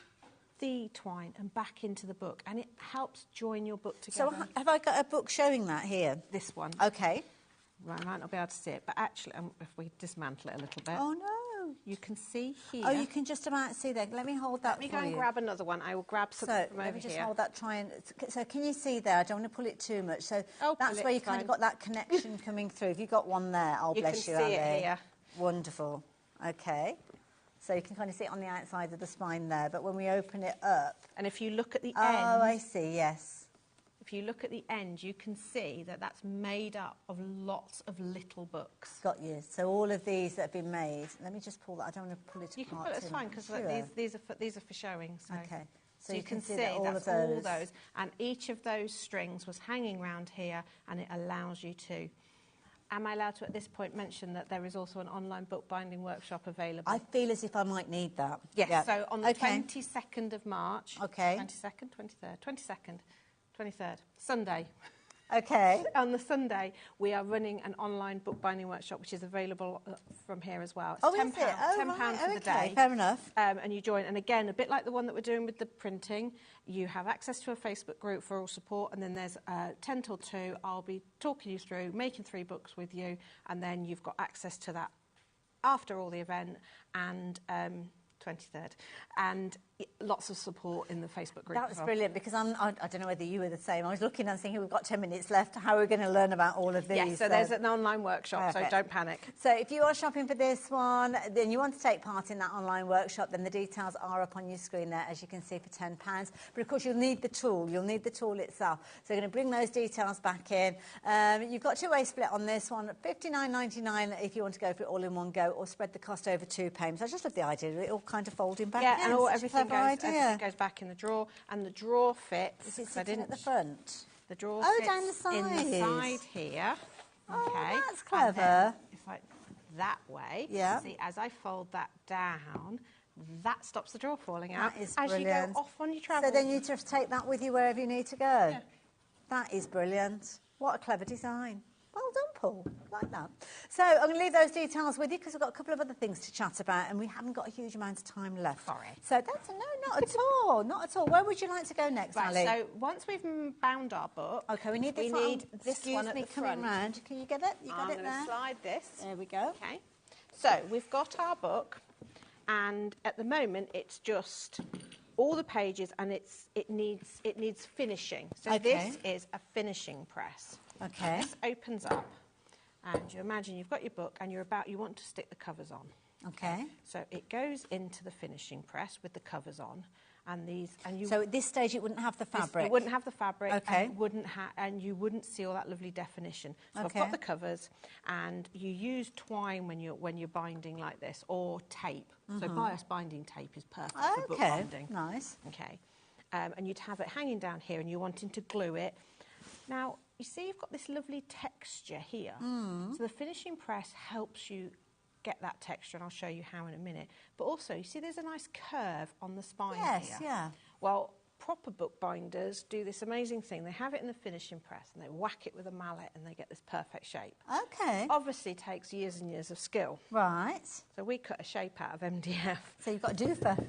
the twine and back into the book. And it helps join your book together. So have I got a book showing that here? This one. Okay. Well, I might not be able to see it, but actually, if we dismantle it a little bit. Oh, no. You can see here. Oh, you can just about see there. Let me hold that Let me go and you. grab another one. I will grab something from over here. Let me just hold that so can you see there? I don't want to pull it too much. So Oh, that's pull where it, you kind fine. of got that connection coming through. Have you got one there? Oh, You bless can you, see it Ali. here. Wonderful. Okay. So you can kind of see it on the outside of the spine there. But when we open it up... And if you look at the end... Oh, I see, yes. If you look at the end, you can see that that's made up of lots of little books. Got you. So all of these that have been made... Let me just pull that. I don't want to pull it apart. You can pull it, it's fine, because these are for showing. So. Okay. So you can see that all that's all those. And each of those strings was hanging round here, and it allows you to... Am I allowed to, at this point, mention that there is also an online bookbinding workshop available? I feel as if I might need that. Yes, Yep. so on the 22nd of March... Okay. 22nd, 23rd, 22nd, 23rd, Sunday. Okay. On the Sunday, we are running an online bookbinding workshop, which is available from here as well. It's Oh, £10, is it? Oh, £10 right, for the okay, day. fair enough. And you join. And again, a bit like the one that we're doing with the printing, you have access to a Facebook group for all support. And then there's 10 till 2. I'll be talking you through, making 3 books with you. And then you've got access to that after all the event. And 23rd. And lots of support in the Facebook group. That was brilliant, because I don't know whether you were the same. I was looking and thinking, we've got 10 minutes left. How are we going to learn about all of these? Yes, so there's an online workshop, so don't panic. So if you are shopping for this one, then you want to take part in that online workshop, then the details are up on your screen there, as you can see, for £10. But of course, you'll need the tool. You'll need the tool itself. So we're going to bring those details back in. You've got two-way split on this one, £59.99 if you want to go for it all in one go, or spread the cost over 2 payments. I just love the idea of it all kind of folding back. Yeah, and everything goes back in the drawer, and the drawer fits. Is it sitting at the front? The drawer fits down the side. in the side here. Okay, that's clever. If I that way, yeah. See, as I fold that down, that stops the drawer falling out. That is as brilliant. you go off on your travel. So then you just take that with you wherever you need to go. Yeah. That is brilliant. What a clever design. Well done, Paul. Like that. So I'm going to leave those details with you, because we've got a couple of other things to chat about, and we haven't got a huge amount of time left. Sorry. So that's no, not at all. Not at all. Where would you like to go next, Ali? So once we've bound our book, okay, we need this one at the coming front. round. Can you get it? You got I'm it going there? to slide this. There we go. Okay. So we've got our book, and at the moment it's just all the pages, and it needs finishing. So this is a finishing press. Okay. And this opens up, and you imagine you've got your book, and you want to stick the covers on. Okay. So it goes into the finishing press with the covers on, So at this stage, it wouldn't have the fabric. It wouldn't have the fabric. Okay. And you wouldn't see all that lovely definition. So Okay. I've got the covers, and you use twine when you're binding like this, or tape. So bias binding tape is perfect for book binding. Nice. Okay. And you'd have it hanging down here, and you're wanting to glue it. Now, you see you've got this lovely texture here. So the finishing press helps you get that texture, and I'll show you how in a minute. But also, you see there's a nice curve on the spine here. Yes, yeah. Well, proper bookbinders do this amazing thing. They have it in the finishing press, and they whack it with a mallet, and they get this perfect shape. Okay. Obviously takes years and years of skill. Right. So we cut a shape out of MDF. So you've got a doofer.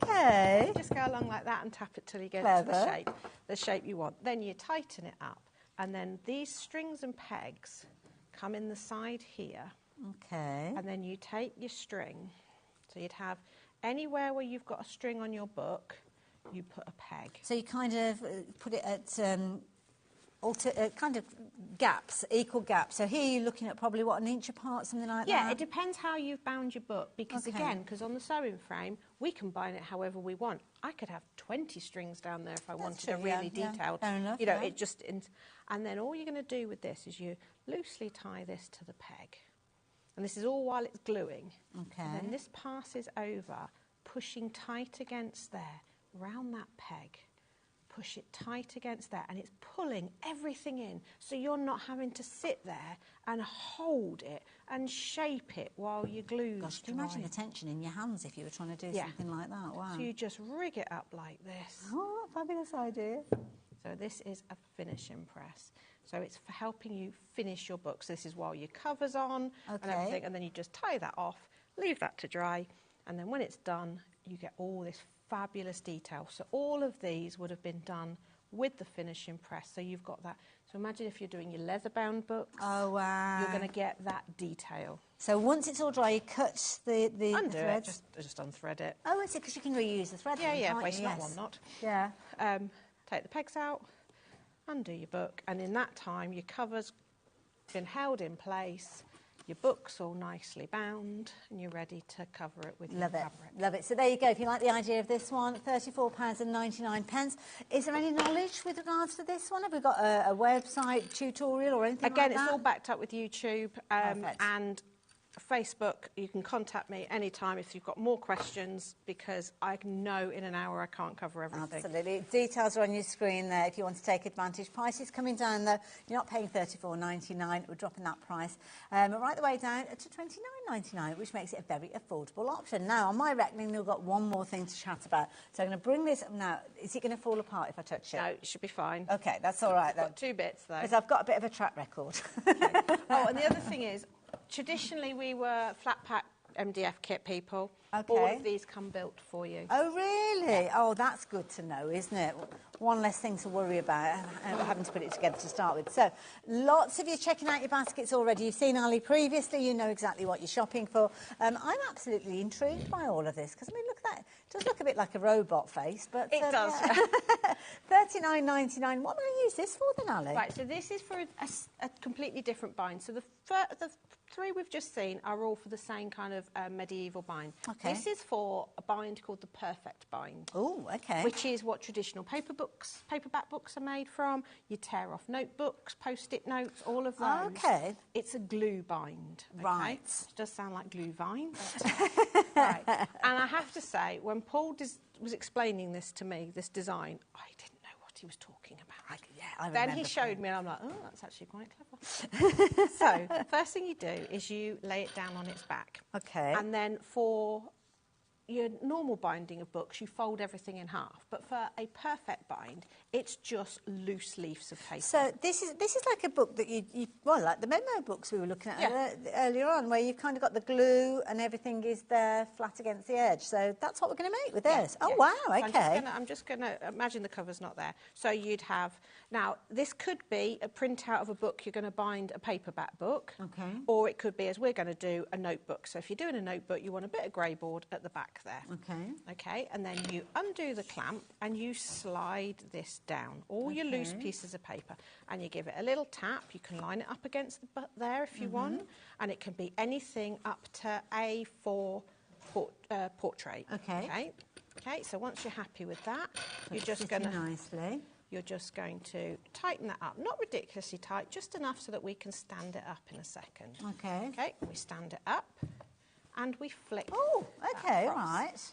Okay. Just go along like that and tap it till you get to the shape you want. Then you tighten it up, and then these strings and pegs come in the side here. Okay. And then you take your string. So you'd have anywhere where you've got a string on your book, you put a peg. So you kind of put it at kind of gaps, equal gaps. So here you're looking at probably, what, an inch apart, something like that? Yeah, it depends how you've bound your book, because again, because on the sewing frame, we can bind it however we want. I could have 20 strings down there if I wanted a really detailed, fair enough, you know, it just, and then all you're going to do with this is you loosely tie this to the peg. And this is all while it's gluing. Okay. And then this passes over, pushing tight against there, round that peg. Push it tight against there, and it's pulling everything in, so you're not having to sit there and hold it and shape it while you glue. Gosh, can you imagine the tension in your hands if you were trying to do something like that? Wow. So you just rig it up like this. Oh, fabulous idea. So this is a finishing press. So it's for helping you finish your books. This is while your cover's on and everything, and then you just tie that off, leave that to dry, and then when it's done, you get all this fabulous detail. So all of these would have been done with the finishing press. So you've got that. So imagine if you're doing your leather-bound books. Oh, wow. You're going to get that detail. So once it's all dry, you cut the Undo threads? it, just unthread it. Oh, is it? Because you can reuse the thread. Yeah, waste not, one not. Yeah. Take the pegs out, undo your book, and in that time, your cover's been held in place, your book's all nicely bound, and you're ready to cover it with your fabric. Love it. So there you go. If you like the idea of this one, £34.99. Is there any knowledge with regards to this one? Have we got a website, tutorial, or anything Again, like that? it's all backed up with YouTube and Facebook. You can contact me anytime if you've got more questions, because I know in an hour I can't cover everything. Absolutely. Details are on your screen there if you want to take advantage. Prices coming down though. You're not paying $34.99. We're dropping that price right the way down to $29.99, which makes it a very affordable option. Now, on my reckoning, we've got one more thing to chat about. So I'm going to bring this up now. Is it going to fall apart if I touch it? No, it should be fine. OK, that's all right then. I've got two bits though. Because I've got a bit of a track record. Oh, and the other thing is, traditionally we were flat pack MDF kit, people. Okay. All of these come built for you. Oh, really? Yeah. Oh, that's good to know, isn't it? One less thing to worry about, having to put it together to start with. So, lots of you checking out your baskets already. You've seen Ali previously. You know exactly what you're shopping for. I'm absolutely intrigued by all of this because, I mean, look at that. It does look a bit like a robot face, but... It does. Yeah. $39.99. What do I use this for then, Ali? Right, so this is for a completely different bind. So the three we've just seen are all for the same kind of medieval bind. Okay. This is for a bind called the Perfect Bind. Oh, okay. Which is what traditional paperback books are made from. You tear off notebooks, post-it notes, all of those. Oh, okay. It's a glue bind. Okay? Right. It does sound like glue vine. Right. And I have to say, when Paul was explaining this to me, this design, I didn't know what he was talking about. Then he showed me and I'm like, oh, that's actually quite clever. So, first thing you do is you lay it down on its back. Okay. And then for your normal binding of books, you fold everything in half. But for a perfect bind, it's just loose leaves of paper. So this is like a book that you well, like the memo books we were looking at earlier on, where you've kind of got the glue and everything is there flat against the edge. So that's what we're going to make with this. Oh, wow, okay. So I'm just going to imagine the cover's not there. So you'd have... Now, this could be a printout of a book you're going to bind a paperback book. Okay. Or it could be, as we're going to do, a notebook. So if you're doing a notebook, you want a bit of grey board at the back there. Okay. Okay, and then you undo the clamp and you slide this down, all your loose pieces of paper, and you give it a little tap. You can line it up against the butt there if you want, and it can be anything up to A4 portrait. Okay. Okay, so once you're happy with that, you're just going to... nicely. You're just going to tighten that up. Not ridiculously tight, just enough so that we can stand it up in a second. Okay. Okay, we stand it up and we flick. Oh, okay, across, right.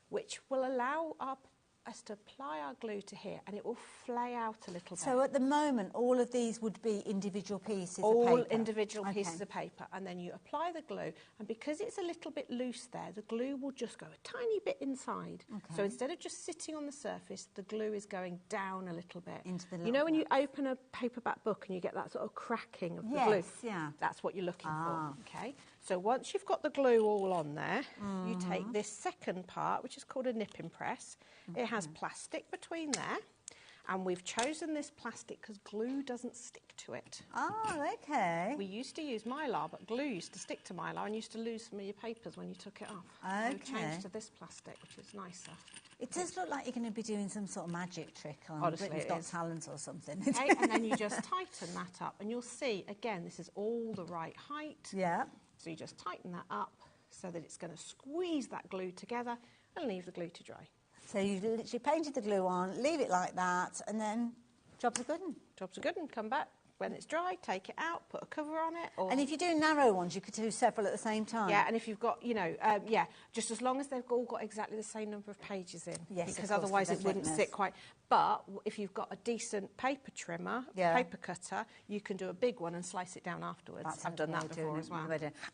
Which will allow us to apply our glue to here, and it will flay out a little bit. So at the moment, all of these would be individual pieces of all paper? individual pieces of paper, and then you apply the glue, and because it's a little bit loose there, the glue will just go a tiny bit inside. Okay. So instead of just sitting on the surface, the glue is going down a little bit. Into the you know when you open a paperback book and you get that sort of cracking of the glue? Yes, yeah. That's what you're looking for, okay? So once you've got the glue all on there, you take this second part, which is called a nipping press. It has plastic between there, and we've chosen this plastic because glue doesn't stick to it. Oh, okay. We used to use mylar, but glue used to stick to mylar and used to lose some of your papers when you took it off. Okay. So we changed to this plastic, which is nicer. It does look like you're going to be doing some sort of magic trick on Honestly, Britain's it Got is. Talent or something. Okay, and then you just tighten that up, and you'll see, again, this is all the right height. Yeah. So you just tighten that up so that it's going to squeeze that glue together and leave the glue to dry. So you've literally painted the glue on, leave it like that, and then jobs are good. Jobs are good, and come back when it's dry, take it out, put a cover on it. Or... And if you're doing narrow ones, you could do several at the same time. Yeah, and if you've got, you know, just as long as they've all got exactly the same number of pages in. Yes, because of course, otherwise for it the wouldn't thickness. sit quite. But if you've got a decent paper trimmer, paper cutter, you can do a big one and slice it down afterwards. I've done that before as well.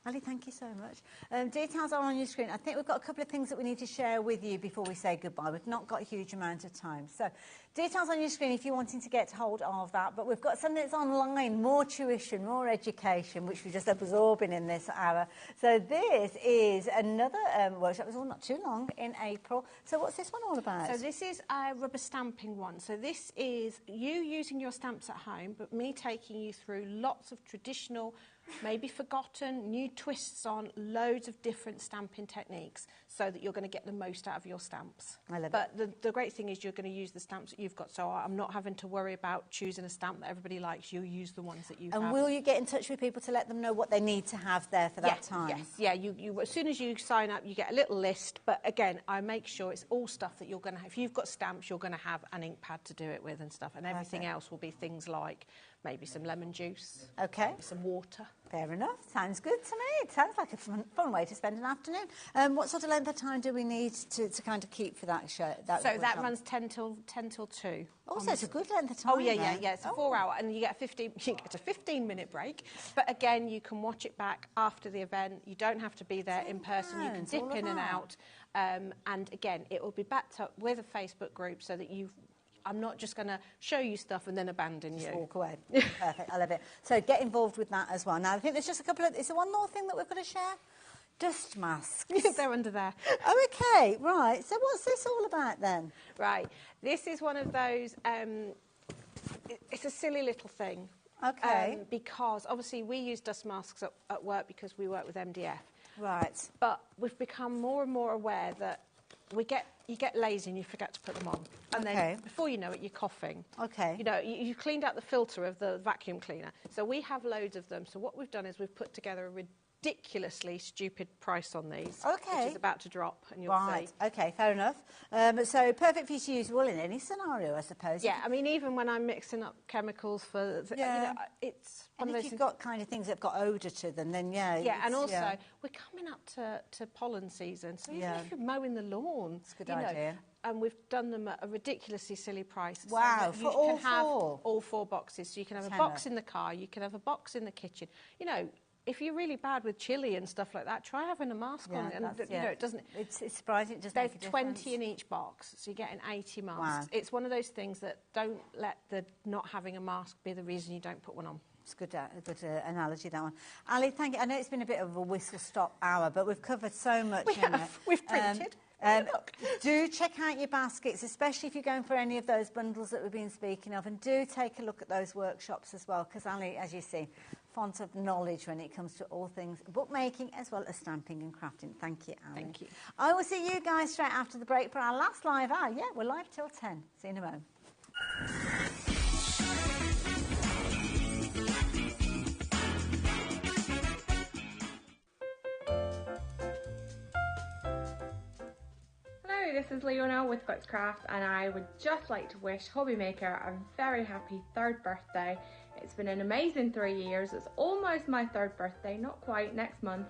Ali, thank you so much. Details are on your screen. I think we've got a couple of things that we need to share with you before we say goodbye. We've not got a huge amount of time. So details on your screen if you're wanting to get hold of that. But we've got something that's online, more tuition, more education, which we're just absorbing in this hour. So this is another workshop. It was all not too long, in April. So what's this one all about? So this is a rubber stamping one. So this is you using your stamps at home, but me taking you through lots of traditional, maybe forgotten, new twists on loads of different stamping techniques so that you're going to get the most out of your stamps. I love it. But the great thing is you're going to use the stamps that you've got, so I'm not having to worry about choosing a stamp that everybody likes. You'll use the ones that you have. And will you get in touch with people to let them know what they need to have there for that time? Yes, yeah. You as soon as you sign up, you get a little list. But again, I make sure it's all stuff that you're going to have. If you've got stamps, you're going to have an ink pad to do it with and stuff. And everything else will be things like maybe some lemon juice. Okay. Some water. Fair enough. Sounds good to me. It sounds like a fun way to spend an afternoon. What sort of length of time do we need to kind of keep for that show? That runs 10 till 2. Oh, so it's a good length of time. Oh, yeah. It's a 4 hour, and you get a 15-minute break. But again, you can watch it back after the event. You don't have to be there in person. You can dip in and out. And again, it will be backed up with a Facebook group so that I'm not just going to show you stuff and then abandon you. Just walk away. Perfect. I love it. So get involved with that as well. Now, I think there's just a couple of... Is there one more thing that we've got to share? Dust masks. They're under there. Oh, okay, right. So what's this all about then? Right. This is one of those, it's a silly little thing. Okay. Because obviously we use dust masks at work because we work with MDF. Right. But we've become more and more aware that you get lazy and you forget to put them on. And then before you know it, you're coughing. Okay. You know, you've cleaned out the filter of the vacuum cleaner. So we have loads of them. So what we've done is we've put together a ridiculously stupid price on these. Okay. Which is about to drop, and you'll Right, see. okay, fair enough. So perfect for you to use wool in any scenario, I suppose. Yeah, I mean, even when I'm mixing up chemicals for, you know, it's one And of if those you've got kind of things that have got odour to them, then yeah. Yeah, and it's- also we're coming up to pollen season, so even Yeah. if you're mowing the lawn, it's a good idea. And we've done them at a ridiculously silly price. Wow, so for you all can have four? all 4 boxes. So you can have a Tenner. box in the car, you can have a box in the kitchen. You know, if you're really bad with chili and stuff like that, try having a mask on. And that's- you know, it doesn't. It's surprising. It doesn't There's make a 20 difference. in each box, so you're getting 80 masks. Wow. It's one of those things that don't let the not having a mask be the reason you don't put one on. It's a good analogy, that one. Ali, thank you. I know it's been a bit of a whistle-stop hour, but we've covered so much. We have. We've printed. Do check out your baskets, especially if you're going for any of those bundles that we've been speaking of, and do take a look at those workshops as well, because Ali, as you see, font of knowledge when it comes to all things bookmaking as well as stamping and crafting. Thank you, Ali. Thank you. I will see you guys straight after the break for our last live hour. Yeah, we're live till 10. See you in a moment. Hello, this is Leona with Craft, and I would just like to wish HobbyMaker a very happy 3rd birthday. It's been an amazing 3 years. It's almost my 3rd birthday, not quite, next month.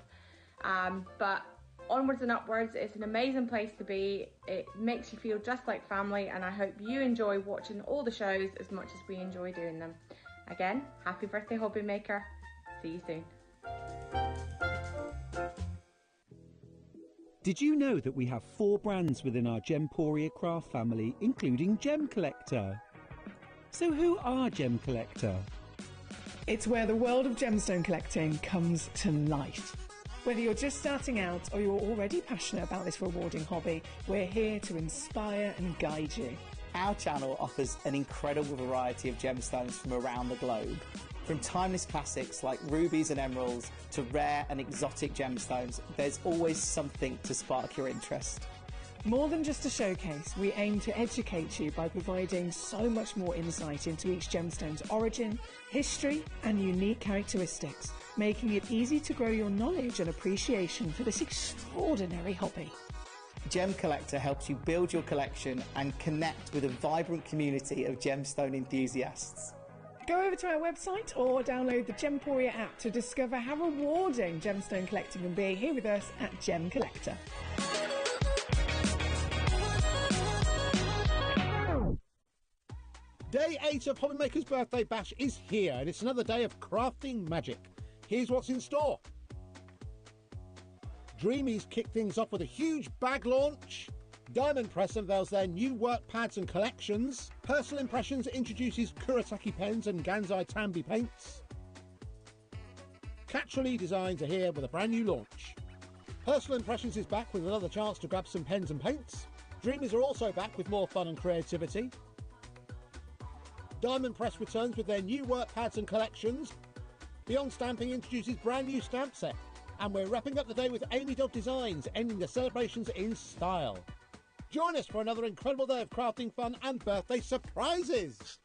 But onwards and upwards, it's an amazing place to be. It makes you feel just like family, and I hope you enjoy watching all the shows as much as we enjoy doing them. Again, happy birthday, HobbyMaker. See you soon. Did you know that we have 4 brands within our Gemporia craft family, including Gem Collector? So who are Gem Collector? It's where the world of gemstone collecting comes to life. Whether you're just starting out or you're already passionate about this rewarding hobby, we're here to inspire and guide you. Our channel offers an incredible variety of gemstones from around the globe. From timeless classics like rubies and emeralds to rare and exotic gemstones, there's always something to spark your interest. More than just a showcase, we aim to educate you by providing so much more insight into each gemstone's origin, history, and unique characteristics, making it easy to grow your knowledge and appreciation for this extraordinary hobby. Gem Collector helps you build your collection and connect with a vibrant community of gemstone enthusiasts. Go over to our website or download the Gemporia app to discover how rewarding gemstone collecting can be here with us at Gem Collector. Day 8 of HobbyMaker's Birthday Bash is here, and it's another day of crafting magic. Here's what's in store. Dreamies kick things off with a huge bag launch. Diamond Press unveils their new work pads and collections. Personal Impressions introduces Kurosaki pens and Gansai Tambi paints. Catcherly Designs are here with a brand new launch. Personal Impressions is back with another chance to grab some pens and paints. Dreamies are also back with more fun and creativity. Diamond Press returns with their new work pads and collections. Beyond Stamping introduces brand new stamp set. And we're wrapping up the day with Amy Dog Designs, ending the celebrations in style. Join us for another incredible day of crafting fun and birthday surprises.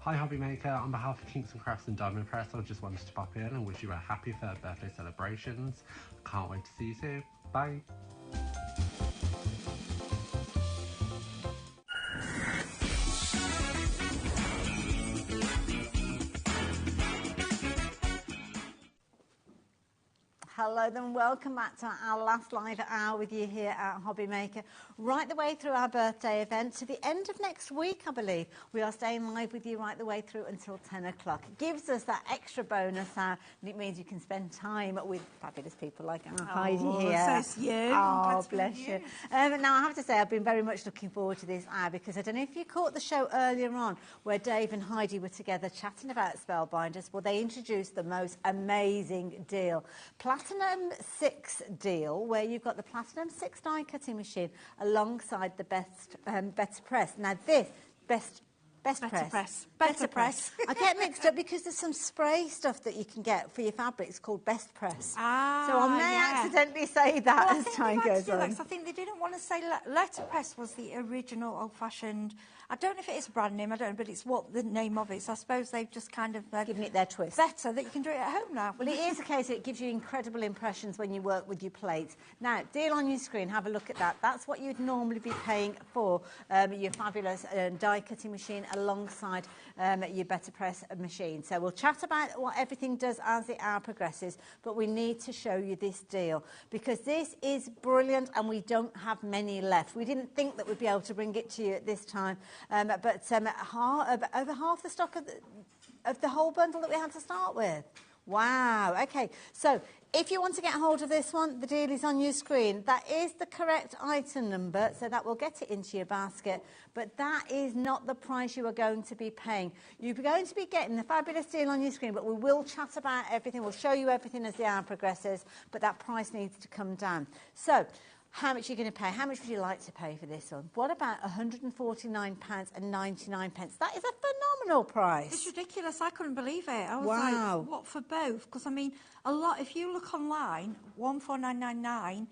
Hi HobbyMaker, on behalf of Kingston Crafts and Diamond Press, I just wanted to pop in and wish you a happy 3rd birthday celebrations. Can't wait to see you soon. Bye. Hello then, welcome back to our last live hour with you here at HobbyMaker. Right the way through our birthday event to the end of next week, I believe. We are staying live with you right the way through until 10 o'clock. It gives us that extra bonus hour, and it means you can spend time with fabulous people like Heidi here. So's you. Oh, bless you. Now, I have to say, I've been very much looking forward to this hour because I don't know if you caught the show earlier on where Dave and Heidi were together chatting about Spellbinders. Well, they introduced the most amazing deal. Platinum 6 deal, where you've got the Platinum 6 die cutting machine alongside the Better Press. Now this, Better Press. I get mixed up because there's some spray stuff that you can get for your fabrics called Best Press. Ah, so I may accidentally say that well, as time goes on. I think they didn't want to say letterpress was the original old-fashioned. I don't know if it is a brand name, I don't know, but it's what the name of it. So I suppose they've just kind of given it their twist. Better that you can do it at home now. Well, it is a case that it gives you incredible impressions when you work with your plates. Now, deal on your screen, have a look at that. That's what you'd normally be paying for your fabulous die cutting machine alongside your Better Press machine. So we'll chat about what everything does as the hour progresses, but we need to show you this deal because this is brilliant and we don't have many left. We didn't think that we'd be able to bring it to you at this time, but over half the stock of the whole bundle that we had to start with. Wow. Okay, so if you want to get hold of this one, the deal is on your screen. That is the correct item number, so that will get it into your basket, but that is not the price you are going to be paying. You're going to be getting the fabulous deal on your screen, but we will chat about everything. We'll show you everything as the hour progresses, but that price needs to come down. So, how much are you going to pay? How much would you like to pay for this one? What about £149.99? That is a phenomenal price. It's ridiculous. I couldn't believe it. I was Wow. like, what for both? Because, I mean, a lot, if you look online, 14999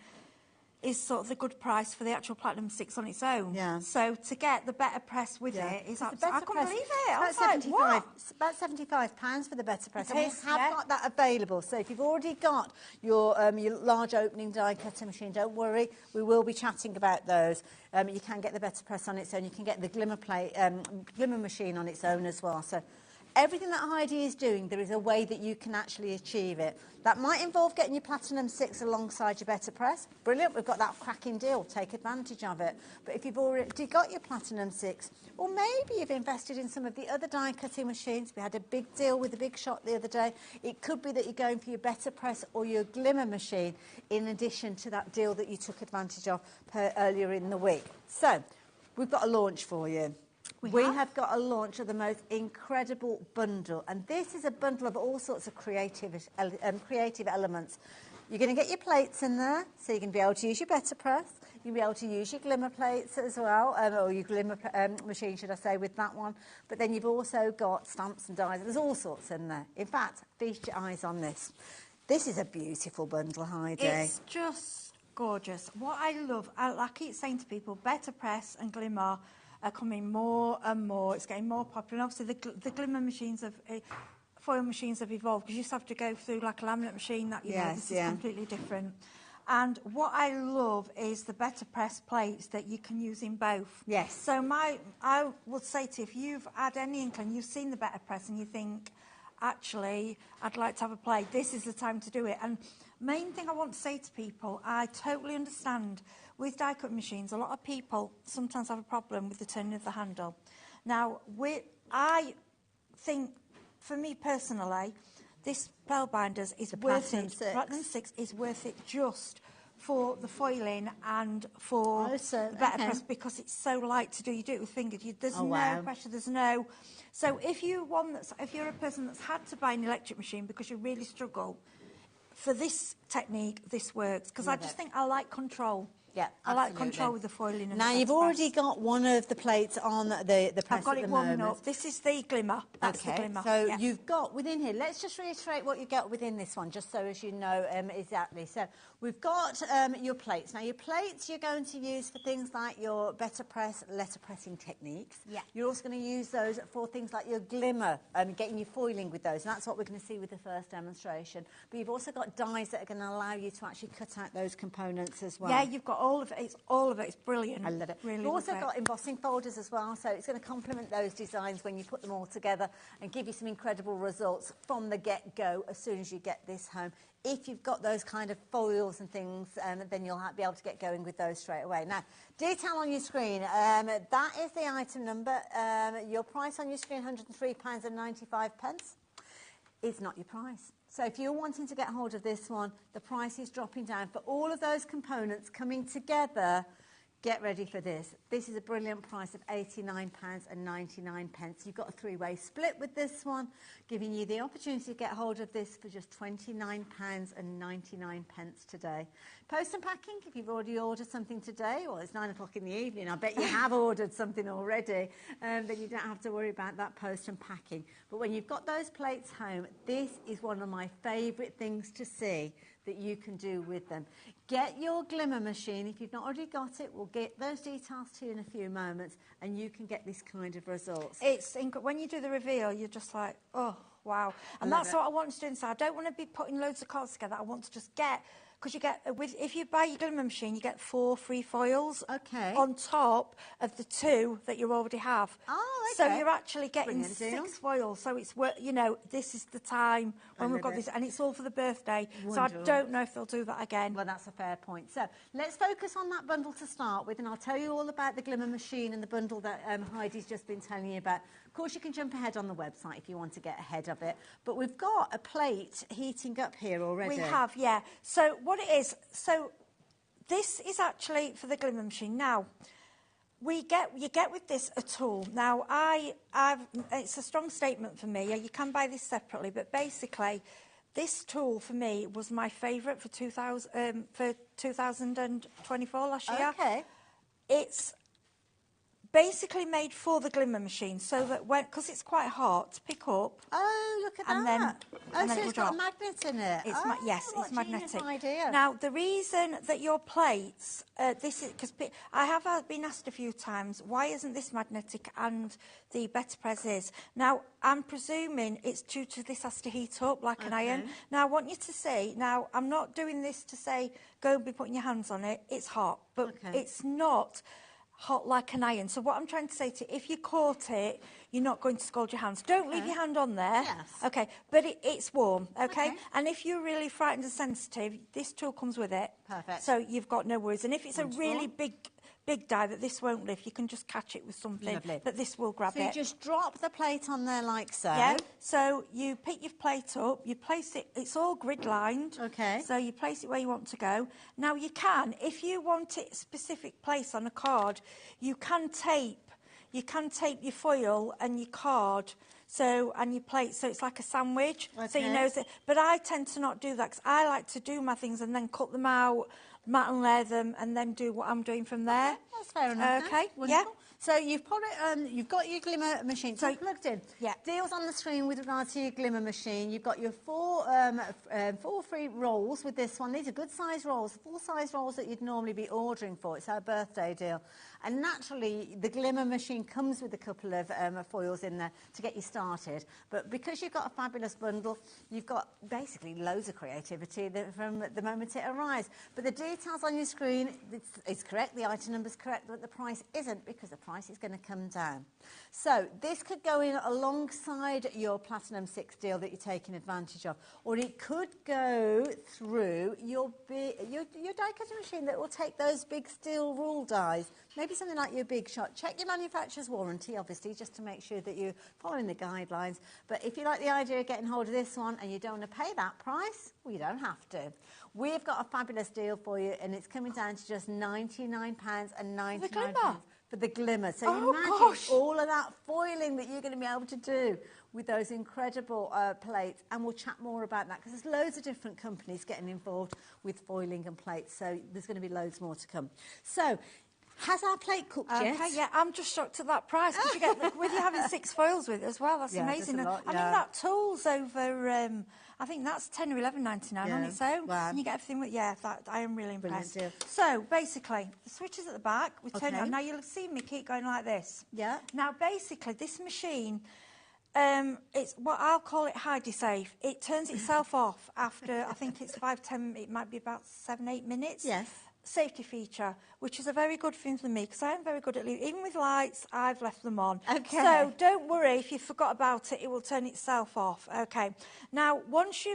is sort of the good price for the actual Platinum 6 on its own. Yeah. So to get the Better Press with it is Because absolutely, I couldn't believe it. I was like, what? It's about £75 for the Better Press. It And we is, have yeah. got that available. So if you've already got your large opening die cutting machine, don't worry. We will be chatting about those. You can get the Better Press on its own. You can get the Glimmer machine on its own as well. So everything that Heidi is doing, there is a way that you can actually achieve it. That might involve getting your Platinum 6 alongside your Better Press. Brilliant, we've got that cracking deal. Take advantage of it. But if you've already got your Platinum 6, or maybe you've invested in some of the other die cutting machines, we had a big deal with the Big Shot the other day. It could be that you're going for your Better Press or your Glimmer machine in addition to that deal that you took advantage of earlier in the week. So, we've got a launch for you. We have got a launch of the most incredible bundle, and this is a bundle of all sorts of creative elements. You're going to get your plates in there, so you're going to be able to use your Better Press. You'll be able to use your Glimmer plates as well, or your Glimmer machine, should I say, with that one. But then you've also got stamps and dies. There's all sorts in there. In fact, feast your eyes on this. This is a beautiful bundle, Heidi. It's just gorgeous. What I love, I keep saying to people, Better Press and Glimmer are coming more and more. It's getting more popular. And obviously, the Glimmer machines foil machines have evolved because you used to have to go through like a laminate machine. That you know, this is completely different. And what I love is the Better Press plates that you can use in both. Yes. So I would say to you, if you've had any inkling, you've seen the Better Press and you think, actually, I'd like to have a plate, this is the time to do it. And main thing I want to say to people, I totally understand with die cut machines, a lot of people sometimes have a problem with the turning of the handle. Now, I think, for me personally, this Spellbinders is worth it. Platinum 6 is worth it just for the foiling and for the Better Press because it's so light to do. You do it with fingers. There's no pressure. There's no. So if you're a person that's had to buy an electric machine because you really struggle, for this technique, this works because I just think I like control. Yeah, I like absolutely. control with the foiling. Now, you've already got one of the plates on the press I've got at it the warming moment. up. This is the glimmer. That's the glimmer. So yeah. you've got within here, let's just reiterate what you get within this one, just so as you know exactly. So we've got your plates. Now, your plates you're going to use for things like your better press, letter pressing techniques. Yeah. You're also going to use those for things like your glimmer, getting your foiling with those. And that's what we're going to see with the first demonstration. But you've also got dies that are going to allow you to actually cut out those components as well. Yeah, you've got all of it. It's all of it. It's brilliant. I love it. Really You've also love it. got embossing folders as well, so it's going to complement those designs when you put them all together and give you some incredible results from the get-go as soon as you get this home. If you've got those kind of foils and things, then you'll be able to get going with those straight away. Now, detail on your screen, that is the item number. Your price on your screen, £103.95. It's not your price. So if you're wanting to get hold of this one, the price is dropping down. For all of those components coming together, get ready for this. This is a brilliant price of £89.99. You've got a three-way split with this one, giving you the opportunity to get hold of this for just £29.99 today. Post and packing, if you've already ordered something today, well, it's 9 o'clock in the evening, I bet you have ordered something already, then you don't have to worry about that post and packing. But when you've got those plates home, this is one of my favourite things to see that you can do with them. Get your glimmer machine. If you've not already got it, we'll get those details to you in a few moments, and you can get this kind of results. When you do the reveal, you're just like, oh, wow. And Love that's it. what I want to do inside. I don't want to be putting loads of cards together. I want to just get... Because you get, if you buy your glimmer machine, you get 4 free foils on top of the 2 that you already have. Oh, okay. So you're actually getting Brilliant deal. 6 foils. So it's, you know, this is the time when we've got this, and it's all for the birthday. Wonderful. So I don't know if they'll do that again. Well, that's a fair point. So let's focus on that bundle to start with, and I'll tell you all about the glimmer machine and the bundle that Heidi's just been telling you about. Of course, you can jump ahead on the website if you want to get ahead of it. But we've got a plate heating up here already. We have, yeah. So what it is, so this is actually for the glimmer machine. Now, you get with this a tool. Now, it's a strong statement for me. You can buy this separately, but basically, this tool for me was my favourite for 2024 last year. Okay. It's basically made for the glimmer machine, so that because it's quite hard to pick up. Oh, look at and that. Then, so it's got a magnet in it. Yes, what it's a genius magnetic. idea. Now, the reason that your plates, this is because I have been asked a few times, why isn't this magnetic and the better press is? Now, I'm presuming it's due to this has to heat up like an iron. Now, I want you to see, now, I'm not doing this to say, go and be putting your hands on it. It's hot, but it's not hot like an iron. So what I'm trying to say to you, if you caught it, you're not going to scald your hands. Don't leave your hand on there. Yes. Okay, but it's warm, okay? And if you're really frightened and sensitive, this tool comes with it. Perfect. So you've got no worries. And if it's Wonderful. a really big die that this won't lift, you can just catch it with something. Lovely. That this will grab So it. you just drop the plate on there like so. Yeah, so you pick your plate up, you place it, it's all grid lined. Okay. So you place it where you want to go. Now you can, if you want it a specific place on a card, you can tape your foil and your card, and your plate, so it's like a sandwich. So you know, but I tend to not do that because I like to do my things and then cut them out, mat and layer them, and then do what I'm doing from there. That's fair enough. Okay, yeah. So you've got it. You've got your glimmer machine. So plugged in. Yeah. Deals on the screen with regard to your glimmer machine. You've got your 4 free rolls with this one. These are good size rolls, full size rolls that you'd normally be ordering for. It's our birthday deal. And naturally, the glimmer machine comes with a couple of foils in there to get you started. But because you've got a fabulous bundle, you've got basically loads of creativity from the moment it arrives. But the details on your screen, it's correct, the item number's correct, but the price isn't because the price is going to come down. So this could go in alongside your Platinum 6 deal that you're taking advantage of, or it could go through your die cutting machine that will take those big steel rule dies, maybe something like your Big Shot. Check your manufacturer's warranty, obviously, just to make sure that you're following the guidelines. But if you like the idea of getting hold of this one and you don't want to pay that price, well, you don't have to. We've got a fabulous deal for you, and it's coming down to just £99.99 for the glimmer. So you imagine all of that foiling that you're going to be able to do with those incredible plates, and we'll chat more about that because there's loads of different companies getting involved with foiling and plates, so there's going to be loads more to come. So, has our plate cooked yet? Okay, yeah, I'm just shocked at that price because you get with you having 6 foils with it as well. That's amazing. There's a lot, I mean, that tool's over. I think that's 10 or 11.99 on its own, and you get everything with. Yeah, that I am really impressed. So basically, the switch is at the back. We turn it on. Now you'll see me keep going like this. Yeah. Now basically, this machine. It's what I'll call it Safe. It turns itself off after I think it's 5-10. It might be about 7-8 minutes. Yes. Safety feature, which is a very good thing for me because I am very good at leaving. Even with lights, I've left them on. Okay. So don't worry if you forgot about it; it will turn itself off. Okay. Now once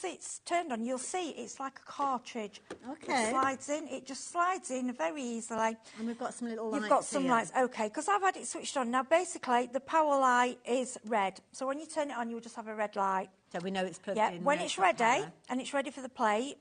it's turned on, you'll see it's like a cartridge. Okay. It slides in. It just slides in very easily. And we've got some little lights. You've got some here. lights. Okay. Because I've had it switched on. Now basically the power light is red. So when you turn it on, you'll just have a red light. So we know it's plugged in. in. When it's ready and it's ready for the plate,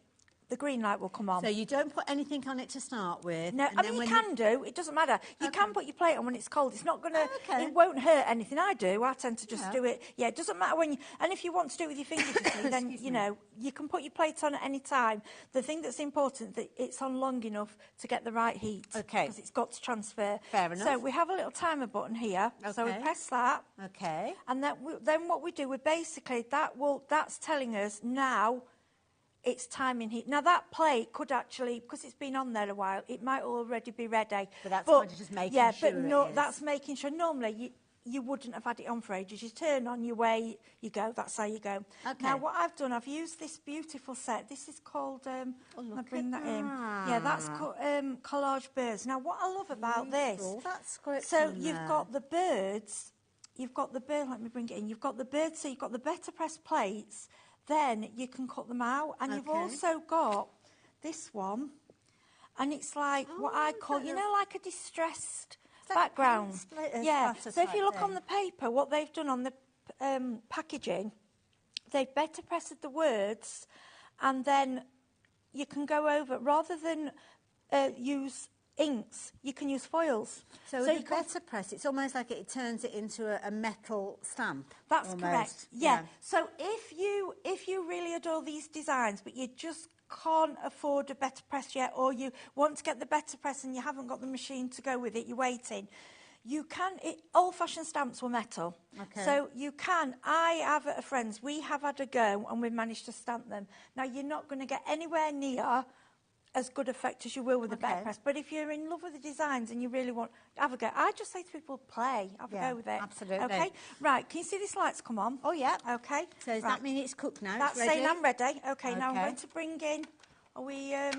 the green light will come on. So you don't put anything on it to start with? No, I mean, you can do. It doesn't matter. You can put your plate on when it's cold. It's not going to... It won't hurt anything. I do. I tend to just do it. Yeah, it doesn't matter when you... And if you want to do it with your fingers, then, you know, you can put your plate on at any time. The thing that's important, that it's on long enough to get the right heat. Okay. Because it's got to transfer. Fair enough. So we have a little timer button here. Okay. So we press that. Okay. And then what we do, we basically... That's telling us now... It's timing heat. Now, that plate could actually, because it's been on there a while, it might already be ready. But that's kind of just making sure but no, it is. that's making sure. Normally, you wouldn't have had it on for ages. You turn on, you weigh, you go. That's how you go. Okay. Now, what I've done, I've used this beautiful set. This is called, I'll bring that in. Yeah, that's called Collage Birds. Now, what I love about this, that's great. so you've got the birds, let me bring it in. You've got the birds, so you've got the better pressed plates. Then you can cut them out, and you've also got this one, and it's like what I call, you know, like a distressed background. Yeah. So if you look on the paper, what they've done on the packaging, they've better pressed the words, and then you can go over rather than use inks, you can use foils. So the better press, it's almost like it turns it into a metal stamp. That's almost. Correct. Yeah. So if you really adore these designs, but you just can't afford a better press yet, or you want to get the better press and you haven't got the machine to go with it, you're waiting. You can, old-fashioned stamps were metal. Okay. So you can, I have at a friend's, we have had a go and we've managed to stamp them. Now, you're not going to get anywhere near as good effect as you will with the better press. But if you're in love with the designs and you really want, have a go. I just say to people, play, have a go with it. Absolutely. Okay, right, can you see these lights come on? Oh, yeah. Okay. So does that mean it's cooked now? That's it's ready? saying I'm ready. Okay, now I'm going to bring in, are we... yeah,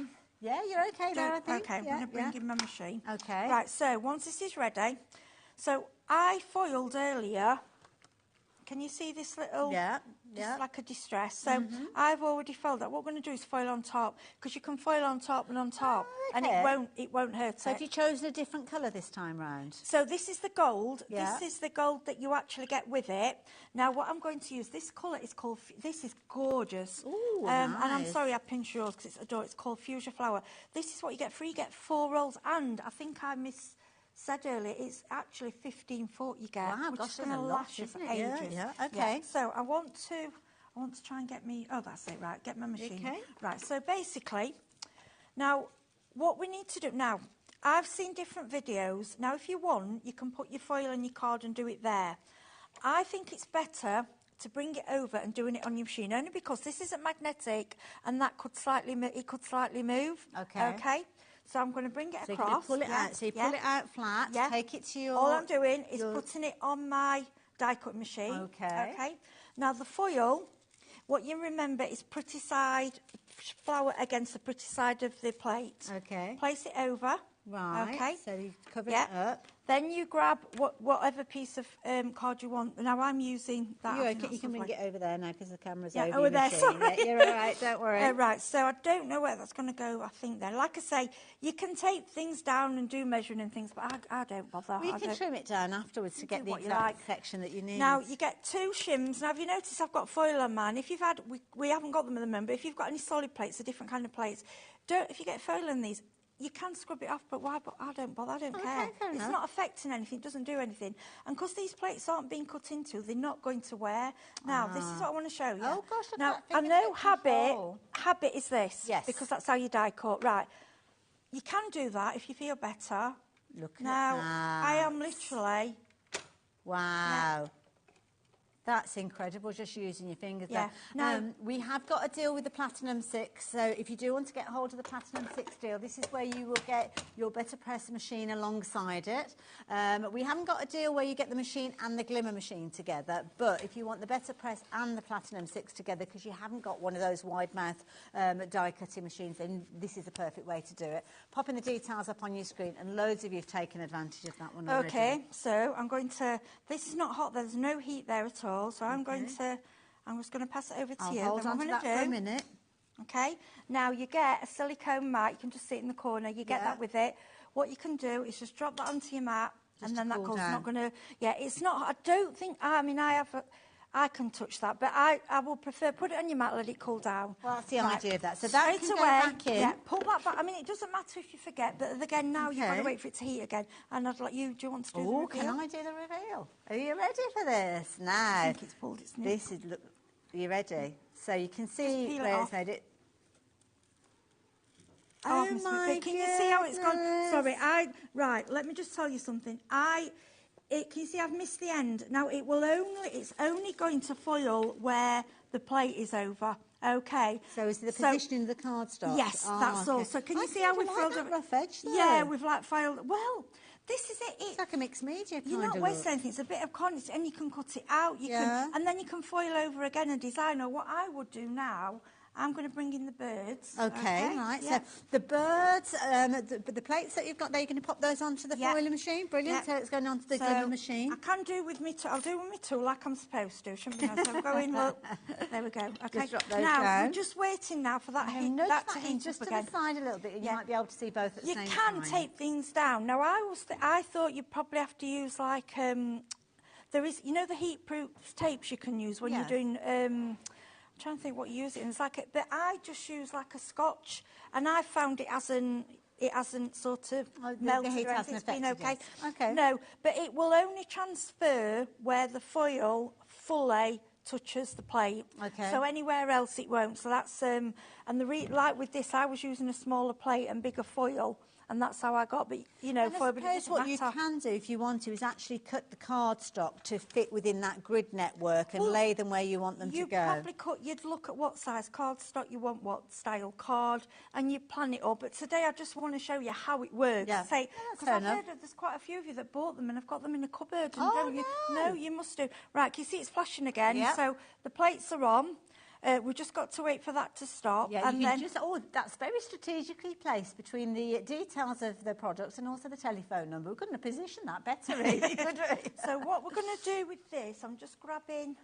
you're okay there, I think. Okay, I'm going to bring in my machine. Okay. Right, so once this is ready, so I foiled earlier. Can you see this little... Just like a distress. So I've already foiled that. What we're going to do is foil on top, because you can foil on top and on top, and it won't hurt. So have you chosen a different colour this time round? So this is the gold. Yeah. This is the gold that you actually get with it. Now what I'm going to use, this colour is called, this is gorgeous. Ooh, nice. And I'm sorry I pinched yours because it's adorable. It's called Fuchsia Flower. This is what you get free. You get 4 rolls, and I think I said earlier, it's actually 15 you get, which is going to last you for ages. Yeah, okay. So I want to try and get me. Oh, that's it. Right, get my machine. Okay. Right. So basically, now what we need to do now. I've seen different videos. Now, if you want, you can put your foil on your card and do it there. I think it's better to bring it over and doing it on your machine, only because this isn't magnetic and that could slightly move. Okay. Okay. So I'm going to bring it across. Pull it out. So you pull it out flat. Take it to your... All I'm doing is putting it on my die cut machine. Okay. Okay. Now the foil, what you remember is pretty side flour against the pretty side of the plate. Okay. Place it over. Right. Okay. So you cover it up. Then you grab whatever piece of card you want. Now I'm using that. You can bring it over there now because the camera's over your there. machine. Sorry. Yeah, you're all right, don't worry. Right, so I don't know where that's going to go, I think, then. Like I say, you can take things down and do measuring and things, but I don't bother. Well, you can trim it down afterwards to get the exact section that you need. Now, you get 2 shims. Now, have you noticed I've got foil on mine? If you've had... We haven't got them at the moment, but if you've got any solid plates, a different kind of plates, if you get foil in these, you can scrub it off, but why? But I don't bother. I don't care. fair It's enough. not affecting anything. It doesn't do anything. And because these plates aren't being cut into, they're not going to wear. Now, this is what I want to show you. Oh, gosh, look now, at that I know fingertip control. habit is this. Yes. Because that's how you die cut. Right. You can do that if you feel better. Look now, at that. I am literally... Wow. That's incredible, just using your fingers Yeah. there. No. We have got a deal with the Platinum 6, so if you do want to get hold of the Platinum 6 deal, this is where you will get your Better Press machine alongside it. We haven't got a deal where you get the machine and the Glimmer machine together, but if you want the Better Press and the Platinum 6 together, because you haven't got one of those wide mouth die-cutting machines, then this is the perfect way to do it. Popping the details up on your screen, and loads of you have taken advantage of that one already. Okay, so I'm going to... This is not hot. There's no heat there at all. So I'm just going to pass it over to you. I'll hold on to that for a minute. Okay. Now you get a silicone mat. You can just sit in the corner. You get that with it. What you can do is just drop that onto your mat, and then that goes. Not going to. Yeah, it's not. I don't think. I mean, I can touch that, but I will prefer put it on your mat, let it cool down. Well, that's the idea of that. So that can go back in. Yeah, pull that back. I mean, it doesn't matter if you forget, but again, now you've got to wait for it to heat again. And I'd like you. Do you want to do the reveal? Can I do the reveal? Are you ready for this? Now, I think it's pulled its nip. This is. Look, are you ready? So you can see where it's made it. Oh my! Can you see how it's gone? Sorry, right. Let me just tell you something. Can you see I've missed the end? Now it's only going to foil where the plate is over. Okay. So is it the positioning of the cardstock? Yes, that's all. So can you see how we've foiled that rough edge though? Yeah, we've filed. Well, this is it. It's like a mixed media kind You're not of wasting anything. It's a bit of content, and you can cut it out. You can, and then you can foil over again and design. Or what I would do now, I'm going to bring in the birds. Okay, right. Yeah. So the birds, the plates that you've got there, you're going to pop those onto the foiling machine. Brilliant. So it's going onto the Glimmer machine. I can do with me. I'll do with my tool like I'm supposed to. Shouldn't be nice. So I'm going. Look, there we go. Okay. Just drop those now down. we're just waiting now for that heat. That to heat just to the side a little bit, and you might be able to see both at the same time. You can tape things down. Now I thought you'd probably have to use like there is, you know, the heat-proof tapes you can use when you're doing. I'm trying to think what you use it in. It's like but I just use like a Scotch, and I found it hasn't sort of melted. The heat hasn't it's been affected okay. it. Okay. No, but it will only transfer where the foil fully touches the plate. Okay. So anywhere else it won't. So that's and like with this, I was using a smaller plate and bigger foil. And that's how I got, but you know, and I suppose what you can do if you want to is actually cut the cardstock to fit within that grid network and lay them where you want them to go. You'd look at what size cardstock you want, what style card, and you plan it up. But today I just want to show you how it works. Yeah. Because I've heard there's quite a few of you that bought them and have got them in a cupboard. And don't you? No, you must do. Right, can you see it's flashing again? Yep. So the plates are on. We've just got to wait for that to stop. Yeah, and you then can that's very strategically placed between the details of the products and also the telephone number. We couldn't have positioned that better, really, could we? So what we're going to do with this, I'm just grabbing...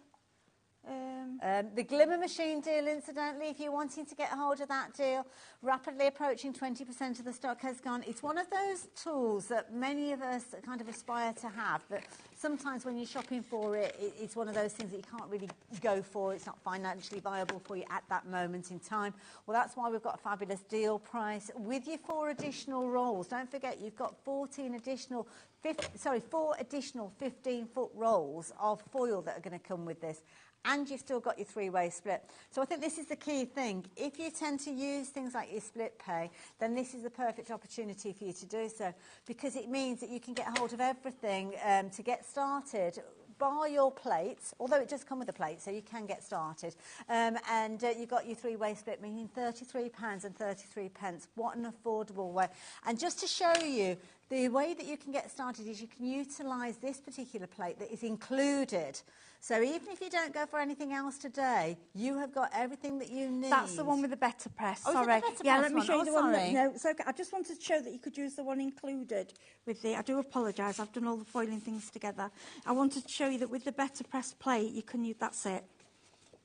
the Glimmer machine deal, incidentally, if you're wanting to get hold of that deal, rapidly approaching 20% of the stock has gone. It's one of those tools that many of us kind of aspire to have, but sometimes when you're shopping for it, it's one of those things that you can't really go for. It's not financially viable for you at that moment in time. Well, that's why we've got a fabulous deal price with your 4 additional rolls. Don't forget, you've got 4 additional 15-foot rolls of foil that are going to come with this. And you've still got your 3-way split. So I think this is the key thing. If you tend to use things like your split pay, then this is the perfect opportunity for you to do so, because it means that you can get hold of everything to get started. Bar your plates, although it does come with a plate, so you can get started. And you've got your 3-way split, meaning £33.33. What an affordable way. And just to show you, the way that you can get started is you can utilise this particular plate that is included. So even if you don't go for anything else today, you have got everything that you need. That's the one with the Better Press. Oh, sorry. Let me show you the one. Sorry. It's okay. I just wanted to show that you could use the one included with the... I do apologise. I've done all the foiling things together. I wanted to show you that with the Better Press plate, you can use... That's it.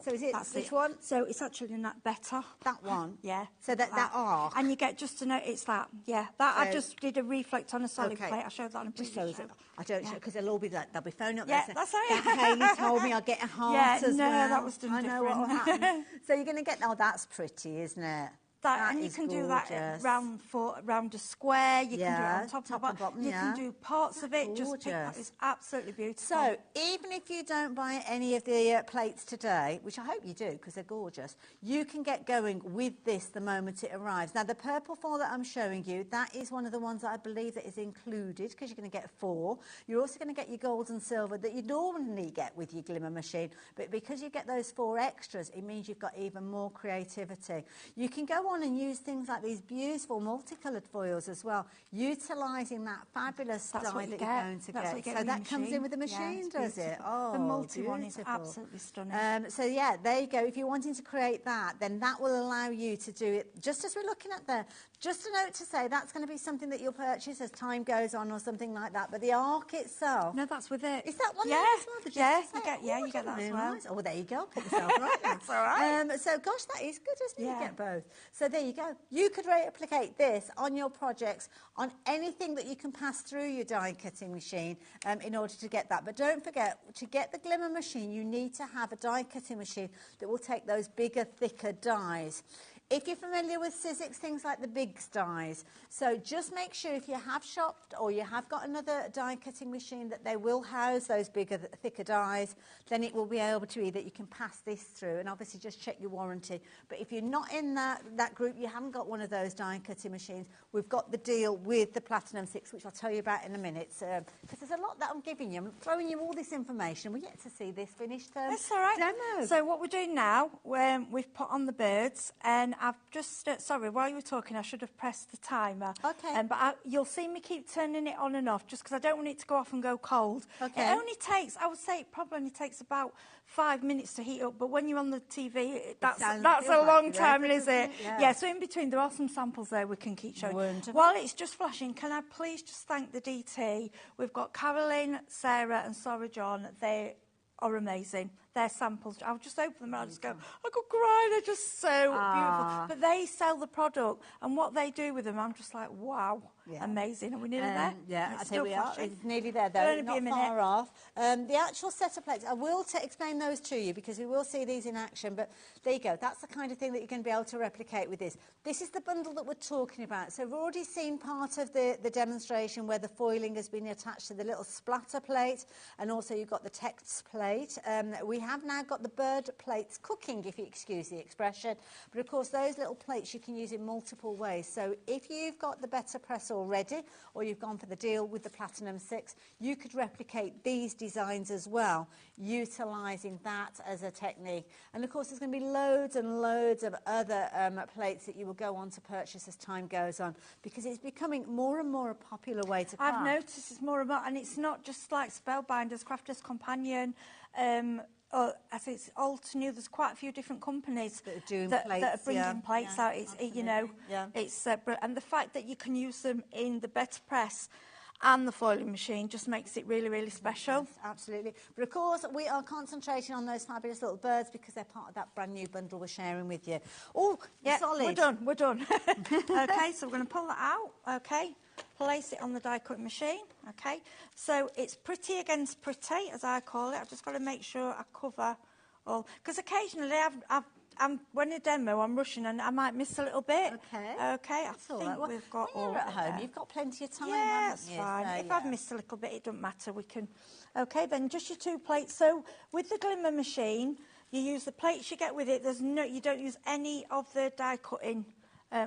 So is it which one? So it's actually in that Better. That one? Yeah. So that arc? And you get just to know it's that. Yeah. That I So- just did a reflect on a solid Okay. plate. I showed that on a Just previous so show. I don't show, because they'll all be like, they'll be phoning up Yeah, there saying, that's right. that Hayley told me I'd get a heart Yeah, as no, well. that was done I know what will different. happen. So you're going to get, oh, that's pretty, isn't it? That and you is can do gorgeous. that round a square. You can do it on top and bottom. bottom. You can do parts of it. Just pick that. Gorgeous. It's absolutely beautiful. So, even if you don't buy any of the plates today, which I hope you do because they're gorgeous, you can get going with this the moment it arrives. Now, the purple foil that I'm showing you, that is one of the ones that I believe that is included because you're going to get 4. You're also going to get your gold and silver that you normally get with your glimmer machine, but because you get those 4 extras, it means you've got even more creativity. You can go on and use things like these beautiful multicoloured foils as well, utilising that fabulous dye that you're going to get. So that comes in with the machine, does it? Oh, the multi beautiful. one is absolutely stunning. So yeah, there you go. If you're wanting to create that, then that will allow you to do it just as we're looking at there. Just a note to say that's going to be something that you'll purchase as time goes on or something like that. But the arc itself... No, that's with it. Is that one there as well? You get that as well. Oh, well, there you go. Put myself right. That's all right. So, gosh, that is good, isn't it? You get both. So there you go. You could replicate this on your projects, on anything that you can pass through your die cutting machine in order to get that. But don't forget, to get the glimmer machine, you need to have a die cutting machine that will take those bigger, thicker dies. If you're familiar with Sizzix, things like the big dies, so just make sure if you have shopped or you have got another die cutting machine that they will house those bigger, thicker dies, then it will be able to be that you can pass this through, and obviously just check your warranty. But if you're not in that group, you haven't got one of those die cutting machines, we've got the deal with the Platinum 6, which I'll tell you about in a minute, because there's a lot that I'm giving you. I'm throwing you all this information. We get to see this finished That's all right. demo. So what we're doing now, we've put on the birds, and I've just, sorry, while you were talking, I should have pressed the timer. Okay. But you'll see me keep turning it on and off, just because I don't want it to go off and go cold. Okay. It only takes, I would say it probably only takes about 5 minutes to heat up, but when you're on the TV, that's a long time, is it? Yeah, so in between, there are some samples there we can keep showing. Wonderful. While it's just flashing, can I please just thank the DT? We've got Carolyn, Sarah and Sarah John. They are amazing. Their samples, I'll just open them and I'll just go, I could cry, they're just so beautiful. But they sell the product, and what they do with them, I'm just like, wow, amazing. Are we nearly there? Yeah, It's I think we are. flashing. It's nearly there, though. It'll only be Not a minute. far off. The actual set of plates, I will explain those to you because we will see these in action. But there you go. That's the kind of thing that you're going to be able to replicate with this. This is the bundle that we're talking about. So we've already seen part of the demonstration where the foiling has been attached to the little splatter plate, and also you've got the text plate. We have now got the bird plates cooking, if you excuse the expression. But of course, those little plates you can use in multiple ways. So if you've got the better press already, or you've gone for the deal with the Platinum 6, you could replicate these designs as well, utilising that as a technique. And of course, there's going to be loads and loads of other plates that you will go on to purchase as time goes on, because it's becoming more and more a popular way to craft. I've noticed it's more and more, and it's not just like Spellbinders, Crafter's Companion, I think it's old to new. There's quite a few different companies that are doing that plates, are bringing plates out. It's you know, yeah. It's and the fact that you can use them in the better press and the foiling machine just makes it really, really special. Yes, absolutely. But of course, we are concentrating on those fabulous little birds because they're part of that brand new bundle we're sharing with you. Oh, yeah, solid. We're done. Okay, so we're going to pull that out. Okay, place it on the die cut machine. Okay, so it's pretty against pretty, as I call it. I've just got to make sure I cover all, because occasionally I'm when I demo, I'm rushing and I might miss a little bit. Okay. Okay, That's I all think right. Well, we've got when all you're at of home, that. you've got plenty of time, Yeah, haven't that's you? fine. So, If I've missed a little bit, it doesn't matter. We can. Okay, then just your 2 plates. So with the glimmer machine, you use the plates you get with it. You don't use any of the die cutting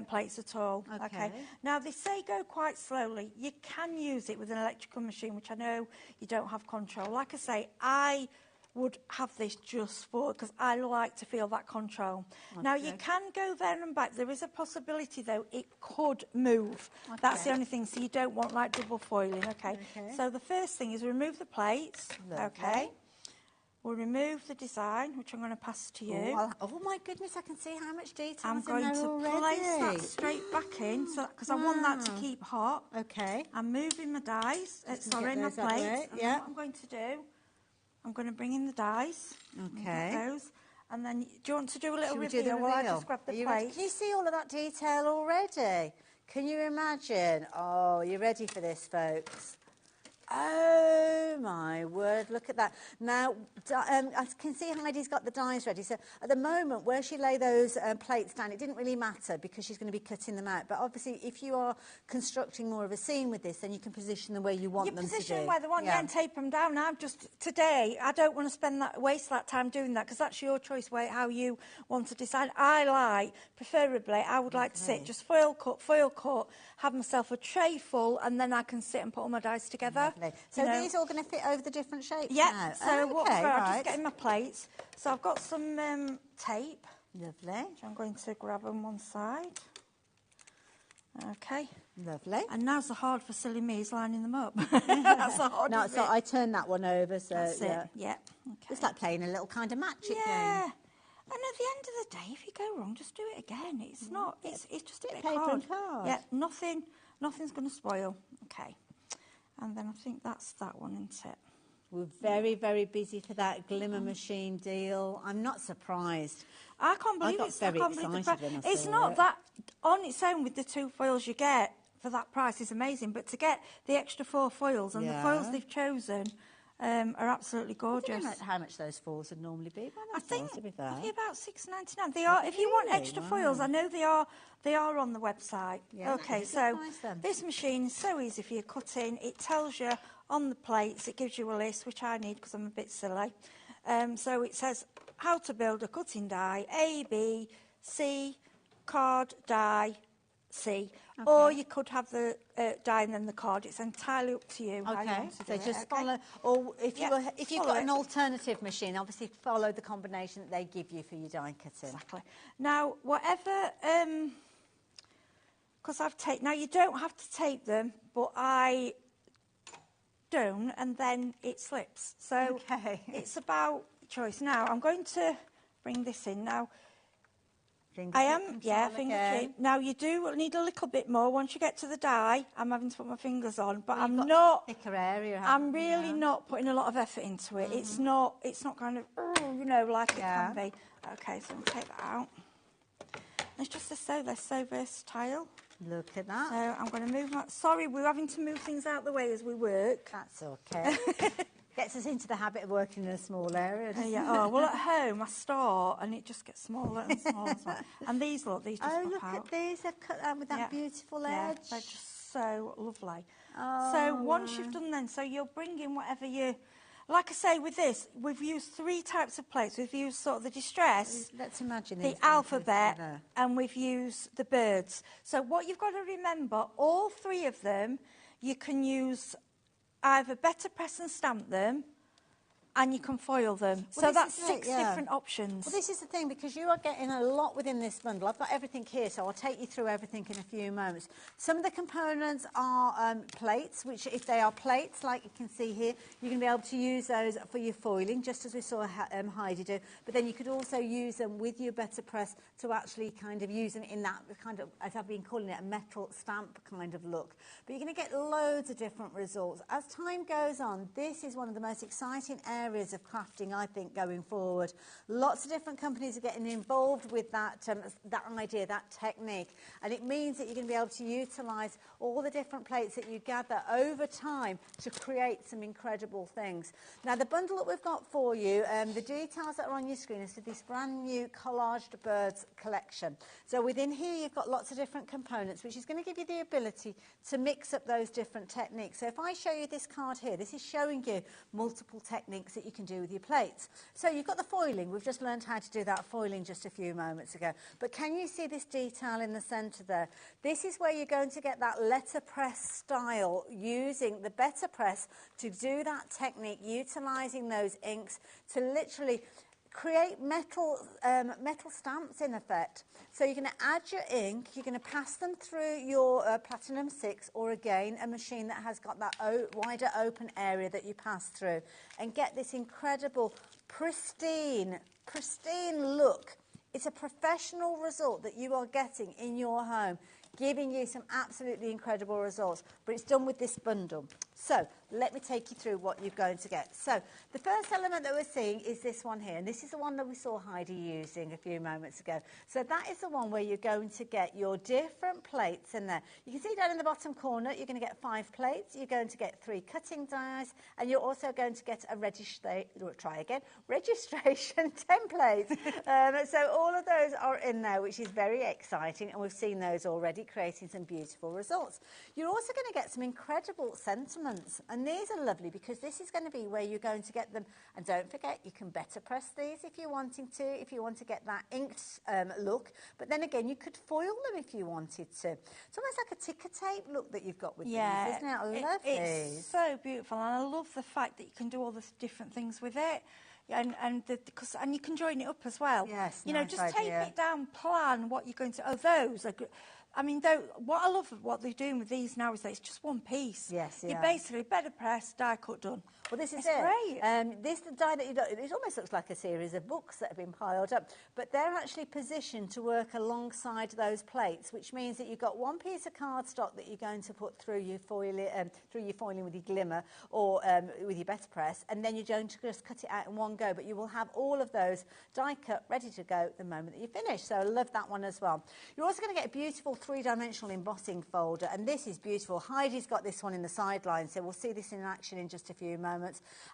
plates at all. Okay. Now they say go quite slowly. You can use it with an electrical machine, which I know you don't have control. Like I say, I would have this just for, because I like to feel that control. Okay. Now you can go there and back. There is a possibility though it could move. Okay. That's the only thing, so you don't want like double foiling. Okay. So the first thing is remove the plates. Lovely. Okay. We'll remove the design, which I'm going to pass to you. Oh my goodness, I can see how much detail I'm in going there to already. place that straight back in, so because I want that to keep hot. Okay. I'm moving my dies, sorry, my plates. And then what I'm going to do, I'm going to bring in the dies. Okay. Those. And then, do you want to do a little Should we review do the while I reveal? just grab the Are you plates? ready? Can you see all of that detail already? Can you imagine? Oh, you ready for this, folks? Oh my word, look at that. Now, I can see Heidi's got the dies ready. So at the moment, where she lay those plates down, it didn't really matter because she's going to be cutting them out. But obviously, if you are constructing more of a scene with this, then you can position them where you want them to be. You position where they want, and tape them down. Now, today, I don't want to waste that time doing that because that's your choice, how you want to decide. Preferably, I would like to sit, just foil cut, have myself a tray full, and then I can sit and put all my dies together. So these are all going to fit over the different shapes now? So I'm just getting my plates. So I've got some tape. Lovely. Which I'm going to grab on one side. Okay. Lovely. And now's the hard for silly me is lining them up. That's the hard. No, so I turned that one over. So that's it. Yeah. Okay. It's like playing a little kind of magic game. Yeah. And at the end of the day, if you go wrong, just do it again. It's not. It's just a bit paper hard. and card. Yeah. Nothing's going to spoil. Okay. And then I think that's that one, isn't it? We're very, very busy for that glimmer machine deal. I'm not surprised. I can't believe it's very excited when I saw it's not that on its own with the 2 foils you get for that price is amazing, but to get the extra 4 foils and the foils they've chosen are absolutely gorgeous. I don't know how much those foils would normally be. I think about $6.99. They are. If you want extra foils, I know they are. They are on the website. Yeah, okay, so this machine is so easy for your cutting. It tells you on the plates. It gives you a list, which I need because I'm a bit silly. So it says how to build a cutting die: A, B, C, card, die, C. Okay. Or you could have the die and then the card. It's entirely up to you how you want to do it. So just follow, or if you've got an alternative machine, obviously follow the combination that they give you for your die cutting. Exactly. Now, whatever, because I've taped. Now you don't have to tape them, but I don't, and then it slips. So it's about choice. Now I'm going to bring this in now. Now you do need a little bit more once you get to the die. I'm having to put my fingers on, but I'm not. Thicker area. I'm really not putting a lot of effort into it. It's not kind of like it can be. Okay, so I'm gonna take that out. It's just they're so versatile. Look at that. So I'm going to move. Sorry, we're having to move things out the way as we work. That's okay. Gets us into the habit of working in a small area. Oh, well, at home I start and it just gets smaller and smaller. And these just look at these. They've cut out with that beautiful edge. Yeah, they're just so lovely. So once you've done then, so you'll bring in whatever you... Like I say, with this, we've used 3 types of plates. We've used sort of the distress, let's imagine the alphabet, and we've used the birds. So what you've got to remember, all 3 of them, you can use either better press and stamp them, and you can foil them. Well, so that's 6 different options. Well, this is the thing, because you are getting a lot within this bundle. I've got everything here, so I'll take you through everything in a few moments. Some of the components are plates, which if they are plates, like you can see here, you're going to be able to use those for your foiling, just as we saw Heidi do. But then you could also use them with your better press to actually kind of use them in that kind of, as I've been calling it, a metal stamp kind of look. But you're going to get loads of different results. As time goes on, this is one of the most exciting areas of crafting, I think, going forward. Lots of different companies are getting involved with that idea, that technique, and it means that you're going to be able to utilise all the different plates that you gather over time to create some incredible things. Now, the bundle that we've got for you, the details that are on your screen is for this brand new Collaged Birds collection. So within here, you've got lots of different components, which is going to give you the ability to mix up those different techniques. So if I show you this card here, this is showing you multiple techniques that you can do with your plates. So you've got the foiling. We've just learned how to do that foiling just a few moments ago. But can you see this detail in the centre there? This is where you're going to get that letterpress style, using the better press to do that technique, utilising those inks to literally create metal stamps in effect. So you're going to add your ink, you're going to pass them through your Platinum 6, or again a machine that has got that wider open area that you pass through, and get this incredible pristine look. It's a professional result that you are getting in your home, giving you some absolutely incredible results, but it's done with this bundle. So let me take you through what you're going to get. So the first element that we're seeing is this one here, and this is the one that we saw Heidi using a few moments ago. So that is the one where you're going to get your different plates in there. You can see down in the bottom corner, you're going to get 5 plates, you're going to get 3 cutting dies, and you're also going to get a registration template. So all of those are in there, which is very exciting, and we've seen those already creating some beautiful results. You're also going to get some incredible sentiments, and these are lovely because this is going to be where you're going to get them. And don't forget, you can better press these if you're wanting to, if you want to get that inked look. But then again, you could foil them if you wanted to. It's almost like a ticker tape look that you've got with these, isn't it? I love these. It's so beautiful, and I love the fact that you can do all the different things with it. And you can join it up as well. Yes, you know, nice just idea. tape it down, plan what you're going to. Oh, those are good. I mean, what I love of what they're doing with these now is that it's just one piece. Yes, You basically better press, die cut, done. Well, this is it's it. Great. This the die that you do, it almost looks like a series of books that have been piled up, but they're actually positioned to work alongside those plates, which means that you've got one piece of cardstock that you're going to put through your foiling with your glimmer or with your better press, and then you're going to just cut it out in one go. But you will have all of those die cut ready to go the moment that you finish. So I love that one as well. You're also going to get a beautiful 3-dimensional embossing folder, and this is beautiful. Heidi's got this one in the sideline, so we'll see this in action in just a few moments.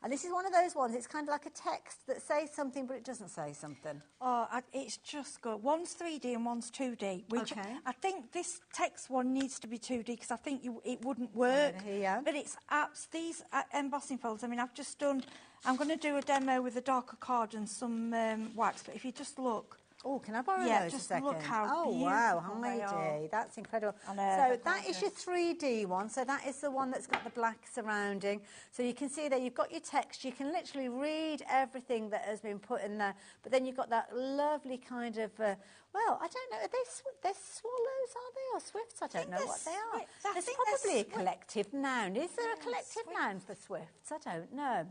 And this is one of those ones, it's kind of like a text that says something, but it doesn't say something. Oh, it's just good. One's 3D and one's 2D. Which Okay. I think this text one needs to be 2D because I think it wouldn't work. But it's apps, these embossing folders. I mean, I'm going to do a demo with a darker card and some wax, but if you just look. Oh, can I borrow those just a second? look how oh, beautiful wow, they are. Heidi, that's incredible. I know, So they're that is your 3D one. So that is the one that's got the black surrounding. So you can see there you've got your text. You can literally read everything that has been put in there. But then you've got that lovely kind of, well, I don't know, they're swallows, are they, or swifts? I don't know what they are. There's probably a collective noun. Is there a collective noun for swifts? I don't know.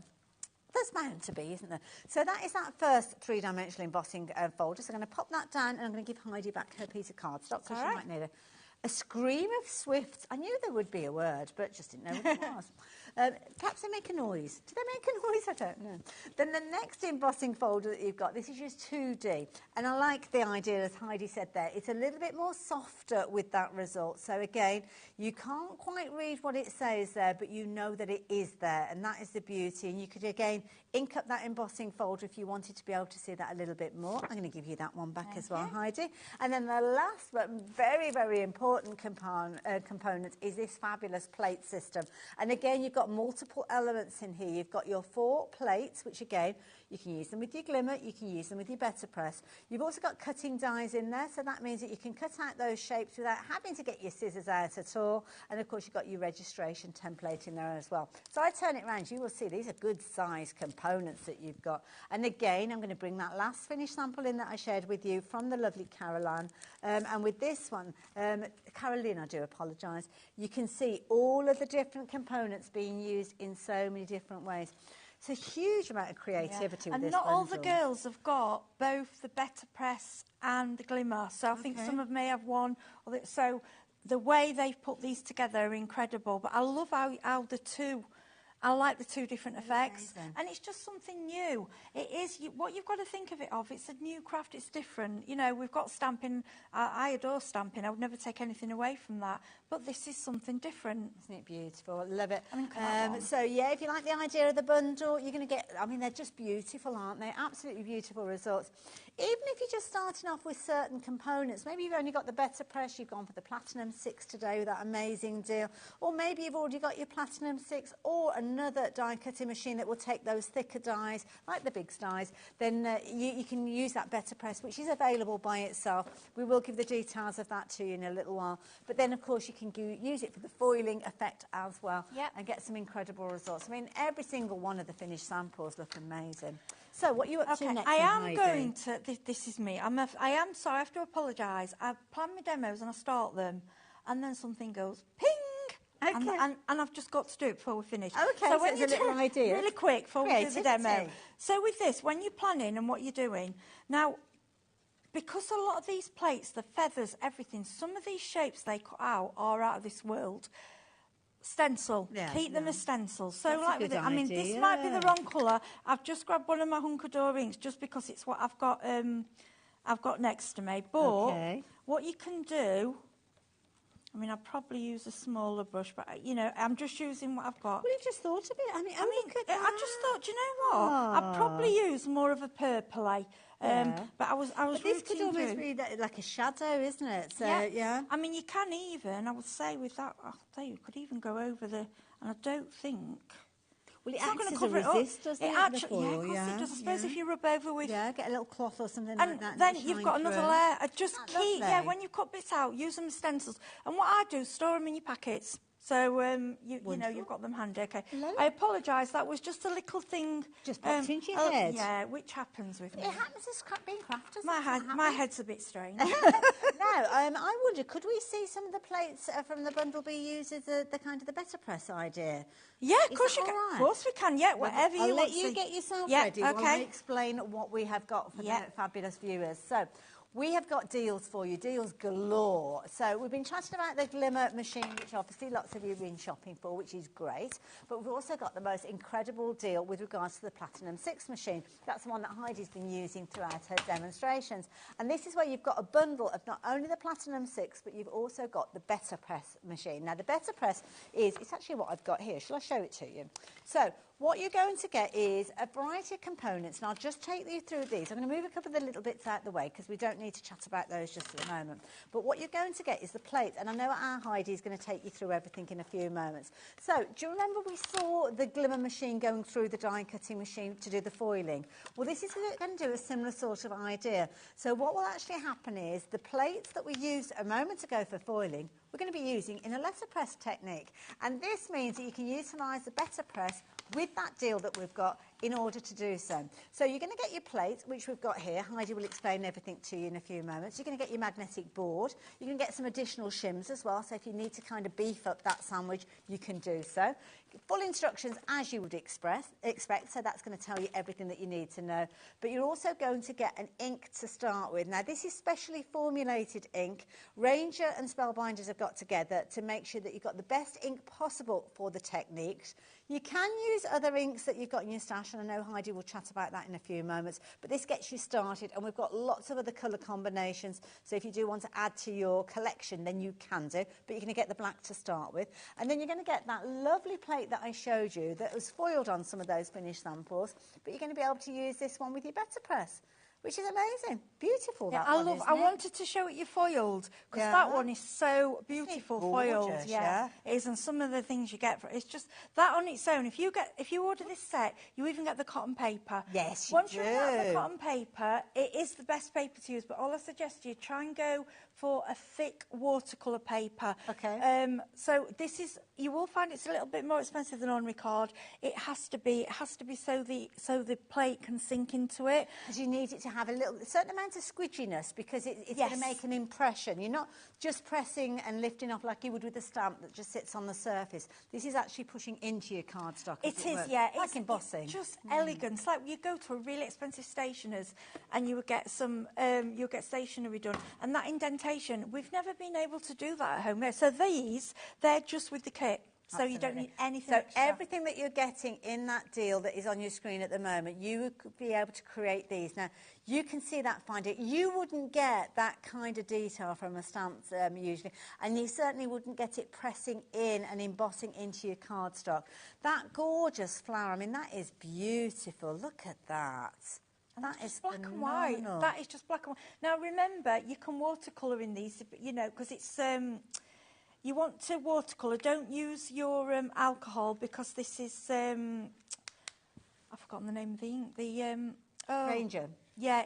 There's bound to be, isn't there? So that is that first 3-dimensional embossing folder. So I'm going to pop that down and I'm going to give Heidi back her piece of cardstock because she might need a scream of swifts. I knew there would be a word, but just didn't know what it was. Perhaps they make a noise. Do they make a noise? I don't know. Then the next embossing folder that you've got, this is just 2D. And I like the idea, as Heidi said there, it's a little bit more softer with that result. So again, you can't quite read what it says there, but you know that it is there. And that is the beauty. And you could, again, ink up that embossing folder if you wanted to be able to see that a little bit more. I'm going to give you that one back as well, Heidi. And then the last but very, very important component is this fabulous plate system. And again, you've got multiple elements in here. You've got your 4 plates, which again, you can use them with your glimmer, you can use them with your better press. You've also got cutting dies in there, so that means that you can cut out those shapes without having to get your scissors out at all. And of course, you've got your registration template in there as well. So I turn it around, you will see these are good size components that you've got. And again, I'm going to bring that last finished sample in that I shared with you from the lovely Caroline. And with this one, Caroline, I do apologise, you can see all of the different components being used in so many different ways. It's a huge amount of creativity with and this not all bundle. the girls have got both the better press and the glimmer, so I think some of them may have one. So the way they've put these together are incredible, but I love how the two, I like the 2 different effects. And it's just something new. It is what you've got to think of it of. It's a new craft. It's different. You know, we've got stamping. I adore stamping. I would never take anything away from that. But this is something different. Isn't it beautiful? I love it. I mean, so, yeah, if you like the idea of the bundle, you're going to get, I mean, they're just beautiful, aren't they? Absolutely beautiful results. Even if you're just starting off with certain components, maybe you've only got the better press, you've gone for the Platinum 6 today with that amazing deal, or maybe you've already got your Platinum 6 or another die cutting machine that will take those thicker dies, like the big dies, then you can use that better press, which is available by itself. We will give the details of that to you in a little while. But then, of course, you can use it for the foiling effect as well and get some incredible results. I mean, every single one of the finished samples look amazing. So what are you up to next? I am going to, this is me, I am sorry, I have to apologise. I plan my demos and I start them and then something goes ping. Okay. And I've just got to do it before we finish. Okay, so when it's a little idea. Really quick before we do the demo. Creativity. So with this, when you're planning and what you're doing, now, because a lot of these plates, the feathers, everything, some of these shapes they cut out are out of this world. Stencil. Yeah, Keep them as stencils. So, That's a like with good it, I mean, this idea. might be the wrong colour. I've just grabbed one of my Hunkador inks just because it's what I've got next to me. But what you can do, I mean, I'd probably use a smaller brush, but you know, I'm just using what I've got. Well, you just thought of it. I mean, I just thought, do you know what? I'd probably use more of a purpley. But I was But this could rooting almost through. be like a shadow, isn't it? So, yeah. I mean, you can even, I would say with that, I'll tell you could even go over the, and I don't think. Well, it it's not acts going as to cover a it up. resist, doesn't it, Actually, the foil, of course it does. I suppose if you rub over with... Yeah, get a little cloth or something and like that. then and you've shine got another through. layer. Just Isn't that keep, lovely? when you cut bits out, use them as stencils. And what I do, store them in your packets. So, you know, you've got them handy, okay. I apologise, that was just a little thing. Just popped into your head. Yeah, which happens with me. It happens as being crafters. My head's a bit strange. Now, I wonder, could we see some of the plates from the bundle be used as the kind of the better press idea? Yeah, of Is course that you can. all right? Of course we can. Yeah, whatever I'll you want. let you get yourself yeah, ready okay. while I explain what we have got for the fabulous viewers. So, we have got deals for you, deals galore. So we've been chatting about the Glimmer machine, which obviously lots of you have been shopping for, which is great. But we've also got the most incredible deal with regards to the Platinum 6 machine. That's the one that Heidi's been using throughout her demonstrations. And this is where you've got a bundle of not only the Platinum 6, but you've also got the Better Press machine. Now, the Better Press it's actually what I've got here. Shall I show it to you? So, what you're going to get is a variety of components, and I'll just take you through these. I'm going to move a couple of the little bits out of the way because we don't need to chat about those just at the moment. But what you're going to get is the plate, and I know our Heidi is going to take you through everything in a few moments. So, do you remember we saw the Glimmer machine going through the die cutting machine to do the foiling? Well, this is going to do a similar sort of idea. So what will actually happen is the plates that we used a moment ago for foiling, we're going to be using in a letterpress technique. And this means that you can utilise the Better Press with that deal that we've got in order to do so. So you're going to get your plate, which we've got here. Heidi will explain everything to you in a few moments. You're going to get your magnetic board. You can get some additional shims as well, so if you need to kind of beef up that sandwich, you can do so. Full instructions as you would expect, so that's going to tell you everything that you need to know. But you're also going to get an ink to start with. Now, this is specially formulated ink. Ranger and Spellbinders have got together to make sure that you've got the best ink possible for the techniques. You can use other inks that you've got in your stash, and I know Heidi will chat about that in a few moments, but this gets you started, and we've got lots of other colour combinations, so if you do want to add to your collection, then you can do, but you're going to get the black to start with, and then you're going to get that lovely plate that I showed you that was foiled on some of those finished samples, but you're going to be able to use this one with your Better Press, which is amazing. Beautiful, that one, isn't it? I wanted to show it you foiled, because that one is so beautiful foiled. Gorgeous, Yeah, it is, and some of the things you get for it's just that on its own. If you order this set, you even get the cotton paper. Yes, you Once do. you have the cotton paper, it is the best paper to use, but all I suggest you try and go for a thick watercolour paper. Okay. So this is, you will find it's a little bit more expensive than ordinary card. It has to be so the plate can sink into it. Because you need it to have a certain amount of squidginess, because it's going to make an impression. You're not just pressing and lifting off like you would with a stamp that just sits on the surface. This is actually pushing into your cardstock. It is, yeah. Like It's embossing. It's just elegant. It's like you go to a really expensive stationer's and you would get some, you'll get stationery done. And that indentation, we've never been able to do that at home. So they're just with the kit. So you don't need anything extra. Everything that you're getting in that deal that is on your screen at the moment, you would be able to create these. Now, you can see that finder. You wouldn't get that kind of detail from a stamp usually, and you certainly wouldn't get it pressing in and embossing into your cardstock. That gorgeous flower, I mean, that is beautiful. Look at that. That is black and white. That is just black and white. Now, remember, you can watercolour in these, you know, because it's... you want to watercolour. Don't use your alcohol, because this is... I've forgotten the name of the ink. The Ranger. Yeah,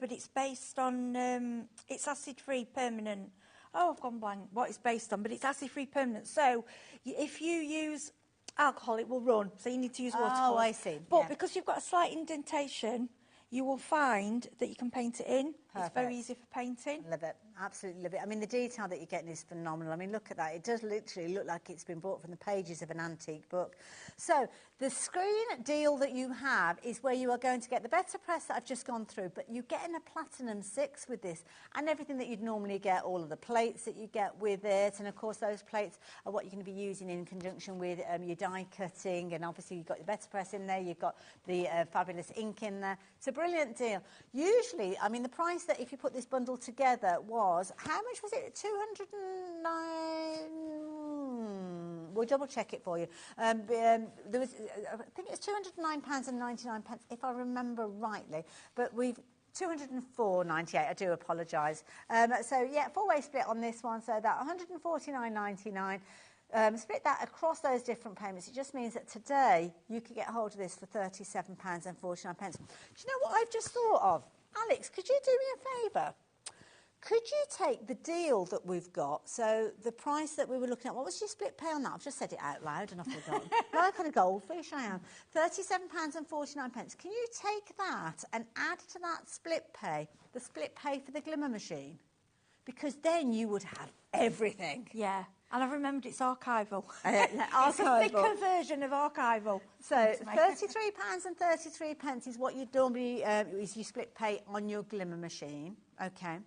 but it's based on... it's acid-free permanent. Oh, I've gone blank. What it's based on, but it's acid-free permanent. So if you use alcohol, it will run. So you need to use watercolour. Oh, I see. But because you've got a slight indentation, you will find that you can paint it in. It's very easy for painting. Love it. Absolutely love it. I mean, the detail that you're getting is phenomenal. I mean, look at that. It does literally look like it's been bought from the pages of an antique book. So the screen deal that you have is where you are going to get the better press that I've just gone through, but you're getting a Platinum 6 with this and everything that you'd normally get, all of the plates that you get with it. And, of course, those plates are what you're going to be using in conjunction with your die cutting. And, obviously, you've got the better press in there. You've got the fabulous ink in there. It's a brilliant deal. Usually, I mean, the price that if you put this bundle together was, how much was it? 209. We'll double check it for you. There was, I think it's £209.99 if I remember rightly. But we've 204.98. I do apologise. So yeah, four-way split on this one. So that 149.99. Split that across those different payments. It just means that today you could get hold of this for £37.49. Do you know what I've just thought of? Alex, could you do me a favour? Could you take the deal that we've got, so the price that we were looking at, what was your split pay on that? I've just said it out loud and I've forgotten. Like on a goldfish, I am. £37.49. Can you take that and add to that split pay, the split pay for the glimmer machine? Because then you would have everything. Yeah. And I've remembered it's archival. Archival. It's a thicker version of archival. So £33.33 is what you'd normally is your split pay on your glimmer machine. Okay.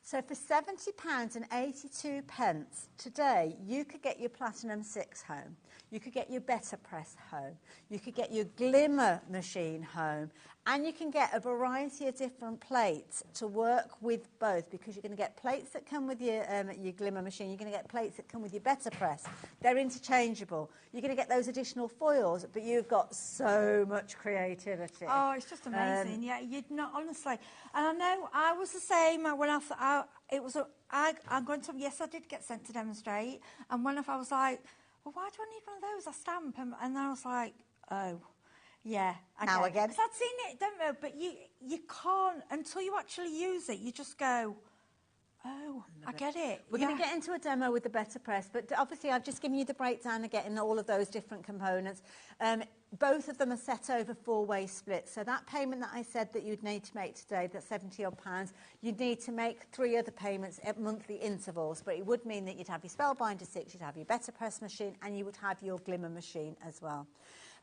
So for £70.82 today, you could get your Platinum 6 home. You could get your Better Press home. You could get your glimmer machine home. And you can get a variety of different plates to work with both, because you're going to get plates that come with your glimmer machine. You're going to get plates that come with your Better Press. They're interchangeable. You're going to get those additional foils, but you've got so much creativity. Oh, it's just amazing. Yeah, you'd not, honestly. And I know I was the same when I thought, I'm going to, yes, I did get sent to demonstrate. And when I was like, well, why do I need one of those? I stamp. And then I was like, oh. Yeah, now again. Because I'd seen it, don't know, but you can't, until you actually use it, you just go, oh, I get it. We're going to get into a demo with the Better Press, but obviously I've just given you the breakdown of getting all of those different components. Both of them are set over four-way splits. So that payment that I said that you'd need to make today, that's £70-odd, you'd need to make 3 other payments at monthly intervals. But it would mean that you'd have your Spellbinder 6, you'd have your Better Press machine, and you would have your glimmer machine as well.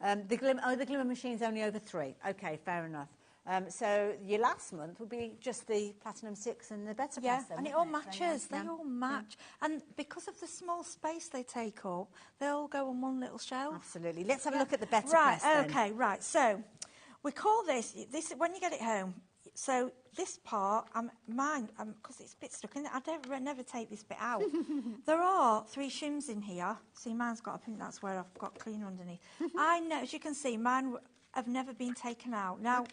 The glimmer machine's only over 3. Okay, fair enough. So your last month would be just the Platinum 6 and the Better Press. Yeah, and it all matches. They all match. Yeah. And because of the small space they take up, they all go on one little shelf. Absolutely. Let's have a look at the Better Press then. Okay, right. So we call this when you get it home. So this part, mine, because it's a bit stuck in there, I never take this bit out. There are 3 shims in here. See, mine's got, I think that's where I've got cleaner underneath. I know, as you can see, mine have never been taken out. Now,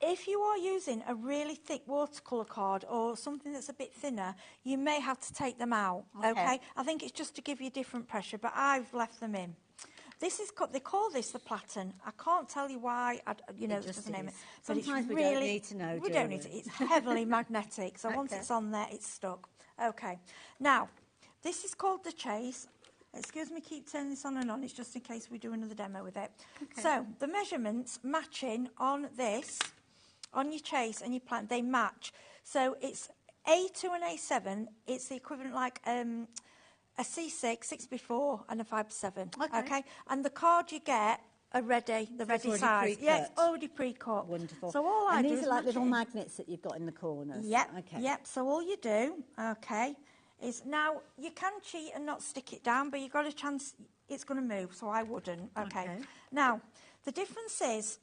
if you are using a really thick watercolour card or something that's a bit thinner, you may have to take them out, okay? I think it's just to give you different pressure, but I've left them in. This is, they call this the platen. I can't tell you why, you know, it's just the name. But sometimes we really, don't need to know, we don't need to. It's heavily magnetic, so once it's on there, it's stuck. Okay. Now, this is called the chase. Excuse me, keep turning this on and on. It's just in case we do another demo with it. Okay. So, the measurements matching on this, on your chase and your platen, they match. So, it's A2 and A7. It's the equivalent like... a C6, 6x4 and a 5x7. Okay. And the card you get are ready, the ready size. Yeah, it's already pre-cut. Wonderful. So all I do these is are like little magnets that you've got in the corners. Yep. Okay. Yep. So all you do, okay, is now you can cheat and not stick it down, but you've got a chance it's going to move, so I wouldn't. Okay. Now, the difference is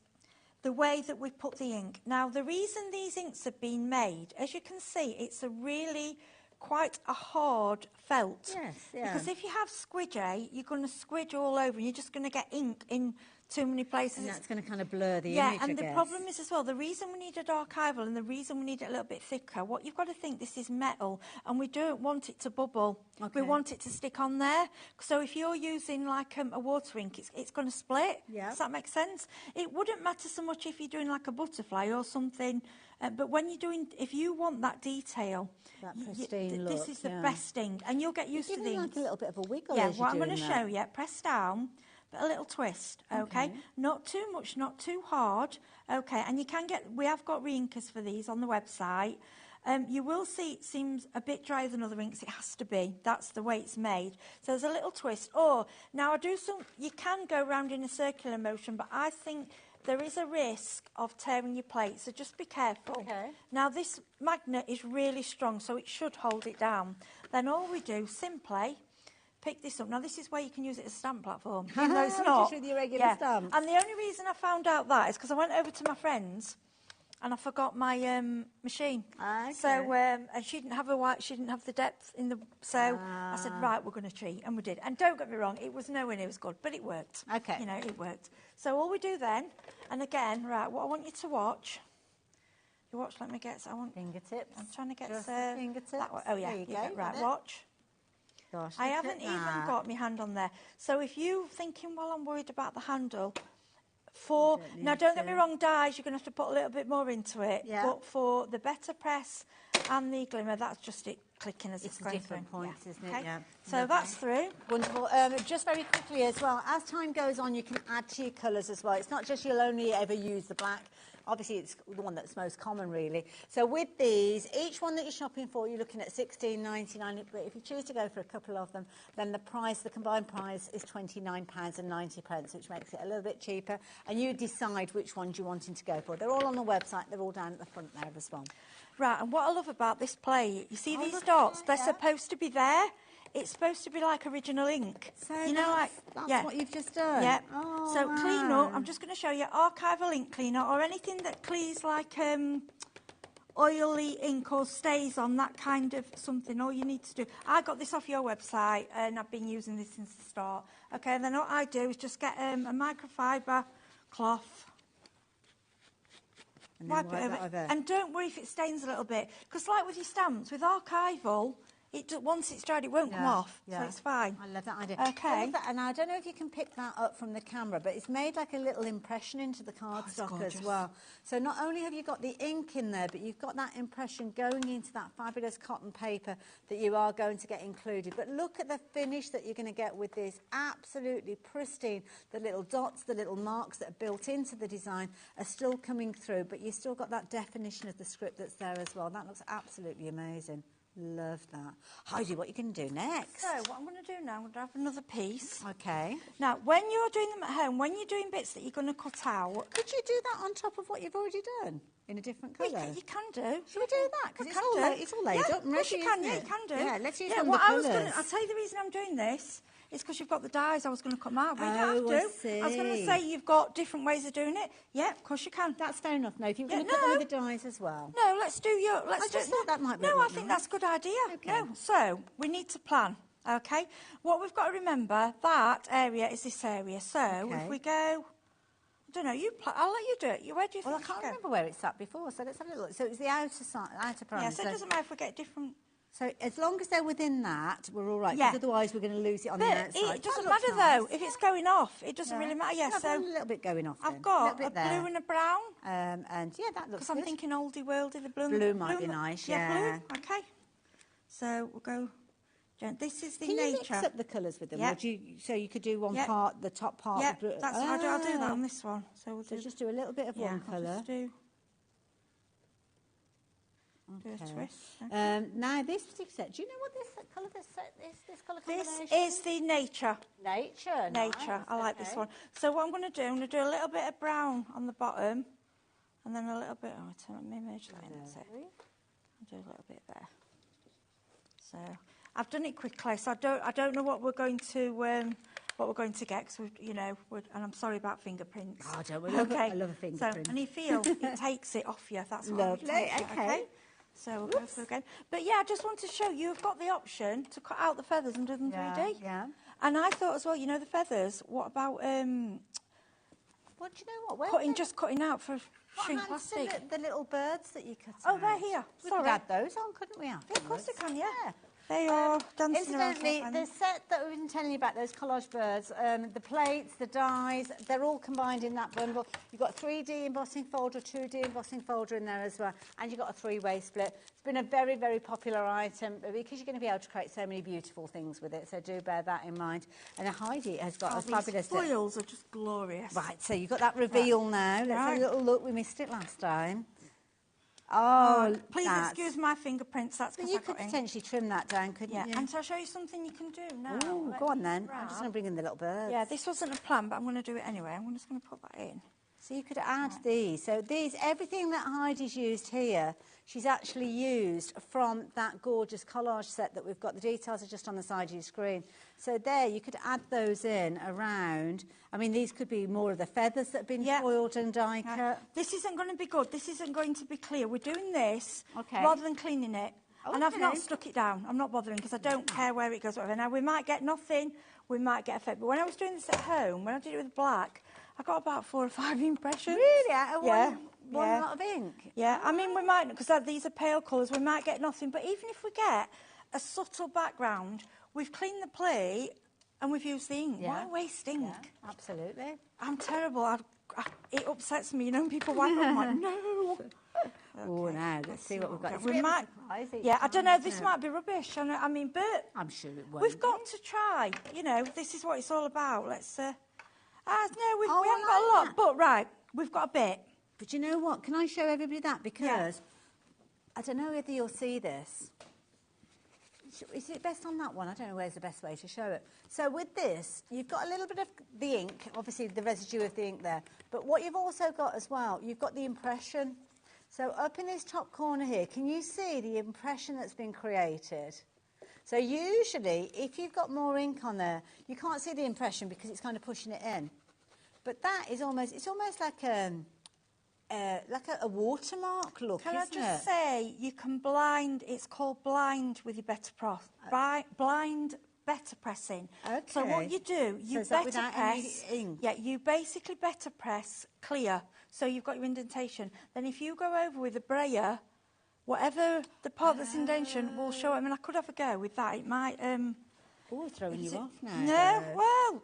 the way that we put the ink. Now, the reason these inks have been made, as you can see, it's a really quite a hard felt. Yes, yeah. Because if you have squidgy, you're going to squidge all over and you're just going to get ink in too many places. And that's going to kind of blur the image, Yeah, and the problem is as well, the reason we need it archival and the reason we need it a little bit thicker, what you've got to think, this is metal and we don't want it to bubble. We want it to stick on there. So if you're using like a water ink, it's going to split. Yeah. Does that make sense? It wouldn't matter so much if you're doing like a butterfly or something, but when you're doing, if you want that detail, that pristine look, this is the best thing, and you'll get used to these. Like a little bit of a wiggle. Yeah, what I'm going to show you, press down, but a little twist, okay? Not too much, not too hard, okay? And you can get, we have got re-inkers for these on the website, You will see it seems a bit drier than other inks. It has to be. That's the way it's made. So there's a little twist. Or, now you can go round in a circular motion, but I think there is a risk of tearing your plate, so just be careful. Okay. Now, this magnet is really strong, so it should hold it down. Then all we do, simply pick this up. Now, this is where you can use it as a stamp platform. Even though it's not. Just with your regular stamps. And the only reason I found out that is because I went over to my friend's and I forgot my machine. Okay. So, and she didn't have she didn't have the depth in the, so I said, right, we're going to cheat, and we did. And don't get me wrong, it was nowhere near as good, but it worked. Okay. You know, it worked. So all we do then, and again, right, what I want you to watch, let me get, fingertips. I'm trying to get Just the fingertips. That one. Oh yeah, There you go, right, got it. watch. Gosh, I look haven't at even that. got my hand on there. So if you're thinking, well, I'm worried about the handle, now don't get me wrong, dyes, you're going to have to put a little bit more into it. Yeah. But for the better press and the glimmer, that's just it clicking as it's It's going different through. points, isn't it? Okay. Yeah. So Lovely. that's through. Wonderful. Just very quickly as well, as time goes on, you can add to your colours as well. It's not just you'll only ever use the black. Obviously, it's the one that's most common, really. So with these, each one that you're shopping for, you're looking at £16.99. But if you choose to go for a couple of them, then the combined price is £29.90, which makes it a little bit cheaper. And you decide which ones you're wanting to go for. They're all on the website. They're all down at the front there as well. Right, and what I love about this plate, you see these dots? They're supposed to be there. It's supposed to be like original ink. So you know, that's what you've just done? Yeah. Oh, so wow. clean up. I'm just going to show you archival ink cleaner or anything that cleans like oily ink or stays on, that kind of something. All you need to do. I got this off your website and I've been using this since the start. Okay, and then what I do is just get a microfiber cloth. And Wipe it over. And don't worry if it stains a little bit. Because like with your stamps, with archival, once it's dried, it won't come off, so it's fine. I love that idea. Okay. I love that. And I don't know if you can pick that up from the camera, but it's made like a little impression into the cardstock as well. So not only have you got the ink in there, but you've got that impression going into that fabulous cotton paper that you are going to get included. But look at the finish that you're going to get with this. Absolutely pristine. The little dots, the little marks that are built into the design are still coming through, but you've still got that definition of the script that's there as well. That looks absolutely amazing. Love that. Heidi, what are you going to do next? So what I'm going to do now, I'm going to have another piece. Okay. Now, when you're doing them at home, when you're doing bits that you're going to cut out... Could you do that on top of what you've already done? In a different colour? You can do. Should we do that? Because it's all laid up and ready, you can, isn't you it? can do. Yeah, let's use yeah, one of the colours. I'll tell you the reason I'm doing this is because you've got the dies. I was going to cut them out, but you don't Oh, have I to. see. I was going to say you've got different ways of doing it. Yeah, of course you can. That's fair enough. No, if you're going to cut them with the dies as well. No, let's do your... I just thought that might be No, I think that's a good idea. Okay. No, so we need to plan, okay? What we've got to remember, that area is this area. So if we go... I don't know, I'll let you do it. Where do you think I can't remember where it's at before, so let's have a little look. So it's the outer side, outer primer. Yeah, so it doesn't matter if we get different... So as long as they're within that, we're all right. Yeah. Because otherwise we're going to lose it on the outside. It doesn't matter though. If it's going off, it doesn't really matter. Yeah, so a little bit going off. I've got a blue and a brown. And yeah, that looks good. Because I'm thinking oldie worldy. The blue. Blue might be nice. Yeah. Blue. Okay. So we'll go. This is the Can nature. you mix up the colours with them? Yeah. Or do you, so you could do one part, the top part. Yeah, blue. that's I'll do that on this one. So we'll just do a little bit of one colour. Just do Okay. a twist. Now this particular set, do you know what this colour is? This colour combination? This is the nature. Nature. Nature. Nice. I like this one. So what I'm going to do, I'm going to do a little bit of brown on the bottom, and then a little bit. Oh, let me merge that in. That's it. I'll do a little bit there. So I've done it quickly. So I don't know what we're going to. What we're going to get, because and I'm sorry about fingerprints. Oh, don't worry. I love a fingerprint. So, and you feel it takes it off you. That's what lovely. Okay. So we'll go through again. But yeah, I just want to show you've got the option to cut out the feathers and do them 3D. Yeah. And I thought as well, the feathers. What about Well, do you know what? cutting out for shrink plastic? The little birds that you cut Oh, out. they're here. We Sorry. could add those on, couldn't we? Yeah, of course they can. Yeah. They are dancing around. Incidentally, the set that we've been telling you about, those collage birds, the plates, the dies, they're all combined in that bundle. You've got a 3D embossing folder, 2D embossing folder in there as well, and you've got a 3-way split. It's been a very, very popular item because you're going to be able to create so many beautiful things with it, so do bear that in mind. And Heidi has got a fabulous... These foils are just glorious. Right, so you've got that reveal now. Let's have a little look. We missed it last time. Oh, please excuse my fingerprints. That's because you could potentially trim that down, couldn't you? And so I'll show you something you can do now. Ooh, go on then. I'm just going to bring in the little birds. Yeah, this wasn't a plan, but I'm going to do it anyway. I'm just going to put that in. So you could add these. So these, everything that Heidi's used here, she's actually used from that gorgeous collage set that we've got. The details are just on the side of your screen. So there, you could add those in around. I mean, these could be more of the feathers that have been foiled and die cut. This isn't going to be good. This isn't going to be clear. We're doing this rather than cleaning it. And I've not stuck it down. I'm not bothering because I don't care where it goes. Whatever. Now, we might get nothing. We might get a fake. But when I was doing this at home, when I did it with black, I got about 4 or 5 impressions. Really? Out of one yeah. lot of ink? Yeah, I mean, we might, because these are pale colours, we might get nothing. But even if we get a subtle background, we've cleaned the plate and we've used the ink. Why waste ink? Yeah, absolutely. I'm terrible. It upsets me, you know, when people wipe it, I'm like, no. Oh, now, let's see what we've got. We might, I don't know, this might be rubbish. I mean, but I'm sure it won't. We've got to try. You know, this is what it's all about. Let's... no, we haven't got a lot, but right, we've got a bit. But you know what? Can I show everybody that? Because I don't know whether you'll see this. Is it best on that one? I don't know where's the best way to show it. So with this, you've got a little bit of the ink, obviously the residue of the ink there. But what you've also got as well, you've got the impression. So up in this top corner here, can you see the impression that's been created? So usually, if you've got more ink on there, you can't see the impression because it's kind of pushing it in. But that is almost, it's almost like a watermark look, Can I just say, you can blind, it's called blind with your better blind better pressing. Okay. So what you do, you is that better without press. any ink? Yeah, you basically better press clear. So you've got your indentation. Then if you go over with a brayer, whatever the part that's indentation will show it. I mean, I could have a go with that. It might... Oh, throwing you off now. No, well,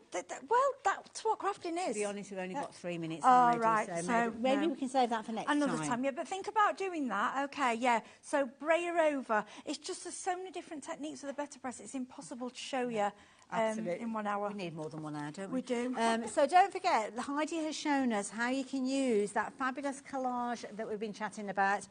that's what crafting is. To be honest, we've only got 3 minutes. Oh, right. So maybe we can save that for next Another time. Yeah, but think about doing that. Okay, yeah. So brayer over. It's just there's so many different techniques with the better press. It's impossible to show you in 1 hour. We need more than 1 hour, don't we? We do. So don't forget, Heidi has shown us how you can use that fabulous collage that we've been chatting about.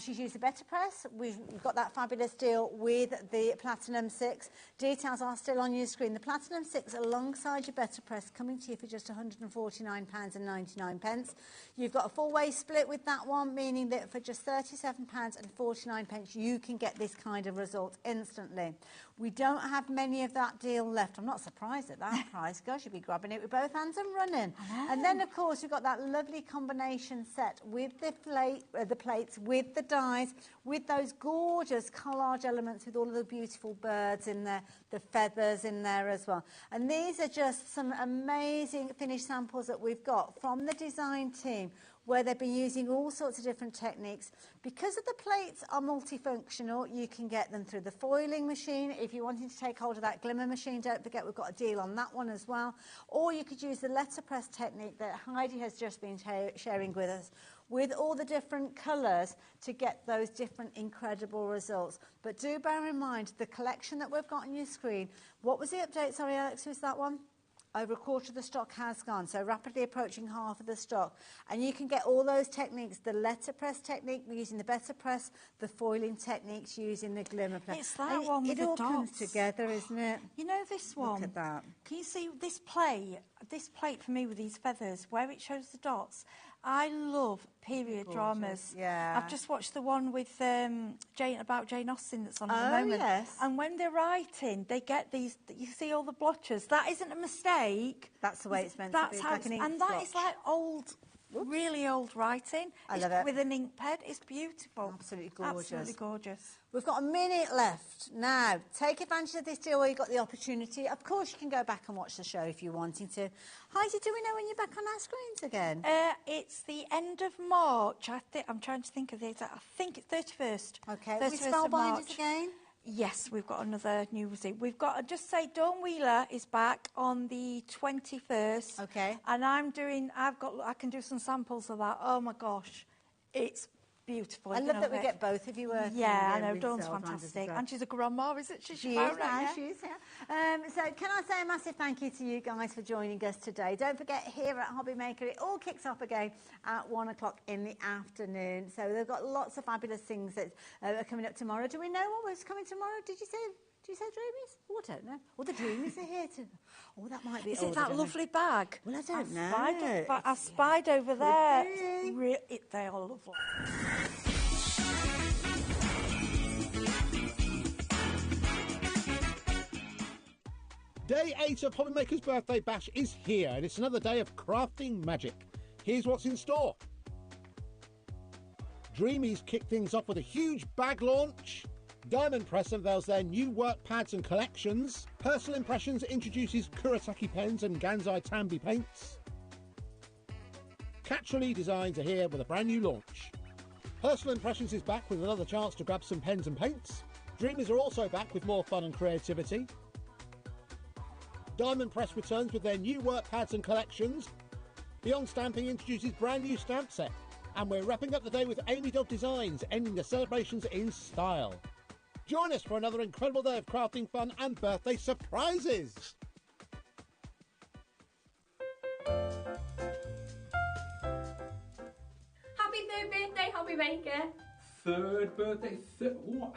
She's used the better press. We've got that fabulous deal with the Platinum 6. Details are still on your screen. The Platinum 6 alongside your better press coming to you for just £149.99. You've got a four-way split with that one, meaning that for just £37.49 you can get this kind of result instantly. We don't have many of that deal left. I'm not surprised at that price. Gosh, you'd be grabbing it with both hands and running. And then, of course, you've got that lovely combination set with the plates, with the dies, with those gorgeous collage elements with all of the beautiful birds in there, the feathers in there as well. And these are just some amazing finished samples that we've got from the design team, where they've been using all sorts of different techniques. Because of the plates are multifunctional, you can get them through the foiling machine. If you're wanting to take hold of that glimmer machine, don't forget we've got a deal on that one as well. Or you could use the letterpress technique that Heidi has just been sharing with us, with all the different colours to get those different incredible results. But do bear in mind the collection that we've got on your screen. What was the update? Sorry, Alex, who's that one? Over a quarter of the stock has gone, so rapidly approaching half of the stock. And you can get all those techniques, the letterpress technique using the better press, the foiling techniques using the glimmer press. It's that one with the the dots. It all comes dots. together, isn't it? You know this one? Look at that. Can you see this plate for me with these feathers, where it shows the dots? I love period dramas. Yeah. I've just watched the one with about Jane Austen that's on at the moment. Yes. And when they're writing, they get these, you see all the blotches. That isn't a mistake. That's the way it's meant to be. That's how like an ink and that blotch. is like old, really old writing. I love it. With an ink pen. It's beautiful. Absolutely gorgeous. Absolutely gorgeous. We've got a minute left. Now, take advantage of this deal where you've got the opportunity. Of course, you can go back and watch the show if you're wanting to. Heidi, do we know when you're back on our screens again? It's the end of March. I'm trying to think of the exact. I think it's 31st. Okay. 31st With of Spellbinders March. again? Yes, we've got another new receipt. We've got, just say, Dawn Wheeler is back on the 21st. Okay. And I can do some samples of that. Oh my gosh, it's beautiful. I love that we get both of you working. Yeah, I know. with Dawn's sales fantastic. managers. And she's a grandma, isn't she? She is now, she is now. So can I say a massive thank you to you guys for joining us today. Don't forget, here at HobbyMaker, it all kicks off again at 1 o'clock in the afternoon. So they've got lots of fabulous things that are coming up tomorrow. Do we know what was coming tomorrow? Did you say Dreamies? Oh, I don't know. Oh, the Dreamies are here too. Oh, that might be... Is it that lovely bag? Well, I don't know. I spied over there. Be. They are lovely. Day 8 of HobbyMaker's Birthday Bash is here, and it's another day of crafting magic. Here's what's in store. Dreamies kick things off with a huge bag launch. Diamond Press unveils their new work pads and collections. Personal Impressions introduces Kurosaki pens and Gansai Tambi paints. Catcherly Designs are here with a brand new launch. Personal Impressions is back with another chance to grab some pens and paints. Dreamies are also back with more fun and creativity. Diamond Press returns with their new work pads and collections. Beyond Stamping introduces brand new stamp set. And we're wrapping up the day with Amy Dog Designs, ending the celebrations in style. Join us for another incredible day of crafting fun and birthday surprises. Happy third birthday, HobbyMaker. Third birthday? What?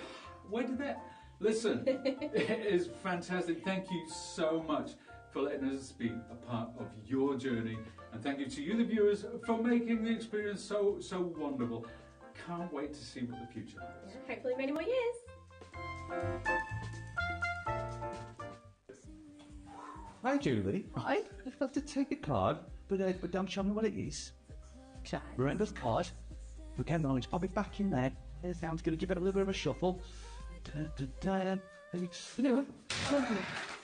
Where did that... Listen, it is fantastic. Thank you so much for letting us be a part of your journey. And thank you to you, the viewers, for making the experience so wonderful. Can't wait to see what the future holds. Yeah, hopefully many more years. Hi, Julie. Right, I'd love to take a card, but don't show me what it is. So, remember the card? We can always pop it back in there. It sounds going to give it a little bit of a shuffle.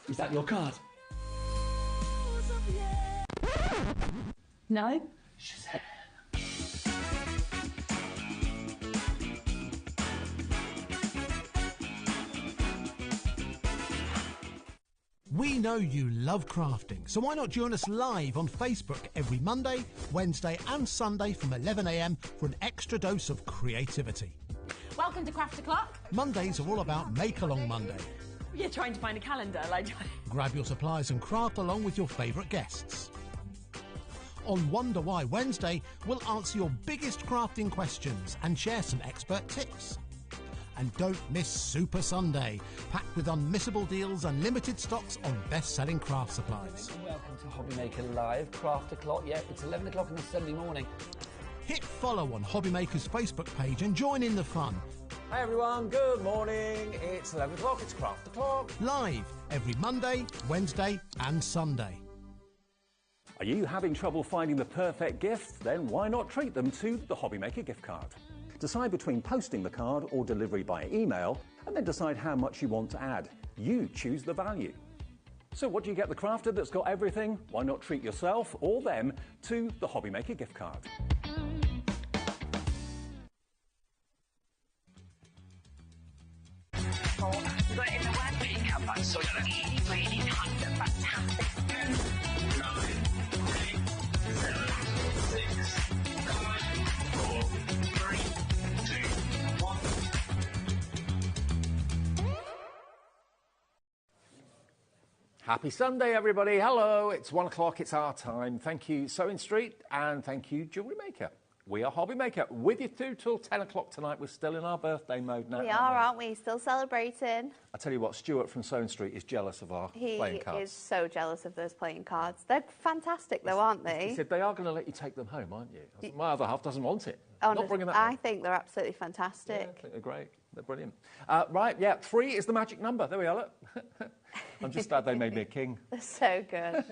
Is that your card? No. We know you love crafting, so why not join us live on Facebook every Monday, Wednesday and Sunday from 11 AM for an extra dose of creativity. Welcome to Craft O'Clock. Mondays are all about Make Along Monday. You're trying to find a calendar, like... Grab your supplies and craft along with your favourite guests. On Wonder Why Wednesday, we'll answer your biggest crafting questions and share some expert tips. And don't miss Super Sunday, packed with unmissable deals and limited stocks on best-selling craft supplies. Welcome to HobbyMaker Live, Craft O'Clock. Yeah, it's 11 o'clock on a Sunday morning. Hit follow on HobbyMaker's Facebook page and join in the fun. Hi everyone, good morning. It's 11 o'clock, it's Craft O'Clock. Live every Monday, Wednesday and Sunday. Are you having trouble finding the perfect gift? Then why not treat them to the HobbyMaker gift card? Decide between posting the card or delivery by email, and then decide how much you want to add. You choose the value. So what do you get the crafter that's got everything? Why not treat yourself or them to the HobbyMaker gift card? Happy Sunday, everybody. Hello, it's 1 o'clock, it's our time. Thank you, Sewing Street, and thank you, Jewellery Maker. We are HobbyMaker, with you through till 10 o'clock tonight. We're still in our birthday mode now. We are, aren't we? Still celebrating. I tell you what, Stuart from Sewing Street is jealous of our playing cards. He is so jealous of those playing cards. They're fantastic, though, aren't they? He said they are going to let you take them home, aren't you? I said, my other half doesn't want it. Honestly, not bringing that I home. think they're absolutely fantastic. Yeah, I think they're great. They're brilliant. Right, yeah, 3 is the magic number. There we are, look. I'm just glad they made me a king. They're so good.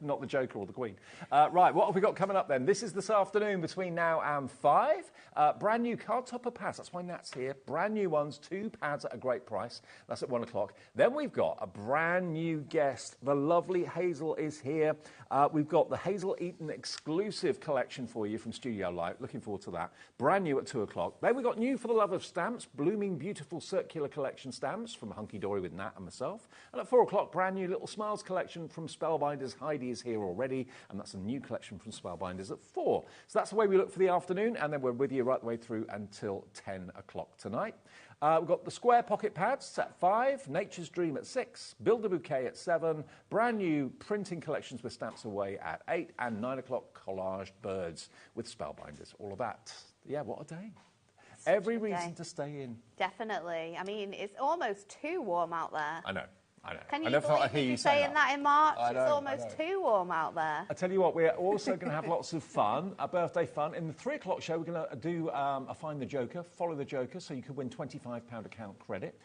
Not the Joker or the Queen. Right, what have we got coming up then? This is this afternoon between now and 5. Brand new card topper pads. That's why Nat's here. Brand new ones, 2 pads at a great price. That's at 1 o'clock. Then we've got a brand new guest. The lovely Hazel is here. We've got the Hazel Eaton exclusive collection for you from Studio Light. Looking forward to that. Brand new at 2 o'clock. Then we've got new for the love of stamps. Blooming, beautiful circular collection stamps from Hunky Dory with Nat and myself. And at 4 o'clock, brand new Little Smiles collection from Spellbinders. Heidi is here already, and that's a new collection from Spellbinders at 4. So that's the way we look for the afternoon, and then we're with you right the way through until 10 o'clock tonight. We've got the square pocket pads at 5, Nature's Dream at 6, Build a Bouquet at 7, brand new printing collections with stamps away at 8, and 9 o'clock collaged birds with Spellbinders. All of that. Yeah, what a day. Every reason to stay in. Definitely. I mean, it's almost too warm out there. I know. I know. Can I you never thought believe I'd hear you'd you be say saying that in March? I know, It's almost I know. too warm out there. I tell you what, we're also going to have lots of fun, a birthday fun. In the 3 o'clock show, we're going to do a Find the Joker, Follow the Joker, so you could win £25 account credit.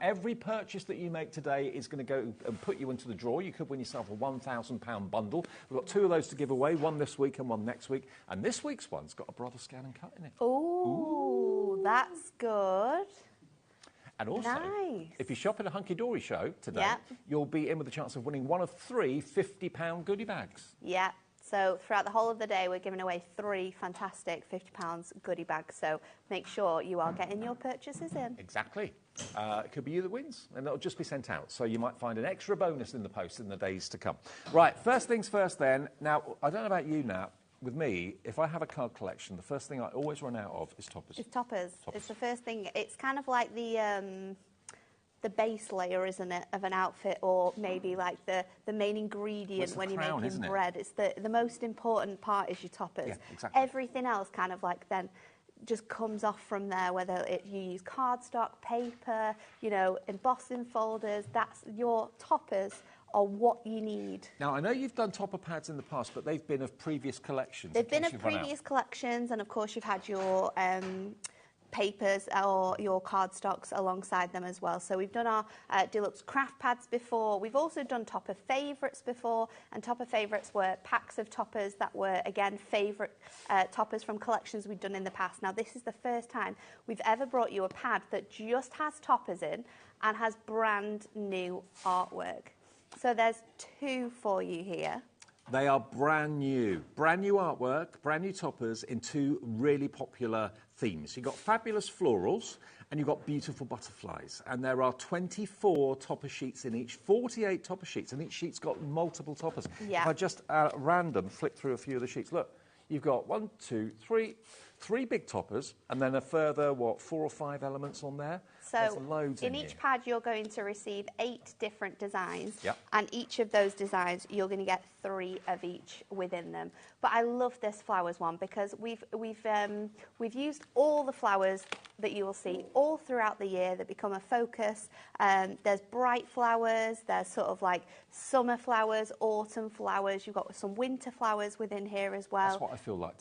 Every purchase that you make today is going to go and put you into the draw. You could win yourself a £1,000 bundle. We've got 2 of those to give away, one this week and one next week. And this week's one's got a Brother Scan and Cut in it. Ooh, that's good. And also, nice. if you shop at a Hunky Dory show today, Yep. you'll be in with a chance of winning one of 3 £50 goodie bags. Yeah. So throughout the whole of the day, we're giving away 3 fantastic £50 goodie bags. So make sure you are getting your purchases in. Exactly. It could be you that wins, and it'll just be sent out. So you might find an extra bonus in the post in the days to come. Right, first things first then. Now, I don't know about you now. With me, if I have a card collection, the first thing I always run out of is toppers. It's toppers. It's the first thing. It's kind of like the base layer, isn't it, of an outfit, or maybe like the main ingredient when you're making bread. It's the most important part is your toppers. Yeah, exactly. Everything else kind of like then just comes off from there, whether you use cardstock, paper, you know, embossing folders. That's your toppers are what you need. Now, I know you've done topper pads in the past, but they've been of previous collections. They've been of previous collections, and of course you've had your papers or your cardstocks alongside them as well. So we've done our deluxe craft pads before. We've also done topper favourites before, and topper favourites were packs of toppers that were, again, favourite toppers from collections we've done in the past. Now, this is the first time we've ever brought you a pad that just has toppers in and has brand new artwork. So there's 2 for you here. They are brand new artwork, brand new toppers in 2 really popular themes. You've got fabulous florals and you've got beautiful butterflies. And there are 24 topper sheets in each, 48 topper sheets, and each sheet's got multiple toppers. Yeah. If I just at random flick through a few of the sheets, look, you've got 1, 2, 3 big toppers, and then a further, 4 or 5 elements on there? There's So loads in each pad, you're going to receive 8 different designs. Yep. And each of those designs, you're going to get 3 of each within them. But I love this flowers one because we've used all the flowers that you will see all throughout the year that become a focus. There's bright flowers, there's sort of like summer flowers, autumn flowers. You've got some winter flowers within here as well. That's what I feel like